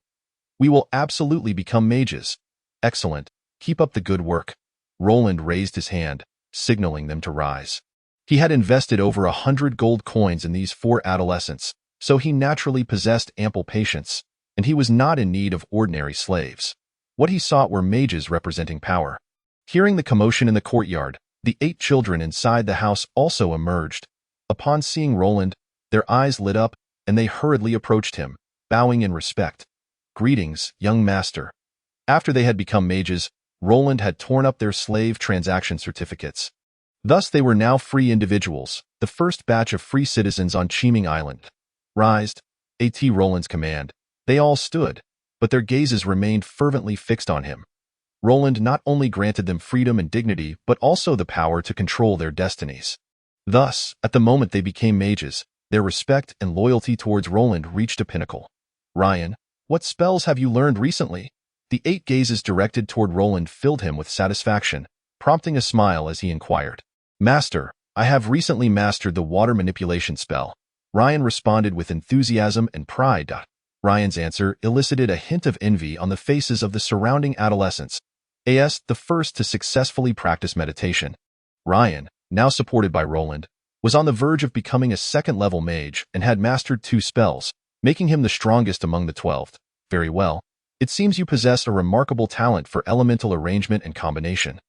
We will absolutely become mages." "Excellent. Keep up the good work." Roland raised his hand, signaling them to rise. He had invested over 100 gold coins in these 4 adolescents, so he naturally possessed ample patience, and he was not in need of ordinary slaves. What he sought were mages representing power. Hearing the commotion in the courtyard, the 8 children inside the house also emerged. Upon seeing Roland, their eyes lit up, and they hurriedly approached him, bowing in respect. "Greetings, young master." After they had become mages, Roland had torn up their slave transaction certificates. Thus they were now free individuals, the first batch of free citizens on Cheeming Island. "Rise," at Roland's command. They all stood, but their gazes remained fervently fixed on him. Roland not only granted them freedom and dignity, but also the power to control their destinies. Thus, at the moment they became mages, their respect and loyalty towards Roland reached a pinnacle. "Ryan, what spells have you learned recently?" The 8 gazes directed toward Roland filled him with satisfaction, prompting a smile as he inquired. "Master, I have recently mastered the water manipulation spell." Ryan responded with enthusiasm and pride. Ryan's answer elicited a hint of envy on the faces of the surrounding adolescents. As the first to successfully practice meditation, Ryan, now supported by Roland, was on the verge of becoming a second-level mage and had mastered 2 spells, making him the strongest among the 12. "Very well. It seems you possess a remarkable talent for elemental arrangement and combination."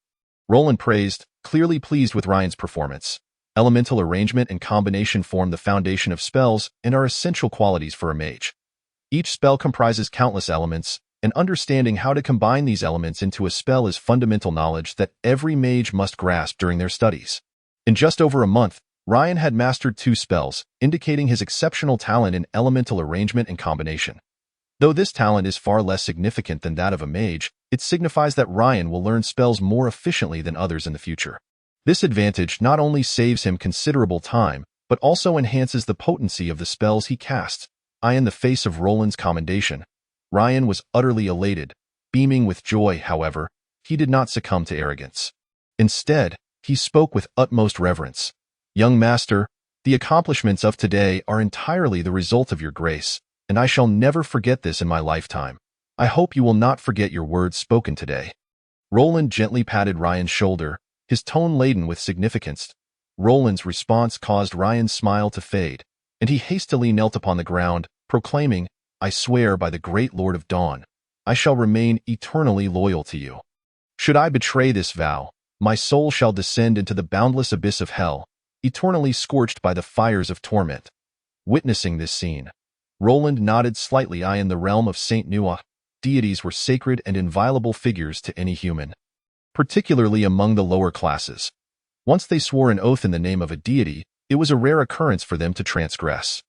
Roland praised, clearly pleased with Ryan's performance. Elemental arrangement and combination form the foundation of spells and are essential qualities for a mage. Each spell comprises countless elements, and understanding how to combine these elements into a spell is fundamental knowledge that every mage must grasp during their studies. In just over a month, Ryan had mastered 2 spells, indicating his exceptional talent in elemental arrangement and combination. Though this talent is far less significant than that of a mage, it signifies that Ryan will learn spells more efficiently than others in the future. This advantage not only saves him considerable time, but also enhances the potency of the spells he casts. In the face of Roland's commendation, Ryan was utterly elated. Beaming with joy, however, he did not succumb to arrogance. Instead, he spoke with utmost reverence. "Young master, the accomplishments of today are entirely the result of your grace, and I shall never forget this in my lifetime. I hope you will not forget your words spoken today." Roland gently patted Ryan's shoulder, his tone laden with significance. Roland's response caused Ryan's smile to fade, and he hastily knelt upon the ground, proclaiming, "I swear by the great Lord of Dawn, I shall remain eternally loyal to you. Should I betray this vow, my soul shall descend into the boundless abyss of hell, eternally scorched by the fires of torment." Witnessing this scene, Roland nodded slightly. In the realm of Saint Nua, deities were sacred and inviolable figures to any human, particularly among the lower classes. Once they swore an oath in the name of a deity, it was a rare occurrence for them to transgress.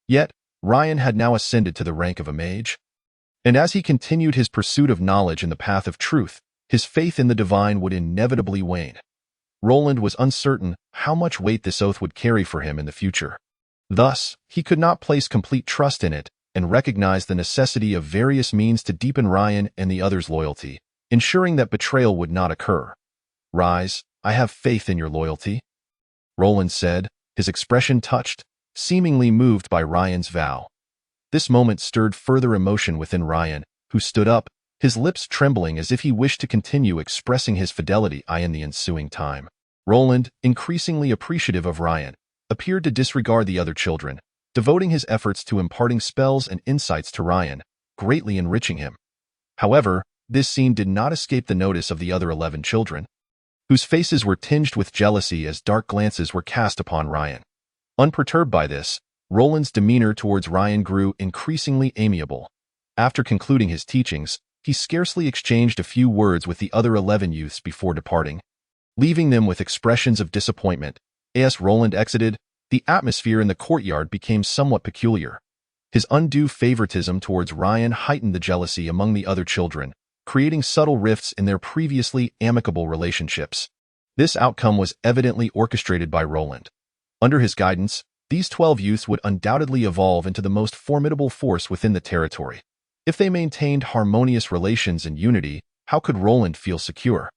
Yet, Ryan had now ascended to the rank of a mage. And as he continued his pursuit of knowledge in the path of truth, his faith in the divine would inevitably wane. Roland was uncertain how much weight this oath would carry for him in the future. Thus, he could not place complete trust in it and recognized the necessity of various means to deepen Ryan and the others' loyalty, ensuring that betrayal would not occur. "Rise, I have faith in your loyalty," Roland said, his expression touched, seemingly moved by Ryan's vow. This moment stirred further emotion within Ryan, who stood up, his lips trembling as if he wished to continue expressing his fidelity in the ensuing time. Roland, increasingly appreciative of Ryan, appeared to disregard the other children, devoting his efforts to imparting spells and insights to Ryan, greatly enriching him. However, this scene did not escape the notice of the other 11 children, whose faces were tinged with jealousy as dark glances were cast upon Ryan. Unperturbed by this, Roland's demeanor towards Ryan grew increasingly amiable. After concluding his teachings, he scarcely exchanged a few words with the other 11 youths before departing, leaving them with expressions of disappointment. As Roland exited, the atmosphere in the courtyard became somewhat peculiar. His undue favoritism towards Ryan heightened the jealousy among the other children, creating subtle rifts in their previously amicable relationships. This outcome was evidently orchestrated by Roland. Under his guidance, these 12 youths would undoubtedly evolve into the most formidable force within the territory. If they maintained harmonious relations and unity, how could Roland feel secure?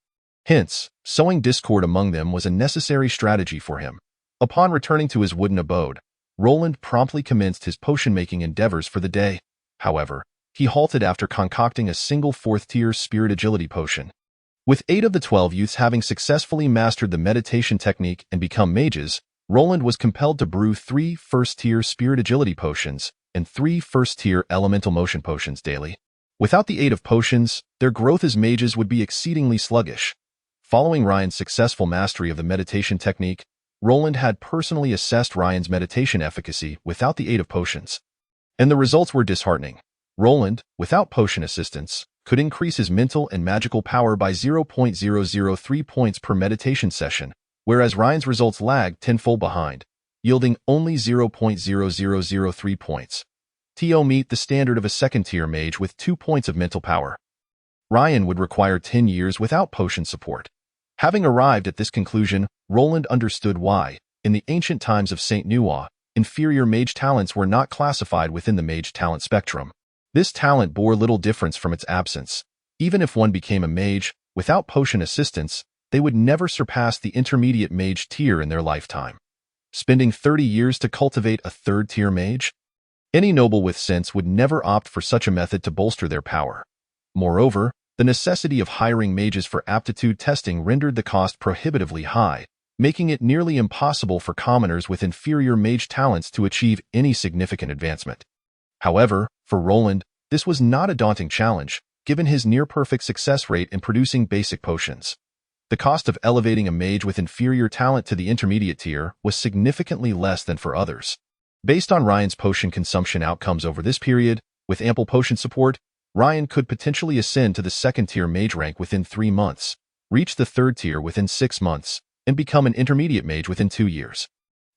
Hence, sowing discord among them was a necessary strategy for him. Upon returning to his wooden abode, Roland promptly commenced his potion-making endeavors for the day. However, he halted after concocting a single 4th-tier spirit agility potion. With 8 of the 12 youths having successfully mastered the meditation technique and become mages, Roland was compelled to brew 3 1st-tier spirit agility potions and 3 1st-tier elemental motion potions daily. Without the aid of potions, their growth as mages would be exceedingly sluggish. Following Ryan's successful mastery of the meditation technique, Roland had personally assessed Ryan's meditation efficacy without the aid of potions, and the results were disheartening. Roland, without potion assistance, could increase his mental and magical power by 0.003 points per meditation session, whereas Ryan's results lagged tenfold behind, yielding only 0.0003 points. To meet the standard of a 2nd-tier mage with 2 points of mental power, Ryan would require 10 years without potion support. Having arrived at this conclusion, Roland understood why, in the ancient times of Saint Nua, inferior mage talents were not classified within the mage talent spectrum. This talent bore little difference from its absence. Even if one became a mage, without potion assistance, they would never surpass the intermediate mage tier in their lifetime. Spending 30 years to cultivate a 3rd-tier mage? Any noble with sense would never opt for such a method to bolster their power. Moreover, the necessity of hiring mages for aptitude testing rendered the cost prohibitively high, making it nearly impossible for commoners with inferior mage talents to achieve any significant advancement. However, for Roland, this was not a daunting challenge, given his near-perfect success rate in producing basic potions. The cost of elevating a mage with inferior talent to the intermediate tier was significantly less than for others. Based on Ryan's potion consumption outcomes over this period, with ample potion support, Ryan could potentially ascend to the 2nd-tier mage rank within 3 months, reach the 3rd tier within 6 months, and become an intermediate mage within 2 years.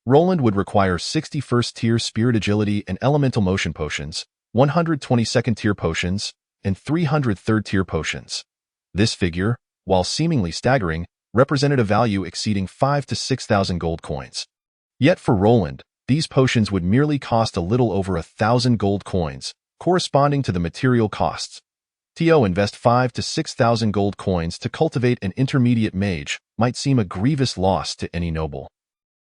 Roland would require 60 1st-tier spirit agility and elemental motion potions, 120 2nd-tier potions, and 300 3rd-tier potions. This figure, while seemingly staggering, represented a value exceeding 5,000 to 6,000 gold coins. Yet for Roland, these potions would merely cost a little over 1,000 gold coins, corresponding to the material costs. To invest 5,000 to 6,000 gold coins to cultivate an intermediate mage might seem a grievous loss to any noble.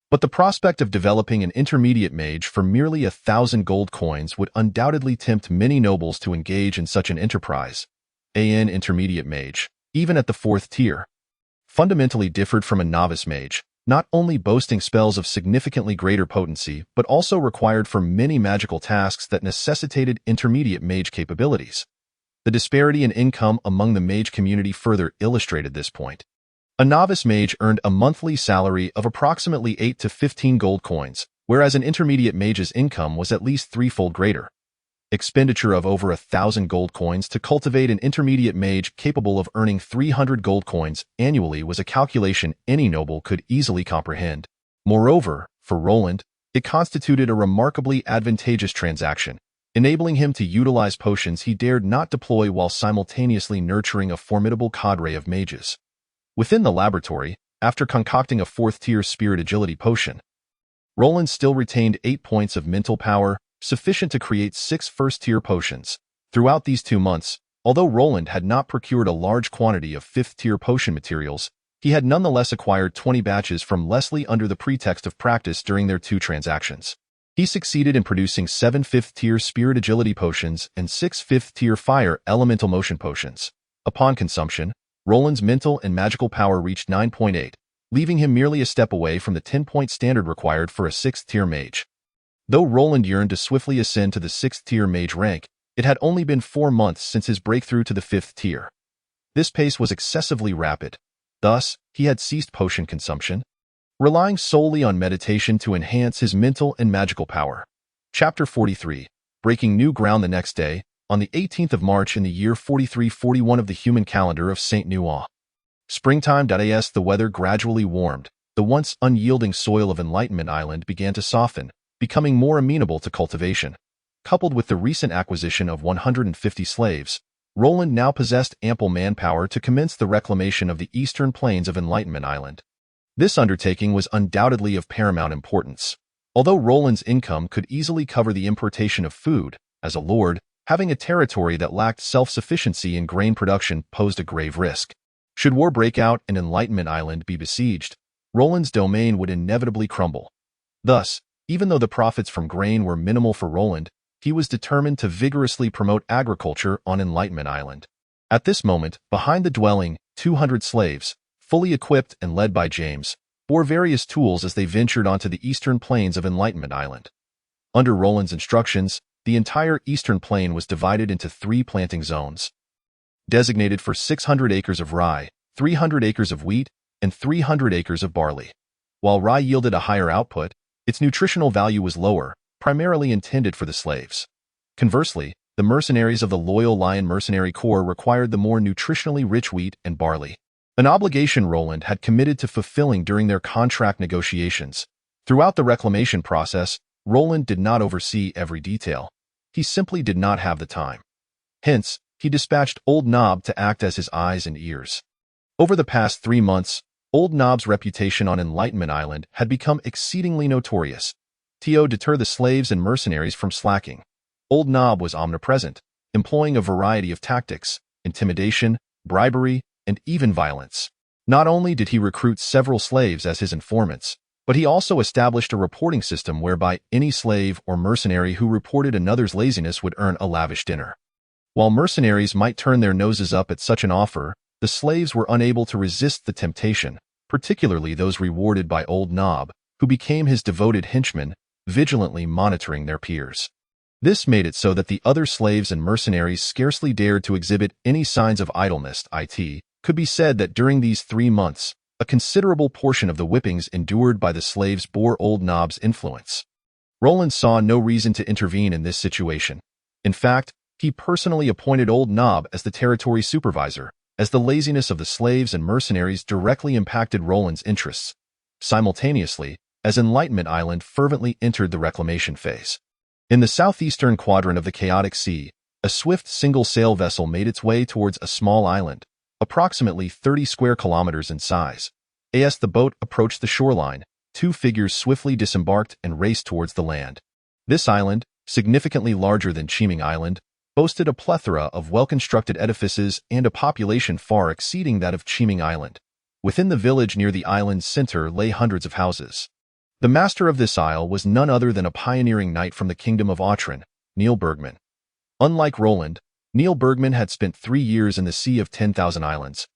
But the prospect of developing an intermediate mage for merely 1,000 gold coins would undoubtedly tempt many nobles to engage in such an enterprise. An intermediate mage, even at the 4th tier, fundamentally differed from a novice mage, not only boasting spells of significantly greater potency, but also required for many magical tasks that necessitated intermediate mage capabilities. The disparity in income among the mage community further illustrated this point. A novice mage earned a monthly salary of approximately 8 to 15 gold coins, whereas an intermediate mage's income was at least threefold greater. Expenditure of over 1,000 gold coins to cultivate an intermediate mage capable of earning 300 gold coins annually was a calculation any noble could easily comprehend. Moreover, for Roland, it constituted a remarkably advantageous transaction, enabling him to utilize potions he dared not deploy while simultaneously nurturing a formidable cadre of mages. Within the laboratory, after concocting a 4th-tier spirit agility potion, Roland still retained 8 points of mental power, sufficient to create 6 first-tier potions. Throughout these 2 months, although Roland had not procured a large quantity of 5th-tier potion materials, he had nonetheless acquired 20 batches from Leslie under the pretext of practice during their 2 transactions. He succeeded in producing 7 5th-tier spirit agility potions and 6 5th-tier fire elemental motion potions. Upon consumption, Roland's mental and magical power reached 9.8, leaving him merely a step away from the 10-point standard required for a 6th-tier mage. Though Roland yearned to swiftly ascend to the 6th-tier mage rank, it had only been 4 months since his breakthrough to the 5th tier. This pace was excessively rapid. Thus, he had ceased potion consumption, relying solely on meditation to enhance his mental and magical power. Chapter 43. Breaking new ground the next day, on the 18th of March in the year 4341 of the human calendar of Saint Nuit. Springtime.as. The weather gradually warmed. The once unyielding soil of Enlightenment Island began to soften, becoming more amenable to cultivation. Coupled with the recent acquisition of 150 slaves, Roland now possessed ample manpower to commence the reclamation of the eastern plains of Enlightenment Island. This undertaking was undoubtedly of paramount importance. Although Roland's income could easily cover the importation of food, as a lord, having a territory that lacked self-sufficiency in grain production posed a grave risk. Should war break out and Enlightenment Island be besieged, Roland's domain would inevitably crumble. Thus, even though the profits from grain were minimal for Roland, he was determined to vigorously promote agriculture on Enlightenment Island. At this moment, behind the dwelling, 200 slaves, fully equipped and led by James, bore various tools as they ventured onto the eastern plains of Enlightenment Island. Under Roland's instructions, the entire eastern plain was divided into 3 planting zones, designated for 600 acres of rye, 300 acres of wheat, and 300 acres of barley. While rye yielded a higher output, its nutritional value was lower, primarily intended for the slaves. Conversely, the mercenaries of the Loyal Lion Mercenary Corps required the more nutritionally rich wheat and barley, an obligation Roland had committed to fulfilling during their contract negotiations. Throughout the reclamation process, Roland did not oversee every detail. He simply did not have the time. Hence, he dispatched Old Nob to act as his eyes and ears. Over the past 3 months, Old Nob's reputation on Enlightenment Island had become exceedingly notorious. To deter the slaves and mercenaries from slacking, Old Nob was omnipresent, employing a variety of tactics, intimidation, bribery, and even violence. Not only did he recruit several slaves as his informants, but he also established a reporting system whereby any slave or mercenary who reported another's laziness would earn a lavish dinner. While mercenaries might turn their noses up at such an offer, the slaves were unable to resist the temptation, particularly those rewarded by Old Nob, who became his devoted henchmen, vigilantly monitoring their peers. This made it so that the other slaves and mercenaries scarcely dared to exhibit any signs of idleness. It could be said that during these 3 months, a considerable portion of the whippings endured by the slaves bore Old Nob's influence. Roland saw no reason to intervene in this situation. In fact, he personally appointed Old Nob as the territory supervisor, as the laziness of the slaves and mercenaries directly impacted Roland's interests. Simultaneously, as Enlightenment Island fervently entered the reclamation phase. In the southeastern quadrant of the Chaotic Sea, a swift single-sail vessel made its way towards a small island, approximately 30 square kilometers in size. As the boat approached the shoreline, 2 figures swiftly disembarked and raced towards the land. This island, significantly larger than Cheeming Island, boasted a plethora of well-constructed edifices and a population far exceeding that of Cheeming Island. Within the village near the island's center lay hundreds of houses. The master of this isle was none other than a pioneering knight from the kingdom of Autran, Neil Bergman. Unlike Roland, Neil Bergman had spent 3 years in the Sea of 10,000 Islands,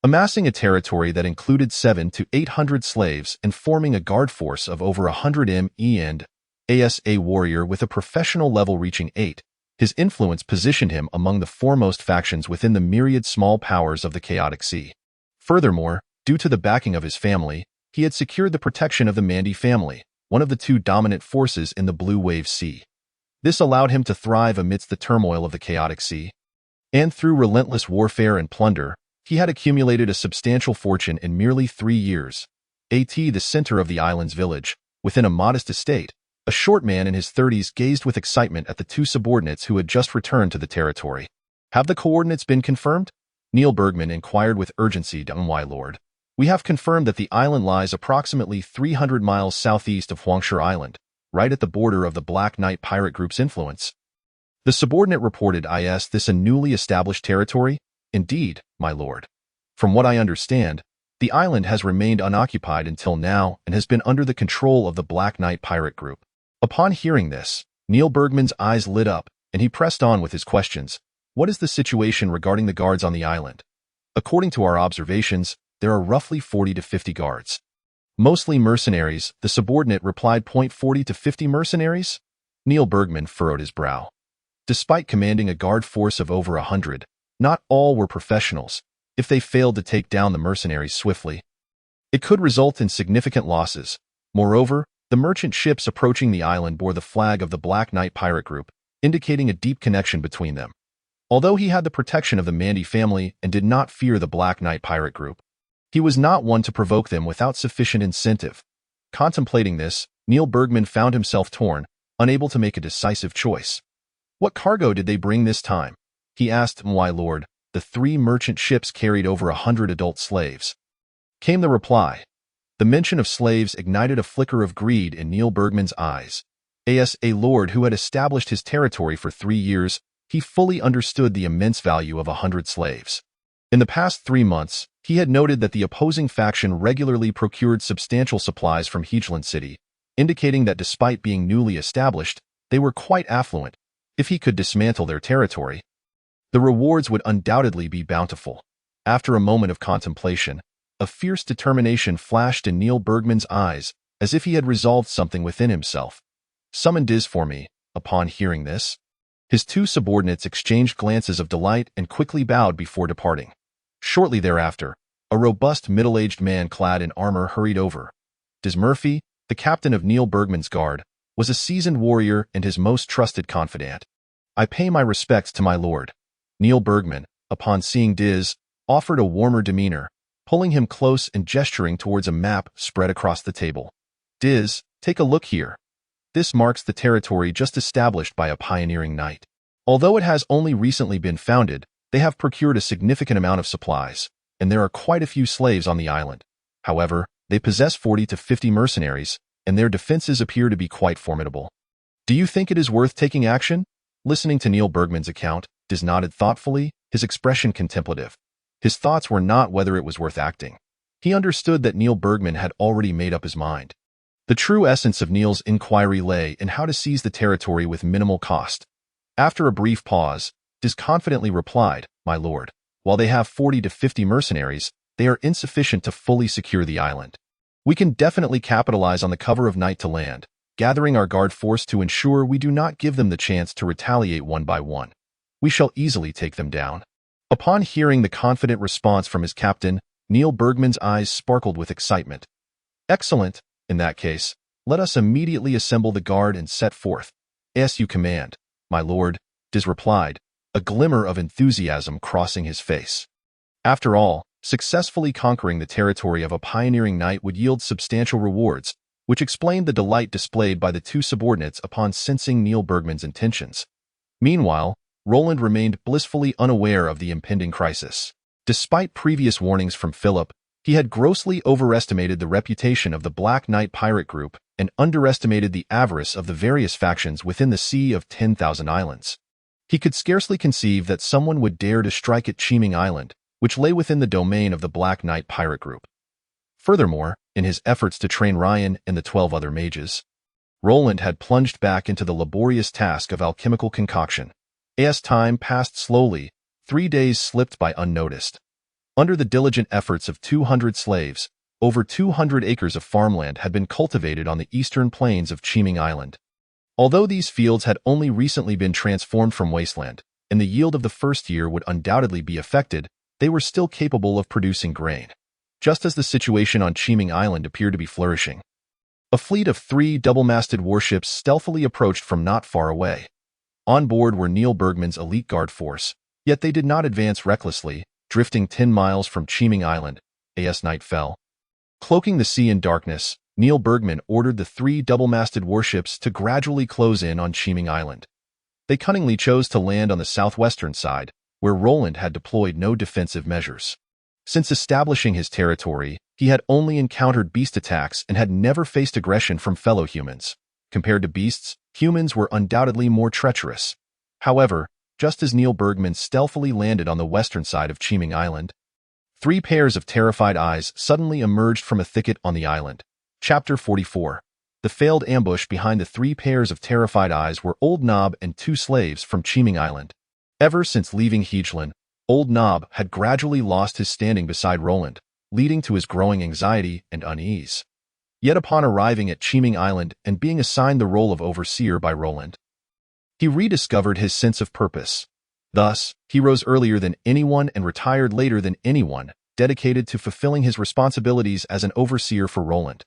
amassing a territory that included 700 to 800 slaves and forming a guard force of over 100 men. As a warrior with a professional level reaching 8, his influence positioned him among the foremost factions within the myriad small powers of the Chaotic Sea. Furthermore, due to the backing of his family, he had secured the protection of the Mandy family, one of the 2 dominant forces in the Blue Wave Sea. This allowed him to thrive amidst the turmoil of the chaotic sea. And through relentless warfare and plunder, he had accumulated a substantial fortune in merely 3 years. The center of the island's village, within a modest estate, a short man in his 30s gazed with excitement at the two subordinates who had just returned to the territory. "Have the coordinates been confirmed?" Neil Bergman inquired with urgency. "My lord. We have confirmed that the island lies approximately 300 miles southeast of Huangshi Island, right at the border of the Black Knight pirate group's influence." The subordinate reported, "Is this a newly established territory?" "Indeed, my lord. From what I understand, the island has remained unoccupied until now and has been under the control of the Black Knight pirate group." Upon hearing this, Neil Bergman's eyes lit up, and he pressed on with his questions. "What is the situation regarding the guards on the island?" "According to our observations, there are roughly 40 to 50 guards. Mostly mercenaries," the subordinate replied. "40 to 50 mercenaries?" Neil Bergman furrowed his brow. Despite commanding a guard force of over 100, not all were professionals. If they failed to take down the mercenaries swiftly, it could result in significant losses. Moreover, the merchant ships approaching the island bore the flag of the Black Knight pirate group, indicating a deep connection between them. Although he had the protection of the Mandy family and did not fear the Black Knight pirate group, he was not one to provoke them without sufficient incentive. Contemplating this, Neil Bergman found himself torn, unable to make a decisive choice. "What cargo did they bring this time?" he asked. "My lord, the 3 merchant ships carried over 100 adult slaves," came the reply. The mention of slaves ignited a flicker of greed in Neil Bergman's eyes. As a lord who had established his territory for 3 years, he fully understood the immense value of 100 slaves. In the past 3 months, he had noted that the opposing faction regularly procured substantial supplies from Hegeland City, indicating that despite being newly established, they were quite affluent. If he could dismantle their territory, the rewards would undoubtedly be bountiful. After a moment of contemplation, a fierce determination flashed in Neil Bergman's eyes, as if he had resolved something within himself. "Summon Diz for me." Upon hearing this, his 2 subordinates exchanged glances of delight and quickly bowed before departing. Shortly thereafter, a robust middle-aged man clad in armor hurried over. Diz Murphy, the captain of Neil Bergman's guard, was a seasoned warrior and his most trusted confidant. "I pay my respects to my lord." Neil Bergman, upon seeing Diz, offered a warmer demeanor, pulling him close and gesturing towards a map spread across the table. "Diz, take a look here. This marks the territory just established by a pioneering knight. Although it has only recently been founded, they have procured a significant amount of supplies, and there are quite a few slaves on the island. However, they possess 40 to 50 mercenaries, and their defenses appear to be quite formidable. Do you think it is worth taking action?" Listening to Neil Bergman's account, Diz nodded thoughtfully, his expression contemplative. His thoughts were not whether it was worth acting. He understood that Neil Bergman had already made up his mind. The true essence of Neil's inquiry lay in how to seize the territory with minimal cost. After a brief pause, Diz confidently replied, "My lord, while they have 40 to 50 mercenaries, they are insufficient to fully secure the island. We can definitely capitalize on the cover of night to land, gathering our guard force to ensure we do not give them the chance to retaliate one by one. We shall easily take them down." Upon hearing the confident response from his captain, Neil Bergman's eyes sparkled with excitement. "Excellent. In that case, let us immediately assemble the guard and set forth." "As you command, my lord," Diz replied, a glimmer of enthusiasm crossing his face. After all, successfully conquering the territory of a pioneering knight would yield substantial rewards, which explained the delight displayed by the 2 subordinates upon sensing Neil Bergman's intentions. Meanwhile, Roland remained blissfully unaware of the impending crisis. Despite previous warnings from Philip, he had grossly overestimated the reputation of the Black Knight pirate group and underestimated the avarice of the various factions within the Sea of 10,000 Islands. He could scarcely conceive that someone would dare to strike at Cheeming Island, which lay within the domain of the Black Knight pirate group. Furthermore, in his efforts to train Ryan and the 12 other mages, Roland had plunged back into the laborious task of alchemical concoction. As time passed slowly, 3 days slipped by unnoticed. Under the diligent efforts of 200 slaves, over 200 acres of farmland had been cultivated on the eastern plains of Cheeming Island. Although these fields had only recently been transformed from wasteland, and the yield of the first year would undoubtedly be affected, they were still capable of producing grain. Just as the situation on Cheeming Island appeared to be flourishing, a fleet of 3 double-masted warships stealthily approached from not far away. On board were Neil Bergman's elite guard force, yet they did not advance recklessly, drifting 10 miles from Cheeming Island as night fell. Cloaking the sea in darkness, Neil Bergman ordered the 3 double-masted warships to gradually close in on Cheeming Island. They cunningly chose to land on the southwestern side, where Roland had deployed no defensive measures. Since establishing his territory, he had only encountered beast attacks and had never faced aggression from fellow humans. Compared to beasts, humans were undoubtedly more treacherous. However, just as Neil Bergman stealthily landed on the western side of Cheeming Island, 3 pairs of terrified eyes suddenly emerged from a thicket on the island. Chapter 44. The failed ambush behind the 3 pairs of terrified eyes were Old Nob and 2 slaves from Cheeming Island. Ever since leaving Hegeland, Old Nob had gradually lost his standing beside Roland, leading to his growing anxiety and unease. Yet upon arriving at Cheeming Island and being assigned the role of overseer by Roland, he rediscovered his sense of purpose. Thus, he rose earlier than anyone and retired later than anyone, dedicated to fulfilling his responsibilities as an overseer for Roland.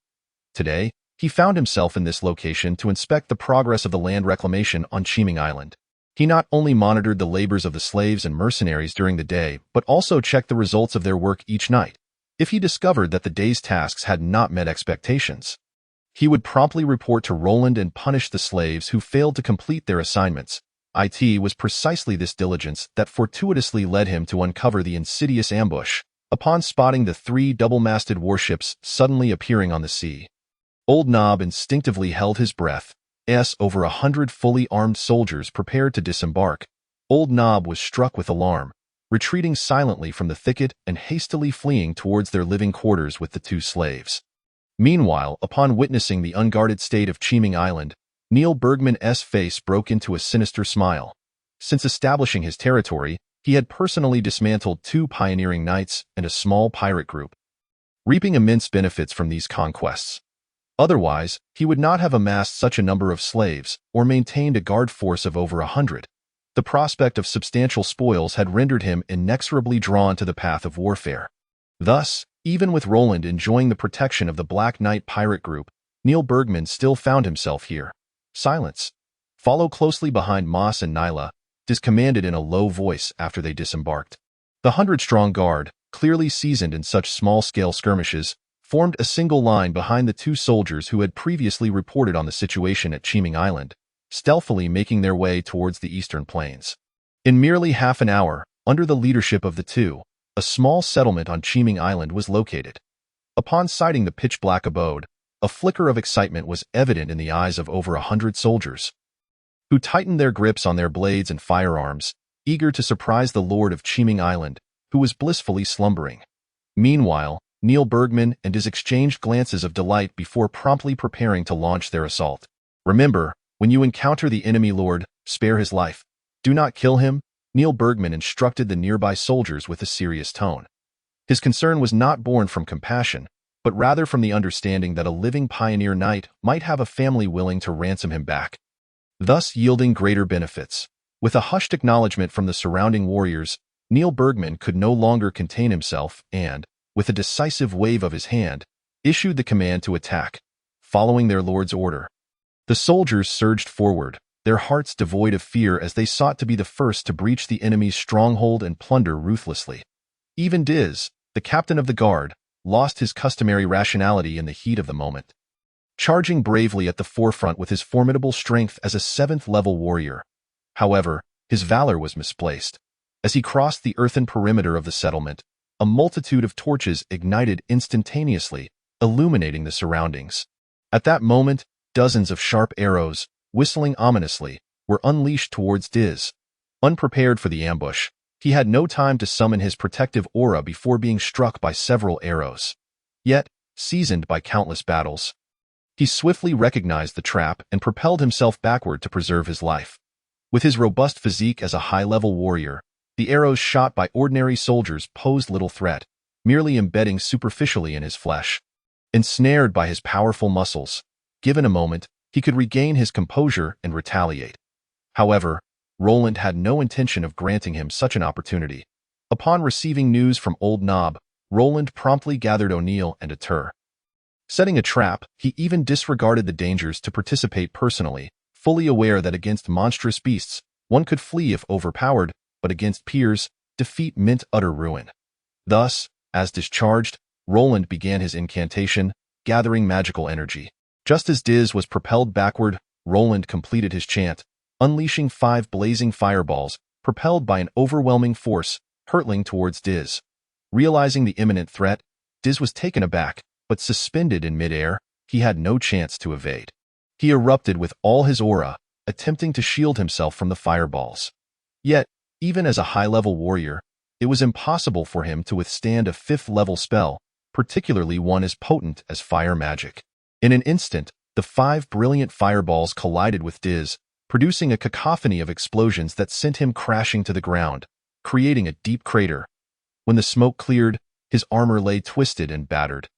Today, he found himself in this location to inspect the progress of the land reclamation on Cheeming Island. He not only monitored the labors of the slaves and mercenaries during the day, but also checked the results of their work each night. If he discovered that the day's tasks had not met expectations, he would promptly report to Roland and punish the slaves who failed to complete their assignments. It was precisely this diligence that fortuitously led him to uncover the insidious ambush upon spotting the 3 double-masted warships suddenly appearing on the sea. Old Nob instinctively held his breath, as over 100 fully armed soldiers prepared to disembark. Old Nob was struck with alarm, retreating silently from the thicket and hastily fleeing towards their living quarters with the 2 slaves. Meanwhile, upon witnessing the unguarded state of Cheeming Island, Neil Bergman's face broke into a sinister smile. Since establishing his territory, he had personally dismantled 2 pioneering knights and a small pirate group, reaping immense benefits from these conquests. Otherwise, he would not have amassed such a number of slaves or maintained a guard force of over 100. The prospect of substantial spoils had rendered him inexorably drawn to the path of warfare. Thus, even with Roland enjoying the protection of the Black Knight pirate group, Neil Bergman still found himself here. Silence. Follow closely behind Moss and Nyla, Diz commanded in a low voice after they disembarked. The 100-strong guard, clearly seasoned in such small-scale skirmishes, formed a single line behind the 2 soldiers who had previously reported on the situation at Cheeming Island, stealthily making their way towards the eastern plains. In merely half an hour, under the leadership of the 2, a small settlement on Cheeming Island was located. Upon sighting the pitch-black abode, a flicker of excitement was evident in the eyes of over 100 soldiers, who tightened their grips on their blades and firearms, eager to surprise the lord of Cheeming Island, who was blissfully slumbering. Meanwhile, Neil Bergman and Diz exchanged glances of delight before promptly preparing to launch their assault. Remember, when you encounter the enemy lord, spare his life. Do not kill him, Neil Bergman instructed the nearby soldiers with a serious tone. His concern was not born from compassion, but rather from the understanding that a living pioneer knight might have a family willing to ransom him back, thus yielding greater benefits. With a hushed acknowledgement from the surrounding warriors, Neil Bergman could no longer contain himself and, with a decisive wave of his hand, issued the command to attack, following their lord's order. The soldiers surged forward, their hearts devoid of fear as they sought to be the first to breach the enemy's stronghold and plunder ruthlessly. Even Diz, the captain of the guard, lost his customary rationality in the heat of the moment, charging bravely at the forefront with his formidable strength as a 7th-level warrior. However, his valor was misplaced. As he crossed the earthen perimeter of the settlement, a multitude of torches ignited instantaneously, illuminating the surroundings. At that moment, dozens of sharp arrows, whistling ominously, were unleashed towards Diz. Unprepared for the ambush, he had no time to summon his protective aura before being struck by several arrows. Yet, seasoned by countless battles, he swiftly recognized the trap and propelled himself backward to preserve his life. With his robust physique as a high-level warrior, the arrows shot by ordinary soldiers posed little threat, merely embedding superficially in his flesh. Ensnared by his powerful muscles, given a moment, he could regain his composure and retaliate. However, Roland had no intention of granting him such an opportunity. Upon receiving news from Old Nob, Roland promptly gathered O'Neill and Atur. Setting a trap, he even disregarded the dangers to participate personally, fully aware that against monstrous beasts, One could flee if overpowered, but against peers, defeat meant utter ruin. Thus, as discharged, Roland began his incantation, gathering magical energy. Just as Diz was propelled backward, Roland completed his chant, unleashing 5 blazing fireballs, propelled by an overwhelming force, hurtling towards Diz. Realizing the imminent threat, Diz was taken aback, but suspended in midair, he had no chance to evade. He erupted with all his aura, attempting to shield himself from the fireballs. Yet, even as a high-level warrior, it was impossible for him to withstand a 5th-level spell, particularly one as potent as fire magic. In an instant, the 5 brilliant fireballs collided with Diz, producing a cacophony of explosions that sent him crashing to the ground, creating a deep crater. When the smoke cleared, his armor lay twisted and battered,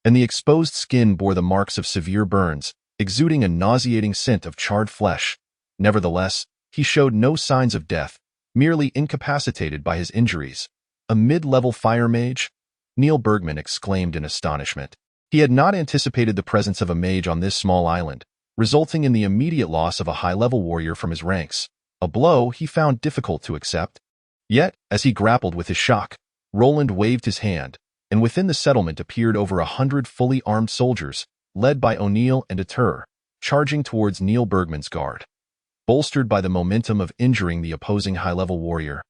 and the exposed skin bore the marks of severe burns, exuding a nauseating scent of charred flesh. Nevertheless, he showed no signs of death, merely incapacitated by his injuries. A mid-level fire mage? Neil Bergman exclaimed in astonishment. He had not anticipated the presence of a mage on this small island, resulting in the immediate loss of a high-level warrior from his ranks, a blow he found difficult to accept. Yet, as he grappled with his shock, Roland waved his hand, and within the settlement appeared over 100 fully armed soldiers, led by O'Neill and Deter, charging towards Neil Bergman's guard. Bolstered by the momentum of injuring the opposing high-level warrior,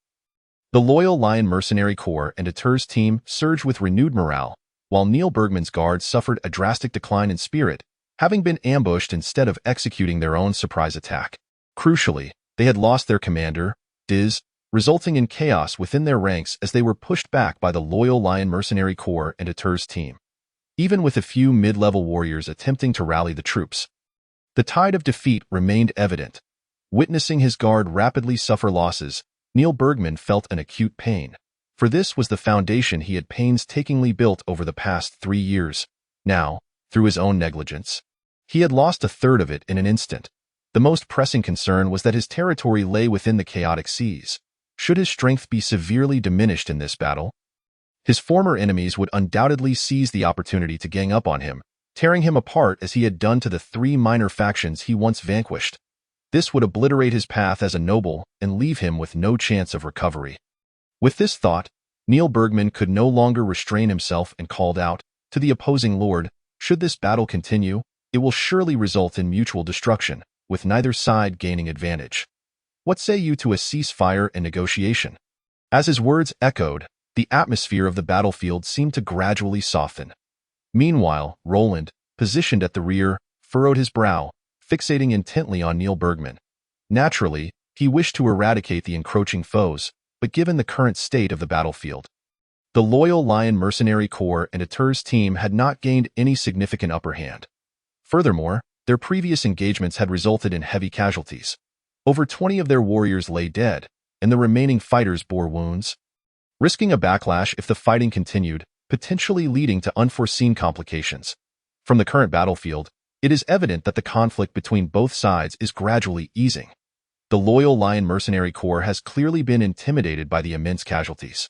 the loyal Lion Mercenary Corps and Deter's team surged with renewed morale, while Neil Bergman's guard suffered a drastic decline in spirit, having been ambushed instead of executing their own surprise attack. Crucially, they had lost their commander, Diz, resulting in chaos within their ranks as they were pushed back by the loyal Lion Mercenary Corps and Deter's team. Even with a few mid-level warriors attempting to rally the troops, the tide of defeat remained evident. Witnessing his guard rapidly suffer losses, Neil Bergman felt an acute pain. For this was the foundation he had painstakingly built over the past 3 years. Now, through his own negligence, he had lost a third of it in an instant. The most pressing concern was that his territory lay within the chaotic seas. Should his strength be severely diminished in this battle, his former enemies would undoubtedly seize the opportunity to gang up on him, tearing him apart as he had done to the 3 minor factions he once vanquished. This would obliterate his path as a noble and leave him with no chance of recovery. With this thought, Neil Bergman could no longer restrain himself and called out to the opposing lord, "Should this battle continue, it will surely result in mutual destruction, with neither side gaining advantage. What say you to a ceasefire and negotiation?" As his words echoed, the atmosphere of the battlefield seemed to gradually soften. Meanwhile, Roland, positioned at the rear, furrowed his brow, fixating intently on Neil Bergman. Naturally, he wished to eradicate the encroaching foes, but given the current state of the battlefield, the loyal Lion Mercenary Corps and Deter's team had not gained any significant upper hand. Furthermore, their previous engagements had resulted in heavy casualties. Over 20 of their warriors lay dead, and the remaining fighters bore wounds, risking a backlash if the fighting continued, potentially leading to unforeseen complications. From the current battlefield, it is evident that the conflict between both sides is gradually easing. The loyal Lion Mercenary Corps has clearly been intimidated by the immense casualties,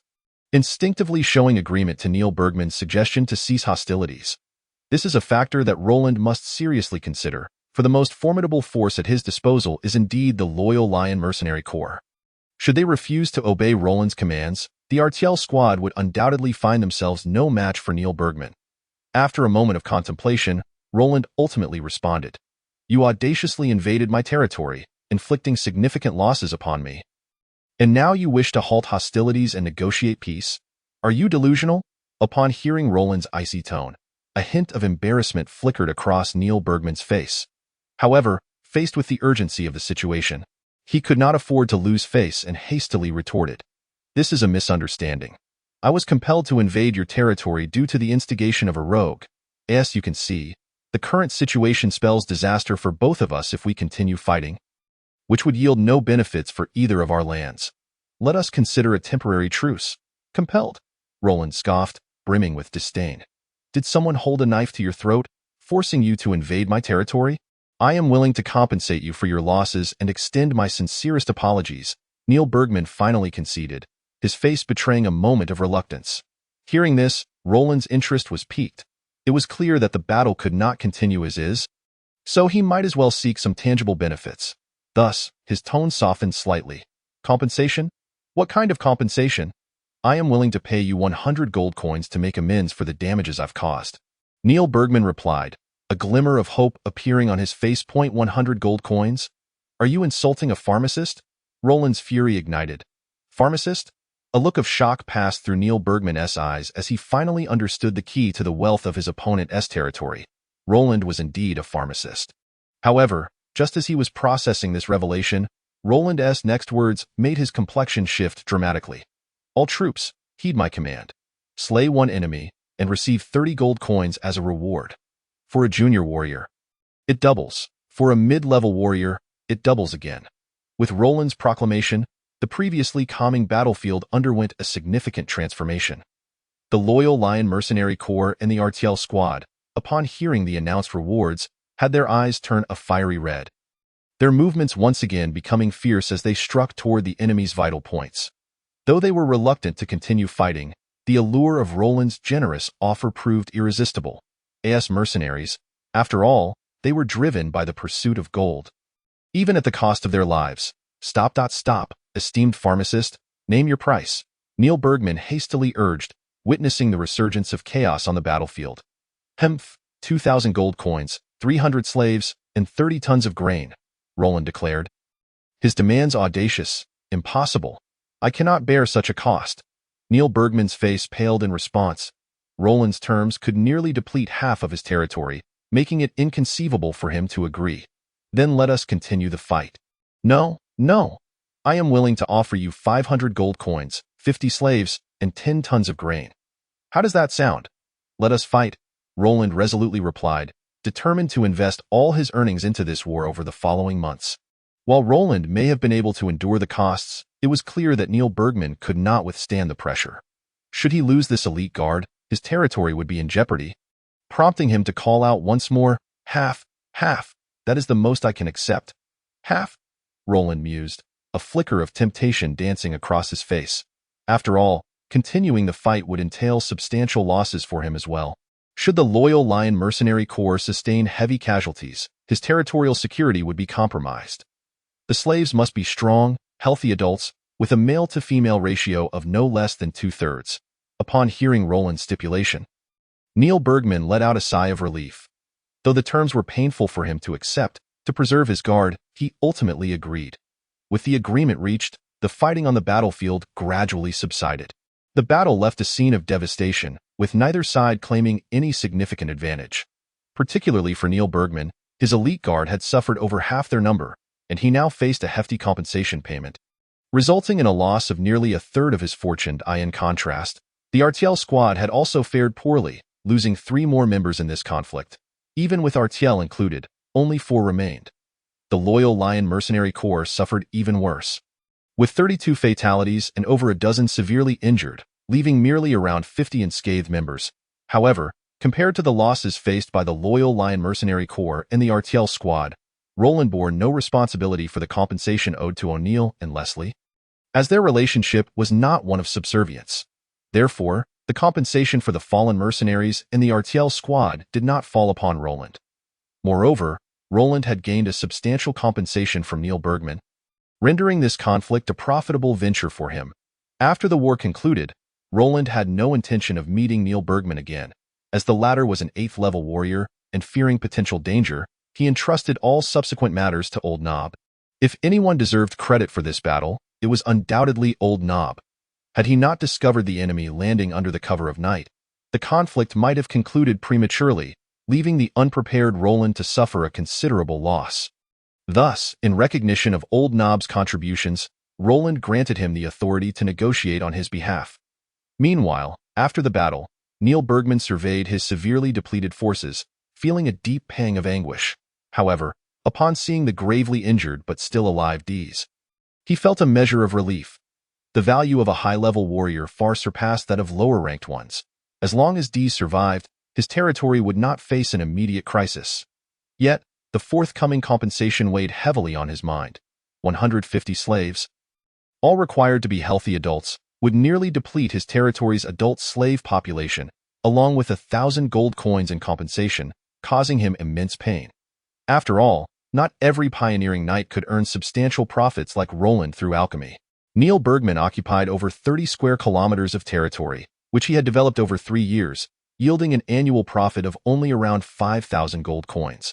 instinctively showing agreement to Neil Bergman's suggestion to cease hostilities. This is a factor that Roland must seriously consider, for the most formidable force at his disposal is indeed the loyal Lion Mercenary Corps. Should they refuse to obey Roland's commands, the Artiel squad would undoubtedly find themselves no match for Neil Bergman. After a moment of contemplation, Roland ultimately responded, "You audaciously invaded my territory, inflicting significant losses upon me. And now you wish to halt hostilities and negotiate peace? Are you delusional?" Upon hearing Roland's icy tone, a hint of embarrassment flickered across Neil Bergman's face. However, faced with the urgency of the situation, he could not afford to lose face and hastily retorted, "This is a misunderstanding. I was compelled to invade your territory due to the instigation of a rogue. As you can see, the current situation spells disaster for both of us if we continue fighting, which would yield no benefits for either of our lands. Let us consider a temporary truce." "Compelled?" Roland scoffed, brimming with disdain. "Did someone hold a knife to your throat, forcing you to invade my territory? I am willing to compensate you for your losses and extend my sincerest apologies," Neil Bergman finally conceded, his face betraying a moment of reluctance. Hearing this, Roland's interest was piqued. It was clear that the battle could not continue as is, so he might as well seek some tangible benefits. Thus, his tone softened slightly. Compensation? What kind of compensation? I am willing to pay you 100 gold coins to make amends for the damages I've caused. Neil Bergman replied, a glimmer of hope appearing on his face. 100 gold coins? Are you insulting a pharmacist? Roland's fury ignited. Pharmacist? A look of shock passed through Neil Bergman's eyes as he finally understood the key to the wealth of his opponent's territory. Roland was indeed a pharmacist. However, just as he was processing this revelation, Roland's next words made his complexion shift dramatically. All troops, heed my command. Slay one enemy and receive 30 gold coins as a reward. For a junior warrior, it doubles. For a mid-level warrior, it doubles again. With Roland's proclamation, the previously calming battlefield underwent a significant transformation. The loyal Lion Mercenary Corps and the RTL squad, upon hearing the announced rewards, had their eyes turn a fiery red. Their movements once again becoming fierce as they struck toward the enemy's vital points. Though they were reluctant to continue fighting, the allure of Roland's generous offer proved irresistible. As mercenaries, after all, they were driven by the pursuit of gold. Even at the cost of their lives. Stop, esteemed pharmacist, name your price, Neil Bergman hastily urged, witnessing the resurgence of chaos on the battlefield. 2,000 gold coins, 300 slaves, and 30 tons of grain, Roland declared. His demands audacious, impossible. I cannot bear such a cost. Neil Bergman's face paled in response. Roland's terms could nearly deplete half of his territory, making it inconceivable for him to agree. Then let us continue the fight. No. I am willing to offer you 500 gold coins, 50 slaves, and 10 tons of grain. How does that sound? Let us fight, Roland resolutely replied, determined to invest all his earnings into this war over the following months. While Roland may have been able to endure the costs, it was clear that Neil Bergman could not withstand the pressure. Should he lose this elite guard, his territory would be in jeopardy, prompting him to call out once more, half, that is the most I can accept. Half? Roland mused, a flicker of temptation dancing across his face. After all, continuing the fight would entail substantial losses for him as well. Should the loyal Lion Mercenary Corps sustain heavy casualties, his territorial security would be compromised. The slaves must be strong, healthy adults, with a male-to-female ratio of no less than 2/3. Upon hearing Roland's stipulation, Neil Bergman let out a sigh of relief. Though the terms were painful for him to accept, to preserve his guard, he ultimately agreed. With the agreement reached, the fighting on the battlefield gradually subsided. The battle left a scene of devastation, with neither side claiming any significant advantage. Particularly for Neil Bergman, his elite guard had suffered over half their number, and he now faced a hefty compensation payment, resulting in a loss of nearly a third of his fortune. In contrast, the RTL squad had also fared poorly, losing 3 more members in this conflict. Even with RTL included, only 4 remained. The loyal Lion Mercenary Corps suffered even worse, with 32 fatalities and over a dozen severely injured, leaving merely around 50 unscathed members. However, compared to the losses faced by the loyal Lion Mercenary Corps and the RTL squad, Roland bore no responsibility for the compensation owed to O'Neill and Leslie, as their relationship was not one of subservience. Therefore, the compensation for the fallen mercenaries and the RTL squad did not fall upon Roland. Moreover, Roland had gained a substantial compensation from Neil Bergman, rendering this conflict a profitable venture for him. After the war concluded, Roland had no intention of meeting Neil Bergman again, as the latter was an 8th-level warrior, and fearing potential danger, he entrusted all subsequent matters to Old Nob. If anyone deserved credit for this battle, it was undoubtedly Old Nob. Had he not discovered the enemy landing under the cover of night, the conflict might have concluded prematurely, leaving the unprepared Roland to suffer a considerable loss. Thus, in recognition of Old Nob's contributions, Roland granted him the authority to negotiate on his behalf. Meanwhile, after the battle, Neil Bergman surveyed his severely depleted forces, feeling a deep pang of anguish. However, upon seeing the gravely injured but still alive Ds, he felt a measure of relief. The value of a high-level warrior far surpassed that of lower-ranked ones. As long as Ds survived, his territory would not face an immediate crisis. Yet, the forthcoming compensation weighed heavily on his mind. 150 slaves, all required to be healthy adults, would nearly deplete his territory's adult slave population, along with 1,000 gold coins in compensation, causing him immense pain. After all, Not every pioneering knight could earn substantial profits like Roland through alchemy. Neil Bergman occupied over 30 square kilometers of territory, which he had developed over 3 years, yielding an annual profit of only around 5,000 gold coins.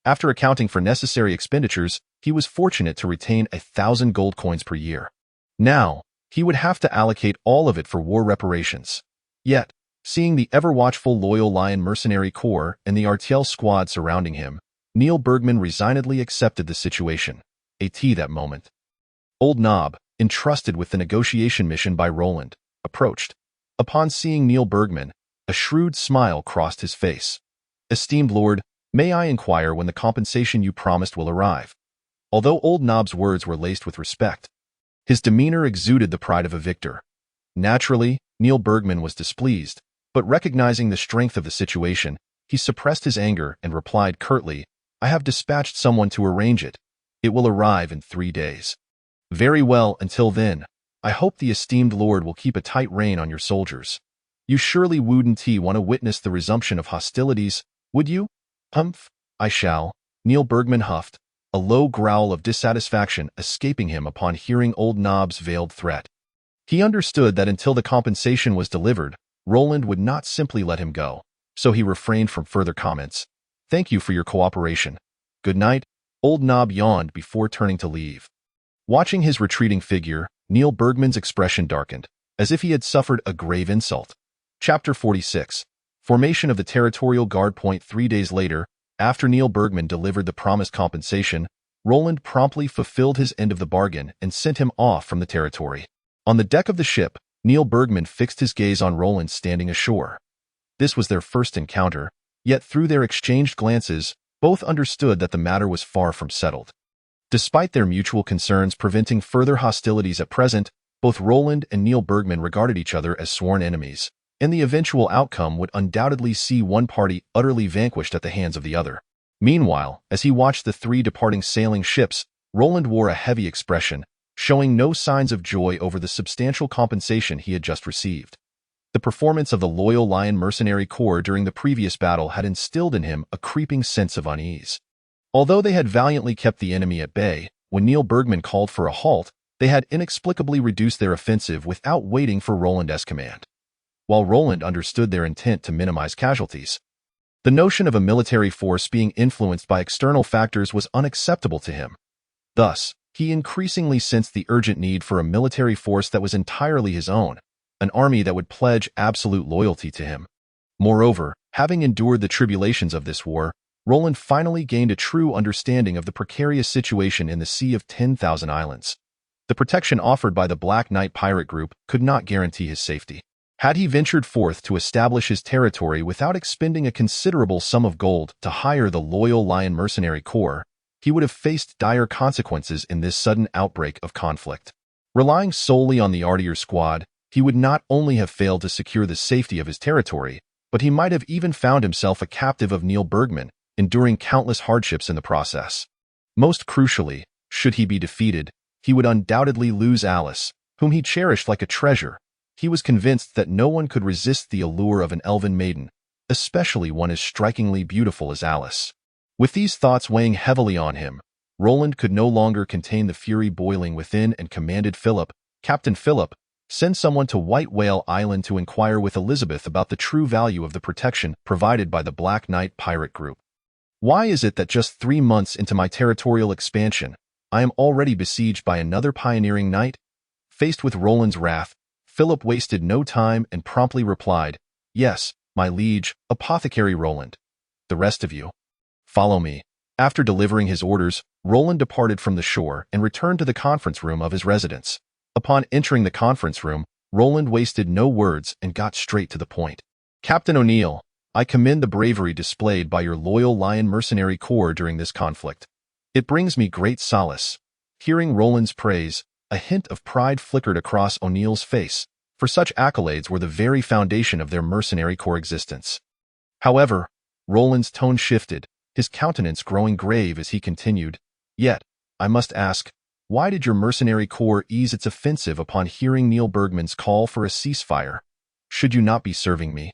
After accounting for necessary expenditures, he was fortunate to retain 1,000 gold coins per year. Now, he would have to allocate all of it for war reparations. Yet, seeing the ever-watchful loyal Lion mercenary corps and the Artiel squad surrounding him, Neil Bergman resignedly accepted the situation. That moment. Old Knob, entrusted with the negotiation mission by Roland, approached. Upon seeing Neil Bergman, a shrewd smile crossed his face. "Esteemed Lord, may I inquire when the compensation you promised will arrive?" Although Old Knob's words were laced with respect, his demeanor exuded the pride of a victor. Naturally, Neil Bergman was displeased, but recognizing the strength of the situation, he suppressed his anger and replied curtly, "I have dispatched someone to arrange it. It will arrive in 3 days. Very well, until then, I hope the esteemed Lord will keep a tight rein on your soldiers. You surely wouldn't want to witness the resumption of hostilities, would you?" "Humph, I shall," Neil Bergman huffed, a low growl of dissatisfaction escaping him upon hearing Old Knob's veiled threat. He understood that until the compensation was delivered, Roland would not simply let him go, so he refrained from further comments. "Thank you for your cooperation. Good night." Old Knob yawned before turning to leave. Watching his retreating figure, Neil Bergman's expression darkened, as if he had suffered a grave insult. Chapter 46. Formation of the Territorial Guard. 3 days later, after Neil Bergman delivered the promised compensation, Roland promptly fulfilled his end of the bargain and sent him off from the territory. On the deck of the ship, Neil Bergman fixed his gaze on Roland standing ashore. This was their first encounter, yet through their exchanged glances, both understood that the matter was far from settled. Despite their mutual concerns preventing further hostilities at present, both Roland and Neil Bergman regarded each other as sworn enemies, and the eventual outcome would undoubtedly see one party utterly vanquished at the hands of the other. Meanwhile, as he watched the 3 departing sailing ships, Roland wore a heavy expression, showing no signs of joy over the substantial compensation he had just received. The performance of the loyal Lion mercenary corps during the previous battle had instilled in him a creeping sense of unease. Although they had valiantly kept the enemy at bay, when Neil Bergman called for a halt, they had inexplicably reduced their offensive without waiting for Roland's command. While Roland understood their intent to minimize casualties, the notion of a military force being influenced by external factors was unacceptable to him. Thus, he increasingly sensed the urgent need for a military force that was entirely his own, an army that would pledge absolute loyalty to him. Moreover, having endured the tribulations of this war, Roland finally gained a true understanding of the precarious situation in the Sea of 10,000 Islands. The protection offered by the Black Knight pirate group could not guarantee his safety. Had he ventured forth to establish his territory without expending a considerable sum of gold to hire the loyal Lion mercenary corps, he would have faced dire consequences in this sudden outbreak of conflict. Relying solely on the Artier squad, he would not only have failed to secure the safety of his territory, but he might have even found himself a captive of Neil Bergman, enduring countless hardships in the process. Most crucially, should he be defeated, he would undoubtedly lose Alice, whom he cherished like a treasure. He was convinced that no one could resist the allure of an elven maiden, especially one as strikingly beautiful as Alice. With these thoughts weighing heavily on him, Roland could no longer contain the fury boiling within and commanded Captain Philip, send someone to White Whale Island to inquire with Elizabeth about the true value of the protection provided by the Black Knight pirate group. Why is it that just 3 months into my territorial expansion, I am already besieged by another pioneering knight? Faced with Roland's wrath, Philip wasted no time and promptly replied, "Yes, my liege, Apothecary Roland. The rest of you, follow me." After delivering his orders, Roland departed from the shore and returned to the conference room of his residence. Upon entering the conference room, Roland wasted no words and got straight to the point. "Captain O'Neill, I commend the bravery displayed by your loyal Lion mercenary corps during this conflict. It brings me great solace." Hearing Roland's praise, a hint of pride flickered across O'Neill's face, for such accolades were the very foundation of their mercenary corps existence. However, Roland's tone shifted, his countenance growing grave as he continued, "Yet, I must ask, why did your mercenary corps ease its offensive upon hearing Neil Bergman's call for a ceasefire? Should you not be serving me?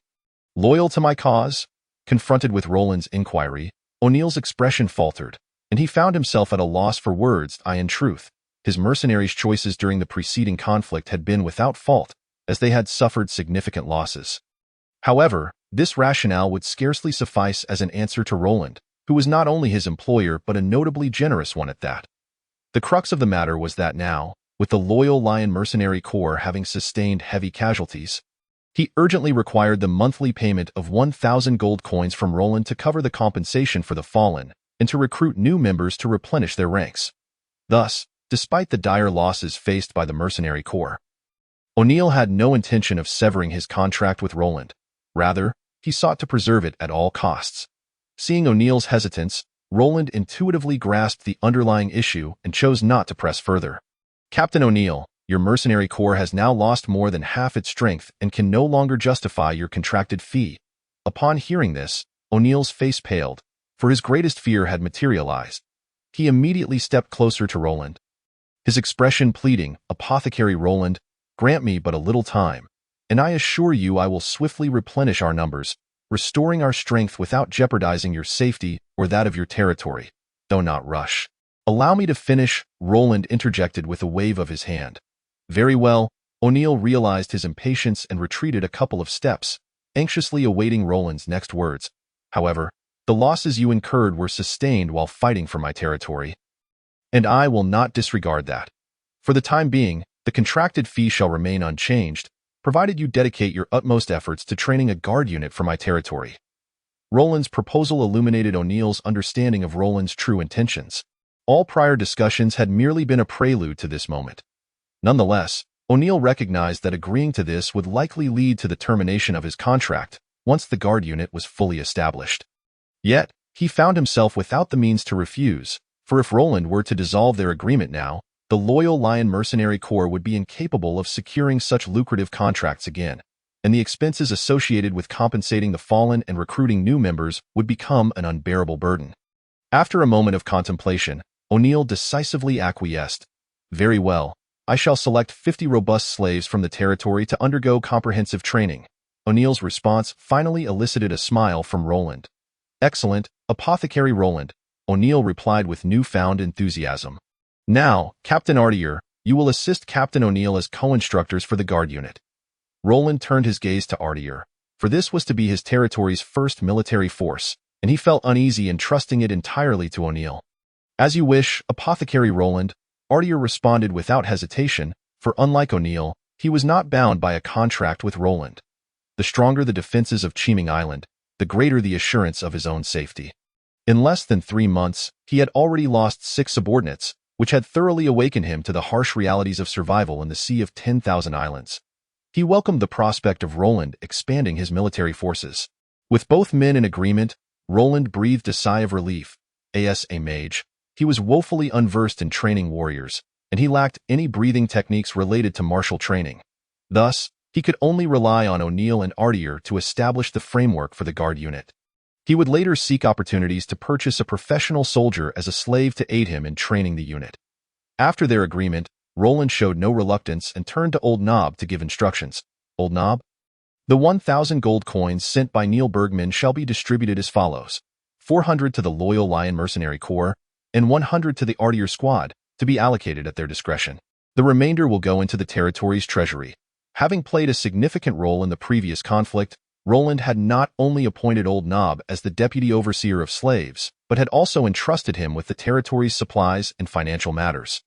Loyal to my cause?" Confronted with Roland's inquiry, O'Neill's expression faltered, and he found himself at a loss for words. In truth, his mercenaries' choices during the preceding conflict had been without fault, as they had suffered significant losses. However, this rationale would scarcely suffice as an answer to Roland, who was not only his employer but a notably generous one at that. The crux of the matter was that now, with the loyal Lion Mercenary Corps having sustained heavy casualties, he urgently required the monthly payment of 1,000 gold coins from Roland to cover the compensation for the fallen and to recruit new members to replenish their ranks. Thus, despite the dire losses faced by the Mercenary Corps, O'Neill had no intention of severing his contract with Roland. Rather, he sought to preserve it at all costs. Seeing O'Neill's hesitance, Roland intuitively grasped the underlying issue and chose not to press further. "Captain O'Neill, your mercenary corps has now lost more than half its strength and can no longer justify your contracted fee." Upon hearing this, O'Neill's face paled, for his greatest fear had materialized. He immediately stepped closer to Roland, his expression pleading, "Apothecary Roland, grant me but a little time, and I assure you I will swiftly replenish our numbers, restoring our strength without jeopardizing your safety or that of your territory. Do not rush." "Allow me to finish," Roland interjected with a wave of his hand. "Very well." O'Neill realized his impatience and retreated a couple of steps, anxiously awaiting Roland's next words. "However, the losses you incurred were sustained while fighting for my territory, and I will not disregard that. For the time being, the contracted fee shall remain unchanged, provided you dedicate your utmost efforts to training a guard unit for my territory." Roland's proposal illuminated O'Neill's understanding of Roland's true intentions. All prior discussions had merely been a prelude to this moment. Nonetheless, O'Neill recognized that agreeing to this would likely lead to the termination of his contract once the guard unit was fully established. Yet, he found himself without the means to refuse, for if Roland were to dissolve their agreement now, the loyal Lion Mercenary Corps would be incapable of securing such lucrative contracts again, and the expenses associated with compensating the fallen and recruiting new members would become an unbearable burden. After a moment of contemplation, O'Neill decisively acquiesced. "Very well. I shall select 50 robust slaves from the territory to undergo comprehensive training." O'Neill's response finally elicited a smile from Roland. "Excellent, Apothecary Roland," O'Neill replied with newfound enthusiasm. "Now, Captain Artier, you will assist Captain O'Neill as co-instructors for the guard unit." Roland turned his gaze to Artier, for this was to be his territory's first military force, and he felt uneasy in trusting it entirely to O'Neill. "As you wish, Apothecary Roland," Artier responded without hesitation, for unlike O'Neill, he was not bound by a contract with Roland. The stronger the defenses of Cheeming Island, the greater the assurance of his own safety. In less than 3 months, he had already lost 6 subordinates, which had thoroughly awakened him to the harsh realities of survival in the Sea of 10,000 Islands. He welcomed the prospect of Roland expanding his military forces. With both men in agreement, Roland breathed a sigh of relief. As a mage, he was woefully unversed in training warriors, and he lacked any breathing techniques related to martial training. Thus, he could only rely on O'Neill and Artier to establish the framework for the guard unit. He would later seek opportunities to purchase a professional soldier as a slave to aid him in training the unit. After their agreement, Roland showed no reluctance and turned to Old Nob to give instructions. "Old Nob? The 1,000 gold coins sent by Neil Bergman shall be distributed as follows: 400 to the loyal Lion Mercenary Corps, and 100 to the Artier squad, to be allocated at their discretion. The remainder will go into the territory's treasury." Having played a significant role in the previous conflict, Roland had not only appointed Old Nob as the deputy overseer of slaves, but had also entrusted him with the territory's supplies and financial matters.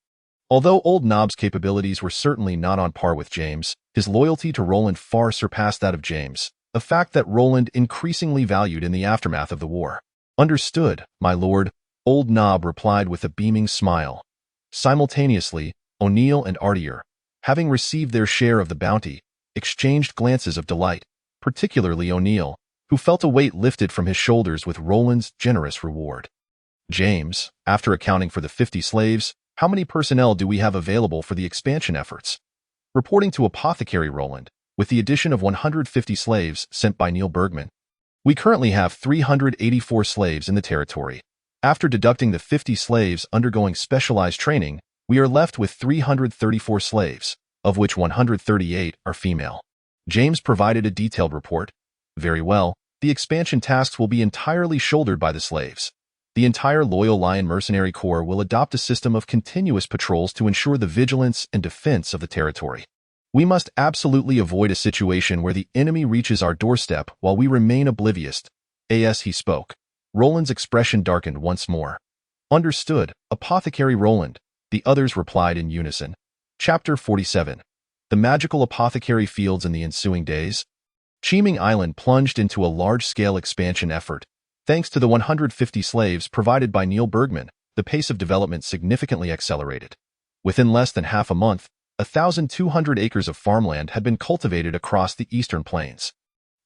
Although Old Nob's capabilities were certainly not on par with James, his loyalty to Roland far surpassed that of James, a fact that Roland increasingly valued in the aftermath of the war. "Understood, my lord," Old Nob replied with a beaming smile. Simultaneously, O'Neill and Artier, having received their share of the bounty, exchanged glances of delight, particularly O'Neill, who felt a weight lifted from his shoulders with Roland's generous reward. "James, after accounting for the 50 slaves, how many personnel do we have available for the expansion efforts?" Reporting to Apothecary Roland, with the addition of 150 slaves sent by Neil Bergman, "We currently have 384 slaves in the territory. After deducting the 50 slaves undergoing specialized training, we are left with 334 slaves, of which 138 are female." James provided a detailed report. "Very well, the expansion tasks will be entirely shouldered by the slaves. The entire Loyal Lion Mercenary Corps will adopt a system of continuous patrols to ensure the vigilance and defense of the territory. We must absolutely avoid a situation where the enemy reaches our doorstep while we remain oblivious. As he spoke, Roland's expression darkened once more. Understood, Apothecary Roland, the others replied in unison. Chapter 47. The Magical Apothecary Fields in the ensuing days. Chiming Island plunged into a large-scale expansion effort. Thanks to the 150 slaves provided by Neil Bergman, the pace of development significantly accelerated. Within less than half a month, 1,200 acres of farmland had been cultivated across the eastern plains.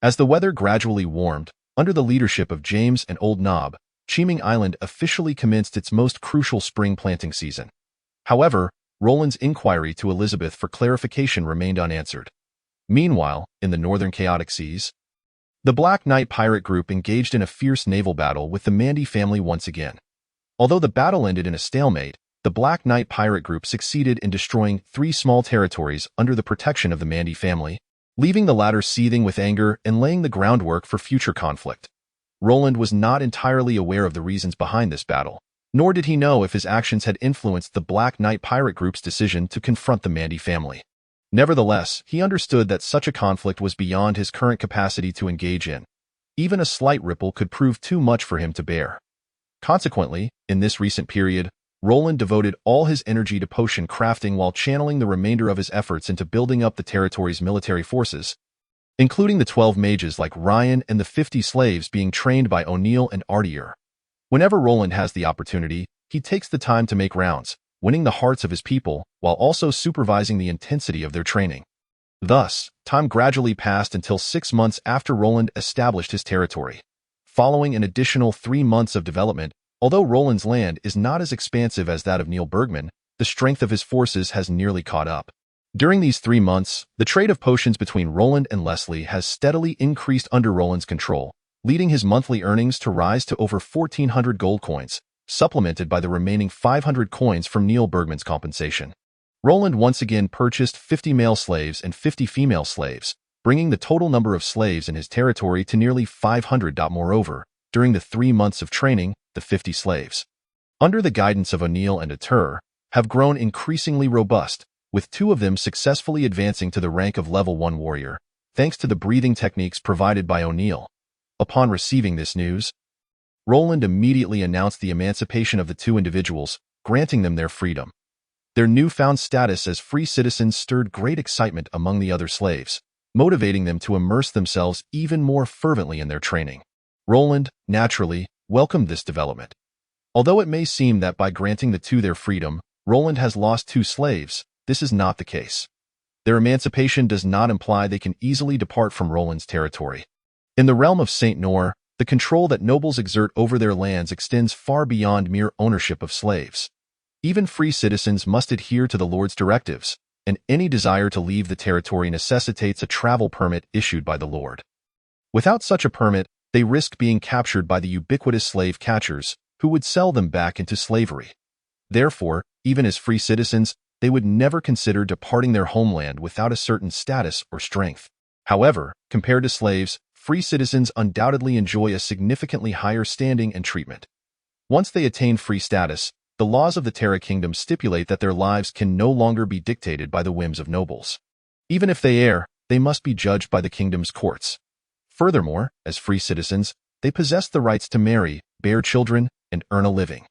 As the weather gradually warmed, under the leadership of James and Old Knob, Chiming Island officially commenced its most crucial spring planting season. However, Roland's inquiry to Elizabeth for clarification remained unanswered. Meanwhile, in the northern chaotic seas, the Black Knight pirate group engaged in a fierce naval battle with the Mandy family once again. Although the battle ended in a stalemate, the Black Knight pirate group succeeded in destroying 3 small territories under the protection of the Mandy family, leaving the latter seething with anger and laying the groundwork for future conflict. Roland was not entirely aware of the reasons behind this battle, nor did he know if his actions had influenced the Black Knight pirate group's decision to confront the Mandy family. Nevertheless, he understood that such a conflict was beyond his current capacity to engage in. Even a slight ripple could prove too much for him to bear. Consequently, in this recent period, Roland devoted all his energy to potion crafting while channeling the remainder of his efforts into building up the territory's military forces, including the 12 mages like Ryan and the 50 slaves being trained by O'Neill and Artier. Whenever Roland has the opportunity, he takes the time to make rounds, winning the hearts of his people while also supervising the intensity of their training. Thus, time gradually passed until 6 months after Roland established his territory. Following an additional 3 months of development, although Roland's land is not as expansive as that of Neil Bergman, the strength of his forces has nearly caught up. During these 3 months, the trade of potions between Roland and Leslie has steadily increased under Roland's control, leading his monthly earnings to rise to over 1,400 gold coins, supplemented by the remaining 500 coins from Neil Bergman's compensation. Roland once again purchased 50 male slaves and 50 female slaves, bringing the total number of slaves in his territory to nearly 500. Moreover, during the 3 months of training, the 50 slaves, under the guidance of O'Neill and Atur, have grown increasingly robust, with 2 of them successfully advancing to the rank of level 1 warrior, thanks to the breathing techniques provided by O'Neill. Upon receiving this news, Roland immediately announced the emancipation of the 2 individuals, granting them their freedom. Their newfound status as free citizens stirred great excitement among the other slaves, motivating them to immerse themselves even more fervently in their training. Roland, naturally, welcomed this development. Although it may seem that by granting the 2 their freedom, Roland has lost 2 slaves, this is not the case. Their emancipation does not imply they can easily depart from Roland's territory. In the realm of Saint Nor, the control that nobles exert over their lands extends far beyond mere ownership of slaves. Even free citizens must adhere to the Lord's directives, and any desire to leave the territory necessitates a travel permit issued by the Lord. Without such a permit, they risk being captured by the ubiquitous slave catchers, who would sell them back into slavery. Therefore, even as free citizens, they would never consider departing their homeland without a certain status or strength. However, compared to slaves, free citizens undoubtedly enjoy a significantly higher standing and treatment. Once they attain free status, the laws of the Terra Kingdom stipulate that their lives can no longer be dictated by the whims of nobles. Even if they err, they must be judged by the kingdom's courts. Furthermore, as free citizens, they possess the rights to marry, bear children, and earn a living.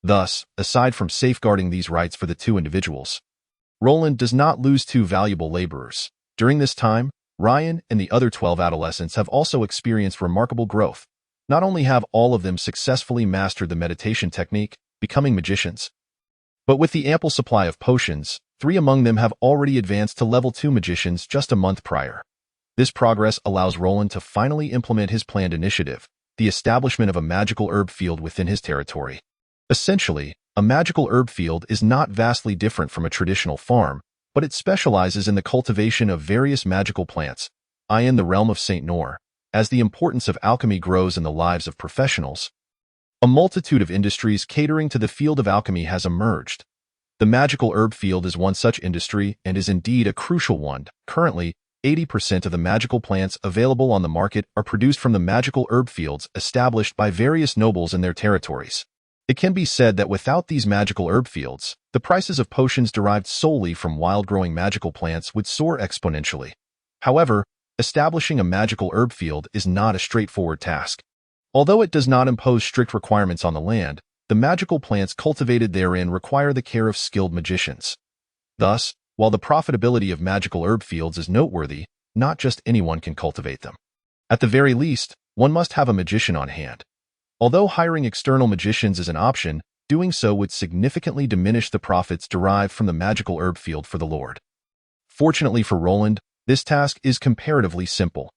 Thus, aside from safeguarding these rights for the 2 individuals, Roland does not lose 2 valuable laborers. During this time, Ryan and the other 12 adolescents have also experienced remarkable growth. Not only have all of them successfully mastered the meditation technique, becoming magicians, but with the ample supply of potions, 3 among them have already advanced to level 2 magicians just a month prior. This progress allows Roland to finally implement his planned initiative, the establishment of a magical herb field within his territory. Essentially, a magical herb field is not vastly different from a traditional farm, but it specializes in the cultivation of various magical plants, in the realm of Saint Nor. As the importance of alchemy grows in the lives of professionals, a multitude of industries catering to the field of alchemy has emerged. The magical herb field is one such industry and is indeed a crucial one. Currently, 80% of the magical plants available on the market are produced from the magical herb fields established by various nobles in their territories. It can be said that without these magical herb fields, the prices of potions derived solely from wild-growing magical plants would soar exponentially. However, establishing a magical herb field is not a straightforward task. Although it does not impose strict requirements on the land, the magical plants cultivated therein require the care of skilled magicians. Thus, while the profitability of magical herb fields is noteworthy, not just anyone can cultivate them. At the very least, one must have a magician on hand. Although hiring external magicians is an option, doing so would significantly diminish the profits derived from the magical herb field for the Lord. Fortunately for Roland, this task is comparatively simple.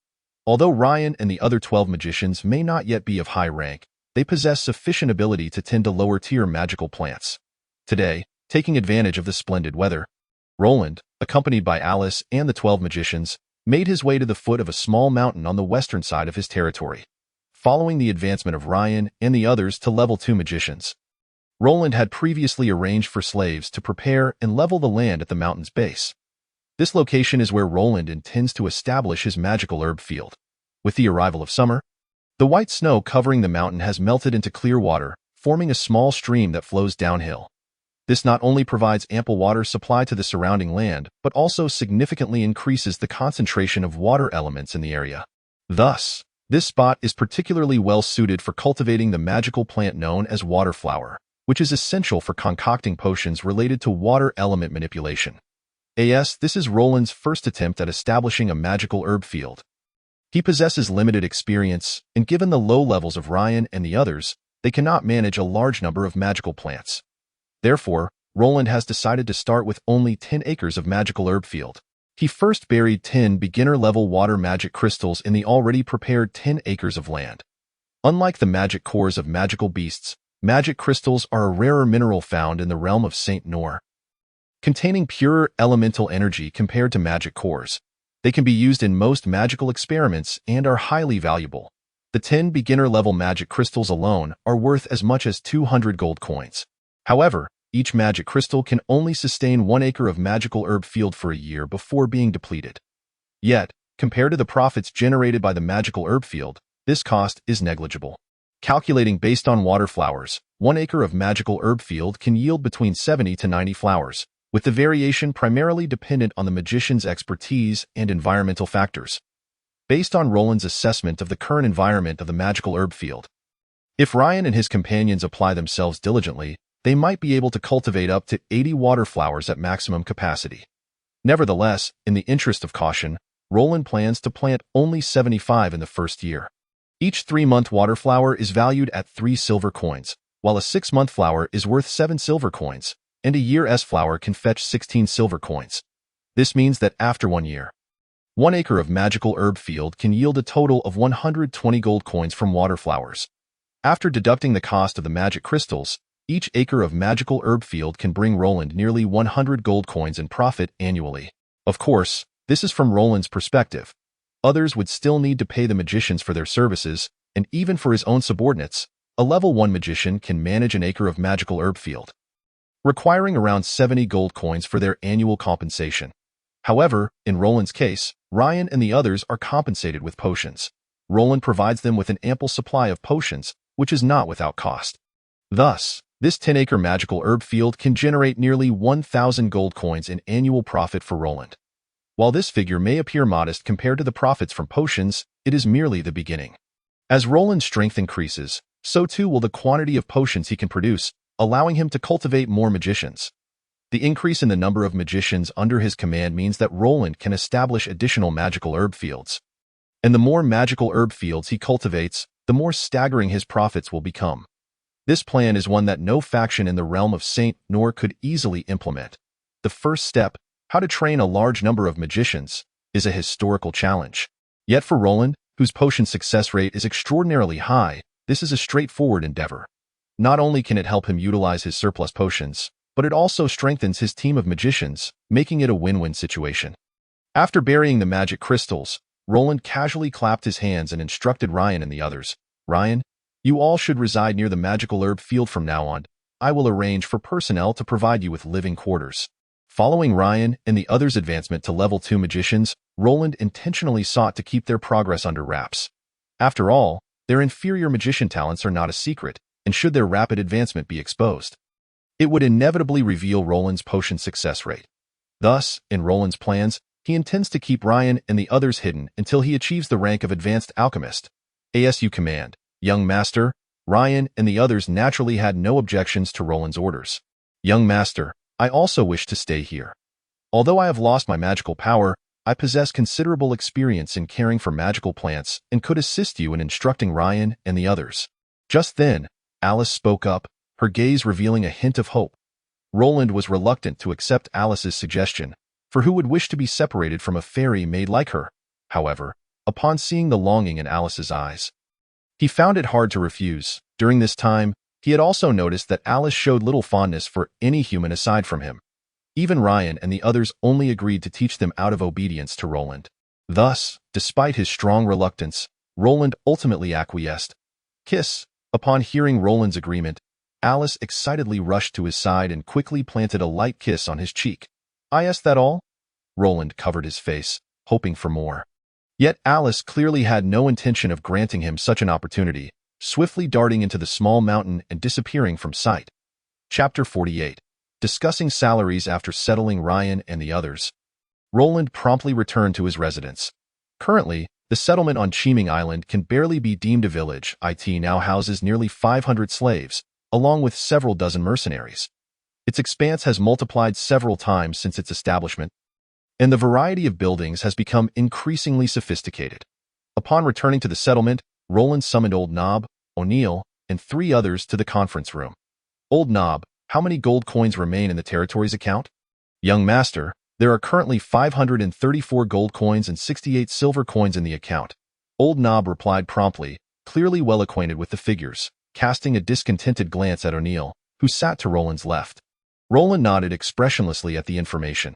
Although Ryan and the other 12 magicians may not yet be of high rank, they possess sufficient ability to tend to lower-tier magical plants. Today, taking advantage of the splendid weather, Roland, accompanied by Alice and the 12 magicians, made his way to the foot of a small mountain on the western side of his territory. Following the advancement of Ryan and the others to level 2 magicians, Roland had previously arranged for slaves to prepare and level the land at the mountain's base. This location is where Roland intends to establish his magical herb field. With the arrival of summer, the white snow covering the mountain has melted into clear water, forming a small stream that flows downhill. This not only provides ample water supply to the surrounding land, but also significantly increases the concentration of water elements in the area. Thus, this spot is particularly well suited for cultivating the magical plant known as waterflower, which is essential for concocting potions related to water element manipulation. This is Roland's first attempt at establishing a magical herb field. He possesses limited experience, and given the low levels of Ryan and the others, they cannot manage a large number of magical plants. Therefore, Roland has decided to start with only 10 acres of magical herb field. He first buried 10 beginner-level water magic crystals in the already prepared 10 acres of land. Unlike the magic cores of magical beasts, magic crystals are a rarer mineral found in the realm of Saint Nor. Containing purer elemental energy compared to magic cores, they can be used in most magical experiments and are highly valuable. The 10 beginner-level magic crystals alone are worth as much as 200 gold coins. However, each magic crystal can only sustain 1 acre of magical herb field for a year before being depleted. Yet, compared to the profits generated by the magical herb field, this cost is negligible. Calculating based on water flowers, 1 acre of magical herb field can yield between 70 to 90 flowers, with the variation primarily dependent on the magician's expertise and environmental factors. Based on Roland's assessment of the current environment of the magical herb field, if Ryan and his companions apply themselves diligently, they might be able to cultivate up to 80 water flowers at maximum capacity. Nevertheless, in the interest of caution, Roland plans to plant only 75 in the first year. Each 3-month water flower is valued at 3 silver coins, while a 6-month flower is worth 7 silver coins, and a year's flower can fetch 16 silver coins. This means that after 1 year, 1 acre of magical herb field can yield a total of 120 gold coins from water flowers. After deducting the cost of the magic crystals, each acre of magical herb field can bring Roland nearly 100 gold coins in profit annually. Of course, this is from Roland's perspective. Others would still need to pay the magicians for their services, and even for his own subordinates, a level 1 magician can manage an acre of magical herb field, requiring around 70 gold coins for their annual compensation. However, in Roland's case, Ryan and the others are compensated with potions. Roland provides them with an ample supply of potions, which is not without cost. Thus, this 10-acre magical herb field can generate nearly 1,000 gold coins in annual profit for Roland. While this figure may appear modest compared to the profits from potions, it is merely the beginning. As Roland's strength increases, so too will the quantity of potions he can produce, allowing him to cultivate more magicians. The increase in the number of magicians under his command means that Roland can establish additional magical herb fields. And the more magical herb fields he cultivates, the more staggering his profits will become. This plan is one that no faction in the realm of Saint Nor could easily implement. The first step, how to train a large number of magicians, is a historical challenge. Yet for Roland, whose potion success rate is extraordinarily high, this is a straightforward endeavor. Not only can it help him utilize his surplus potions, but it also strengthens his team of magicians, making it a win-win situation. After burying the magic crystals, Roland casually clapped his hands and instructed Ryan and the others. Ryan, you all should reside near the magical herb field from now on. I will arrange for personnel to provide you with living quarters. Following Ryan and the others' advancement to level 2 magicians, Roland intentionally sought to keep their progress under wraps. After all, their inferior magician talents are not a secret, and should their rapid advancement be exposed, it would inevitably reveal Roland's potion success rate. Thus, in Roland's plans, he intends to keep Ryan and the others hidden until he achieves the rank of Advanced Alchemist. ASU command, young master. Ryan and the others naturally had no objections to Roland's orders. Young master, I also wish to stay here. Although I have lost my magical power, I possess considerable experience in caring for magical plants and could assist you in instructing Ryan and the others. Just then, Alice spoke up, her gaze revealing a hint of hope. Roland was reluctant to accept Alice's suggestion, for who would wish to be separated from a fairy maid like her? However, upon seeing the longing in Alice's eyes, he found it hard to refuse. During this time, he had also noticed that Alice showed little fondness for any human aside from him. Even Ryan and the others only agreed to teach them out of obedience to Roland. Thus, despite his strong reluctance, Roland ultimately acquiesced. Kiss. Upon hearing Roland's agreement, Alice excitedly rushed to his side and quickly planted a light kiss on his cheek. Is that all? Roland covered his face, hoping for more. Yet Alice clearly had no intention of granting him such an opportunity, swiftly darting into the small mountain and disappearing from sight. Chapter 48. Discussing salaries after settling Ryan and the others. Roland promptly returned to his residence. Currently, the settlement on Cheeming Island can barely be deemed a village. It now houses nearly 500 slaves, along with several dozen mercenaries. Its expanse has multiplied several times since its establishment, and the variety of buildings has become increasingly sophisticated. Upon returning to the settlement, Roland summoned Old Knob, O'Neill, and 3 others to the conference room. Old Knob, how many gold coins remain in the territory's account? Young master, there are currently 534 gold coins and 68 silver coins in the account. Old Knob replied promptly, clearly well acquainted with the figures, casting a discontented glance at O'Neill, who sat to Roland's left. Roland nodded expressionlessly at the information.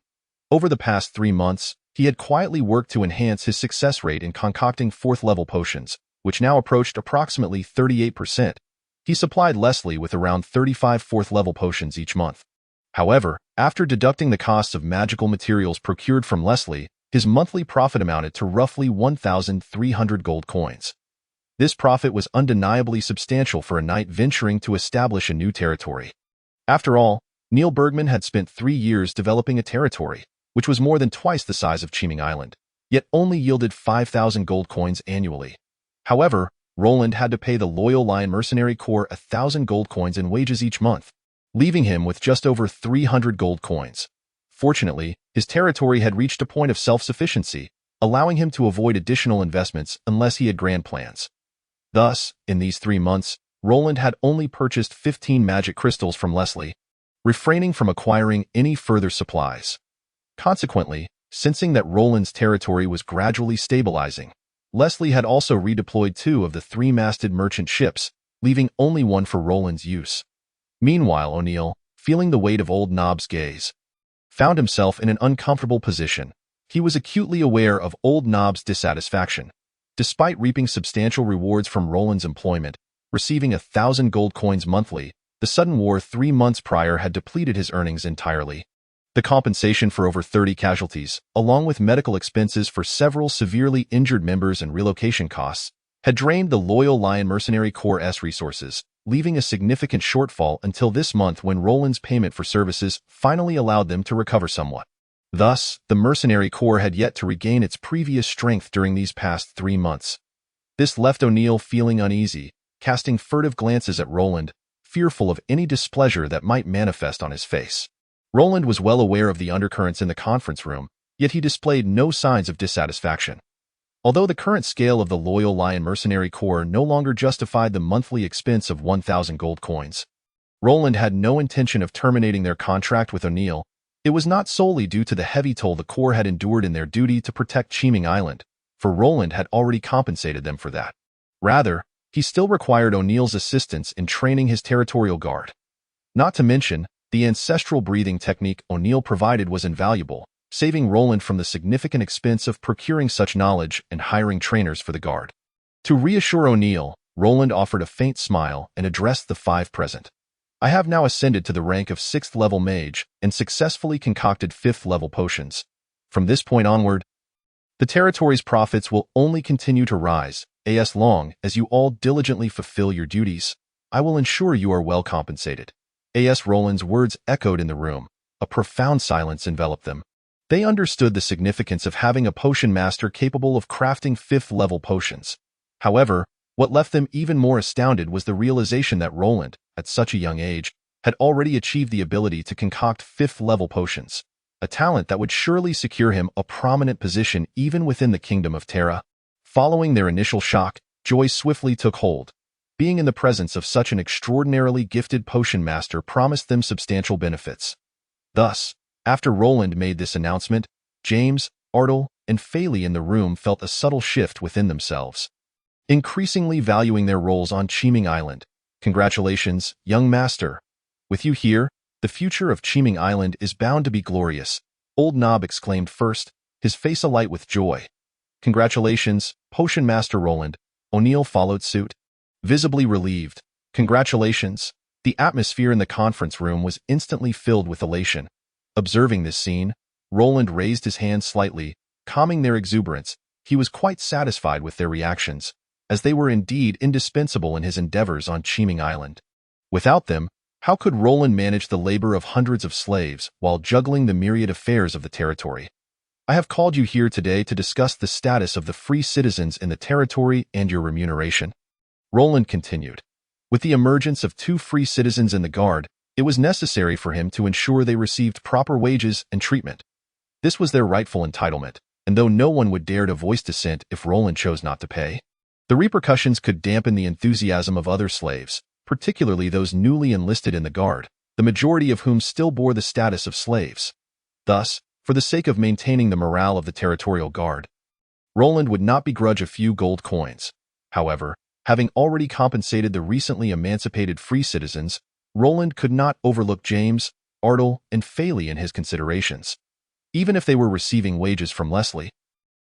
Over the past 3 months, he had quietly worked to enhance his success rate in concocting 4th-level potions, which now approached approximately 38%. He supplied Leslie with around 35 4th-level potions each month. However, after deducting the costs of magical materials procured from Leslie, his monthly profit amounted to roughly 1,300 gold coins. This profit was undeniably substantial for a knight venturing to establish a new territory. After all, Neil Bergman had spent 3 years developing a territory, which was more than twice the size of Cheeming Island, yet only yielded 5,000 gold coins annually. However, Roland had to pay the loyal Lion Mercenary Corps 1,000 gold coins in wages each month, leaving him with just over 300 gold coins. Fortunately, his territory had reached a point of self-sufficiency, allowing him to avoid additional investments unless he had grand plans. Thus, in these 3 months, Roland had only purchased 15 magic crystals from Leslie, refraining from acquiring any further supplies. Consequently, sensing that Roland's territory was gradually stabilizing, Leslie had also redeployed 2 of the 3-masted merchant ships, leaving only 1 for Roland's use. Meanwhile, O'Neill, feeling the weight of Old Knob's gaze, found himself in an uncomfortable position. He was acutely aware of Old Knob's dissatisfaction. Despite reaping substantial rewards from Roland's employment, receiving 1,000 gold coins monthly, the sudden war 3 months prior had depleted his earnings entirely. The compensation for over 30 casualties, along with medical expenses for several severely injured members and relocation costs, had drained the loyal Lion Mercenary Corps' resources, leaving a significant shortfall until this month when Roland's payment for services finally allowed them to recover somewhat. Thus, the Mercenary Corps had yet to regain its previous strength during these past 3 months. This left O'Neill feeling uneasy, casting furtive glances at Roland, fearful of any displeasure that might manifest on his face. Roland was well aware of the undercurrents in the conference room, yet he displayed no signs of dissatisfaction. Although the current scale of the loyal Lion Mercenary Corps no longer justified the monthly expense of 1,000 gold coins, Roland had no intention of terminating their contract with O'Neill. It was not solely due to the heavy toll the Corps had endured in their duty to protect Cheeming Island, for Roland had already compensated them for that. Rather, he still required O'Neill's assistance in training his territorial guard. Not to mention, the ancestral breathing technique O'Neill provided was invaluable, saving Roland from the significant expense of procuring such knowledge and hiring trainers for the guard. To reassure O'Neill, Roland offered a faint smile and addressed the 5 present. I have now ascended to the rank of 6th-level mage and successfully concocted 5th-level potions. From this point onward, The territory's profits will only continue to rise, as long as you all diligently fulfill your duties. I will ensure you are well compensated. Roland's words echoed in the room. A profound silence enveloped them. They understood the significance of having a potion master capable of crafting fifth-level potions. However, what left them even more astounded was the realization that Roland, at such a young age, had already achieved the ability to concoct fifth-level potions, a talent that would surely secure him a prominent position even within the Kingdom of Terra. Following their initial shock, joy swiftly took hold. Being in the presence of such an extraordinarily gifted potion master promised them substantial benefits. Thus, after Roland made this announcement, James, Ardell, and Faley in the room felt a subtle shift within themselves, increasingly valuing their roles on Chiming Island. Congratulations, young master. With you here, the future of Chiming Island is bound to be glorious, Old Nob exclaimed first, his face alight with joy. Congratulations, Potion Master Roland, O'Neill followed suit, visibly relieved. Congratulations. The atmosphere in the conference room was instantly filled with elation. Observing this scene, Roland raised his hand slightly, calming their exuberance. He was quite satisfied with their reactions, as they were indeed indispensable in his endeavors on Chiming Island. Without them, how could Roland manage the labor of hundreds of slaves while juggling the myriad affairs of the territory? I have called you here today to discuss the status of the free citizens in the territory and your remuneration. Roland continued. With the emergence of 2 free citizens in the Guard, it was necessary for him to ensure they received proper wages and treatment. This was their rightful entitlement, and though no one would dare to voice dissent if Roland chose not to pay, the repercussions could dampen the enthusiasm of other slaves, particularly those newly enlisted in the Guard, the majority of whom still bore the status of slaves. Thus, for the sake of maintaining the morale of the territorial Guard, Roland would not begrudge a few gold coins. However, having already compensated the recently emancipated free citizens, Roland could not overlook James, Ardell, and Faley in his considerations. Even if they were receiving wages from Leslie,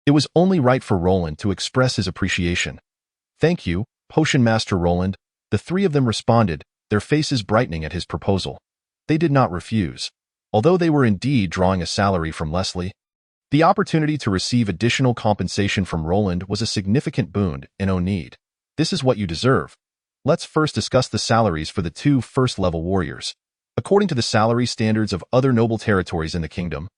it was only right for Roland to express his appreciation. Thank you, Potion Master Roland. The 3 of them responded, their faces brightening at his proposal. They did not refuse. Although they were indeed drawing a salary from Leslie, the opportunity to receive additional compensation from Roland was a significant boon and no need. This is what you deserve. Let's first discuss the salaries for the 2 first-level warriors. According to the salary standards of other noble territories in the kingdom,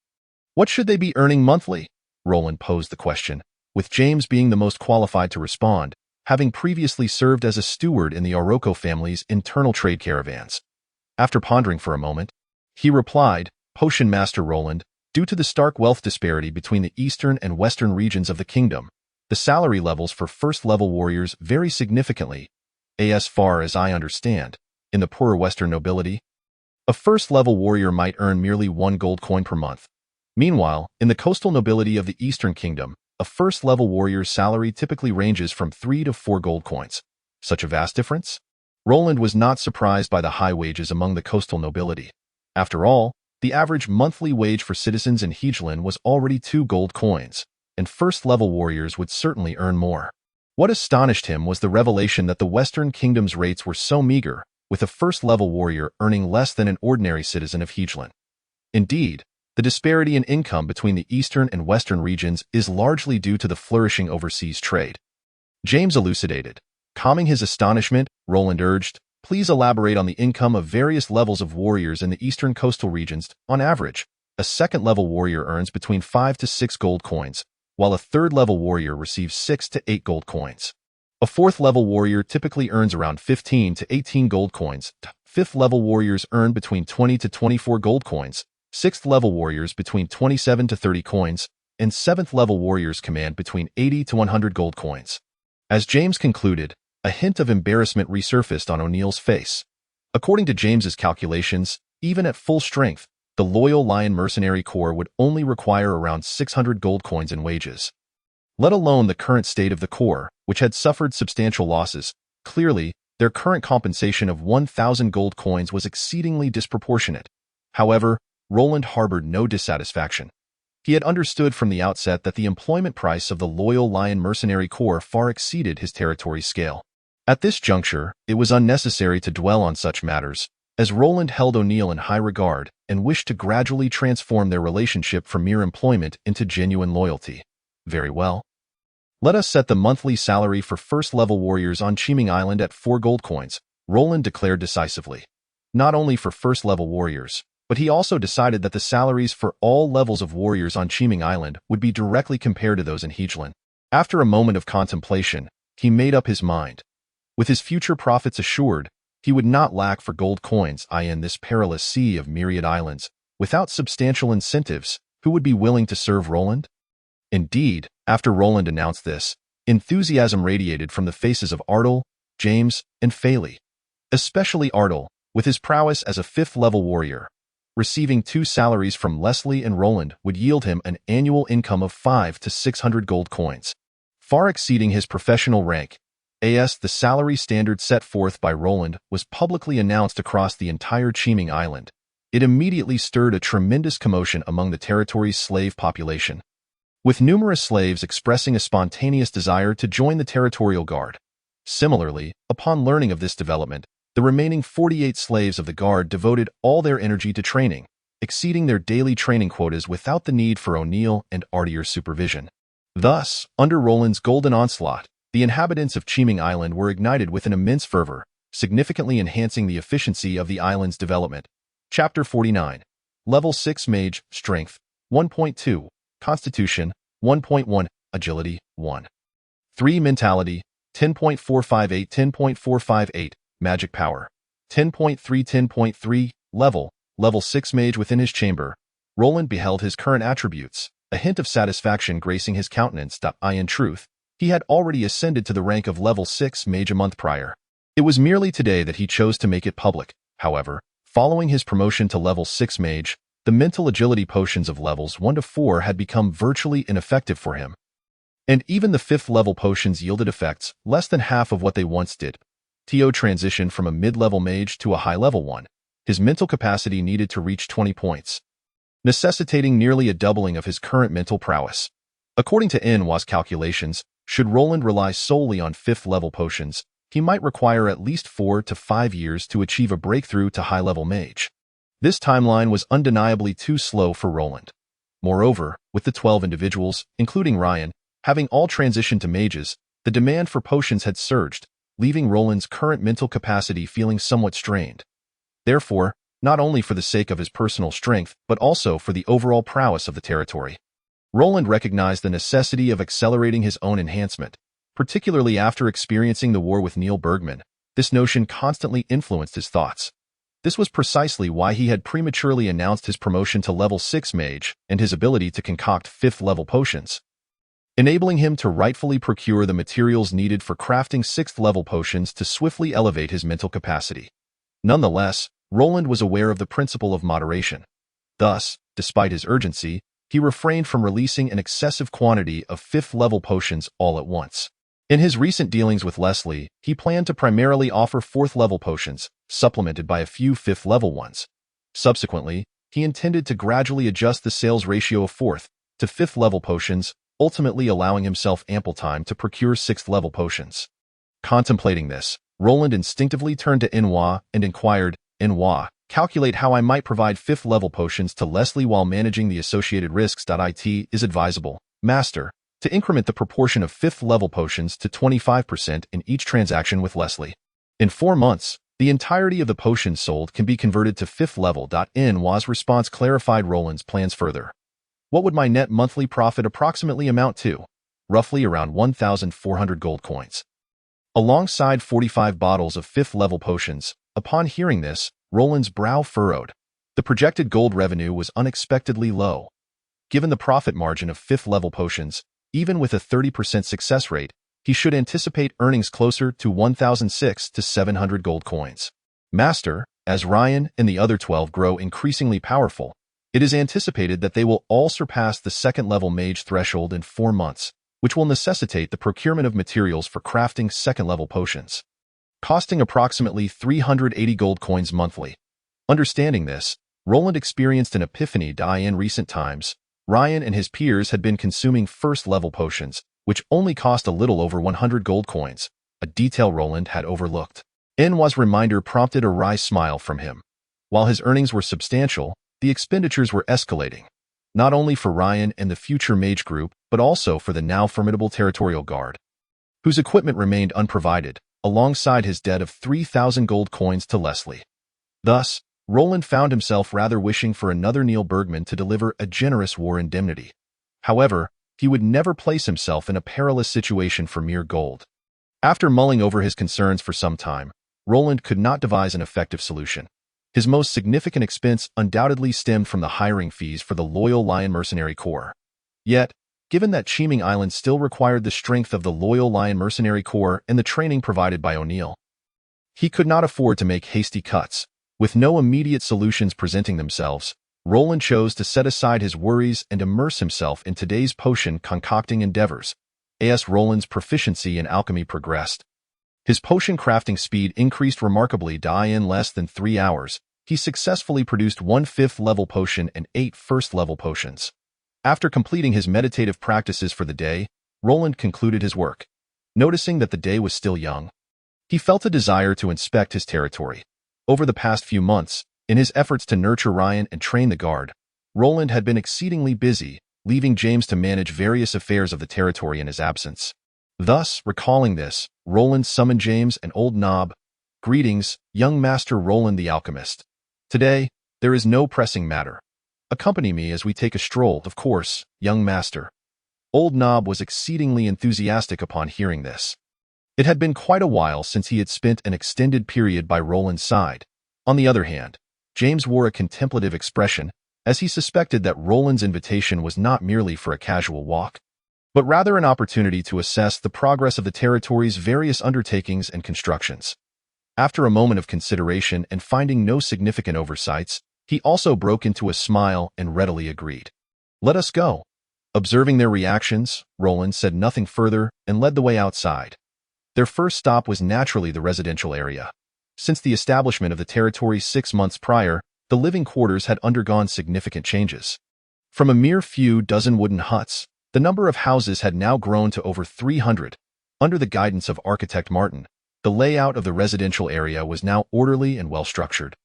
what should they be earning monthly? Roland posed the question, with James being the most qualified to respond, having previously served as a steward in the Oroko family's internal trade caravans. After pondering for a moment, he replied, Potion Master Roland, due to the stark wealth disparity between the eastern and western regions of the kingdom, the salary levels for first-level warriors vary significantly. As far as I understand, in the poorer western nobility, a first-level warrior might earn merely 1 gold coin per month. Meanwhile, in the coastal nobility of the Eastern Kingdom, a first-level warrior's salary typically ranges from 3 to 4 gold coins. Such a vast difference? Roland was not surprised by the high wages among the coastal nobility. After all, the average monthly wage for citizens in Hegelin was already 2 gold coins, and first-level warriors would certainly earn more. What astonished him was the revelation that the Western Kingdom's rates were so meager, with a first-level warrior earning less than an ordinary citizen of Hegelin. Indeed, the disparity in income between the eastern and western regions is largely due to the flourishing overseas trade. James elucidated. Calming his astonishment, Roland urged, please elaborate on the income of various levels of warriors in the eastern coastal regions. On average, a second-level warrior earns between 5 to 6 gold coins, while a third-level warrior receives 6 to 8 gold coins. A fourth-level warrior typically earns around 15 to 18 gold coins. Fifth-level warriors earn between 20 to 24 gold coins. Sixth-level warriors between 27 to 30 coins, and seventh-level warriors command between 80 to 100 gold coins. As James concluded, a hint of embarrassment resurfaced on O'Neill's face. According to James's calculations, even at full strength, the loyal Lion Mercenary Corps would only require around 600 gold coins in wages. Let alone the current state of the Corps, which had suffered substantial losses. Clearly, their current compensation of 1,000 gold coins was exceedingly disproportionate. However, Roland harbored no dissatisfaction. He had understood from the outset that the employment price of the loyal Lion Mercenary Corps far exceeded his territory's scale. At this juncture, it was unnecessary to dwell on such matters, as Roland held O'Neill in high regard and wished to gradually transform their relationship from mere employment into genuine loyalty. Very well. Let us set the monthly salary for first-level warriors on Qiming Island at 4 gold coins, Roland declared decisively. Not only for first-level warriors, but he also decided that the salaries for all levels of warriors on Qiming Island would be directly compared to those in Heejlan. After a moment of contemplation, he made up his mind. With his future profits assured, he would not lack for gold coins in this perilous sea of myriad islands. Without substantial incentives, who would be willing to serve Roland? Indeed, after Roland announced this, enthusiasm radiated from the faces of Ardal, James, and Faley. Especially Ardal, with his prowess as a fifth-level warrior. Receiving 2 salaries from Leslie and Roland would yield him an annual income of 500 to 600 gold coins, far exceeding his professional rank. The salary standard set forth by Roland was publicly announced across the entire Qiming Island. It immediately stirred a tremendous commotion among the territory's slave population, with numerous slaves expressing a spontaneous desire to join the territorial guard. Similarly, upon learning of this development, the remaining 48 slaves of the guard devoted all their energy to training, exceeding their daily training quotas without the need for O'Neill and Ardier's supervision. Thus, under Roland's golden onslaught, the inhabitants of Qiming Island were ignited with an immense fervor, significantly enhancing the efficiency of the island's development. Chapter 49. Level 6 Mage, Strength, 1.2, Constitution, 1.1, Agility, 1. 3 Mentality, 10.458 10.458, Magic Power, 10.3 10.3, Level 6 Mage. Within his chamber, Roland beheld his current attributes, a hint of satisfaction gracing his countenance. In truth, he had already ascended to the rank of Level 6 Mage a month prior. It was merely today that he chose to make it public. However, following his promotion to Level 6 Mage, the mental agility potions of levels 1 to 4 had become virtually ineffective for him. And even the 5th level potions yielded effects less than half of what they once did. Tio transitioned from a mid-level mage to a high-level one. His mental capacity needed to reach 20 points, necessitating nearly a doubling of his current mental prowess. According to Enwa's calculations, should Roland rely solely on 5th level potions, he might require at least 4 to 5 years to achieve a breakthrough to high-level mage. This timeline was undeniably too slow for Roland. Moreover, with the 12 individuals, including Ryan, having all transitioned to mages, the demand for potions had surged, leaving Roland's current mental capacity feeling somewhat strained. Therefore, not only for the sake of his personal strength, but also for the overall prowess of the territory, Roland recognized the necessity of accelerating his own enhancement, particularly after experiencing the war with Neil Bergman. This notion constantly influenced his thoughts. This was precisely why he had prematurely announced his promotion to Level 6 Mage and his ability to concoct 5th level potions, enabling him to rightfully procure the materials needed for crafting 6th level potions to swiftly elevate his mental capacity. Nonetheless, Roland was aware of the principle of moderation. Thus, despite his urgency, he refrained from releasing an excessive quantity of 5th level potions all at once. In his recent dealings with Leslie, he planned to primarily offer 4th level potions, supplemented by a few 5th level ones. Subsequently, he intended to gradually adjust the sales ratio of 4th to 5th level potions, ultimately allowing himself ample time to procure 6th level potions. Contemplating this, Roland instinctively turned to Enwa and inquired, "Enwa, calculate how I might provide 5th level potions to Leslie while managing the associated risks. It is advisable, Master, to increment the proportion of 5th level potions to 25% in each transaction with Leslie. In 4 months, the entirety of the potions sold can be converted to 5th level." Enwa's response clarified Roland's plans further. What would my net monthly profit approximately amount to? Roughly around 1,400 gold coins. Alongside 45 bottles of 5th level potions. Upon hearing this, Roland's brow furrowed. The projected gold revenue was unexpectedly low. Given the profit margin of 5th level potions, even with a 30% success rate, he should anticipate earnings closer to 1,600 to 700 gold coins. Master, as Ryan and the other 12 grow increasingly powerful, it is anticipated that they will all surpass the 2nd level mage threshold in 4 months, which will necessitate the procurement of materials for crafting 2nd level potions, costing approximately 380 gold coins monthly. Understanding this, Roland experienced an epiphany. In recent times, Ryan and his peers had been consuming 1st level potions, which only cost a little over 100 gold coins, a detail Roland had overlooked. Enwa's reminder prompted a wry smile from him. While his earnings were substantial, the expenditures were escalating. not only for Ryan and the future mage group, but also for the now formidable territorial guard, whose equipment remained unprovided, alongside his debt of 3,000 gold coins to Leslie. Thus, Roland found himself rather wishing for another Neil Bergman to deliver a generous war indemnity. However, he would never place himself in a perilous situation for mere gold. After mulling over his concerns for some time, Roland could not devise an effective solution. His most significant expense undoubtedly stemmed from the hiring fees for the Loyal Lion Mercenary Corps. Yet, given that Cheeming Island still required the strength of the Loyal Lion Mercenary Corps and the training provided by O'Neill, he could not afford to make hasty cuts. With no immediate solutions presenting themselves, Roland chose to set aside his worries and immerse himself in today's potion concocting endeavors. As Roland's proficiency in alchemy progressed, his potion crafting speed increased remarkably. In less than 3 hours, he successfully produced 1 5th-level potion and 8 first-level potions. After completing his meditative practices for the day, Roland concluded his work. Noticing that the day was still young, he felt a desire to inspect his territory. Over the past few months, in his efforts to nurture Ryan and train the guard, Roland had been exceedingly busy, leaving James to manage various affairs of the territory in his absence. Thus, recalling this, Roland summoned James and Old Knob. "Greetings, young Master Roland the Alchemist. Today, there is no pressing matter. Accompany me as we take a stroll." "Of course, young Master." Old Knob was exceedingly enthusiastic upon hearing this. It had been quite a while since he had spent an extended period by Roland's side. On the other hand, James wore a contemplative expression, as he suspected that Roland's invitation was not merely for a casual walk, but rather an opportunity to assess the progress of the territory's various undertakings and constructions. After a moment of consideration and finding no significant oversights, he also broke into a smile and readily agreed. "Let us go." Observing their reactions, Roland said nothing further and led the way outside. Their first stop was naturally the residential area. Since the establishment of the territory 6 months prior, the living quarters had undergone significant changes. From a mere few dozen wooden huts, the number of houses had now grown to over 300. Under the guidance of architect Martin, the layout of the residential area was now orderly and well-structured,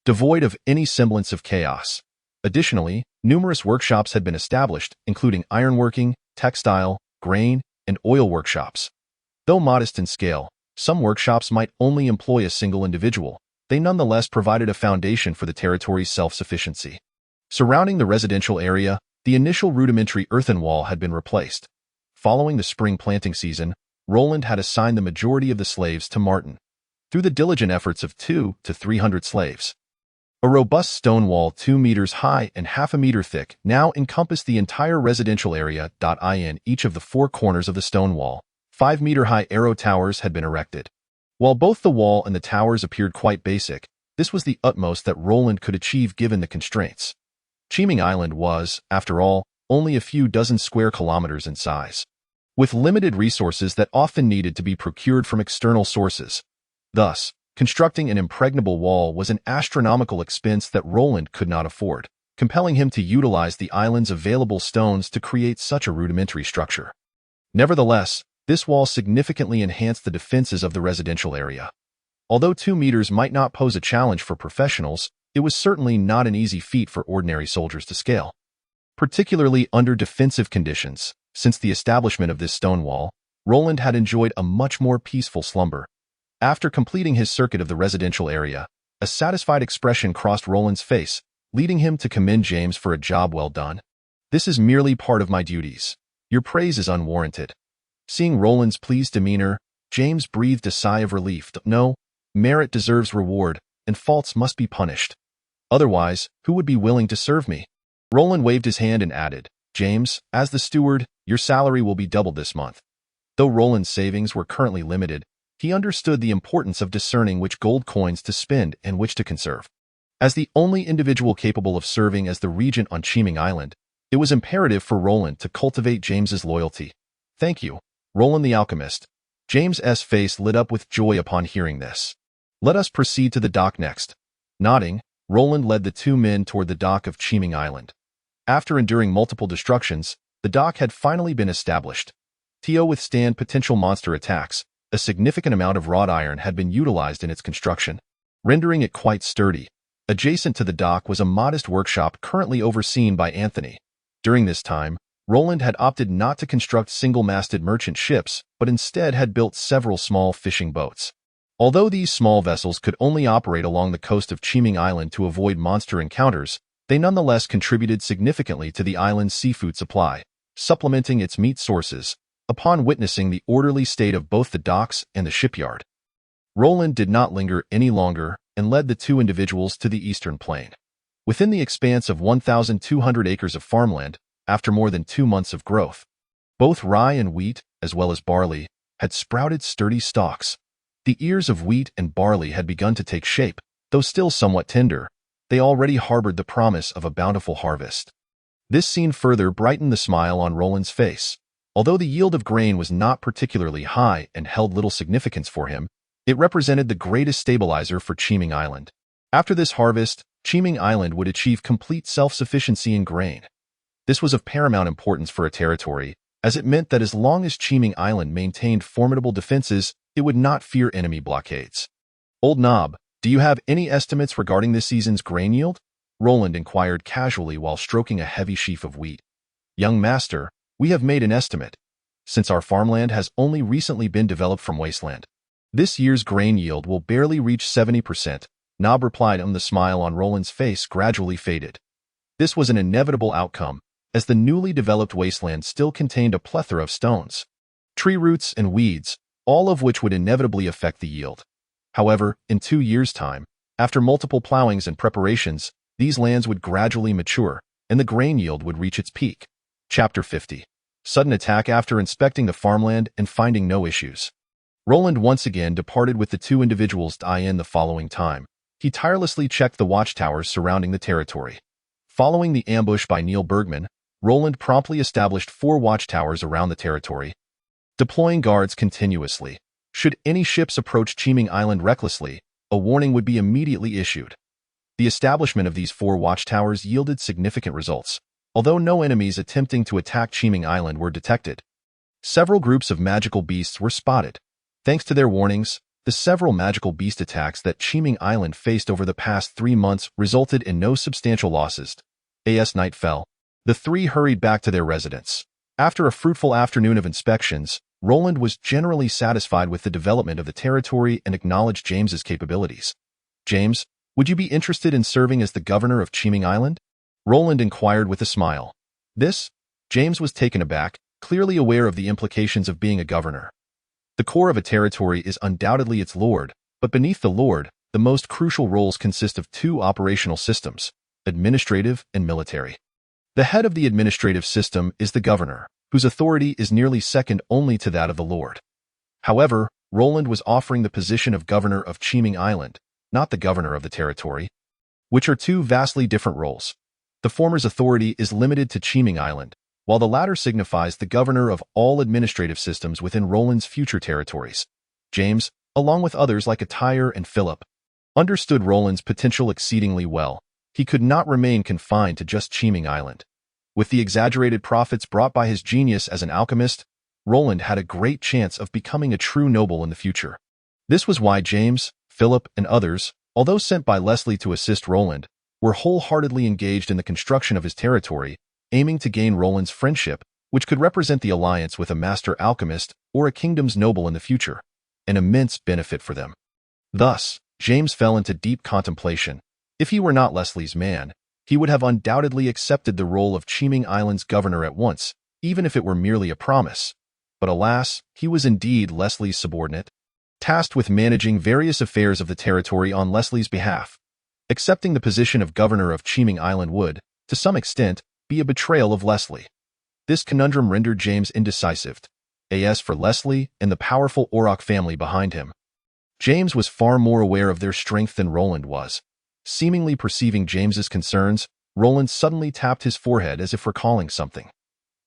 devoid of any semblance of chaos. Additionally, numerous workshops had been established, including ironworking, textile, grain, and oil workshops. Though modest in scale, some workshops might only employ a single individual. They nonetheless provided a foundation for the territory's self-sufficiency. Surrounding the residential area, the initial rudimentary earthen wall had been replaced. Following the spring planting season, Roland had assigned the majority of the slaves to Martin, through the diligent efforts of 200 to 300 slaves. A robust stone wall 2 meters high and half a meter thick now encompassed the entire residential area. In each of the 4 corners of the stone wall, 5-meter-high arrow towers had been erected. While both the wall and the towers appeared quite basic, this was the utmost that Roland could achieve given the constraints. Cheeming Island was, after all, only a few dozen square kilometers in size, with limited resources that often needed to be procured from external sources. Thus, constructing an impregnable wall was an astronomical expense that Roland could not afford, compelling him to utilize the island's available stones to create such a rudimentary structure. Nevertheless, this wall significantly enhanced the defenses of the residential area. Although 2 meters might not pose a challenge for professionals, it was certainly not an easy feat for ordinary soldiers to scale. Particularly under defensive conditions, since the establishment of this stone wall, Roland had enjoyed a much more peaceful slumber. After completing his circuit of the residential area, a satisfied expression crossed Roland's face, leading him to commend James for a job well done. "This is merely part of my duties. Your praise is unwarranted." Seeing Roland's pleased demeanor, James breathed a sigh of relief. "No, merit deserves reward, and faults must be punished. Otherwise, who would be willing to serve me?" Roland waved his hand and added, "James, as the steward, your salary will be doubled this month." Though Roland's savings were currently limited, he understood the importance of discerning which gold coins to spend and which to conserve. As the only individual capable of serving as the regent on Cheeming Island, it was imperative for Roland to cultivate James's loyalty. "Thank you, Roland the Alchemist." James's face lit up with joy upon hearing this. "Let us proceed to the dock next." Nodding, Roland led the 2 men toward the dock of Cheeming Island. After enduring multiple destructions, the dock had finally been established. To withstand potential monster attacks, a significant amount of wrought iron had been utilized in its construction, rendering it quite sturdy. Adjacent to the dock was a modest workshop currently overseen by Anthony, During this time, Roland had opted not to construct single-masted merchant ships, but instead had built several small fishing boats. Although these small vessels could only operate along the coast of Qiming Island to avoid monster encounters, they nonetheless contributed significantly to the island's seafood supply, supplementing its meat sources, upon witnessing the orderly state of both the docks and the shipyard. Roland did not linger any longer and led the two individuals to the eastern plain. Within the expanse of 1,200 acres of farmland, after more than 2 months of growth, both rye and wheat, as well as barley, had sprouted sturdy stalks. The ears of wheat and barley had begun to take shape, though still somewhat tender. They already harbored the promise of a bountiful harvest. This scene further brightened the smile on Roland's face. Although the yield of grain was not particularly high and held little significance for him, it represented the greatest stabilizer for Qiming Island. After this harvest, Qiming Island would achieve complete self-sufficiency in grain. This was of paramount importance for a territory, as it meant that as long as Qiming Island maintained formidable defenses, it would not fear enemy blockades. "Old Knob, do you have any estimates regarding this season's grain yield?" Roland inquired casually while stroking a heavy sheaf of wheat. "Young master, we have made an estimate, since our farmland has only recently been developed from wasteland. This year's grain yield will barely reach 70%, Knob replied, and the smile on Roland's face gradually faded. This was an inevitable outcome, as the newly developed wasteland still contained a plethora of stones, tree roots, and weeds, all of which would inevitably affect the yield. However, in 2 years' time, after multiple plowings and preparations, these lands would gradually mature, and the grain yield would reach its peak. Chapter 50. Sudden attack. After inspecting the farmland and finding no issues, Roland once again departed with the two individuals. In the following time, he tirelessly checked the watchtowers surrounding the territory. Following the ambush by Neil Bergman, Roland promptly established 4 watchtowers around the territory, deploying guards continuously. Should any ships approach Qiming Island recklessly, a warning would be immediately issued. The establishment of these 4 watchtowers yielded significant results, although no enemies attempting to attack Qiming Island were detected. Several groups of magical beasts were spotted. Thanks to their warnings, the several magical beast attacks that Qiming Island faced over the past 3 months resulted in no substantial losses. As night fell, the 3 hurried back to their residence. After a fruitful afternoon of inspections, Roland was generally satisfied with the development of the territory and acknowledged James's capabilities. "James, would you be interested in serving as the governor of Qiming Island?" Roland inquired with a smile. James was taken aback, clearly aware of the implications of being a governor. The core of a territory is undoubtedly its lord, but beneath the lord, the most crucial roles consist of 2 operational systems: administrative and military. The head of the administrative system is the governor, whose authority is nearly second only to that of the lord. However, Roland was offering the position of governor of Qiming Island, not the governor of the territory, which are 2 vastly different roles. The former's authority is limited to Qiming Island, while the latter signifies the governor of all administrative systems within Roland's future territories. James, along with others like Attire and Philip, understood Roland's potential exceedingly well. He could not remain confined to just Qiming Island. With the exaggerated profits brought by his genius as an alchemist, Roland had a great chance of becoming a true noble in the future. This was why James, Philip, and others, although sent by Leslie to assist Roland, were wholeheartedly engaged in the construction of his territory, aiming to gain Roland's friendship, which could represent the alliance with a master alchemist or a kingdom's noble in the future, an immense benefit for them. Thus, James fell into deep contemplation. If he were not Leslie's man, he would have undoubtedly accepted the role of Qiming Island's governor at once, even if it were merely a promise. But alas, he was indeed Leslie's subordinate, tasked with managing various affairs of the territory on Leslie's behalf. Accepting the position of governor of Qiming Island would, to some extent, be a betrayal of Leslie. This conundrum rendered James indecisive, as for Leslie and the powerful Auroch family behind him. James was far more aware of their strength than Roland was. Seemingly perceiving James's concerns, Roland suddenly tapped his forehead as if recalling something.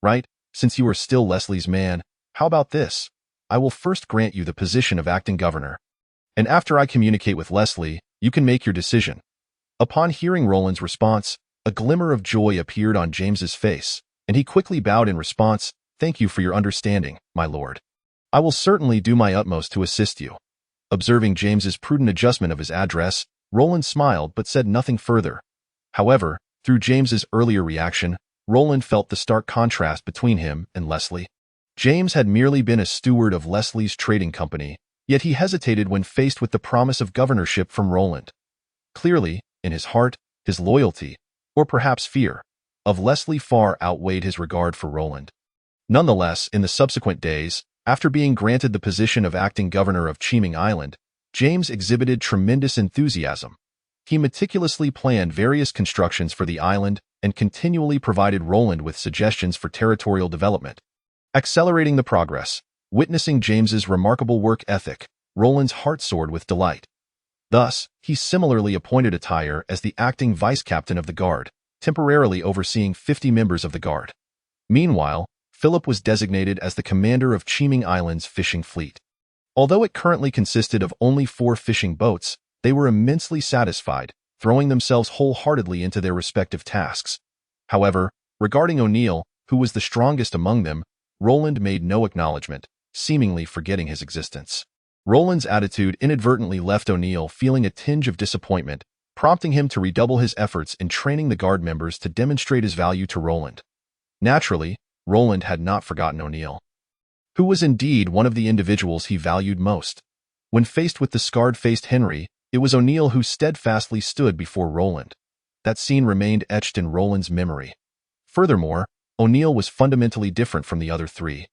"Right, since you are still Leslie's man, how about this? I will first grant you the position of acting governor. And after I communicate with Leslie, you can make your decision." Upon hearing Roland's response, a glimmer of joy appeared on James's face, and he quickly bowed in response. "Thank you for your understanding, my lord. I will certainly do my utmost to assist you." Observing James's prudent adjustment of his address, Roland smiled but said nothing further. However, through James's earlier reaction, Roland felt the stark contrast between him and Leslie. James had merely been a steward of Leslie's trading company, yet he hesitated when faced with the promise of governorship from Roland. Clearly, in his heart, his loyalty, or perhaps fear, of Leslie far outweighed his regard for Roland. Nonetheless, in the subsequent days, after being granted the position of acting governor of Cheeming Island, James exhibited tremendous enthusiasm. He meticulously planned various constructions for the island and continually provided Roland with suggestions for territorial development. Accelerating the progress, witnessing James's remarkable work ethic, Roland's heart soared with delight. Thus, he similarly appointed Attire as the acting vice-captain of the guard, temporarily overseeing 50 members of the guard. Meanwhile, Philip was designated as the commander of Cheeming Island's fishing fleet. Although it currently consisted of only 4 fishing boats, they were immensely satisfied, throwing themselves wholeheartedly into their respective tasks. However, regarding O'Neill, who was the strongest among them, Roland made no acknowledgement, seemingly forgetting his existence. Roland's attitude inadvertently left O'Neill feeling a tinge of disappointment, prompting him to redouble his efforts in training the guard members to demonstrate his value to Roland. Naturally, Roland had not forgotten O'Neill, who was indeed one of the individuals he valued most. When faced with the scarred-faced Henry, it was O'Neill who steadfastly stood before Roland. That scene remained etched in Roland's memory. Furthermore, O'Neill was fundamentally different from the other 3.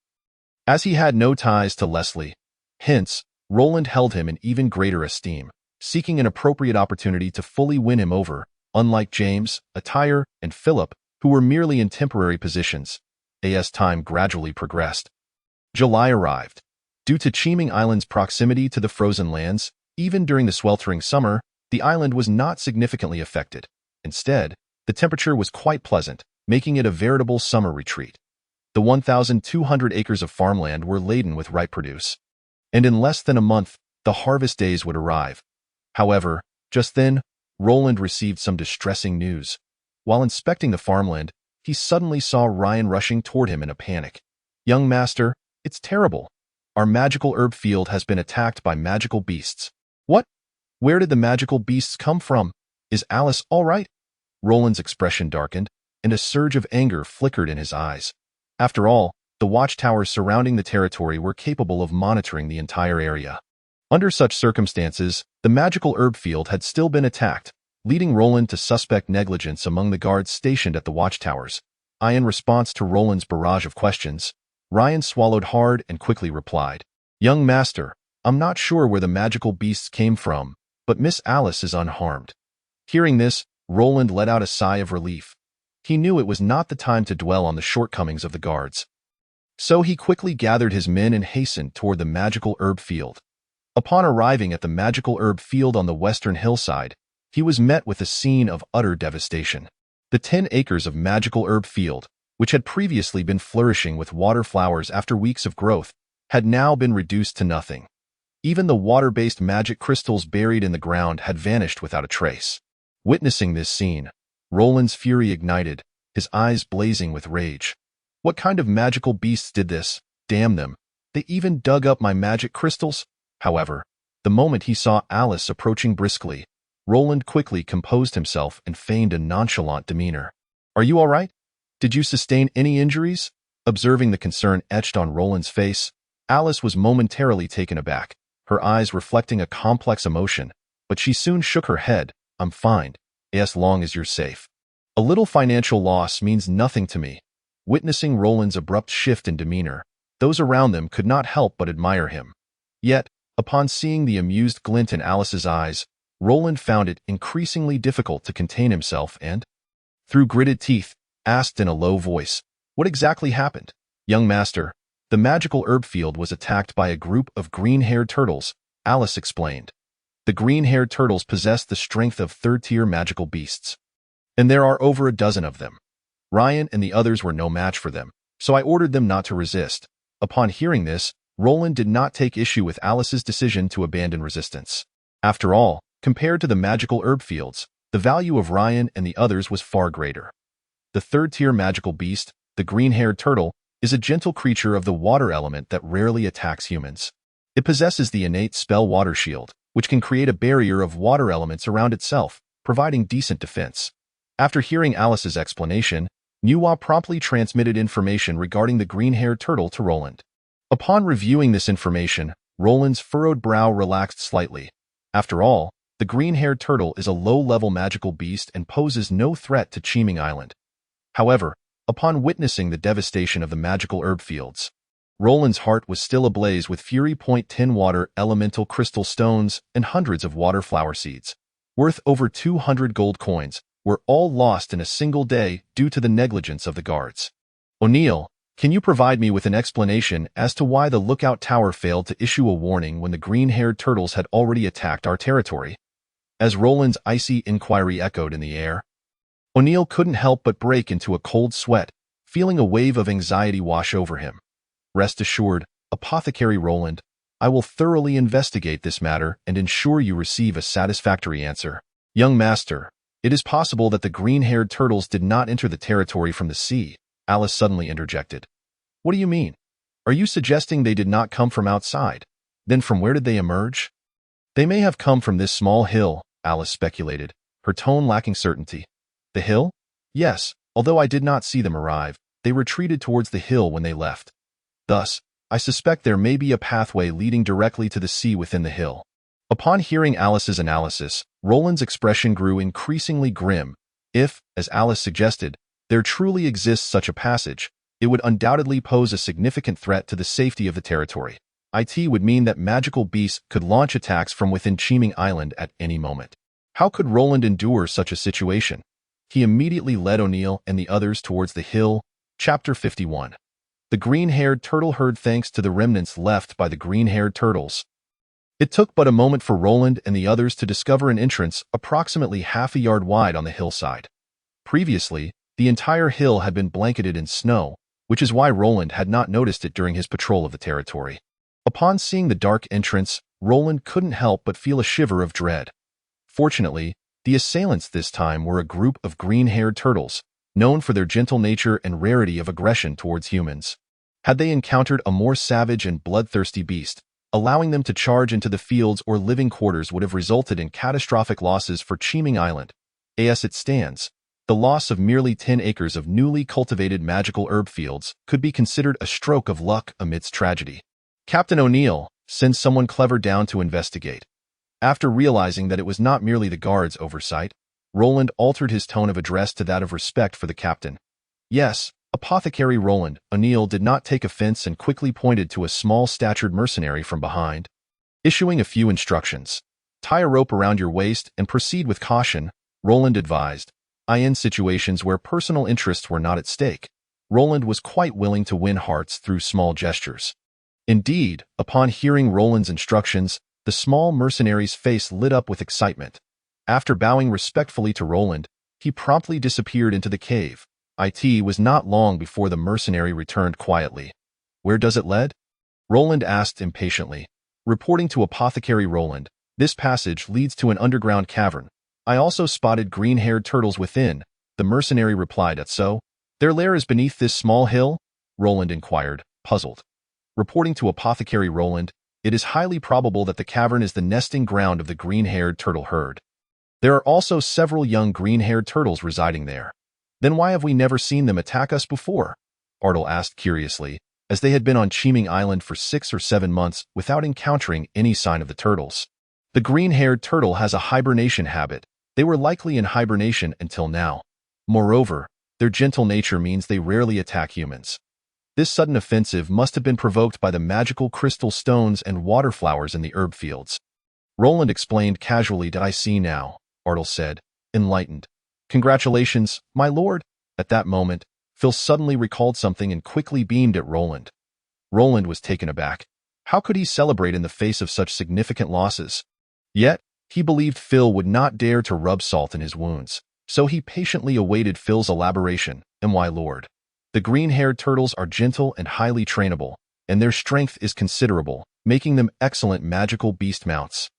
As he had no ties to Leslie, hence, Roland held him in even greater esteem, seeking an appropriate opportunity to fully win him over, unlike James, Attire, and Philip, who were merely in temporary positions. As time gradually progressed, July arrived. Due to Cheeming Island's proximity to the frozen lands, even during the sweltering summer, the island was not significantly affected. Instead, the temperature was quite pleasant, making it a veritable summer retreat. The 1,200 acres of farmland were laden with ripe produce, and in less than a month, the harvest days would arrive. However, just then, Roland received some distressing news. While inspecting the farmland, he suddenly saw Ryan rushing toward him in a panic. "Young master, it's terrible. Our magical herb field has been attacked by magical beasts." "What? Where did the magical beasts come from? Is Alice all right?" Roland's expression darkened, and a surge of anger flickered in his eyes. After all, the watchtowers surrounding the territory were capable of monitoring the entire area. Under such circumstances, the magical herb field had still been attacked, leading Roland to suspect negligence among the guards stationed at the watchtowers. In response to Roland's barrage of questions, Ryan swallowed hard and quickly replied, "Young master, I'm not sure where the magical beasts came from, but Miss Alice is unharmed." Hearing this, Roland let out a sigh of relief. He knew it was not the time to dwell on the shortcomings of the guards. So he quickly gathered his men and hastened toward the magical herb field. Upon arriving at the magical herb field on the western hillside, he was met with a scene of utter devastation. The 10 acres of magical herb field, which had previously been flourishing with water flowers after weeks of growth, had now been reduced to nothing. Even the water-based magic crystals buried in the ground had vanished without a trace. Witnessing this scene, Roland's fury ignited, his eyes blazing with rage. What kind of magical beasts did this? Damn them. They even dug up my magic crystals? However, the moment he saw Alice approaching briskly, Roland quickly composed himself and feigned a nonchalant demeanor. "Are you all right? Did you sustain any injuries?" Observing the concern etched on Roland's face, Alice was momentarily taken aback, her eyes reflecting a complex emotion, but she soon shook her head. "I'm fine, as long as you're safe. A little financial loss means nothing to me." Witnessing Roland's abrupt shift in demeanor, those around them could not help but admire him. Yet, upon seeing the amused glint in Alice's eyes, Roland found it increasingly difficult to contain himself and, through gritted teeth, asked in a low voice, "What exactly happened?" "Young master, the magical herb field was attacked by a group of green-haired turtles," Alice explained. "The green-haired turtles possess the strength of third-tier magical beasts, and there are over a dozen of them. Ryan and the others were no match for them, so I ordered them not to resist." Upon hearing this, Roland did not take issue with Alice's decision to abandon resistance. After all, compared to the magical herb fields, the value of Ryan and the others was far greater. The third-tier magical beast, the green-haired turtle, is a gentle creature of the water element that rarely attacks humans. It possesses the innate spell Water Shield, which can create a barrier of water elements around itself, providing decent defense. After hearing Alice's explanation, Nuwa promptly transmitted information regarding the green-haired turtle to Roland. Upon reviewing this information, Roland's furrowed brow relaxed slightly. After all, the green-haired turtle is a low-level magical beast and poses no threat to Chiming Island. However, upon witnessing the devastation of the magical herb fields, Roland's heart was still ablaze with fury. 10 water elemental crystal stones and hundreds of water flower seeds, worth over 200 gold coins, were all lost in a single day due to the negligence of the guards. O'Neill, can you provide me with an explanation as to why the lookout tower failed to issue a warning when the green-haired turtles had already attacked our territory? As Roland's icy inquiry echoed in the air, O'Neill couldn't help but break into a cold sweat, feeling a wave of anxiety wash over him. Rest assured, Apothecary Roland, I will thoroughly investigate this matter and ensure you receive a satisfactory answer. Young master, it is possible that the green-haired turtles did not enter the territory from the sea, Alice suddenly interjected. What do you mean? Are you suggesting they did not come from outside? Then from where did they emerge? They may have come from this small hill, Alice speculated, her tone lacking certainty. The hill? Yes, although I did not see them arrive, they retreated towards the hill when they left. Thus, I suspect there may be a pathway leading directly to the sea within the hill. Upon hearing Alice's analysis, Roland's expression grew increasingly grim. If, as Alice suggested, there truly exists such a passage, it would undoubtedly pose a significant threat to the safety of the territory. It would mean that magical beasts could launch attacks from within Chiming Island at any moment. How could Roland endure such a situation? He immediately led O'Neill and the others towards the hill. Chapter 51. The green-haired turtle herd. Thanks to the remnants left by the green-haired turtles, it took but a moment for Roland and the others to discover an entrance approximately half a yard wide on the hillside. Previously, the entire hill had been blanketed in snow, which is why Roland had not noticed it during his patrol of the territory. Upon seeing the dark entrance, Roland couldn't help but feel a shiver of dread. Fortunately, the assailants this time were a group of green-haired turtles, known for their gentle nature and rarity of aggression towards humans. Had they encountered a more savage and bloodthirsty beast, allowing them to charge into the fields or living quarters would have resulted in catastrophic losses for Chiming Island. As it stands, the loss of merely 10 acres of newly cultivated magical herb fields could be considered a stroke of luck amidst tragedy. Captain O'Neill, send someone clever down to investigate. After realizing that it was not merely the guards' oversight, Roland altered his tone of address to that of respect for the captain. Yes, Apothecary Roland. O'Neill did not take offense and quickly pointed to a small-statured mercenary from behind, issuing a few instructions. Tie a rope around your waist and proceed with caution, Roland advised. In situations where personal interests were not at stake, Roland was quite willing to win hearts through small gestures. Indeed, upon hearing Roland's instructions, the small mercenary's face lit up with excitement. After bowing respectfully to Roland, he promptly disappeared into the cave. It was not long before the mercenary returned quietly. Where does it lead? Roland asked impatiently. Reporting to Apothecary Roland, this passage leads to an underground cavern. I also spotted green-haired turtles within, the mercenary replied. So, their lair is beneath this small hill? Roland inquired, puzzled. Reporting to Apothecary Roland, it is highly probable that the cavern is the nesting ground of the green-haired turtle herd. There are also several young green-haired turtles residing there. Then why have we never seen them attack us before? Ardle asked curiously, as they had been on Chiming Island for 6 or 7 months without encountering any sign of the turtles. The green-haired turtle has a hibernation habit. They were likely in hibernation until now. Moreover, their gentle nature means they rarely attack humans. This sudden offensive must have been provoked by the magical crystal stones and water flowers in the herb fields. Roland explained casually. I see now, Ardle said, enlightened. Congratulations, my lord. At that moment, Phil suddenly recalled something and quickly beamed at Roland. Roland was taken aback. How could he celebrate in the face of such significant losses? Yet, he believed Phil would not dare to rub salt in his wounds, so he patiently awaited Phil's elaboration. My lord, the green-haired turtles are gentle and highly trainable, and their strength is considerable, making them excellent magical beast mounts.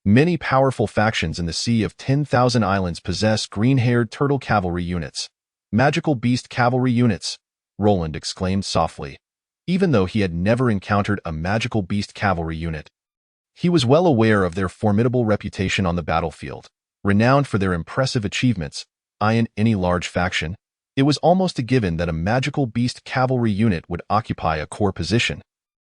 Many powerful factions in the Sea of 10,000 Islands possess green-haired turtle cavalry units. Magical beast cavalry units, Roland exclaimed softly. Even though he had never encountered a magical beast cavalry unit, he was well aware of their formidable reputation on the battlefield, renowned for their impressive achievements. In any large faction, It was almost a given that a magical beast cavalry unit would occupy a core position.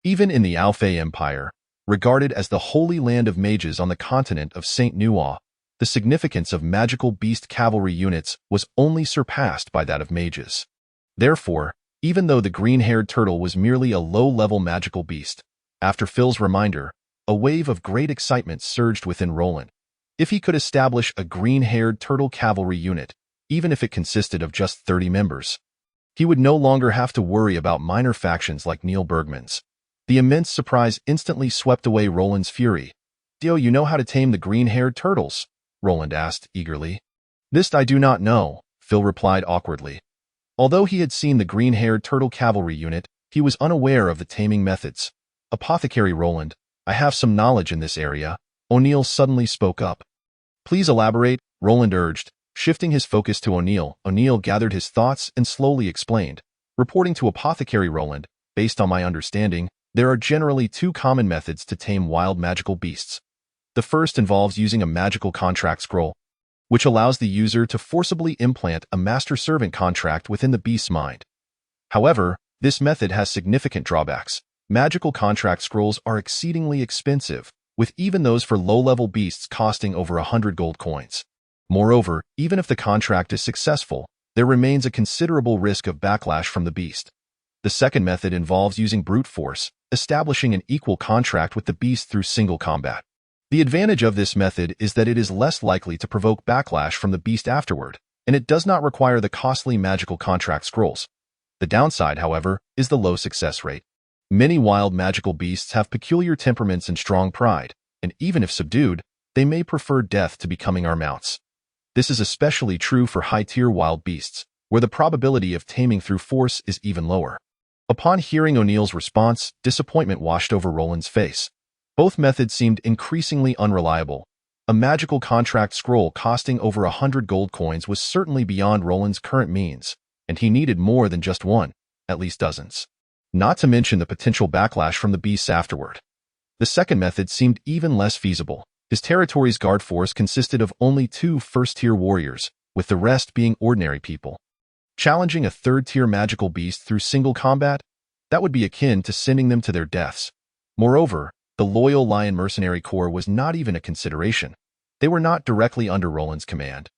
Even in the Alfei Empire, regarded as the holy land of mages on the continent of St. Nuau, the significance of magical beast cavalry units was only surpassed by that of mages. Therefore, even though the green-haired turtle was merely a low-level magical beast, after Phil's reminder, a wave of great excitement surged within Roland. If he could establish a green-haired turtle cavalry unit, even if it consisted of just 30 members, he would no longer have to worry about minor factions like Neil Bergman's. The immense surprise instantly swept away Roland's fury. "Do you know how to tame the green-haired turtles?" Roland asked eagerly. "This I do not know," Phil replied awkwardly. Although he had seen the green-haired turtle cavalry unit, he was unaware of the taming methods. "Apothecary Roland, I have some knowledge in this area," O'Neill suddenly spoke up. "Please elaborate," Roland urged, shifting his focus to O'Neill. O'Neill gathered his thoughts and slowly explained. "Reporting to Apothecary Roland, based on my understanding, there are generally two common methods to tame wild magical beasts. The first involves using a magical contract scroll, which allows the user to forcibly implant a master-servant contract within the beast's mind. However, this method has significant drawbacks. Magical contract scrolls are exceedingly expensive, with even those for low-level beasts costing over 100 gold coins. Moreover, even if the contract is successful, there remains a considerable risk of backlash from the beast. The second method involves using brute force, establishing an equal contract with the beast through single combat. The advantage of this method is that it is less likely to provoke backlash from the beast afterward, and it does not require the costly magical contract scrolls. The downside, however, is the low success rate. Many wild magical beasts have peculiar temperaments and strong pride, and even if subdued, they may prefer death to becoming our mounts. This is especially true for high-tier wild beasts, where the probability of taming through force is even lower. Upon hearing O'Neill's response, disappointment washed over Roland's face. Both methods seemed increasingly unreliable. A magical contract scroll costing over 100 gold coins was certainly beyond Roland's current means, and he needed more than just one, at least dozens. Not to mention the potential backlash from the beasts afterward. The second method seemed even less feasible. His territory's guard force consisted of only 2 first-tier warriors, with the rest being ordinary people. Challenging a third-tier magical beast through single combat? That would be akin to sending them to their deaths. Moreover, the loyal Lion Mercenary Corps was not even a consideration. They were not directly under Roland's command,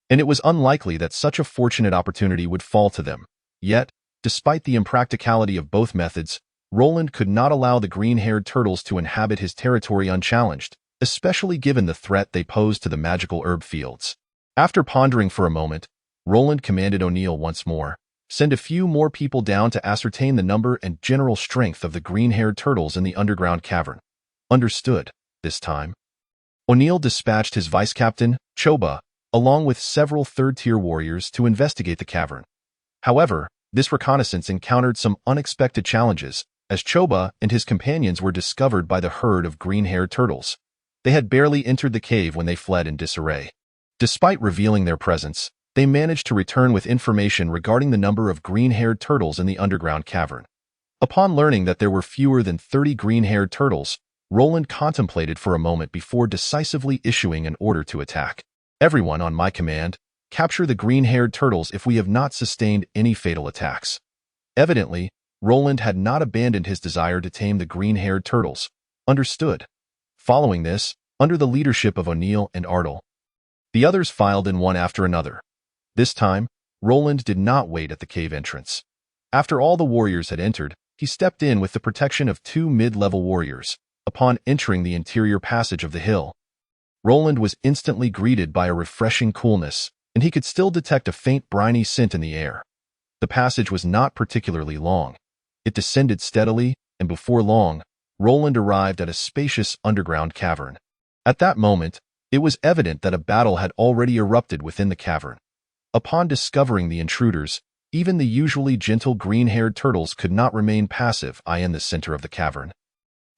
and it was unlikely that such a fortunate opportunity would fall to them. Yet, despite the impracticality of both methods, Roland could not allow the green-haired turtles to inhabit his territory unchallenged, especially given the threat they posed to the magical herb fields. After pondering for a moment, Roland commanded O'Neill once more, "Send a few more people down to ascertain the number and general strength of the green-haired turtles in the underground cavern." "Understood," this time. O'Neill dispatched his vice-captain, Choba, along with several third-tier warriors to investigate the cavern. However, this reconnaissance encountered some unexpected challenges, as Choba and his companions were discovered by the herd of green-haired turtles. They had barely entered the cave when they fled in disarray. Despite revealing their presence, they managed to return with information regarding the number of green-haired turtles in the underground cavern. Upon learning that there were fewer than 30 green-haired turtles, Roland contemplated for a moment before decisively issuing an order to attack. "Everyone on my command, capture the green-haired turtles if we have not sustained any fatal attacks." Evidently, Roland had not abandoned his desire to tame the green-haired turtles. "Understood." Following this, under the leadership of O'Neill and Ardle, the others filed in one after another. This time, Roland did not wait at the cave entrance. After all the warriors had entered, he stepped in with the protection of 2 mid-level warriors. Upon entering the interior passage of the hill, Roland was instantly greeted by a refreshing coolness, and he could still detect a faint briny scent in the air. The passage was not particularly long. It descended steadily, and before long, Roland arrived at a spacious underground cavern. At that moment, it was evident that a battle had already erupted within the cavern. Upon discovering the intruders, even the usually gentle green-haired turtles could not remain passive in the center of the cavern.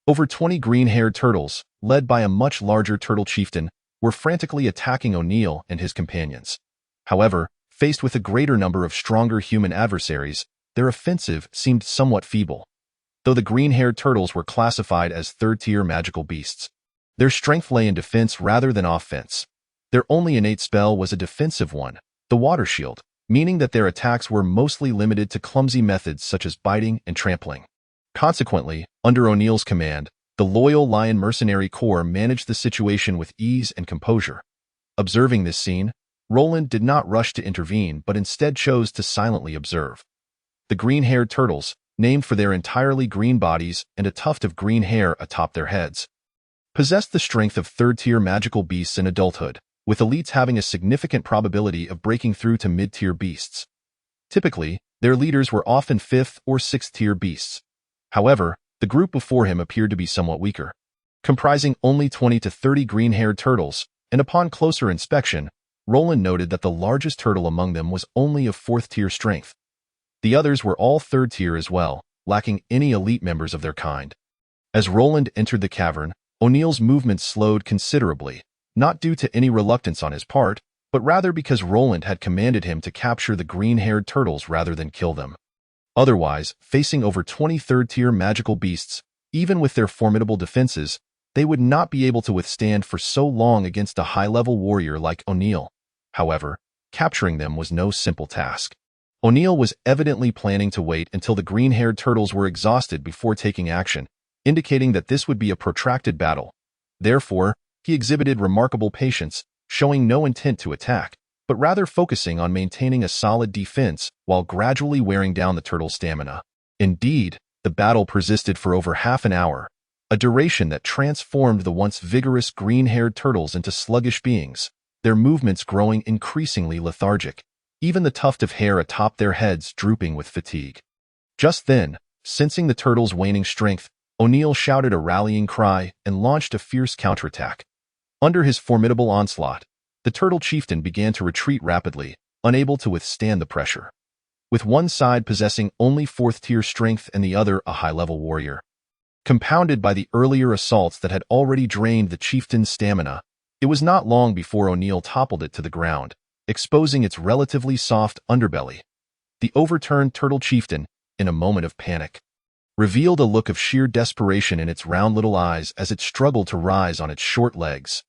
Over 20 green-haired turtles, led by a much larger turtle chieftain, were frantically attacking O'Neill and his companions. However, faced with a greater number of stronger human adversaries, their offensive seemed somewhat feeble. Though the green-haired turtles were classified as third-tier magical beasts, their strength lay in defense rather than offense. Their only innate spell was a defensive one, the Water Shield, meaning that their attacks were mostly limited to clumsy methods such as biting and trampling. Consequently, under O'Neill's command, the loyal Lion Mercenary Corps managed the situation with ease and composure. Observing this scene, Roland did not rush to intervene but instead chose to silently observe. The green-haired turtles, named for their entirely green bodies and a tuft of green hair atop their heads, possessed the strength of third-tier magical beasts in adulthood, with elites having a significant probability of breaking through to mid-tier beasts. Typically, their leaders were often 5th or 6th-tier beasts. However, the group before him appeared to be somewhat weaker, comprising only 20 to 30 green-haired turtles, and upon closer inspection, Roland noted that the largest turtle among them was only of 4th-tier strength. The others were all 3rd-tier as well, lacking any elite members of their kind. As Roland entered the cavern, O'Neill's movements slowed considerably, not due to any reluctance on his part, but rather because Roland had commanded him to capture the green-haired turtles rather than kill them. Otherwise, facing over 20 third-tier magical beasts, even with their formidable defenses, they would not be able to withstand for so long against a high-level warrior like O'Neill. However, capturing them was no simple task. O'Neill was evidently planning to wait until the green-haired turtles were exhausted before taking action, indicating that this would be a protracted battle. Therefore, he exhibited remarkable patience, showing no intent to attack, but rather focusing on maintaining a solid defense while gradually wearing down the turtle's stamina. Indeed, the battle persisted for over half an hour, a duration that transformed the once vigorous green-haired turtles into sluggish beings, their movements growing increasingly lethargic, even the tuft of hair atop their heads drooping with fatigue. Just then, sensing the turtles' waning strength, O'Neill shouted a rallying cry and launched a fierce counterattack. Under his formidable onslaught, the turtle chieftain began to retreat rapidly, unable to withstand the pressure. With one side possessing only 4th-tier strength and the other a high-level warrior. Compounded by the earlier assaults that had already drained the chieftain's stamina, it was not long before O'Neill toppled it to the ground, exposing its relatively soft underbelly. The overturned turtle chieftain, in a moment of panic, revealed a look of sheer desperation in its round little eyes as it struggled to rise on its short legs.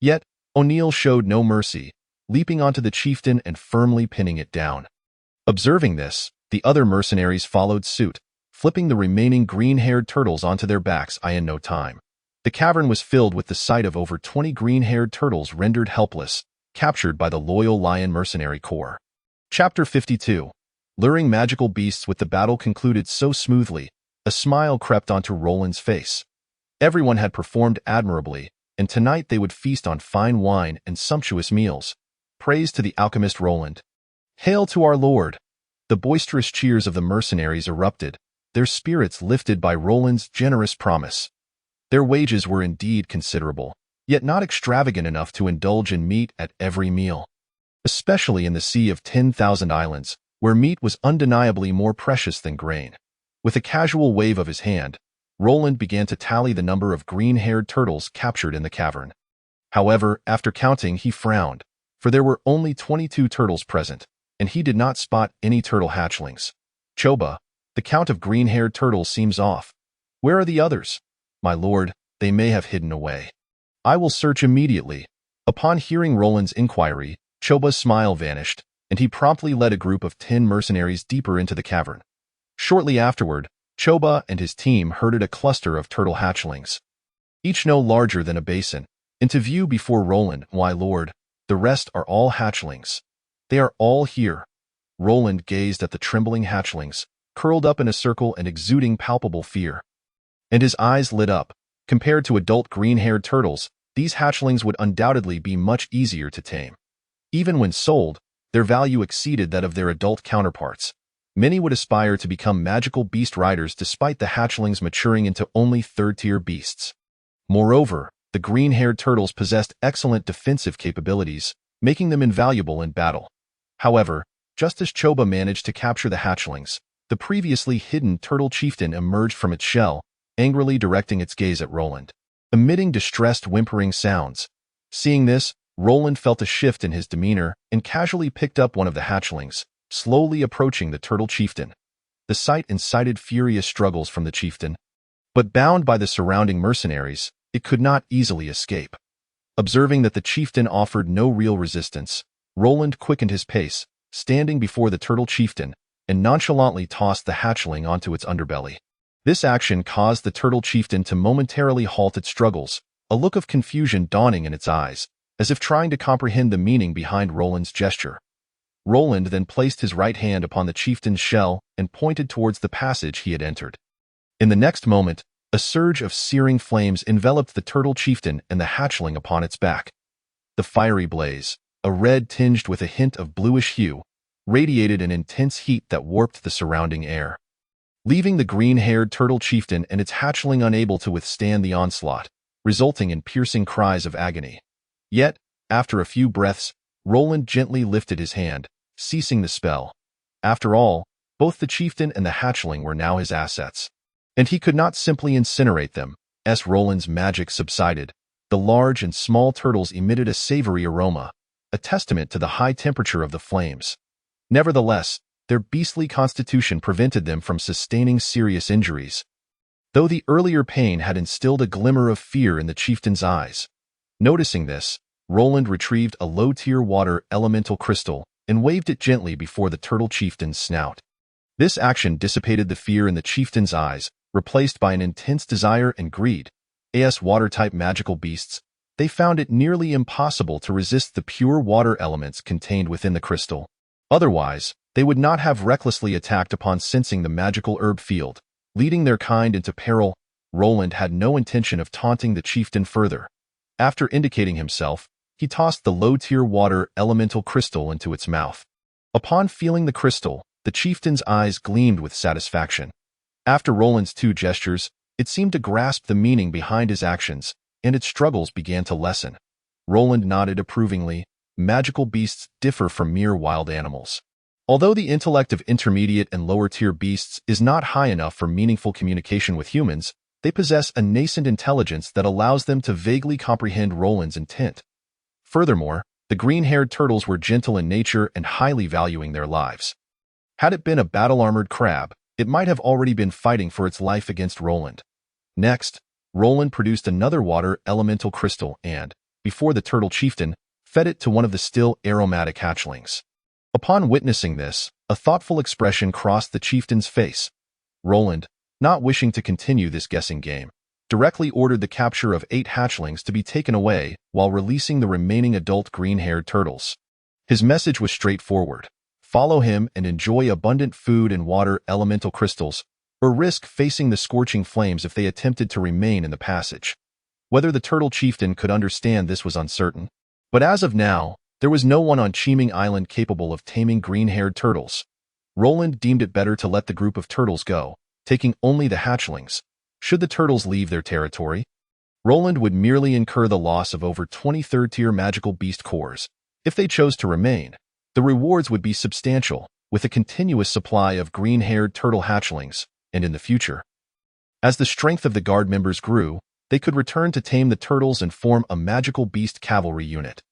Yet, O'Neill showed no mercy, leaping onto the chieftain and firmly pinning it down. Observing this, the other mercenaries followed suit, flipping the remaining green-haired turtles onto their backs in no time. The cavern was filled with the sight of over 20 green-haired turtles rendered helpless, captured by the loyal Lion Mercenary Corps. Chapter 52. Luring magical beasts. With the battle concluded so smoothly, a smile crept onto Roland's face. Everyone had performed admirably, and tonight they would feast on fine wine and sumptuous meals. Praise to the alchemist Roland. Hail to our Lord! The boisterous cheers of the mercenaries erupted, their spirits lifted by Roland's generous promise. Their wages were indeed considerable, yet not extravagant enough to indulge in meat at every meal. Especially in the Sea of 10,000 Islands, where meat was undeniably more precious than grain. With a casual wave of his hand, Roland began to tally the number of green-haired turtles captured in the cavern. However, after counting, he frowned, for there were only 22 turtles present, and he did not spot any turtle hatchlings. Choba, the count of green-haired turtles seems off. Where are the others? My lord, they may have hidden away. I will search immediately. Upon hearing Roland's inquiry, Choba's smile vanished, and he promptly led a group of 10 mercenaries deeper into the cavern. Shortly afterward, Choba and his team herded a cluster of turtle hatchlings, each no larger than a basin, into view before Roland. Why, lord, the rest are all hatchlings. They are all here. Roland gazed at the trembling hatchlings, curled up in a circle and exuding palpable fear. And his eyes lit up. Compared to adult green-haired turtles, these hatchlings would undoubtedly be much easier to tame. Even when sold, their value exceeded that of their adult counterparts. Many would aspire to become magical beast riders despite the hatchlings maturing into only third-tier beasts. Moreover, the green-haired turtles possessed excellent defensive capabilities, making them invaluable in battle. However, just as Choba managed to capture the hatchlings, the previously hidden turtle chieftain emerged from its shell, angrily directing its gaze at Roland, emitting distressed whimpering sounds. Seeing this, Roland felt a shift in his demeanor and casually picked up one of the hatchlings, slowly approaching the turtle chieftain. The sight incited furious struggles from the chieftain, but bound by the surrounding mercenaries, it could not easily escape. Observing that the chieftain offered no real resistance, Roland quickened his pace, standing before the turtle chieftain, and nonchalantly tossed the hatchling onto its underbelly. This action caused the turtle chieftain to momentarily halt its struggles, a look of confusion dawning in its eyes, as if trying to comprehend the meaning behind Roland's gesture. Roland then placed his right hand upon the chieftain's shell and pointed towards the passage he had entered. In the next moment, a surge of searing flames enveloped the turtle chieftain and the hatchling upon its back. The fiery blaze, a red tinged with a hint of bluish hue, radiated an intense heat that warped the surrounding air, leaving the green-haired turtle chieftain and its hatchling unable to withstand the onslaught, resulting in piercing cries of agony. Yet, after a few breaths, Roland gently lifted his hand, ceasing the spell. After all, both the chieftain and the hatchling were now his assets, and he could not simply incinerate them. As Roland's magic subsided, the large and small turtles emitted a savory aroma, a testament to the high temperature of the flames. Nevertheless, their beastly constitution prevented them from sustaining serious injuries, though the earlier pain had instilled a glimmer of fear in the chieftain's eyes. Noticing this, Roland retrieved a low-tier water elemental crystal and waved it gently before the turtle chieftain's snout. This action dissipated the fear in the chieftain's eyes, replaced by an intense desire and greed. As water-type magical beasts, they found it nearly impossible to resist the pure water elements contained within the crystal. Otherwise, they would not have recklessly attacked upon sensing the magical herb field, leading their kind into peril. Roland had no intention of taunting the chieftain further. After indicating himself, he tossed the low-tier water elemental crystal into its mouth. Upon feeling the crystal, the chieftain's eyes gleamed with satisfaction. After Roland's two gestures, it seemed to grasp the meaning behind his actions, and its struggles began to lessen. Roland nodded approvingly. Magical beasts differ from mere wild animals. Although the intellect of intermediate and lower-tier beasts is not high enough for meaningful communication with humans, they possess a nascent intelligence that allows them to vaguely comprehend Roland's intent. Furthermore, the green-haired turtles were gentle in nature and highly valuing their lives. Had it been a battle-armored crab, it might have already been fighting for its life against Roland. Next, Roland produced another water elemental crystal and, before the turtle chieftain, fed it to one of the still aromatic hatchlings. Upon witnessing this, a thoughtful expression crossed the chieftain's face. Roland, not wishing to continue this guessing game, directly ordered the capture of 8 hatchlings to be taken away while releasing the remaining adult green-haired turtles. His message was straightforward: follow him and enjoy abundant food and water elemental crystals, or risk facing the scorching flames if they attempted to remain in the passage. Whether the turtle chieftain could understand this was uncertain, but as of now, there was no one on Cheeming Island capable of taming green-haired turtles. Roland deemed it better to let the group of turtles go, taking only the hatchlings. Should the turtles leave their territory, Roland would merely incur the loss of over 20 third-tier magical beast cores. If they chose to remain, the rewards would be substantial, with a continuous supply of green-haired turtle hatchlings, and in the future, as the strength of the guard members grew, they could return to tame the turtles and form a magical beast cavalry unit.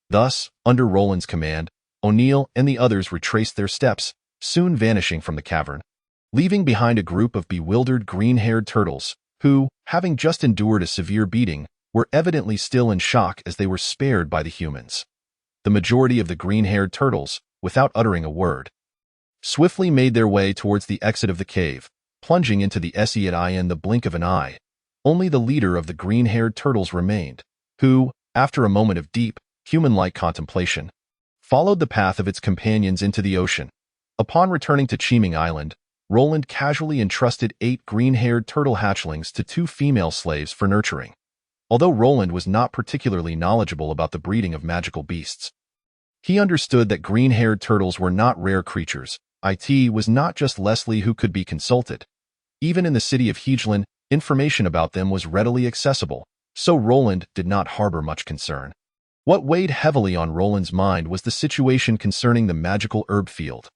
Thus, under Roland's command, O'Neill and the others retraced their steps, soon vanishing from the cavern, leaving behind a group of bewildered green-haired turtles, who, having just endured a severe beating, were evidently still in shock as they were spared by the humans. The majority of the green-haired turtles, without uttering a word, swiftly made their way towards the exit of the cave, plunging into the sea in the blink of an eye. Only the leader of the green-haired turtles remained, who, after a moment of deep, human-like contemplation, followed the path of its companions into the ocean. Upon returning to Cheeming Island, Roland casually entrusted 8 green-haired turtle hatchlings to 2 female slaves for nurturing. Although Roland was not particularly knowledgeable about the breeding of magical beasts, he understood that green-haired turtles were not rare creatures. It was not just Leslie who could be consulted. Even in the city of Heejlan, information about them was readily accessible, so Roland did not harbor much concern. What weighed heavily on Roland's mind was the situation concerning the magical herb field.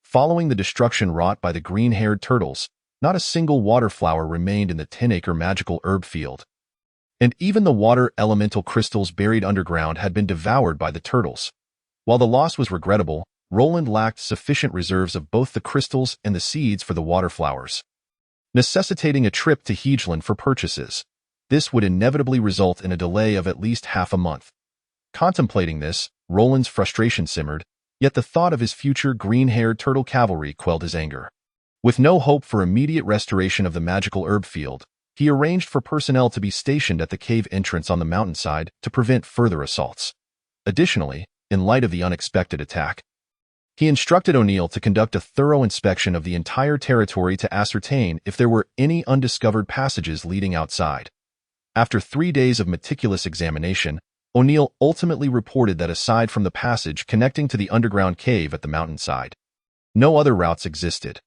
Following the destruction wrought by the green-haired turtles, not a single water flower remained in the 10-acre magical herb field. And even the water elemental crystals buried underground had been devoured by the turtles. While the loss was regrettable, Roland lacked sufficient reserves of both the crystals and the seeds for the water flowers, necessitating a trip to Heejlan for purchases. This would inevitably result in a delay of at least half a month. Contemplating this, Roland's frustration simmered. Yet the thought of his future green-haired turtle cavalry quelled his anger. With no hope for immediate restoration of the magical herb field, he arranged for personnel to be stationed at the cave entrance on the mountainside to prevent further assaults. Additionally, in light of the unexpected attack, he instructed O'Neill to conduct a thorough inspection of the entire territory to ascertain if there were any undiscovered passages leading outside. After 3 days of meticulous examination, O'Neill ultimately reported that aside from the passage connecting to the underground cave at the mountainside, no other routes existed.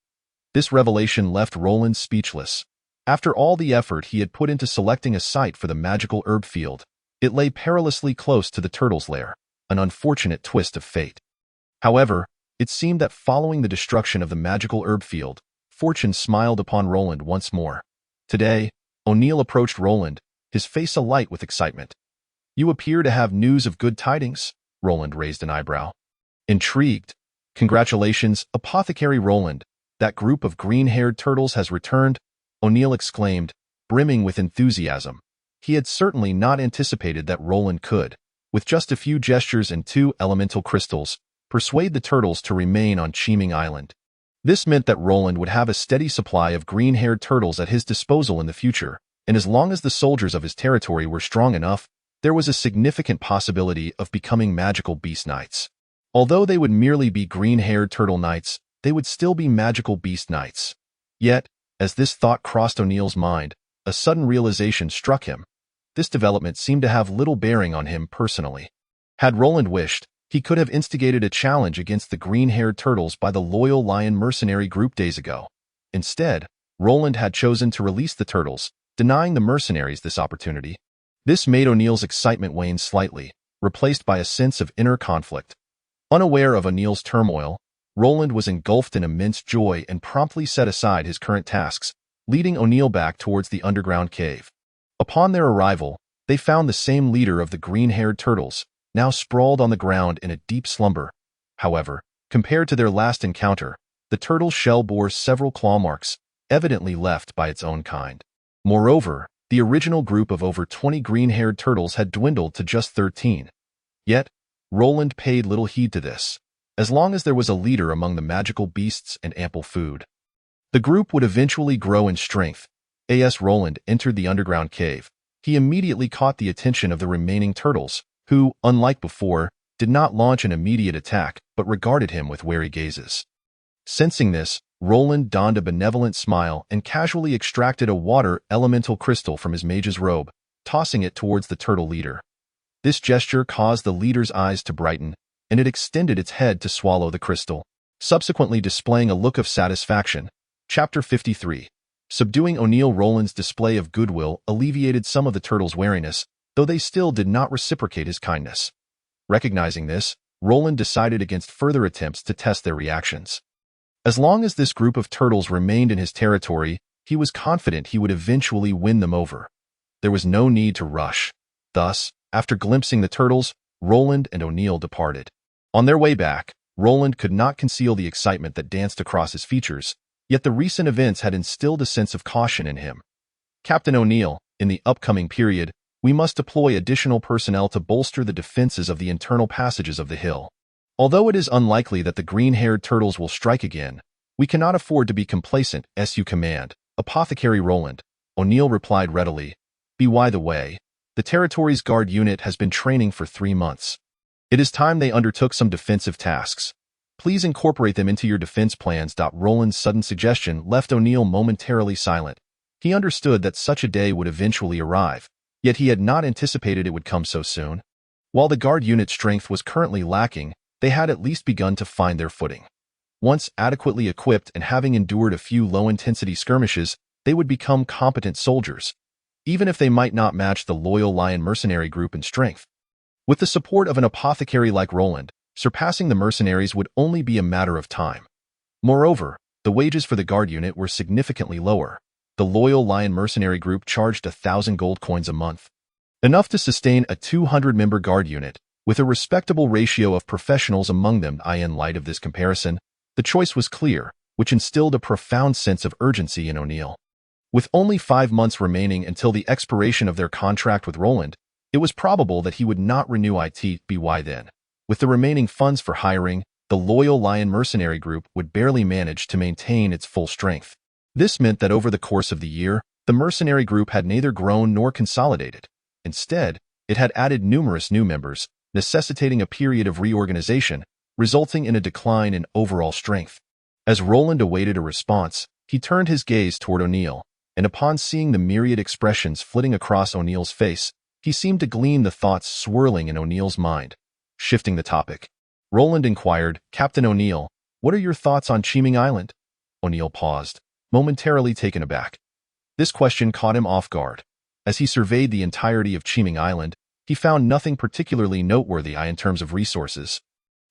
This revelation left Roland speechless. After all the effort he had put into selecting a site for the magical herb field, it lay perilously close to the turtle's lair, an unfortunate twist of fate. However, it seemed that following the destruction of the magical herb field, fortune smiled upon Roland once more. Today, O'Neill approached Roland, his face alight with excitement. "You appear to have news of good tidings?" Roland raised an eyebrow. Intrigued. "Congratulations, Apothecary Roland. That group of green-haired turtles has returned," O'Neill exclaimed, brimming with enthusiasm. He had certainly not anticipated that Roland could, with just a few gestures and 2 elemental crystals, persuade the turtles to remain on Cheeming Island. This meant that Roland would have a steady supply of green-haired turtles at his disposal in the future, and as long as the soldiers of his territory were strong enough, there was a significant possibility of becoming magical beast knights. Although they would merely be green-haired turtle knights, they would still be magical beast knights. Yet, as this thought crossed O'Neill's mind, a sudden realization struck him. This development seemed to have little bearing on him personally. Had Roland wished, he could have instigated a challenge against the green-haired turtles by the loyal lion mercenary group days ago. Instead, Roland had chosen to release the turtles, denying the mercenaries this opportunity. This made O'Neill's excitement wane slightly, replaced by a sense of inner conflict. Unaware of O'Neill's turmoil, Roland was engulfed in immense joy and promptly set aside his current tasks, leading O'Neill back towards the underground cave. Upon their arrival, they found the same leader of the green-haired turtles, now sprawled on the ground in a deep slumber. However, compared to their last encounter, the turtle's shell bore several claw marks, evidently left by its own kind. Moreover, the original group of over 20 green-haired turtles had dwindled to just 13. Yet, Roland paid little heed to this. As long as there was a leader among the magical beasts and ample food, the group would eventually grow in strength. As Roland entered the underground cave, he immediately caught the attention of the remaining turtles, who, unlike before, did not launch an immediate attack but regarded him with wary gazes. Sensing this, Roland donned a benevolent smile and casually extracted a water elemental crystal from his mage's robe, tossing it towards the turtle leader. This gesture caused the leader's eyes to brighten, and it extended its head to swallow the crystal, subsequently displaying a look of satisfaction. Chapter 53. Subduing O'Neill. Roland's display of goodwill alleviated some of the turtles' wariness, though they still did not reciprocate his kindness. Recognizing this, Roland decided against further attempts to test their reactions. As long as this group of turtles remained in his territory, he was confident he would eventually win them over. There was no need to rush. Thus, after glimpsing the turtles, Roland and O'Neill departed. On their way back, Roland could not conceal the excitement that danced across his features, yet the recent events had instilled a sense of caution in him. "Captain O'Neill, in the upcoming period, we must deploy additional personnel to bolster the defenses of the internal passages of the hill. Although it is unlikely that the green-haired turtles will strike again, we cannot afford to be complacent, as you command, Apothecary Roland," O'Neill replied readily. "By the way, the territory's guard unit has been training for 3 months. It is time they undertook some defensive tasks. Please incorporate them into your defense plans." Roland's sudden suggestion left O'Neill momentarily silent. He understood that such a day would eventually arrive, yet he had not anticipated it would come so soon. While the guard unit's strength was currently lacking, they had at least begun to find their footing. Once adequately equipped and having endured a few low-intensity skirmishes, they would become competent soldiers, even if they might not match the loyal lion mercenary group in strength. With the support of an apothecary like Roland, surpassing the mercenaries would only be a matter of time. Moreover, the wages for the guard unit were significantly lower. The loyal lion mercenary group charged 1,000 gold coins a month, enough to sustain a 200-member guard unit, with a respectable ratio of professionals among them. In light of this comparison, the choice was clear, which instilled a profound sense of urgency in O'Neill. With only 5 months remaining until the expiration of their contract with Roland, it was probable that he would not renew it by then. With the remaining funds for hiring, the loyal Lion mercenary group would barely manage to maintain its full strength. This meant that over the course of the year, the mercenary group had neither grown nor consolidated. Instead, it had added numerous new members, necessitating a period of reorganization, resulting in a decline in overall strength. As Roland awaited a response, he turned his gaze toward O'Neill, and upon seeing the myriad expressions flitting across O'Neill's face, he seemed to glean the thoughts swirling in O'Neill's mind. Shifting the topic, Roland inquired, "Captain O'Neill, what are your thoughts on Cheeming Island?" O'Neill paused, momentarily taken aback. This question caught him off guard. As he surveyed the entirety of Cheeming Island, he found nothing particularly noteworthy in terms of resources.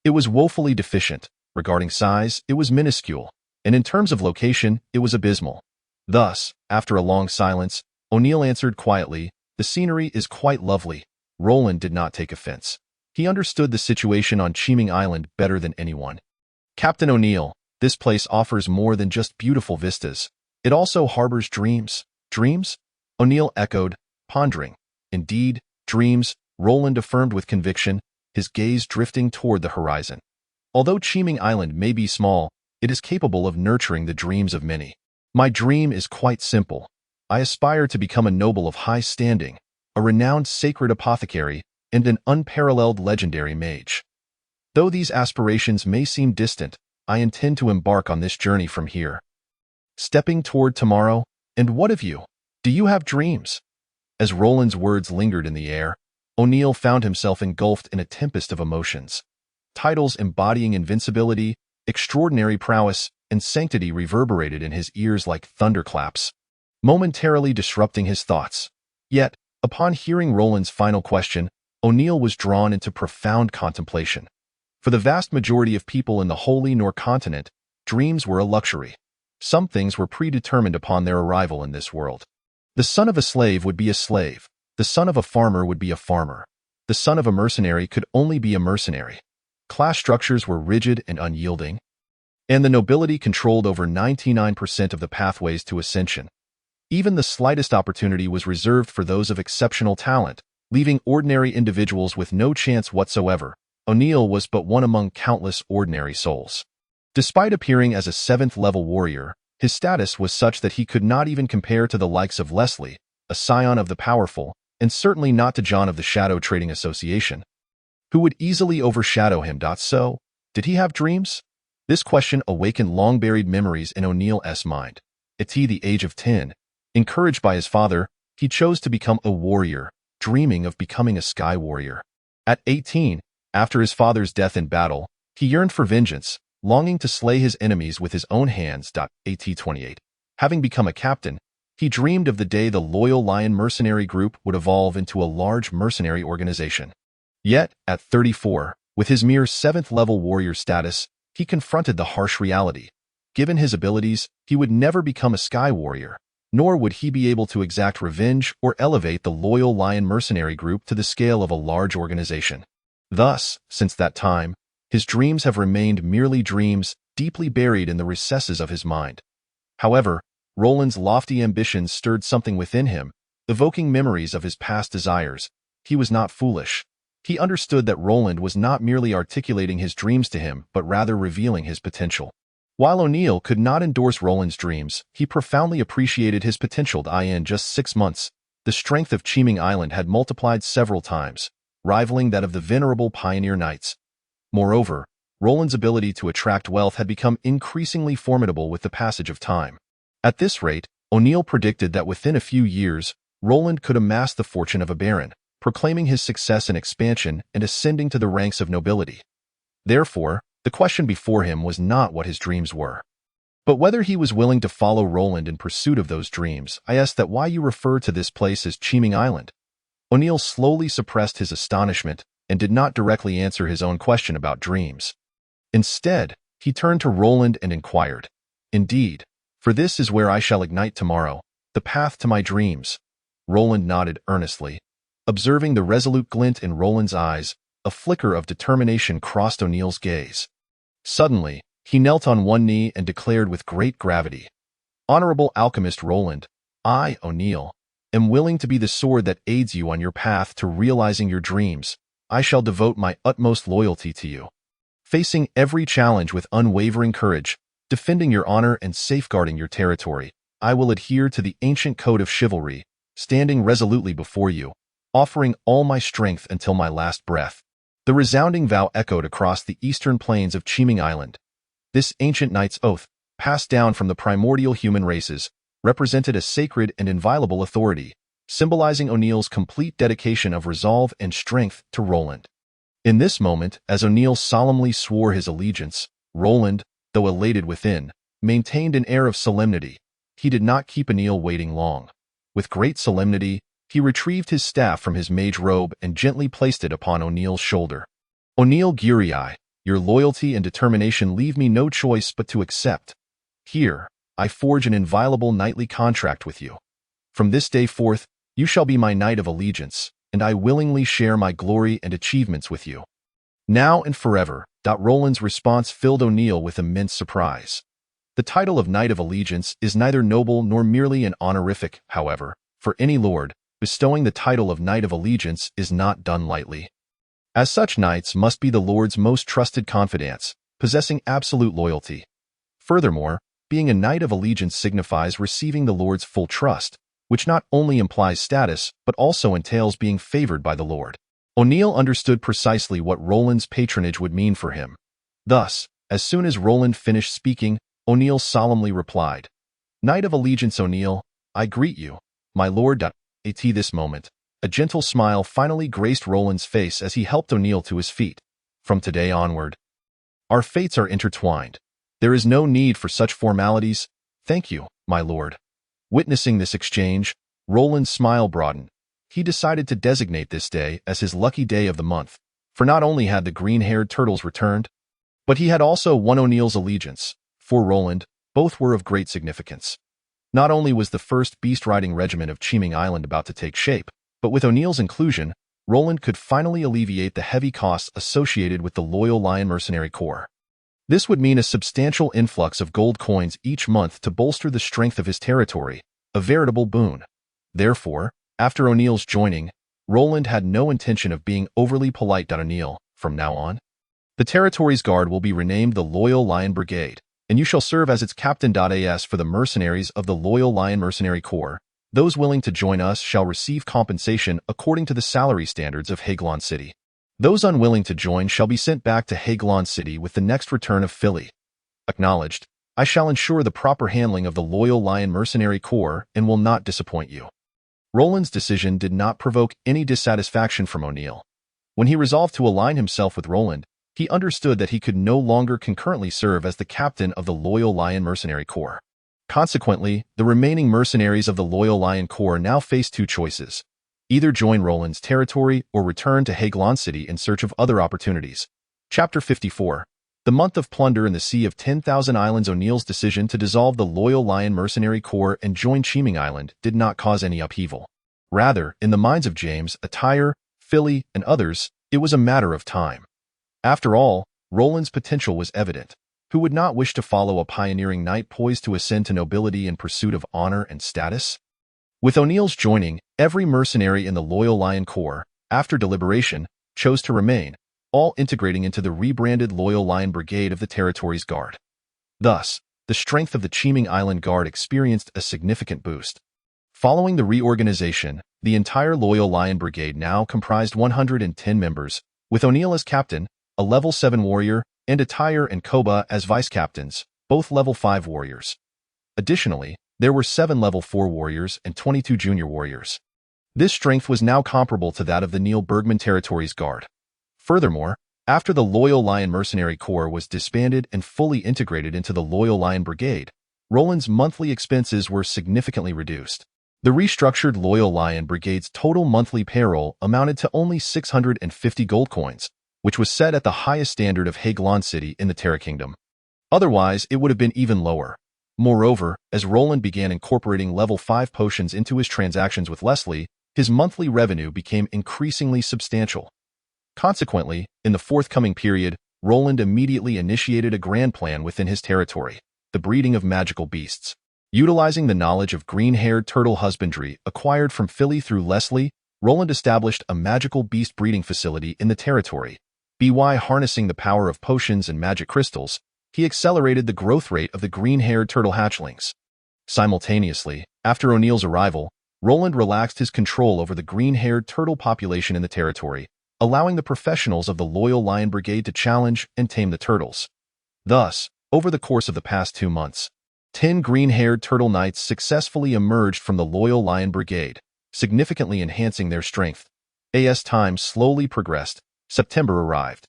It was woefully deficient. Regarding size, it was minuscule, and in terms of location, it was abysmal. Thus, after a long silence, O'Neill answered quietly, "The scenery is quite lovely." Roland did not take offense. He understood the situation on Cheeming Island better than anyone. "Captain O'Neill, this place offers more than just beautiful vistas. It also harbors dreams." "Dreams?" O'Neill echoed, pondering. "Indeed, dreams," Roland affirmed with conviction, his gaze drifting toward the horizon. "Although Cheeming Island may be small, it is capable of nurturing the dreams of many. My dream is quite simple. I aspire to become a noble of high standing, a renowned sacred apothecary, and an unparalleled legendary mage. Though these aspirations may seem distant, I intend to embark on this journey from here." Stepping toward tomorrow, "And what of you? Do you have dreams?" As Roland's words lingered in the air, O'Neill found himself engulfed in a tempest of emotions. Titles embodying invincibility, extraordinary prowess, and sanctity reverberated in his ears like thunderclaps, momentarily disrupting his thoughts. Yet, upon hearing Roland's final question, O'Neill was drawn into profound contemplation. For the vast majority of people in the Holy Nor continent, dreams were a luxury. Some things were predetermined upon their arrival in this world. The son of a slave would be a slave. The son of a farmer would be a farmer. The son of a mercenary could only be a mercenary. Class structures were rigid and unyielding, and the nobility controlled over 99% of the pathways to ascension. Even the slightest opportunity was reserved for those of exceptional talent, leaving ordinary individuals with no chance whatsoever. O'Neill was but one among countless ordinary souls. Despite appearing as a 7th-level warrior, his status was such that he could not even compare to the likes of Leslie, a scion of the powerful, and certainly not to John of the Shadow Trading Association, who would easily overshadow him. So, did he have dreams? This question awakened long-buried memories in O'Neill's mind. At the age of 10, encouraged by his father, he chose to become a warrior, dreaming of becoming a sky warrior. At 18, after his father's death in battle, he yearned for vengeance, longing to slay his enemies with his own hands. At 28, having become a captain, he dreamed of the day the loyal Lion mercenary group would evolve into a large mercenary organization. Yet, at 34, with his mere 7th-level warrior status, he confronted the harsh reality. Given his abilities, he would never become a sky warrior, nor would he be able to exact revenge or elevate the loyal Lion mercenary group to the scale of a large organization. Thus, since that time, his dreams have remained merely dreams, deeply buried in the recesses of his mind. However, Roland's lofty ambitions stirred something within him, evoking memories of his past desires. He was not foolish. He understood that Roland was not merely articulating his dreams to him, but rather revealing his potential. While O'Neill could not endorse Roland's dreams, he profoundly appreciated his potential. In just 6 months, the strength of Cheeming Island had multiplied several times, rivaling that of the venerable pioneer knights. Moreover, Roland's ability to attract wealth had become increasingly formidable with the passage of time. At this rate, O'Neill predicted that within a few years, Roland could amass the fortune of a baron, proclaiming his success in expansion and ascending to the ranks of nobility. Therefore, the question before him was not what his dreams were, but whether he was willing to follow Roland in pursuit of those dreams. "I asked that why you refer to this place as Cheeming Island." O'Neill slowly suppressed his astonishment and did not directly answer his own question about dreams. Instead, he turned to Roland and inquired, "Indeed, for this is where I shall ignite tomorrow, the path to my dreams." Roland nodded earnestly. Observing the resolute glint in Roland's eyes, a flicker of determination crossed O'Neill's gaze. Suddenly, he knelt on one knee and declared with great gravity, "Honorable alchemist Roland, I, O'Neill, am willing to be the sword that aids you on your path to realizing your dreams. I shall devote my utmost loyalty to you." facing every challenge with unwavering courage, defending your honor and safeguarding your territory. I will adhere to the ancient code of chivalry, standing resolutely before you, offering all my strength until my last breath. The resounding vow echoed across the eastern plains of Cheeming Island. This ancient knight's oath, passed down from the primordial human races, represented a sacred and inviolable authority, symbolizing O'Neill's complete dedication of resolve and strength to Roland. In this moment, as O'Neill solemnly swore his allegiance, Roland, though elated within, maintained an air of solemnity. He did not keep O'Neill waiting long. With great solemnity, he retrieved his staff from his mage robe and gently placed it upon O'Neill's shoulder. "O'Neill Geary, your loyalty and determination leave me no choice but to accept. Here, I forge an inviolable knightly contract with you. From this day forth, you shall be my knight of allegiance, and I willingly share my glory and achievements with you." Now and forever. Roland's response filled O'Neill with immense surprise. The title of Knight of Allegiance is neither noble nor merely an honorific, however, for any lord. Bestowing the title of Knight of Allegiance is not done lightly. As such, knights must be the Lord's most trusted confidants, possessing absolute loyalty. Furthermore, being a Knight of Allegiance signifies receiving the Lord's full trust, which not only implies status but also entails being favored by the Lord. O'Neill understood precisely what Roland's patronage would mean for him. Thus, as soon as Roland finished speaking, O'Neill solemnly replied, "Knight of Allegiance O'Neill, I greet you, my lord." At this moment, a gentle smile finally graced Roland's face as he helped O'Neill to his feet. "From today onward, our fates are intertwined. There is no need for such formalities. Thank you, my lord." Witnessing this exchange, Roland's smile broadened. He decided to designate this day as his lucky day of the month, for not only had the green-haired turtles returned, but he had also won O'Neill's allegiance. For Roland, both were of great significance. Not only was the first beast-riding regiment of Cheeming Island about to take shape, but with O'Neill's inclusion, Roland could finally alleviate the heavy costs associated with the Loyal Lion Mercenary Corps. This would mean a substantial influx of gold coins each month to bolster the strength of his territory, a veritable boon. Therefore, after O'Neill's joining, Roland had no intention of being overly polite to O'Neill. "From now on, the territory's guard will be renamed the Loyal Lion Brigade, and you shall serve as its captain. As for the mercenaries of the Loyal Lion Mercenary Corps, those willing to join us shall receive compensation according to the salary standards of Haglon City. Those unwilling to join shall be sent back to Haglon City with the next return of Philly. Acknowledged. I shall ensure the proper handling of the Loyal Lion Mercenary Corps and will not disappoint you." Roland's decision did not provoke any dissatisfaction from O'Neill. When he resolved to align himself with Roland, he understood that he could no longer concurrently serve as the captain of the Loyal Lion Mercenary Corps. Consequently, the remaining mercenaries of the Loyal Lion Corps now faced two choices: either join Roland's territory or return to Haglon City in search of other opportunities. Chapter 54. The Month of Plunder in the Sea of 10,000 Islands. O'Neill's decision to dissolve the Loyal Lion Mercenary Corps and join Cheeming Island did not cause any upheaval. Rather, in the minds of James, Attire, Philly, and others, it was a matter of time. After all, Roland's potential was evident. Who would not wish to follow a pioneering knight poised to ascend to nobility in pursuit of honor and status? With O'Neill's joining, every mercenary in the Loyal Lion Corps, after deliberation, chose to remain, all integrating into the rebranded Loyal Lion Brigade of the territory's guard. Thus, the strength of the Cheeming Island Guard experienced a significant boost. Following the reorganization, the entire Loyal Lion Brigade now comprised 110 members, with O'Neill as captain, a level 7 warrior, and Attire and Koba as vice-captains, both level 5 warriors. Additionally, there were 7 level 4 warriors and 22 junior warriors. This strength was now comparable to that of the Neil Bergman Territories Guard. Furthermore, after the Loyal Lion Mercenary Corps was disbanded and fully integrated into the Loyal Lion Brigade, Roland's monthly expenses were significantly reduced. The restructured Loyal Lion Brigade's total monthly payroll amounted to only 650 gold coins, which was set at the highest standard of Haglon City in the Terra Kingdom. Otherwise, it would have been even lower. Moreover, as Roland began incorporating level 5 potions into his transactions with Leslie, his monthly revenue became increasingly substantial. Consequently, in the forthcoming period, Roland immediately initiated a grand plan within his territory: the breeding of magical beasts. Utilizing the knowledge of green-haired turtle husbandry acquired from Philly through Leslie, Roland established a magical beast breeding facility in the territory. By harnessing the power of potions and magic crystals, he accelerated the growth rate of the green-haired turtle hatchlings. Simultaneously, after O'Neill's arrival, Roland relaxed his control over the green-haired turtle population in the territory, allowing the professionals of the Loyal Lion Brigade to challenge and tame the turtles. Thus, over the course of the past 2 months, 10 green-haired turtle knights successfully emerged from the Loyal Lion Brigade, significantly enhancing their strength. As time slowly progressed, September arrived.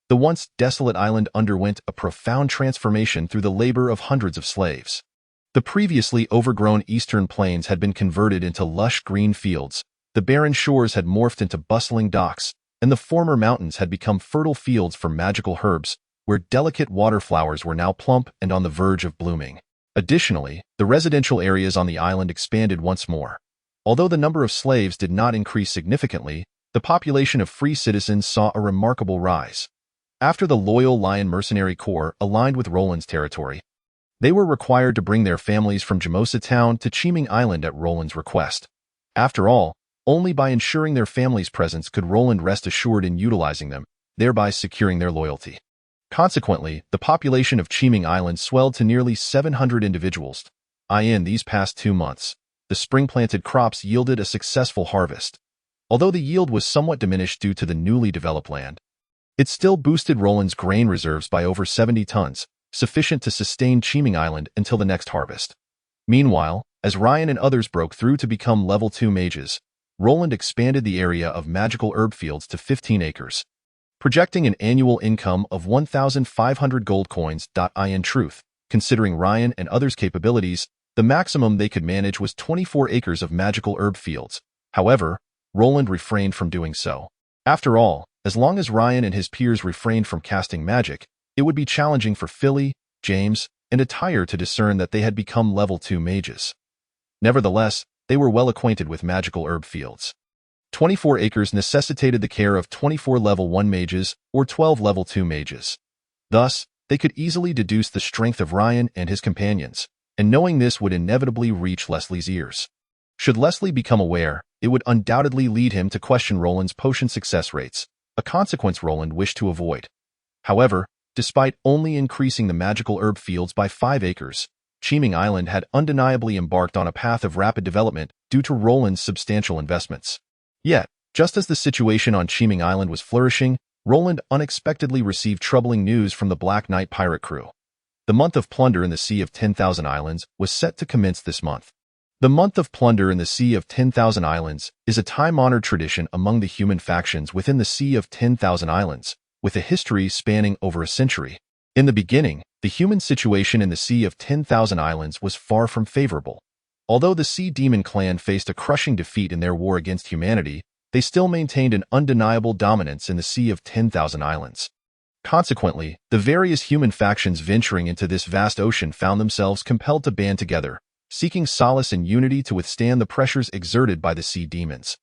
The once desolate island underwent a profound transformation through the labor of hundreds of slaves. The previously overgrown eastern plains had been converted into lush green fields, the barren shores had morphed into bustling docks, and the former mountains had become fertile fields for magical herbs, where delicate waterflowers were now plump and on the verge of blooming. Additionally, the residential areas on the island expanded once more. Although the number of slaves did not increase significantly, the population of free citizens saw a remarkable rise. After the Loyal Lion Mercenary Corps aligned with Roland's territory, they were required to bring their families from Jamosa Town to Cheeming Island at Roland's request. After all, only by ensuring their family's presence could Roland rest assured in utilizing them, thereby securing their loyalty. Consequently, the population of Cheeming Island swelled to nearly 700 individuals. In these past 2 months, the spring-planted crops yielded a successful harvest. Although the yield was somewhat diminished due to the newly developed land, it still boosted Roland's grain reserves by over 70 tons, sufficient to sustain Cheeming Island until the next harvest. Meanwhile, as Ryan and others broke through to become level 2 mages, Roland expanded the area of magical herb fields to 15 acres, projecting an annual income of 1,500 gold coins. In truth, considering Ryan and others' capabilities, the maximum they could manage was 24 acres of magical herb fields. However, Roland refrained from doing so. After all, as long as Ryan and his peers refrained from casting magic, it would be challenging for Philly, James, and Attire to discern that they had become level 2 mages. Nevertheless, they were well acquainted with magical herb fields. 24 acres necessitated the care of 24 level 1 mages or 12 level 2 mages. Thus, they could easily deduce the strength of Ryan and his companions, and knowing this would inevitably reach Leslie's ears. Should Leslie become aware, it would undoubtedly lead him to question Roland's potion success rates, a consequence Roland wished to avoid. However, despite only increasing the magical herb fields by 5 acres, Cheeming Island had undeniably embarked on a path of rapid development due to Roland's substantial investments. Yet, just as the situation on Cheeming Island was flourishing, Roland unexpectedly received troubling news from the Black Knight pirate crew. The month of plunder in the Sea of 10,000 Islands was set to commence this month. The month of plunder in the Sea of 10,000 Islands is a time-honored tradition among the human factions within the Sea of 10,000 Islands, with a history spanning over a century. In the beginning, the human situation in the Sea of 10,000 Islands was far from favorable. Although the Sea Demon clan faced a crushing defeat in their war against humanity, they still maintained an undeniable dominance in the Sea of 10,000 Islands. Consequently, the various human factions venturing into this vast ocean found themselves compelled to band together, seeking solace and unity to withstand the pressures exerted by the Sea Demons.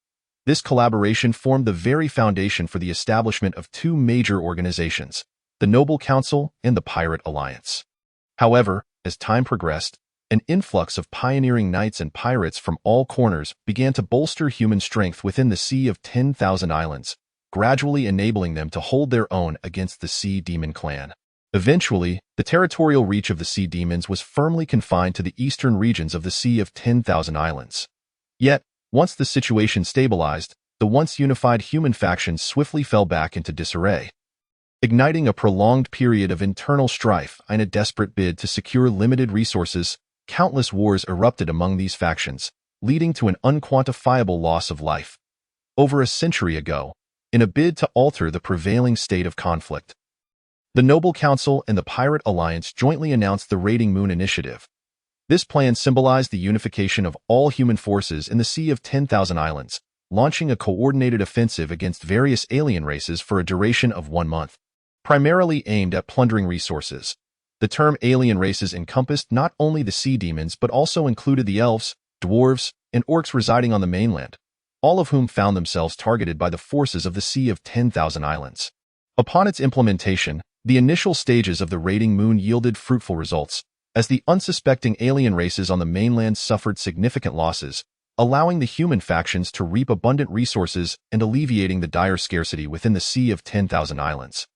This collaboration formed the very foundation for the establishment of 2 major organizations, the Noble Council and the Pirate Alliance. However, as time progressed, an influx of pioneering knights and pirates from all corners began to bolster human strength within the Sea of 10,000 Islands, gradually enabling them to hold their own against the Sea Demon clan. Eventually, the territorial reach of the Sea Demons was firmly confined to the eastern regions of the Sea of 10,000 Islands. Yet, once the situation stabilized, the once unified human factions swiftly fell back into disarray. Igniting a prolonged period of internal strife in a desperate bid to secure limited resources, countless wars erupted among these factions, leading to an unquantifiable loss of life. Over a century ago, in a bid to alter the prevailing state of conflict, the Noble Council and the Pirate Alliance jointly announced the Raiding Moon Initiative. This plan symbolized the unification of all human forces in the Sea of 10,000 Islands, launching a coordinated offensive against various alien races for a duration of 1 month. Primarily aimed at plundering resources, the term alien races encompassed not only the sea demons but also included the elves, dwarves, and orcs residing on the mainland, all of whom found themselves targeted by the forces of the Sea of 10,000 Islands. Upon its implementation, the initial stages of the Raiding Moon yielded fruitful results, as the unsuspecting alien races on the mainland suffered significant losses, allowing the human factions to reap abundant resources and alleviating the dire scarcity within the Sea of 10,000 Islands.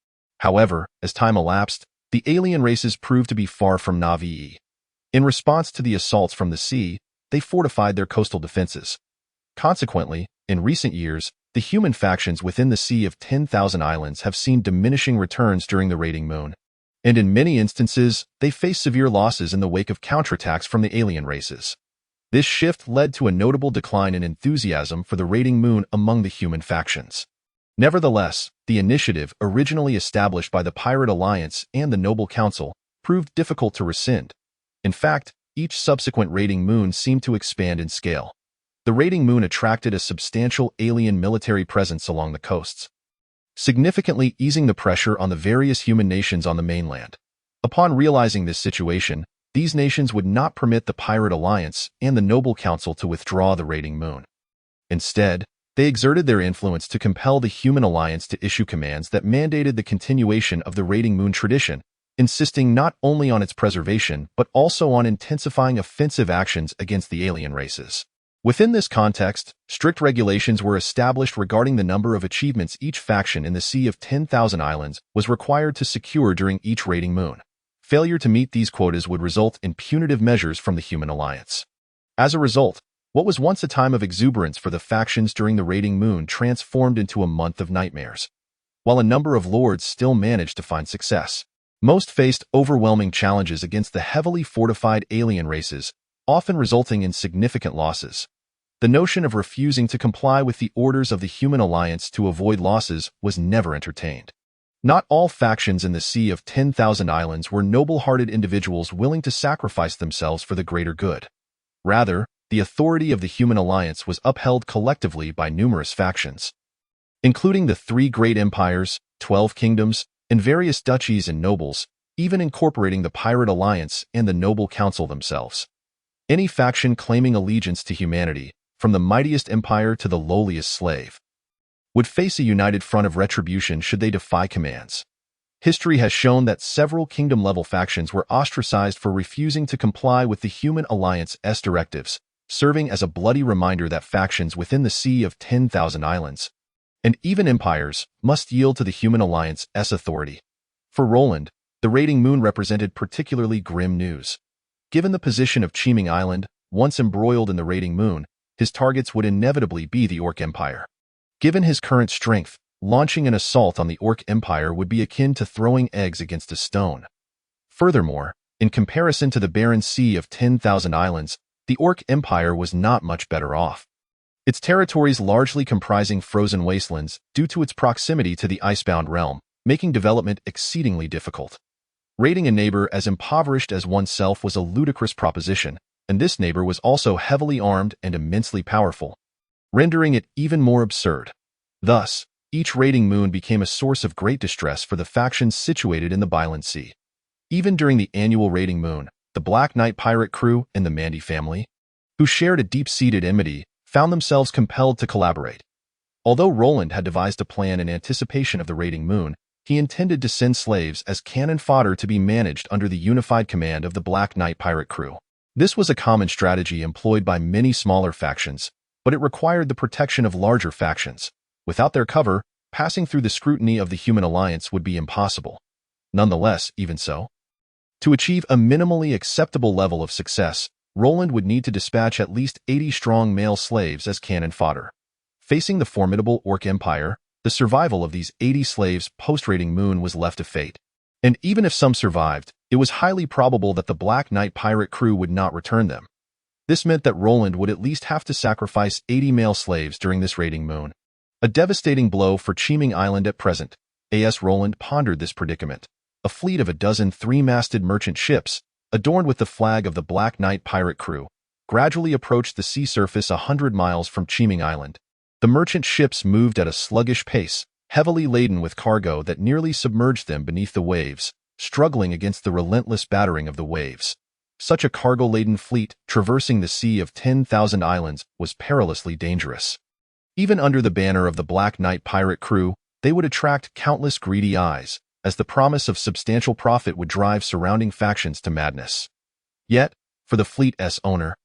However, as time elapsed, the alien races proved to be far from naive. In response to the assaults from the sea, they fortified their coastal defenses. Consequently, in recent years, the human factions within the Sea of 10,000 Islands have seen diminishing returns during the raiding moon. And in many instances, they face severe losses in the wake of counterattacks from the alien races. This shift led to a notable decline in enthusiasm for the raiding moon among the human factions. Nevertheless, the initiative, originally established by the Pirate Alliance and the Noble Council, proved difficult to rescind. In fact, each subsequent raiding moon seemed to expand in scale. The raiding moon attracted a substantial alien military presence along the coasts, significantly easing the pressure on the various human nations on the mainland. Upon realizing this situation, these nations would not permit the Pirate Alliance and the Noble Council to withdraw the raiding moon. Instead, they exerted their influence to compel the Human Alliance to issue commands that mandated the continuation of the raiding moon tradition, insisting not only on its preservation but also on intensifying offensive actions against the alien races. Within this context, strict regulations were established regarding the number of achievements each faction in the Sea of 10,000 Islands was required to secure during each raiding moon. Failure to meet these quotas would result in punitive measures from the Human Alliance. As a result, what was once a time of exuberance for the factions during the raiding moon transformed into a month of nightmares. While a number of lords still managed to find success, most faced overwhelming challenges against the heavily fortified alien races, often resulting in significant losses. The notion of refusing to comply with the orders of the Human Alliance to avoid losses was never entertained. Not all factions in the Sea of 10,000 Islands were noble-hearted individuals willing to sacrifice themselves for the greater good. Rather, the authority of the Human Alliance was upheld collectively by numerous factions, including the 3 great empires, 12 kingdoms, and various duchies and nobles, even incorporating the Pirate Alliance and the Noble Council themselves. Any faction claiming allegiance to humanity, from the mightiest empire to the lowliest slave, would face a united front of retribution should they defy commands. History has shown that several kingdom-level factions were ostracized for refusing to comply with the Human Alliance's directives, serving as a bloody reminder that factions within the Sea of 10,000 Islands, and even empires, must yield to the Human Alliance's authority. For Roland, the raiding moon represented particularly grim news. Given the position of Chiming Island, once embroiled in the raiding moon, his targets would inevitably be the Orc Empire. Given his current strength, launching an assault on the Orc Empire would be akin to throwing eggs against a stone. Furthermore, in comparison to the barren Sea of 10,000 Islands, the Orc Empire was not much better off. Its territories largely comprising frozen wastelands due to its proximity to the icebound realm, making development exceedingly difficult. Raiding a neighbor as impoverished as oneself was a ludicrous proposition, and this neighbor was also heavily armed and immensely powerful, rendering it even more absurd. Thus, each raiding moon became a source of great distress for the factions situated in the Byland Sea. Even during the annual raiding moon, the Black Knight pirate crew and the Mandy family, who shared a deep-seated enmity, found themselves compelled to collaborate. Although Roland had devised a plan in anticipation of the raiding moon, he intended to send slaves as cannon fodder to be managed under the unified command of the Black Knight pirate crew. This was a common strategy employed by many smaller factions, but it required the protection of larger factions. Without their cover, passing through the scrutiny of the Human Alliance would be impossible. Nonetheless, even so, to achieve a minimally acceptable level of success, Roland would need to dispatch at least 80 strong male slaves as cannon fodder. Facing the formidable Orc Empire, the survival of these 80 slaves post-raiding moon was left to fate. And even if some survived, it was highly probable that the Black Knight pirate crew would not return them. This meant that Roland would at least have to sacrifice 80 male slaves during this raiding moon. A devastating blow for Chiming Island at present. A.S. Roland pondered this predicament. A fleet of a dozen 3-masted merchant ships, adorned with the flag of the Black Knight pirate crew, gradually approached the sea surface 100 miles from Chiming Island. The merchant ships moved at a sluggish pace, heavily laden with cargo that nearly submerged them beneath the waves, struggling against the relentless battering of the waves. Such a cargo-laden fleet traversing the Sea of 10,000 Islands was perilously dangerous. Even under the banner of the Black Knight pirate crew, they would attract countless greedy eyes, as the promise of substantial profit would drive surrounding factions to madness. Yet, for the fleet's owner,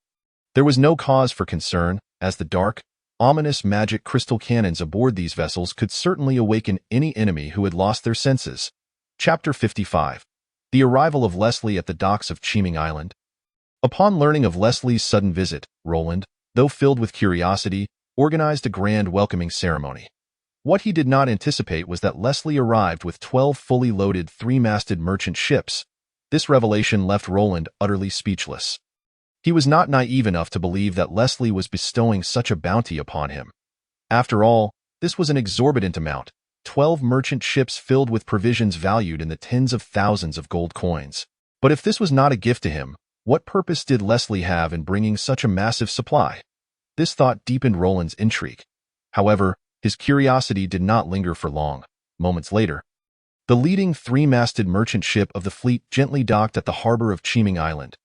there was no cause for concern. as the dark, ominous magic crystal cannons aboard these vessels could certainly awaken any enemy who had lost their senses. Chapter 55. The arrival of Leslie at the docks of Cheeming Island. Upon learning of Leslie's sudden visit, Roland, though filled with curiosity, organized a grand welcoming ceremony. What he did not anticipate was that Leslie arrived with 12 fully loaded three-masted merchant ships. This revelation left Roland utterly speechless. He was not naive enough to believe that Leslie was bestowing such a bounty upon him. After all, this was an exorbitant amount, 12 merchant ships filled with provisions valued in the tens of thousands of gold coins. But if this was not a gift to him, what purpose did Leslie have in bringing such a massive supply? This thought deepened Roland's intrigue. However, his curiosity did not linger for long. Moments later, the leading three-masted merchant ship of the fleet gently docked at the harbor of Cheeming Island.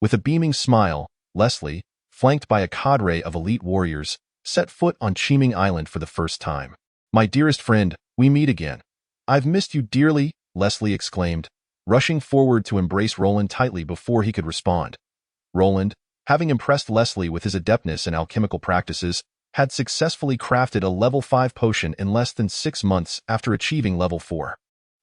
With a beaming smile, Leslie, flanked by a cadre of elite warriors, set foot on Cheeming Island for the first time. "My dearest friend, we meet again. I've missed you dearly," Leslie exclaimed, rushing forward to embrace Roland tightly before he could respond. Roland, having impressed Leslie with his adeptness in alchemical practices, had successfully crafted a level 5 potion in less than 6 months after achieving level 4.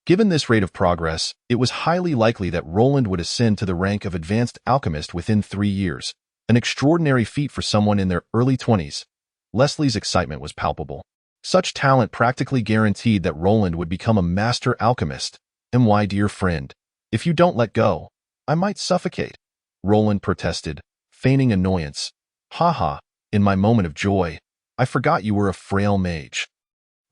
Given this rate of progress, it was highly likely that Roland would ascend to the rank of advanced alchemist within 3 years, an extraordinary feat for someone in their early 20s. Leslie's excitement was palpable. Such talent practically guaranteed that Roland would become a master alchemist. "And why, dear friend, if you don't let go, I might suffocate," Roland protested, feigning annoyance. "Ha, in my moment of joy, I forgot you were a frail mage."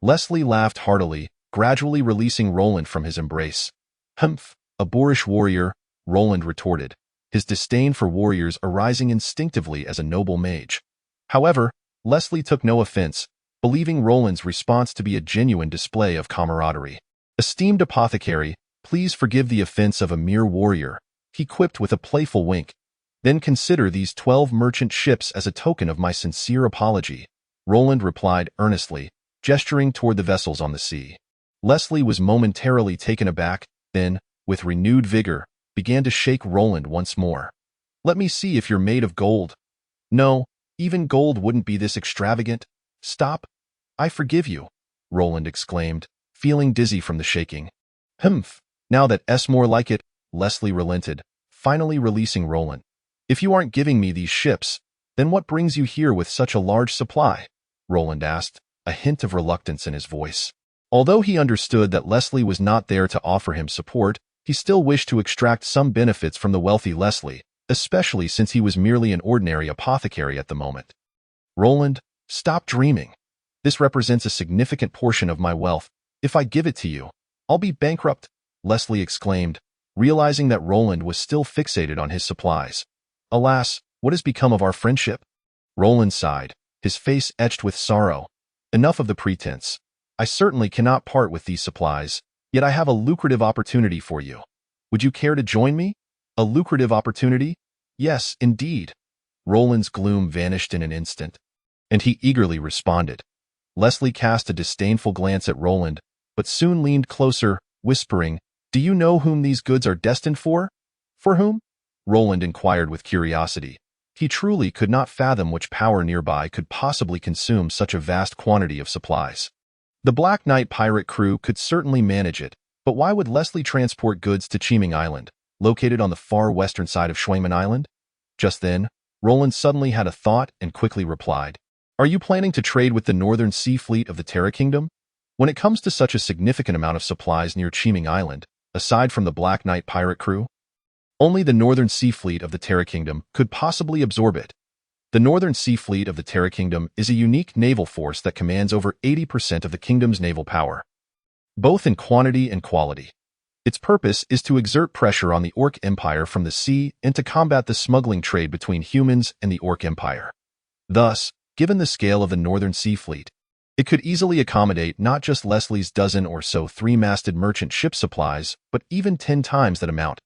Leslie laughed heartily, gradually releasing Roland from his embrace. "Humph, a boorish warrior," Roland retorted, his disdain for warriors arising instinctively as a noble mage. However, Leslie took no offense, believing Roland's response to be a genuine display of camaraderie. "Esteemed apothecary, please forgive the offense of a mere warrior," he quipped with a playful wink. "Then consider these 12 merchant ships as a token of my sincere apology," Roland replied earnestly, gesturing toward the vessels on the sea. Leslie was momentarily taken aback, then, with renewed vigor, began to shake Roland once more. "Let me see if you're made of gold." "No, even gold wouldn't be this extravagant." "Stop. I forgive you," Roland exclaimed, feeling dizzy from the shaking. "Humph, now that's more like it," Leslie relented, finally releasing Roland. "If you aren't giving me these ships, then what brings you here with such a large supply?" Roland asked, a hint of reluctance in his voice. Although he understood that Leslie was not there to offer him support, he still wished to extract some benefits from the wealthy Leslie, especially since he was merely an ordinary apothecary at the moment. "Roland, stop dreaming. This represents a significant portion of my wealth. If I give it to you, I'll be bankrupt," Leslie exclaimed, realizing that Roland was still fixated on his supplies. "Alas, what has become of our friendship?" Roland sighed, his face etched with sorrow. "Enough of the pretense. I certainly cannot part with these supplies, yet I have a lucrative opportunity for you. Would you care to join me?" "A lucrative opportunity?" "Yes, indeed." Roland's gloom vanished in an instant, and he eagerly responded. Leslie cast a disdainful glance at Roland, but soon leaned closer, whispering, "Do you know whom these goods are destined for?" "For whom?" Roland inquired with curiosity. He truly could not fathom which power nearby could possibly consume such a vast quantity of supplies. The Black Knight pirate crew could certainly manage it, but why would Leslie transport goods to Cheeming Island, located on the far western side of Schwangman Island? Just then, Roland suddenly had a thought and quickly replied, "Are you planning to trade with the Northern Sea Fleet of the Terra Kingdom? When it comes to such a significant amount of supplies near Cheeming Island, aside from the Black Knight pirate crew, only the Northern Sea Fleet of the Terra Kingdom could possibly absorb it. The Northern Sea Fleet of the Terra Kingdom is a unique naval force that commands over 80% of the kingdom's naval power, both in quantity and quality. Its purpose is to exert pressure on the Orc Empire from the sea and to combat the smuggling trade between humans and the Orc Empire. Thus, given the scale of the Northern Sea Fleet, it could easily accommodate not just Leslie's dozen or so three-masted merchant ship supplies, but even 10 times that amount.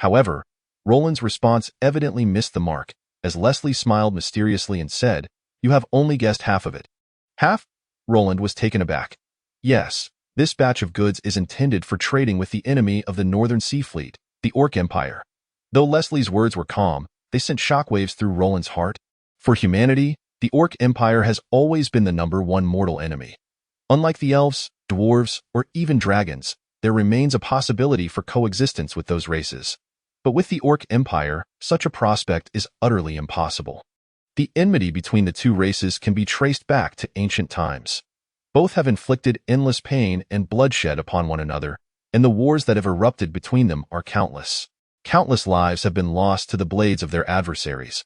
However, Roland's response evidently missed the mark, as Leslie smiled mysteriously and said, "You have only guessed half of it." "Half?" Roland was taken aback. "Yes, this batch of goods is intended for trading with the enemy of the Northern Sea Fleet, the Orc Empire." Though Leslie's words were calm, they sent shockwaves through Roland's heart. For humanity, The Orc Empire has always been the #1 mortal enemy. Unlike the elves, dwarves, or even dragons, there remains a possibility for coexistence with those races. But with the Orc Empire, such a prospect is utterly impossible. The enmity between the two races can be traced back to ancient times. Both have inflicted endless pain and bloodshed upon one another, and the wars that have erupted between them are countless. Countless lives have been lost to the blades of their adversaries.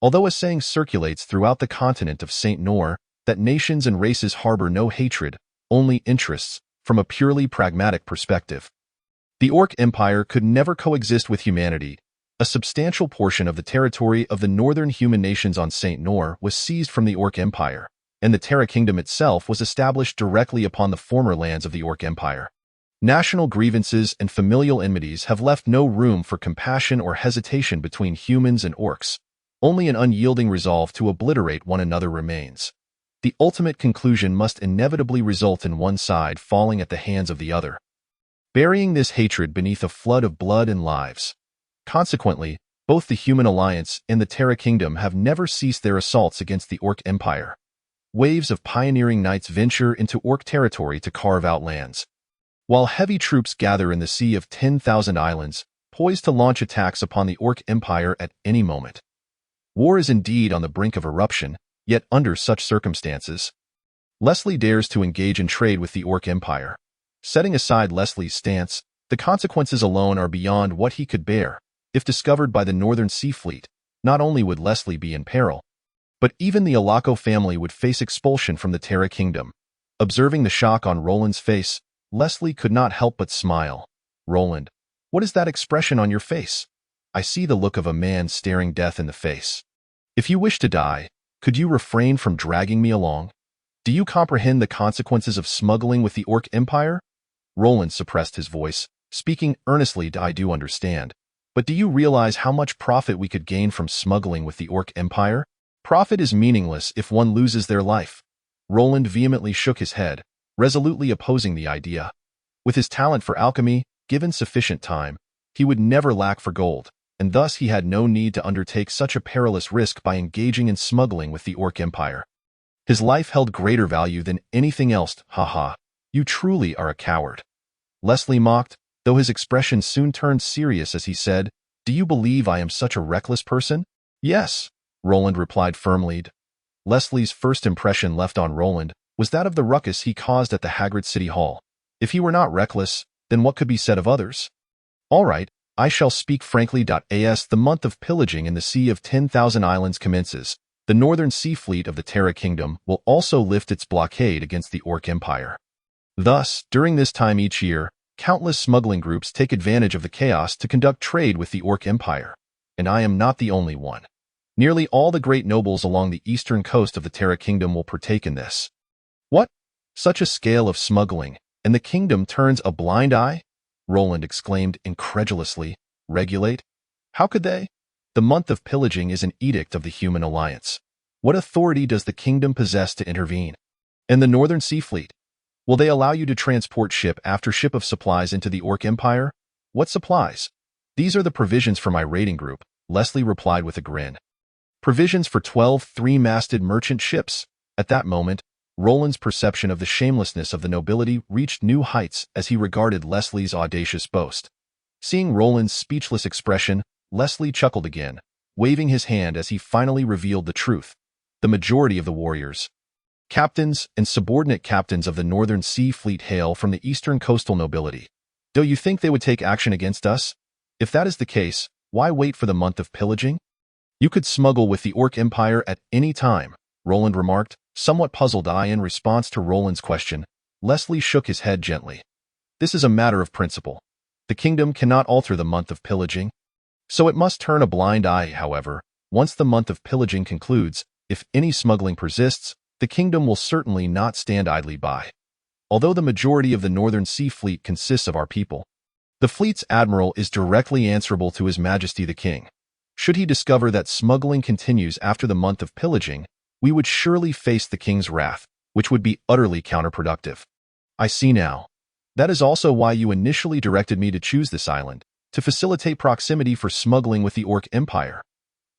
Although a saying circulates throughout the continent of Saint Nor that nations and races harbor no hatred, only interests, from a purely pragmatic perspective. The Orc Empire could never coexist with humanity. A substantial portion of the territory of the northern human nations on Saint Nor was seized from the Orc Empire, and the Terra Kingdom itself was established directly upon the former lands of the Orc Empire. National grievances and familial enmities have left no room for compassion or hesitation between humans and orcs. Only an unyielding resolve to obliterate one another remains. The ultimate conclusion must inevitably result in one side falling at the hands of the other, burying this hatred beneath a flood of blood and lives. Consequently, both the Human Alliance and the Terra Kingdom have never ceased their assaults against the Orc Empire. Waves of pioneering knights venture into Orc territory to carve out lands, while heavy troops gather in the Sea of 10,000 Islands, poised to launch attacks upon the Orc Empire at any moment. War is indeed on the brink of eruption, yet under such circumstances, Leslie dares to engage in trade with the Orc Empire. Setting aside Leslie's stance, the consequences alone are beyond what he could bear. If discovered by the Northern Sea Fleet, not only would Leslie be in peril, but even the Alaco family would face expulsion from the Terra Kingdom. Observing the shock on Roland's face, Leslie could not help but smile. "Roland, what is that expression on your face?" "I see the look of a man staring death in the face. If you wish to die, could you refrain from dragging me along? Do you comprehend the consequences of smuggling with the Orc Empire?" Roland suppressed his voice, speaking earnestly. "I do understand. But do you realize how much profit we could gain from smuggling with the Orc Empire? Profit is meaningless if one loses their life." Roland vehemently shook his head, resolutely opposing the idea. With his talent for alchemy, given sufficient time, he would never lack for gold, and thus he had no need to undertake such a perilous risk by engaging in smuggling with the Orc Empire. His life held greater value than anything else. "Ha, you truly are a coward." Leslie mocked, though his expression soon turned serious as he said, "Do you believe I am such a reckless person?" "Yes," Roland replied firmly. Leslie's first impression left on Roland was that of the ruckus he caused at the Hagrid City Hall. If he were not reckless, then what could be said of others? "All right, I shall speak frankly. As the month of pillaging in the Sea of 10,000 Islands commences, the Northern Sea Fleet of the Terra Kingdom will also lift its blockade against the Orc Empire. Thus, during this time each year, countless smuggling groups take advantage of the chaos to conduct trade with the Orc Empire. And I am not the only one. Nearly all the great nobles along the eastern coast of the Terra Kingdom will partake in this." "What? Such a scale of smuggling, and the kingdom turns a blind eye?" Roland exclaimed incredulously. "Regulate? How could they? The month of pillaging is an edict of the Human Alliance. What authority does the kingdom possess to intervene? And the Northern Sea Fleet? Will they allow you to transport ship after ship of supplies into the Orc Empire? What supplies?" "These are the provisions for my raiding group," Leslie replied with a grin. "Provisions for 12 three-masted merchant ships." At that moment, Roland's perception of the shamelessness of the nobility reached new heights as he regarded Leslie's audacious boast. Seeing Roland's speechless expression, Leslie chuckled again, waving his hand as he finally revealed the truth. "The majority of the warriors, captains, and subordinate captains of the Northern Sea Fleet hail from the eastern coastal nobility. Do you think they would take action against us? If that is the case, why wait for the month of pillaging? You could smuggle with the Orc Empire at any time," Roland remarked, somewhat puzzled. In response to Roland's question, Leslie shook his head gently. "This is a matter of principle. The kingdom cannot alter the month of pillaging, so it must turn a blind eye. However, once the month of pillaging concludes, if any smuggling persists, the kingdom will certainly not stand idly by. Although the majority of the Northern Sea Fleet consists of our people, the fleet's admiral is directly answerable to His Majesty the King. Should he discover that smuggling continues after the month of pillaging, we would surely face the king's wrath, which would be utterly counterproductive." "I see now. That is also why you initially directed me to choose this island, to facilitate proximity for smuggling with the Orc Empire?"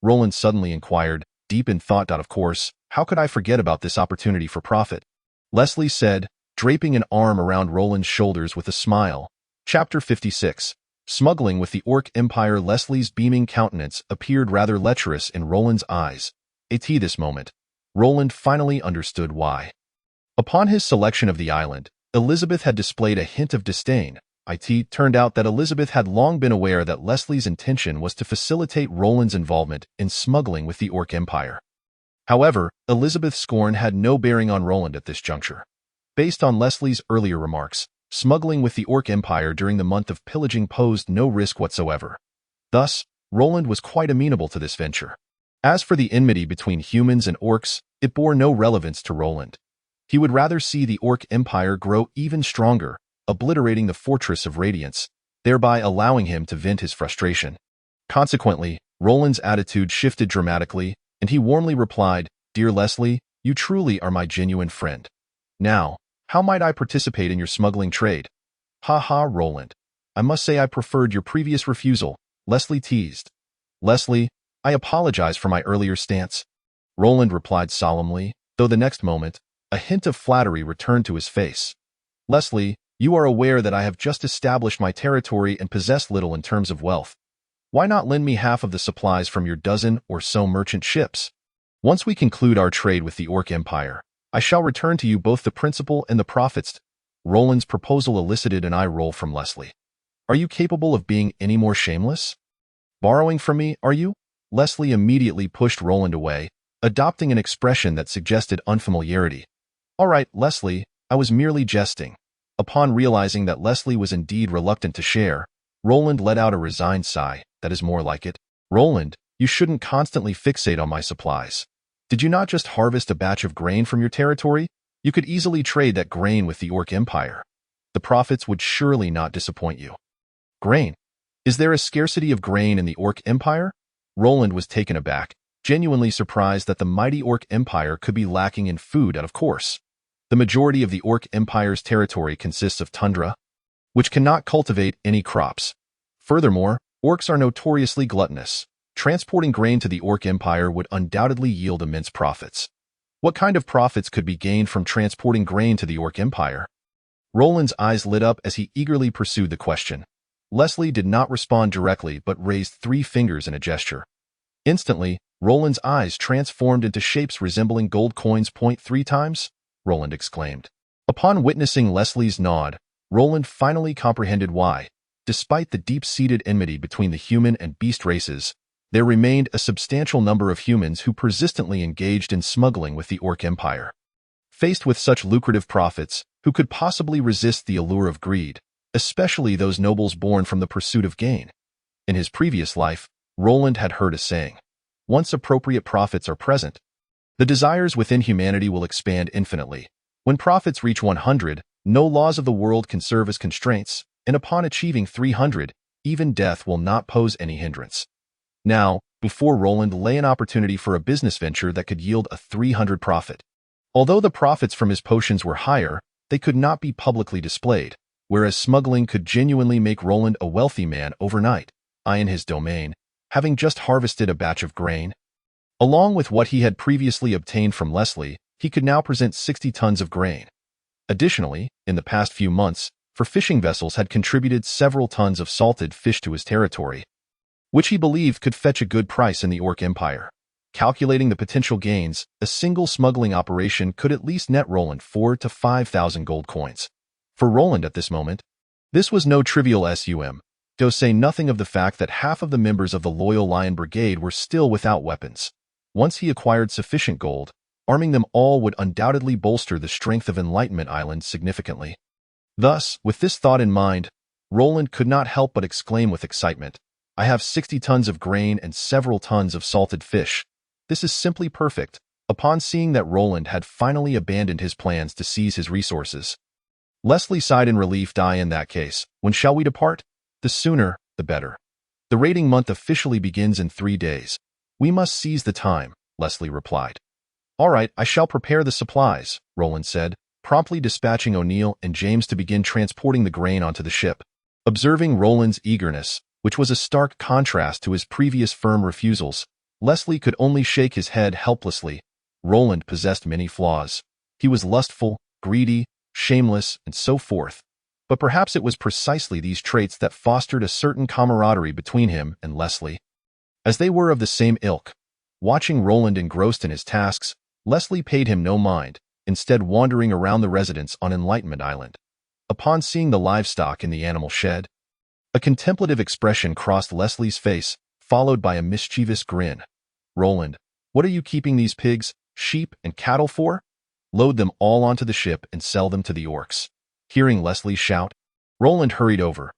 Roland suddenly inquired, deep in thought. Of course, how could I forget about this opportunity for profit? Leslie said, draping an arm around Roland's shoulders with a smile. Chapter 56. Smuggling with the Orc Empire. Leslie's beaming countenance appeared rather lecherous in Roland's eyes. At this moment, Roland finally understood why. Upon his selection of the island, Elizabeth had displayed a hint of disdain. It turned out that Elizabeth had long been aware that Leslie's intention was to facilitate Roland's involvement in smuggling with the Orc Empire. However, Elizabeth's scorn had no bearing on Roland at this juncture. Based on Leslie's earlier remarks, smuggling with the Orc Empire during the month of pillaging posed no risk whatsoever. Thus, Roland was quite amenable to this venture. As for the enmity between humans and orcs, it bore no relevance to Roland. He would rather see the Orc Empire grow even stronger, obliterating the Fortress of Radiance, thereby allowing him to vent his frustration. Consequently, Roland's attitude shifted dramatically, and he warmly replied, "Dear Leslie, you truly are my genuine friend. Now, how might I participate in your smuggling trade?" "Ha ha, Roland. I must say I preferred your previous refusal," Leslie teased. "Leslie, I apologize for my earlier stance," Roland replied solemnly, though the next moment, a hint of flattery returned to his face. "Leslie, you are aware that I have just established my territory and possess little in terms of wealth. Why not lend me half of the supplies from your dozen or so merchant ships? Once we conclude our trade with the Orc Empire, I shall return to you both the principal and the profits." Roland's proposal elicited an eye roll from Leslie. "Are you capable of being any more shameless? Borrowing from me, are you?" Leslie immediately pushed Roland away, adopting an expression that suggested unfamiliarity. "All right, Leslie, I was merely jesting." Upon realizing that Leslie was indeed reluctant to share, Roland let out a resigned sigh. "That is more like it. Roland, you shouldn't constantly fixate on my supplies. Did you not just harvest a batch of grain from your territory? You could easily trade that grain with the Orc Empire. The profits would surely not disappoint you." "Grain? Is there a scarcity of grain in the Orc Empire?" Roland was taken aback, genuinely surprised that the mighty Orc Empire could be lacking in food. And of course, the majority of the Orc Empire's territory consists of tundra, which cannot cultivate any crops. Furthermore, orcs are notoriously gluttonous. Transporting grain to the Orc Empire would undoubtedly yield immense profits. What kind of profits could be gained from transporting grain to the Orc Empire? Roland's eyes lit up as he eagerly pursued the question. Leslie did not respond directly but raised 3 fingers in a gesture. Instantly, Roland's eyes transformed into shapes resembling gold coins. 3 times? Roland exclaimed. Upon witnessing Leslie's nod, Roland finally comprehended why, despite the deep-seated enmity between the human and beast races, there remained a substantial number of humans who persistently engaged in smuggling with the Orc Empire. Faced with such lucrative profits, who could possibly resist the allure of greed, especially those nobles born from the pursuit of gain? In his previous life, Roland had heard a saying, "Once appropriate profits are present, the desires within humanity will expand infinitely. When profits reach 100, no laws of the world can serve as constraints, and upon achieving 300, even death will not pose any hindrance." Now, before Roland lay an opportunity for a business venture that could yield a 300 profit. Although the profits from his potions were higher, they could not be publicly displayed, whereas smuggling could genuinely make Roland a wealthy man overnight. In his domain, having just harvested a batch of grain, along with what he had previously obtained from Leslie, he could now present 60 tons of grain. Additionally, in the past few months, fishing vessels had contributed several tons of salted fish to his territory, which he believed could fetch a good price in the Orc Empire. Calculating the potential gains, a single smuggling operation could at least net Roland 4,000 to 5,000 gold coins. For Roland at this moment, this was no trivial sum, to say nothing of the fact that half of the members of the Loyal Lion Brigade were still without weapons. Once he acquired sufficient gold, arming them all would undoubtedly bolster the strength of Enlightenment Island significantly. Thus, with this thought in mind, Roland could not help but exclaim with excitement, "I have 60 tons of grain and several tons of salted fish. This is simply perfect." Upon seeing that Roland had finally abandoned his plans to seize his resources, Leslie sighed in relief. "In that case, when shall we depart?" "The sooner, the better. The raiding month officially begins in 3 days. We must seize the time," Leslie replied. "All right, I shall prepare the supplies," Roland said, promptly dispatching O'Neill and James to begin transporting the grain onto the ship. Observing Roland's eagerness, which was a stark contrast to his previous firm refusals, Leslie could only shake his head helplessly. Roland possessed many flaws. He was lustful, greedy, shameless, and so forth. But perhaps it was precisely these traits that fostered a certain camaraderie between him and Leslie. As they were of the same ilk, watching Roland engrossed in his tasks, Leslie paid him no mind, instead wandering around the residence on Enlightenment Island. Upon seeing the livestock in the animal shed, a contemplative expression crossed Leslie's face, followed by a mischievous grin. "Roland, what are you keeping these pigs, sheep, and cattle for? Load them all onto the ship and sell them to the orcs." Hearing Leslie shout, Roland hurried over.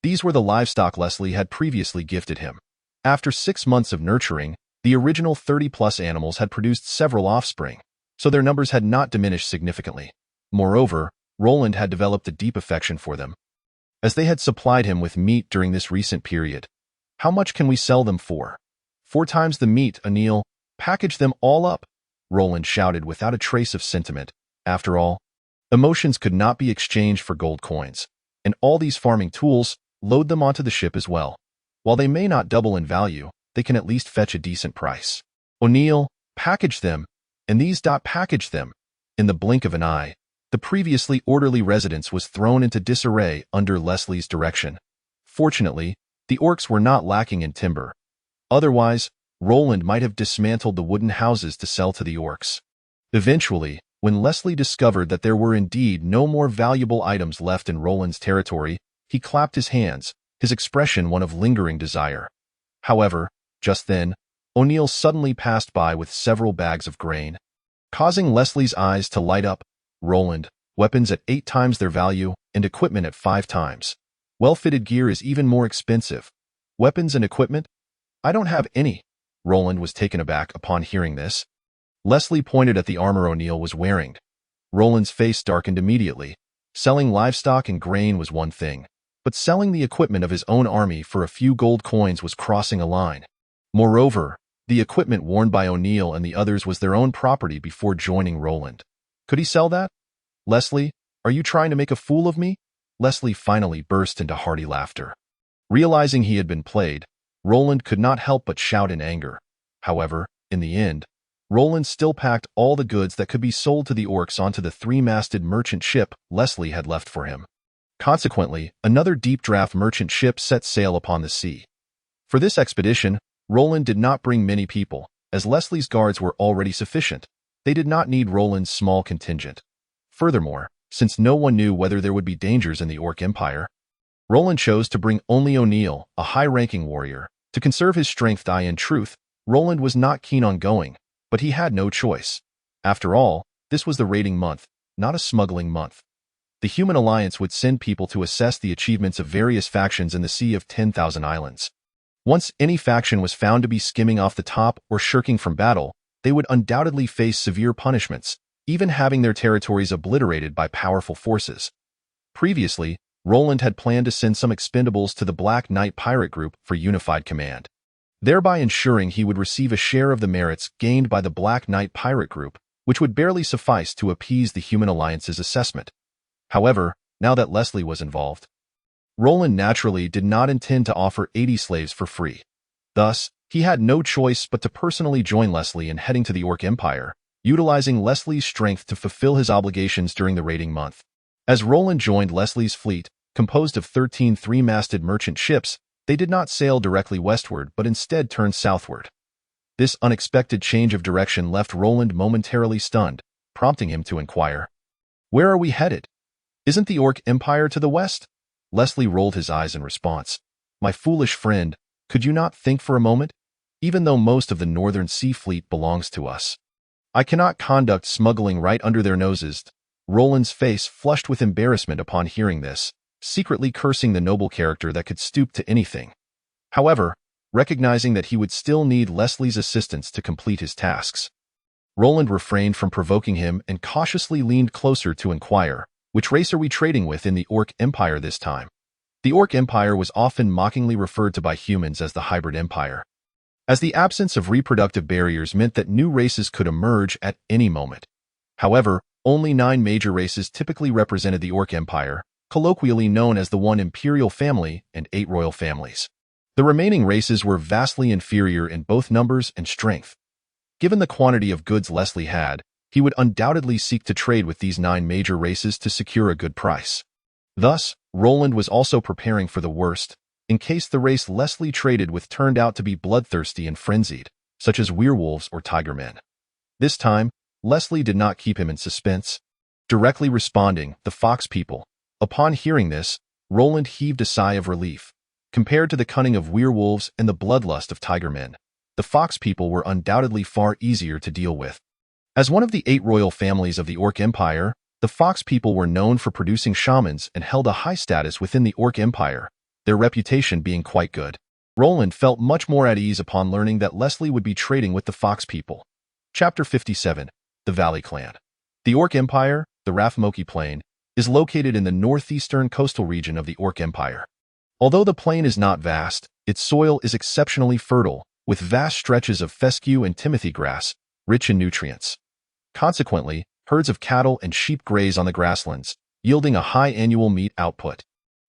These were the livestock Leslie had previously gifted him. After 6 months of nurturing, the original 30-plus animals had produced several offspring, so their numbers had not diminished significantly. Moreover, Roland had developed a deep affection for them, as they had supplied him with meat during this recent period. "How much can we sell them for?" "4 times the meat, O'Neill. Package them all up," Roland shouted without a trace of sentiment. After all, emotions could not be exchanged for gold coins, and all these farming tools, load them onto the ship as well. While they may not double in value, they can at least fetch a decent price. "O'Neill, package them, and these package them." In the blink of an eye, the previously orderly residence was thrown into disarray under Leslie's direction. Fortunately, the orcs were not lacking in timber. Otherwise, Roland might have dismantled the wooden houses to sell to the orcs. Eventually, when Leslie discovered that there were indeed no more valuable items left in Roland's territory, he clapped his hands, his expression one of lingering desire. However, just then, O'Neill suddenly passed by with several bags of grain, causing Leslie's eyes to light up. "Roland, weapons at 8 times their value, and equipment at 5 times. Well-fitted gear is even more expensive. Weapons and equipment? I don't have any." Roland was taken aback upon hearing this. Leslie pointed at the armor O'Neill was wearing. Roland's face darkened immediately. Selling livestock and grain was one thing, but selling the equipment of his own army for a few gold coins was crossing a line. Moreover, the equipment worn by O'Neill and the others was their own property before joining Roland. Could he sell that? "Leslie, are you trying to make a fool of me?" Leslie finally burst into hearty laughter. Realizing he had been played, Roland could not help but shout in anger. However, in the end, Roland still packed all the goods that could be sold to the orcs onto the 3-masted merchant ship Leslie had left for him. Consequently, another deep-draft merchant ship set sail upon the sea. For this expedition, Roland did not bring many people, as Leslie's guards were already sufficient. They did not need Roland's small contingent. Furthermore, since no one knew whether there would be dangers in the Orc Empire, Roland chose to bring only O'Neill, a high-ranking warrior. To conserve his strength, in truth, Roland was not keen on going, but he had no choice. After all, this was the raiding month, not a smuggling month. The Human Alliance would send people to assess the achievements of various factions in the Sea of 10,000 Islands. Once any faction was found to be skimming off the top or shirking from battle, they would undoubtedly face severe punishments, even having their territories obliterated by powerful forces. Previously, Roland had planned to send some expendables to the Black Knight pirate group for unified command, thereby ensuring he would receive a share of the merits gained by the Black Knight pirate group, which would barely suffice to appease the Human Alliance's assessment. However, now that Leslie was involved, Roland naturally did not intend to offer 80 slaves for free. Thus, he had no choice but to personally join Leslie in heading to the Orc Empire, utilizing Leslie's strength to fulfill his obligations during the raiding month. As Roland joined Leslie's fleet, composed of 13 3-masted merchant ships, they did not sail directly westward but instead turned southward. This unexpected change of direction left Roland momentarily stunned, prompting him to inquire, "Where are we headed? Isn't the Orc Empire to the west?" Leslie rolled his eyes in response. "My foolish friend, could you not think for a moment? Even though most of the Northern Sea Fleet belongs to us, I cannot conduct smuggling right under their noses." Roland's face flushed with embarrassment upon hearing this, secretly cursing the noble character that could stoop to anything. However, recognizing that he would still need Leslie's assistance to complete his tasks, Roland refrained from provoking him and cautiously leaned closer to inquire, "Which race are we trading with in the Orc Empire this time?" The Orc Empire was often mockingly referred to by humans as the Hybrid Empire, as the absence of reproductive barriers meant that new races could emerge at any moment. However, only 9 major races typically represented the Orc Empire, colloquially known as the 1 imperial family and 8 royal families. The remaining races were vastly inferior in both numbers and strength. Given the quantity of goods Leslie had, he would undoubtedly seek to trade with these 9 major races to secure a good price. Thus, Roland was also preparing for the worst, in case the race Leslie traded with turned out to be bloodthirsty and frenzied, such as werewolves or tigermen. This time, Leslie did not keep him in suspense. Directly responding, the fox people. Upon hearing this, Roland heaved a sigh of relief. Compared to the cunning of werewolves and the bloodlust of tigermen, the fox people were undoubtedly far easier to deal with. As one of the 8 royal families of the Orc Empire, the fox people were known for producing shamans and held a high status within the Orc Empire, their reputation being quite good. Roland felt much more at ease upon learning that Leslie would be trading with the fox people. Chapter 57. The Valley Clan. The Orc Empire, the Rathmoki Plain, is located in the northeastern coastal region of the Orc Empire. Although the plain is not vast, its soil is exceptionally fertile, with vast stretches of fescue and timothy grass, rich in nutrients. Consequently, herds of cattle and sheep graze on the grasslands, yielding a high annual meat output.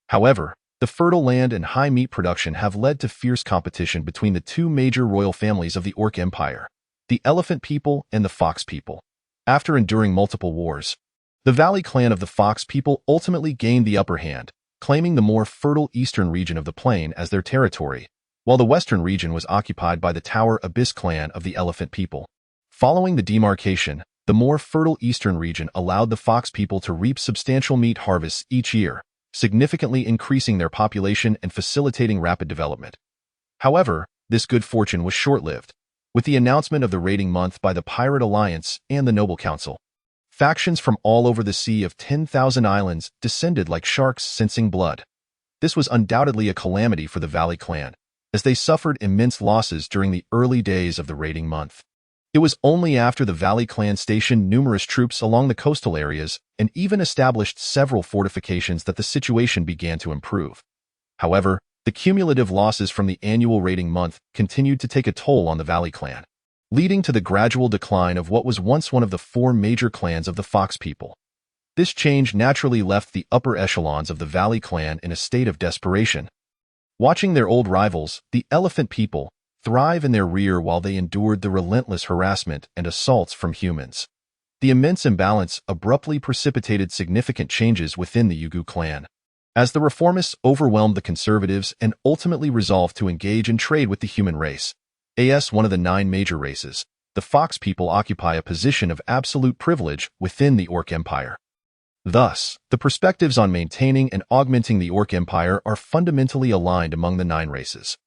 However, the fertile land and high meat production have led to fierce competition between the 2 major royal families of the Orc Empire, the Elephant people and the Fox people. After enduring multiple wars, the Valley Clan of the Fox people ultimately gained the upper hand, claiming the more fertile eastern region of the plain as their territory, while the western region was occupied by the Tower Abyss clan of the Elephant people. Following the demarcation, the more fertile eastern region allowed the Fox people to reap substantial meat harvests each year, significantly increasing their population and facilitating rapid development. However, this good fortune was short-lived. With the announcement of the raiding month by the Pirate Alliance and the Noble Council, factions from all over the Sea of 10,000 Islands descended like sharks sensing blood. This was undoubtedly a calamity for the Valley Clan, as they suffered immense losses during the early days of the raiding month. It was only after the Valley Clan stationed numerous troops along the coastal areas and even established several fortifications that the situation began to improve. However, the cumulative losses from the annual raiding month continued to take a toll on the Valley Clan, leading to the gradual decline of what was once one of the 4 major clans of the Fox people. This change naturally left the upper echelons of the Valley Clan in a state of desperation. Watching their old rivals, the Elephant people, thrive in their rear while they endured the relentless harassment and assaults from humans. The immense imbalance abruptly precipitated significant changes within the Yugu clan, as the reformists overwhelmed the conservatives and ultimately resolved to engage in trade with the human race. As one of the 9 major races, the Fox people occupy a position of absolute privilege within the Orc Empire. Thus, the perspectives on maintaining and augmenting the Orc Empire are fundamentally aligned among the 9 races.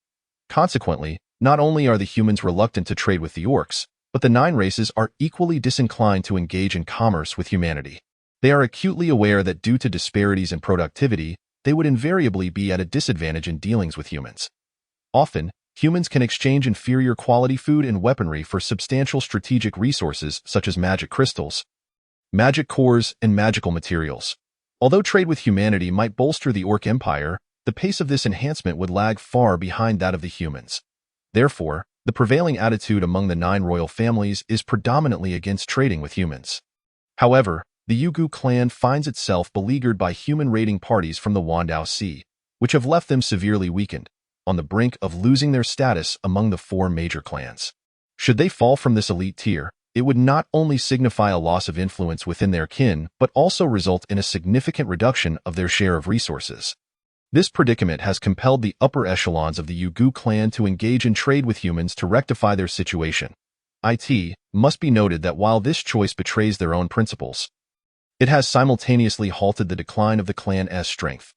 Consequently, not only are the humans reluctant to trade with the orcs, but the 9 races are equally disinclined to engage in commerce with humanity. They are acutely aware that due to disparities in productivity, they would invariably be at a disadvantage in dealings with humans. Often, humans can exchange inferior quality food and weaponry for substantial strategic resources such as magic crystals, magic cores, and magical materials. Although trade with humanity might bolster the Orc Empire, the pace of this enhancement would lag far behind that of the humans. Therefore, the prevailing attitude among the 9 royal families is predominantly against trading with humans. However, the Yugu clan finds itself beleaguered by human raiding parties from the Wandao Sea, which have left them severely weakened, on the brink of losing their status among the 4 major clans. Should they fall from this elite tier, it would not only signify a loss of influence within their kin, but also result in a significant reduction of their share of resources. This predicament has compelled the upper echelons of the Yugu clan to engage in trade with humans to rectify their situation. It must be noted that while this choice betrays their own principles, it has simultaneously halted the decline of the clan's strength.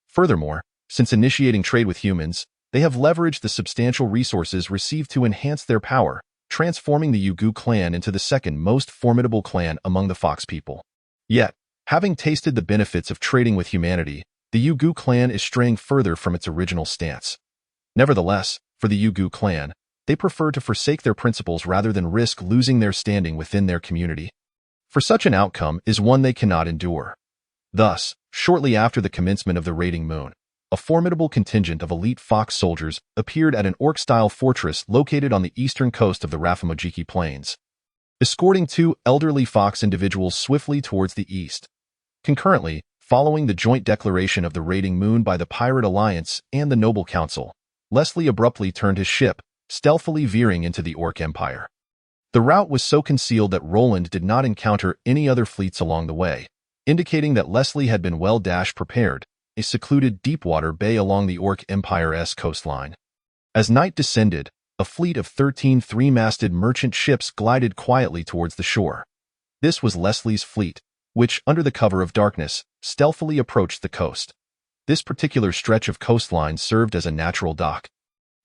Furthermore, since initiating trade with humans, they have leveraged the substantial resources received to enhance their power, transforming the Yugu clan into the second most formidable clan among the Fox people. Yet, having tasted the benefits of trading with humanity, the Yugu clan is straying further from its original stance. Nevertheless, for the Yugu clan, they prefer to forsake their principles rather than risk losing their standing within their community. For such an outcome is one they cannot endure. Thus, shortly after the commencement of the raiding moon, a formidable contingent of elite Fox soldiers appeared at an orc-style fortress located on the eastern coast of the Rathmoki Plains, escorting 2 elderly Fox individuals swiftly towards the east. Concurrently, following the joint declaration of the raiding moon by the Pirate Alliance and the Noble Council, Leslie abruptly turned his ship, stealthily veering into the Orc Empire. The route was so concealed that Roland did not encounter any other fleets along the way, indicating that Leslie had been well-prepared, a secluded deep-water bay along the Orc Empire's coastline. As night descended, a fleet of 13 three-masted merchant ships glided quietly towards the shore. This was Leslie's fleet, which, under the cover of darkness, stealthily approached the coast. This particular stretch of coastline served as a natural dock,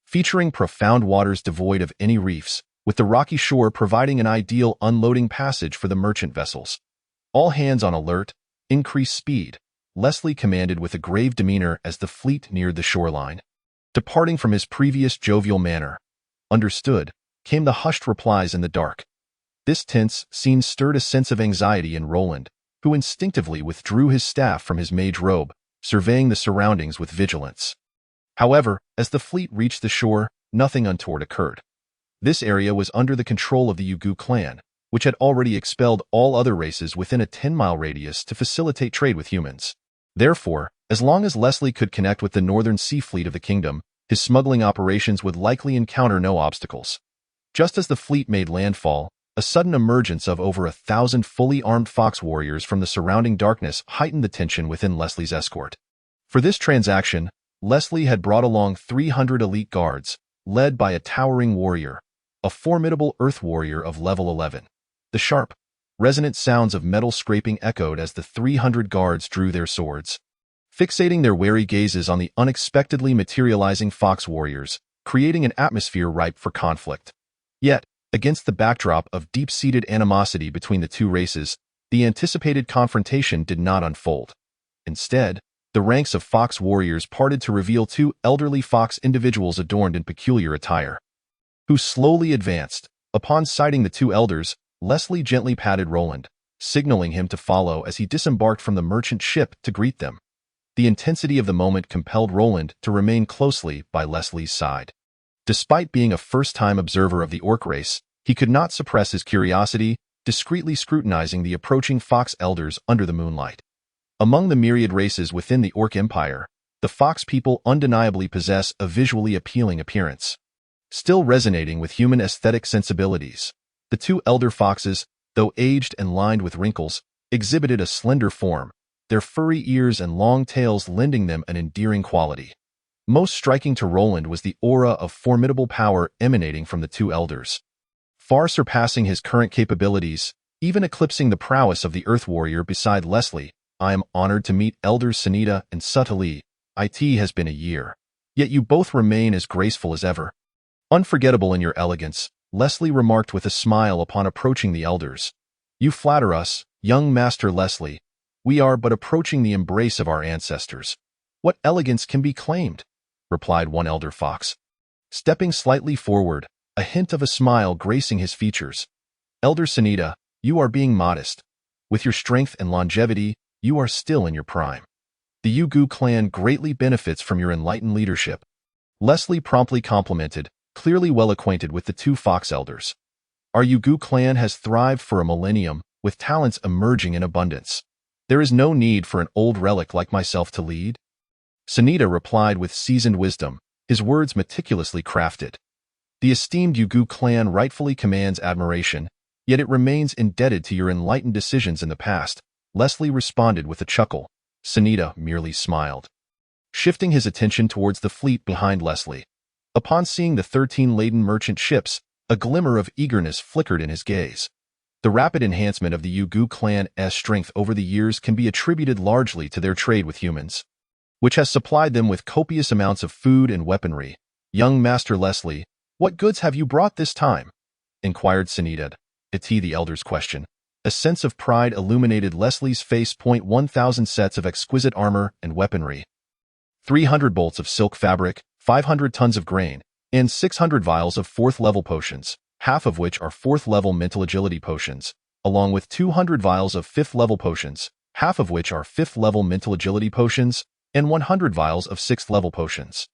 featuring profound waters devoid of any reefs, with the rocky shore providing an ideal unloading passage for the merchant vessels. All hands on alert, increased speed, Leslie commanded with a grave demeanor as the fleet neared the shoreline. Departing from his previous jovial manner, understood, came the hushed replies in the dark. This tense scene stirred a sense of anxiety in Roland, who instinctively withdrew his staff from his mage robe, surveying the surroundings with vigilance. However, as the fleet reached the shore, nothing untoward occurred. This area was under the control of the Yugu clan, which had already expelled all other races within a 10-mile radius to facilitate trade with humans. Therefore, as long as Leslie could connect with the northern sea fleet of the kingdom, his smuggling operations would likely encounter no obstacles. Just as the fleet made landfall, a sudden emergence of over 1,000 fully armed fox warriors from the surrounding darkness heightened the tension within Leslie's escort. For this transaction, Leslie had brought along 300 elite guards, led by a towering warrior, a formidable earth warrior of level 11. The sharp, resonant sounds of metal scraping echoed as the 300 guards drew their swords, fixating their wary gazes on the unexpectedly materializing fox warriors, creating an atmosphere ripe for conflict. Yet, against the backdrop of deep-seated animosity between the two races, the anticipated confrontation did not unfold. Instead, the ranks of fox warriors parted to reveal two elderly fox individuals adorned in peculiar attire, who slowly advanced. Upon sighting the two elders, Leslie gently patted Roland, signaling him to follow as he disembarked from the merchant ship to greet them. The intensity of the moment compelled Roland to remain closely by Leslie's side. Despite being a first-time observer of the orc race, he could not suppress his curiosity, discreetly scrutinizing the approaching fox elders under the moonlight. Among the myriad races within the Orc Empire, the fox people undeniably possess a visually appealing appearance, still resonating with human aesthetic sensibilities. The two elder foxes, though aged and lined with wrinkles, exhibited a slender form, their furry ears and long tails lending them an endearing quality. Most striking to Roland was the aura of formidable power emanating from the two elders, far surpassing his current capabilities, even eclipsing the prowess of the Earth Warrior beside Leslie. I am honored to meet Elders Sunita and Sutali. It has been a year, yet you both remain as graceful as ever. Unforgettable in your elegance, Leslie remarked with a smile upon approaching the elders. You flatter us, young Master Leslie. We are but approaching the embrace of our ancestors. What elegance can be claimed? Replied one elder fox, stepping slightly forward, a hint of a smile gracing his features. Elder Sunita, you are being modest. With your strength and longevity, you are still in your prime. The Yugu clan greatly benefits from your enlightened leadership. Leslie promptly complimented, clearly well acquainted with the two fox elders. Our Yugu clan has thrived for a millennium, with talents emerging in abundance. There is no need for an old relic like myself to lead. Sunita replied with seasoned wisdom, his words meticulously crafted. The esteemed Yugu clan rightfully commands admiration, yet it remains indebted to your enlightened decisions in the past. Leslie responded with a chuckle. Sunita merely smiled, shifting his attention towards the fleet behind Leslie. Upon seeing the 13 laden merchant ships, a glimmer of eagerness flickered in his gaze. The rapid enhancement of the Yugu clan's strength over the years can be attributed largely to their trade with humans, which has supplied them with copious amounts of food and weaponry. Young Master Leslie, what goods have you brought this time? Inquired Sunita. The elder's question. A sense of pride illuminated Leslie's face. 1,000 sets of exquisite armor and weaponry, 300 bolts of silk fabric, 500 tons of grain, and 600 vials of 4th-level potions, half of which are 4th-level mental agility potions, along with 200 vials of 5th-level potions, half of which are 5th-level mental agility potions, and 100 vials of 6th-level potions.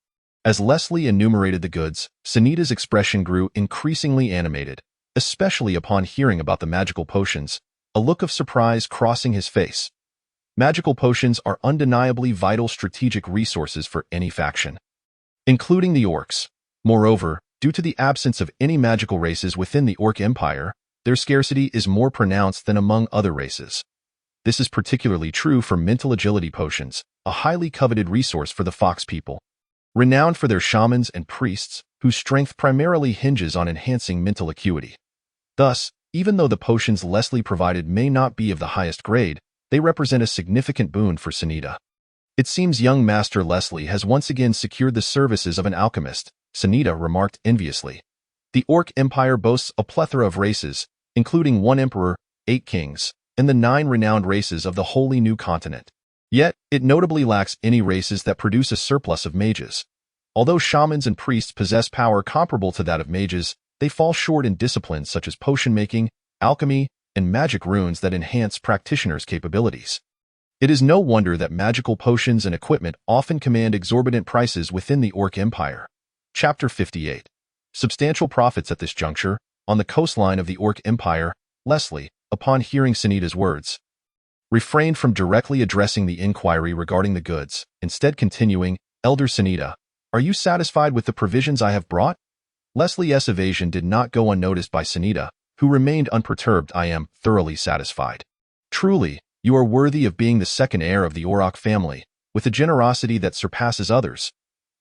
As Leslie enumerated the goods, Sunita's expression grew increasingly animated, especially upon hearing about the magical potions, a look of surprise crossing his face. Magical potions are undeniably vital strategic resources for any faction. including the orcs. Moreover, due to the absence of any magical races within the Orc Empire, their scarcity is more pronounced than among other races. This is particularly true for mental agility potions, a highly coveted resource for the Fox people. Renowned for their shamans and priests, whose strength primarily hinges on enhancing mental acuity. Thus, even though the potions Leslie provided may not be of the highest grade, they represent a significant boon for Sunita. It seems young Master Leslie has once again secured the services of an alchemist, Sunita remarked enviously. The Orc Empire boasts a plethora of races, including 1 emperor, 8 kings, and the 9 renowned races of the wholly new continent. Yet, it notably lacks any races that produce a surplus of mages. Although shamans and priests possess power comparable to that of mages, they fall short in disciplines such as potion making, alchemy, and magic runes that enhance practitioners' capabilities. It is no wonder that magical potions and equipment often command exorbitant prices within the Orc Empire. Chapter 58. Substantial profits at this juncture. On the coastline of the Orc Empire, Leslie, upon hearing Sunita's words, refrained from directly addressing the inquiry regarding the goods, instead continuing, "Elder Sunita, are you satisfied with the provisions I have brought?" Leslie's evasion did not go unnoticed by Sunita, who remained unperturbed. "I am thoroughly satisfied. Truly, you are worthy of being the second heir of the Auroch family, with a generosity that surpasses others."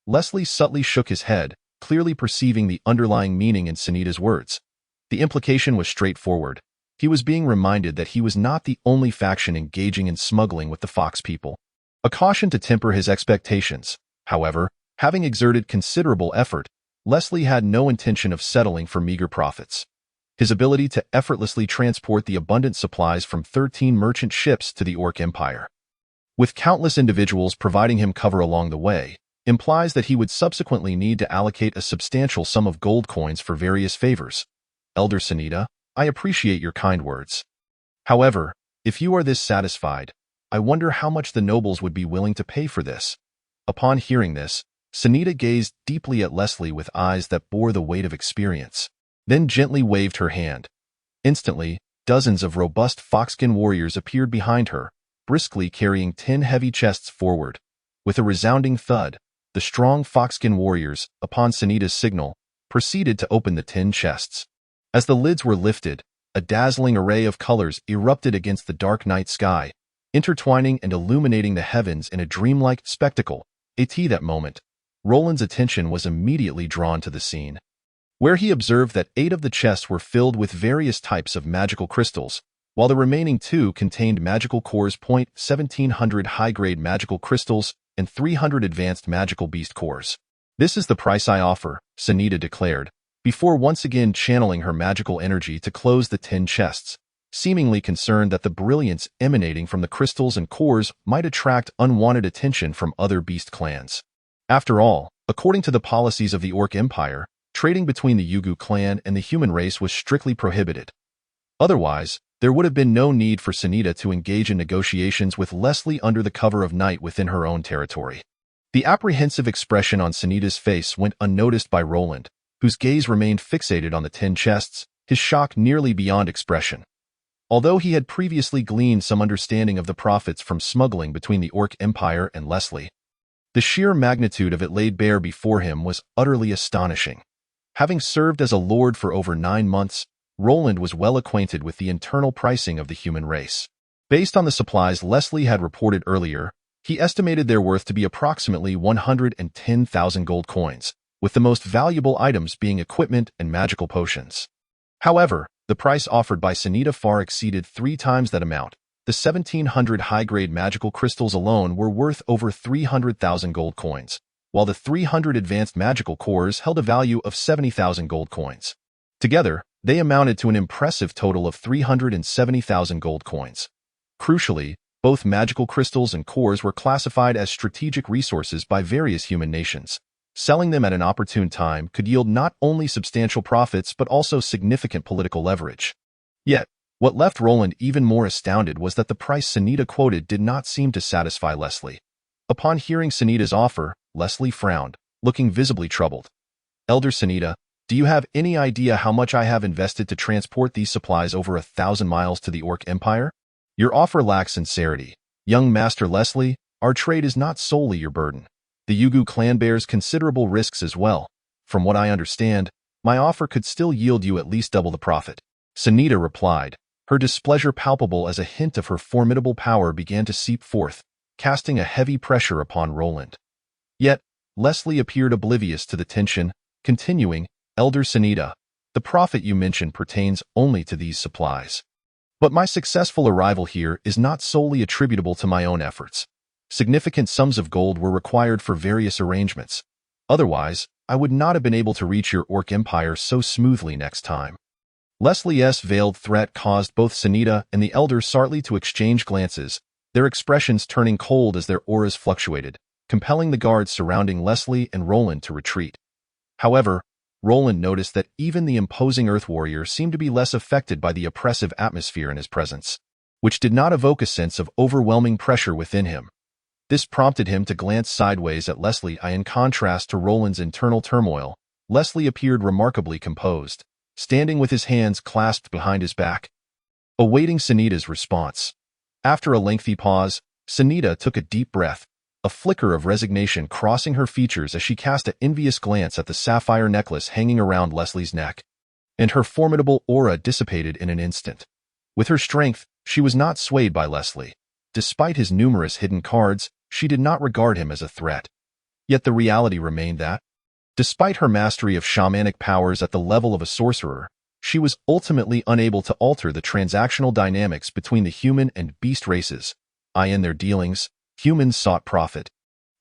Leslie subtly shook his head, clearly perceiving the underlying meaning in Sunita's words. The implication was straightforward. He was being reminded that he was not the only faction engaging in smuggling with the Fox people. A caution to temper his expectations. However, having exerted considerable effort, Leslie had no intention of settling for meager profits. His ability to effortlessly transport the abundant supplies from 13 merchant ships to the Orc Empire, with countless individuals providing him cover along the way, implies that he would subsequently need to allocate a substantial sum of gold coins for various favors. "Elder Sunita, I appreciate your kind words. However, if you are this satisfied, I wonder how much the nobles would be willing to pay for this." Upon hearing this, Sunita gazed deeply at Leslie with eyes that bore the weight of experience, then gently waved her hand. Instantly, dozens of robust foxskin warriors appeared behind her, briskly carrying 10 heavy chests forward. With a resounding thud, the strong foxskin warriors, upon Sunita's signal, proceeded to open the 10 chests. As the lids were lifted, a dazzling array of colors erupted against the dark night sky, intertwining and illuminating the heavens in a dreamlike spectacle. At that moment, Roland's attention was immediately drawn to the scene, where he observed that 8 of the chests were filled with various types of magical crystals, while the remaining 2 contained magical cores. 1,700 high-grade magical crystals and 300 advanced magical beast cores. "This is the price I offer," Sunita declared, before once again channeling her magical energy to close the 10 chests, seemingly concerned that the brilliance emanating from the crystals and cores might attract unwanted attention from other beast clans. After all, according to the policies of the Orc Empire, trading between the Yugu clan and the human race was strictly prohibited. Otherwise, there would have been no need for Sunita to engage in negotiations with Leslie under the cover of night within her own territory. The apprehensive expression on Sunita's face went unnoticed by Roland, whose gaze remained fixated on the 10 chests, his shock nearly beyond expression. Although he had previously gleaned some understanding of the profits from smuggling between the Orc Empire and Leslie, the sheer magnitude of it laid bare before him was utterly astonishing. Having served as a lord for over 9 months, Roland was well acquainted with the internal pricing of the human race. Based on the supplies Leslie had reported earlier, he estimated their worth to be approximately 110,000 gold coins, with the most valuable items being equipment and magical potions. However, the price offered by Sunita far exceeded 3 times that amount. The 1,700 high-grade magical crystals alone were worth over 300,000 gold coins, while the 300 advanced magical cores held a value of 70,000 gold coins. Together, they amounted to an impressive total of 370,000 gold coins. Crucially, both magical crystals and cores were classified as strategic resources by various human nations. Selling them at an opportune time could yield not only substantial profits but also significant political leverage. Yet, what left Roland even more astounded was that the price Sunita quoted did not seem to satisfy Leslie. Upon hearing Sunita's offer, Leslie frowned, looking visibly troubled. "Elder Sunita, do you have any idea how much I have invested to transport these supplies over 1,000 miles to the Orc Empire? Your offer lacks sincerity. Young Master Leslie, our trade is not solely your burden. The Yugu clan bears considerable risks as well. From what I understand, my offer could still yield you at least double the profit. Sunita replied, her displeasure palpable as a hint of her formidable power began to seep forth, casting a heavy pressure upon Roland. Yet, Leslie appeared oblivious to the tension, continuing, Elder Sunita, the profit you mentioned pertains only to these supplies. But my successful arrival here is not solely attributable to my own efforts. Significant sums of gold were required for various arrangements. Otherwise, I would not have been able to reach your Orc Empire so smoothly next time. Leslie's veiled threat caused both Sunita and the Elder Sartley to exchange glances, their expressions turning cold as their auras fluctuated, compelling the guards surrounding Leslie and Roland to retreat. However, Roland noticed that even the imposing Earth Warrior seemed to be less affected by the oppressive atmosphere in his presence, which did not evoke a sense of overwhelming pressure within him. This prompted him to glance sideways at Leslie. In contrast to Roland's internal turmoil, Leslie appeared remarkably composed, standing with his hands clasped behind his back, awaiting Sunita's response. After a lengthy pause, Sunita took a deep breath, a flicker of resignation crossing her features as she cast an envious glance at the sapphire necklace hanging around Leslie's neck, and her formidable aura dissipated in an instant. With her strength, she was not swayed by Leslie. Despite his numerous hidden cards, she did not regard him as a threat. Yet the reality remained that, despite her mastery of shamanic powers at the level of a sorcerer, she was ultimately unable to alter the transactional dynamics between the human and beast races. In their dealings, humans sought profit.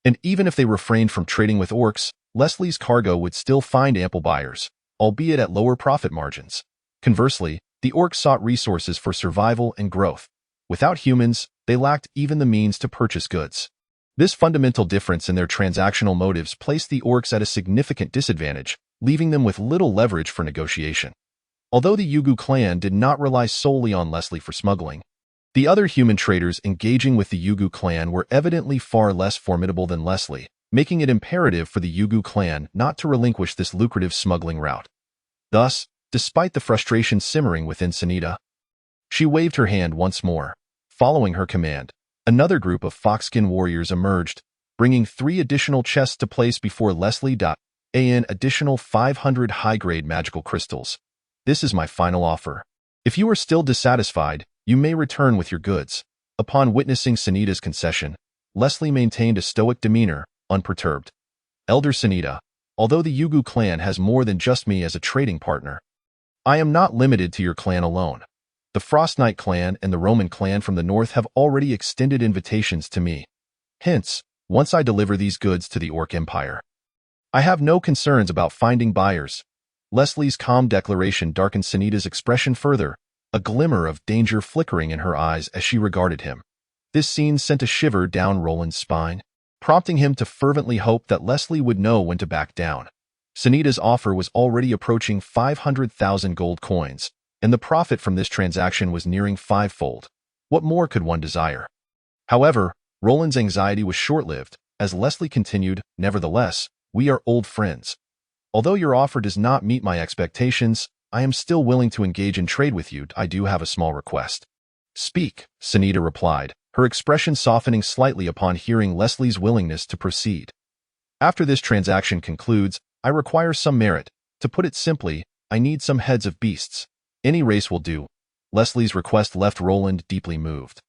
And even if they refrained from trading with orcs, Leslie's cargo would still find ample buyers, albeit at lower profit margins. Conversely, the orcs sought resources for survival and growth. Without humans, they lacked even the means to purchase goods. This fundamental difference in their transactional motives placed the orcs at a significant disadvantage, leaving them with little leverage for negotiation. Although the Yugu clan did not rely solely on Leslie for smuggling, the other human traders engaging with the Yugu clan were evidently far less formidable than Leslie, making it imperative for the Yugu clan not to relinquish this lucrative smuggling route. Thus, despite the frustration simmering within Sunita, she waved her hand once more. Following her command, another group of foxskin warriors emerged, bringing 3 additional chests to place before Leslie. An additional 500 high-grade magical crystals. This is my final offer. If you are still dissatisfied, you may return with your goods. Upon witnessing Sunita's concession, Leslie maintained a stoic demeanor, unperturbed. Elder Sunita, although the Yugu clan has more than just me as a trading partner, I am not limited to your clan alone. The Frost Knight clan and the Roman clan from the north have already extended invitations to me. Hence, once I deliver these goods to the Orc Empire, I have no concerns about finding buyers. Leslie's calm declaration darkened Sunita's expression further, a glimmer of danger flickering in her eyes as she regarded him. This scene sent a shiver down Roland's spine, prompting him to fervently hope that Leslie would know when to back down. Sunita's offer was already approaching 500,000 gold coins, and the profit from this transaction was nearing 5-fold. What more could one desire? However, Roland's anxiety was short-lived, as Leslie continued, nevertheless, we are old friends. Although your offer does not meet my expectations, I am still willing to engage in trade with you. I do have a small request. Speak, Sunita replied, her expression softening slightly upon hearing Leslie's willingness to proceed. After this transaction concludes, I require some merit. To put it simply, I need some heads of beasts. Any race will do. Leslie's request left Roland deeply moved.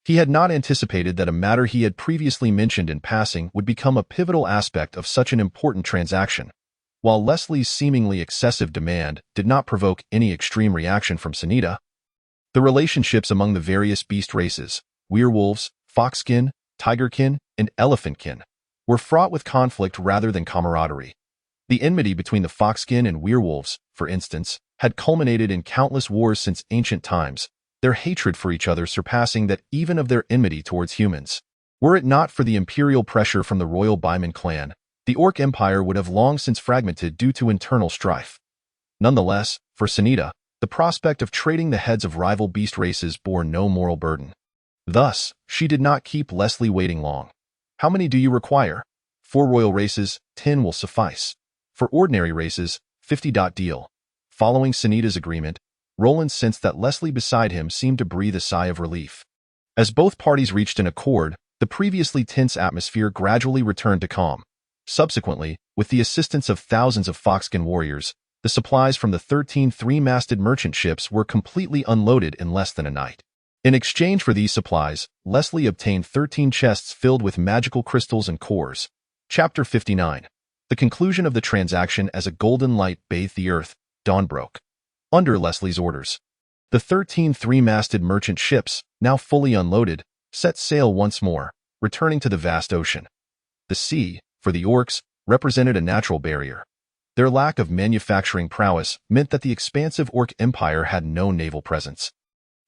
He had not anticipated that a matter he had previously mentioned in passing would become a pivotal aspect of such an important transaction. While Leslie's seemingly excessive demand did not provoke any extreme reaction from Sunita, the relationships among the various beast races, werewolves, foxkin, tigerkin, and elephantkin, were fraught with conflict rather than camaraderie. The enmity between the foxkin and werewolves, for instance, had culminated in countless wars since ancient times, their hatred for each other surpassing that even of their enmity towards humans. Were it not for the imperial pressure from the royal Baiman clan, the Orc Empire would have long since fragmented due to internal strife. Nonetheless, for Sunita, the prospect of trading the heads of rival beast races bore no moral burden. Thus, she did not keep Leslie waiting long. How many do you require? 4 royal races, 10 will suffice. For ordinary races, 50. Deal. Following Sunita's agreement, Roland sensed that Leslie beside him seemed to breathe a sigh of relief. As both parties reached an accord, The previously tense atmosphere gradually returned to calm. Subsequently, with the assistance of thousands of foxskin warriors, the supplies from the 13 three-masted merchant ships were completely unloaded in less than a night. In exchange for these supplies, Leslie obtained 13 chests filled with magical crystals and cores. Chapter 59. The conclusion of the transaction. As a golden light bathed the earth, dawn broke. Under Leslie's orders, the 13 three-masted merchant ships, now fully unloaded, set sail once more, returning to the vast ocean. The sea, for the orcs, represented a natural barrier. Their lack of manufacturing prowess meant that the expansive orc empire had no naval presence,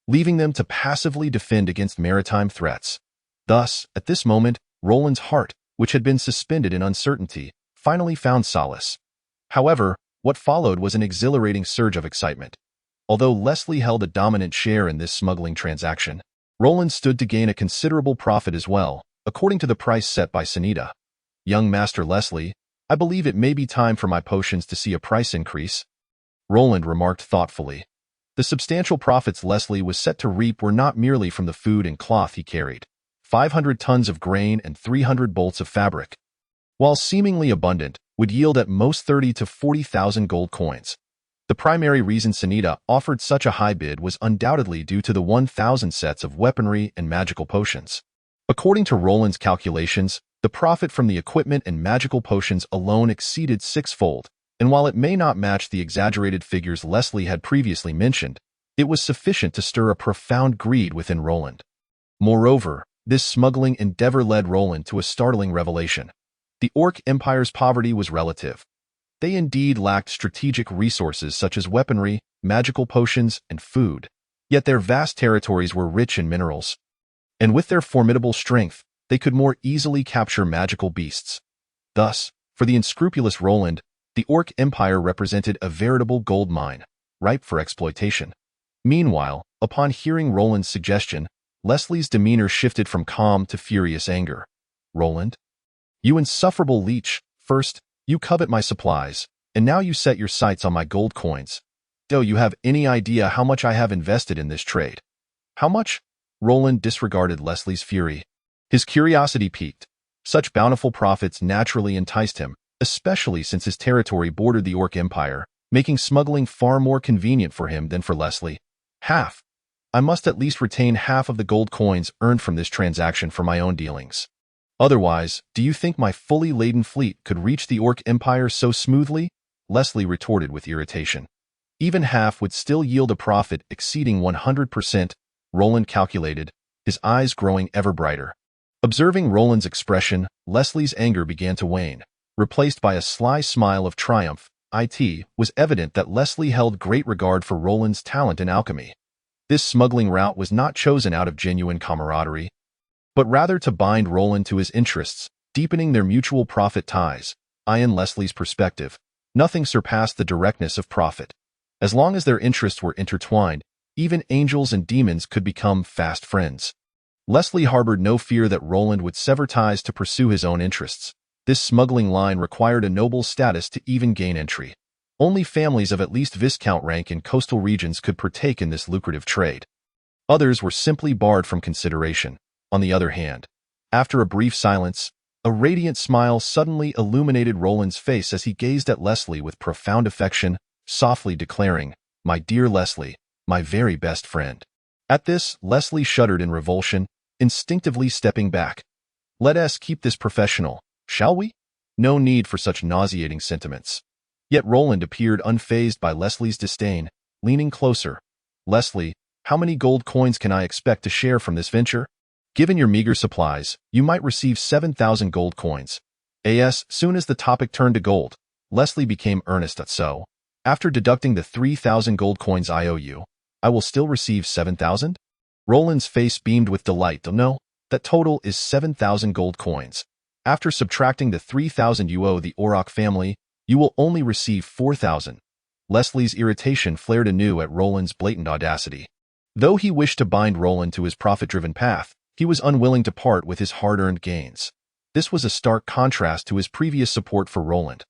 leaving them to passively defend against maritime threats. Thus, at this moment, Roland's heart, which had been suspended in uncertainty, finally found solace. However, what followed was an exhilarating surge of excitement. Although Leslie held a dominant share in this smuggling transaction, Roland stood to gain a considerable profit as well, according to the price set by Sunita. Young Master Leslie, I believe it may be time for my potions to see a price increase, Roland remarked thoughtfully. The substantial profits Leslie was set to reap were not merely from the food and cloth he carried. 500 tons of grain and 300 bolts of fabric, while seemingly abundant, would yield at most 30 to 40,000 gold coins. The primary reason Sunita offered such a high bid was undoubtedly due to the 1,000 sets of weaponry and magical potions. According to Roland's calculations, the profit from the equipment and magical potions alone exceeded sixfold, and while it may not match the exaggerated figures Leslie had previously mentioned, it was sufficient to stir a profound greed within Roland. Moreover, this smuggling endeavor led Roland to a startling revelation. The Orc Empire's poverty was relative. They indeed lacked strategic resources such as weaponry, magical potions, and food, yet their vast territories were rich in minerals. And with their formidable strength, they could more easily capture magical beasts. Thus, for the unscrupulous Roland, the Orc Empire represented a veritable gold mine, ripe for exploitation. Meanwhile, upon hearing Roland's suggestion, Leslie's demeanor shifted from calm to furious anger. Roland, you insufferable leech, first, you covet my supplies, and now you set your sights on my gold coins. Do you have any idea how much I have invested in this trade? How much? Roland disregarded Leslie's fury. His curiosity piqued. Such bountiful profits naturally enticed him, especially since his territory bordered the Orc Empire, making smuggling far more convenient for him than for Leslie. Half. I must at least retain half of the gold coins earned from this transaction for my own dealings. Otherwise, do you think my fully laden fleet could reach the Orc Empire so smoothly? Leslie retorted with irritation. Even half would still yield a profit exceeding 100%, Roland calculated, his eyes growing ever brighter. Observing Roland's expression, Leslie's anger began to wane, replaced by a sly smile of triumph. It was evident that Leslie held great regard for Roland's talent in alchemy. This smuggling route was not chosen out of genuine camaraderie, but rather to bind Roland to his interests, deepening their mutual profit ties. In Leslie's perspective, nothing surpassed the directness of profit. As long as their interests were intertwined, even angels and demons could become fast friends. Leslie harbored no fear that Roland would sever ties to pursue his own interests. This smuggling line required a noble status to even gain entry. Only families of at least Viscount rank in coastal regions could partake in this lucrative trade. Others were simply barred from consideration. On the other hand, after a brief silence, a radiant smile suddenly illuminated Roland's face as he gazed at Leslie with profound affection, softly declaring, "My dear Leslie, my very best friend." At this, Leslie shuddered in revulsion, instinctively stepping back. Let us keep this professional, shall we? No need for such nauseating sentiments. Yet Roland appeared unfazed by Leslie's disdain, leaning closer. Leslie, how many gold coins can I expect to share from this venture? Given your meager supplies, you might receive 7,000 gold coins. As soon as the topic turned to gold, Leslie became earnest. So, after deducting the 3,000 gold coins I owe you, I will still receive 7,000? Roland's face beamed with delight. No, that total is 7,000 gold coins. After subtracting the 3,000 you owe the Auroch family, you will only receive 4,000. Leslie's irritation flared anew at Roland's blatant audacity. Though he wished to bind Roland to his profit-driven path, he was unwilling to part with his hard-earned gains. This was a stark contrast to his previous support for Roland.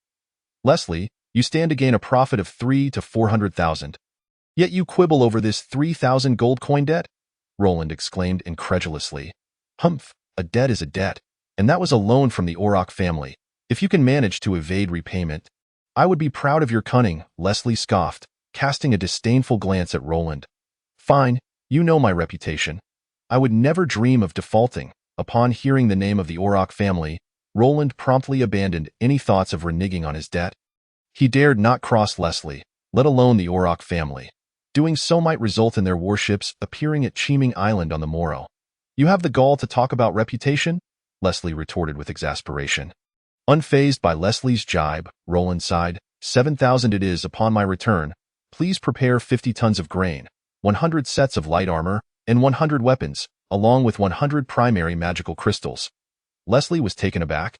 Leslie, you stand to gain a profit of 300,000 to 400,000. Yet you quibble over this 3,000 gold coin debt? Roland exclaimed incredulously. Humph, A debt is a debt, and that was a loan from the Auroch family. If you can manage to evade repayment, I would be proud of your cunning, Leslie scoffed, casting a disdainful glance at Roland. Fine, you know my reputation. I would never dream of defaulting. Upon hearing the name of the Auroch family, Roland promptly abandoned any thoughts of reneging on his debt. He dared not cross Leslie, let alone the Auroch family. Doing so might result in their warships appearing at Cheeming Island on the morrow. You have the gall to talk about reputation? Leslie retorted with exasperation. Unfazed by Leslie's jibe, Roland sighed. 7,000 it is upon my return. Please prepare 50 tons of grain, 100 sets of light armor, and 100 weapons, along with 100 primary magical crystals. Leslie was taken aback,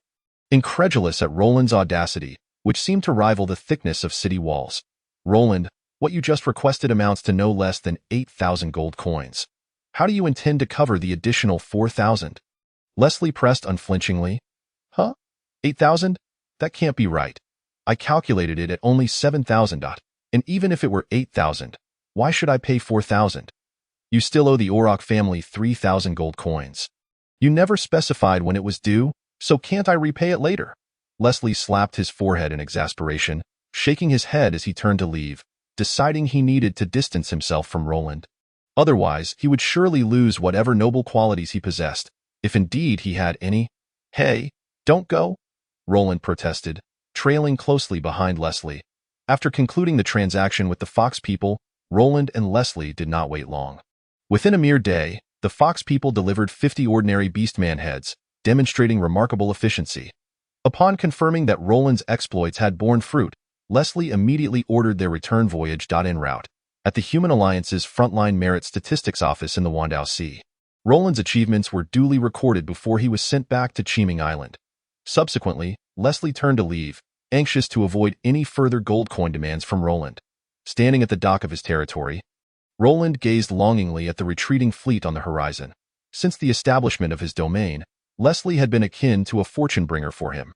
incredulous at Roland's audacity, which seemed to rival the thickness of city walls. Roland, what you just requested amounts to no less than 8,000 gold coins. How do you intend to cover the additional 4,000? Leslie pressed unflinchingly. Huh? 8,000? That can't be right. I calculated it at only 7,000. And even if it were 8,000, why should I pay 4,000? You still owe the Auroch family 3,000 gold coins. You never specified when it was due, so can't I repay it later? Leslie slapped his forehead in exasperation, shaking his head as he turned to leave, deciding he needed to distance himself from Roland. Otherwise, he would surely lose whatever noble qualities he possessed, if indeed he had any. Hey, don't go, Roland protested, trailing closely behind Leslie. After concluding the transaction with the Fox people, Roland and Leslie did not wait long. Within a mere day, the Fox people delivered 50 ordinary beastman heads, demonstrating remarkable efficiency. Upon confirming that Roland's exploits had borne fruit, Leslie immediately ordered their return voyage en route at the Human Alliance's Frontline Merit Statistics Office in the Wandao Sea. Roland's achievements were duly recorded before he was sent back to Cheeming Island. Subsequently, Leslie turned to leave, anxious to avoid any further gold coin demands from Roland. Standing at the dock of his territory, Roland gazed longingly at the retreating fleet on the horizon. Since the establishment of his domain, Leslie had been akin to a fortune-bringer for him.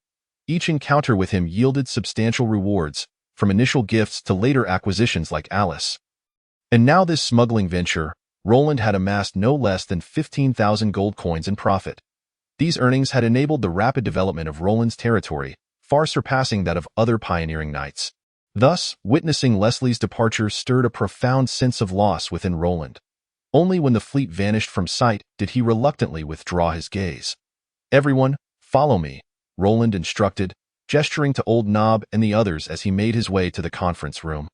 Each encounter with him yielded substantial rewards, from initial gifts to later acquisitions like Alice. And now this smuggling venture, Roland had amassed no less than 15,000 gold coins in profit. These earnings had enabled the rapid development of Roland's territory, far surpassing that of other pioneering knights. Thus, witnessing Leslie's departure stirred a profound sense of loss within Roland. Only when the fleet vanished from sight did he reluctantly withdraw his gaze. Everyone, follow me, Roland instructed, gesturing to Old Nob and the others as he made his way to the conference room.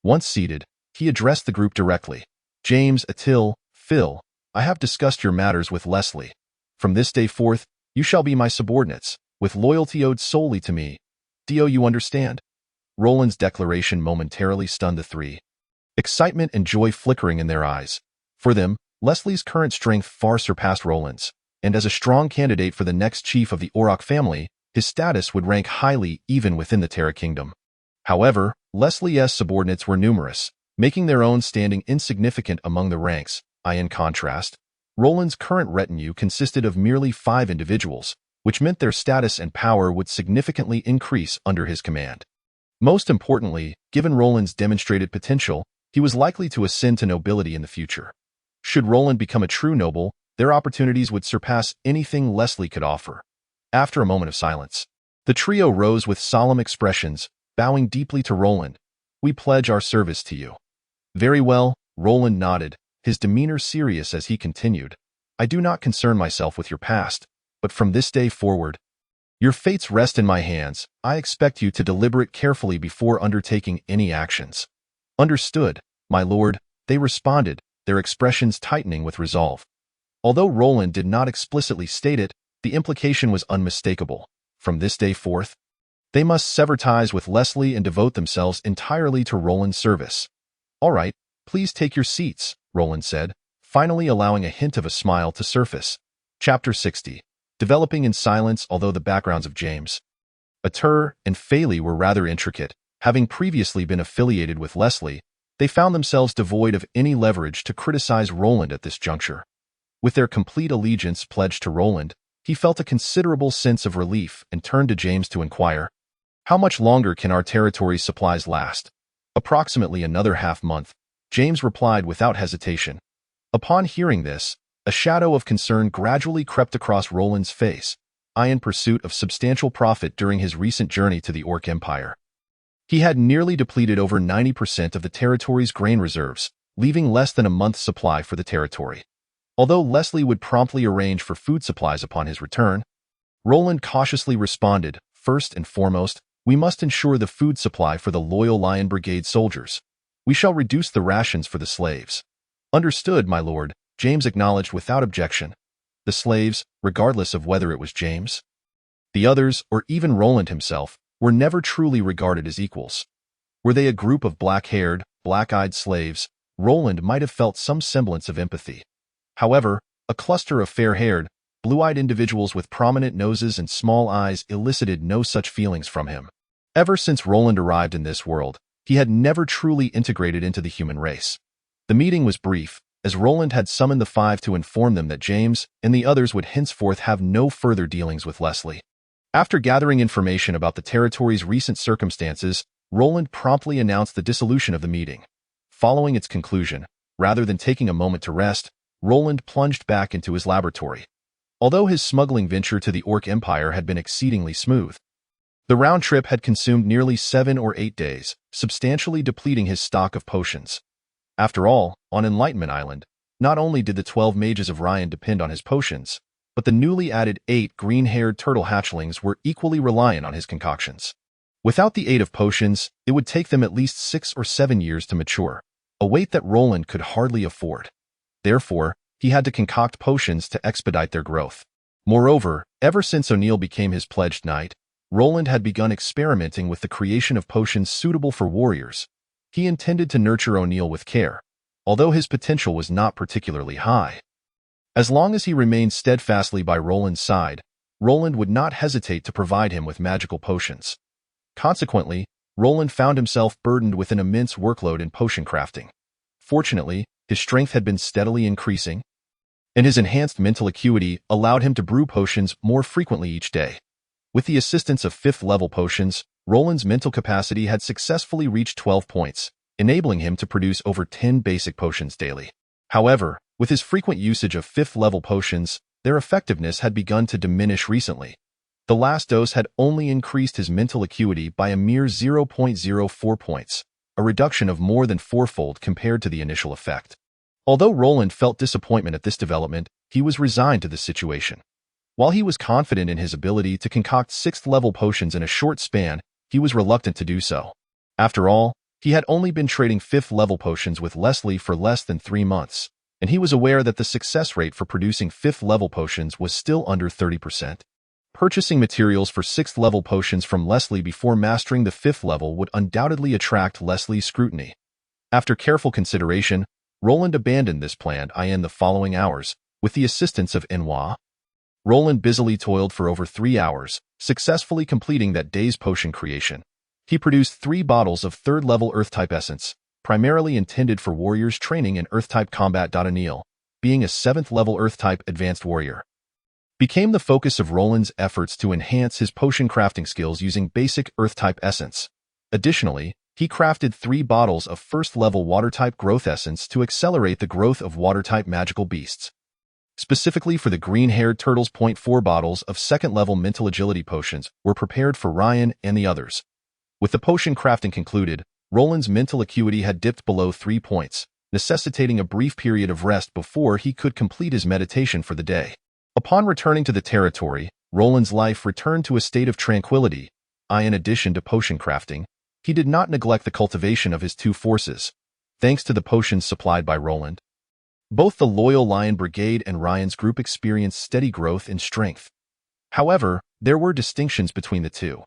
Once seated, he addressed the group directly. James, Attil, Phil, I have discussed your matters with Leslie. From this day forth, you shall be my subordinates, with loyalty owed solely to me. Do you understand? Roland's declaration momentarily stunned the three, excitement and joy flickering in their eyes. For them, Leslie's current strength far surpassed Roland's, and as a strong candidate for the next chief of the Auroch family, his status would rank highly even within the Terra Kingdom. However, Leslie's subordinates were numerous, making their own standing insignificant among the ranks. In contrast, Roland's current retinue consisted of merely 5 individuals, which meant their status and power would significantly increase under his command. Most importantly, given Roland's demonstrated potential, he was likely to ascend to nobility in the future. Should Roland become a true noble, their opportunities would surpass anything Leslie could offer. After a moment of silence, the trio rose with solemn expressions, bowing deeply to Roland. We pledge our service to you. Very well, Roland nodded, his demeanor serious as he continued. I do not concern myself with your past, but from this day forward, your fates rest in my hands. I expect you to deliberate carefully before undertaking any actions. Understood, my lord, they responded, their expressions tightening with resolve. Although Roland did not explicitly state it, the implication was unmistakable. From this day forth, they must sever ties with Leslie and devote themselves entirely to Roland's service. All right, please take your seats, Roland said, finally allowing a hint of a smile to surface. Chapter 60. Developing in silence although the backgrounds of James, Atur, and Phaley were rather intricate. Having previously been affiliated with Leslie, they found themselves devoid of any leverage to criticize Roland at this juncture. With their complete allegiance pledged to Roland, he felt a considerable sense of relief and turned to James to inquire, how much longer can our territory's supplies last? Approximately another half-month, James replied without hesitation. Upon hearing this, A shadow of concern gradually crept across Roland's face, in pursuit of substantial profit during his recent journey to the Orc Empire. He had nearly depleted over 90% of the territory's grain reserves, leaving less than a month's supply for the territory. Although Leslie would promptly arrange for food supplies upon his return, Roland cautiously responded, "First and foremost, we must ensure the food supply for the loyal Lion Brigade soldiers. We shall reduce the rations for the slaves." "Understood, my lord," James acknowledged without objection. The slaves, regardless of whether it was James, the others, or even Roland himself, were never truly regarded as equals. Were they a group of black-haired, black-eyed slaves, Roland might have felt some semblance of empathy. However, a cluster of fair-haired, blue-eyed individuals with prominent noses and small eyes elicited no such feelings from him. Ever since Roland arrived in this world, he had never truly integrated into the human race. The meeting was brief, as Roland had summoned the five to inform them that James and the others would henceforth have no further dealings with Leslie. After gathering information about the territory's recent circumstances, Roland promptly announced the dissolution of the meeting. Following its conclusion, rather than taking a moment to rest, Roland plunged back into his laboratory. Although his smuggling venture to the Orc Empire had been exceedingly smooth, the round trip had consumed nearly 7 or 8 days, substantially depleting his stock of potions. After all, on Enlightenment Island, not only did the 12 mages of Ryan depend on his potions, but the newly added 8 green-haired turtle hatchlings were equally reliant on his concoctions. Without the aid of potions, it would take them at least 6 or 7 years to mature, a wait that Roland could hardly afford. Therefore, he had to concoct potions to expedite their growth. Moreover, ever since O'Neill became his pledged knight, Roland had begun experimenting with the creation of potions suitable for warriors. He intended to nurture O'Neill with care, although his potential was not particularly high. As long as he remained steadfastly by Roland's side, Roland would not hesitate to provide him with magical potions. Consequently, Roland found himself burdened with an immense workload in potion crafting. Fortunately, his strength had been steadily increasing, and his enhanced mental acuity allowed him to brew potions more frequently each day. With the assistance of 5th-level potions, Roland's mental capacity had successfully reached 12 points, enabling him to produce over 10 basic potions daily. However, with his frequent usage of 5th-level potions, their effectiveness had begun to diminish recently. The last dose had only increased his mental acuity by a mere 0.04 points, a reduction of more than 4-fold compared to the initial effect. Although Roland felt disappointment at this development, he was resigned to the situation. While he was confident in his ability to concoct 6th-level potions in a short span, he was reluctant to do so. After all, he had only been trading 5th-level potions with Leslie for less than 3 months, and he was aware that the success rate for producing 5th-level potions was still under 30%. Purchasing materials for 6th-level potions from Leslie before mastering the 5th level would undoubtedly attract Leslie's scrutiny. After careful consideration, Roland abandoned this plan in the following hours, with the assistance of Enwa. Roland busily toiled for over 3 hours, successfully completing that day's potion creation. He produced 3 bottles of 3rd-level Earth-type essence, primarily intended for warriors training in Earth-type combat. O'Neill, being a 7th-level Earth-type advanced warrior, became the focus of Roland's efforts to enhance his potion crafting skills using basic Earth-type essence. Additionally, he crafted 3 bottles of 1st-level Water-type growth essence to accelerate the growth of Water-type magical beasts. Specifically for the green-haired turtles, 0.4 bottles of 2nd-level mental agility potions were prepared for Ryan and the others. With the potion crafting concluded, Roland's mental acuity had dipped below 3 points, necessitating a brief period of rest before he could complete his meditation for the day. Upon returning to the territory, Roland's life returned to a state of tranquility. In addition to potion crafting, he did not neglect the cultivation of his 2 forces. Thanks to the potions supplied by Roland, both the loyal Lion Brigade and Ryan's group experienced steady growth in strength. However, there were distinctions between the two.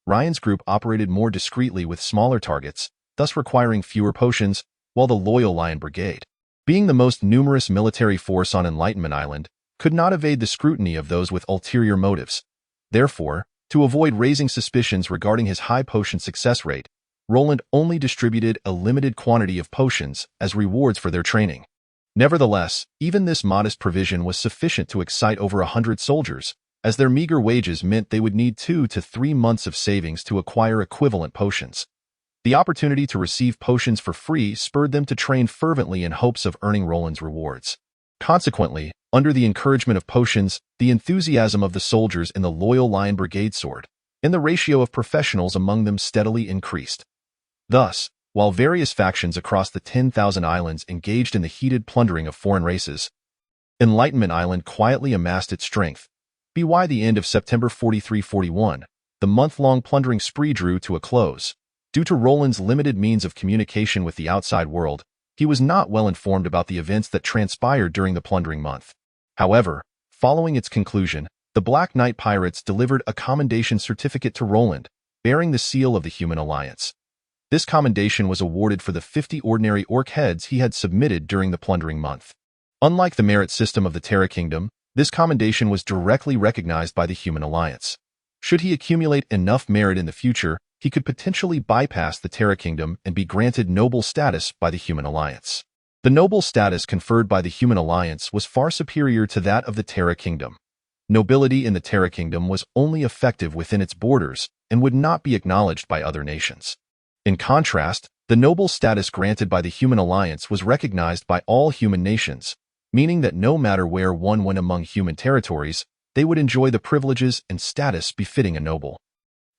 Ryan's group operated more discreetly with smaller targets, thus requiring fewer potions, while the loyal Lion Brigade, being the most numerous military force on Enlightenment Island, could not evade the scrutiny of those with ulterior motives. Therefore, to avoid raising suspicions regarding his high potion success rate, Roland only distributed a limited quantity of potions as rewards for their training. Nevertheless, even this modest provision was sufficient to excite over 100 soldiers, as their meager wages meant they would need 2 to 3 months of savings to acquire equivalent potions. The opportunity to receive potions for free spurred them to train fervently in hopes of earning Roland's rewards. Consequently, Under the encouragement of potions, the enthusiasm of the soldiers in the loyal Lion Brigade soared, and the ratio of professionals among them steadily increased. Thus, while various factions across the 10,000 islands engaged in the heated plundering of foreign races, Enlightenment Island quietly amassed its strength. By the end of September 4341, the month-long plundering spree drew to a close. Due to Roland's limited means of communication with the outside world, he was not well informed about the events that transpired during the plundering month. However, following its conclusion, the Black Knight pirates delivered a commendation certificate to Roland, bearing the seal of the Human Alliance. This commendation was awarded for the 50 ordinary orc heads he had submitted during the plundering month. Unlike the merit system of the Terra Kingdom, this commendation was directly recognized by the Human Alliance. Should he accumulate enough merit in the future, he could potentially bypass the Terra Kingdom and be granted noble status by the Human Alliance. The noble status conferred by the Human Alliance was far superior to that of the Terra Kingdom. Nobility in the Terra Kingdom was only effective within its borders and would not be acknowledged by other nations. In contrast, the noble status granted by the Human Alliance was recognized by all human nations, meaning that no matter where one went among human territories, they would enjoy the privileges and status befitting a noble.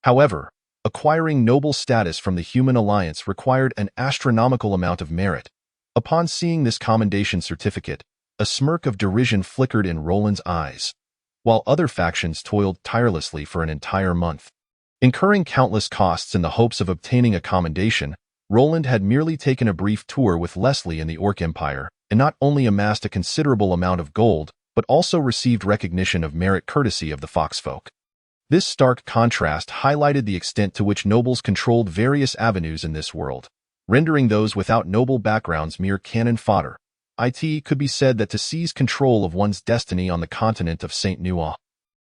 However, acquiring noble status from the Human Alliance required an astronomical amount of merit. Upon seeing this commendation certificate, a smirk of derision flickered in Roland's eyes, while other factions toiled tirelessly for an entire month. Incurring countless costs in the hopes of obtaining a commendation, Roland had merely taken a brief tour with Leslie in the Orc Empire, and not only amassed a considerable amount of gold, but also received recognition of merit courtesy of the Foxfolk. This stark contrast highlighted the extent to which nobles controlled various avenues in this world, rendering those without noble backgrounds mere cannon fodder. It could be said that to seize control of one's destiny on the continent of Saint Noir,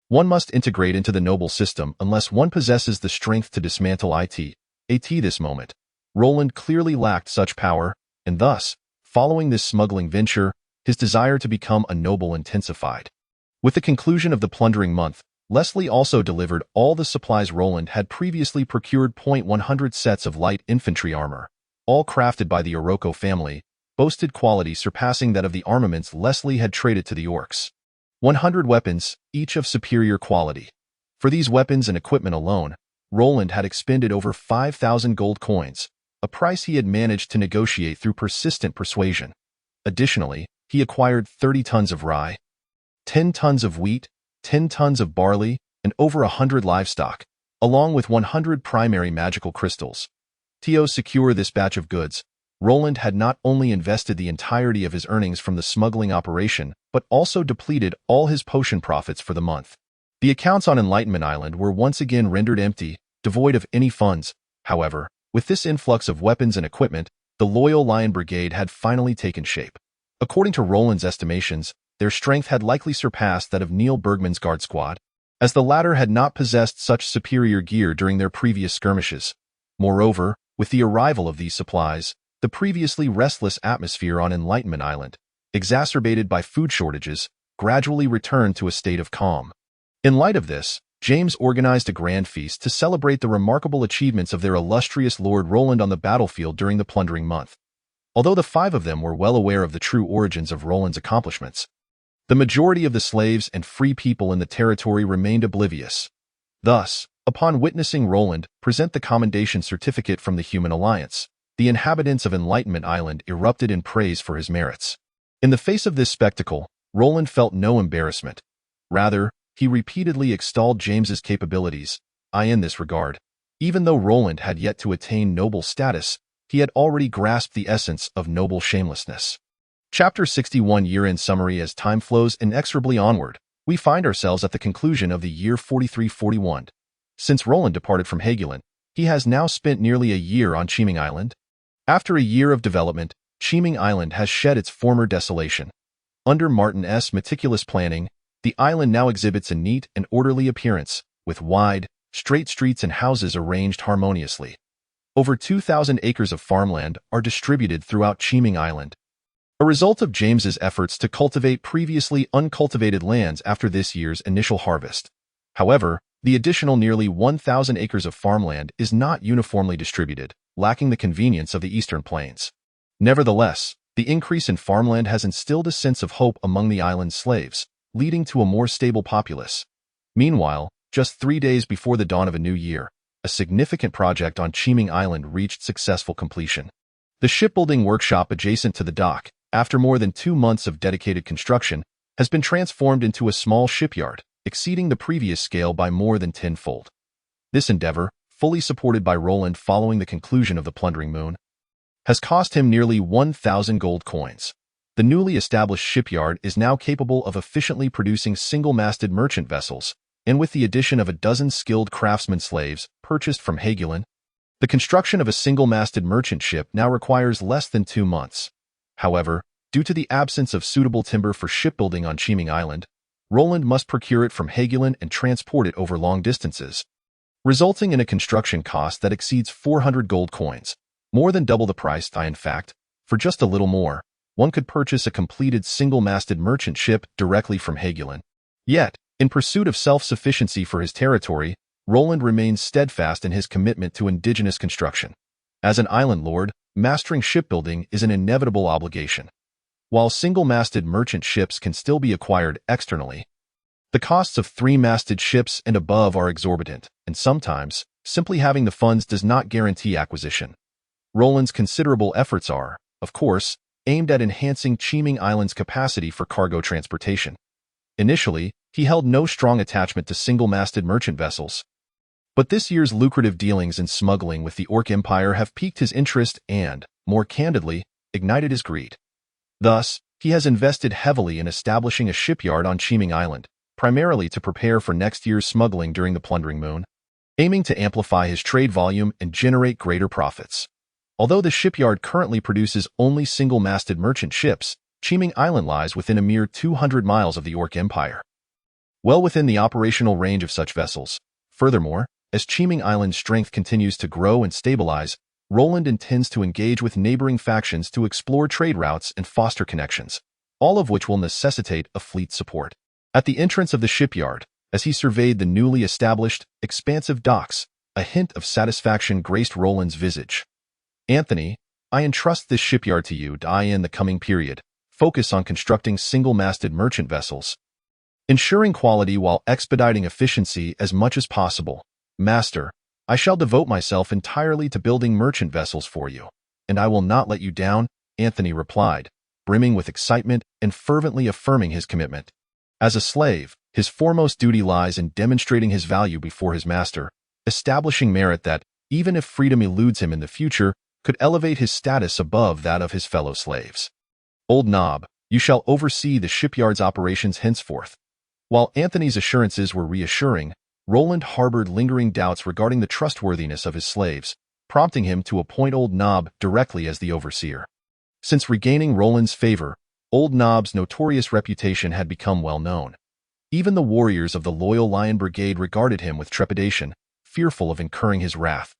one must integrate into the noble system unless one possesses the strength to dismantle it. At this moment, Roland clearly lacked such power, and thus, following this smuggling venture, his desire to become a noble intensified. With the conclusion of the plundering month, Leslie also delivered all the supplies Roland had previously procured. 100 sets of light infantry armor, all crafted by the Oroko family, boasted quality surpassing that of the armaments Leslie had traded to the orcs. 100 weapons, each of superior quality. For these weapons and equipment alone, Roland had expended over 5,000 gold coins, a price he had managed to negotiate through persistent persuasion. Additionally, he acquired 30 tons of rye, 10 tons of wheat, 10 tons of barley, and over 100 livestock, along with 100 primary magical crystals. To secure this batch of goods, Roland had not only invested the entirety of his earnings from the smuggling operation, but also depleted all his potion profits for the month. The accounts on Enlightenment Island were once again rendered empty, devoid of any funds. However, with this influx of weapons and equipment, the loyal Lion Brigade had finally taken shape. According to Roland's estimations, their strength had likely surpassed that of Neil Bergman's guard squad, as the latter had not possessed such superior gear during their previous skirmishes. Moreover, with the arrival of these supplies, the previously restless atmosphere on Enlightenment Island, exacerbated by food shortages, gradually returned to a state of calm. In light of this, James organized a grand feast to celebrate the remarkable achievements of their illustrious Lord Roland on the battlefield during the plundering month. Although the 5 of them were well aware of the true origins of Roland's accomplishments, the majority of the slaves and free people in the territory remained oblivious. Thus, upon witnessing Roland present the commendation certificate from the Human Alliance, the inhabitants of Enlightenment Island erupted in praise for his merits. In the face of this spectacle, Roland felt no embarrassment. Rather, he repeatedly extolled James's capabilities. In this regard, even though Roland had yet to attain noble status, he had already grasped the essence of noble shamelessness. Chapter 61 Year-End Summary. As time flows inexorably onward, we find ourselves at the conclusion of the year 4341. Since Roland departed from Helgeland, he has now spent nearly a year on Cheeming Island. After a year of development, Cheeming Island has shed its former desolation. Under Martin's meticulous planning, the island now exhibits a neat and orderly appearance, with wide, straight streets and houses arranged harmoniously. Over 2,000 acres of farmland are distributed throughout Cheeming Island, a result of James's efforts to cultivate previously uncultivated lands after this year's initial harvest. However, the additional nearly 1,000 acres of farmland is not uniformly distributed, lacking the convenience of the eastern plains. Nevertheless, The increase in farmland has instilled a sense of hope among the island's slaves, leading to a more stable populace. Meanwhile, just 3 days before the dawn of a new year, a significant project on Chiming Island reached successful completion. The shipbuilding workshop adjacent to the dock, after more than 2 months of dedicated construction, has been transformed into a small shipyard, exceeding the previous scale by more than tenfold. This endeavor, fully supported by Roland following the conclusion of the plundering moon, has cost him nearly 1,000 gold coins. The newly established shipyard is now capable of efficiently producing single-masted merchant vessels, and with the addition of a dozen skilled craftsman slaves purchased from Helgeland, the construction of a single-masted merchant ship now requires less than 2 months. However, due to the absence of suitable timber for shipbuilding on Chiming Island, Roland must procure it from Helgeland and transport it over long distances, resulting in a construction cost that exceeds 400 gold coins, more than double the price. In fact, for just a little more, one could purchase a completed single-masted merchant ship directly from Helgeland. Yet, in pursuit of self-sufficiency for his territory, Roland remains steadfast in his commitment to indigenous construction. As an island lord, mastering shipbuilding is an inevitable obligation. While single-masted merchant ships can still be acquired externally, the costs of 3-masted ships and above are exorbitant, and sometimes, simply having the funds does not guarantee acquisition. Roland's considerable efforts are, of course, aimed at enhancing Chiming Island's capacity for cargo transportation. Initially, he held no strong attachment to single-masted merchant vessels, but this year's lucrative dealings in smuggling with the Orc Empire have piqued his interest and, more candidly, ignited his greed. Thus, he has invested heavily in establishing a shipyard on Chiming Island, primarily to prepare for next year's smuggling during the plundering moon, aiming to amplify his trade volume and generate greater profits. Although the shipyard currently produces only single-masted merchant ships, Chiming Island lies within a mere 200 miles of the Orc Empire, well within the operational range of such vessels. Furthermore, as Chiming Island's strength continues to grow and stabilize, Roland intends to engage with neighboring factions to explore trade routes and foster connections, all of which will necessitate a fleet support. At the entrance of the shipyard, as he surveyed the newly established, expansive docks, a hint of satisfaction graced Roland's visage. "Anthony, I entrust this shipyard to you in the coming period. Focus on constructing single-masted merchant vessels, ensuring quality while expediting efficiency as much as possible. Master, I shall devote myself entirely to building merchant vessels for you, and I will not let you down," Anthony replied, brimming with excitement and fervently affirming his commitment. As a slave, his foremost duty lies in demonstrating his value before his master, establishing merit that, even if freedom eludes him in the future, could elevate his status above that of his fellow slaves. "Old Knob, you shall oversee the shipyard's operations henceforth." While Anthony's assurances were reassuring, Roland harbored lingering doubts regarding the trustworthiness of his slaves, prompting him to appoint Old Knob directly as the overseer. Since regaining Roland's favor, Old Knob's notorious reputation had become well known. Even the warriors of the loyal Lion Brigade regarded him with trepidation, fearful of incurring his wrath.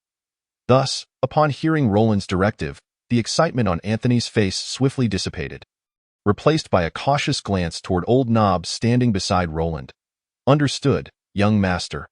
Thus, upon hearing Roland's directive, the excitement on Anthony's face swiftly dissipated, replaced by a cautious glance toward Old Knob standing beside Roland. "Understood, young master.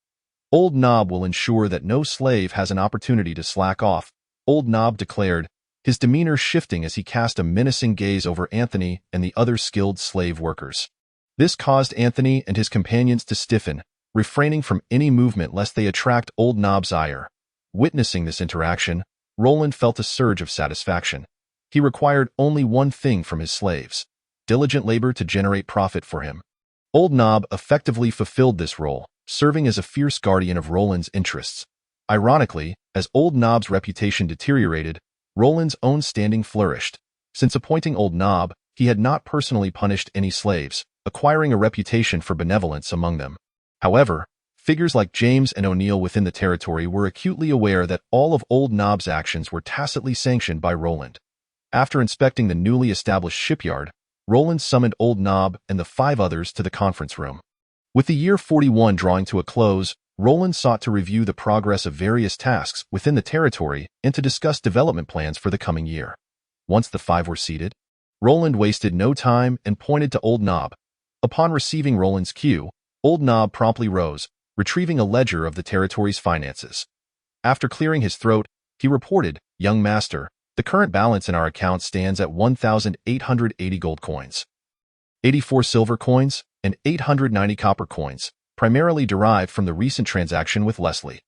Old Knob will ensure that no slave has an opportunity to slack off," Old Knob declared, his demeanor shifting as he cast a menacing gaze over Anthony and the other skilled slave workers. This caused Anthony and his companions to stiffen, refraining from any movement lest they attract Old Knob's ire. Witnessing this interaction, Roland felt a surge of satisfaction. He required only one thing from his slaves: diligent labor to generate profit for him. Old Knob effectively fulfilled this role, serving as a fierce guardian of Roland's interests. Ironically, as Old Knob's reputation deteriorated, Roland's own standing flourished. Since appointing Old Knob, he had not personally punished any slaves, acquiring a reputation for benevolence among them. However, figures like James and O'Neill within the territory were acutely aware that all of Old Knob's actions were tacitly sanctioned by Roland. After inspecting the newly established shipyard, Roland summoned Old Knob and the 5 others to the conference room. With the year 41 drawing to a close, Roland sought to review the progress of various tasks within the territory and to discuss development plans for the coming year. Once the 5 were seated, Roland wasted no time and pointed to Old Knob. Upon receiving Roland's cue, Old Knob promptly rose, retrieving a ledger of the territory's finances. After clearing his throat, he reported, "Young master, The current balance in our account stands at 1,880 gold coins, 84 silver coins, and 890 copper coins, primarily derived from the recent transaction with Leslie.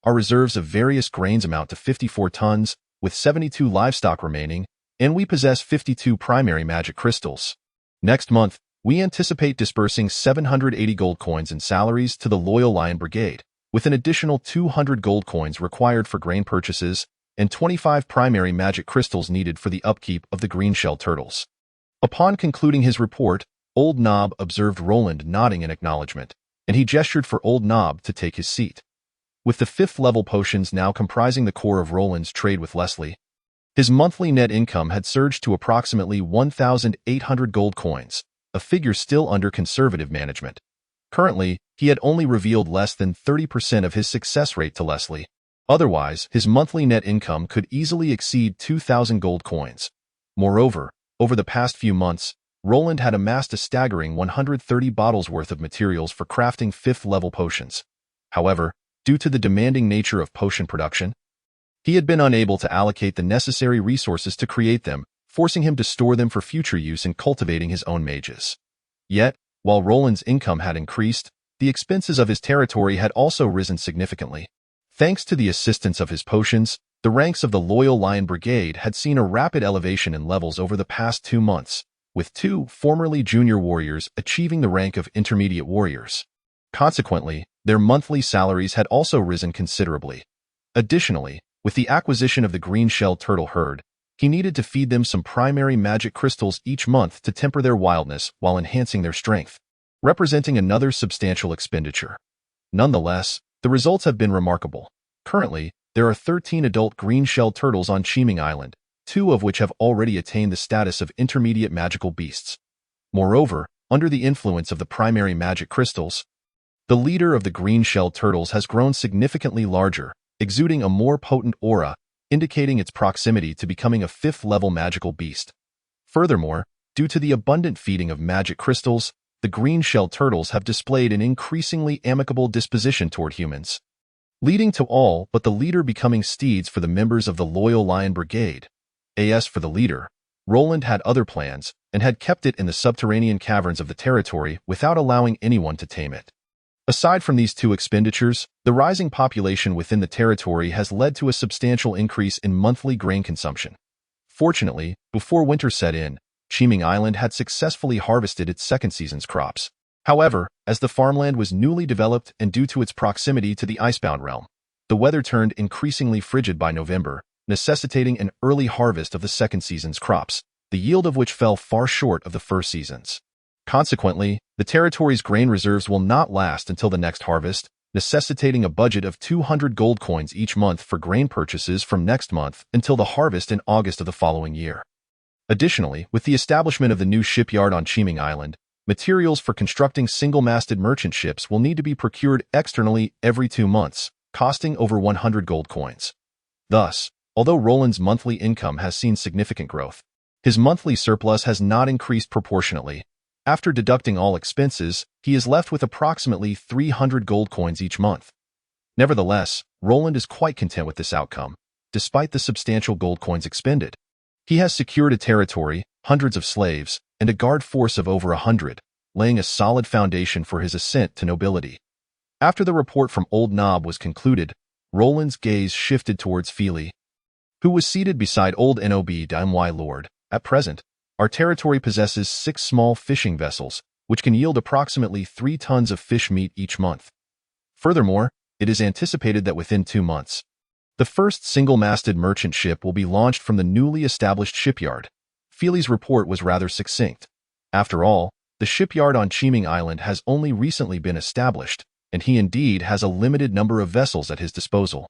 Our reserves of various grains amount to 54 tons, with 72 livestock remaining, and we possess 52 primary magic crystals. Next month, we anticipate dispersing 780 gold coins in salaries to the Loyal Lion Brigade, with an additional 200 gold coins required for grain purchases and 25 primary magic crystals needed for the upkeep of the green-shelled turtles. Upon concluding his report, Old Knob observed Roland nodding in acknowledgement, and he gestured for Old Knob to take his seat. With the 5th-level potions now comprising the core of Roland's trade with Leslie, his monthly net income had surged to approximately 1,800 gold coins, a figure still under conservative management. Currently, he had only revealed less than 30% of his success rate to Leslie. Otherwise, his monthly net income could easily exceed 2,000 gold coins. Moreover, over the past few months, Roland had amassed a staggering 130 bottles worth of materials for crafting 5th-level potions. However, due to the demanding nature of potion production, he had been unable to allocate the necessary resources to create them, forcing him to store them for future use in cultivating his own mages. Yet, while Roland's income had increased, the expenses of his territory had also risen significantly. Thanks to the assistance of his potions, the ranks of the Loyal Lion Brigade had seen a rapid elevation in levels over the past 2 months, with 2 formerly junior warriors achieving the rank of intermediate warriors. Consequently, their monthly salaries had also risen considerably. Additionally, with the acquisition of the green-shelled turtle herd, he needed to feed them some primary magic crystals each month to temper their wildness while enhancing their strength, representing another substantial expenditure. Nonetheless, the results have been remarkable. Currently, there are 13 adult green-shelled turtles on Cheeming Island, 2 of which have already attained the status of intermediate magical beasts. Moreover, under the influence of the primary magic crystals, the leader of the green-shelled turtles has grown significantly larger, exuding a more potent aura, indicating its proximity to becoming a 5th-level magical beast. Furthermore, due to the abundant feeding of magic crystals, the green-shelled turtles have displayed an increasingly amicable disposition toward humans, leading to all but the leader becoming steeds for the members of the Loyal Lion Brigade. As for the leader, Roland had other plans and had kept it in the subterranean caverns of the territory without allowing anyone to tame it. Aside from these 2 expenditures, the rising population within the territory has led to a substantial increase in monthly grain consumption. Fortunately, before winter set in, Cheeming Island had successfully harvested its second season's crops. However, as the farmland was newly developed and due to its proximity to the icebound realm, the weather turned increasingly frigid by November, necessitating an early harvest of the second season's crops, the yield of which fell far short of the first season's. Consequently, the territory's grain reserves will not last until the next harvest, necessitating a budget of 200 gold coins each month for grain purchases from next month until the harvest in August of the following year. Additionally, with the establishment of the new shipyard on Cheeming Island, materials for constructing single-masted merchant ships will need to be procured externally every 2 months, costing over 100 gold coins. Thus, although Roland's monthly income has seen significant growth, his monthly surplus has not increased proportionately. After deducting all expenses, he is left with approximately 300 gold coins each month. Nevertheless, Roland is quite content with this outcome, despite the substantial gold coins expended. He has secured a territory, hundreds of slaves, and a guard force of over 100, laying a solid foundation for his ascent to nobility. After the report from Old Knob was concluded, Roland's gaze shifted towards Feely, who was seated beside Old Nob. My lord, at present, our territory possesses 6 small fishing vessels, which can yield approximately 3 tons of fish meat each month. Furthermore, it is anticipated that within 2 months, the first single-masted merchant ship will be launched from the newly established shipyard. Feely's report was rather succinct. After all, the shipyard on Cheeming Island has only recently been established, and he indeed has a limited number of vessels at his disposal.